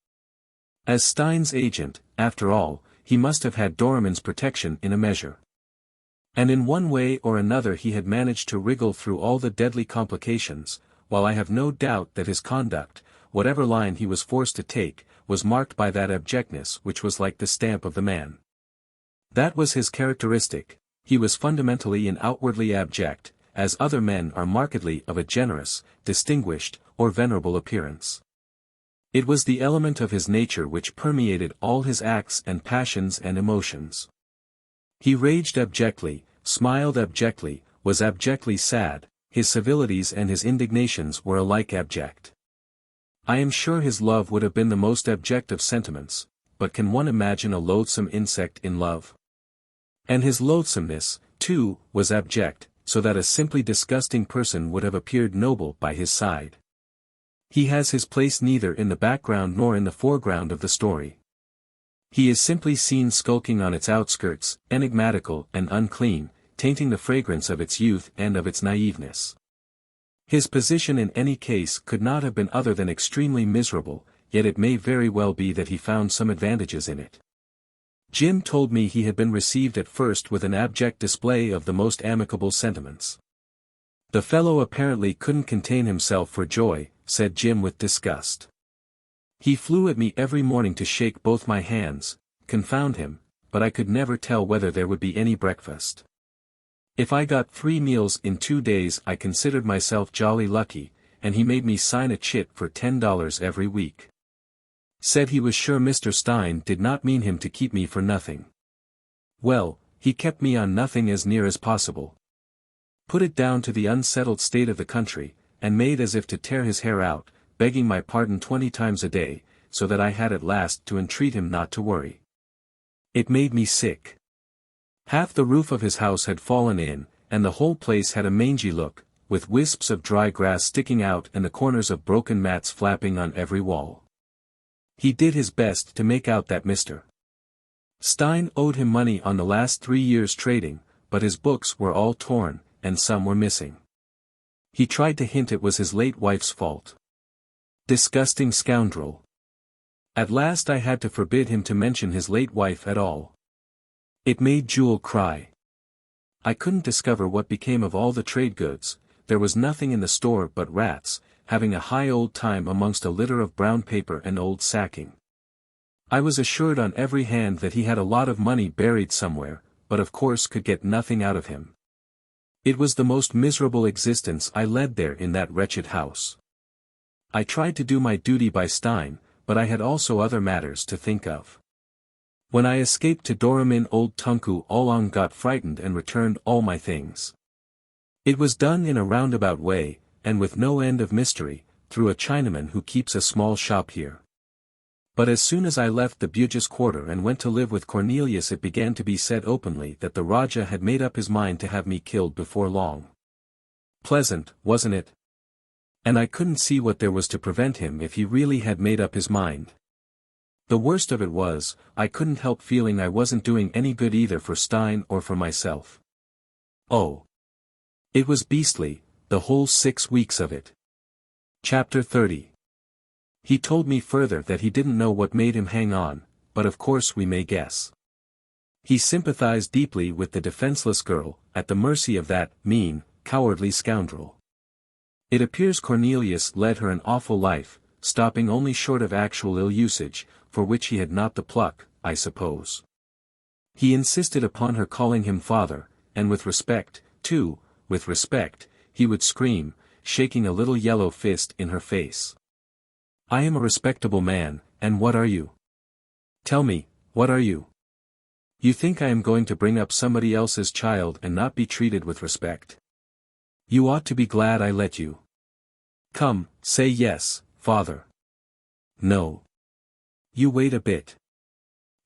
As Stein's agent, after all, he must have had Doramin's protection in a measure. And in one way or another he had managed to wriggle through all the deadly complications, while I have no doubt that his conduct, whatever line he was forced to take, was marked by that abjectness which was like the stamp of the man. That was his characteristic, he was fundamentally and outwardly abject, as other men are markedly of a generous, distinguished, or venerable appearance. It was the element of his nature which permeated all his acts and passions and emotions. He raged abjectly, smiled abjectly, was abjectly sad, his civilities and his indignations were alike abject. I am sure his love would have been the most abject of sentiments, but can one imagine a loathsome insect in love? And his loathsomeness, too, was abject, so that a simply disgusting person would have appeared noble by his side. He has his place neither in the background nor in the foreground of the story. He is simply seen skulking on its outskirts, enigmatical and unclean, tainting the fragrance of its youth and of its naiveness. His position in any case could not have been other than extremely miserable, yet it may very well be that he found some advantages in it. Jim told me he had been received at first with an abject display of the most amicable sentiments. The fellow apparently couldn't contain himself for joy, said Jim with disgust. He flew at me every morning to shake both my hands, confound him, but I could never tell whether there would be any breakfast. If I got 3 meals in 2 days I considered myself jolly lucky, and he made me sign a chit for $10 every week. Said he was sure Mr. Stein did not mean him to keep me for nothing. Well, he kept me on nothing as near as possible. Put it down to the unsettled state of the country, and made as if to tear his hair out, begging my pardon 20 times a day, so that I had at last to entreat him not to worry. It made me sick. Half the roof of his house had fallen in, and the whole place had a mangy look, with wisps of dry grass sticking out and the corners of broken mats flapping on every wall. He did his best to make out that Mr. Stein owed him money on the last 3 years' trading, but his books were all torn, and some were missing. He tried to hint it was his late wife's fault. Disgusting scoundrel. At last I had to forbid him to mention his late wife at all. It made Jewel cry. I couldn't discover what became of all the trade goods, there was nothing in the store but rats, having a high old time amongst a litter of brown paper and old sacking. I was assured on every hand that he had a lot of money buried somewhere, but of course could get nothing out of him. It was the most miserable existence I led there in that wretched house. I tried to do my duty by Stein, but I had also other matters to think of. When I escaped to Doramin, old Tunku Oolong got frightened and returned all my things. It was done in a roundabout way, and with no end of mystery, through a Chinaman who keeps a small shop here. But as soon as I left the Bugis quarter and went to live with Cornelius it began to be said openly that the Raja had made up his mind to have me killed before long. Pleasant, wasn't it? And I couldn't see what there was to prevent him if he really had made up his mind. The worst of it was, I couldn't help feeling I wasn't doing any good either for Stein or for myself. Oh! It was beastly, the whole 6 weeks of it. Chapter 30. He told me further that he didn't know what made him hang on, but of course we may guess. He sympathized deeply with the defenseless girl, at the mercy of that mean, cowardly scoundrel. It appears Cornelius led her an awful life, stopping only short of actual ill usage, for which he had not the pluck, I suppose. He insisted upon her calling him father, and with respect, too, with respect, he would scream, shaking a little yellow fist in her face. I am a respectable man, and what are you? Tell me, what are you? You think I am going to bring up somebody else's child and not be treated with respect? You ought to be glad I let you. Come, say yes, father. No. You wait a bit.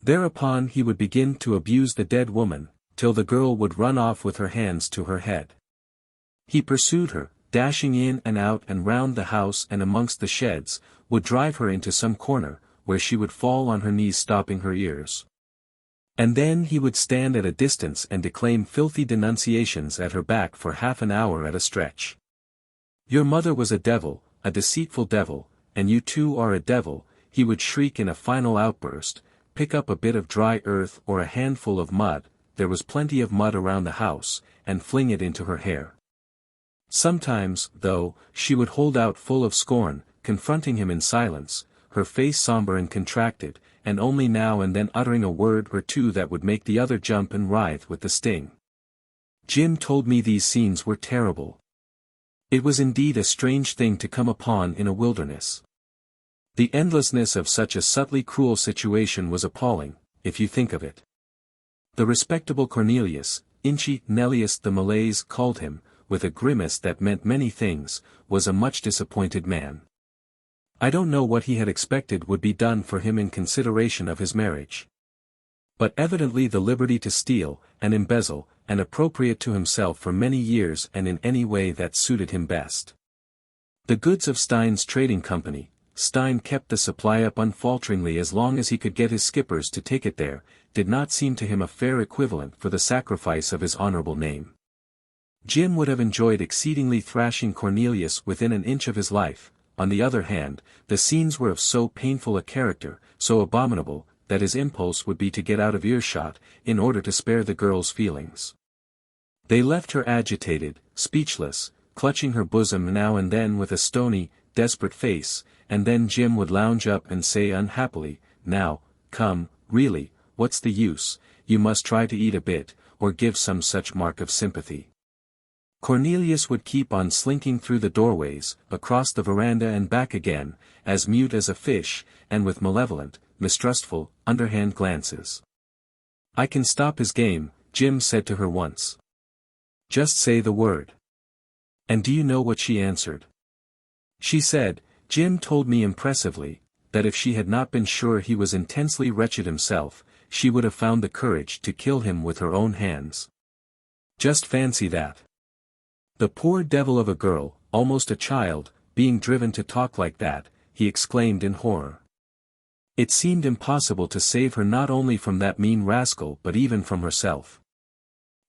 Thereupon he would begin to abuse the dead woman, till the girl would run off with her hands to her head. He pursued her, dashing in and out and round the house and amongst the sheds, would drive her into some corner, where she would fall on her knees stopping her ears. And then he would stand at a distance and declaim filthy denunciations at her back for half an hour at a stretch. Your mother was a devil, a deceitful devil, and you too are a devil, he would shriek in a final outburst, pick up a bit of dry earth or a handful of mud, there was plenty of mud around the house, and fling it into her hair. Sometimes, though, she would hold out full of scorn, confronting him in silence, her face somber and contracted, and only now and then uttering a word or two that would make the other jump and writhe with the sting. Jim told me these scenes were terrible. It was indeed a strange thing to come upon in a wilderness. The endlessness of such a subtly cruel situation was appalling, if you think of it. The respectable Cornelius, Inchi Nellius the Malays called him, with a grimace that meant many things, was a much disappointed man. I don't know what he had expected would be done for him in consideration of his marriage. But evidently the liberty to steal, and embezzle, and appropriate to himself for many years and in any way that suited him best. The goods of Stein's trading company, Stein kept the supply up unfalteringly as long as he could get his skippers to take it there, did not seem to him a fair equivalent for the sacrifice of his honorable name. Jim would have enjoyed exceedingly thrashing Cornelius within an inch of his life. On the other hand, the scenes were of so painful a character, so abominable, that his impulse would be to get out of earshot, in order to spare the girl's feelings. They left her agitated, speechless, clutching her bosom now and then with a stony, desperate face, and then Jim would lounge up and say unhappily, now, come, really, what's the use, you must try to eat a bit, or give some such mark of sympathy. Cornelius would keep on slinking through the doorways, across the veranda and back again, as mute as a fish, and with malevolent, mistrustful, underhand glances. I can stop his game, Jim said to her once. Just say the word. And do you know what she answered? She said, Jim told me impressively, that if she had not been sure he was intensely wretched himself, she would have found the courage to kill him with her own hands. Just fancy that. The poor devil of a girl, almost a child, being driven to talk like that, he exclaimed in horror. It seemed impossible to save her not only from that mean rascal but even from herself.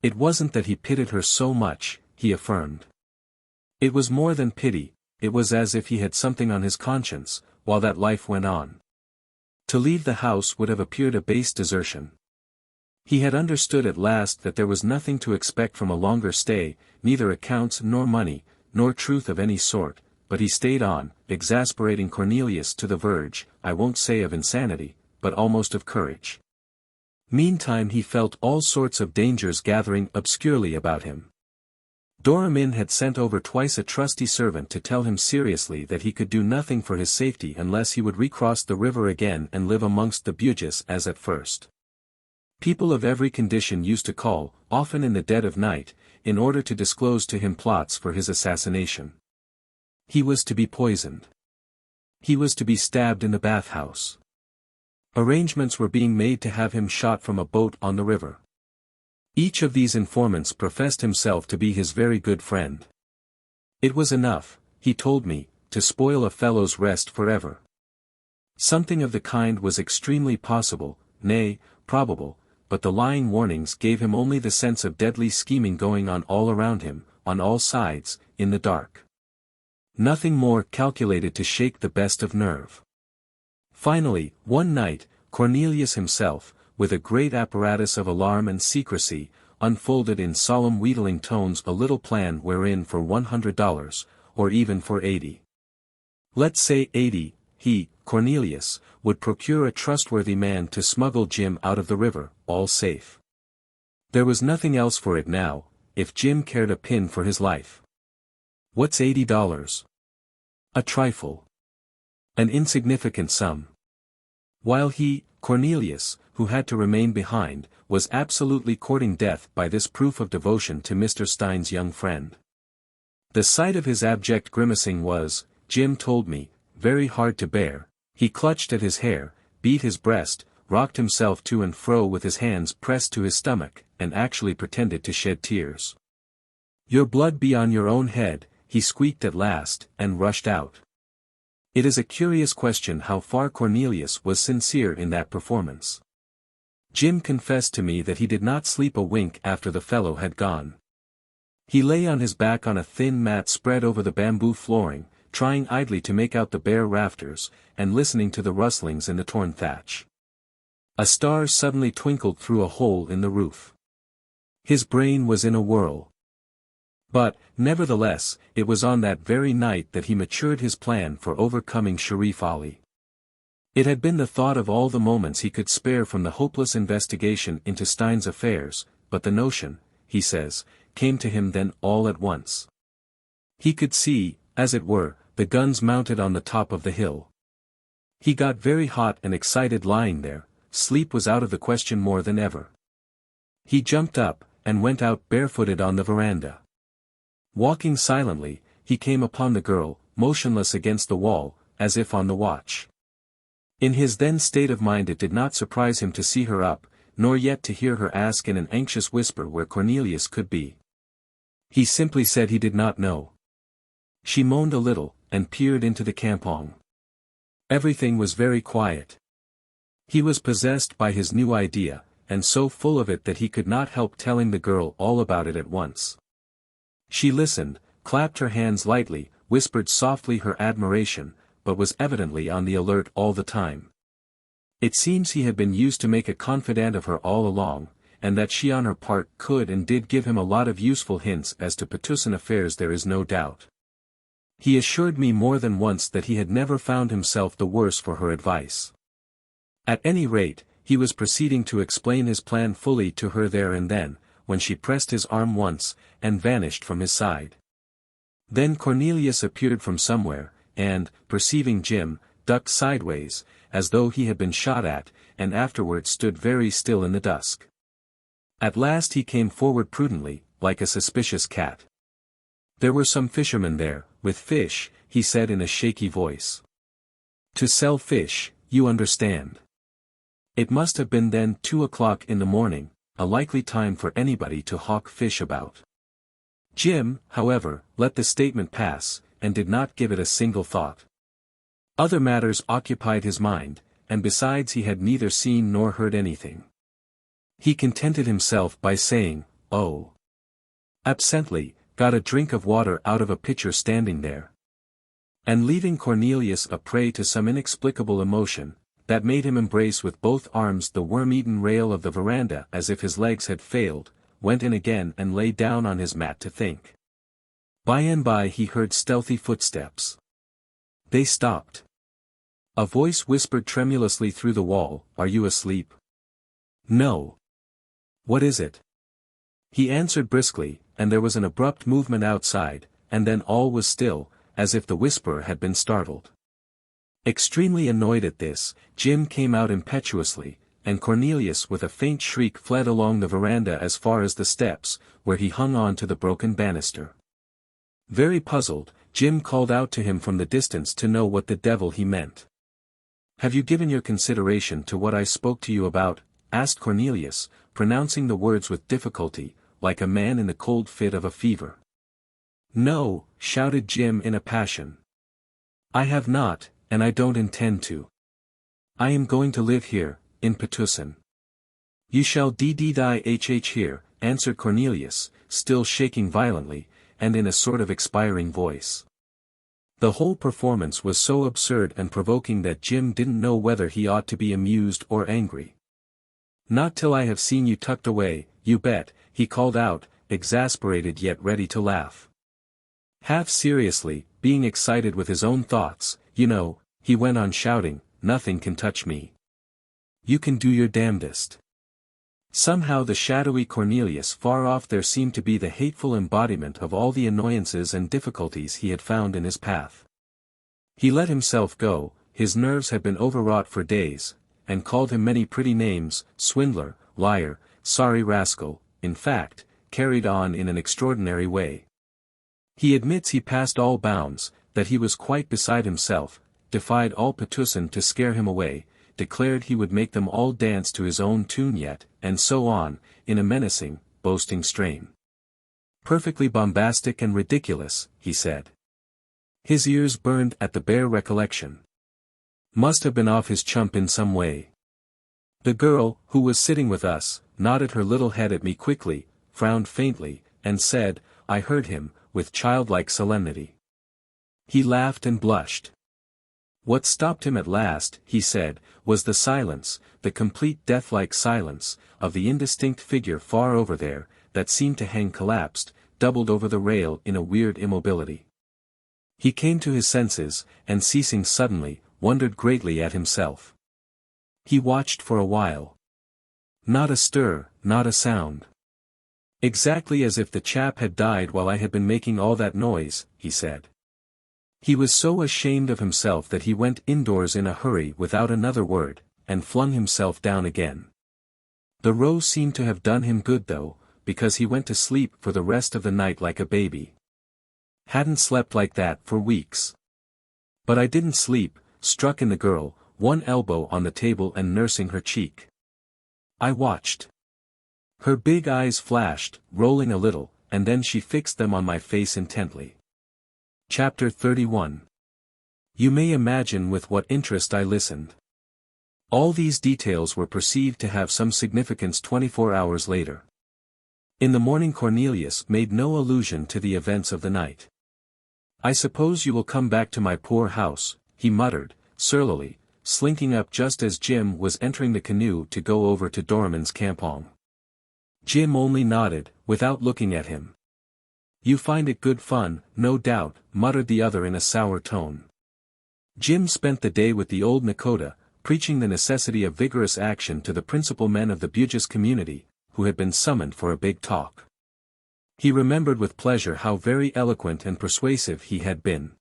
It wasn't that he pitied her so much, he affirmed. It was more than pity, it was as if he had something on his conscience, while that life went on. To leave the house would have appeared a base desertion. He had understood at last that there was nothing to expect from a longer stay, neither accounts nor money, nor truth of any sort, but he stayed on, exasperating Cornelius to the verge, I won't say of insanity, but almost of courage. Meantime he felt all sorts of dangers gathering obscurely about him. Doramin had sent over twice a trusty servant to tell him seriously that he could do nothing for his safety unless he would recross the river again and live amongst the Bugis as at first. People of every condition used to call, often in the dead of night, in order to disclose to him plots for his assassination. He was to be poisoned. He was to be stabbed in the bathhouse. Arrangements were being made to have him shot from a boat on the river. Each of these informants professed himself to be his very good friend. It was enough, he told me, to spoil a fellow's rest forever. Something of the kind was extremely possible, nay, probable, but the lying warnings gave him only the sense of deadly scheming going on all around him, on all sides, in the dark. Nothing more calculated to shake the best of nerve. Finally, one night, Cornelius himself, with a great apparatus of alarm and secrecy, unfolded in solemn wheedling tones a little plan wherein for $100, or even for 80. Let's say 80, he, Cornelius, would procure a trustworthy man to smuggle Jim out of the river, all safe. There was nothing else for it now, if Jim cared a pin for his life. What's $80? A trifle. An insignificant sum. While he, Cornelius, who had to remain behind, was absolutely courting death by this proof of devotion to Mr. Stein's young friend. The sight of his abject grimacing was, Jim told me, very hard to bear. He clutched at his hair, beat his breast, rocked himself to and fro with his hands pressed to his stomach, and actually pretended to shed tears. "Your blood be on your own head," he squeaked at last, and rushed out. It is a curious question how far Cornelius was sincere in that performance. Jim confessed to me that he did not sleep a wink after the fellow had gone. He lay on his back on a thin mat spread over the bamboo flooring, trying idly to make out the bare rafters, and listening to the rustlings in the torn thatch. A star suddenly twinkled through a hole in the roof. His brain was in a whirl. But, nevertheless, it was on that very night that he matured his plan for overcoming Sharif Ali. It had been the thought of all the moments he could spare from the hopeless investigation into Stein's affairs, but the notion, he says, came to him then all at once. He could see, as it were, the guns mounted on the top of the hill. He got very hot and excited lying there. Sleep was out of the question more than ever. He jumped up, and went out barefooted on the veranda. Walking silently, he came upon the girl, motionless against the wall, as if on the watch. In his then state of mind it did not surprise him to see her up, nor yet to hear her ask in an anxious whisper where Cornelius could be. He simply said he did not know. She moaned a little, and peered into the campong. Everything was very quiet. He was possessed by his new idea, and so full of it that he could not help telling the girl all about it at once. She listened, clapped her hands lightly, whispered softly her admiration, but was evidently on the alert all the time. It seems he had been used to make a confidant of her all along, and that she on her part could and did give him a lot of useful hints as to Patna affairs there is no doubt. He assured me more than once that he had never found himself the worse for her advice. At any rate, he was proceeding to explain his plan fully to her there and then, when she pressed his arm once, and vanished from his side. Then Cornelius appeared from somewhere, and, perceiving Jim, ducked sideways, as though he had been shot at, and afterwards stood very still in the dusk. At last he came forward prudently, like a suspicious cat. There were some fishermen there, with fish, he said in a shaky voice. To sell fish, you understand. It must have been then 2 o'clock in the morning, a likely time for anybody to hawk fish about. Jim, however, let the statement pass, and did not give it a single thought. Other matters occupied his mind, and besides he had neither seen nor heard anything. He contented himself by saying, "Oh." Absently, got a drink of water out of a pitcher standing there. And leaving Cornelius a prey to some inexplicable emotion, that made him embrace with both arms the worm-eaten rail of the veranda as if his legs had failed, went in again and lay down on his mat to think. By and by he heard stealthy footsteps. They stopped. A voice whispered tremulously through the wall, "Are you asleep?" "No." "What is it?" He answered briskly, and there was an abrupt movement outside, and then all was still, as if the whisperer had been startled. Extremely annoyed at this, Jim came out impetuously, and Cornelius with a faint shriek fled along the veranda as far as the steps, where he hung on to the broken banister. Very puzzled, Jim called out to him from the distance to know what the devil he meant. "Have you given your consideration to what I spoke to you about?" asked Cornelius, pronouncing the words with difficulty, like a man in the cold fit of a fever. "No," shouted Jim in a passion. "I have not, and I don't intend to. I am going to live here, in Patna." "You shall die here," answered Cornelius, still shaking violently, and in a sort of expiring voice. The whole performance was so absurd and provoking that Jim didn't know whether he ought to be amused or angry. "Not till I have seen you tucked away, you bet," he called out, exasperated yet ready to laugh. Half seriously, being excited with his own thoughts, "You know, he went on shouting, "Nothing can touch me. You can do your damnedest." Somehow the shadowy Cornelius far off there seemed to be the hateful embodiment of all the annoyances and difficulties he had found in his path. He let himself go, his nerves had been overwrought for days, and called him many pretty names, swindler, liar, sorry rascal, in fact, carried on in an extraordinary way. He admits he passed all bounds, that he was quite beside himself, defied all Petusan to scare him away, declared he would make them all dance to his own tune yet, and so on, in a menacing, boasting strain. Perfectly bombastic and ridiculous, he said. His ears burned at the bare recollection. Must have been off his chump in some way. The girl, who was sitting with us, nodded her little head at me quickly, frowned faintly, and said, "I heard him," with childlike solemnity. He laughed and blushed. What stopped him at last, he said, was the silence, the complete death-like silence, of the indistinct figure far over there, that seemed to hang collapsed, doubled over the rail in a weird immobility. He came to his senses, and ceasing suddenly, wondered greatly at himself. He watched for a while. Not a stir, not a sound. Exactly as if the chap had died while I had been making all that noise, he said. He was so ashamed of himself that he went indoors in a hurry without another word, and flung himself down again. The row seemed to have done him good though, because he went to sleep for the rest of the night like a baby. Hadn't slept like that for weeks. But I didn't sleep, struck in the girl, one elbow on the table and nursing her cheek. I watched. Her big eyes flashed, rolling a little, and then she fixed them on my face intently. Chapter 31. You may imagine with what interest I listened. All these details were perceived to have some significance 24 hours later. In the morning Cornelius made no allusion to the events of the night. "I suppose you will come back to my poor house," he muttered, surlily, slinking up just as Jim was entering the canoe to go over to Doramin's campong. Jim only nodded, without looking at him. "You find it good fun, no doubt," muttered the other in a sour tone. Jim spent the day with the old Nakota, preaching the necessity of vigorous action to the principal men of the Bugis community, who had been summoned for a big talk. He remembered with pleasure how very eloquent and persuasive he had been.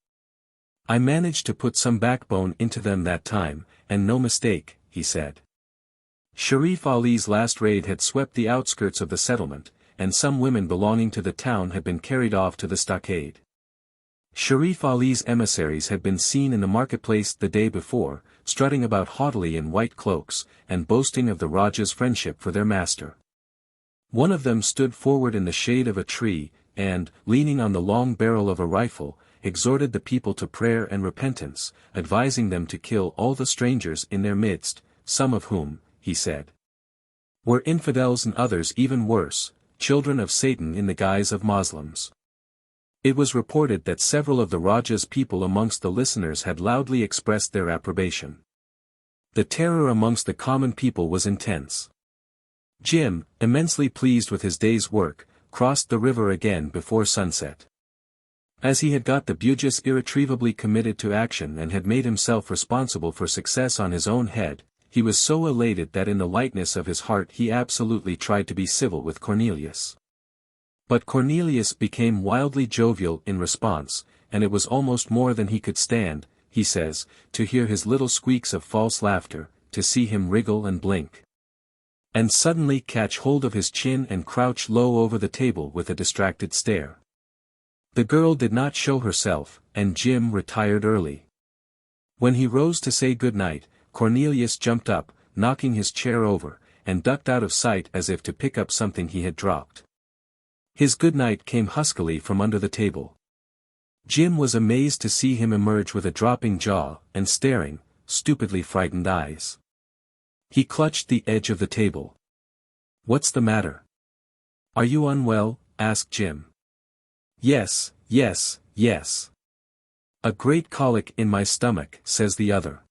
"I managed to put some backbone into them that time, and no mistake," he said. Sharif Ali's last raid had swept the outskirts of the settlement, and some women belonging to the town had been carried off to the stockade. Sharif Ali's emissaries had been seen in the marketplace the day before, strutting about haughtily in white cloaks, and boasting of the Rajah's friendship for their master. One of them stood forward in the shade of a tree, and, leaning on the long barrel of a rifle, exhorted the people to prayer and repentance, advising them to kill all the strangers in their midst, some of whom, he said, were infidels and others even worse, children of Satan in the guise of Moslems. It was reported that several of the Rajah's people amongst the listeners had loudly expressed their approbation. The terror amongst the common people was intense. Jim, immensely pleased with his day's work, crossed the river again before sunset. As he had got the Bugis irretrievably committed to action and had made himself responsible for success on his own head, he was so elated that in the lightness of his heart he absolutely tried to be civil with Cornelius. But Cornelius became wildly jovial in response, and it was almost more than he could stand, he says, to hear his little squeaks of false laughter, to see him wriggle and blink, and suddenly catch hold of his chin and crouch low over the table with a distracted stare. The girl did not show herself, and Jim retired early. When he rose to say good night, Cornelius jumped up, knocking his chair over, and ducked out of sight as if to pick up something he had dropped. His good night came huskily from under the table. Jim was amazed to see him emerge with a dropping jaw, and staring, stupidly frightened eyes. He clutched the edge of the table. "What's the matter? Are you unwell?" asked Jim. "Yes, yes, yes. A great colic in my stomach," says the other.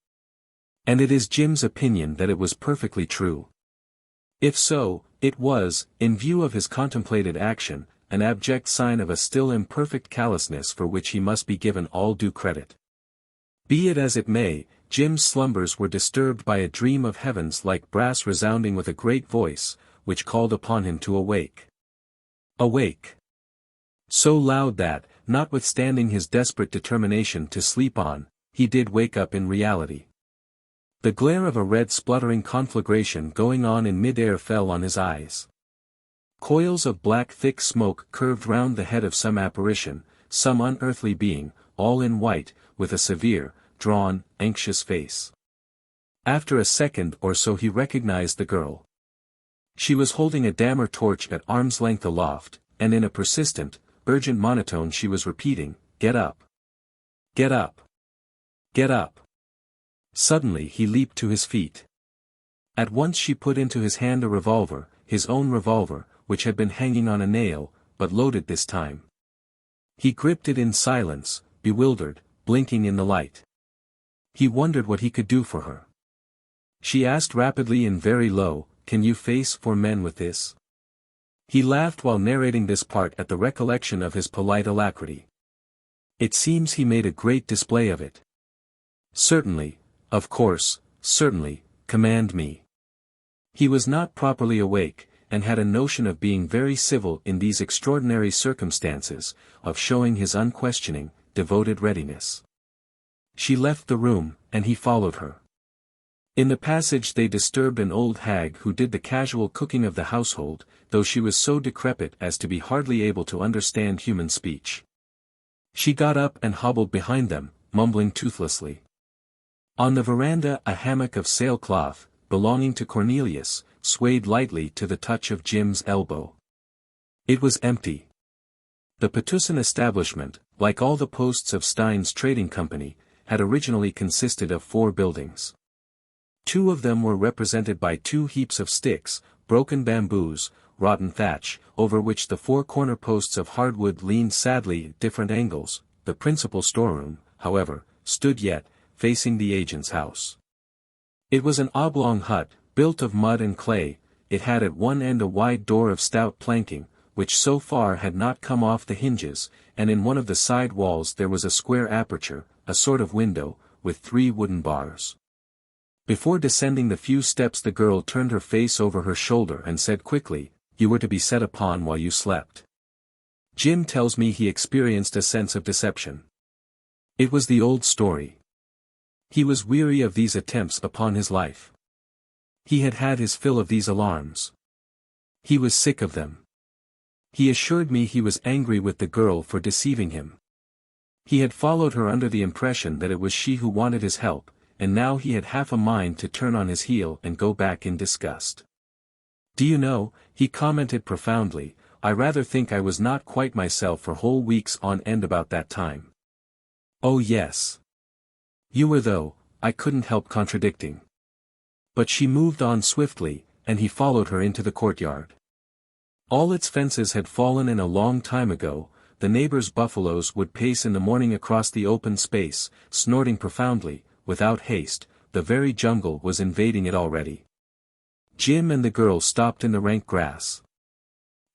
And it is Jim's opinion that it was perfectly true. If so, it was, in view of his contemplated action, an abject sign of a still imperfect callousness for which he must be given all due credit. Be it as it may, Jim's slumbers were disturbed by a dream of heavens like brass resounding with a great voice, which called upon him to awake. Awake! So loud that, notwithstanding his desperate determination to sleep on, he did wake up in reality. The glare of a red spluttering conflagration going on in mid-air fell on his eyes. Coils of black thick smoke curved round the head of some apparition, some unearthly being, all in white, with a severe, drawn, anxious face. After a second or so he recognized the girl. She was holding a dammer torch at arm's length aloft, and in a persistent, urgent monotone she was repeating, "Get up! Get up! Get up!" Suddenly he leaped to his feet. At once she put into his hand a revolver, his own revolver, which had been hanging on a nail, but loaded this time. He gripped it in silence, bewildered, blinking in the light. He wondered what he could do for her. She asked rapidly and very low, "Can you face 4 men with this?" He laughed while narrating this part at the recollection of his polite alacrity. It seems he made a great display of it. "Certainly, of course, certainly, command me." He was not properly awake, and had a notion of being very civil in these extraordinary circumstances, of showing his unquestioning, devoted readiness. She left the room, and he followed her. In the passage they disturbed an old hag who did the casual cooking of the household, though she was so decrepit as to be hardly able to understand human speech. She got up and hobbled behind them, mumbling toothlessly. On the veranda a hammock of sailcloth, belonging to Cornelius, swayed lightly to the touch of Jim's elbow. It was empty. The Patna establishment, like all the posts of Stein's trading company, had originally consisted of 4 buildings. 2 of them were represented by 2 heaps of sticks, broken bamboos, rotten thatch, over which the 4 corner posts of hardwood leaned sadly at different angles. The principal storeroom, however, stood yet, facing the agent's house. It was an oblong hut, built of mud and clay. It had at one end a wide door of stout planking, which so far had not come off the hinges, and in one of the side walls there was a square aperture, a sort of window, with 3 wooden bars. Before descending the few steps the girl turned her face over her shoulder and said quickly, "You were to be set upon while you slept." Jim tells me he experienced a sense of deception. It was the old story. He was weary of these attempts upon his life. He had had his fill of these alarms. He was sick of them. He assured me he was angry with the girl for deceiving him. He had followed her under the impression that it was she who wanted his help, and now he had half a mind to turn on his heel and go back in disgust. "Do you know," he commented profoundly, "I rather think I was not quite myself for whole weeks on end about that time." "Oh yes. You were though," I couldn't help contradicting. But she moved on swiftly, and he followed her into the courtyard. All its fences had fallen in a long time ago. The neighbors' buffaloes would pace in the morning across the open space, snorting profoundly, without haste. The very jungle was invading it already. Jim and the girl stopped in the rank grass.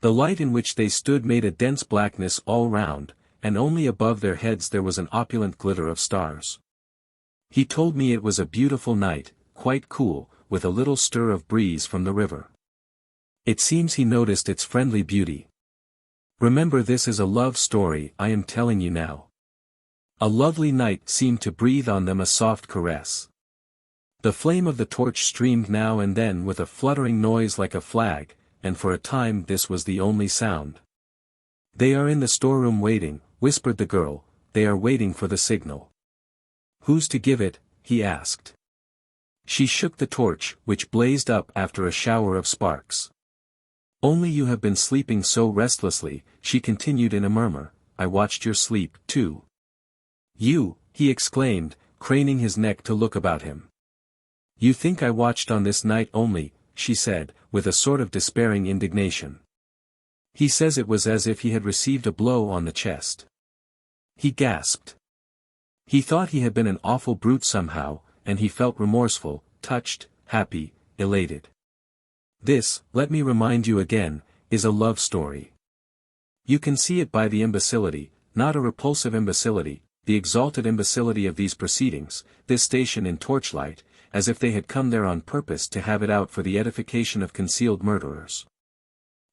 The light in which they stood made a dense blackness all round, and only above their heads there was an opulent glitter of stars. He told me it was a beautiful night, quite cool, with a little stir of breeze from the river. It seems he noticed its friendly beauty. Remember, this is a love story I am telling you now. A lovely night seemed to breathe on them a soft caress. The flame of the torch streamed now and then with a fluttering noise like a flag, and for a time this was the only sound. "They are in the storeroom waiting," whispered the girl, "they are waiting for the signal." "Who's to give it?" he asked. She shook the torch, which blazed up after a shower of sparks. "Only you have been sleeping so restlessly," she continued in a murmur. "I watched your sleep, too." "You," he exclaimed, craning his neck to look about him. "You think I watched on this night only," she said, with a sort of despairing indignation. He says it was as if he had received a blow on the chest. He gasped. He thought he had been an awful brute somehow, and he felt remorseful, touched, happy, elated. This, let me remind you again, is a love story. You can see it by the imbecility, not a repulsive imbecility, the exalted imbecility of these proceedings, this station in torchlight, as if they had come there on purpose to have it out for the edification of concealed murderers.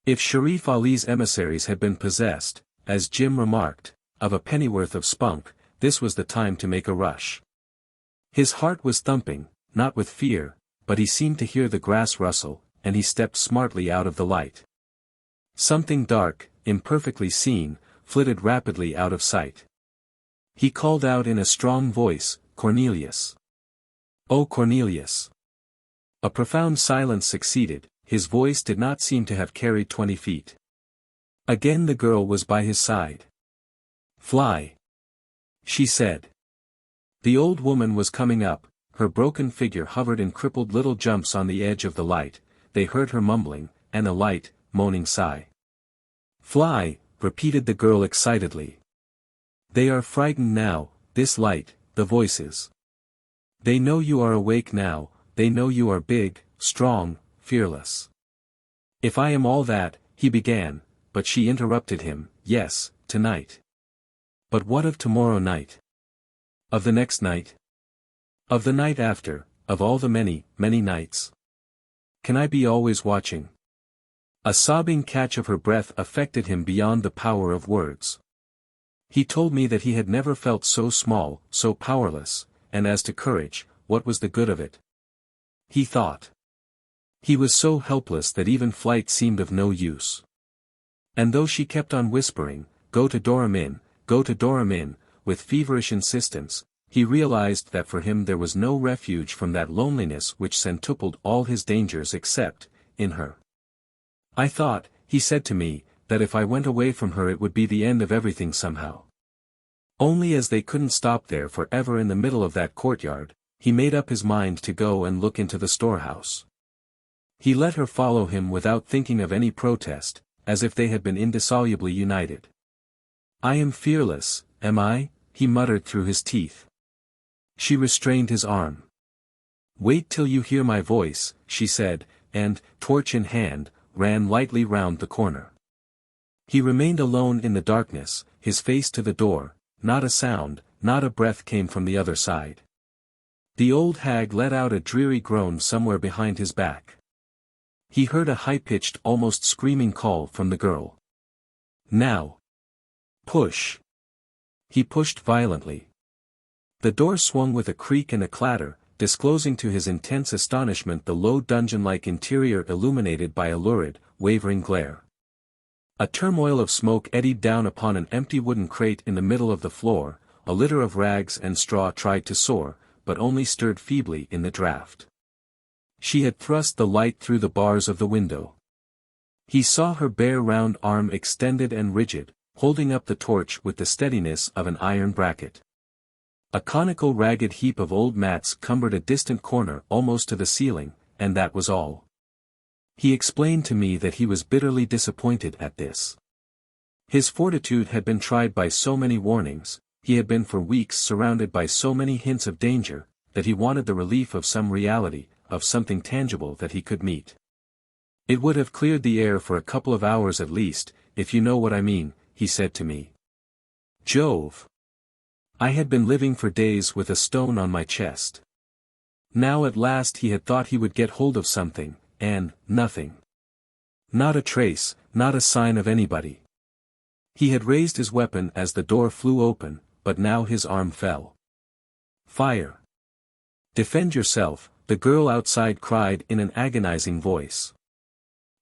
If Sharif Ali's emissaries had been possessed, as Jim remarked, of a pennyworth of spunk, this was the time to make a rush. His heart was thumping, not with fear, but he seemed to hear the grass rustle, and he stepped smartly out of the light. Something dark, imperfectly seen, flitted rapidly out of sight. He called out in a strong voice, "Cornelius! Oh, Cornelius!" A profound silence succeeded. His voice did not seem to have carried 20 feet. Again the girl was by his side. "Fly!" she said. The old woman was coming up, her broken figure hovered in crippled little jumps on the edge of the light. They heard her mumbling, and a light, moaning sigh. "Fly!" repeated the girl excitedly. "They are frightened now, this light, the voices. They know you are awake now, they know you are big, strong, fearless." "If I am all that," he began, but she interrupted him, "Yes, tonight. But what of tomorrow night? Of the next night? Of the night after, of all the many, many nights? Can I be always watching?" A sobbing catch of her breath affected him beyond the power of words. He told me that he had never felt so small, so powerless, and as to courage, what was the good of it? He thought. He was so helpless that even flight seemed of no use. And though she kept on whispering, "Go to Doramin, go to Doramin," with feverish insistence, he realized that for him there was no refuge from that loneliness which centupled all his dangers except, in her. "I thought," he said to me, "that if I went away from her it would be the end of everything somehow." Only as they couldn't stop there for ever in the middle of that courtyard, he made up his mind to go and look into the storehouse. He let her follow him without thinking of any protest, as if they had been indissolubly united. "I am fearless, am I?" he muttered through his teeth. She restrained his arm. "Wait till you hear my voice," she said, and, torch in hand, ran lightly round the corner. He remained alone in the darkness, his face to the door. Not a sound, not a breath came from the other side. The old hag let out a dreary groan somewhere behind his back. He heard a high-pitched, almost screaming call from the girl. "Now! Push!" He pushed violently. The door swung with a creak and a clatter, disclosing to his intense astonishment the low dungeon-like interior illuminated by a lurid, wavering glare. A turmoil of smoke eddied down upon an empty wooden crate in the middle of the floor. A litter of rags and straw tried to soar, but only stirred feebly in the draught. She had thrust the light through the bars of the window. He saw her bare round arm extended and rigid, holding up the torch with the steadiness of an iron bracket. A conical ragged heap of old mats cumbered a distant corner almost to the ceiling, and that was all. He explained to me that he was bitterly disappointed at this. His fortitude had been tried by so many warnings, he had been for weeks surrounded by so many hints of danger, that he wanted the relief of some reality, of something tangible that he could meet. "It would have cleared the air for a couple of hours at least, if you know what I mean," he said to me. Jove! I had been living for days with a stone on my chest. Now at last he had thought he would get hold of something, and nothing. Not a trace, not a sign of anybody. He had raised his weapon as the door flew open, but now his arm fell. "Fire! Defend yourself," the girl outside cried in an agonizing voice.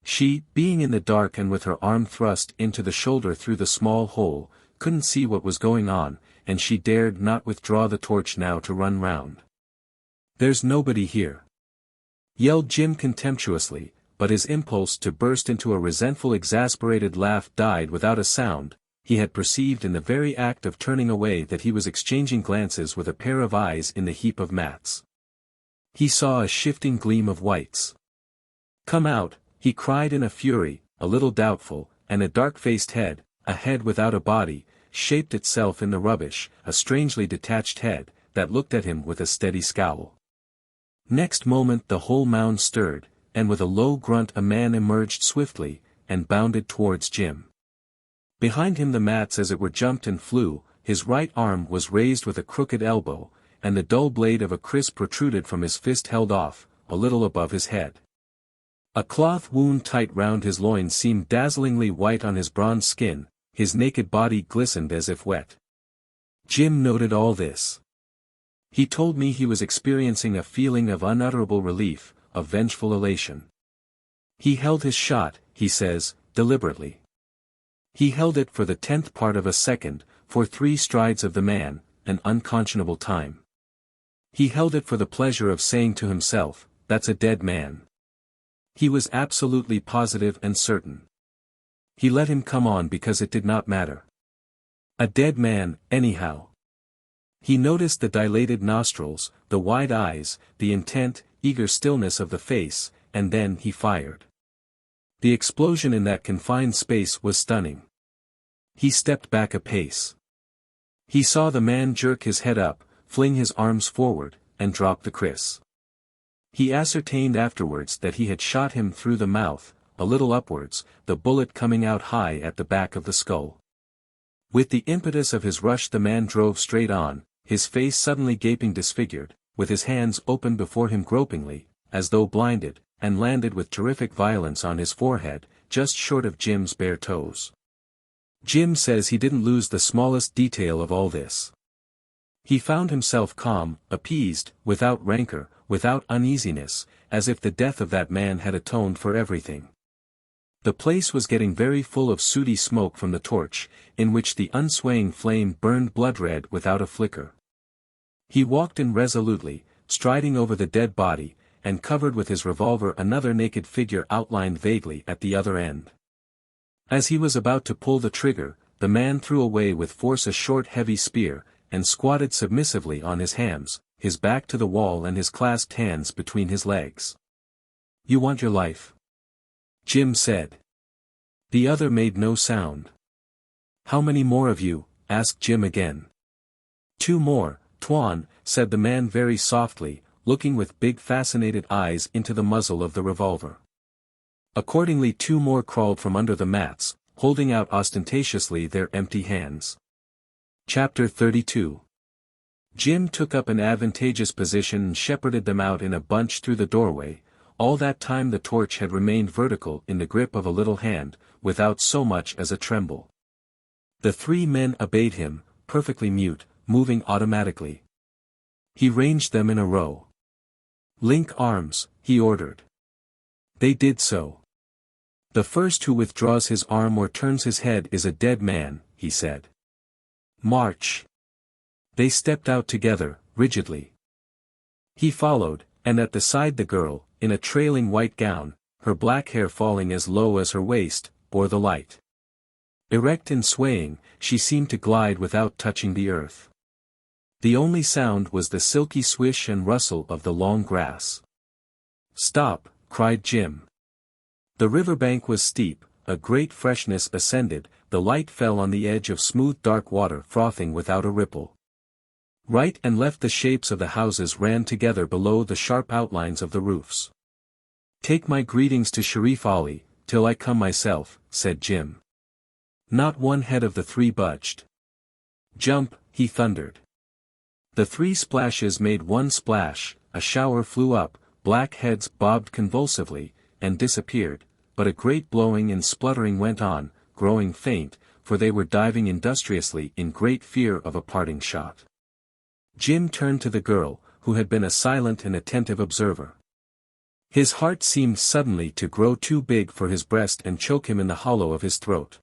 She, being in the dark and with her arm thrust into the shoulder through the small hole, couldn't see what was going on, and she dared not withdraw the torch now to run round. "There's nobody here," yelled Jim contemptuously, but his impulse to burst into a resentful exasperated laugh died without a sound. He had perceived in the very act of turning away that he was exchanging glances with a pair of eyes in the heap of mats. He saw a shifting gleam of whites. "Come out," he cried in a fury, a little doubtful, and a dark-faced head, a head without a body, shaped itself in the rubbish, a strangely detached head, that looked at him with a steady scowl. Next moment the whole mound stirred, and with a low grunt a man emerged swiftly, and bounded towards Jim. Behind him the mats as it were jumped and flew, his right arm was raised with a crooked elbow, and the dull blade of a kris protruded from his fist held off, a little above his head. A cloth wound tight round his loins seemed dazzlingly white on his bronze skin, his naked body glistened as if wet. Jim noted all this. He told me he was experiencing a feeling of unutterable relief, of vengeful elation. He held his shot, he says, deliberately. He held it for the 10th part of a second, for 3 strides of the man, an unconscionable time. He held it for the pleasure of saying to himself, "That's a dead man." He was absolutely positive and certain. He let him come on because it did not matter. A dead man, anyhow. He noticed the dilated nostrils, the wide eyes, the intent, eager stillness of the face, and then he fired. The explosion in that confined space was stunning. He stepped back a pace. He saw the man jerk his head up, fling his arms forward, and drop the kris. He ascertained afterwards that he had shot him through the mouth, a little upwards, the bullet coming out high at the back of the skull. With the impetus of his rush the man drove straight on, his face suddenly gaping disfigured, with his hands open before him gropingly, as though blinded, and landed with terrific violence on his forehead, just short of Jim's bare toes. Jim says he didn't lose the smallest detail of all this. He found himself calm, appeased, without rancor, without uneasiness, as if the death of that man had atoned for everything. The place was getting very full of sooty smoke from the torch, in which the unswaying flame burned blood-red without a flicker. He walked in resolutely, striding over the dead body, and covered with his revolver another naked figure outlined vaguely at the other end. As he was about to pull the trigger, the man threw away with force a short heavy spear, and squatted submissively on his hams, his back to the wall and his clasped hands between his legs. "You want your life?" Jim said. The other made no sound. "How many more of you?" asked Jim again. "2 more, Tuan," said the man very softly, looking with big fascinated eyes into the muzzle of the revolver. Accordingly 2 more crawled from under the mats, holding out ostentatiously their empty hands. Chapter 32. Jim took up an advantageous position and shepherded them out in a bunch through the doorway. All that time the torch had remained vertical in the grip of a little hand, without so much as a tremble. The 3 men obeyed him, perfectly mute, moving automatically. He ranged them in a row. "Link arms," he ordered. They did so. "The first who withdraws his arm or turns his head is a dead man," he said. "March." They stepped out together, rigidly. He followed, and at the side the girl, in a trailing white gown, her black hair falling as low as her waist, bore the light. Erect and swaying, she seemed to glide without touching the earth. The only sound was the silky swish and rustle of the long grass. "Stop," cried Jim. The riverbank was steep, a great freshness ascended, the light fell on the edge of smooth dark water frothing without a ripple. Right and left the shapes of the houses ran together below the sharp outlines of the roofs. "Take my greetings to Sharif Ali, till I come myself," said Jim. Not one head of the 3 budged. "Jump," he thundered. The 3 splashes made one splash, a shower flew up, black heads bobbed convulsively, and disappeared, but a great blowing and spluttering went on, growing faint, for they were diving industriously in great fear of a parting shot. Jim turned to the girl, who had been a silent and attentive observer. His heart seemed suddenly to grow too big for his breast and choke him in the hollow of his throat.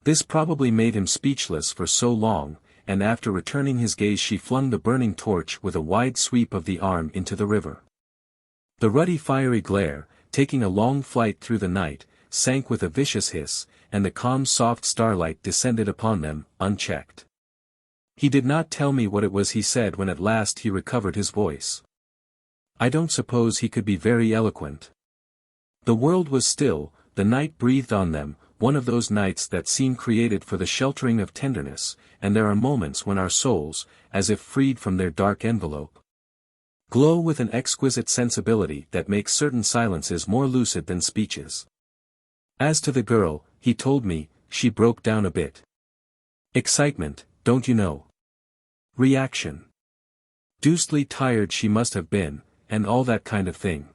This probably made him speechless for so long, and after returning his gaze she flung the burning torch with a wide sweep of the arm into the river. The ruddy fiery glare, taking a long flight through the night, sank with a vicious hiss, and the calm soft starlight descended upon them, unchecked. He did not tell me what it was he said when at last he recovered his voice. I don't suppose he could be very eloquent. The world was still, the night breathed on them, one of those nights that seem created for the sheltering of tenderness, and there are moments when our souls, as if freed from their dark envelope, glow with an exquisite sensibility that makes certain silences more lucid than speeches. As to the girl, he told me, she broke down a bit. Excitement, don't you know? Reaction. Deucedly tired she must have been, and all that kind of thing.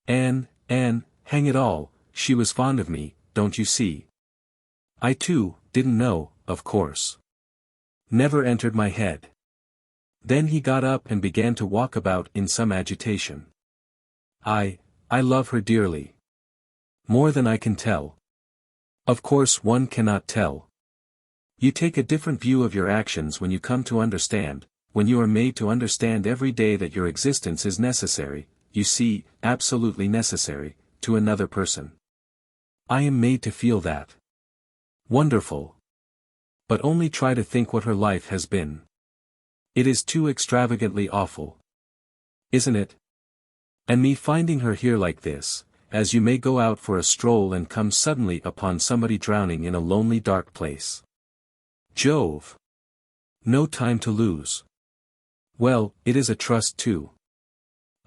Anne, hang it all, she was fond of me, don't you see? I too, didn't know, of course. Never entered my head. Then he got up and began to walk about in some agitation. I love her dearly. More than I can tell. Of course one cannot tell. You take a different view of your actions when you come to understand, when you are made to understand every day that your existence is necessary, you see, absolutely necessary, to another person. I am made to feel that. Wonderful. But only try to think what her life has been. It is too extravagantly awful. Isn't it? And me finding her here like this, as you may go out for a stroll and come suddenly upon somebody drowning in a lonely dark place. Jove! No time to lose. Well, it is a trust too.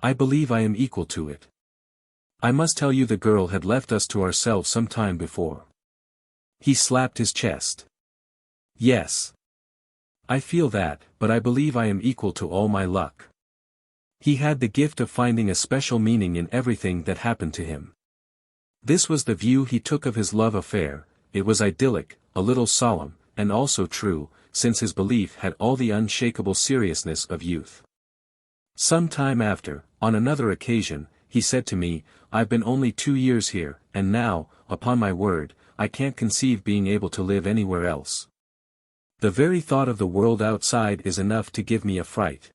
I believe I am equal to it. I must tell you the girl had left us to ourselves some time before. He slapped his chest. Yes. I feel that, but I believe I am equal to all my luck. He had the gift of finding a special meaning in everything that happened to him. This was the view he took of his love affair. It was idyllic, a little solemn, and also true, since his belief had all the unshakable seriousness of youth. Some time after, on another occasion, he said to me, I've been only 2 years here, and now, upon my word, I can't conceive being able to live anywhere else. The very thought of the world outside is enough to give me a fright.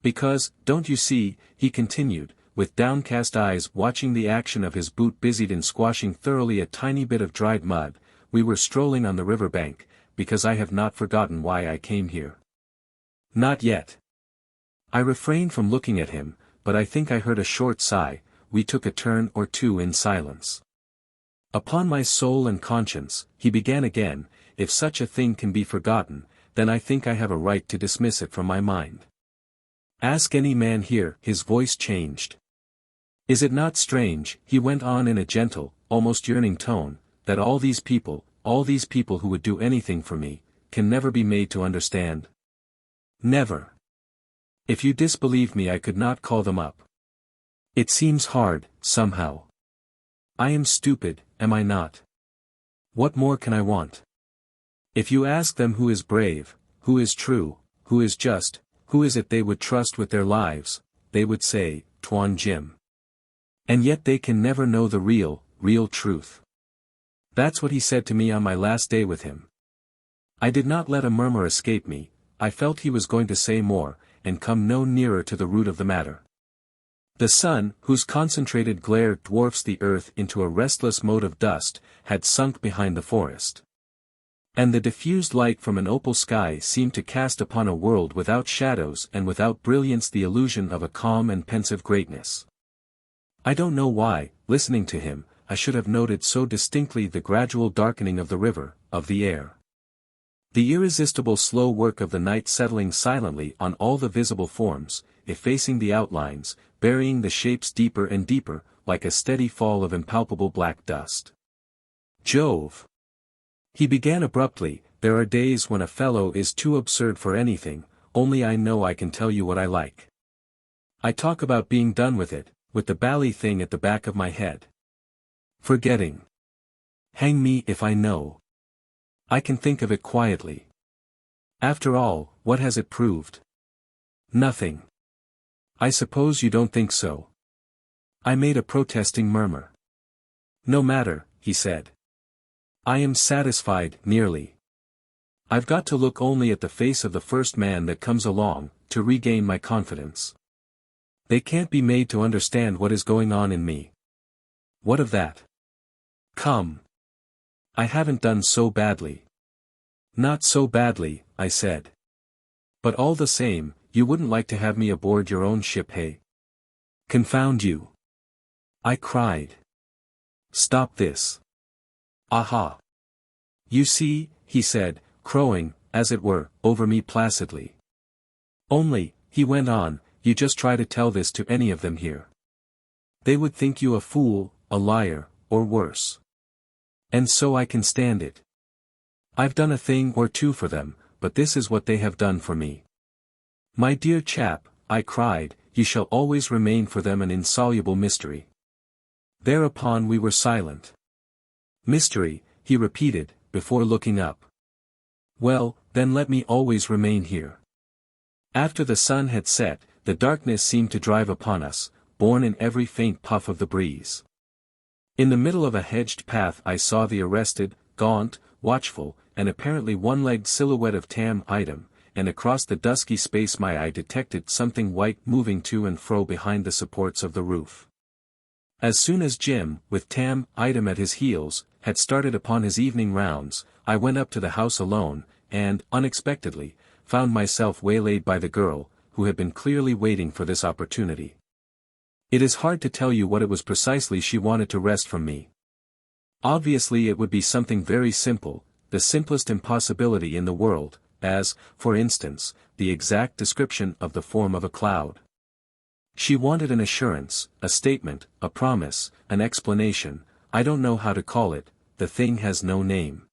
Because, don't you see, he continued, with downcast eyes watching the action of his boot busied in squashing thoroughly a tiny bit of dried mud, we were strolling on the river bank, because I have not forgotten why I came here. Not yet. I refrained from looking at him, but I think I heard a short sigh. We took a turn or two in silence. Upon my soul and conscience, he began again, if such a thing can be forgotten, then I think I have a right to dismiss it from my mind. Ask any man here, his voice changed. Is it not strange, he went on in a gentle, almost yearning tone, that all these people who would do anything for me, can never be made to understand? Never. If you disbelieve me I could not call them up. It seems hard, somehow. I am stupid, am I not? What more can I want? If you ask them who is brave, who is true, who is just, who is it they would trust with their lives, they would say, Tuan Jim. And yet they can never know the real truth. That's what he said to me on my last day with him. I did not let a murmur escape me. I felt he was going to say more, and come no nearer to the root of the matter. The sun, whose concentrated glare dwarfs the earth into a restless mote of dust, had sunk behind the forest. And the diffused light from an opal sky seemed to cast upon a world without shadows and without brilliance the illusion of a calm and pensive greatness. I don't know why, listening to him, I should have noted so distinctly the gradual darkening of the river, of the air. The irresistible slow work of the night settling silently on all the visible forms, effacing the outlines, burying the shapes deeper and deeper, like a steady fall of impalpable black dust. Jove! He began abruptly, there are days when a fellow is too absurd for anything, only I know I can tell you what I like. I talk about being done with it, with the bally thing at the back of my head. Forgetting. Hang me if I know. I can think of it quietly. After all, what has it proved? Nothing. I suppose you don't think so. I made a protesting murmur. No matter, he said. I am satisfied, nearly. I've got to look only at the face of the first man that comes along, to regain my confidence. They can't be made to understand what is going on in me. What of that? Come. I haven't done so badly. Not so badly, I said. But all the same, you wouldn't like to have me aboard your own ship, hey? Confound you. I cried. Stop this. Aha. You see, he said, crowing, as it were, over me placidly. Only, he went on, you just try to tell this to any of them here. They would think you a fool, a liar, or worse. And so I can stand it. I've done a thing or two for them, but this is what they have done for me. My dear chap, I cried, you shall always remain for them an insoluble mystery. Thereupon we were silent. Mystery, he repeated, before looking up. Well, then let me always remain here. After the sun had set, the darkness seemed to drive upon us, borne in every faint puff of the breeze. In the middle of a hedged path I saw the arrested, gaunt, watchful, and apparently one-legged silhouette of Tam Item, and across the dusky space my eye detected something white moving to and fro behind the supports of the roof. As soon as Jim, with Tam Item at his heels, had started upon his evening rounds, I went up to the house alone, and, unexpectedly, found myself waylaid by the girl, who had been clearly waiting for this opportunity. It is hard to tell you what it was precisely she wanted to wrest from me. Obviously it would be something very simple, the simplest impossibility in the world, as, for instance, the exact description of the form of a cloud. She wanted an assurance, a statement, a promise, an explanation, I don't know how to call it, the thing has no name.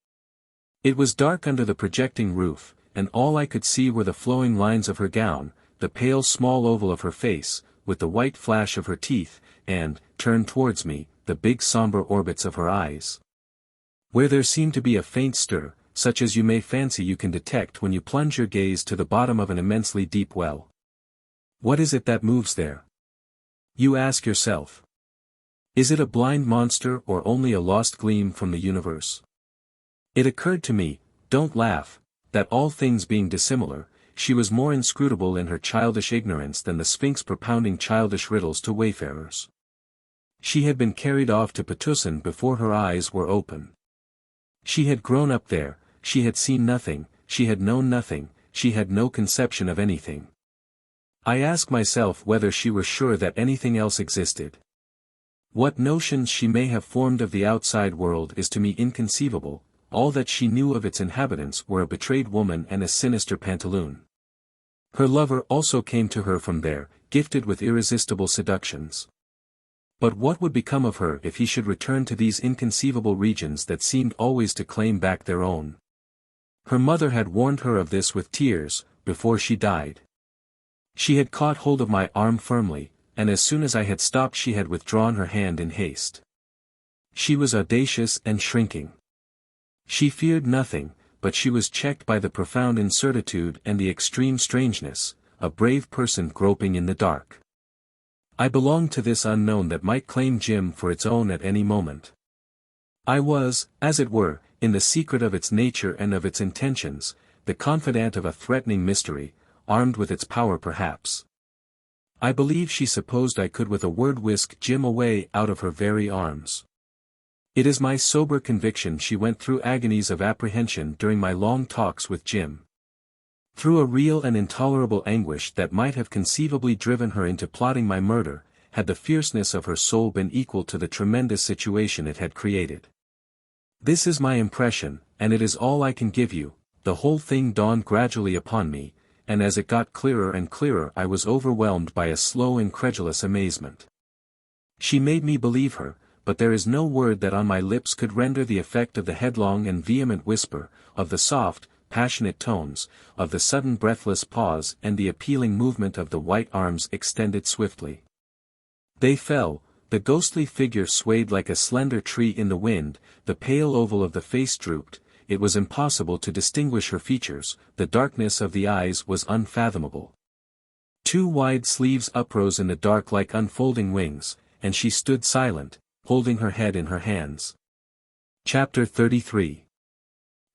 It was dark under the projecting roof, and all I could see were the flowing lines of her gown, the pale small oval of her face, with the white flash of her teeth, and, turned towards me, the big somber orbits of her eyes. Where there seemed to be a faint stir, such as you may fancy you can detect when you plunge your gaze to the bottom of an immensely deep well. What is it that moves there? You ask yourself. Is it a blind monster or only a lost gleam from the universe? It occurred to me, don't laugh, that all things being dissimilar, she was more inscrutable in her childish ignorance than the Sphinx propounding childish riddles to wayfarers. She had been carried off to Patusan before her eyes were open. She had grown up there, she had seen nothing, she had known nothing, she had no conception of anything. I ask myself whether she were sure that anything else existed. What notions she may have formed of the outside world is to me inconceivable, all that she knew of its inhabitants were a betrayed woman and a sinister pantaloon. Her lover also came to her from there, gifted with irresistible seductions. But what would become of her if he should return to these inconceivable regions that seemed always to claim back their own? Her mother had warned her of this with tears, before she died. She had caught hold of my arm firmly, and as soon as I had stopped she had withdrawn her hand in haste. She was audacious and shrinking. She feared nothing, but she was checked by the profound incertitude and the extreme strangeness, a brave person groping in the dark. I belonged to this unknown that might claim Jim for its own at any moment. I was, as it were, in the secret of its nature and of its intentions, the confidant of a threatening mystery, armed with its power perhaps. I believe she supposed I could with a word whisk Jim away out of her very arms. It is my sober conviction she went through agonies of apprehension during my long talks with Jim. Through a real and intolerable anguish that might have conceivably driven her into plotting my murder, had the fierceness of her soul been equal to the tremendous situation it had created. This is my impression, and it is all I can give you. The whole thing dawned gradually upon me, and as it got clearer and clearer I was overwhelmed by a slow incredulous amazement. She made me believe her, but there is no word that on my lips could render the effect of the headlong and vehement whisper, of the soft, passionate tones, of the sudden breathless pause and the appealing movement of the white arms extended swiftly. They fell, the ghostly figure swayed like a slender tree in the wind, the pale oval of the face drooped, it was impossible to distinguish her features, the darkness of the eyes was unfathomable. Two wide sleeves uprose in the dark like unfolding wings, and she stood silent, holding her head in her hands. Chapter 33.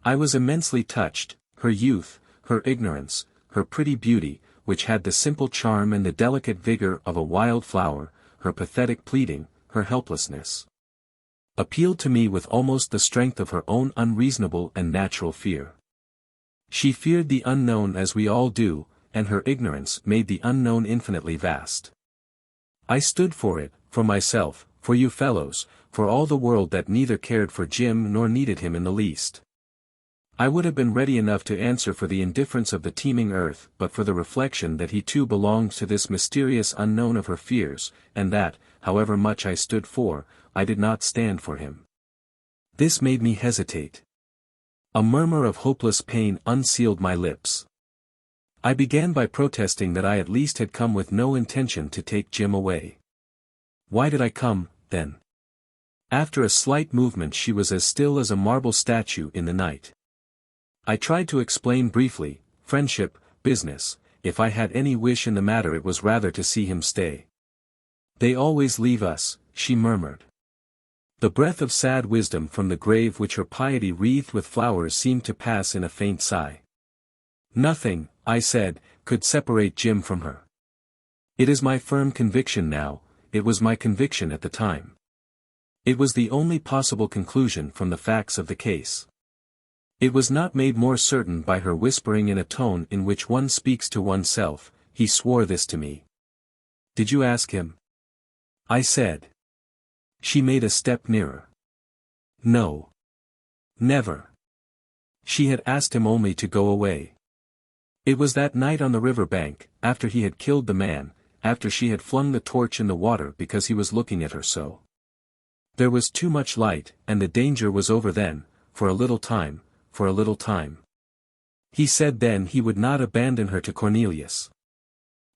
I was immensely touched, her youth, her ignorance, her pretty beauty, which had the simple charm and the delicate vigor of a wild flower, her pathetic pleading, her helplessness, appealed to me with almost the strength of her own unreasonable and natural fear. She feared the unknown as we all do, and her ignorance made the unknown infinitely vast. I stood for it, for myself, for you fellows, for all the world that neither cared for Jim nor needed him in the least. I would have been ready enough to answer for the indifference of the teeming earth but for the reflection that he too belonged to this mysterious unknown of her fears, and that, however much I stood for, I did not stand for him. This made me hesitate. A murmur of hopeless pain unsealed my lips. I began by protesting that I at least had come with no intention to take Jim away. Why did I come, then? After a slight movement she was as still as a marble statue in the night. I tried to explain briefly, friendship, business, if I had any wish in the matter it was rather to see him stay. They always leave us, she murmured. The breath of sad wisdom from the grave which her piety wreathed with flowers seemed to pass in a faint sigh. Nothing, I said, could separate Jim from her. It is my firm conviction now, it was my conviction at the time. It was the only possible conclusion from the facts of the case. It was not made more certain by her whispering in a tone in which one speaks to oneself, he swore this to me. Did you ask him? I said. She made a step nearer. No. Never. She had asked him only to go away. It was that night on the river bank, after he had killed the man, after she had flung the torch in the water because he was looking at her so. There was too much light, and the danger was over then, for a little time, for a little time. He said then he would not abandon her to Cornelius.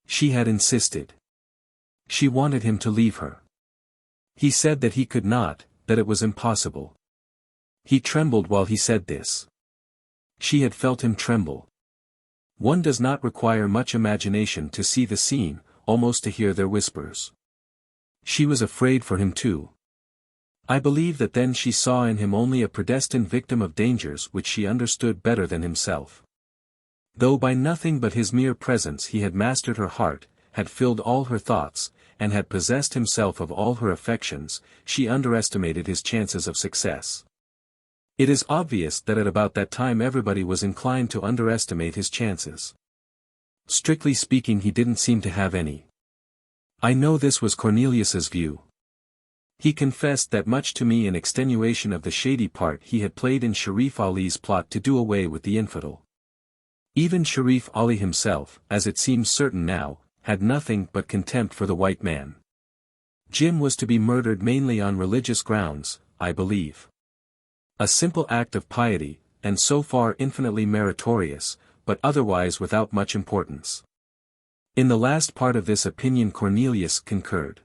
She had insisted. She wanted him to leave her. He said that he could not, that it was impossible. He trembled while he said this. She had felt him tremble. One does not require much imagination to see the scene, almost to hear their whispers. She was afraid for him too. I believe that then she saw in him only a predestined victim of dangers which she understood better than himself. Though by nothing but his mere presence he had mastered her heart, had filled all her thoughts, and had possessed himself of all her affections, she underestimated his chances of success. It is obvious that at about that time everybody was inclined to underestimate his chances. Strictly speaking he didn't seem to have any. I know this was Cornelius's view. He confessed that much to me in extenuation of the shady part he had played in Sharif Ali's plot to do away with the infidel. Even Sharif Ali himself, as it seems certain now, had nothing but contempt for the white man. Jim was to be murdered mainly on religious grounds, I believe. A simple act of piety, and so far infinitely meritorious, but otherwise without much importance. In the last part of this opinion Cornelius concurred.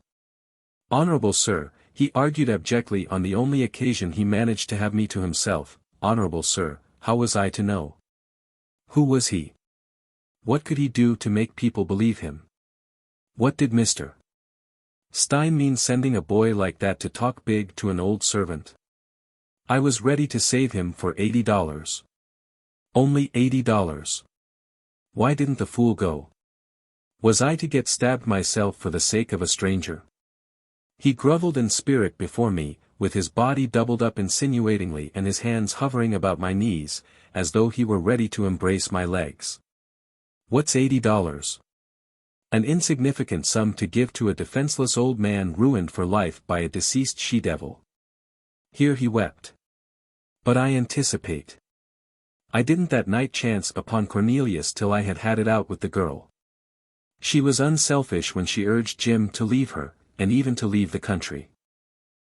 Honorable sir, he argued abjectly on the only occasion he managed to have me to himself, honorable sir, how was I to know? Who was he? What could he do to make people believe him? What did Mr. Stein mean sending a boy like that to talk big to an old servant? I was ready to save him for $80. Only $80. Why didn't the fool go? Was I to get stabbed myself for the sake of a stranger? He grovelled in spirit before me, with his body doubled up insinuatingly and his hands hovering about my knees, as though he were ready to embrace my legs. What's $80? An insignificant sum to give to a defenseless old man ruined for life by a deceased she-devil. Here he wept. But I anticipate. I didn't that night chance upon Cornelius till I had had it out with the girl. She was unselfish when she urged Jim to leave her, and even to leave the country.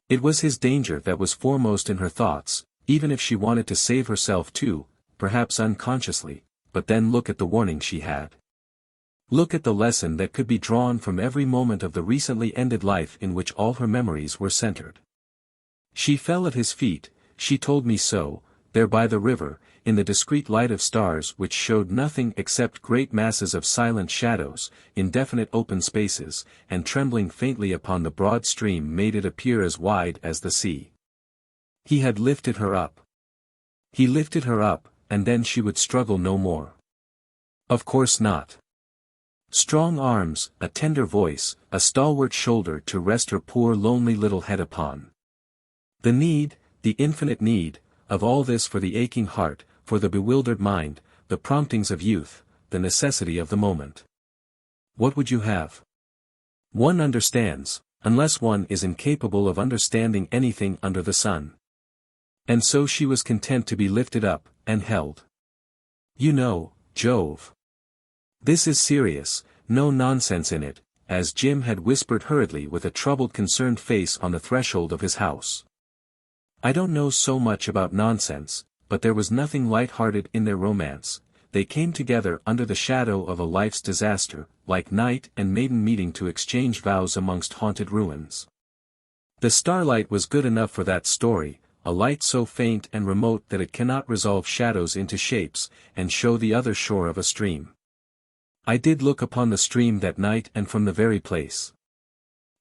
It was his danger that was foremost in her thoughts, even if she wanted to save herself too, perhaps unconsciously, but then look at the warning she had. Look at the lesson that could be drawn from every moment of the recently ended life in which all her memories were centered. She fell at his feet, she told me so, there by the river, in the discreet light of stars which showed nothing except great masses of silent shadows, indefinite open spaces, and trembling faintly upon the broad stream made it appear as wide as the sea. He had lifted her up. He lifted her up, and then she would struggle no more. Of course not. Strong arms, a tender voice, a stalwart shoulder to rest her poor lonely little head upon. The need, the infinite need, of all this for the aching heart, for the bewildered mind, the promptings of youth, the necessity of the moment. What would you have? One understands, unless one is incapable of understanding anything under the sun. And so she was content to be lifted up, and held. You know, Jove. This is serious, no nonsense in it, as Jim had whispered hurriedly with a troubled concerned face on the threshold of his house. I don't know so much about nonsense, but there was nothing light-hearted in their romance. They came together under the shadow of a life's disaster, like knight and maiden meeting to exchange vows amongst haunted ruins. The starlight was good enough for that story, a light so faint and remote that it cannot resolve shadows into shapes, and show the other shore of a stream. I did look upon the stream that night and from the very place.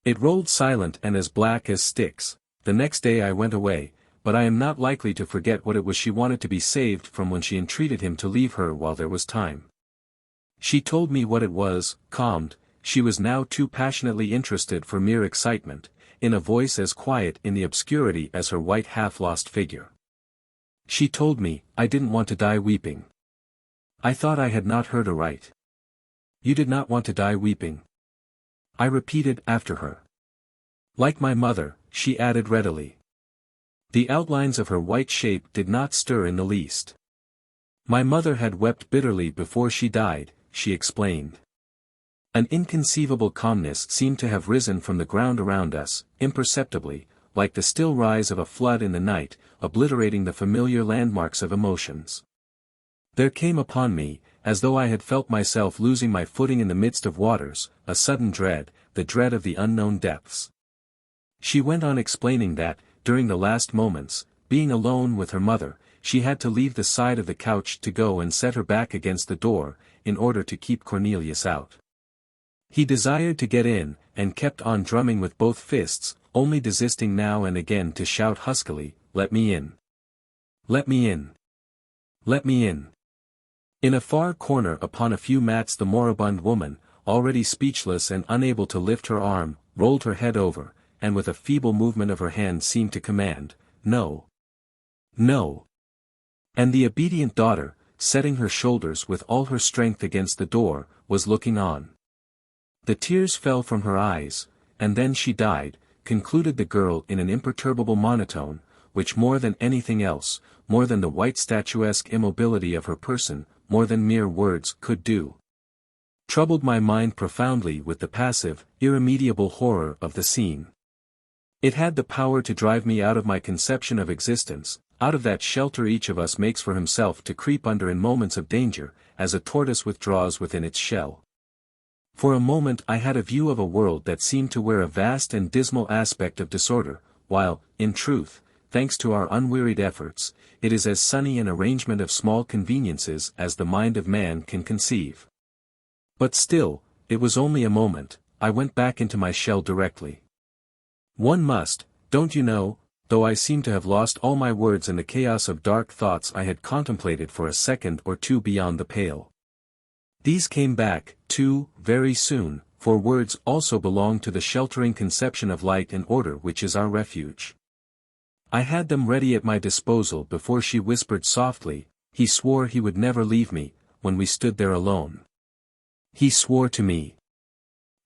It rolled silent and as black as Styx. The next day I went away, but I am not likely to forget what it was she wanted to be saved from when she entreated him to leave her while there was time. She told me what it was, calmed, she was now too passionately interested for mere excitement, in a voice as quiet in the obscurity as her white half-lost figure. She told me, I didn't want to die weeping. I thought I had not heard aright. You did not want to die weeping? I repeated after her. Like my mother, she added readily. The outlines of her white shape did not stir in the least. My mother had wept bitterly before she died, she explained. An inconceivable calmness seemed to have risen from the ground around us, imperceptibly, like the still rise of a flood in the night, obliterating the familiar landmarks of emotions. There came upon me, as though I had felt myself losing my footing in the midst of waters, a sudden dread, the dread of the unknown depths. She went on explaining that, during the last moments, being alone with her mother, she had to leave the side of the couch to go and set her back against the door, in order to keep Cornelius out. He desired to get in, and kept on drumming with both fists, only desisting now and again to shout huskily, "Let me in! Let me in! Let me in!" In a far corner upon a few mats the moribund woman, already speechless and unable to lift her arm, rolled her head over, and with a feeble movement of her hand seemed to command, "No! No!" And the obedient daughter, setting her shoulders with all her strength against the door, was looking on. The tears fell from her eyes, and then she died, concluded the girl in an imperturbable monotone, which more than anything else, more than the white statuesque immobility of her person, more than mere words could do, troubled my mind profoundly with the passive, irremediable horror of the scene. It had the power to drive me out of my conception of existence, out of that shelter each of us makes for himself to creep under in moments of danger, as a tortoise withdraws within its shell. For a moment I had a view of a world that seemed to wear a vast and dismal aspect of disorder, while, in truth, thanks to our unwearied efforts, it is as sunny an arrangement of small conveniences as the mind of man can conceive. But still, it was only a moment, I went back into my shell directly. One must, don't you know, though I seem to have lost all my words in the chaos of dark thoughts I had contemplated for a second or two beyond the pale. These came back, too, very soon, for words also belong to the sheltering conception of light and order which is our refuge. I had them ready at my disposal before she whispered softly, "He swore he would never leave me," when we stood there alone. He swore to me.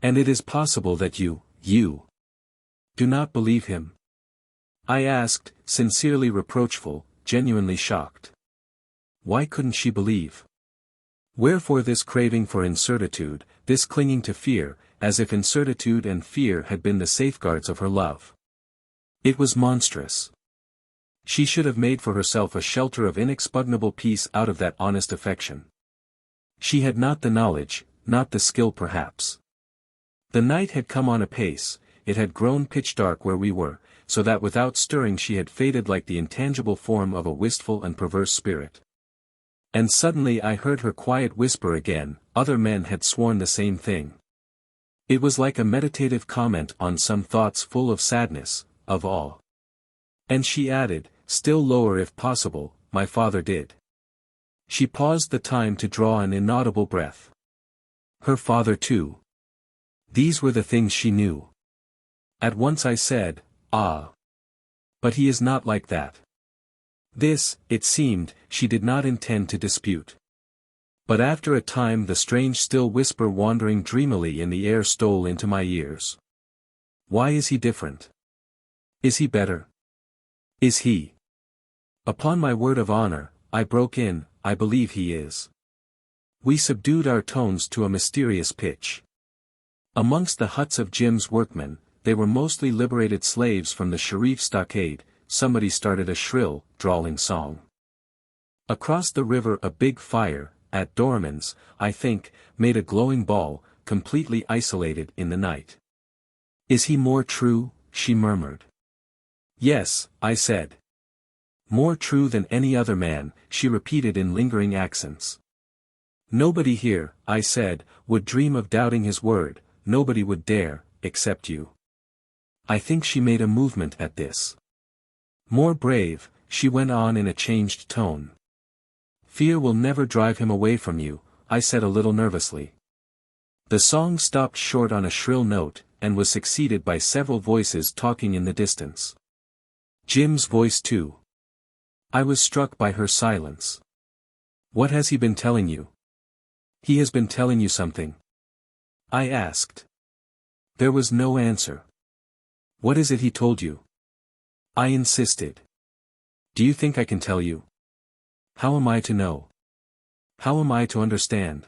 And it is possible that you do not believe him? I asked, sincerely reproachful, genuinely shocked. Why couldn't she believe? Wherefore this craving for incertitude, this clinging to fear, as if incertitude and fear had been the safeguards of her love? It was monstrous. She should have made for herself a shelter of inexpugnable peace out of that honest affection. She had not the knowledge, not the skill perhaps. The night had come on apace, it had grown pitch dark where we were, so that without stirring she had faded like the intangible form of a wistful and perverse spirit. And suddenly I heard her quiet whisper again, other men had sworn the same thing. It was like a meditative comment on some thoughts full of sadness, of awe. And she added, still lower if possible, my father did. She paused the time to draw an inaudible breath. Her father too. These were the things she knew. At once I said, "Ah. But he is not like that." This, it seemed, she did not intend to dispute. But after a time the strange still whisper wandering dreamily in the air stole into my ears. Why is he different? Is he better? Is he? Upon my word of honor, I broke in, I believe he is. We subdued our tones to a mysterious pitch. Amongst the huts of Jim's workmen, they were mostly liberated slaves from the Sharif stockade. Somebody started a shrill, drawling song. Across the river a big fire, at Doraman's, I think, made a glowing ball, completely isolated in the night. Is he more true? She murmured. Yes, I said. More true than any other man, she repeated in lingering accents. Nobody here, I said, would dream of doubting his word, nobody would dare, except you. I think she made a movement at this. More brave, she went on in a changed tone. Fear will never drive him away from you, I said a little nervously. The song stopped short on a shrill note, and was succeeded by several voices talking in the distance. Jim's voice too. I was struck by her silence. What has he been telling you? He has been telling you something? I asked. There was no answer. What is it he told you? I insisted. Do you think I can tell you? How am I to know? How am I to understand?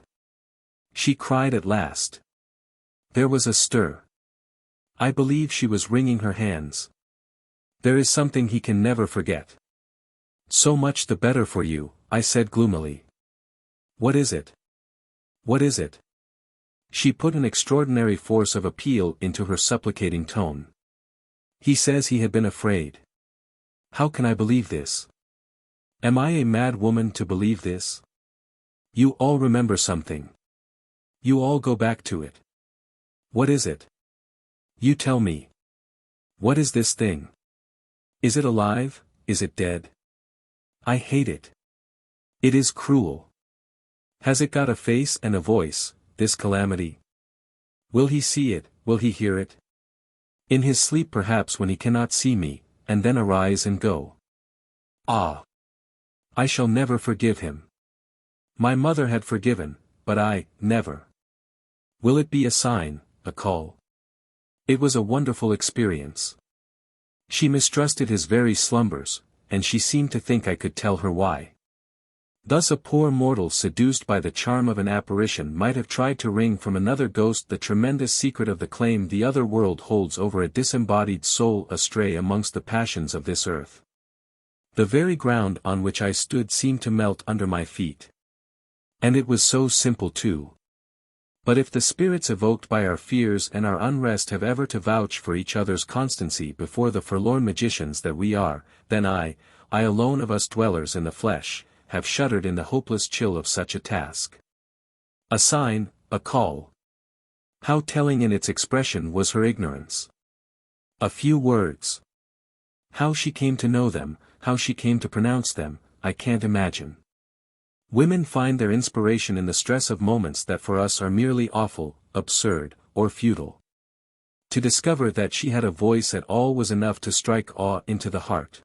She cried at last. There was a stir. I believe she was wringing her hands. There is something he can never forget. So much the better for you, I said gloomily. What is it? What is it? She put an extraordinary force of appeal into her supplicating tone. He says he had been afraid. How can I believe this? Am I a mad woman to believe this? You all remember something. You all go back to it. What is it? You tell me. What is this thing? Is it alive? Is it dead? I hate it. It is cruel. Has it got a face and a voice, this calamity? Will he see it, will he hear it? In his sleep perhaps when he cannot see me, and then arise and go. Ah! I shall never forgive him. My mother had forgiven, but I, never. Will it be a sign, a call? It was a wonderful experience. She mistrusted his very slumbers, and she seemed to think I could tell her why. Thus a poor mortal seduced by the charm of an apparition might have tried to wring from another ghost the tremendous secret of the claim the other world holds over a disembodied soul astray amongst the passions of this earth. The very ground on which I stood seemed to melt under my feet. And it was so simple too. But if the spirits evoked by our fears and our unrest have ever to vouch for each other's constancy before the forlorn magicians that we are, then I alone of us dwellers in the flesh, have shuddered in the hopeless chill of such a task. A sign, a call. How telling in its expression was her ignorance. A few words. How she came to know them, how she came to pronounce them, I can't imagine. Women find their inspiration in the stress of moments that for us are merely awful, absurd, or futile. To discover that she had a voice at all was enough to strike awe into the heart.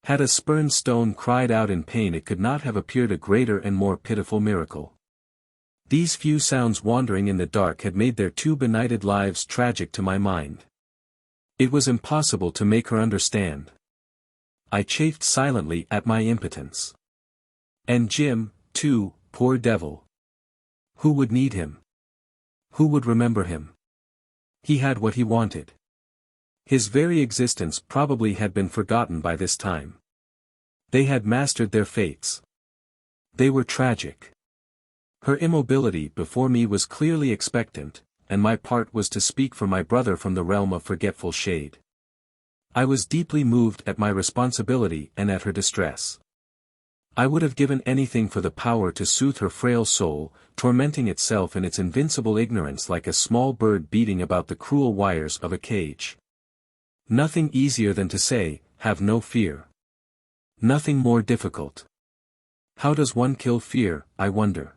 Had a spurned stone cried out in pain it could not have appeared a greater and more pitiful miracle. These few sounds wandering in the dark had made their two benighted lives tragic to my mind. It was impossible to make her understand. I chafed silently at my impotence. And Jim, too, poor devil. Who would need him? Who would remember him? He had what he wanted. His very existence probably had been forgotten by this time. They had mastered their fates. They were tragic. Her immobility before me was clearly expectant, and my part was to speak for my brother from the realm of forgetful shade. I was deeply moved at my responsibility and at her distress. I would have given anything for the power to soothe her frail soul, tormenting itself in its invincible ignorance like a small bird beating about the cruel wires of a cage. Nothing easier than to say, have no fear. Nothing more difficult. How does one kill fear, I wonder?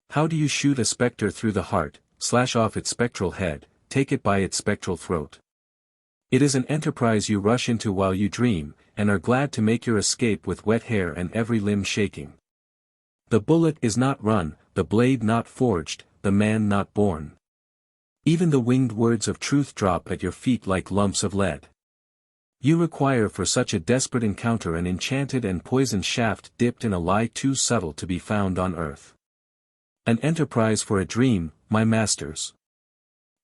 How do you shoot a spectre through the heart, slash off its spectral head, take it by its spectral throat? It is an enterprise you rush into while you dream, and are glad to make your escape with wet hair and every limb shaking. The bullet is not run, the blade not forged, the man not born. Even the winged words of truth drop at your feet like lumps of lead. You require for such a desperate encounter an enchanted and poisoned shaft dipped in a lie too subtle to be found on earth. An enterprise for a dream, my masters.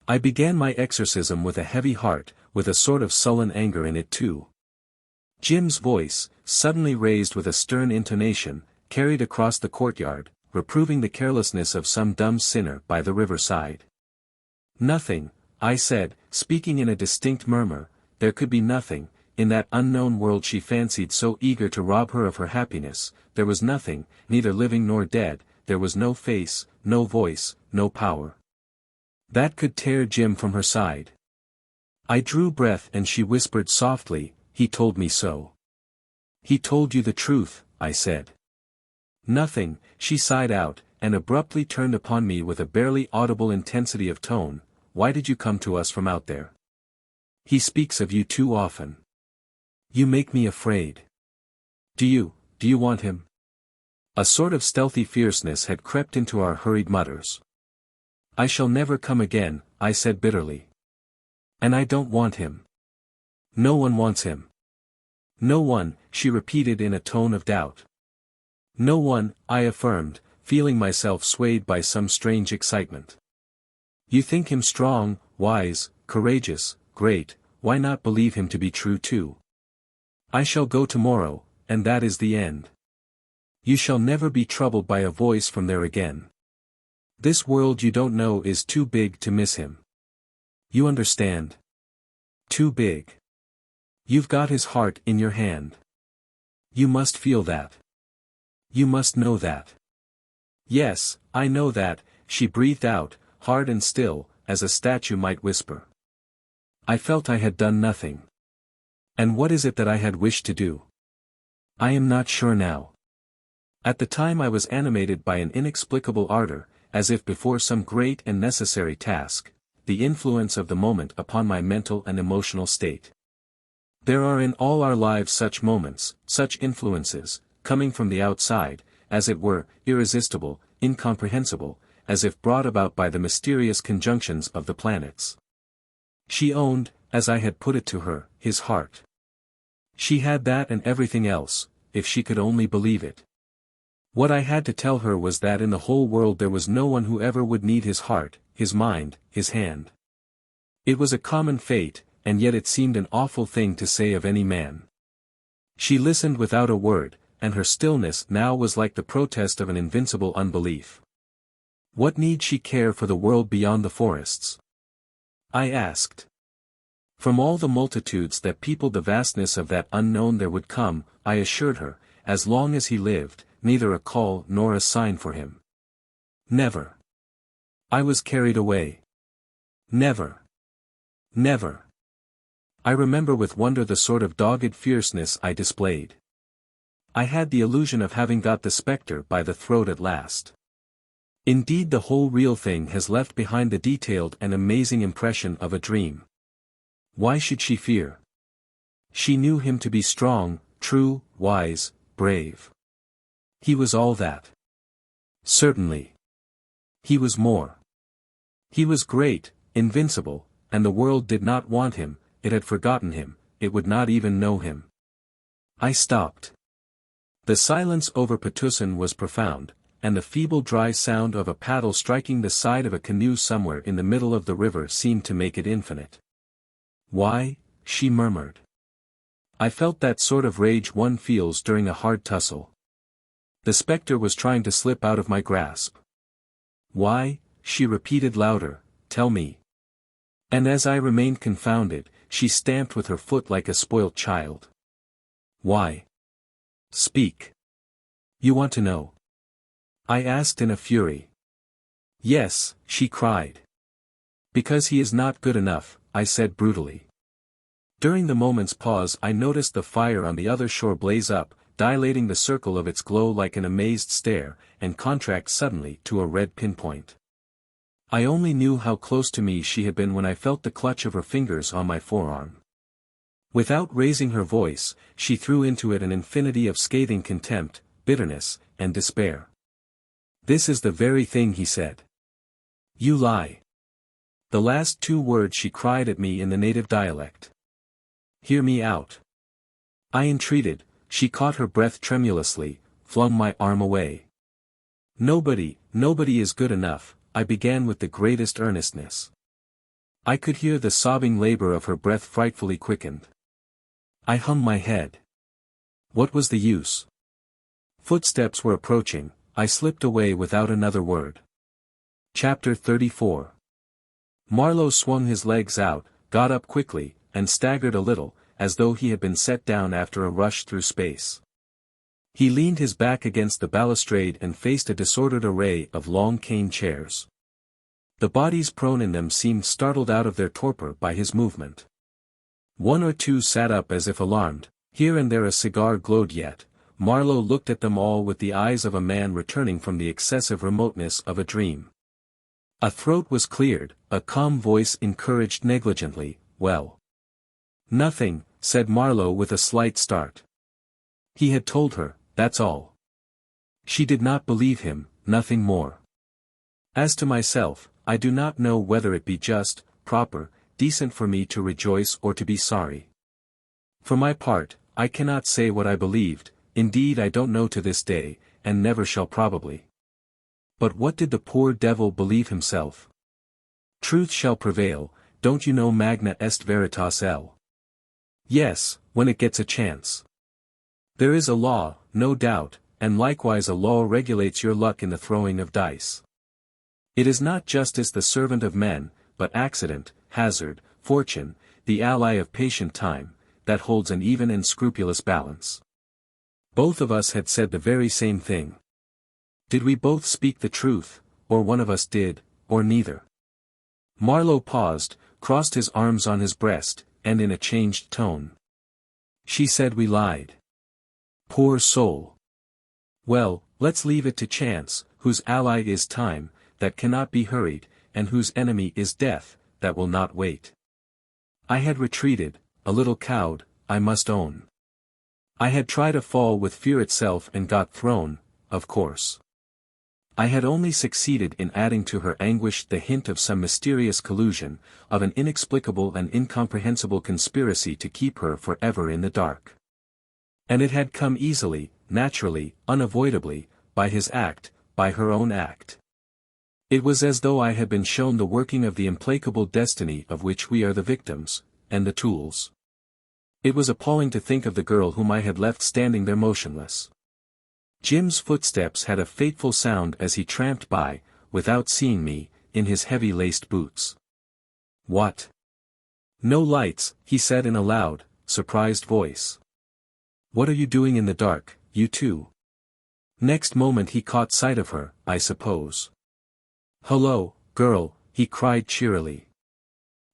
I began my exorcism with a heavy heart, with a sort of sullen anger in it too. Jim's voice, suddenly raised with a stern intonation, carried across the courtyard, reproving the carelessness of some dumb sinner by the riverside. Nothing, I said, speaking in a distinct murmur, there could be nothing, in that unknown world she fancied so eager to rob her of her happiness, there was nothing, neither living nor dead, there was no face, no voice, no power that could tear Jim from her side. I drew breath and she whispered softly, "He told me so." "He told you the truth," I said. "Nothing," she sighed out, and abruptly turned upon me with a barely audible intensity of tone. "Why did you come to us from out there? He speaks of you too often. You make me afraid. Do you want him?" A sort of stealthy fierceness had crept into our hurried mutters. "I shall never come again," I said bitterly. "And I don't want him. No one wants him." "No one," she repeated in a tone of doubt. "No one," I affirmed, feeling myself swayed by some strange excitement. "You think him strong, wise, courageous, great, why not believe him to be true too? I shall go tomorrow, and that is the end. You shall never be troubled by a voice from there again. This world you don't know is too big to miss him. You understand? Too big. You've got his heart in your hand. You must feel that. You must know that." "Yes, I know that," she breathed out, hard and still, as a statue might whisper. I felt I had done nothing. And what is it that I had wished to do? I am not sure now. At the time I was animated by an inexplicable ardor, as if before some great and necessary task, the influence of the moment upon my mental and emotional state. There are in all our lives such moments, such influences, coming from the outside, as it were, irresistible, incomprehensible, as if brought about by the mysterious conjunctions of the planets. She owned, as I had put it to her, his heart. She had that and everything else, if she could only believe it. What I had to tell her was that in the whole world there was no one who ever would need his heart, his mind, his hand. It was a common fate, and yet it seemed an awful thing to say of any man. She listened without a word, and her stillness now was like the protest of an invincible unbelief. What need she care for the world beyond the forests? I asked. From all the multitudes that peopled the vastness of that unknown there would come, I assured her, as long as he lived, neither a call nor a sign for him. Never. I was carried away. Never. Never. I remember with wonder the sort of dogged fierceness I displayed. I had the illusion of having got the spectre by the throat at last. Indeed, the whole real thing has left behind the detailed and amazing impression of a dream. Why should she fear? She knew him to be strong, true, wise, brave. He was all that. Certainly. He was more. He was great, invincible, and the world did not want him, it had forgotten him, it would not even know him. I stopped. The silence over Patusan was profound, and the feeble dry sound of a paddle striking the side of a canoe somewhere in the middle of the river seemed to make it infinite. "Why?" she murmured. I felt that sort of rage one feels during a hard tussle. The spectre was trying to slip out of my grasp. "Why?" she repeated louder, "tell me." And as I remained confounded, she stamped with her foot like a spoilt child. "Why? Speak. You want to know?" I asked in a fury. "Yes," she cried. "Because he is not good enough," I said brutally. During the moment's pause I noticed the fire on the other shore blaze up, dilating the circle of its glow like an amazed stare, and contract suddenly to a red pinpoint. I only knew how close to me she had been when I felt the clutch of her fingers on my forearm. Without raising her voice, she threw into it an infinity of scathing contempt, bitterness, and despair. "This is the very thing," he said. "You lie." The last two words she cried at me in the native dialect. "Hear me out." I entreated. She caught her breath tremulously, flung my arm away. Nobody is good enough," I began with the greatest earnestness. I could hear the sobbing labor of her breath frightfully quickened. I hung my head. What was the use? Footsteps were approaching, I slipped away without another word. Chapter 34. Marlowe swung his legs out, got up quickly, and staggered a little, as though he had been set down after a rush through space. He leaned his back against the balustrade and faced a disordered array of long cane chairs. The bodies prone in them seemed startled out of their torpor by his movement. One or two sat up as if alarmed, here and there a cigar glowed yet. Marlowe looked at them all with the eyes of a man returning from the excessive remoteness of a dream. A throat was cleared, a calm voice encouraged negligently, "Well." "Nothing," said Marlowe with a slight start. He had told her, that's all. She did not believe him, nothing more. "As to myself, I do not know whether it be just, proper, decent for me to rejoice or to be sorry. For my part, I cannot say what I believed, indeed I don't know to this day, and never shall probably. But what did the poor devil believe himself? Truth shall prevail, don't you know magna est veritas L? Yes, when it gets a chance. There is a law, no doubt, and likewise a law regulates your luck in the throwing of dice. It is not justice the servant of men, but accident, hazard, fortune, the ally of patient time, that holds an even and scrupulous balance." Both of us had said the very same thing. Did we both speak the truth, or one of us did, or neither? Marlowe paused, crossed his arms on his breast, and in a changed tone. "She said we lied. Poor soul. Well, let's leave it to chance, whose ally is time, that cannot be hurried, and whose enemy is death, that will not wait." I had retreated, a little cowed, I must own. I had tried a fall with fear itself and got thrown, of course. I had only succeeded in adding to her anguish the hint of some mysterious collusion, of an inexplicable and incomprehensible conspiracy to keep her forever in the dark. And it had come easily, naturally, unavoidably, by his act, by her own act. It was as though I had been shown the working of the implacable destiny of which we are the victims, and the tools. It was appalling to think of the girl whom I had left standing there motionless. Jim's footsteps had a fateful sound as he tramped by, without seeing me, in his heavy laced boots. "What? No lights," he said in a loud, surprised voice. "What are you doing in the dark, you two?" Next moment he caught sight of her, I suppose. "Hullo, girl," he cried cheerily.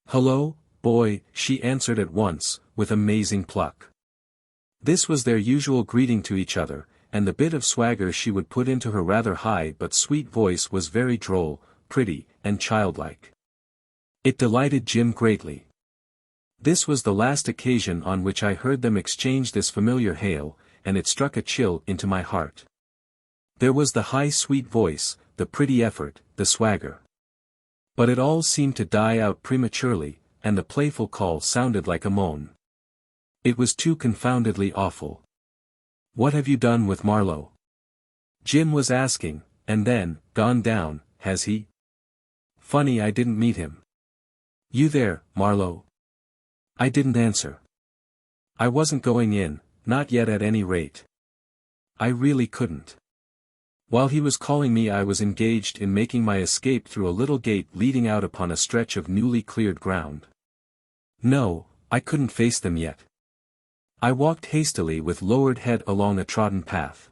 "Hullo, boy," she answered at once, with amazing pluck. This was their usual greeting to each other, and the bit of swagger she would put into her rather high but sweet voice was very droll, pretty, and childlike. It delighted Jim greatly. This was the last occasion on which I heard them exchange this familiar hail, and it struck a chill into my heart. There was the high sweet voice, the pretty effort, the swagger. But it all seemed to die out prematurely, and the playful call sounded like a moan. It was too confoundedly awful. "What have you done with Marlowe?" Jim was asking, and then, "Gone down, has he? Funny I didn't meet him. You there, Marlowe?" I didn't answer. I wasn't going in, not yet at any rate. I really couldn't. While he was calling me I was engaged in making my escape through a little gate leading out upon a stretch of newly cleared ground. No, I couldn't face them yet. I walked hastily with lowered head along a trodden path.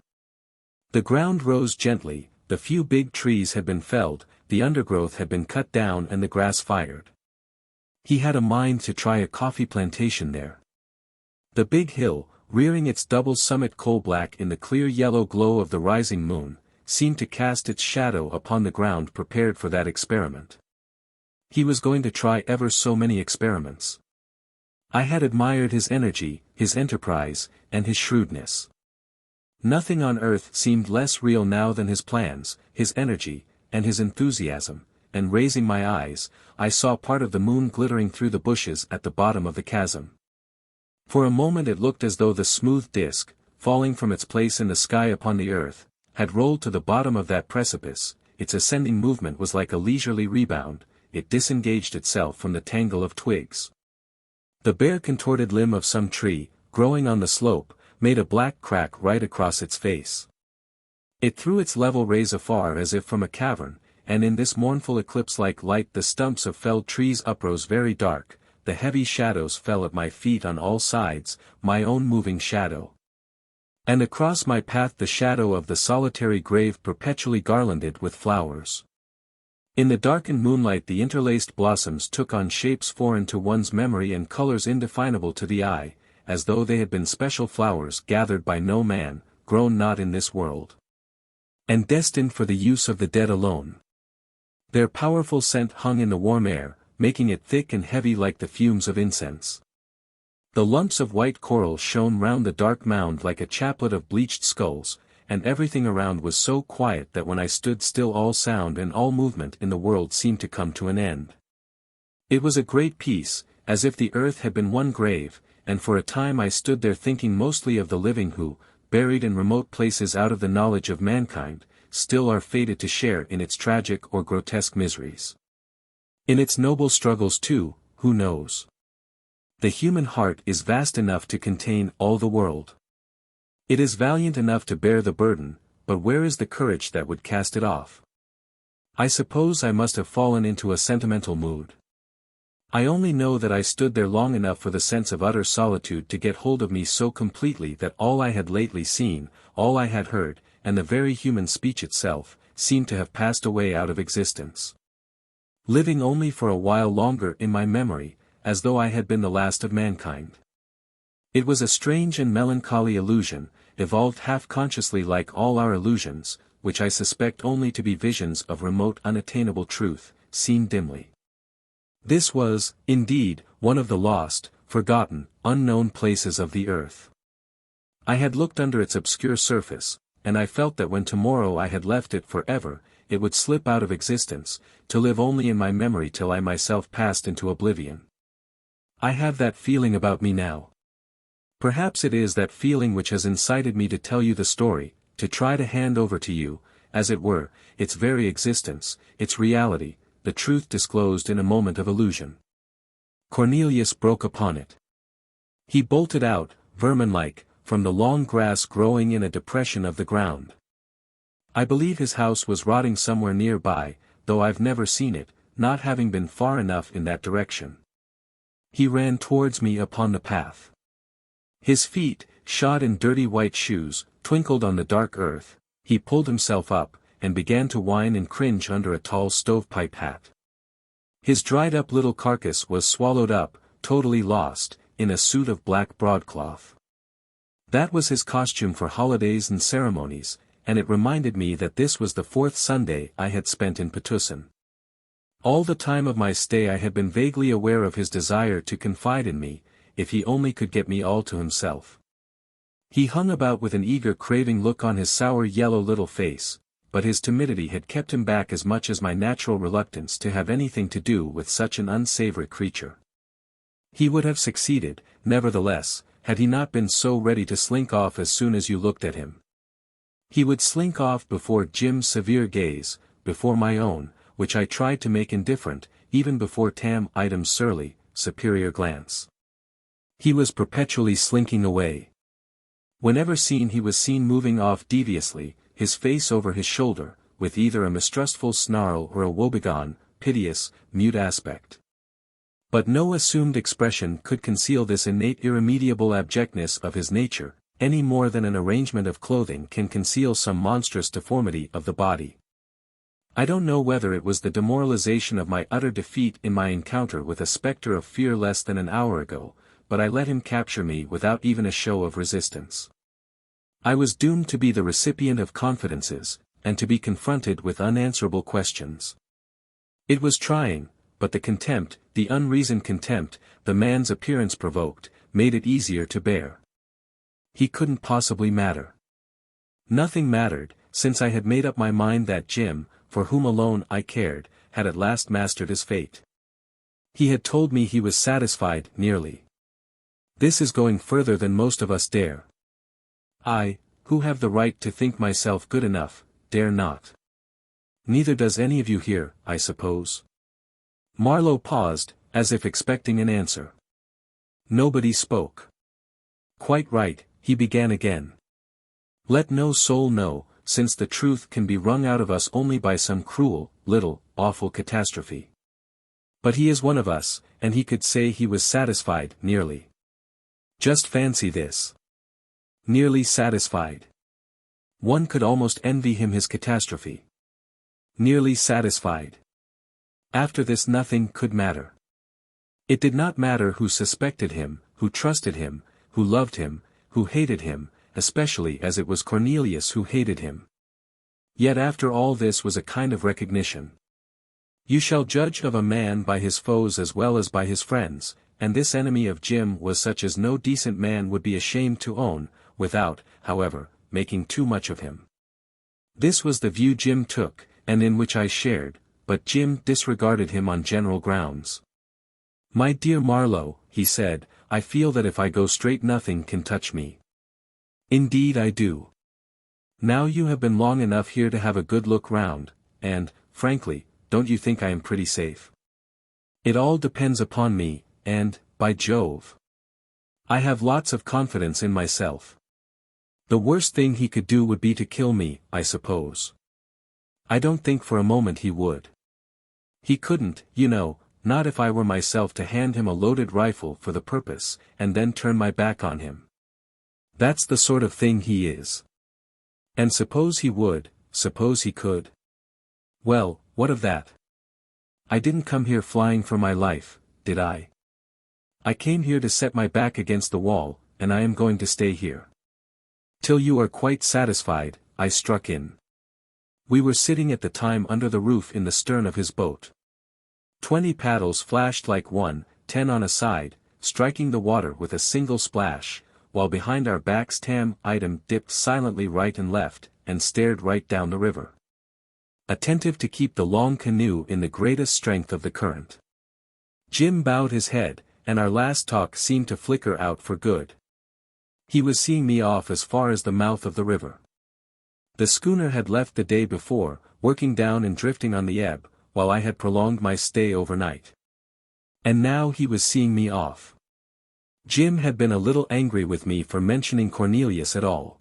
The ground rose gently, the few big trees had been felled, the undergrowth had been cut down and the grass fired. He had a mind to try a coffee plantation there. The big hill, rearing its double summit coal-black in the clear yellow glow of the rising moon, seemed to cast its shadow upon the ground prepared for that experiment. He was going to try ever so many experiments. I had admired his energy, his enterprise, and his shrewdness. Nothing on earth seemed less real now than his plans, his energy, and his enthusiasm, and raising my eyes, I saw part of the moon glittering through the bushes at the bottom of the chasm. For a moment it looked as though the smooth disk, falling from its place in the sky upon the earth, had rolled to the bottom of that precipice. Its ascending movement was like a leisurely rebound, it disengaged itself from the tangle of twigs. The bare contorted limb of some tree, growing on the slope, made a black crack right across its face. It threw its level rays afar as if from a cavern, and in this mournful eclipse-like light the stumps of felled trees uprose very dark, the heavy shadows fell at my feet on all sides, my own moving shadow. And across my path the shadow of the solitary grave perpetually garlanded with flowers. In the darkened moonlight the interlaced blossoms took on shapes foreign to one's memory and colors indefinable to the eye, as though they had been special flowers gathered by no man, grown not in this world, and destined for the use of the dead alone. Their powerful scent hung in the warm air, making it thick and heavy like the fumes of incense. The lumps of white coral shone round the dark mound like a chaplet of bleached skulls, and everything around was so quiet that when I stood still all sound and all movement in the world seemed to come to an end. It was a great peace, as if the earth had been one grave, and for a time I stood there thinking mostly of the living who, buried in remote places out of the knowledge of mankind, still are fated to share in its tragic or grotesque miseries. In its noble struggles too, who knows? The human heart is vast enough to contain all the world. It is valiant enough to bear the burden, but where is the courage that would cast it off? I suppose I must have fallen into a sentimental mood. I only know that I stood there long enough for the sense of utter solitude to get hold of me so completely that all I had lately seen, all I had heard, and the very human speech itself, seemed to have passed away out of existence, living only for a while longer in my memory, as though I had been the last of mankind. It was a strange and melancholy illusion, evolved half-consciously like all our illusions, which I suspect only to be visions of remote unattainable truth, seen dimly. This was, indeed, one of the lost, forgotten, unknown places of the earth. I had looked under its obscure surface, and I felt that when tomorrow I had left it forever, it would slip out of existence, to live only in my memory till I myself passed into oblivion. I have that feeling about me now. Perhaps it is that feeling which has incited me to tell you the story, to try to hand over to you, as it were, its very existence, its reality, the truth disclosed in a moment of illusion. Cornelius broke upon it. He bolted out, vermin-like, from the long grass growing in a depression of the ground. I believe his house was rotting somewhere nearby, though I've never seen it, not having been far enough in that direction. He ran towards me upon the path. His feet, shod in dirty white shoes, twinkled on the dark earth. He pulled himself up, and began to whine and cringe under a tall stovepipe hat. His dried-up little carcass was swallowed up, totally lost, in a suit of black broadcloth. That was his costume for holidays and ceremonies, and it reminded me that this was the 4th Sunday I had spent in Patna. All the time of my stay I had been vaguely aware of his desire to confide in me, if he only could get me all to himself. He hung about with an eager craving look on his sour yellow little face, but his timidity had kept him back as much as my natural reluctance to have anything to do with such an unsavory creature. He would have succeeded, nevertheless, had he not been so ready to slink off as soon as you looked at him. He would slink off before Jim's severe gaze, before my own, which I tried to make indifferent, even before Tam Item's surly, superior glance. He was perpetually slinking away. Whenever seen he was seen moving off deviously, his face over his shoulder, with either a mistrustful snarl or a woebegone, piteous, mute aspect. But no assumed expression could conceal this innate irremediable abjectness of his nature, any more than an arrangement of clothing can conceal some monstrous deformity of the body. I don't know whether it was the demoralization of my utter defeat in my encounter with a spectre of fear less than an hour ago, but I let him capture me without even a show of resistance. I was doomed to be the recipient of confidences, and to be confronted with unanswerable questions. It was trying, but the contempt, the unreasoned contempt, the man's appearance provoked, made it easier to bear. He couldn't possibly matter. Nothing mattered, since I had made up my mind that Jim, for whom alone I cared, had at last mastered his fate. He had told me he was satisfied, nearly. This is going further than most of us dare. I, who have the right to think myself good enough, dare not. Neither does any of you here, I suppose. Marlowe paused, as if expecting an answer. Nobody spoke. Quite right, he began again. Let no soul know, since the truth can be wrung out of us only by some cruel, little, awful catastrophe. But he is one of us, and he could say he was satisfied, nearly. Just fancy this. Nearly satisfied. One could almost envy him his catastrophe. Nearly satisfied. After this nothing could matter. It did not matter who suspected him, who trusted him, who loved him, who hated him, especially as it was Cornelius who hated him. Yet after all this was a kind of recognition. You shall judge of a man by his foes as well as by his friends, and this enemy of Jim was such as no decent man would be ashamed to own, without, however, making too much of him. This was the view Jim took, and in which I shared, but Jim disregarded him on general grounds. My dear Marlowe, he said, I feel that if I go straight nothing can touch me. Indeed I do. Now you have been long enough here to have a good look round, and, frankly, don't you think I am pretty safe? It all depends upon me, and, by Jove, I have lots of confidence in myself. The worst thing he could do would be to kill me, I suppose. I don't think for a moment he would. He couldn't, you know, not if I were myself to hand him a loaded rifle for the purpose, and then turn my back on him. That's the sort of thing he is. And suppose he would, suppose he could? Well, what of that? I didn't come here flying for my life, did I? I came here to set my back against the wall, and I am going to stay here. Till you are quite satisfied, I struck in. We were sitting at the time under the roof in the stern of his boat. 20 paddles flashed like 1, 10 on a side, striking the water with a single splash, while behind our backs Tam dipped silently right and left, and stared right down the river, attentive to keep the long canoe in the greatest strength of the current. Jim bowed his head, and our last talk seemed to flicker out for good. He was seeing me off as far as the mouth of the river. The schooner had left the day before, working down and drifting on the ebb, while I had prolonged my stay overnight. And now he was seeing me off. Jim had been a little angry with me for mentioning Cornelius at all.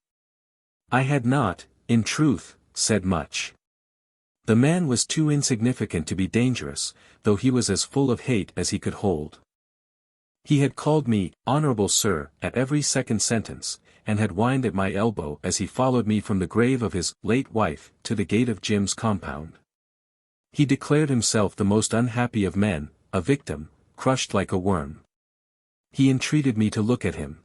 I had not, in truth, said much. The man was too insignificant to be dangerous, though he was as full of hate as he could hold. He had called me, "Honorable Sir," at every second sentence, and had whined at my elbow as he followed me from the grave of his late wife to the gate of Jim's compound. He declared himself the most unhappy of men, a victim, crushed like a worm. He entreated me to look at him.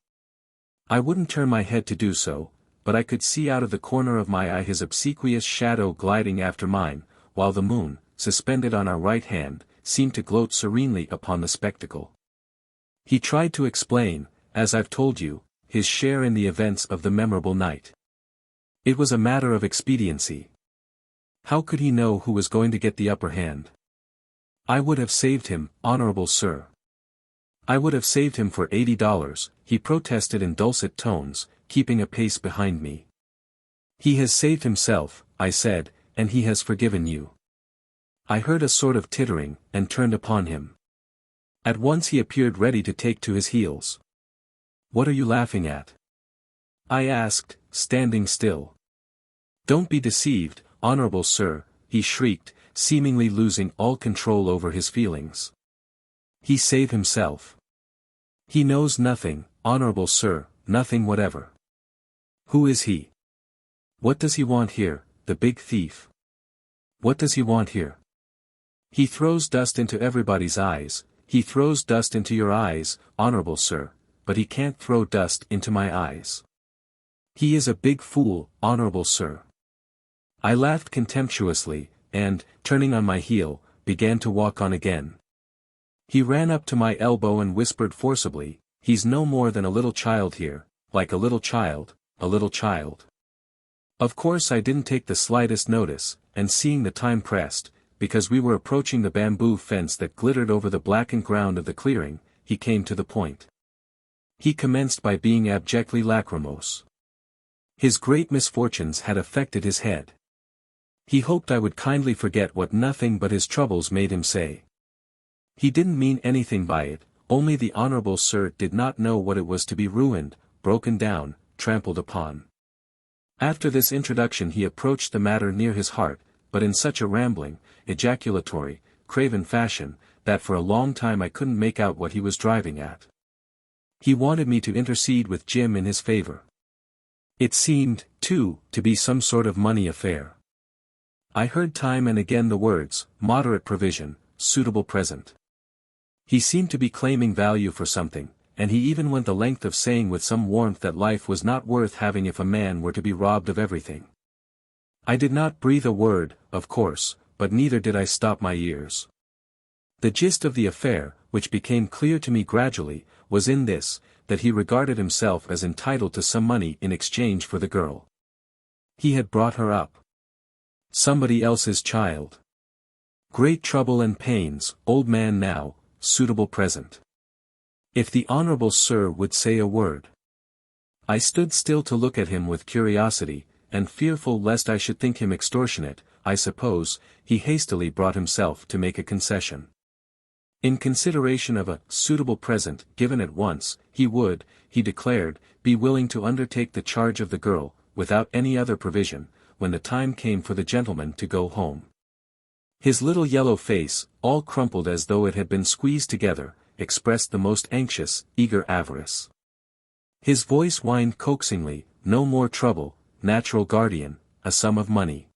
I wouldn't turn my head to do so, but I could see out of the corner of my eye his obsequious shadow gliding after mine, while the moon, suspended on our right hand, seemed to gloat serenely upon the spectacle. He tried to explain, as I've told you, his share in the events of the memorable night. It was a matter of expediency. How could he know who was going to get the upper hand? I would have saved him, Honorable Sir. I would have saved him for $80, he protested in dulcet tones, keeping a pace behind me. He has saved himself, I said, and he has forgiven you. I heard a sort of tittering, and turned upon him. At once he appeared ready to take to his heels. What are you laughing at? I asked, standing still. Don't be deceived, Honorable Sir, he shrieked, seemingly losing all control over his feelings. He saved himself. He knows nothing, Honorable Sir, nothing whatever. Who is he? What does he want here, the big thief? What does he want here? He throws dust into everybody's eyes, he throws dust into your eyes, Honorable Sir, but he can't throw dust into my eyes. He is a big fool, Honorable Sir. I laughed contemptuously, and, turning on my heel, began to walk on again. He ran up to my elbow and whispered forcibly, "He's no more than a little child here, like a little child, a little child." Of course I didn't take the slightest notice, and seeing the time pressed, because we were approaching the bamboo fence that glittered over the blackened ground of the clearing, he came to the point. He commenced by being abjectly lachrymose. His great misfortunes had affected his head. He hoped I would kindly forget what nothing but his troubles made him say. He didn't mean anything by it, only the Honorable Sir did not know what it was to be ruined, broken down, trampled upon. After this introduction he approached the matter near his heart, but in such a rambling, ejaculatory, craven fashion, that for a long time I couldn't make out what he was driving at. He wanted me to intercede with Jim in his favor. It seemed, too, to be some sort of money affair. I heard time and again the words, moderate provision, suitable present. He seemed to be claiming value for something, and he even went the length of saying with some warmth that life was not worth having if a man were to be robbed of everything. I did not breathe a word, of course, but neither did I stop my ears. The gist of the affair, which became clear to me gradually, was in this, that he regarded himself as entitled to some money in exchange for the girl. He had brought her up. Somebody else's child. Great trouble and pains, old man now, suitable present. If the honorable sir would say a word. I stood still to look at him with curiosity, and fearful lest I should think him extortionate, I suppose, he hastily brought himself to make a concession. In consideration of a suitable present given at once, he would, he declared, be willing to undertake the charge of the girl, without any other provision, when the time came for the gentleman to go home. His little yellow face, all crumpled as though it had been squeezed together, expressed the most anxious, eager avarice. His voice whined coaxingly, no more trouble, natural guardian, a sum of money.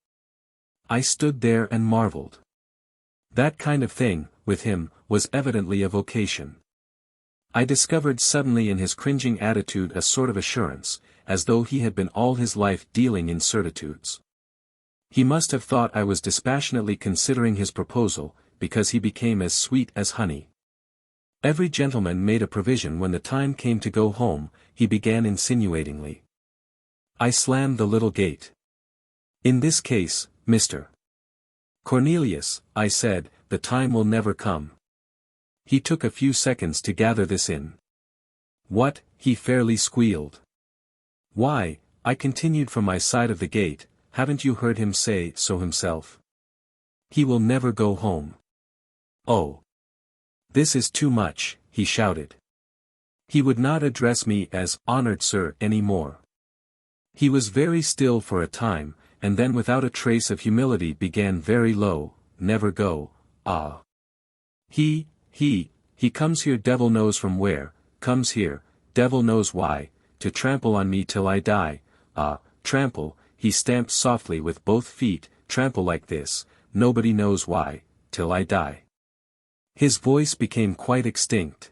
I stood there and marveled. That kind of thing, with him, was evidently a vocation. I discovered suddenly in his cringing attitude a sort of assurance, as though he had been all his life dealing in certitudes. He must have thought I was dispassionately considering his proposal, because he became as sweet as honey. Every gentleman made a provision when the time came to go home, he began insinuatingly. I slammed the little gate. In this case, Mr. Cornelius, I said, the time will never come. He took a few seconds to gather this in. What, he fairly squealed. Why, I continued from my side of the gate, haven't you heard him say so himself? He will never go home. Oh. This is too much, he shouted. He would not address me as honored sir any more. He was very still for a time, and then without a trace of humility began very low, never go, ah. He comes here devil knows from where, comes here, devil knows why, to trample on me till I die, trample, he stamped softly with both feet, trample like this, nobody knows why, till I die. His voice became quite extinct.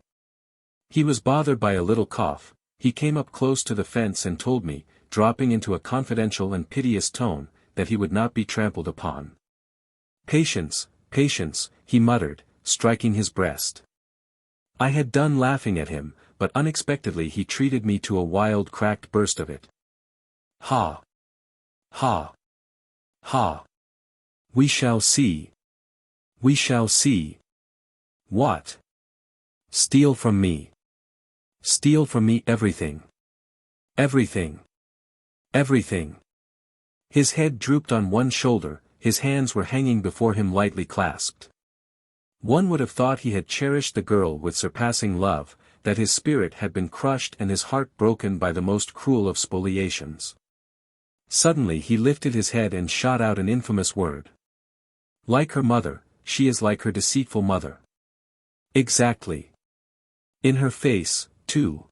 He was bothered by a little cough. He came up close to the fence and told me, dropping into a confidential and piteous tone, that he would not be trampled upon. Patience, patience, he muttered, striking his breast. I had done laughing at him, but unexpectedly he treated me to a wild cracked burst of it. Ha! Ha! Ha! We shall see. We shall see. What? Steal from me. Steal from me everything. Everything. Everything. His head drooped on one shoulder, his hands were hanging before him lightly clasped. One would have thought he had cherished the girl with surpassing love, that his spirit had been crushed and his heart broken by the most cruel of spoliations. Suddenly he lifted his head and shot out an infamous word. Like her mother, she is like her deceitful mother. Exactly. In her face, too.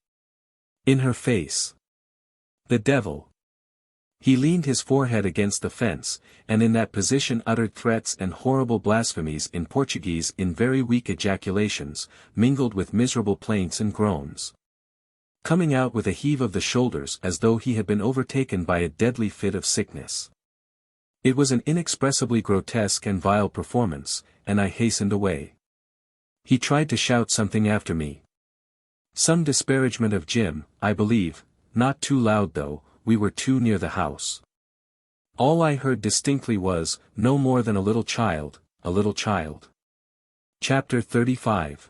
In her face. The devil. He leaned his forehead against the fence, and in that position uttered threats and horrible blasphemies in Portuguese in very weak ejaculations, mingled with miserable plaints and groans. Coming out with a heave of the shoulders as though he had been overtaken by a deadly fit of sickness. It was an inexpressibly grotesque and vile performance, and I hastened away. He tried to shout something after me. Some disparagement of Jim, I believe, not too loud though, we were too near the house. All I heard distinctly was, no more than a little child, a little child. Chapter 35.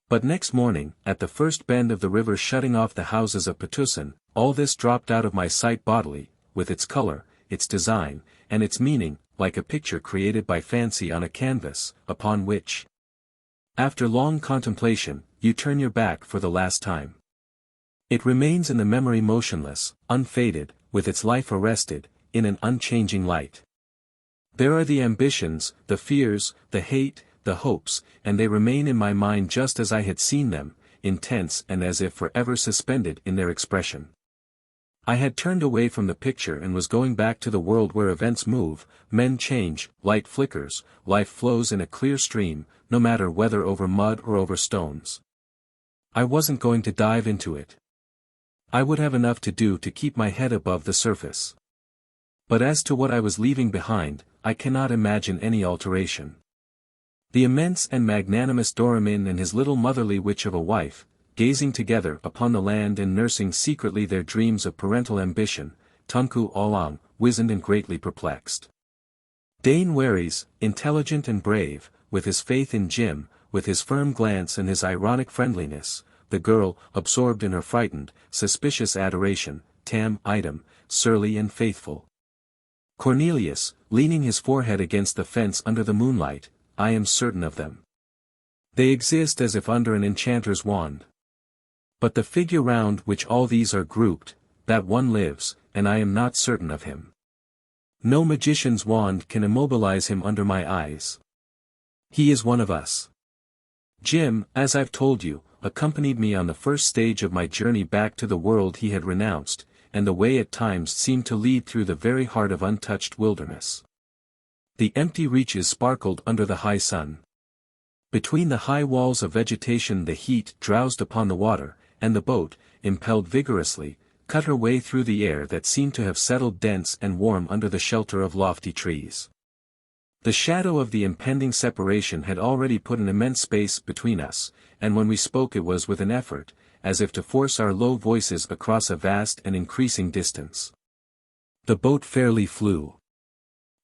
But next morning, at the first bend of the river shutting off the houses of Patna, all this dropped out of my sight bodily, with its color, its design, and its meaning, like a picture created by fancy on a canvas, upon which, after long contemplation, you turn your back for the last time. It remains in the memory motionless, unfaded, with its life arrested, in an unchanging light. There are the ambitions, the fears, the hate, the hopes, and they remain in my mind just as I had seen them, intense and as if forever suspended in their expression. I had turned away from the picture and was going back to the world where events move, men change, light flickers, life flows in a clear stream, no matter whether over mud or over stones. I wasn't going to dive into it. I would have enough to do to keep my head above the surface. But as to what I was leaving behind, I cannot imagine any alteration. The immense and magnanimous Doramin and his little motherly witch of a wife, gazing together upon the land and nursing secretly their dreams of parental ambition, Tunku Olang, wizened and greatly perplexed. Dane Waries, intelligent and brave, with his faith in Jim, with his firm glance and his ironic friendliness, the girl, absorbed in her frightened, suspicious adoration, Tam Item, surly and faithful. Cornelius, leaning his forehead against the fence under the moonlight, I am certain of them. They exist as if under an enchanter's wand. But the figure round which all these are grouped, that one lives, and I am not certain of him. No magician's wand can immobilize him under my eyes. He is one of us. Jim, as I've told you, accompanied me on the first stage of my journey back to the world he had renounced, and the way at times seemed to lead through the very heart of untouched wilderness. The empty reaches sparkled under the high sun. Between the high walls of vegetation the heat drowsed upon the water, and the boat, impelled vigorously, cut her way through the air that seemed to have settled dense and warm under the shelter of lofty trees. The shadow of the impending separation had already put an immense space between us, and when we spoke it was with an effort, as if to force our low voices across a vast and increasing distance. The boat fairly flew.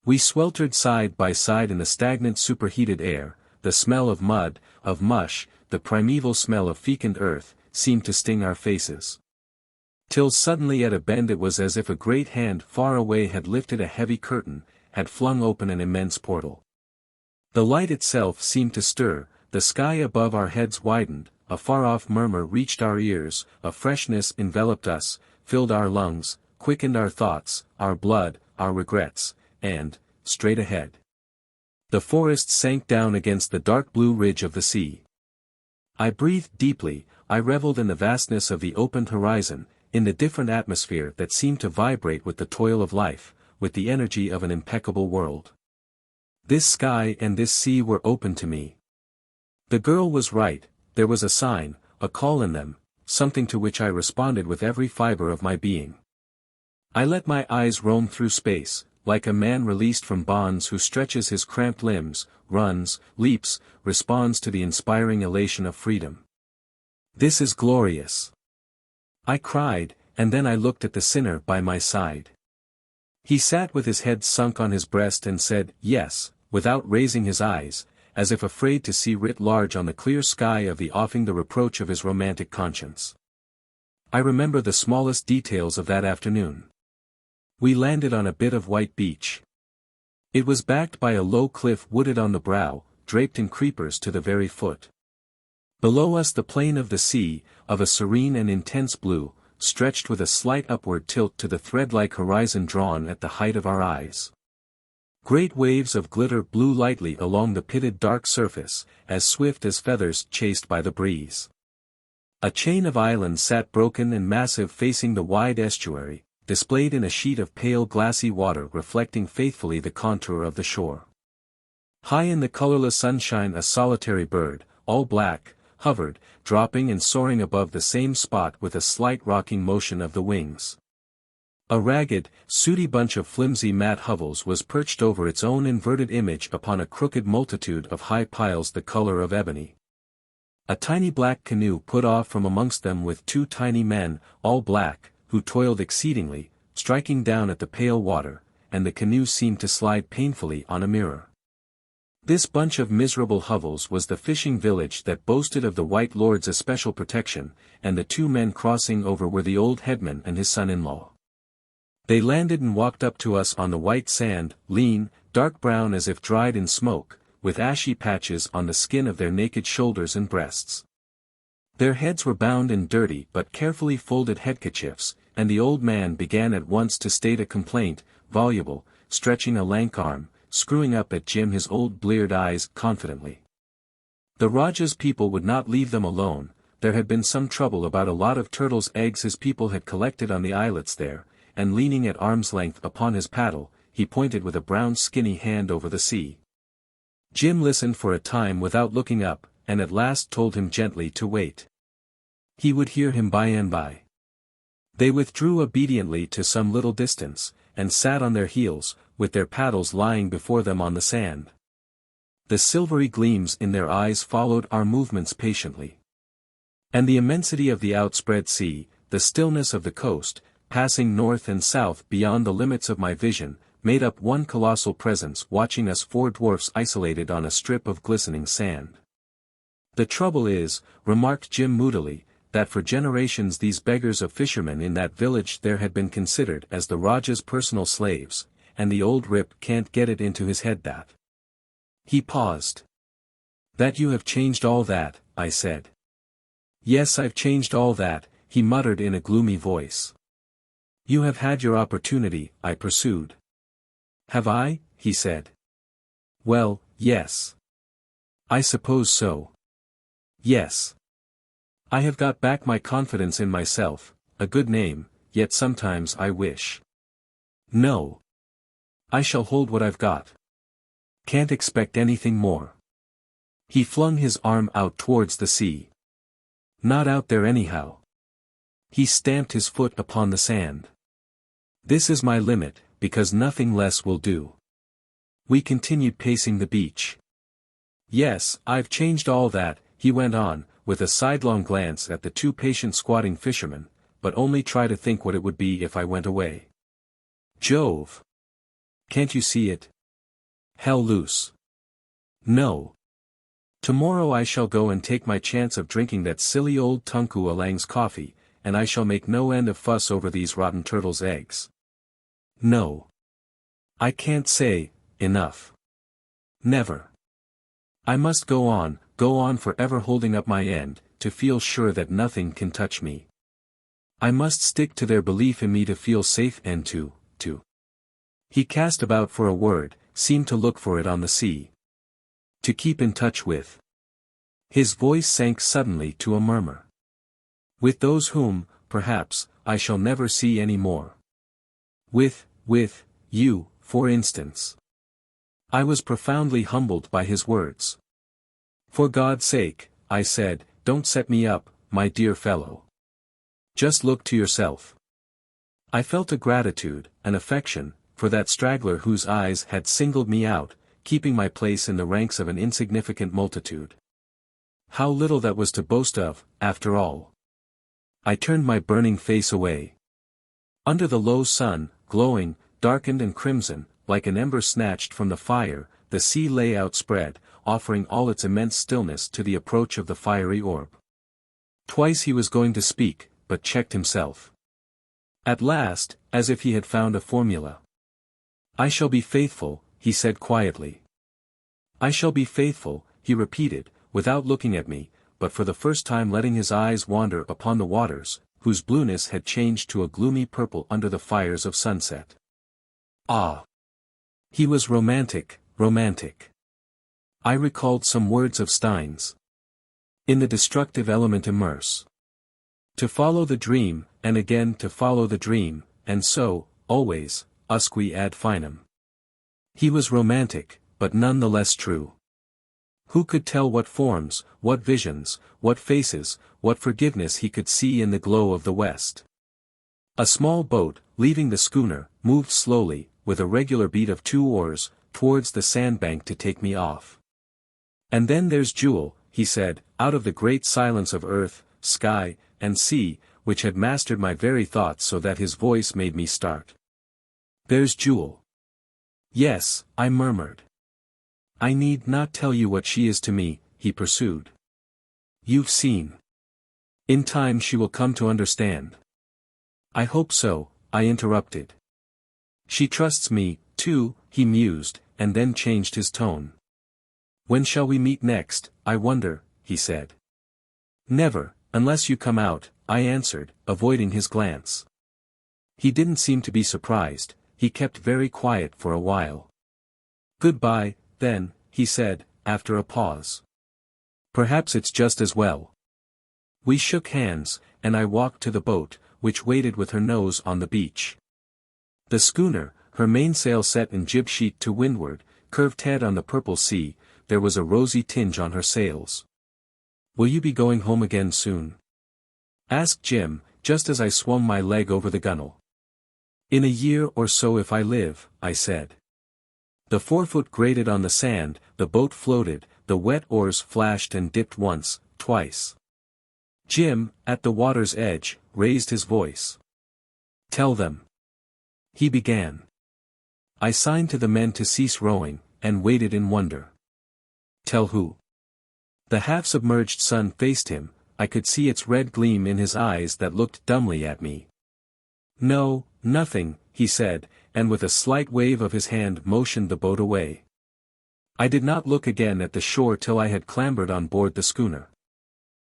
We sweltered side by side in the stagnant superheated air, the smell of mud, of mush, the primeval smell of fecund earth, seemed to sting our faces. Till suddenly at a bend it was as if a great hand far away had lifted a heavy curtain, had flung open an immense portal. The light itself seemed to stir, the sky above our heads widened, a far-off murmur reached our ears, a freshness enveloped us, filled our lungs, quickened our thoughts, our blood, our regrets, and, straight ahead, the forest sank down against the dark blue ridge of the sea. I breathed deeply, I reveled in the vastness of the opened horizon, in the different atmosphere that seemed to vibrate with the toil of life, with the energy of an impeccable world. This sky and this sea were open to me. The girl was right, there was a sign, a call in them, something to which I responded with every fiber of my being. I let my eyes roam through space, like a man released from bonds who stretches his cramped limbs, runs, leaps, responds to the inspiring elation of freedom. This is glorious! I cried, and then I looked at the sinner by my side. He sat with his head sunk on his breast and said, yes, without raising his eyes, as if afraid to see writ large on the clear sky of the offing the reproach of his romantic conscience. I remember the smallest details of that afternoon. We landed on a bit of white beach. It was backed by a low cliff wooded on the brow, draped in creepers to the very foot. Below us the plain of the sea, of a serene and intense blue, stretched with a slight upward tilt to the thread-like horizon drawn at the height of our eyes. Great waves of glitter blew lightly along the pitted dark surface, as swift as feathers chased by the breeze. A chain of islands sat broken and massive facing the wide estuary, displayed in a sheet of pale glassy water reflecting faithfully the contour of the shore. High in the colorless sunshine a solitary bird, all black, hovered, dropping and soaring above the same spot with a slight rocking motion of the wings. A ragged, sooty bunch of flimsy mat hovels was perched over its own inverted image upon a crooked multitude of high piles the color of ebony. A tiny black canoe put off from amongst them with two tiny men, all black, who toiled exceedingly, striking down at the pale water, and the canoe seemed to slide painfully on a mirror. This bunch of miserable hovels was the fishing village that boasted of the White Lord's especial protection, and the two men crossing over were the old headman and his son-in-law. They landed and walked up to us on the white sand, lean, dark brown as if dried in smoke, with ashy patches on the skin of their naked shoulders and breasts. Their heads were bound in dirty but carefully folded handkerchiefs, and the old man began at once to state a complaint, voluble, stretching a lank arm, screwing up at Jim his old bleared eyes confidently. The Rajah's people would not leave them alone. There had been some trouble about a lot of turtles' eggs his people had collected on the islets there, and leaning at arm's length upon his paddle, he pointed with a brown skinny hand over the sea. Jim listened for a time without looking up, and at last told him gently to wait. He would hear him by and by. They withdrew obediently to some little distance, and sat on their heels, with their paddles lying before them on the sand. The silvery gleams in their eyes followed our movements patiently. And the immensity of the outspread sea, the stillness of the coast, passing north and south beyond the limits of my vision, made up one colossal presence watching us four dwarfs isolated on a strip of glistening sand. The trouble is, remarked Jim moodily, that for generations these beggars of fishermen in that village there had been considered as the Rajah's personal slaves, and the old rip can't get it into his head that. He paused. That you have changed all that, I said. Yes, I've changed all that, he muttered in a gloomy voice. You have had your opportunity, I pursued. Have I? He said. Well, yes. I suppose so. Yes. I have got back my confidence in myself, a good name, yet sometimes I wish. No. I shall hold what I've got. Can't expect anything more. He flung his arm out towards the sea. Not out there anyhow. He stamped his foot upon the sand. This is my limit, because nothing less will do. We continued pacing the beach. Yes, I've changed all that, he went on, with a sidelong glance at the two patient squatting fishermen, but only try to think what it would be if I went away. Jove! Can't you see it? Hell loose. No. Tomorrow I shall go and take my chance of drinking that silly old Tunku Alang's coffee, and I shall make no end of fuss over these rotten turtles' eggs. No. I can't say, enough. Never. I must go on forever holding up my end, to feel sure that nothing can touch me. I must stick to their belief in me to feel safe and to. He cast about for a word, seemed to look for it on the sea. To keep in touch with. His voice sank suddenly to a murmur. With those whom, perhaps, I shall never see any more. With you, for instance. I was profoundly humbled by his words. For God's sake, I said, don't set me up, my dear fellow. Just look to yourself. I felt a gratitude, an affection, for that straggler whose eyes had singled me out, keeping my place in the ranks of an insignificant multitude. How little that was to boast of, after all. I turned my burning face away. Under the low sun, glowing, darkened and crimson, like an ember snatched from the fire, the sea lay outspread, offering all its immense stillness to the approach of the fiery orb. Twice he was going to speak, but checked himself. At last, as if he had found a formula. I shall be faithful, he said quietly. I shall be faithful, he repeated, without looking at me, but for the first time letting his eyes wander upon the waters, whose blueness had changed to a gloomy purple under the fires of sunset. Ah! He was romantic, romantic. I recalled some words of Stein's. In the destructive element immerse. To follow the dream, and again to follow the dream, and so, always, usque ad finem. He was romantic, but none the less true. Who could tell what forms, what visions, what faces, what forgiveness he could see in the glow of the west? A small boat, leaving the schooner, moved slowly, with a regular beat of 2 oars, towards the sandbank to take me off. And then there's Jewel, he said, out of the great silence of earth, sky, and sea, which had mastered my very thoughts so that his voice made me start. There's Jewel. Yes, I murmured. I need not tell you what she is to me, he pursued. You've seen. In time she will come to understand. I hope so, I interrupted. She trusts me, too, he mused, and then changed his tone. When shall we meet next, I wonder, he said. Never, "Unless you come out," I answered, avoiding his glance. He didn't seem to be surprised, he kept very quiet for a while. "Goodbye, then," he said, after a pause. "Perhaps it's just as well." We shook hands, and I walked to the boat, which waited with her nose on the beach. The schooner, her mainsail set in jib sheet to windward, curved head on the purple sea, there was a rosy tinge on her sails. "Will you be going home again soon?" asked Jim, just as I swung my leg over the gunwale. "In a year or so if I live," I said. The forefoot grated on the sand, the boat floated, the wet oars flashed and dipped once, twice. Jim, at the water's edge, raised his voice. "Tell them," he began. I signed to the men to cease rowing, and waited in wonder. "Tell who?" The half-submerged sun faced him, I could see its red gleam in his eyes that looked dumbly at me. "No, nothing," he said, and with a slight wave of his hand motioned the boat away. I did not look again at the shore till I had clambered on board the schooner.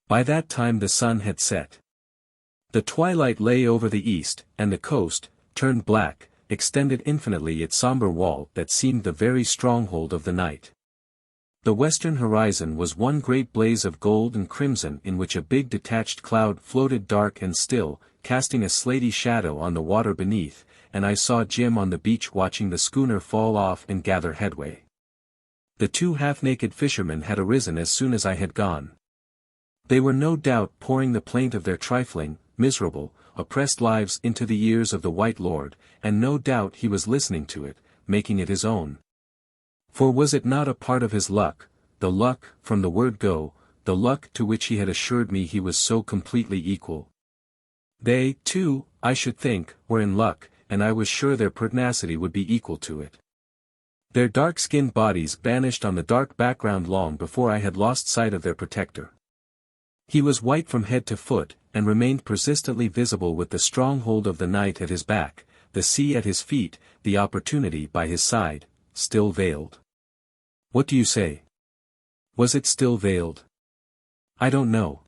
By that time the sun had set. The twilight lay over the east, and the coast, turned black, extended infinitely its somber wall that seemed the very stronghold of the night. The western horizon was one great blaze of gold and crimson in which a big detached cloud floated dark and still, casting a slaty shadow on the water beneath, and I saw Jim on the beach watching the schooner fall off and gather headway. The two half-naked fishermen had arisen as soon as I had gone. They were no doubt pouring the plaint of their trifling, miserable, oppressed lives into the ears of the White Lord, and no doubt he was listening to it, making it his own. For was it not a part of his luck, the luck, from the word go, the luck to which he had assured me he was so completely equal? They, too, I should think, were in luck, and I was sure their pertinacity would be equal to it. Their dark-skinned bodies vanished on the dark background long before I had lost sight of their protector. He was white from head to foot, and remained persistently visible with the stronghold of the night at his back, the sea at his feet, the opportunity by his side, still veiled. What do you say? Was it still veiled? I don't know.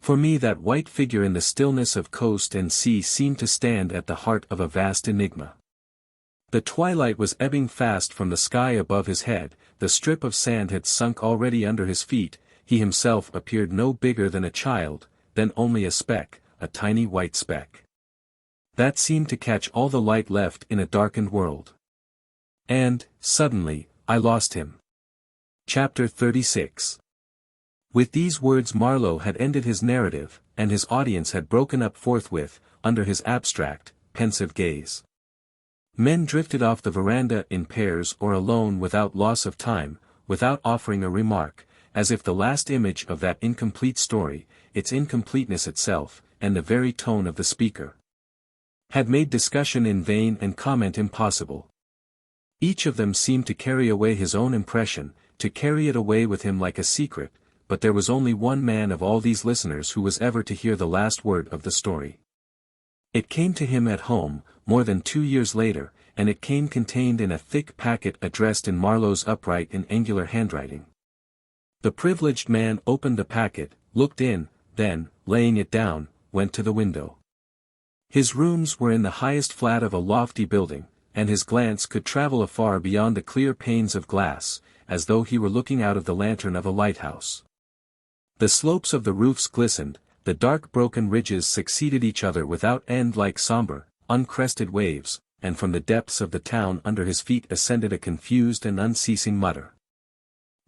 For me that white figure in the stillness of coast and sea seemed to stand at the heart of a vast enigma. The twilight was ebbing fast from the sky above his head, the strip of sand had sunk already under his feet, he himself appeared no bigger than a child, then only a speck, a tiny white speck. That seemed to catch all the light left in a darkened world. And, suddenly, I lost him. Chapter 36. With these words Marlowe had ended his narrative, and his audience had broken up forthwith, under his abstract, pensive gaze. Men drifted off the veranda in pairs or alone without loss of time, without offering a remark, as if the last image of that incomplete story, its incompleteness itself, and the very tone of the speaker, had made discussion in vain and comment impossible. Each of them seemed to carry away his own impression, to carry it away with him like a secret, but there was only one man of all these listeners who was ever to hear the last word of the story. It came to him at home, more than 2 years later, and it came contained in a thick packet addressed in Marlowe's upright and angular handwriting. The privileged man opened the packet, looked in, then, laying it down, went to the window. His rooms were in the highest flat of a lofty building, and his glance could travel afar beyond the clear panes of glass, as though he were looking out of the lantern of a lighthouse. The slopes of the roofs glistened, the dark broken ridges succeeded each other without end like somber, uncrested waves, and from the depths of the town under his feet ascended a confused and unceasing mutter.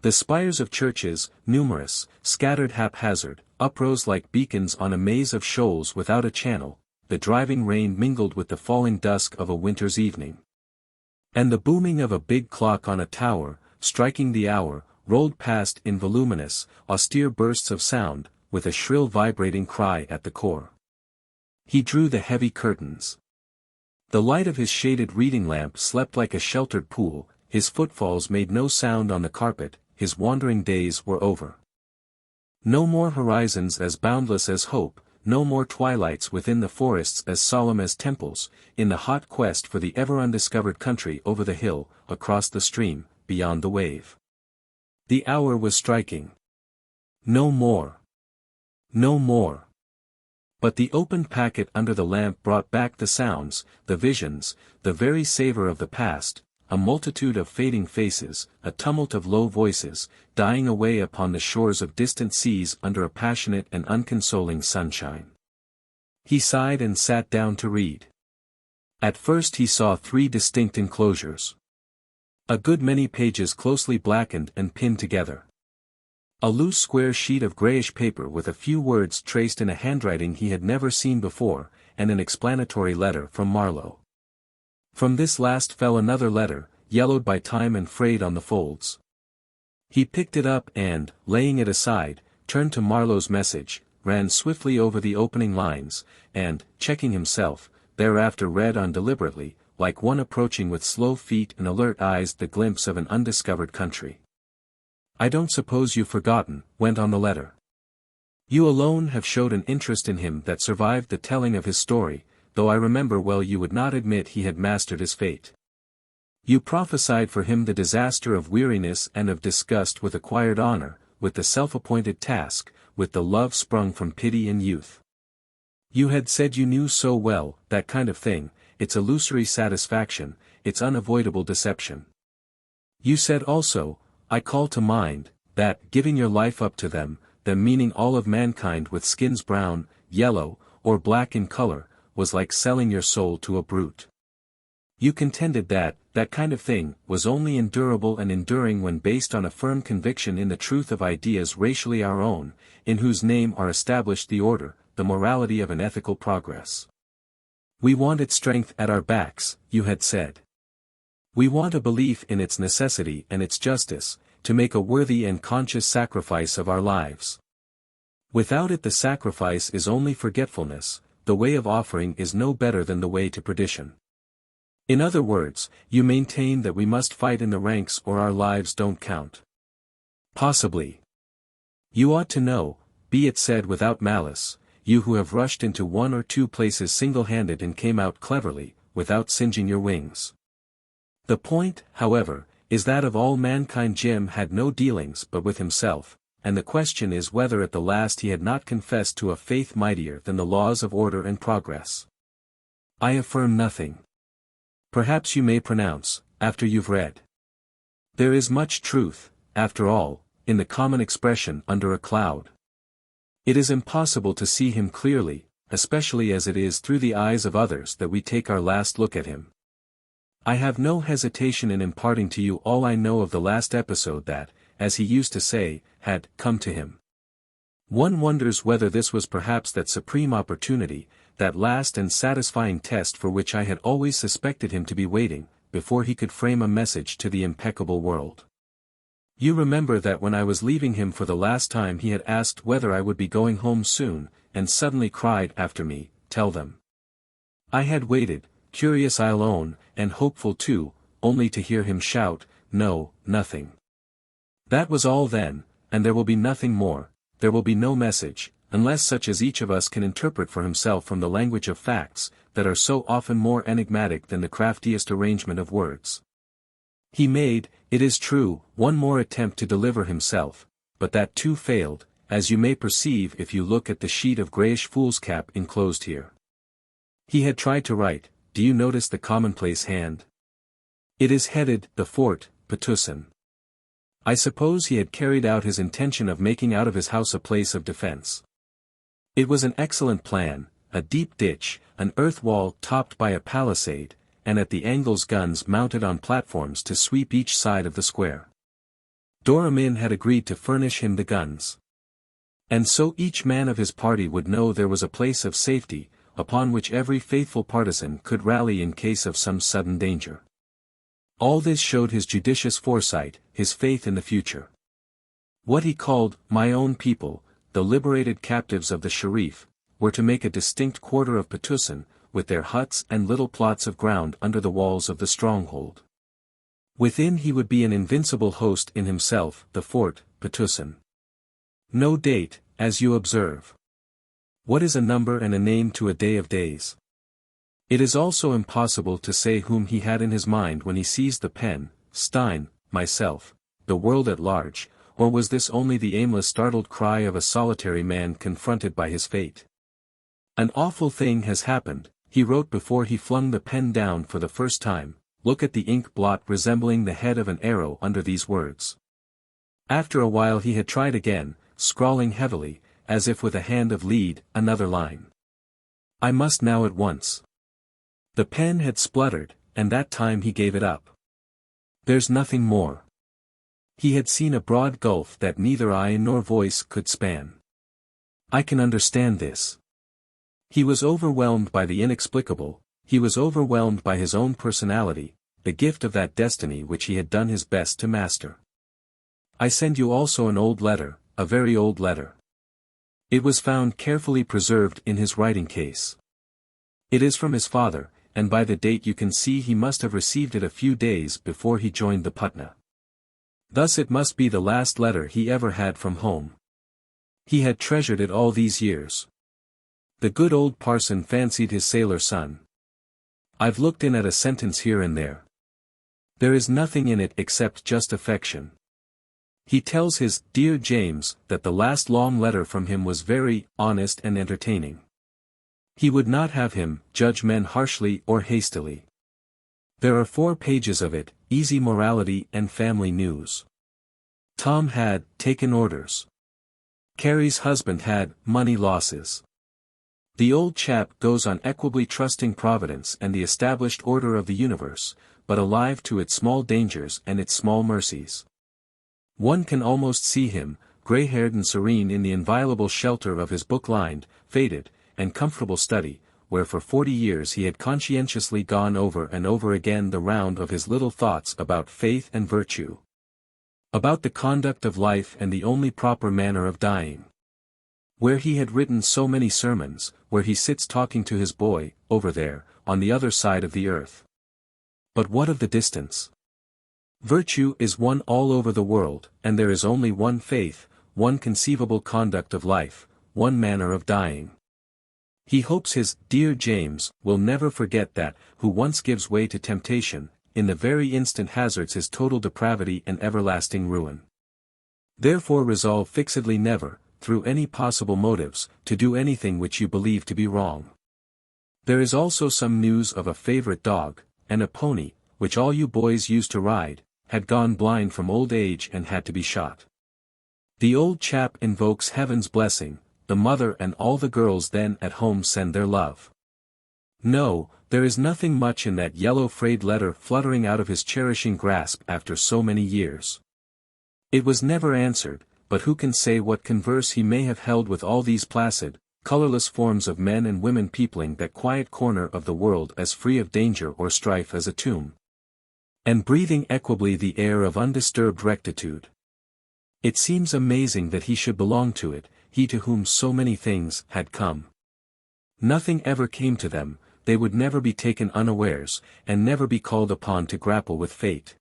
The spires of churches, numerous, scattered haphazard, uprose like beacons on a maze of shoals without a channel, the driving rain mingled with the falling dusk of a winter's evening. And the booming of a big clock on a tower, striking the hour, rolled past in voluminous, austere bursts of sound, with a shrill vibrating cry at the core. He drew the heavy curtains. The light of his shaded reading lamp slept like a sheltered pool, his footfalls made no sound on the carpet, his wandering days were over. No more horizons as boundless as hope, no more twilights within the forests as solemn as temples, in the hot quest for the ever undiscovered country over the hill, across the stream, beyond the wave. The hour was striking. No more. No more. But the opened packet under the lamp brought back the sounds, the visions, the very savor of the past, a multitude of fading faces, a tumult of low voices, dying away upon the shores of distant seas under a passionate and unconsoling sunshine. He sighed and sat down to read. At first he saw 3 distinct enclosures. A good many pages closely blackened and pinned together. A loose square sheet of grayish paper with a few words traced in a handwriting he had never seen before, and an explanatory letter from Marlowe. From this last fell another letter, yellowed by time and frayed on the folds. He picked it up and, laying it aside, turned to Marlowe's message, ran swiftly over the opening lines, and, checking himself, thereafter read on deliberately, like one approaching with slow feet and alert eyes the glimpse of an undiscovered country. "I don't suppose you've forgotten," went on the letter. "You alone have showed an interest in him that survived the telling of his story, though I remember well you would not admit he had mastered his fate. You prophesied for him the disaster of weariness and of disgust with acquired honor, with the self-appointed task, with the love sprung from pity and youth. You had said you knew so well, that kind of thing, its illusory satisfaction, its unavoidable deception. You said also, I call to mind, that, giving your life up to them meaning all of mankind with skins brown, yellow, or black in color, was like selling your soul to a brute. You contended that kind of thing, was only endurable and enduring when based on a firm conviction in the truth of ideas racially our own, in whose name are established the order, the morality of an ethical progress. We want its strength at our backs, you had said. We want a belief in its necessity and its justice, to make a worthy and conscious sacrifice of our lives. Without it the sacrifice is only forgetfulness, the way of offering is no better than the way to perdition. In other words, you maintain that we must fight in the ranks or our lives don't count. Possibly. You ought to know, be it said without malice, you who have rushed into 1 or 2 places single-handed and came out cleverly, without singeing your wings. The point, however, is that of all mankind Jim had no dealings but with himself, and the question is whether at the last he had not confessed to a faith mightier than the laws of order and progress. I affirm nothing. Perhaps you may pronounce, after you've read. There is much truth, after all, in the common expression under a cloud. It is impossible to see him clearly, especially as it is through the eyes of others that we take our last look at him. I have no hesitation in imparting to you all I know of the last episode that, as he used to say, had come to him. One wonders whether this was perhaps that supreme opportunity, that last and satisfying test for which I had always suspected him to be waiting, before he could frame a message to the impeccable world. You remember that when I was leaving him for the last time he had asked whether I would be going home soon, and suddenly cried after me, "Tell them." I had waited, curious I'll own, and hopeful too, only to hear him shout, "No, nothing." That was all then, and there will be nothing more, there will be no message, unless such as each of us can interpret for himself from the language of facts, that are so often more enigmatic than the craftiest arrangement of words. He made, it is true, one more attempt to deliver himself, but that too failed, as you may perceive if you look at the sheet of greyish foolscap enclosed here. He had tried to write, do you notice the commonplace hand? It is headed, The Fort, Patna. I suppose he had carried out his intention of making out of his house a place of defense. It was an excellent plan, a deep ditch, an earth wall topped by a palisade, and at the angles guns mounted on platforms to sweep each side of the square. Doramin had agreed to furnish him the guns. And so each man of his party would know there was a place of safety, upon which every faithful partisan could rally in case of some sudden danger. All this showed his judicious foresight, his faith in the future. What he called, my own people, the liberated captives of the Sharif, were to make a distinct quarter of Patna, with their huts and little plots of ground under the walls of the stronghold. Within he would be an invincible host in himself, the fort, Patna. No date, as you observe. What is a number and a name to a day of days? It is also impossible to say whom he had in his mind when he seized the pen, Stein, myself, the world at large, or was this only the aimless startled cry of a solitary man confronted by his fate? "An awful thing has happened," he wrote before he flung the pen down for the first time. Look at the ink blot resembling the head of an arrow under these words. After a while he had tried again, scrawling heavily, as if with a hand of lead, another line. "I must now at once." The pen had spluttered, and that time he gave it up. "There's nothing more." He had seen a broad gulf that neither eye nor voice could span. "I can understand this." He was overwhelmed by the inexplicable, he was overwhelmed by his own personality, the gift of that destiny which he had done his best to master. "I send you also an old letter, a very old letter. It was found carefully preserved in his writing case. It is from his father, and by the date you can see he must have received it a few days before he joined the Patna. Thus it must be the last letter he ever had from home. He had treasured it all these years. The good old parson fancied his sailor son. I've looked in at a sentence here and there. There is nothing in it except just affection. He tells his dear James that the last long letter from him was very honest and entertaining. He would not have him judge men harshly or hastily. There are 4 pages of it, easy morality and family news. Tom had taken orders. Carrie's husband had money losses. The old chap goes on equably trusting Providence and the established order of the universe, but alive to its small dangers and its small mercies. One can almost see him, grey-haired and serene in the inviolable shelter of his book-lined, faded, and comfortable study, where for 40 years he had conscientiously gone over and over again the round of his little thoughts about faith and virtue. About the conduct of life and the only proper manner of dying. Where he had written so many sermons, where he sits talking to his boy, over there, on the other side of the earth. But what of the distance? Virtue is one all over the world, and there is only one faith, one conceivable conduct of life, one manner of dying. He hopes his dear James will never forget that, who once gives way to temptation, in the very instant hazards his total depravity and everlasting ruin. Therefore resolve fixedly never, through any possible motives, to do anything which you believe to be wrong. There is also some news of a favorite dog, and a pony, which all you boys used to ride, had gone blind from old age and had to be shot. The old chap invokes heaven's blessing, the mother and all the girls then at home send their love. No, there is nothing much in that yellow frayed letter fluttering out of his cherishing grasp after so many years. It was never answered, but who can say what converse he may have held with all these placid, colorless forms of men and women peopling that quiet corner of the world as free of danger or strife as a tomb, and breathing equably the air of undisturbed rectitude. It seems amazing that he should belong to it, he to whom so many things had come. Nothing ever came to them, they would never be taken unawares, and never be called upon to grapple with fate.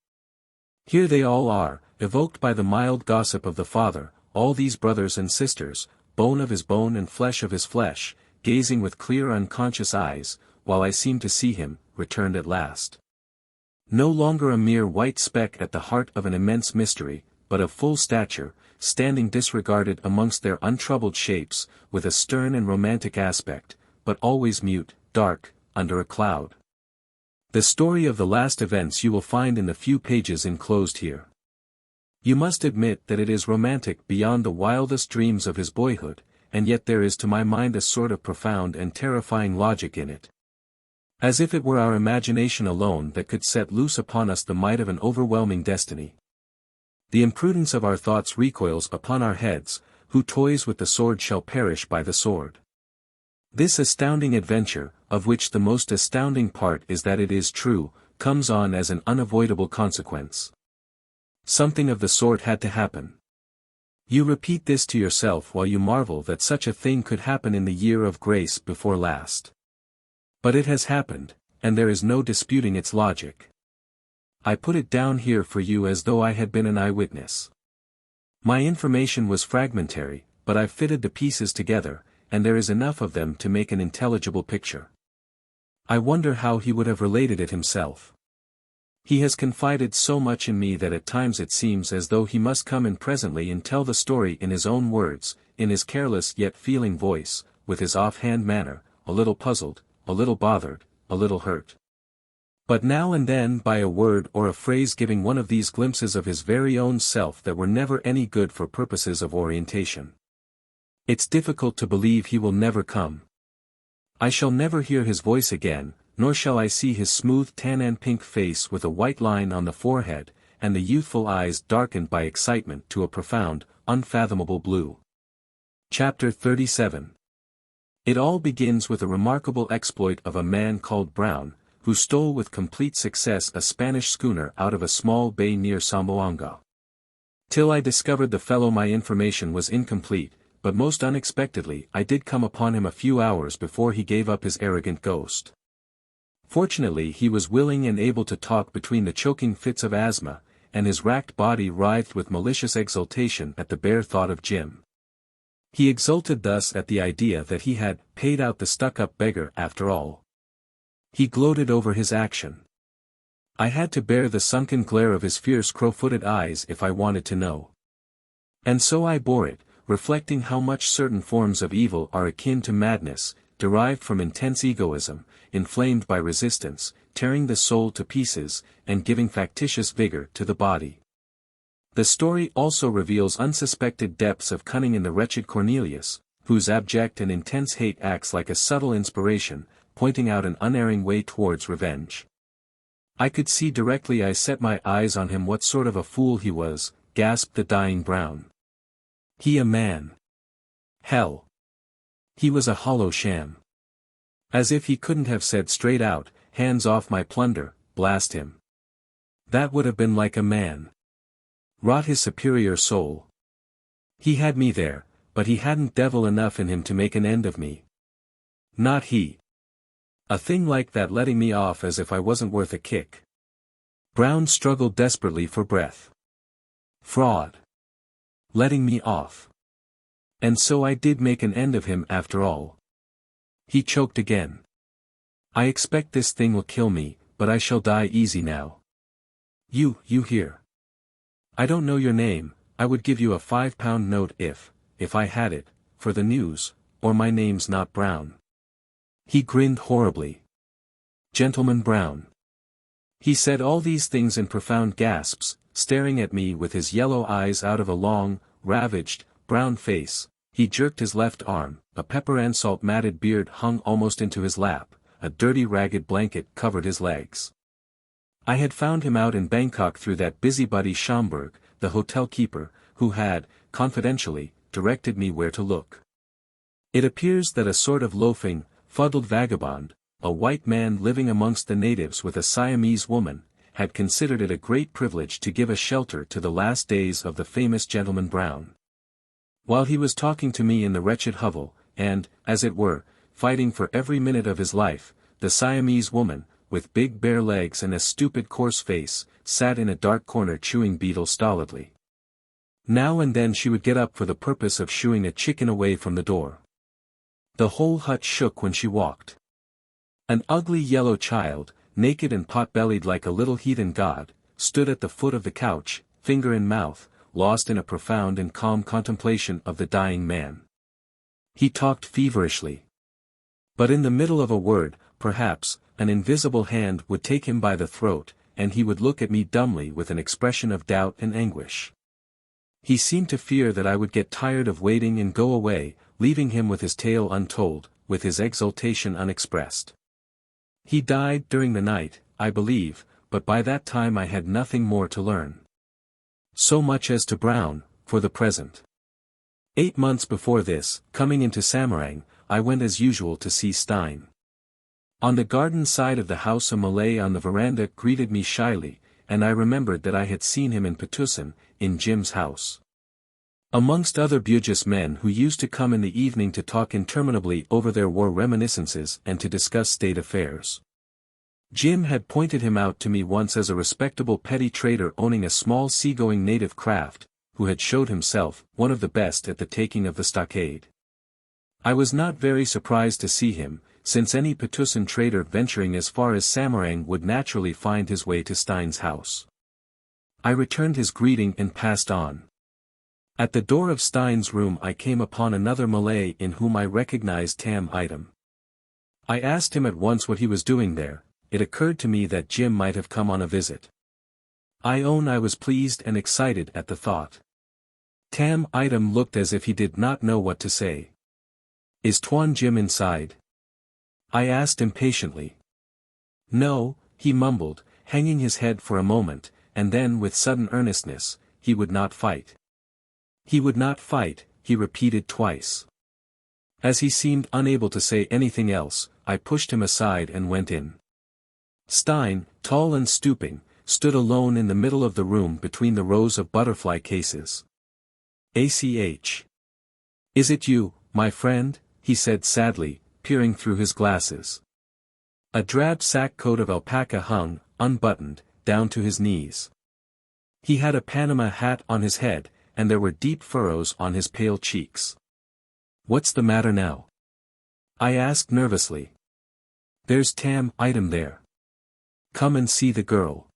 Here they all are, evoked by the mild gossip of the father, all these brothers and sisters, bone of his bone and flesh of his flesh, gazing with clear unconscious eyes, while I seem to see him, returned at last. No longer a mere white speck at the heart of an immense mystery, but of full stature, standing disregarded amongst their untroubled shapes, with a stern and romantic aspect, but always mute, dark, under a cloud. The story of the last events you will find in the few pages enclosed here. You must admit that it is romantic beyond the wildest dreams of his boyhood, and yet there is to my mind a sort of profound and terrifying logic in it. As if it were our imagination alone that could set loose upon us the might of an overwhelming destiny. The imprudence of our thoughts recoils upon our heads, who toys with the sword shall perish by the sword. This astounding adventure, of which the most astounding part is that it is true, comes on as an unavoidable consequence. Something of the sort had to happen. You repeat this to yourself while you marvel that such a thing could happen in the year of grace before last. But it has happened, and there is no disputing its logic. I put it down here for you as though I had been an eyewitness. My information was fragmentary, but I fitted the pieces together, and there is enough of them to make an intelligible picture. I wonder how he would have related it himself. He has confided so much in me that at times it seems as though he must come in presently and tell the story in his own words, in his careless yet feeling voice, with his offhand manner, a little puzzled, a little bothered, a little hurt. But now and then by a word or a phrase giving one of these glimpses of his very own self that were never any good for purposes of orientation. It's difficult to believe he will never come. I shall never hear his voice again, nor shall I see his smooth tan and pink face with a white line on the forehead, and the youthful eyes darkened by excitement to a profound, unfathomable blue. Chapter 37. It all begins with a remarkable exploit of a man called Brown, who stole with complete success a Spanish schooner out of a small bay near Zamboanga. Till I discovered the fellow my information was incomplete, but most unexpectedly I did come upon him a few hours before he gave up his arrogant ghost. Fortunately he was willing and able to talk between the choking fits of asthma, and his racked body writhed with malicious exultation at the bare thought of Jim. He exulted thus at the idea that he had paid out the stuck-up beggar after all. He gloated over his action. I had to bear the sunken glare of his fierce crow-footed eyes if I wanted to know. And so I bore it, reflecting how much certain forms of evil are akin to madness, derived from intense egoism, inflamed by resistance, tearing the soul to pieces, and giving factitious vigor to the body. The story also reveals unsuspected depths of cunning in the wretched Cornelius, whose abject and intense hate acts like a subtle inspiration, pointing out an unerring way towards revenge. I could see directly I set my eyes on him what sort of a fool he was, gasped the dying Brown. He a man. Hell. He was a hollow sham. As if he couldn't have said straight out, hands off my plunder, blast him. That would have been like a man. Rot his superior soul. He had me there, but he hadn't devil enough in him to make an end of me. Not he. A thing like that letting me off as if I wasn't worth a kick. Brown struggled desperately for breath. Fraud. Letting me off. And so I did make an end of him after all. He choked again. I expect this thing will kill me, but I shall die easy now. You here. I don't know your name, I would give you a £5 note if I had it, for the news, or my name's not Brown. He grinned horribly. Gentleman Brown. He said all these things in profound gasps, staring at me with his yellow eyes out of a long, ravaged, brown face. He jerked his left arm, a pepper and salt matted beard hung almost into his lap, a dirty ragged blanket covered his legs. I had found him out in Bangkok through that busybody Schomburg, the hotel keeper, who had, confidentially, directed me where to look. It appears that a sort of loafing, fuddled vagabond, a white man living amongst the natives with a Siamese woman, had considered it a great privilege to give a shelter to the last days of the famous Gentleman Brown. While he was talking to me in the wretched hovel, and, as it were, fighting for every minute of his life, the Siamese woman, with big bare legs and a stupid coarse face, sat in a dark corner chewing betel stolidly. Now and then she would get up for the purpose of shooing a chicken away from the door. The whole hut shook when she walked. An ugly yellow child, naked and pot-bellied like a little heathen god, stood at the foot of the couch, finger in mouth, lost in a profound and calm contemplation of the dying man. He talked feverishly. But in the middle of a word, perhaps, an invisible hand would take him by the throat, and he would look at me dumbly with an expression of doubt and anguish. He seemed to fear that I would get tired of waiting and go away, leaving him with his tale untold, with his exultation unexpressed. He died during the night, I believe, but by that time I had nothing more to learn. So much as to Brown, for the present. 8 months before this, coming into Samarang, I went as usual to see Stein. On the garden side of the house a Malay on the veranda greeted me shyly, and I remembered that I had seen him in Patusan, in Jim's house. Amongst other Bugis men who used to come in the evening to talk interminably over their war reminiscences and to discuss state affairs. Jim had pointed him out to me once as a respectable petty trader owning a small seagoing native craft, who had showed himself one of the best at the taking of the stockade. I was not very surprised to see him, since any Patusan trader venturing as far as Samarang would naturally find his way to Stein's house. I returned his greeting and passed on. At the door of Stein's room I came upon another Malay in whom I recognized Tam Item. I asked him at once what he was doing there. It occurred to me that Jim might have come on a visit. I own I was pleased and excited at the thought. Tam Item looked as if he did not know what to say. "Is Tuan Jim inside?" I asked impatiently. "No," he mumbled, hanging his head for a moment, and then with sudden earnestness, "he would not fight." "He would not fight," he repeated twice. As he seemed unable to say anything else, I pushed him aside and went in. Stein, tall and stooping, stood alone in the middle of the room between the rows of butterfly cases. "ACH. Is it you, my friend?" he said sadly, peering through his glasses. A drab sack coat of alpaca hung, unbuttoned, down to his knees. He had a Panama hat on his head, and there were deep furrows on his pale cheeks. "What's the matter now?" I asked nervously. "There's Tam Item there. Come and see the girl.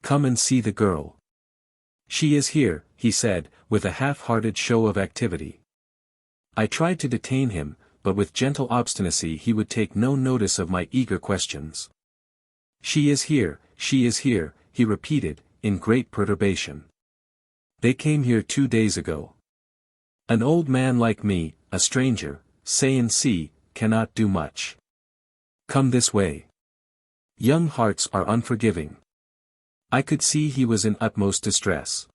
Come and see the girl. She is here," he said, with a half-hearted show of activity. I tried to detain him, but with gentle obstinacy he would take no notice of my eager questions. She is here," he repeated, in great perturbation. "They came here 2 days ago. An old man like me, a stranger, say and see, cannot do much. Come this way. Young hearts are unforgiving." I could see he was in utmost distress.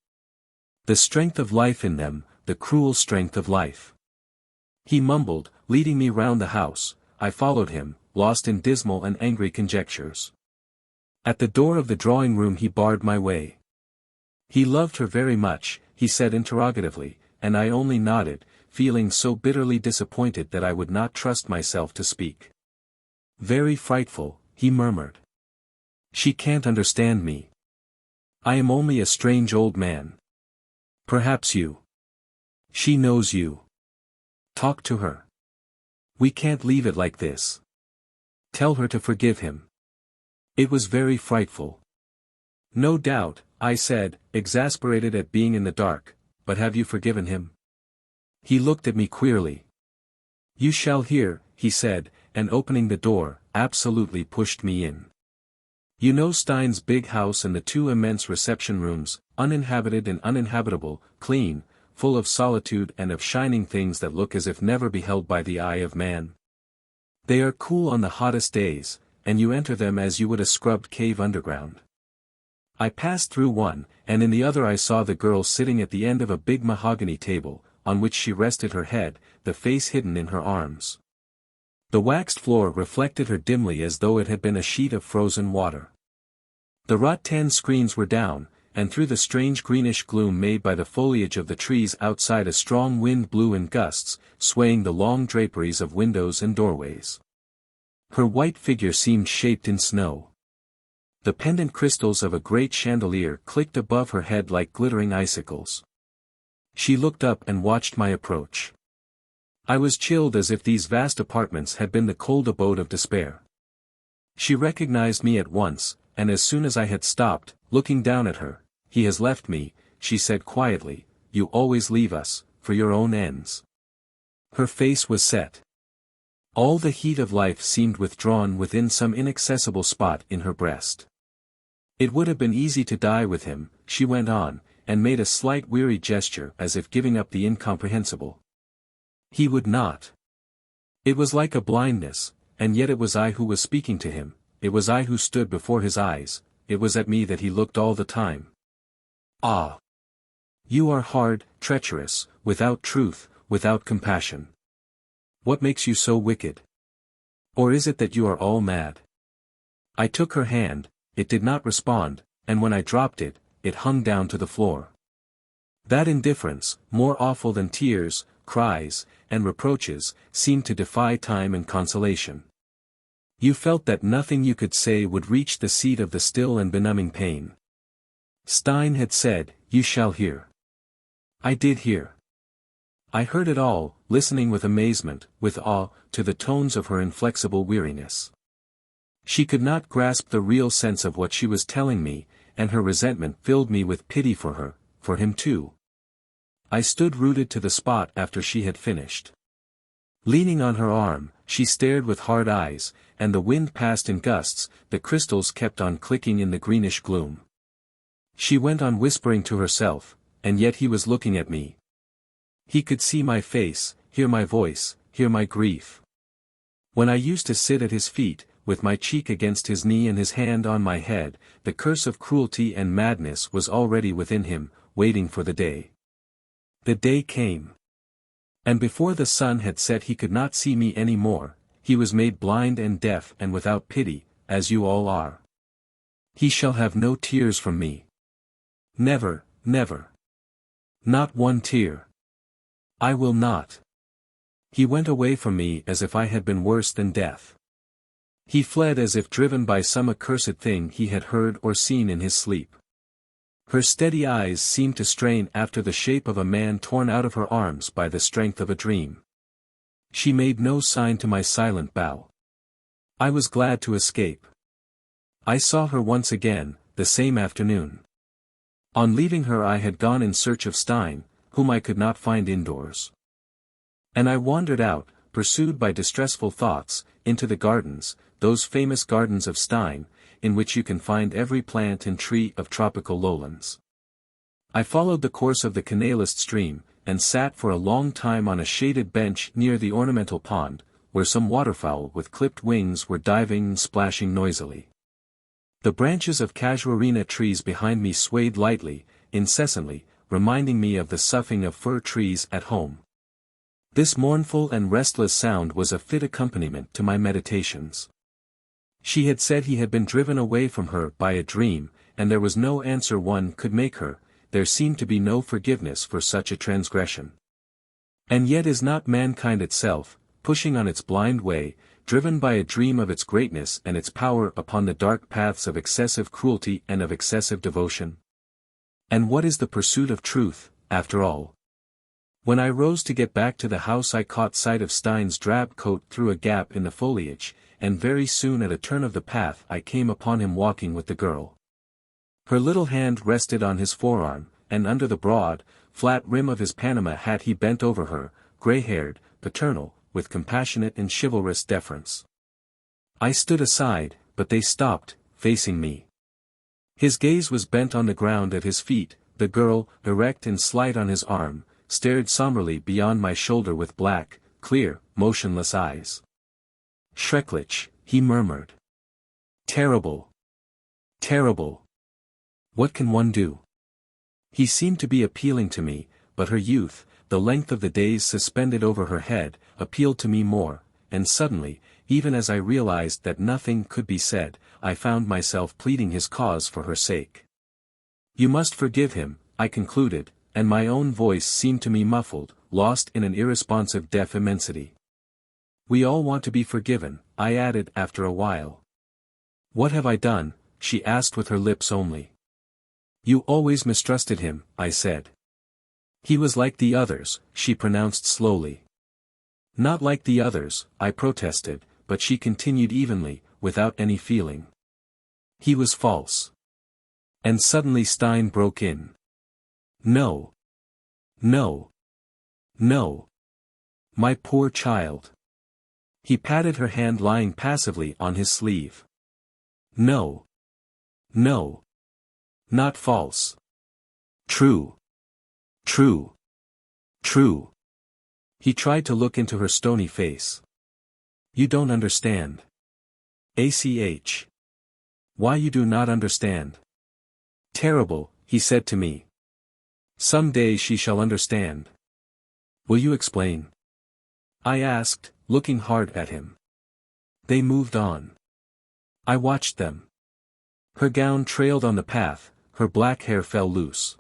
The strength of life in them, the cruel strength of life. He mumbled, leading me round the house. I followed him, lost in dismal and angry conjectures. At the door of the drawing-room he barred my way. "He loved her very much," he said interrogatively, and I only nodded, feeling so bitterly disappointed that I would not trust myself to speak. "Very frightful," he murmured. "She can't understand me. I am only a strange old man. Perhaps you. She knows you. Talk to her. We can't leave it like this. Tell her to forgive him." It was very frightful. "No doubt," I said, exasperated at being in the dark, "but have you forgiven him?" He looked at me queerly. "You shall hear," he said, and opening the door, absolutely pushed me in. "You know Stein's big house and the 2 immense reception rooms, uninhabited and uninhabitable, clean, full of solitude and of shining things that look as if never beheld by the eye of man. They are cool on the hottest days, and you enter them as you would a scrubbed cave underground. I passed through one, and in the other I saw the girl sitting at the end of a big mahogany table, on which she rested her head, the face hidden in her arms. The waxed floor reflected her dimly as though it had been a sheet of frozen water. The rattan screens were down, and through the strange greenish gloom made by the foliage of the trees outside a strong wind blew in gusts, swaying the long draperies of windows and doorways. Her white figure seemed shaped in snow. The pendant crystals of a great chandelier clicked above her head like glittering icicles. She looked up and watched my approach. I was chilled as if these vast apartments had been the cold abode of despair. She recognized me at once, and as soon as I had stopped, looking down at her, "He has left me," she said quietly. "You always leave us, for your own ends." Her face was set. All the heat of life seemed withdrawn within some inaccessible spot in her breast. "It would have been easy to die with him," she went on, and made a slight weary gesture as if giving up the incomprehensible. "He would not." It was like a blindness, and yet it was I who was speaking to him, it was I who stood before his eyes, it was at me that he looked all the time. "Ah! You are hard, treacherous, without truth, without compassion. What makes you so wicked? Or is it that you are all mad?" I took her hand, it did not respond, and when I dropped it, it hung down to the floor. That indifference, more awful than tears, cries, and reproaches, seemed to defy time and consolation. You felt that nothing you could say would reach the seat of the still and benumbing pain. Stein had said, "You shall hear." I did hear. I heard it all, listening with amazement, with awe, to the tones of her inflexible weariness. She could not grasp the real sense of what she was telling me, and her resentment filled me with pity for her, for him too. I stood rooted to the spot after she had finished. Leaning on her arm, she stared with hard eyes, and the wind passed in gusts, the crystals kept on clicking in the greenish gloom. She went on whispering to herself, and yet he was looking at me. He could see my face, hear my voice, hear my grief. When I used to sit at his feet, with my cheek against his knee and his hand on my head, the curse of cruelty and madness was already within him, waiting for the day. The day came. And before the sun had set he could not see me any more, he was made blind and deaf and without pity, as you all are. He shall have no tears from me. Never, never. Not one tear. I will not. He went away from me as if I had been worse than death. He fled as if driven by some accursed thing he had heard or seen in his sleep. Her steady eyes seemed to strain after the shape of a man torn out of her arms by the strength of a dream. She made no sign to my silent bow. I was glad to escape. I saw her once again, the same afternoon. On leaving her I had gone in search of Stein, whom I could not find indoors. And I wandered out, pursued by distressful thoughts, into the gardens, those famous gardens of Stein, in which you can find every plant and tree of tropical lowlands. I followed the course of the canalist stream, and sat for a long time on a shaded bench near the ornamental pond, where some waterfowl with clipped wings were diving and splashing noisily. The branches of casuarina trees behind me swayed lightly, incessantly, reminding me of the soughing of fir trees at home. This mournful and restless sound was a fit accompaniment to my meditations. She had said he had been driven away from her by a dream, and there was no answer one could make her, there seemed to be no forgiveness for such a transgression. And yet is not mankind itself, pushing on its blind way, driven by a dream of its greatness and its power upon the dark paths of excessive cruelty and of excessive devotion? And what is the pursuit of truth, after all? When I rose to get back to the house I caught sight of Stein's drab coat through a gap in the foliage, and very soon at a turn of the path I came upon him walking with the girl. Her little hand rested on his forearm, and under the broad, flat rim of his Panama hat he bent over her, gray-haired, paternal, with compassionate and chivalrous deference. I stood aside, but they stopped, facing me. His gaze was bent on the ground at his feet, the girl, erect and slight on his arm, stared somberly beyond my shoulder with black, clear, motionless eyes. "Schrecklich," he murmured. "Terrible. Terrible. What can one do?" He seemed to be appealing to me, but her youth, the length of the days suspended over her head, appealed to me more, and suddenly, even as I realized that nothing could be said, I found myself pleading his cause for her sake. "You must forgive him," I concluded, and my own voice seemed to me muffled, lost in an irresponsive deaf immensity. "We all want to be forgiven," I added after a while. "What have I done?" she asked with her lips only. "You always mistrusted him," I said. "He was like the others," she pronounced slowly. "Not like the others," I protested, but she continued evenly, without any feeling. "He was false." And suddenly Stein broke in. "No. No. No. My poor child." He patted her hand lying passively on his sleeve. "No. No. Not false. True. True. True." He tried to look into her stony face. "You don't understand. ACH. Why you do not understand?" "Terrible," he said to me. "Some day she shall understand." "Will you explain?" I asked, looking hard at him. They moved on. I watched them. Her gown trailed on the path, her black hair fell loose.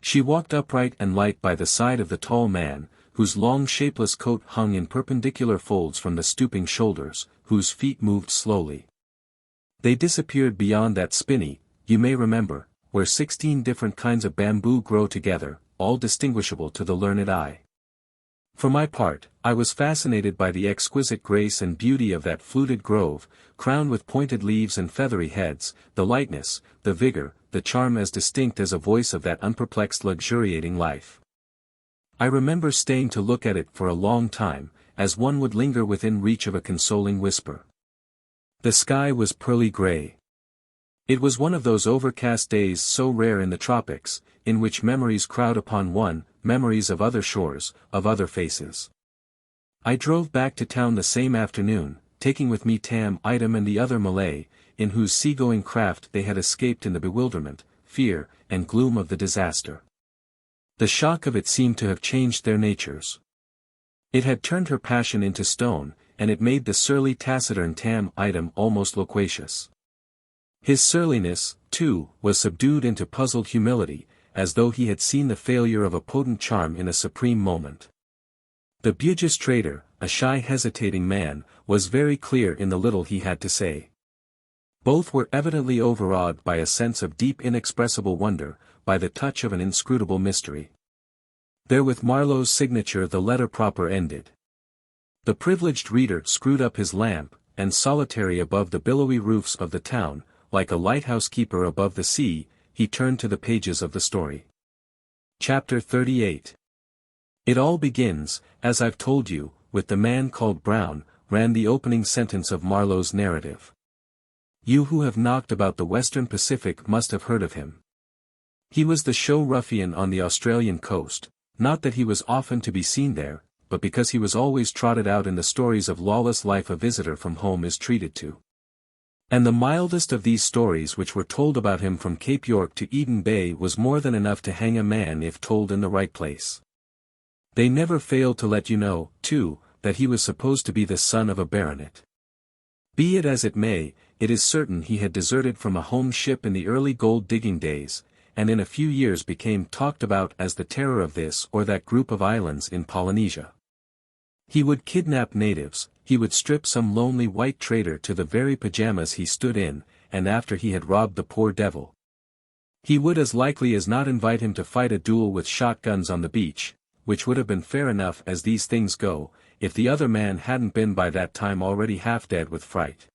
She walked upright and light by the side of the tall man, whose long shapeless coat hung in perpendicular folds from the stooping shoulders, whose feet moved slowly. They disappeared beyond that spinney, you may remember, where 16 different kinds of bamboo grow together, all distinguishable to the learned eye. For my part, I was fascinated by the exquisite grace and beauty of that fluted grove, crowned with pointed leaves and feathery heads, the lightness, the vigor, the charm as distinct as a voice of that unperplexed luxuriating life. I remember staying to look at it for a long time, as one would linger within reach of a consoling whisper. The sky was pearly gray. It was one of those overcast days so rare in the tropics, in which memories crowd upon one, memories of other shores, of other faces. I drove back to town the same afternoon, taking with me Tam Item and the other Malay, in whose seagoing craft they had escaped in the bewilderment, fear, and gloom of the disaster. The shock of it seemed to have changed their natures. It had turned her passion into stone, and it made the surly taciturn Tam Item almost loquacious. His surliness, too, was subdued into puzzled humility, as though he had seen the failure of a potent charm in a supreme moment. The Bugis trader, a shy hesitating man, was very clear in the little he had to say. Both were evidently overawed by a sense of deep inexpressible wonder, by the touch of an inscrutable mystery. There with Marlowe's signature the letter proper ended. The privileged reader screwed up his lamp, and solitary above the billowy roofs of the town, like a lighthouse keeper above the sea, he turned to the pages of the story. Chapter 38. It all begins, as I've told you, with the man called Brown, ran the opening sentence of Marlowe's narrative. You who have knocked about the Western Pacific must have heard of him. He was the show ruffian on the Australian coast, not that he was often to be seen there, but because he was always trotted out in the stories of lawless life a visitor from home is treated to. And the mildest of these stories which were told about him from Cape York to Eden Bay was more than enough to hang a man if told in the right place. They never failed to let you know, too, that he was supposed to be the son of a baronet. Be it as it may, it is certain he had deserted from a home ship in the early gold-digging days, and in a few years became talked about as the terror of this or that group of islands in Polynesia. He would kidnap natives, he would strip some lonely white trader to the very pajamas he stood in, and after he had robbed the poor devil, he would as likely as not invite him to fight a duel with shotguns on the beach, which would have been fair enough as these things go, if the other man hadn't been by that time already half dead with fright.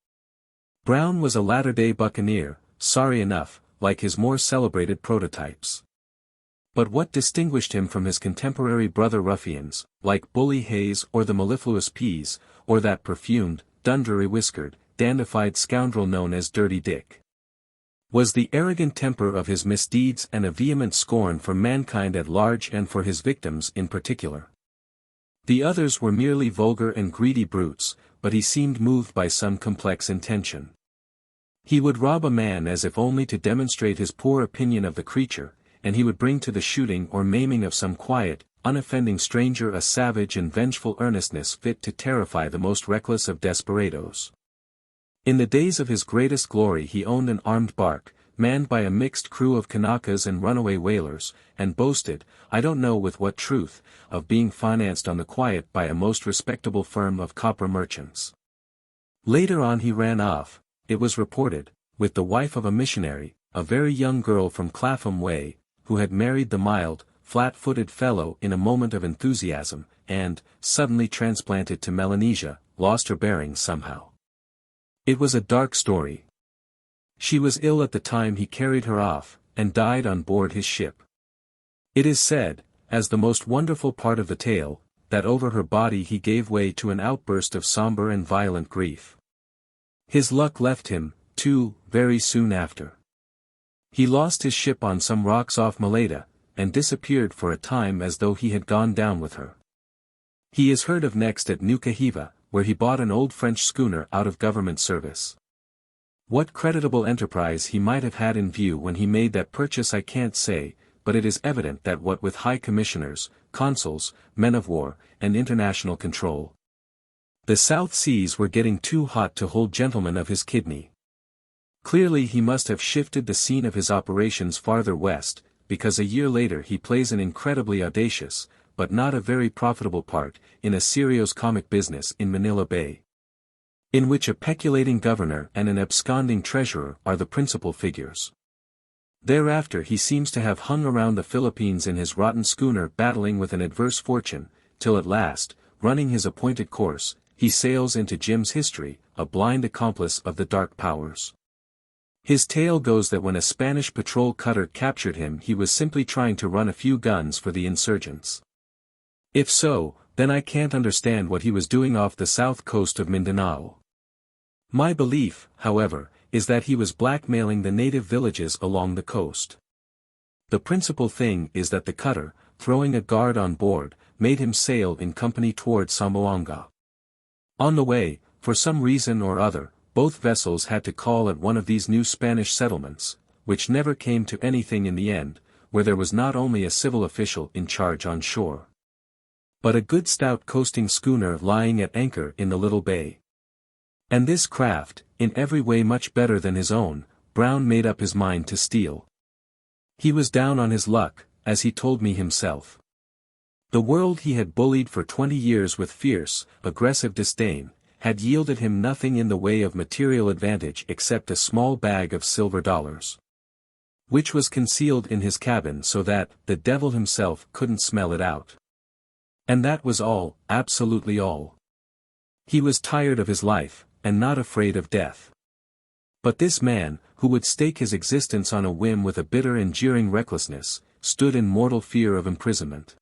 Brown was a latter-day buccaneer, sorry enough, like his more celebrated prototypes. But what distinguished him from his contemporary brother ruffians, like Bully Hayes or the mellifluous Pease, or that perfumed, Dundreary-whiskered, dandified scoundrel known as Dirty Dick, was the arrogant temper of his misdeeds and a vehement scorn for mankind at large and for his victims in particular. The others were merely vulgar and greedy brutes, but he seemed moved by some complex intention. He would rob a man as if only to demonstrate his poor opinion of the creature, and he would bring to the shooting or maiming of some quiet, unoffending stranger a savage and vengeful earnestness fit to terrify the most reckless of desperadoes. In the days of his greatest glory he owned an armed bark, manned by a mixed crew of Kanakas and runaway whalers, and boasted, I don't know with what truth, of being financed on the quiet by a most respectable firm of copper merchants. Later on he ran off, it was reported, with the wife of a missionary, a very young girl from Clapham Way, who had married the mild, flat-footed fellow in a moment of enthusiasm, and, suddenly transplanted to Melanesia, lost her bearings somehow. It was a dark story. She was ill at the time he carried her off, and died on board his ship. It is said, as the most wonderful part of the tale, that over her body he gave way to an outburst of somber and violent grief. His luck left him, too, very soon after. He lost his ship on some rocks off Malaita, and disappeared for a time as though he had gone down with her. He is heard of next at New Cahiva, where he bought an old French schooner out of government service. What creditable enterprise he might have had in view when he made that purchase I can't say, but it is evident that what with high commissioners, consuls, men of war, and international control, the South Seas were getting too hot to hold gentlemen of his kidney. Clearly he must have shifted the scene of his operations farther west, because a year later he plays an incredibly audacious, but not a very profitable part, in a serious comic business in Manila Bay, in which a peculating governor and an absconding treasurer are the principal figures. Thereafter he seems to have hung around the Philippines in his rotten schooner battling with an adverse fortune, till at last, running his appointed course, he sails into Jim's history, a blind accomplice of the dark powers. His tale goes that when a Spanish patrol cutter captured him he was simply trying to run a few guns for the insurgents. If so, then I can't understand what he was doing off the south coast of Mindanao. My belief, however, is that he was blackmailing the native villages along the coast. The principal thing is that the cutter, throwing a guard on board, made him sail in company toward Zamboanga. On the way, for some reason or other, both vessels had to call at one of these new Spanish settlements, which never came to anything in the end, where there was not only a civil official in charge on shore, but a good stout coasting schooner lying at anchor in the little bay. And this craft, in every way much better than his own, Brown made up his mind to steal. He was down on his luck, as he told me himself. The world he had bullied for 20 years with fierce, aggressive disdain, had yielded him nothing in the way of material advantage except a small bag of silver dollars, which was concealed in his cabin so that the devil himself couldn't smell it out. And that was all, absolutely all. He was tired of his life, and not afraid of death. But this man, who would stake his existence on a whim with a bitter and jeering recklessness, stood in mortal fear of imprisonment.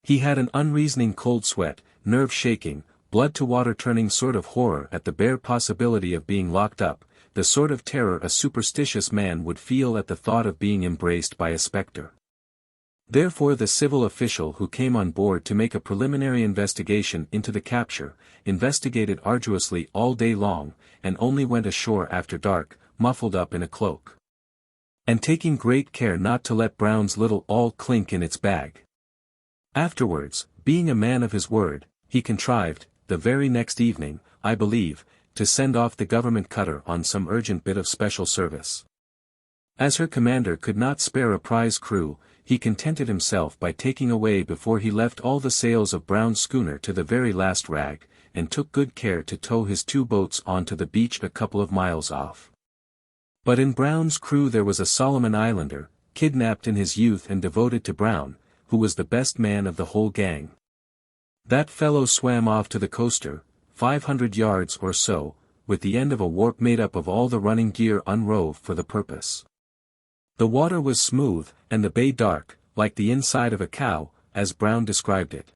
He had an unreasoning cold sweat, nerve-shaking, blood-to-water-turning sort of horror at the bare possibility of being locked up, the sort of terror a superstitious man would feel at the thought of being embraced by a spectre. Therefore the civil official who came on board to make a preliminary investigation into the capture, investigated arduously all day long, and only went ashore after dark, muffled up in a cloak, and taking great care not to let Brown's little awl clink in its bag. Afterwards, being a man of his word, he contrived, the very next evening, I believe, to send off the government cutter on some urgent bit of special service. As her commander could not spare a prize crew, he contented himself by taking away before he left all the sails of Brown's schooner to the very last rag, and took good care to tow his 2 boats onto the beach a couple of miles off. But in Brown's crew there was a Solomon Islander, kidnapped in his youth and devoted to Brown, who was the best man of the whole gang. That fellow swam off to the coaster, 500 yards or so, with the end of a warp made up of all the running gear unrove for the purpose. The water was smooth, and the bay dark, like the inside of a cow, as Brown described it.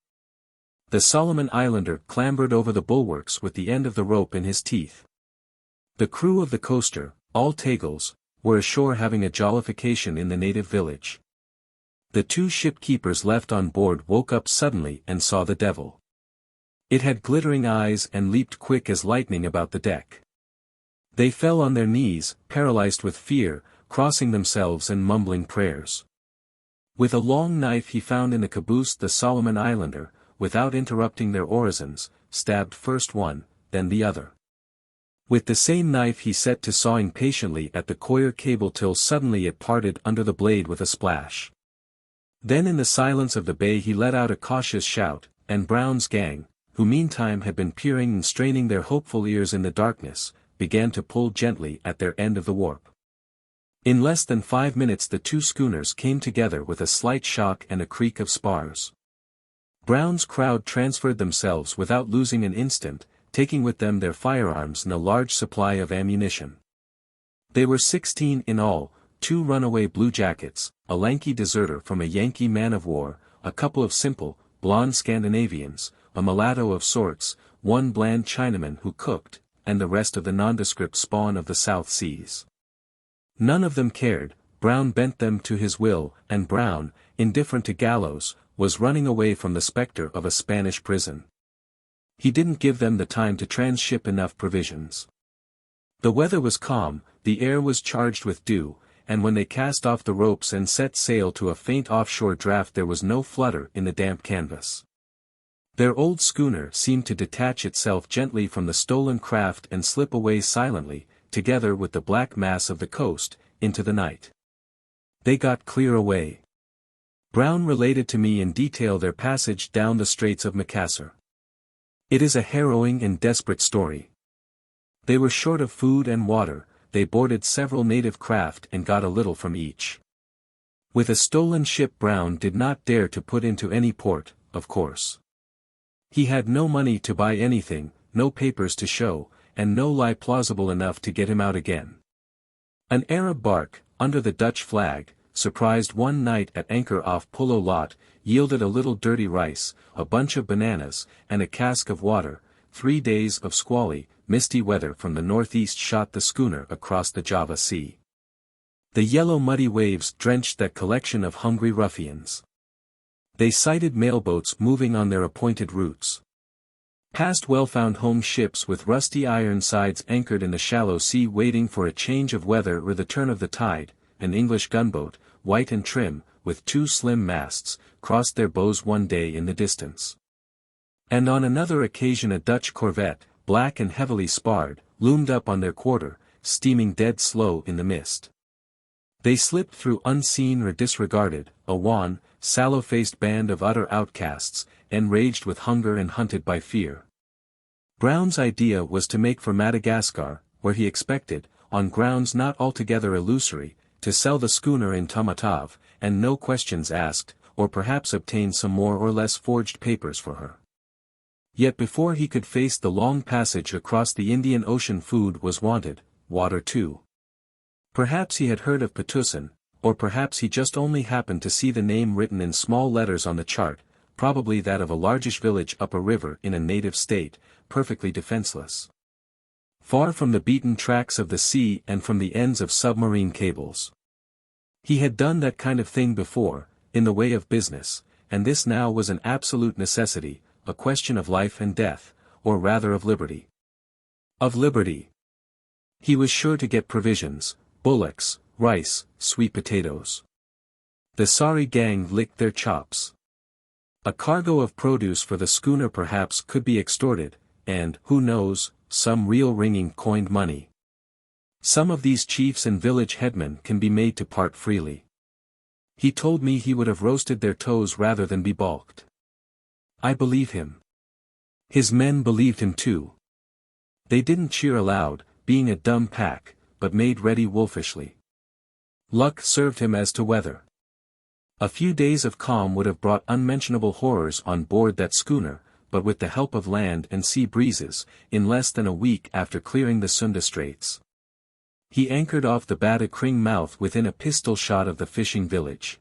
The Solomon Islander clambered over the bulwarks with the end of the rope in his teeth. The crew of the coaster, all Tagals, were ashore having a jollification in the native village. The 2 shipkeepers left on board woke up suddenly and saw the devil. It had glittering eyes and leaped quick as lightning about the deck. They fell on their knees, paralyzed with fear, crossing themselves and mumbling prayers. With a long knife he found in the caboose the Solomon Islander, without interrupting their orisons, stabbed first one, then the other. With the same knife he set to sawing patiently at the coir cable till suddenly it parted under the blade with a splash. Then in the silence of the bay he let out a cautious shout, and Brown's gang, who meantime had been peering and straining their hopeful ears in the darkness, began to pull gently at their end of the warp. In less than 5 minutes the 2 schooners came together with a slight shock and a creak of spars. Brown's crowd transferred themselves without losing an instant, taking with them their firearms and a large supply of ammunition. They were 16 in all, 2 runaway bluejackets, a lanky deserter from a Yankee man-of-war, a couple of simple, blonde Scandinavians, a mulatto of sorts, 1 bland Chinaman who cooked, and the rest of the nondescript spawn of the South Seas. None of them cared, Brown bent them to his will, and Brown, indifferent to gallows, was running away from the spectre of a Spanish prison. He didn't give them the time to transship enough provisions. The weather was calm, the air was charged with dew, and when they cast off the ropes and set sail to a faint offshore draft there was no flutter in the damp canvas. Their old schooner seemed to detach itself gently from the stolen craft and slip away silently, together with the black mass of the coast, into the night. They got clear away. Brown related to me in detail their passage down the Straits of Macassar. It is a harrowing and desperate story. They were short of food and water, they boarded several native craft and got a little from each. With a stolen ship Brown did not dare to put into any port, of course. He had no money to buy anything, no papers to show, and no lie plausible enough to get him out again. An Arab bark, under the Dutch flag, surprised one night at anchor off Pulo Lot, yielded a little dirty rice, a bunch of bananas, and a cask of water. 3 days of squally, misty weather from the northeast shot the schooner across the Java Sea. The yellow muddy waves drenched that collection of hungry ruffians. They sighted mailboats moving on their appointed routes. Past well-found home ships with rusty iron sides anchored in the shallow sea waiting for a change of weather or the turn of the tide. An English gunboat, white and trim, with 2 slim masts, crossed their bows one day in the distance. And on another occasion a Dutch corvette, black and heavily sparred, loomed up on their quarter, steaming dead slow in the mist. They slipped through unseen or disregarded, a wan, sallow-faced band of utter outcasts, enraged with hunger and hunted by fear. Brown's idea was to make for Madagascar, where he expected, on grounds not altogether illusory, to sell the schooner in Tamatave, and no questions asked, or perhaps obtain some more or less forged papers for her. Yet before he could face the long passage across the Indian Ocean food was wanted, water too. Perhaps he had heard of Patusan, or perhaps he just only happened to see the name written in small letters on the chart, probably that of a largish village up a river in a native state, perfectly defenseless. Far from the beaten tracks of the sea and from the ends of submarine cables. He had done that kind of thing before, in the way of business, and this now was an absolute necessity, a question of life and death, or rather of liberty. Of liberty. He was sure to get provisions, bullocks, rice, sweet potatoes. The sorry gang licked their chops. A cargo of produce for the schooner perhaps could be extorted, and, who knows, some real ringing coined money. Some of these chiefs and village headmen can be made to part freely. He told me he would have roasted their toes rather than be balked. I believe him. His men believed him too. They didn't cheer aloud, being a dumb pack, but made ready wolfishly. Luck served him as to weather. A few days of calm would have brought unmentionable horrors on board that schooner, but with the help of land and sea breezes, in less than a week after clearing the Sunda Straits. He anchored off the Bada Kring mouth within a pistol shot of the fishing village.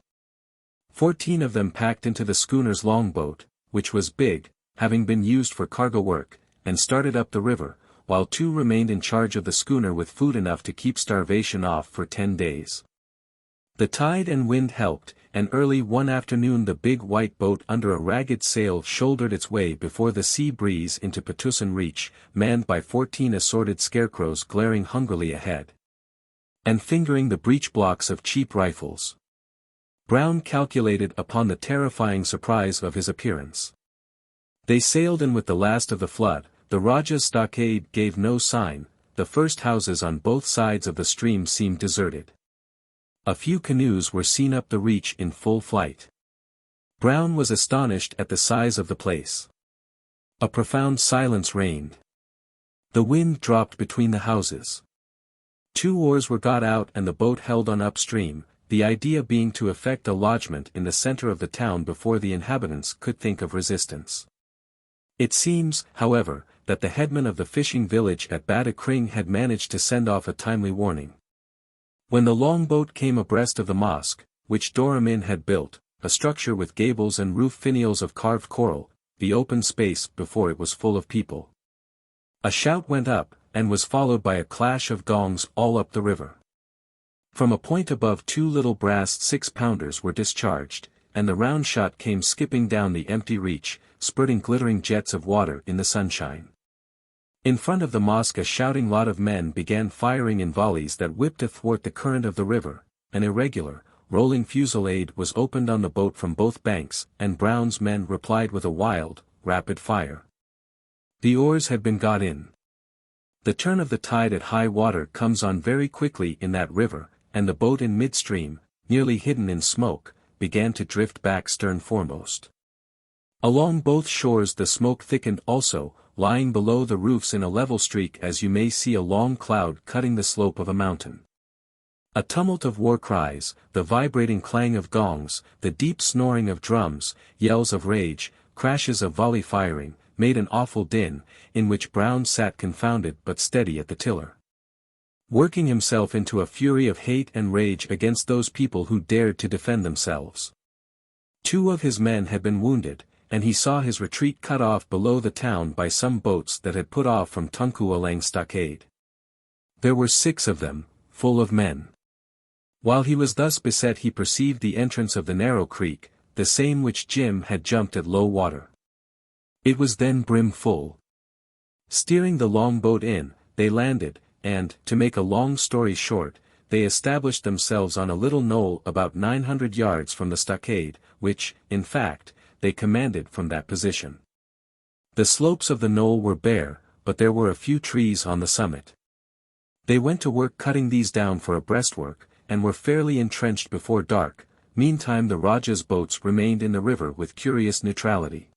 14 of them packed into the schooner's longboat, which was big, having been used for cargo work, and started up the river, while 2 remained in charge of the schooner with food enough to keep starvation off for 10 days. The tide and wind helped, and early one afternoon the big white boat under a ragged sail shouldered its way before the sea breeze into Patusan Reach, manned by 14 assorted scarecrows glaring hungrily ahead. And fingering the breech blocks of cheap rifles. Brown calculated upon the terrifying surprise of his appearance. They sailed in with the last of the flood, the Rajah's stockade gave no sign, the first houses on both sides of the stream seemed deserted. A few canoes were seen up the reach in full flight. Brown was astonished at the size of the place. A profound silence reigned. The wind dropped between the houses. 2 oars were got out and the boat held on upstream, the idea being to effect a lodgment in the center of the town before the inhabitants could think of resistance. It seems, however, that the headman of the fishing village at Bada Kring had managed to send off a timely warning. When the longboat came abreast of the mosque, which Doramin had built, a structure with gables and roof finials of carved coral, the open space before it was full of people. A shout went up, and was followed by a clash of gongs all up the river. From a point above 2 little brass 6-pounders were discharged, and the round shot came skipping down the empty reach, spurting glittering jets of water in the sunshine. In front of the mosque a shouting lot of men began firing in volleys that whipped athwart the current of the river. An irregular, rolling fusillade was opened on the boat from both banks, and Brown's men replied with a wild, rapid fire. The oars had been got in. The turn of the tide at high water comes on very quickly in that river, and the boat in midstream, nearly hidden in smoke, began to drift back stern foremost. Along both shores the smoke thickened also, lying below the roofs in a level streak as you may see a long cloud cutting the slope of a mountain. A tumult of war cries, the vibrating clang of gongs, the deep snoring of drums, yells of rage, crashes of volley firing, made an awful din, in which Brown sat confounded but steady at the tiller, working himself into a fury of hate and rage against those people who dared to defend themselves. 2 of his men had been wounded, and he saw his retreat cut off below the town by some boats that had put off from Tunku Alang stockade. There were 6 of them, full of men. While he was thus beset he perceived the entrance of the narrow creek, the same which Jim had jumped at low water. It was then brim full. Steering the long boat in, they landed, and, to make a long story short, they established themselves on a little knoll about 900 yards from the stockade, which, in fact, they commanded from that position. The slopes of the knoll were bare, but there were a few trees on the summit. They went to work cutting these down for a breastwork, and were fairly entrenched before dark. Meantime the Rajah's boats remained in the river with curious neutrality.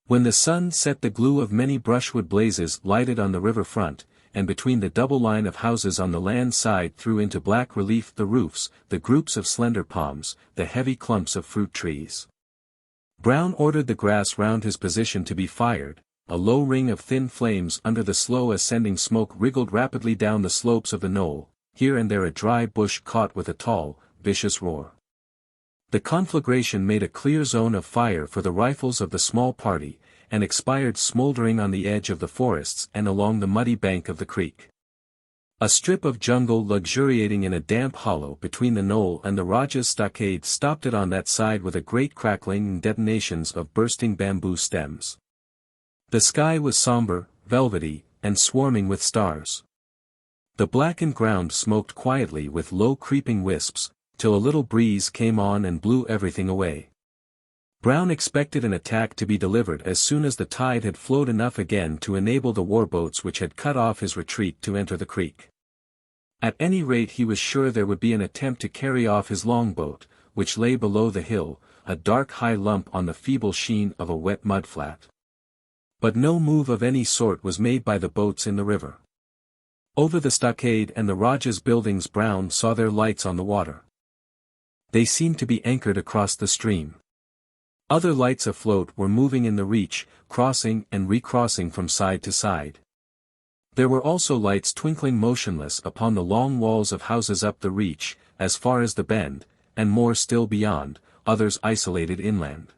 When the sun set, the glue of many brushwood blazes lighted on the river front, and between the double line of houses on the land side threw into black relief the roofs, the groups of slender palms, the heavy clumps of fruit trees. Brown ordered the grass round his position to be fired. A low ring of thin flames under the slow ascending smoke wriggled rapidly down the slopes of the knoll, here and there a dry bush caught with a tall, vicious roar. The conflagration made a clear zone of fire for the rifles of the small party, and expired smouldering on the edge of the forests and along the muddy bank of the creek. A strip of jungle luxuriating in a damp hollow between the knoll and the Rajah's stockade stopped it on that side with a great crackling and detonations of bursting bamboo stems. The sky was somber, velvety, and swarming with stars. The blackened ground smoked quietly with low creeping wisps, till a little breeze came on and blew everything away. Brown expected an attack to be delivered as soon as the tide had flowed enough again to enable the warboats which had cut off his retreat to enter the creek. At any rate he was sure there would be an attempt to carry off his longboat, which lay below the hill, a dark high lump on the feeble sheen of a wet mudflat. But no move of any sort was made by the boats in the river. Over the stockade and the Rajah's buildings Brown saw their lights on the water. They seemed to be anchored across the stream. Other lights afloat were moving in the reach, crossing and recrossing from side to side. There were also lights twinkling motionless upon the long walls of houses up the reach, as far as the bend, and more still beyond, others isolated inland.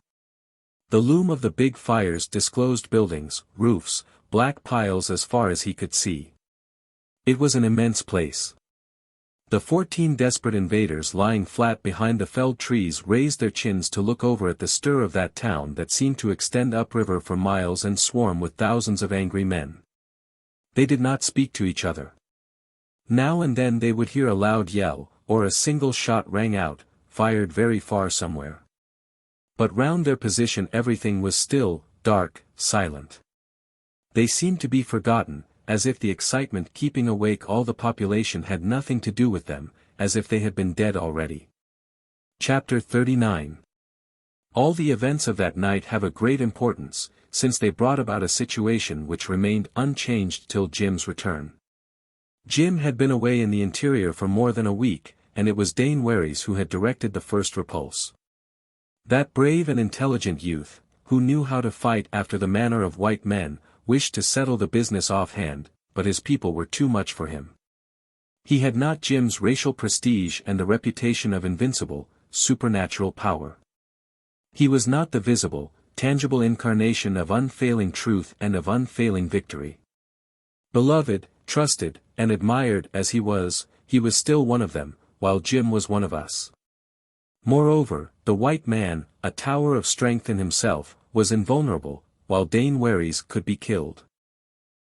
The loom of the big fires disclosed buildings, roofs, black piles as far as he could see. It was an immense place. The 14 desperate invaders lying flat behind the felled trees raised their chins to look over at the stir of that town that seemed to extend upriver for miles and swarm with thousands of angry men. They did not speak to each other. Now and then they would hear a loud yell, or a single shot rang out, fired very far somewhere. But round their position everything was still, dark, silent. They seemed to be forgotten, as if the excitement keeping awake all the population had nothing to do with them, as if they had been dead already. Chapter 39. All the events of that night have a great importance, since they brought about a situation which remained unchanged till Jim's return. Jim had been away in the interior for more than a week, and it was Dane Wherries who had directed the first repulse. That brave and intelligent youth, who knew how to fight after the manner of white men, wished to settle the business offhand, but his people were too much for him. He had not Jim's racial prestige and the reputation of invincible, supernatural power. He was not the visible, tangible incarnation of unfailing truth and of unfailing victory. Beloved, trusted, and admired as he was still one of them, while Jim was one of us. Moreover, the white man, a tower of strength in himself, was invulnerable, while Dane Wherries could be killed.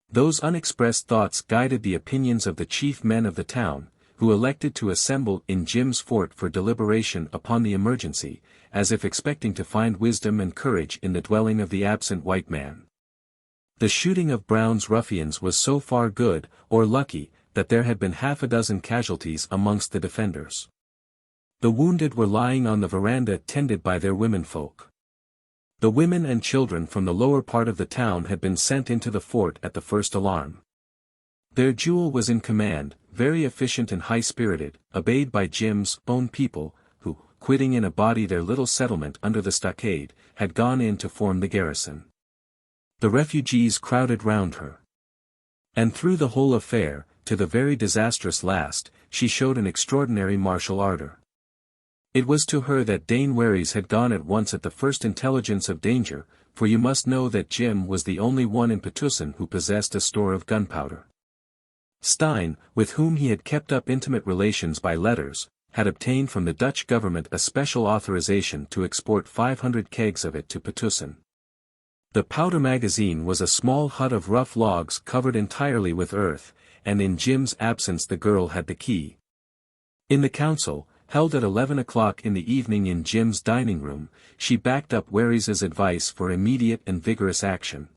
Those unexpressed thoughts guided the opinions of the chief men of the town, who elected to assemble in Jim's fort for deliberation upon the emergency, as if expecting to find wisdom and courage in the dwelling of the absent white man. The shooting of Brown's ruffians was so far good, or lucky, that there had been 6 casualties amongst the defenders. The wounded were lying on the veranda tended by their womenfolk. The women and children from the lower part of the town had been sent into the fort at the first alarm. Their jewel was in command, very efficient and high-spirited, obeyed by Jim's own people, who, quitting in a body their little settlement under the stockade, had gone in to form the garrison. The refugees crowded round her. And through the whole affair, to the very disastrous last, she showed an extraordinary martial ardor. It was to her that Dane Waries had gone at once at the first intelligence of danger, for you must know that Jim was the only one in Patusan who possessed a store of gunpowder. Stein, with whom he had kept up intimate relations by letters, had obtained from the Dutch government a special authorization to export 500 kegs of it to Patusan. The powder magazine was a small hut of rough logs covered entirely with earth, and in Jim's absence the girl had the key. In the council, held at 11 o'clock in the evening in Jim's dining room, she backed up Waries's advice for immediate and vigorous action.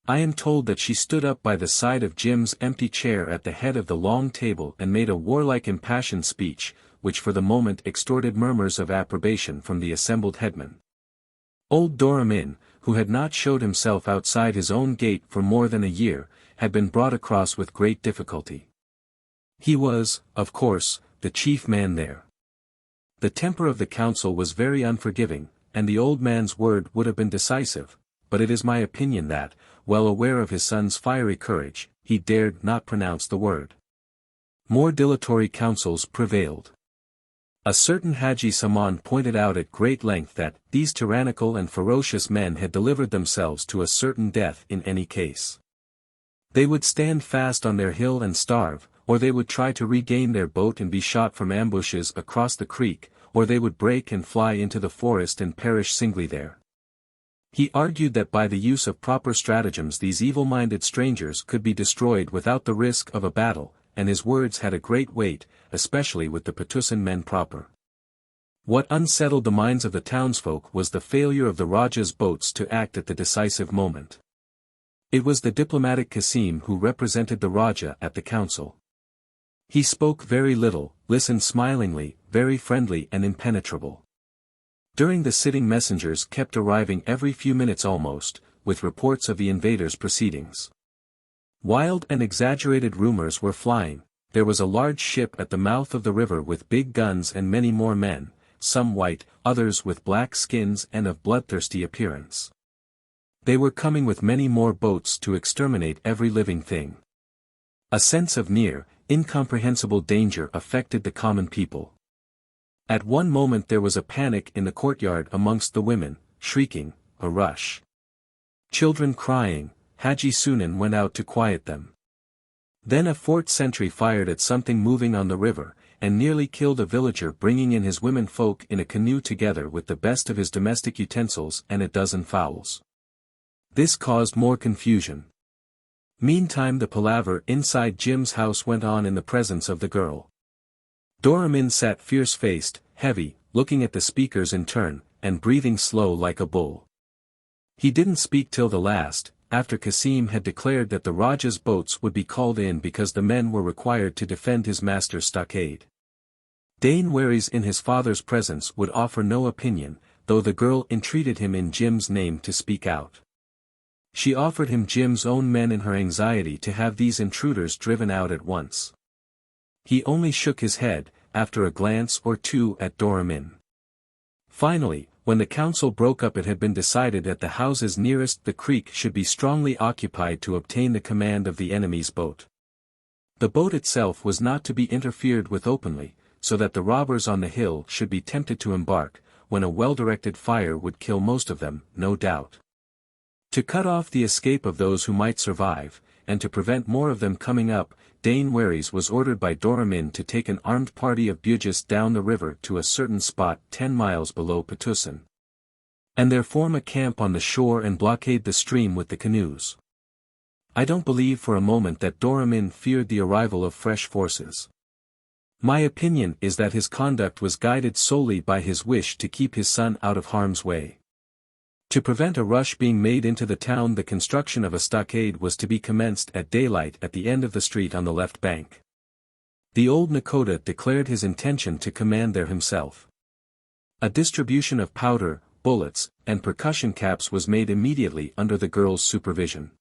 I am told that she stood up by the side of Jim's empty chair at the head of the long table and made a warlike impassioned speech, which for the moment extorted murmurs of approbation from the assembled headmen. Old Doramin, who had not showed himself outside his own gate for more than a year, had been brought across with great difficulty. He was, of course, the chief man there. The temper of the council was very unforgiving, and the old man's word would have been decisive, but it is my opinion that, well aware of his son's fiery courage, he dared not pronounce the word. More dilatory counsels prevailed. A certain Haji Saman pointed out at great length that these tyrannical and ferocious men had delivered themselves to a certain death in any case. They would stand fast on their hill and starve, or they would try to regain their boat and be shot from ambushes across the creek, or they would break and fly into the forest and perish singly there. He argued that by the use of proper stratagems these evil-minded strangers could be destroyed without the risk of a battle, and his words had a great weight, especially with the Patusan men proper. What unsettled the minds of the townsfolk was the failure of the Rajah's boats to act at the decisive moment. It was the diplomatic Qasim who represented the Rajah at the council. He spoke very little, listened smilingly, very friendly and impenetrable. During the sitting messengers kept arriving every few minutes almost, with reports of the invaders' proceedings. Wild and exaggerated rumors were flying. There was a large ship at the mouth of the river with big guns and many more men, some white, others with black skins and of bloodthirsty appearance. They were coming with many more boats to exterminate every living thing. A sense of near, incomprehensible danger affected the common people. At one moment there was a panic in the courtyard amongst the women, shrieking, a rush. Children crying. Haji Sunan went out to quiet them. Then a fort sentry fired at something moving on the river, and nearly killed a villager bringing in his women folk in a canoe together with the best of his domestic utensils and a dozen fowls. This caused more confusion. Meantime the palaver inside Jim's house went on in the presence of the girl. Doramin sat fierce-faced, heavy, looking at the speakers in turn, and breathing slow like a bull. He didn't speak till the last, after Qasim had declared that the Rajah's boats would be called in because the men were required to defend his master's stockade. Dane Waries in his father's presence would offer no opinion, though the girl entreated him in Jim's name to speak out. She offered him Jim's own men in her anxiety to have these intruders driven out at once. He only shook his head, after a glance or two at Doramin. Finally, when the council broke up it had been decided that the houses nearest the creek should be strongly occupied to obtain the command of the enemy's boat. The boat itself was not to be interfered with openly, so that the robbers on the hill should be tempted to embark, when a well-directed fire would kill most of them, no doubt. To cut off the escape of those who might survive, and to prevent more of them coming up, Dane Waries was ordered by Doramin to take an armed party of Bugis down the river to a certain spot 10 miles below Patusan, and there form a camp on the shore and blockade the stream with the canoes. I don't believe for a moment that Doramin feared the arrival of fresh forces. My opinion is that his conduct was guided solely by his wish to keep his son out of harm's way. To prevent a rush being made into the town the construction of a stockade was to be commenced at daylight at the end of the street on the left bank. The old Nakoda declared his intention to command there himself. A distribution of powder, bullets, and percussion caps was made immediately under the girl's supervision.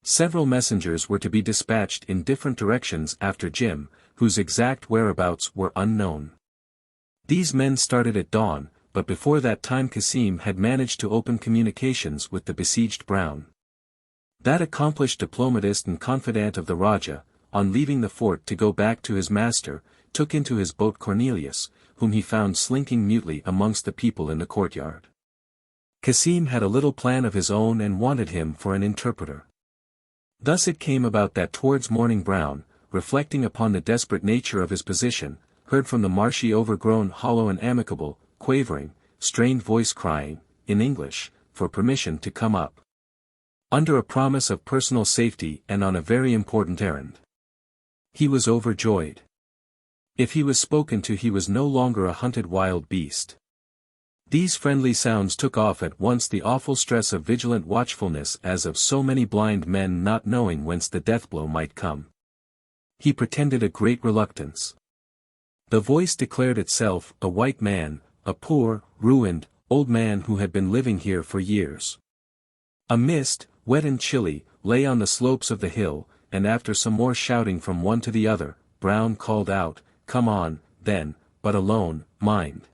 Several messengers were to be dispatched in different directions after Jim, whose exact whereabouts were unknown. These men started at dawn, but before that time Kasim had managed to open communications with the besieged Brown. That accomplished diplomatist and confidant of the Raja, on leaving the fort to go back to his master, took into his boat Cornelius, whom he found slinking mutely amongst the people in the courtyard. Kasim had a little plan of his own and wanted him for an interpreter. Thus it came about that towards morning Brown, reflecting upon the desperate nature of his position, heard from the marshy overgrown hollow and amicable, quavering, strained voice crying, in English, for permission to come up. Under a promise of personal safety and on a very important errand. He was overjoyed. If he was spoken to he was no longer a hunted wild beast. These friendly sounds took off at once the awful stress of vigilant watchfulness as of so many blind men not knowing whence the death-blow might come. He pretended a great reluctance. The voice declared itself a white man, a poor, ruined, old man who had been living here for years. A mist, wet and chilly, lay on the slopes of the hill, and after some more shouting from one to the other, Brown called out, "Come on, then, but alone, mind."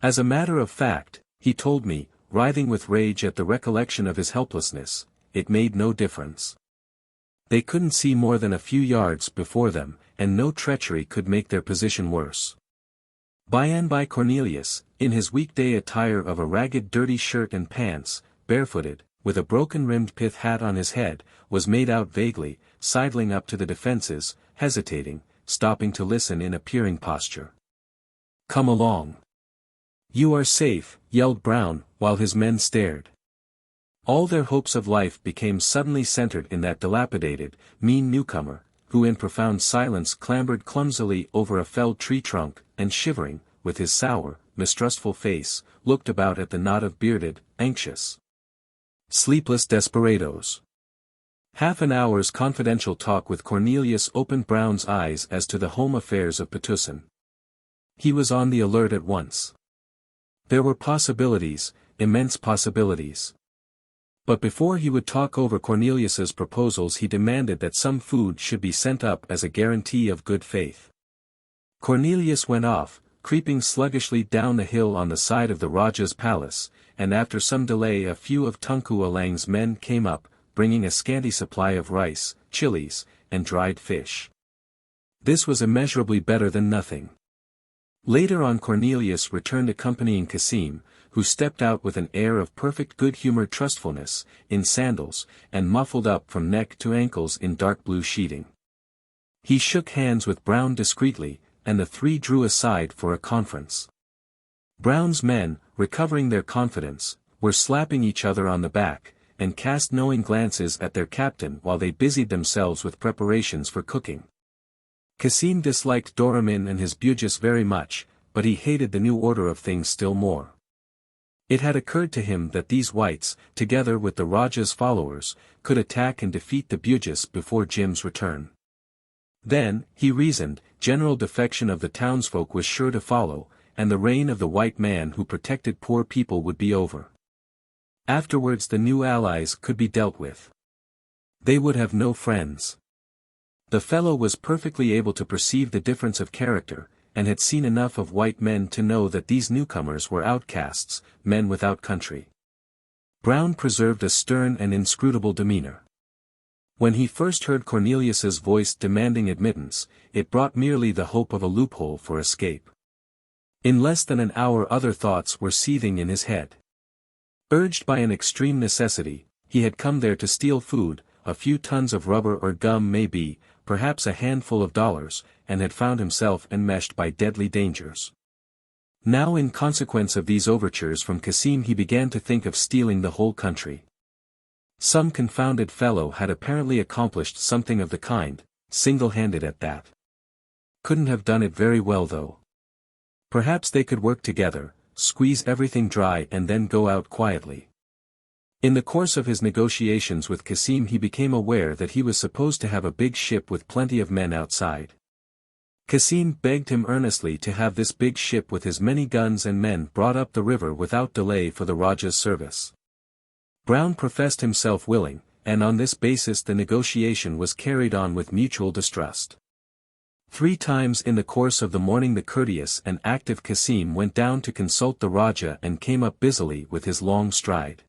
As a matter of fact, he told me, writhing with rage at the recollection of his helplessness, it made no difference. They couldn't see more than a few yards before them, and no treachery could make their position worse. By and by Cornelius, in his weekday attire of a ragged dirty shirt and pants, barefooted, with a broken-rimmed pith hat on his head, was made out vaguely, sidling up to the defences, hesitating, stopping to listen in a peering posture. "Come along. You are safe," yelled Brown, while his men stared. All their hopes of life became suddenly centered in that dilapidated, mean newcomer, who in profound silence clambered clumsily over a felled tree trunk, and shivering, with his sour, mistrustful face, looked about at the knot of bearded, anxious, sleepless desperadoes. Half an hour's confidential talk with Cornelius opened Brown's eyes as to the home affairs of Patna. He was on the alert at once. There were possibilities, immense possibilities. But before he would talk over Cornelius's proposals he demanded that some food should be sent up as a guarantee of good faith. Cornelius went off, creeping sluggishly down the hill on the side of the Raja's palace, and after some delay a few of Tunku Alang's men came up, bringing a scanty supply of rice, chilies, and dried fish. This was immeasurably better than nothing. Later on Cornelius returned accompanying Kasim, who stepped out with an air of perfect good-humored trustfulness, in sandals, and muffled up from neck to ankles in dark blue sheeting. He shook hands with Brown discreetly, and the three drew aside for a conference. Brown's men, recovering their confidence, were slapping each other on the back, and cast knowing glances at their captain while they busied themselves with preparations for cooking. Kasim disliked Doramin and his Bugis very much, but he hated the new order of things still more. It had occurred to him that these whites, together with the Raja's followers, could attack and defeat the Bugis before Jim's return. Then, he reasoned, general defection of the townsfolk was sure to follow, and the reign of the white man who protected poor people would be over. Afterwards the new allies could be dealt with. They would have no friends. The fellow was perfectly able to perceive the difference of character, and had seen enough of white men to know that these newcomers were outcasts, men without country. Brown preserved a stern and inscrutable demeanor. When he first heard Cornelius's voice demanding admittance, it brought merely the hope of a loophole for escape. In less than an hour other thoughts were seething in his head. Urged by an extreme necessity, he had come there to steal food, a few tons of rubber or gum maybe, perhaps a handful of dollars, and had found himself enmeshed by deadly dangers. Now in consequence of these overtures from Kasim he began to think of stealing the whole country. Some confounded fellow had apparently accomplished something of the kind, single-handed at that. Couldn't have done it very well though. Perhaps they could work together, squeeze everything dry and then go out quietly. In the course of his negotiations with Kasim he became aware that he was supposed to have a big ship with plenty of men outside. Kasim begged him earnestly to have this big ship with his many guns and men brought up the river without delay for the Raja's service. Brown professed himself willing, and on this basis the negotiation was carried on with mutual distrust. 3 times in the course of the morning the courteous and active Cassim went down to consult the Raja and came up busily with his long stride.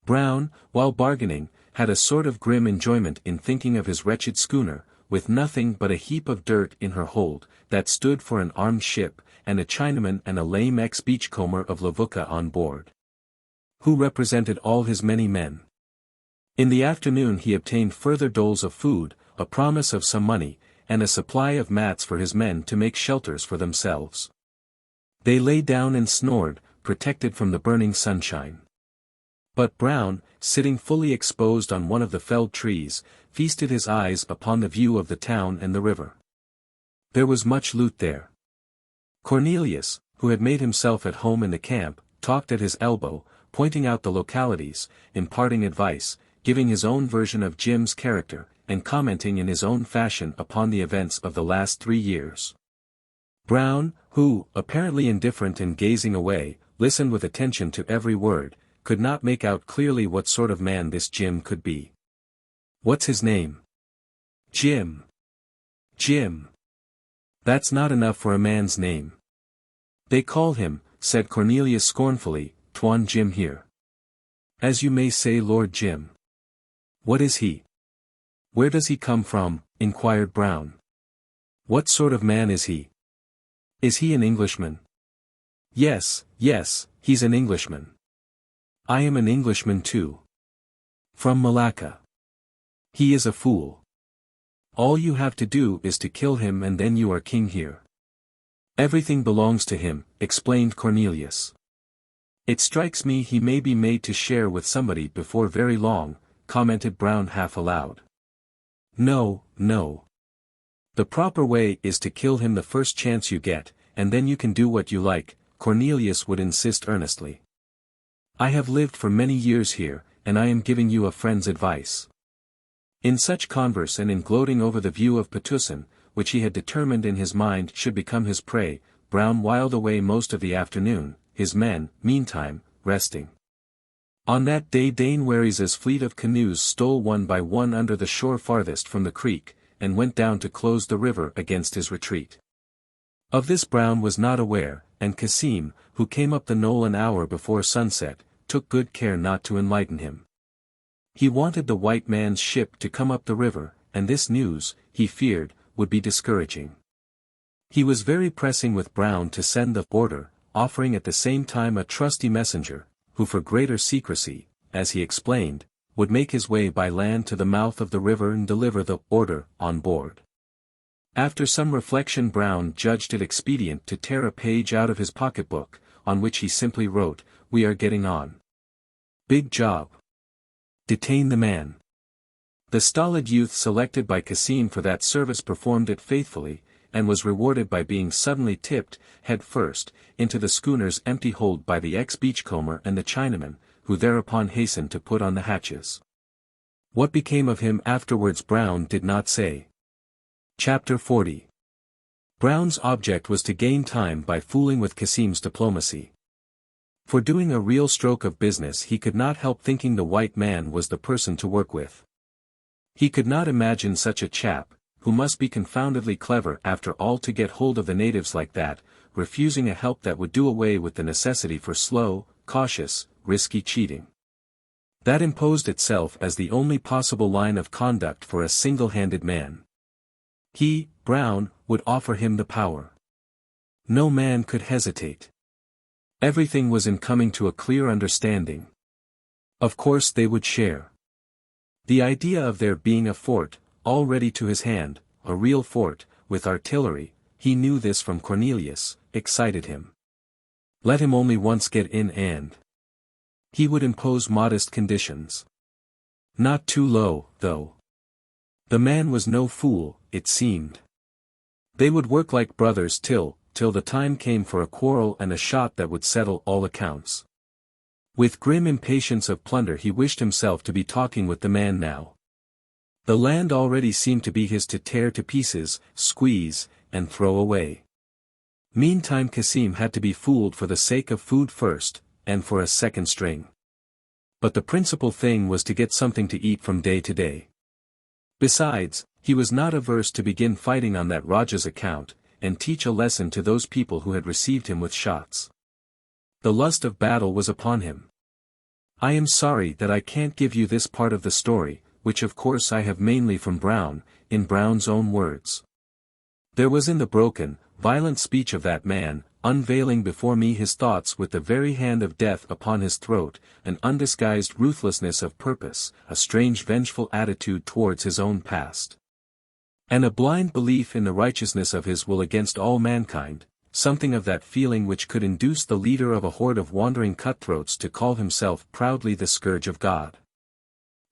Brown, while bargaining, had a sort of grim enjoyment in thinking of his wretched schooner, with nothing but a heap of dirt in her hold, that stood for an armed ship, and a Chinaman and a lame ex-beachcomber of Lavuka on board, who represented all his many men. In the afternoon he obtained further doles of food, a promise of some money, and a supply of mats for his men to make shelters for themselves. They lay down and snored, protected from the burning sunshine. But Brown, sitting fully exposed on one of the felled trees, feasted his eyes upon the view of the town and the river. There was much loot there. Cornelius, who had made himself at home in the camp, talked at his elbow, pointing out the localities, imparting advice, giving his own version of Jim's character, and commenting in his own fashion upon the events of the last 3 years. Brown, who, apparently indifferent and gazing away, listened with attention to every word, could not make out clearly what sort of man this Jim could be. "What's his name?" "Jim." "Jim. That's not enough for a man's name." "They call him," said Cornelius scornfully, "Tuan Jim here." "As you may say, Lord Jim." "What is he?" "Where does he come from?" inquired Brown. "What sort of man is he?" "Is he an Englishman?" Yes, he's an Englishman." "I am an Englishman too." "From Malacca." "He is a fool. All you have to do is to kill him and then you are king here." "Everything belongs to him," explained Cornelius. "It strikes me he may be made to share with somebody before very long," commented Brown half aloud. No. The proper way is to kill him the first chance you get, and then you can do what you like," Cornelius would insist earnestly. "I have lived for many years here, and I am giving you a friend's advice." In such converse and in gloating over the view of Patusan, which he had determined in his mind should become his prey, Brown whiled away most of the afternoon, his men, meantime, resting. On that day Danewary's fleet of canoes stole one by one under the shore farthest from the creek, and went down to close the river against his retreat. Of this Brown was not aware, and Cassim, who came up the knoll an hour before sunset, took good care not to enlighten him. He wanted the white man's ship to come up the river, and this news, he feared, would be discouraging. He was very pressing with Brown to send the order, offering at the same time a trusty messenger, who for greater secrecy, as he explained, would make his way by land to the mouth of the river and deliver the order on board. After some reflection Brown judged it expedient to tear a page out of his pocketbook, on which he simply wrote, "We are getting on. Big job. Detain the man." The stolid youth selected by Cassim for that service performed it faithfully, and was rewarded by being suddenly tipped, head first, into the schooner's empty hold by the ex-beachcomber and the Chinaman, who thereupon hastened to put on the hatches. What became of him afterwards Brown did not say. Chapter 40. Brown's object was to gain time by fooling with Cassim's diplomacy. For doing a real stroke of business he could not help thinking the white man was the person to work with. He could not imagine such a chap, who must be confoundedly clever after all to get hold of the natives like that, refusing a help that would do away with the necessity for slow, cautious, risky cheating. That imposed itself as the only possible line of conduct for a single-handed man. He, Brown, would offer him the power. No man could hesitate. Everything was in coming to a clear understanding. Of course they would share. The idea of there being a fort, all ready to his hand, a real fort, with artillery, he knew this from Cornelius, excited him. Let him only once get in and he would impose modest conditions. Not too low, though. The man was no fool, it seemed. They would work like brothers till the time came for a quarrel and a shot that would settle all accounts. With grim impatience of plunder he wished himself to be talking with the man now. The land already seemed to be his to tear to pieces, squeeze, and throw away. Meantime Cassim had to be fooled for the sake of food first, and for a second string. But the principal thing was to get something to eat from day to day. Besides, He was not averse to begin fighting on that Raja's account, and teach a lesson to those people who had received him with shots. The lust of battle was upon him. I am sorry that I can't give you this part of the story, which of course I have mainly from Brown, in Brown's own words. There was in the broken, violent speech of that man, unveiling before me his thoughts with the very hand of death upon his throat, an undisguised ruthlessness of purpose, a strange vengeful attitude towards his own past. And a blind belief in the righteousness of his will against all mankind, something of that feeling which could induce the leader of a horde of wandering cutthroats to call himself proudly the scourge of God.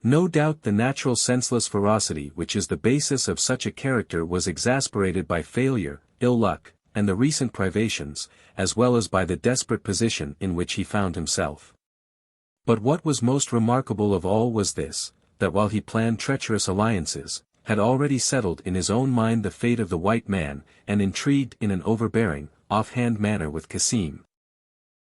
No doubt the natural senseless ferocity which is the basis of such a character was exasperated by failure, ill luck, and the recent privations, as well as by the desperate position in which he found himself. But what was most remarkable of all was this, that while he planned treacherous alliances, had already settled in his own mind the fate of the white man, and intrigued in an overbearing, off-hand manner with Cassim.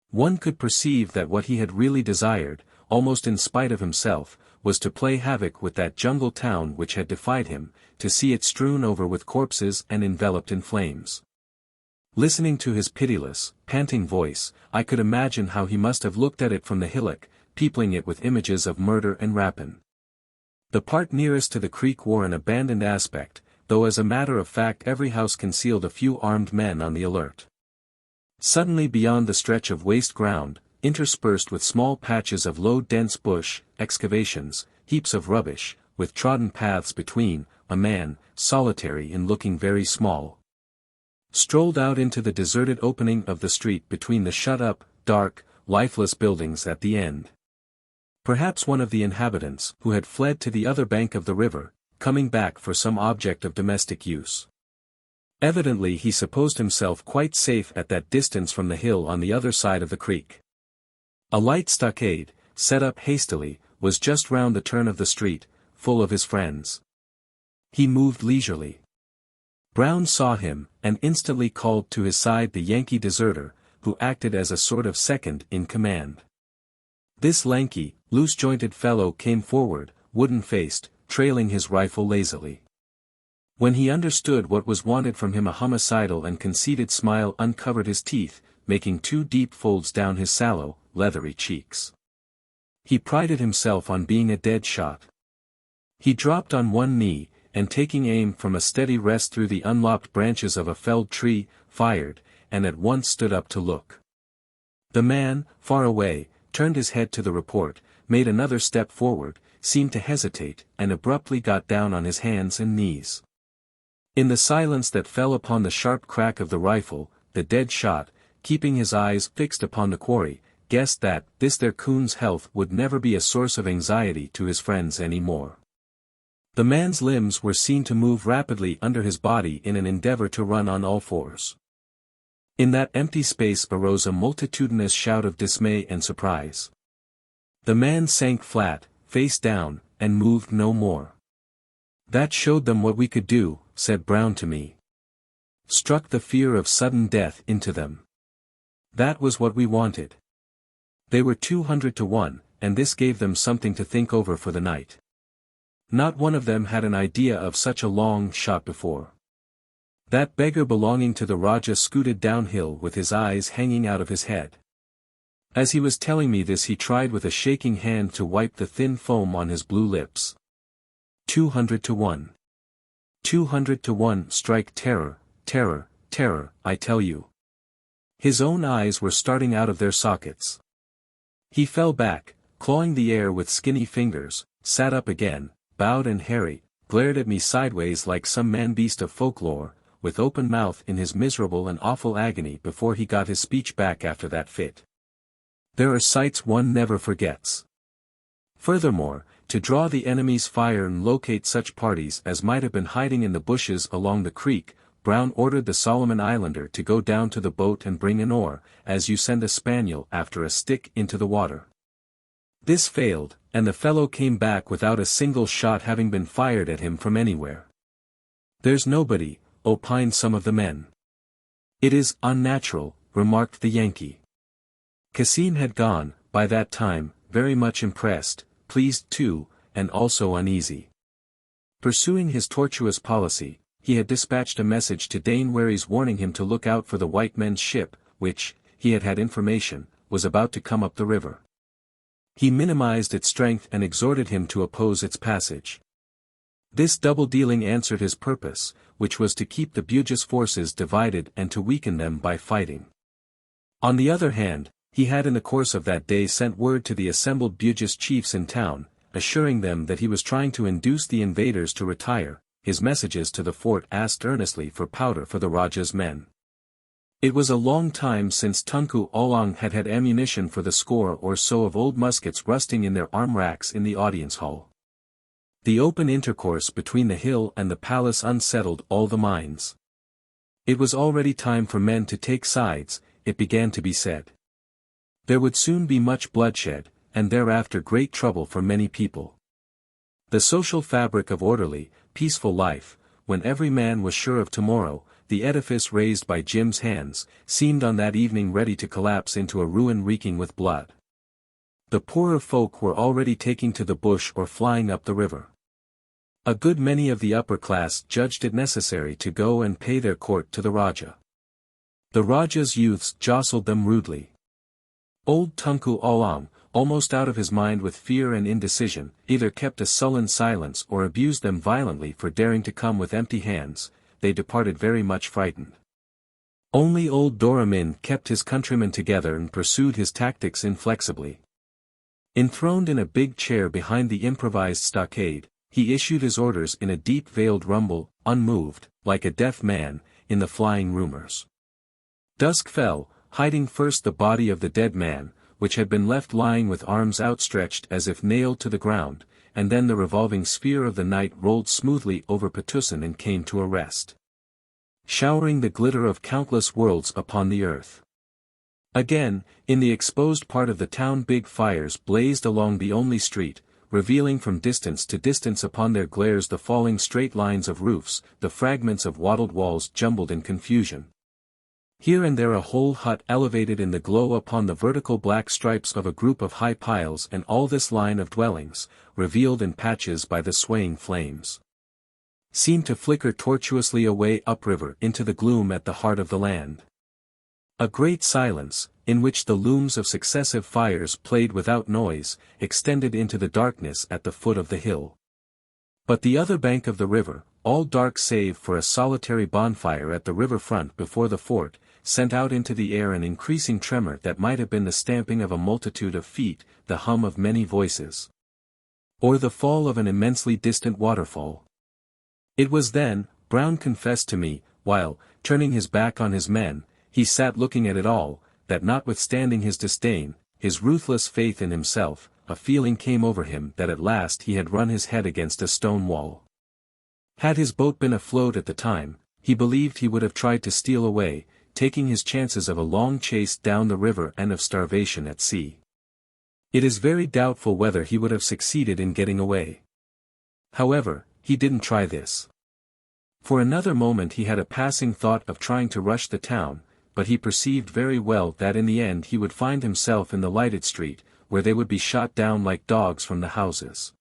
One could perceive that what he had really desired, almost in spite of himself, was to play havoc with that jungle town which had defied him, to see it strewn over with corpses and enveloped in flames. Listening to his pitiless, panting voice, I could imagine how he must have looked at it from the hillock, peopling it with images of murder and rapine. The part nearest to the creek wore an abandoned aspect, though as a matter of fact every house concealed a few armed men on the alert. Suddenly beyond the stretch of waste ground, interspersed with small patches of low dense bush, excavations, heaps of rubbish, with trodden paths between, a man, solitary and looking very small, strolled out into the deserted opening of the street between the shut-up, dark, lifeless buildings at the end. Perhaps one of the inhabitants, who had fled to the other bank of the river, coming back for some object of domestic use. Evidently he supposed himself quite safe at that distance from the hill on the other side of the creek. A light stockade, set up hastily, was just round the turn of the street, full of his friends. He moved leisurely. Brown saw him, and instantly called to his side the Yankee deserter, who acted as a sort of second in command. This lanky, loose-jointed fellow came forward, wooden-faced, trailing his rifle lazily. When he understood what was wanted from him a homicidal and conceited smile uncovered his teeth, making two deep folds down his sallow, leathery cheeks. He prided himself on being a dead shot. He dropped on one knee, and taking aim from a steady rest through the unlopped branches of a felled tree, fired, and at once stood up to look. The man, far away, turned his head to the report, made another step forward, seemed to hesitate, and abruptly got down on his hands and knees. In the silence that fell upon the sharp crack of the rifle, the dead shot, keeping his eyes fixed upon the quarry, guessed that this their coon's health would never be a source of anxiety to his friends any more. The man's limbs were seen to move rapidly under his body in an endeavor to run on all fours. In that empty space arose a multitudinous shout of dismay and surprise. The man sank flat, face down, and moved no more. "That showed them what we could do," said Brown to me. "Struck the fear of sudden death into them. That was what we wanted. They were 200 to 1, and this gave them something to think over for the night. Not one of them had an idea of such a long shot before. That beggar belonging to the Rajah scooted downhill with his eyes hanging out of his head. As he was telling me this he tried with a shaking hand to wipe the thin foam on his blue lips. 200 to 1. 200 to 1 strike terror, terror, terror, I tell you." His own eyes were starting out of their sockets. He fell back, clawing the air with skinny fingers, sat up again, bowed and hairy, glared at me sideways like some man-beast of folklore, with open mouth in his miserable and awful agony before he got his speech back after that fit. There are sights one never forgets. Furthermore, to draw the enemy's fire and locate such parties as might have been hiding in the bushes along the creek, Brown ordered the Solomon Islander to go down to the boat and bring an oar, as you send a spaniel after a stick into the water. This failed, and the fellow came back without a single shot having been fired at him from anywhere. "There's nobody," opined some of the men. "It is unnatural," remarked the Yankee. Cassim had gone, by that time, very much impressed, pleased too, and also uneasy. Pursuing his tortuous policy, he had dispatched a message to Dane Waries warning him to look out for the white men's ship, which, he had had information, was about to come up the river. He minimized its strength and exhorted him to oppose its passage. This double-dealing answered his purpose, which was to keep the Bugis forces divided and to weaken them by fighting. On the other hand, he had in the course of that day sent word to the assembled Bugis chiefs in town, assuring them that he was trying to induce the invaders to retire. His messages to the fort asked earnestly for powder for the Raja's men. It was a long time since Tunku Oolong had had ammunition for the score or so of old muskets rusting in their arm racks in the audience hall. The open intercourse between the hill and the palace unsettled all the minds. It was already time for men to take sides, it began to be said. There would soon be much bloodshed, and thereafter great trouble for many people. The social fabric of orderly, peaceful life, when every man was sure of tomorrow, the edifice raised by Jim's hands, seemed on that evening ready to collapse into a ruin reeking with blood. The poorer folk were already taking to the bush or flying up the river. A good many of the upper class judged it necessary to go and pay their court to the Raja. The Raja's youths jostled them rudely. Old Tunku Oolong, almost out of his mind with fear and indecision, either kept a sullen silence or abused them violently for daring to come with empty hands. They departed very much frightened. Only old Doramin kept his countrymen together and pursued his tactics inflexibly. Enthroned in a big chair behind the improvised stockade, he issued his orders in a deep-veiled rumble, unmoved, like a deaf man, in the flying rumors. Dusk fell, hiding first the body of the dead man, which had been left lying with arms outstretched as if nailed to the ground, and then the revolving sphere of the night rolled smoothly over Patusan and came to a rest, showering the glitter of countless worlds upon the earth. Again, in the exposed part of the town big fires blazed along the only street, revealing from distance to distance upon their glares the falling straight lines of roofs, the fragments of wattled walls jumbled in confusion. Here and there a whole hut elevated in the glow upon the vertical black stripes of a group of high piles, and all this line of dwellings, revealed in patches by the swaying flames, seemed to flicker tortuously away upriver into the gloom at the heart of the land. A great silence, in which the looms of successive fires played without noise, extended into the darkness at the foot of the hill. But the other bank of the river, all dark save for a solitary bonfire at the river front before the fort, sent out into the air an increasing tremor that might have been the stamping of a multitude of feet, the hum of many voices, or the fall of an immensely distant waterfall. It was then, Brown confessed to me, while, turning his back on his men, he sat looking at it all, that notwithstanding his disdain, his ruthless faith in himself, a feeling came over him that at last he had run his head against a stone wall. Had his boat been afloat at the time, he believed he would have tried to steal away, taking his chances of a long chase down the river and of starvation at sea. It is very doubtful whether he would have succeeded in getting away. However, he didn't try this. For another moment he had a passing thought of trying to rush the town, but he perceived very well that in the end he would find himself in the lighted street, where they would be shot down like dogs from the houses.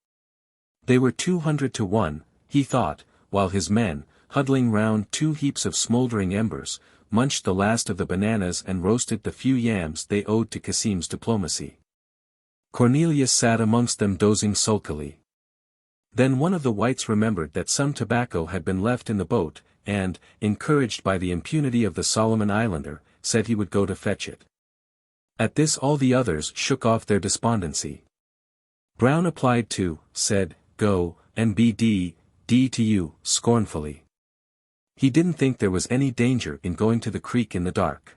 They were 200 to 1, he thought, while his men, huddling round 2 heaps of smouldering embers, munched the last of the bananas and roasted the few yams they owed to Kasim's diplomacy. Cornelius sat amongst them dozing sulkily. Then one of the whites remembered that some tobacco had been left in the boat, and, encouraged by the impunity of the Solomon Islander, said he would go to fetch it. At this all the others shook off their despondency. Brown applied to, said, "Go, and be d to you," scornfully. He didn't think there was any danger in going to the creek in the dark.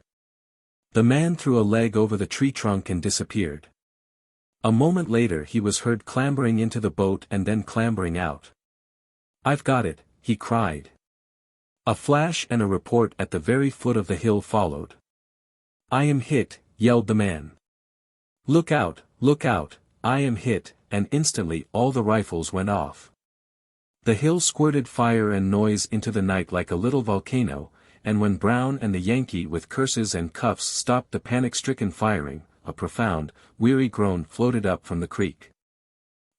The man threw a leg over the tree trunk and disappeared. A moment later he was heard clambering into the boat and then clambering out. "I've got it," he cried. A flash and a report at the very foot of the hill followed. "I am hit," yelled the man. Look out, I am hit," and instantly all the rifles went off. The hill squirted fire and noise into the night like a little volcano, and when Brown and the Yankee with curses and cuffs stopped the panic-stricken firing, a profound, weary groan floated up from the creek.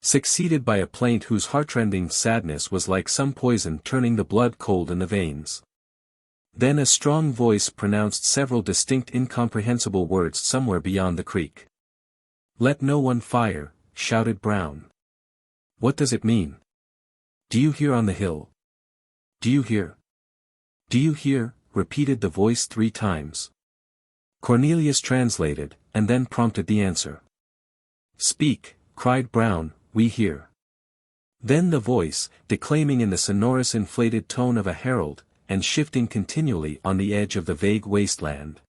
succeeded by a plaint whose heartrending sadness was like some poison turning the blood cold in the veins. Then a strong voice pronounced several distinct incomprehensible words somewhere beyond the creek. "Let no one fire," shouted Brown. "What does it mean? Do you hear on the hill? Do you hear? Do you hear?" repeated the voice 3 times. Cornelius translated, and then prompted the answer. "Speak," cried Brown, "we hear." Then the voice, declaiming in the sonorous inflated tone of a herald, and shifting continually on the edge of the vague wasteland,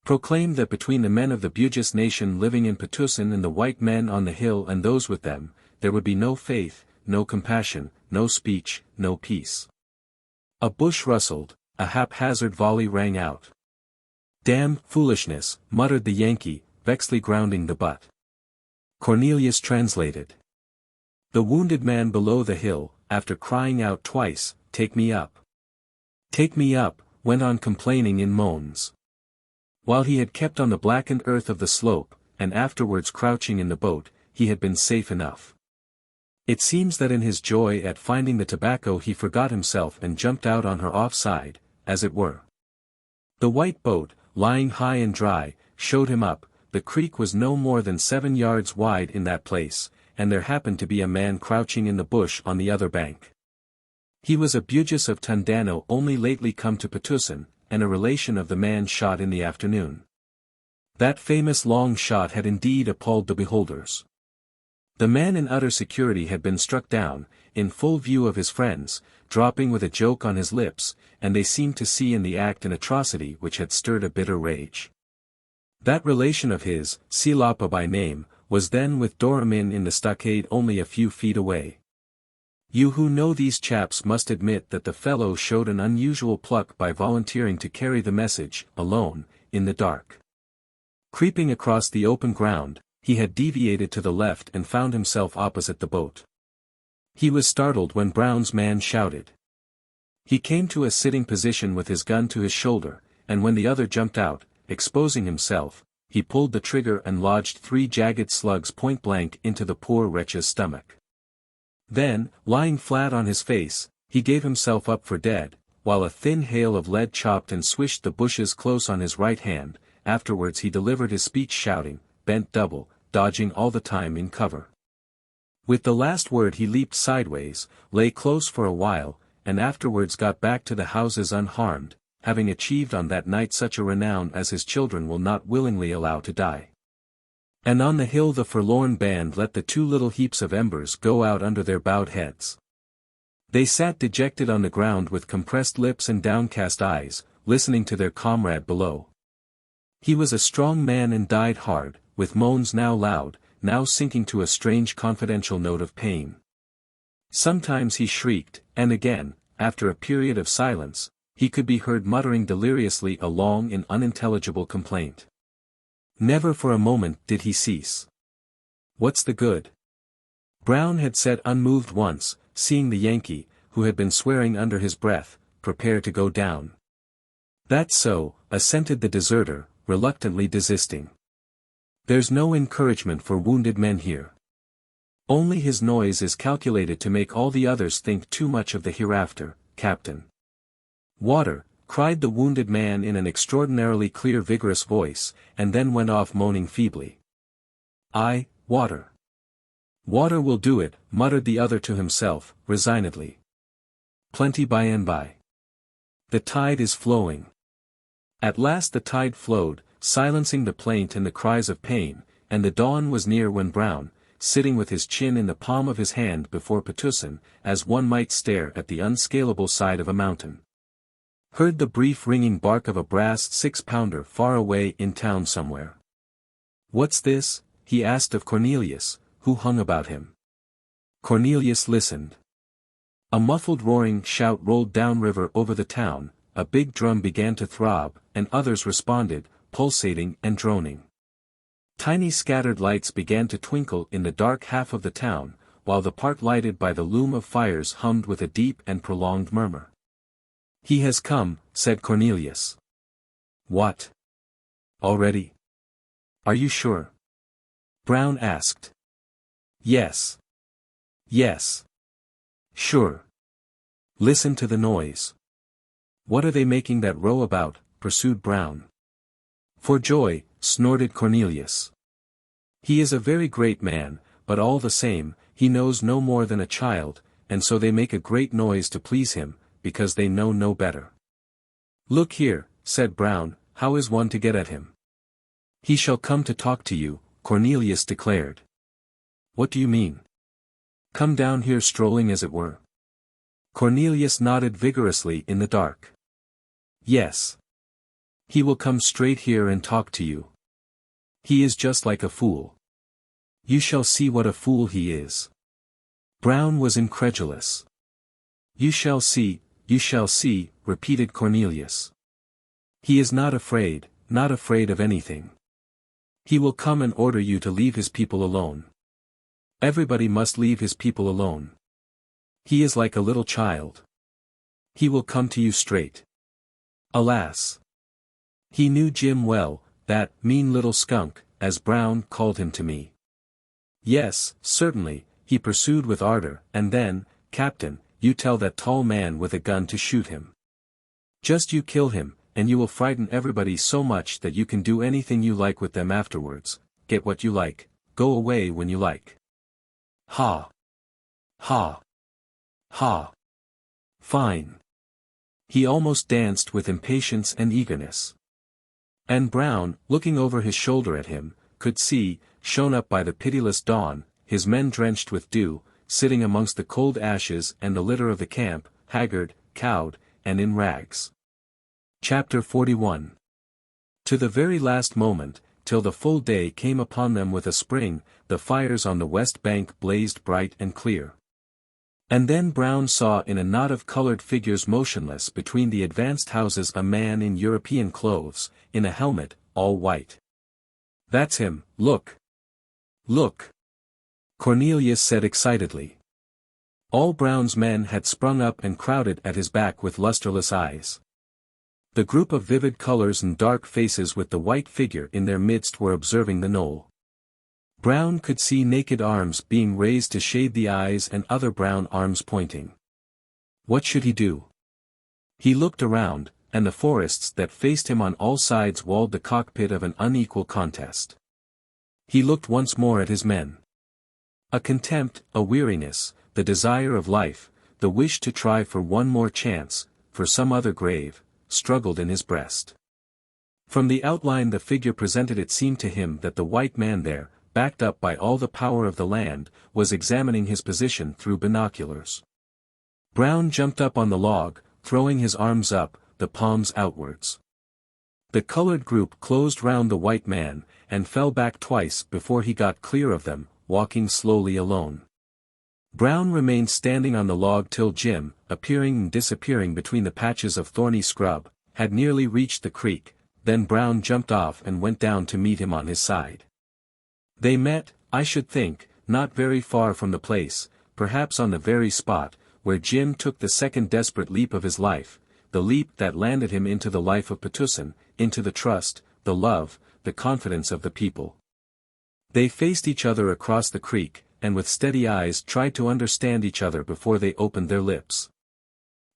proclaimed that between the men of the Bugis nation living in Patusan and the white men on the hill and those with them, there would be no faith, no compassion, no speech, no peace. A bush rustled, a haphazard volley rang out. "Damn foolishness," muttered the Yankee, vexedly grounding the butt. Cornelius translated. The wounded man below the hill, after crying out twice, "Take me up! Take me up," went on complaining in moans. While he had kept on the blackened earth of the slope, and afterwards crouching in the boat, he had been safe enough. It seems that in his joy at finding the tobacco he forgot himself and jumped out on her offside, as it were. The white boat, lying high and dry, showed him up. The creek was no more than 7 yards wide in that place, and there happened to be a man crouching in the bush on the other bank. He was a Bugis of Tondano only lately come to Patusan, and a relation of the man shot in the afternoon. That famous long shot had indeed appalled the beholders. The man in utter security had been struck down, in full view of his friends, dropping with a joke on his lips, and they seemed to see in the act an atrocity which had stirred a bitter rage. That relation of his, Silapa by name, was then with Doramin in the stockade only a few feet away. You who know these chaps must admit that the fellow showed an unusual pluck by volunteering to carry the message, alone, in the dark. Creeping across the open ground, he had deviated to the left and found himself opposite the boat. He was startled when Brown's man shouted. He came to a sitting position with his gun to his shoulder, and when the other jumped out, exposing himself, he pulled the trigger and lodged 3 jagged slugs point-blank into the poor wretch's stomach. Then, lying flat on his face, he gave himself up for dead, while a thin hail of lead chopped and swished the bushes close on his right hand. Afterwards he delivered his speech shouting, bent double, dodging all the time in cover. With the last word he leaped sideways, lay close for a while, and afterwards got back to the houses unharmed, having achieved on that night such a renown as his children will not willingly allow to die. And on the hill the forlorn band let the 2 little heaps of embers go out under their bowed heads. They sat dejected on the ground with compressed lips and downcast eyes, listening to their comrade below. He was a strong man and died hard, with moans now loud, now sinking to a strange confidential note of pain. Sometimes he shrieked, and again, after a period of silence, he could be heard muttering deliriously a long and unintelligible complaint. Never for a moment did he cease. "What's the good?" Brown had said unmoved once, seeing the Yankee, who had been swearing under his breath, prepare to go down. "That's so," assented the deserter, reluctantly desisting. "There's no encouragement for wounded men here. Only his noise is calculated to make all the others think too much of the hereafter, Captain." "Water," cried the wounded man in an extraordinarily clear vigorous voice, and then went off moaning feebly. "Aye, water. Water will do it," muttered the other to himself, resignedly. "Plenty by and by. The tide is flowing." At last the tide flowed, silencing the plaint and the cries of pain, and the dawn was near when Brown, sitting with his chin in the palm of his hand before Patusan, as one might stare at the unscalable side of a mountain, heard the brief ringing bark of a brass 6-pounder far away in town somewhere. "What's this?" he asked of Cornelius, who hung about him. Cornelius listened. A muffled roaring shout rolled downriver over the town, a big drum began to throb, and others responded, pulsating and droning. Tiny scattered lights began to twinkle in the dark half of the town, while the part lighted by the loom of fires hummed with a deep and prolonged murmur. "He has come," said Cornelius. "What? Already? Are you sure?" Brown asked. Yes. Yes. Sure. Listen to the noise. What are they making that row about? Pursued Brown. For joy, snorted Cornelius. He is a very great man, but all the same, he knows no more than a child, and so they make a great noise to please him, because they know no better. Look here, said Brown, how is one to get at him? He shall come to talk to you, Cornelius declared. What do you mean? Come down here strolling as it were. Cornelius nodded vigorously in the dark. Yes. He will come straight here and talk to you. He is just like a fool. You shall see what a fool he is. Brown was incredulous. You shall see, repeated Cornelius. He is not afraid of anything. He will come and order you to leave his people alone. Everybody must leave his people alone. He is like a little child. He will come to you straight. Alas! He knew Jim well, that mean little skunk, as Brown called him to me. Yes, certainly, he pursued with ardor, and then, Captain, you tell that tall man with a gun to shoot him. Just you kill him, and you will frighten everybody so much that you can do anything you like with them afterwards, get what you like, go away when you like. Ha! Ha! Ha! Fine! He almost danced with impatience and eagerness. And Brown, looking over his shoulder at him, could see, shown up by the pitiless dawn, his men drenched with dew, sitting amongst the cold ashes and the litter of the camp, haggard, cowed, and in rags. Chapter 41. To the very last moment, till the full day came upon them with a spring, the fires on the west bank blazed bright and clear. And then Brown saw in a knot of colored figures motionless between the advanced houses a man in European clothes, in a helmet, all white. That's him, look! Look! Cornelius said excitedly. All Brown's men had sprung up and crowded at his back with lusterless eyes. The group of vivid colors and dark faces with the white figure in their midst were observing the knoll. Brown could see naked arms being raised to shade the eyes and other brown arms pointing. What should he do? He looked around, and the forests that faced him on all sides walled the cockpit of an unequal contest. He looked once more at his men. A contempt, a weariness, the desire of life, the wish to try for one more chance, for some other grave, struggled in his breast. From the outline the figure presented it seemed to him that the white man there, backed up by all the power of the land, was examining his position through binoculars. Brown jumped up on the log, throwing his arms up, the palms outwards. The colored group closed round the white man, and fell back twice before he got clear of them, walking slowly alone. Brown remained standing on the log till Jim, appearing and disappearing between the patches of thorny scrub, had nearly reached the creek, then Brown jumped off and went down to meet him on his side. They met, I should think, not very far from the place, perhaps on the very spot, where Jim took the second desperate leap of his life, the leap that landed him into the life of Patna, into the trust, the love, the confidence of the people. They faced each other across the creek, and with steady eyes tried to understand each other before they opened their lips.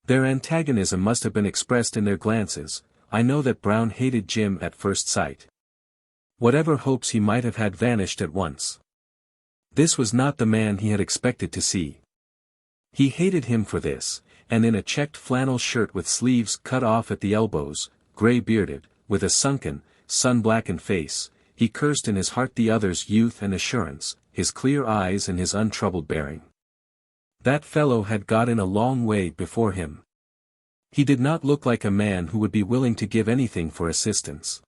Their antagonism must have been expressed in their glances. I know that Brown hated Jim at first sight. Whatever hopes he might have had vanished at once. This was not the man he had expected to see. He hated him for this, and in a checked flannel shirt with sleeves cut off at the elbows, gray-bearded, with a sunken, sun-blackened face, he cursed in his heart the other's youth and assurance, his clear eyes and his untroubled bearing. That fellow had got in a long way before him. He did not look like a man who would be willing to give anything for assistance.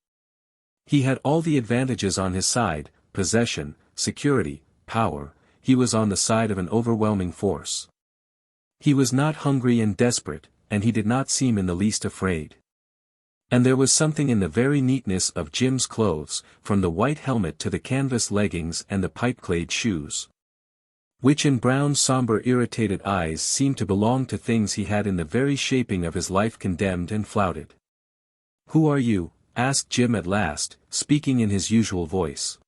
He had all the advantages on his side, possession, security, power. He was on the side of an overwhelming force. He was not hungry and desperate, and he did not seem in the least afraid. And there was something in the very neatness of Jim's clothes, from the white helmet to the canvas leggings and the pipe-clayed shoes, which in Brown's somber irritated eyes seemed to belong to things he had in the very shaping of his life condemned and flouted. "Who are you?" asked Jim at last, speaking in his usual voice.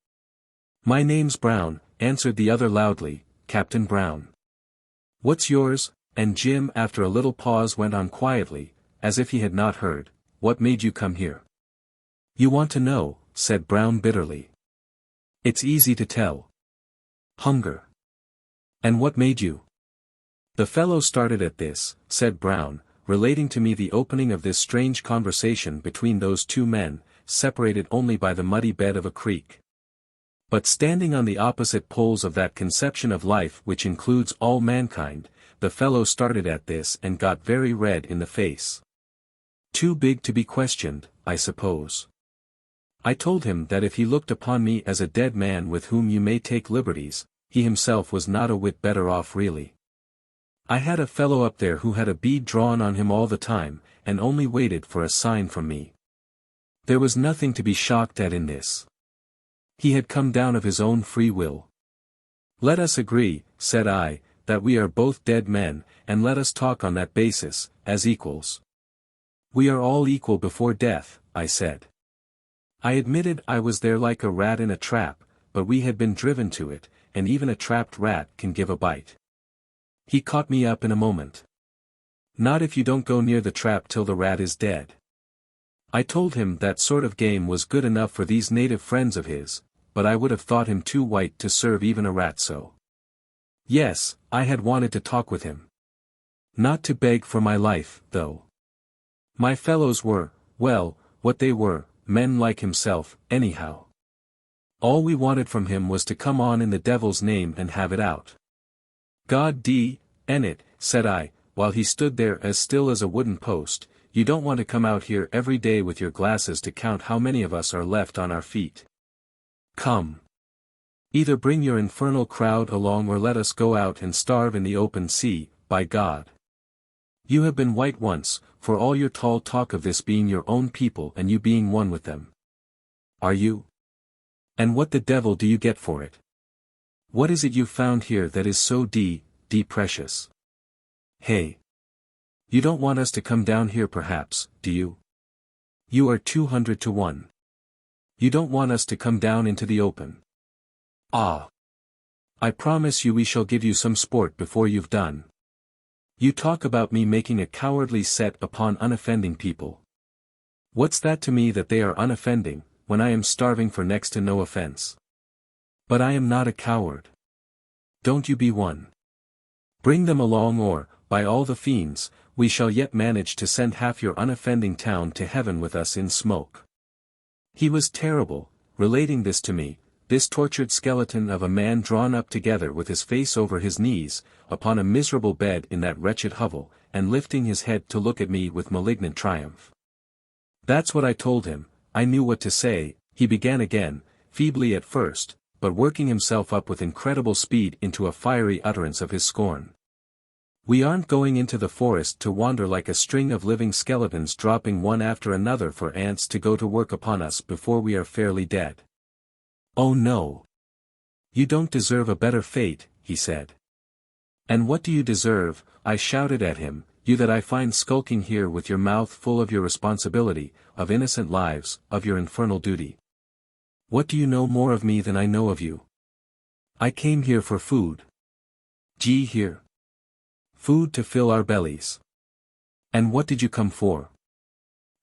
"My name's Brown," answered the other loudly, Captain Brown. What's yours? And Jim after a little pause went on quietly, as if he had not heard, what made you come here? You want to know, said Brown bitterly. It's easy to tell. Hunger. And what made you? The fellow started at this, said Brown, relating to me the opening of this strange conversation between those two men, separated only by the muddy bed of a creek. But standing on the opposite poles of that conception of life which includes all mankind, the fellow started at this and got very red in the face. Too big to be questioned, I suppose. I told him that if he looked upon me as a dead man with whom you may take liberties, he himself was not a whit better off really. I had a fellow up there who had a bead drawn on him all the time, and only waited for a sign from me. There was nothing to be shocked at in this. He had come down of his own free will. Let us agree, said I, that we are both dead men, and let us talk on that basis, as equals. We are all equal before death, I said. I admitted I was there like a rat in a trap, but we had been driven to it, and even a trapped rat can give a bite. He caught me up in a moment. Not if you don't go near the trap till the rat is dead. I told him that sort of game was good enough for these native friends of his, but I would have thought him too white to serve even a rat so. Yes, I had wanted to talk with him. Not to beg for my life, though. My fellows were, well, what they were, men like himself, anyhow. All we wanted from him was to come on in the devil's name and have it out. God d—n it, said I, while he stood there as still as a wooden post, you don't want to come out here every day with your glasses to count how many of us are left on our feet. Come. Either bring your infernal crowd along or let us go out and starve in the open sea, by God. You have been white once, for all your tall talk of this being your own people and you being one with them. Are you? And what the devil do you get for it? What is it you found here that is so precious? Hey. You don't want us to come down here perhaps, do you? You are 200 to 1. You don't want us to come down into the open. Ah. I promise you we shall give you some sport before you've done. You talk about me making a cowardly set upon unoffending people. What's that to me that they are unoffending, when I am starving for next to no offense? But I am not a coward. Don't you be one. Bring them along or, by all the fiends, we shall yet manage to send half your unoffending town to heaven with us in smoke. He was terrible, relating this to me, this tortured skeleton of a man drawn up together with his face over his knees, upon a miserable bed in that wretched hovel, and lifting his head to look at me with malignant triumph. That's what I told him. I knew what to say. He began again, feebly at first, but working himself up with incredible speed into a fiery utterance of his scorn. We aren't going into the forest to wander like a string of living skeletons dropping one after another for ants to go to work upon us before we are fairly dead. Oh no. You don't deserve a better fate, he said. And what do you deserve? I shouted at him, you that I find skulking here with your mouth full of your responsibility, of innocent lives, of your infernal duty. What do you know more of me than I know of you? I came here for food. Gee here. Food to fill our bellies. And what did you come for?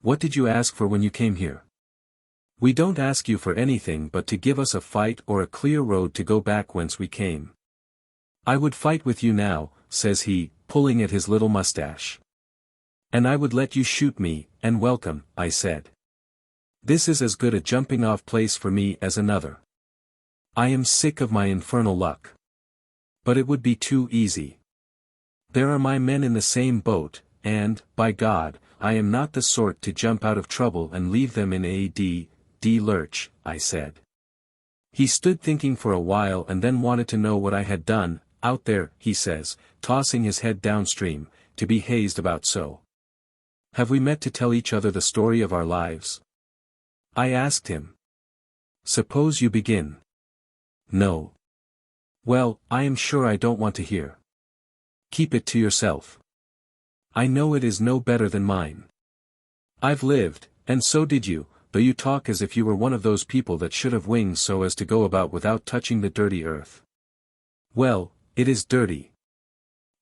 What did you ask for when you came here? We don't ask you for anything but to give us a fight or a clear road to go back whence we came. I would fight with you now, says he, pulling at his little mustache. And I would let you shoot me, and welcome, I said. This is as good a jumping-off place for me as another. I am sick of my infernal luck. But it would be too easy. There are my men in the same boat, and, by God, I am not the sort to jump out of trouble and leave them in a lurch, I said. He stood thinking for a while and then wanted to know what I had done, out there, he says, tossing his head downstream, to be hazed about so. Have we met to tell each other the story of our lives? I asked him. Suppose you begin. No. Well, I am sure I don't want to hear. Keep it to yourself. I know it is no better than mine. I've lived, and so did you, though you talk as if you were one of those people that should have wings so as to go about without touching the dirty earth. Well, it is dirty.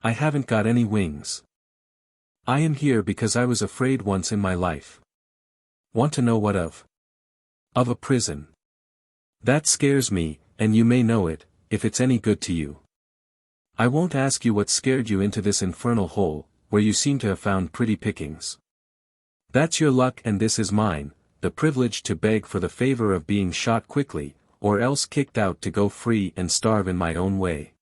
I haven't got any wings. I am here because I was afraid once in my life. Want to know what of? Of a prison. That scares me, and you may know it, if it's any good to you. I won't ask you what scared you into this infernal hole, where you seem to have found pretty pickings. That's your luck and this is mine, the privilege to beg for the favor of being shot quickly, or else kicked out to go free and starve in my own way.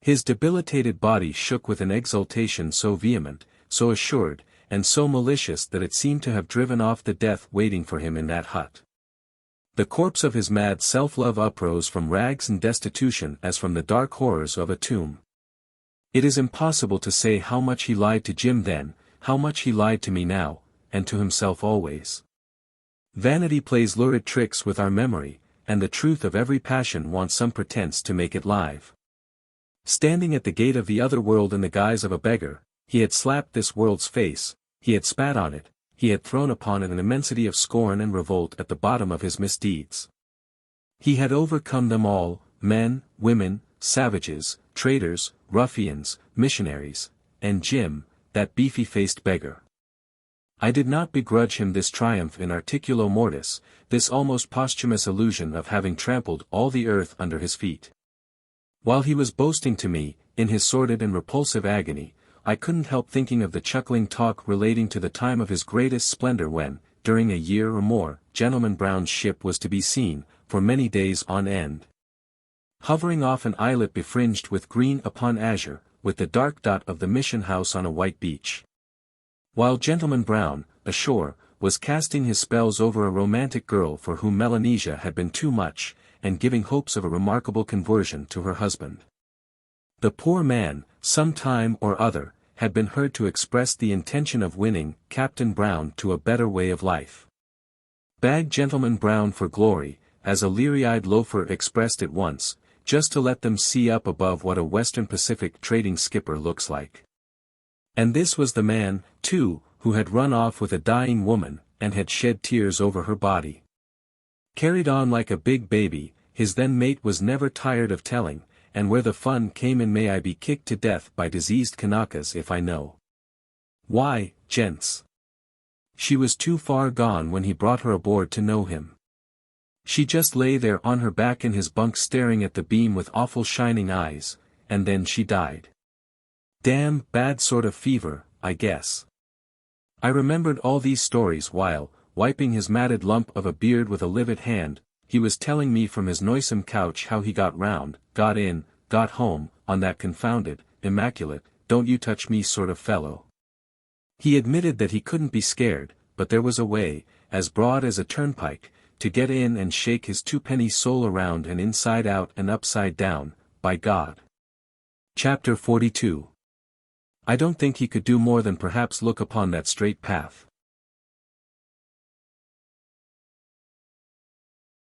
His debilitated body shook with an exultation so vehement, so assured, and so malicious that it seemed to have driven off the death waiting for him in that hut. The corpse of his mad self-love uprose from rags and destitution as from the dark horrors of a tomb. It is impossible to say how much he lied to Jim then, how much he lied to me now, and to himself always. Vanity plays lurid tricks with our memory, and the truth of every passion wants some pretense to make it live. Standing at the gate of the other world in the guise of a beggar, he had slapped this world's face, he had spat on it, he had thrown upon it an immensity of scorn and revolt at the bottom of his misdeeds. He had overcome them all, men, women, savages, traitors, ruffians, missionaries, and Jim, that beefy-faced beggar. I did not begrudge him this triumph in articulo mortis, this almost posthumous illusion of having trampled all the earth under his feet. While he was boasting to me, in his sordid and repulsive agony, I couldn't help thinking of the chuckling talk relating to the time of his greatest splendor when, during a year or more, Gentleman Brown's ship was to be seen, for many days on end, hovering off an islet befringed with green upon azure, with the dark dot of the mission house on a white beach. While Gentleman Brown, ashore, was casting his spells over a romantic girl for whom Melanesia had been too much, and giving hopes of a remarkable conversion to her husband. The poor man, some time or other, had been heard to express the intention of winning Captain Brown to a better way of life. Bag Gentleman Brown for glory, as a leery-eyed loafer expressed it once, just to let them see up above what a Western Pacific trading skipper looks like. And this was the man, too, who had run off with a dying woman, and had shed tears over her body. Carried on like a big baby, his then mate was never tired of telling, and where the fun came in may I be kicked to death by diseased Kanakas if I know. Why, gents. She was too far gone when he brought her aboard to know him. She just lay there on her back in his bunk staring at the beam with awful shining eyes, and then she died. Damn bad sort of fever, I guess. I remembered all these stories while, wiping his matted lump of a beard with a livid hand, he was telling me from his noisome couch how he got round, got in, got home, on that confounded, immaculate, don't-you-touch-me sort of fellow. He admitted that he couldn't be scared, but there was a way, as broad as a turnpike, to get in and shake his twopenny soul around and inside out and upside down, by God. Chapter 42. I don't think he could do more than perhaps look upon that straight path.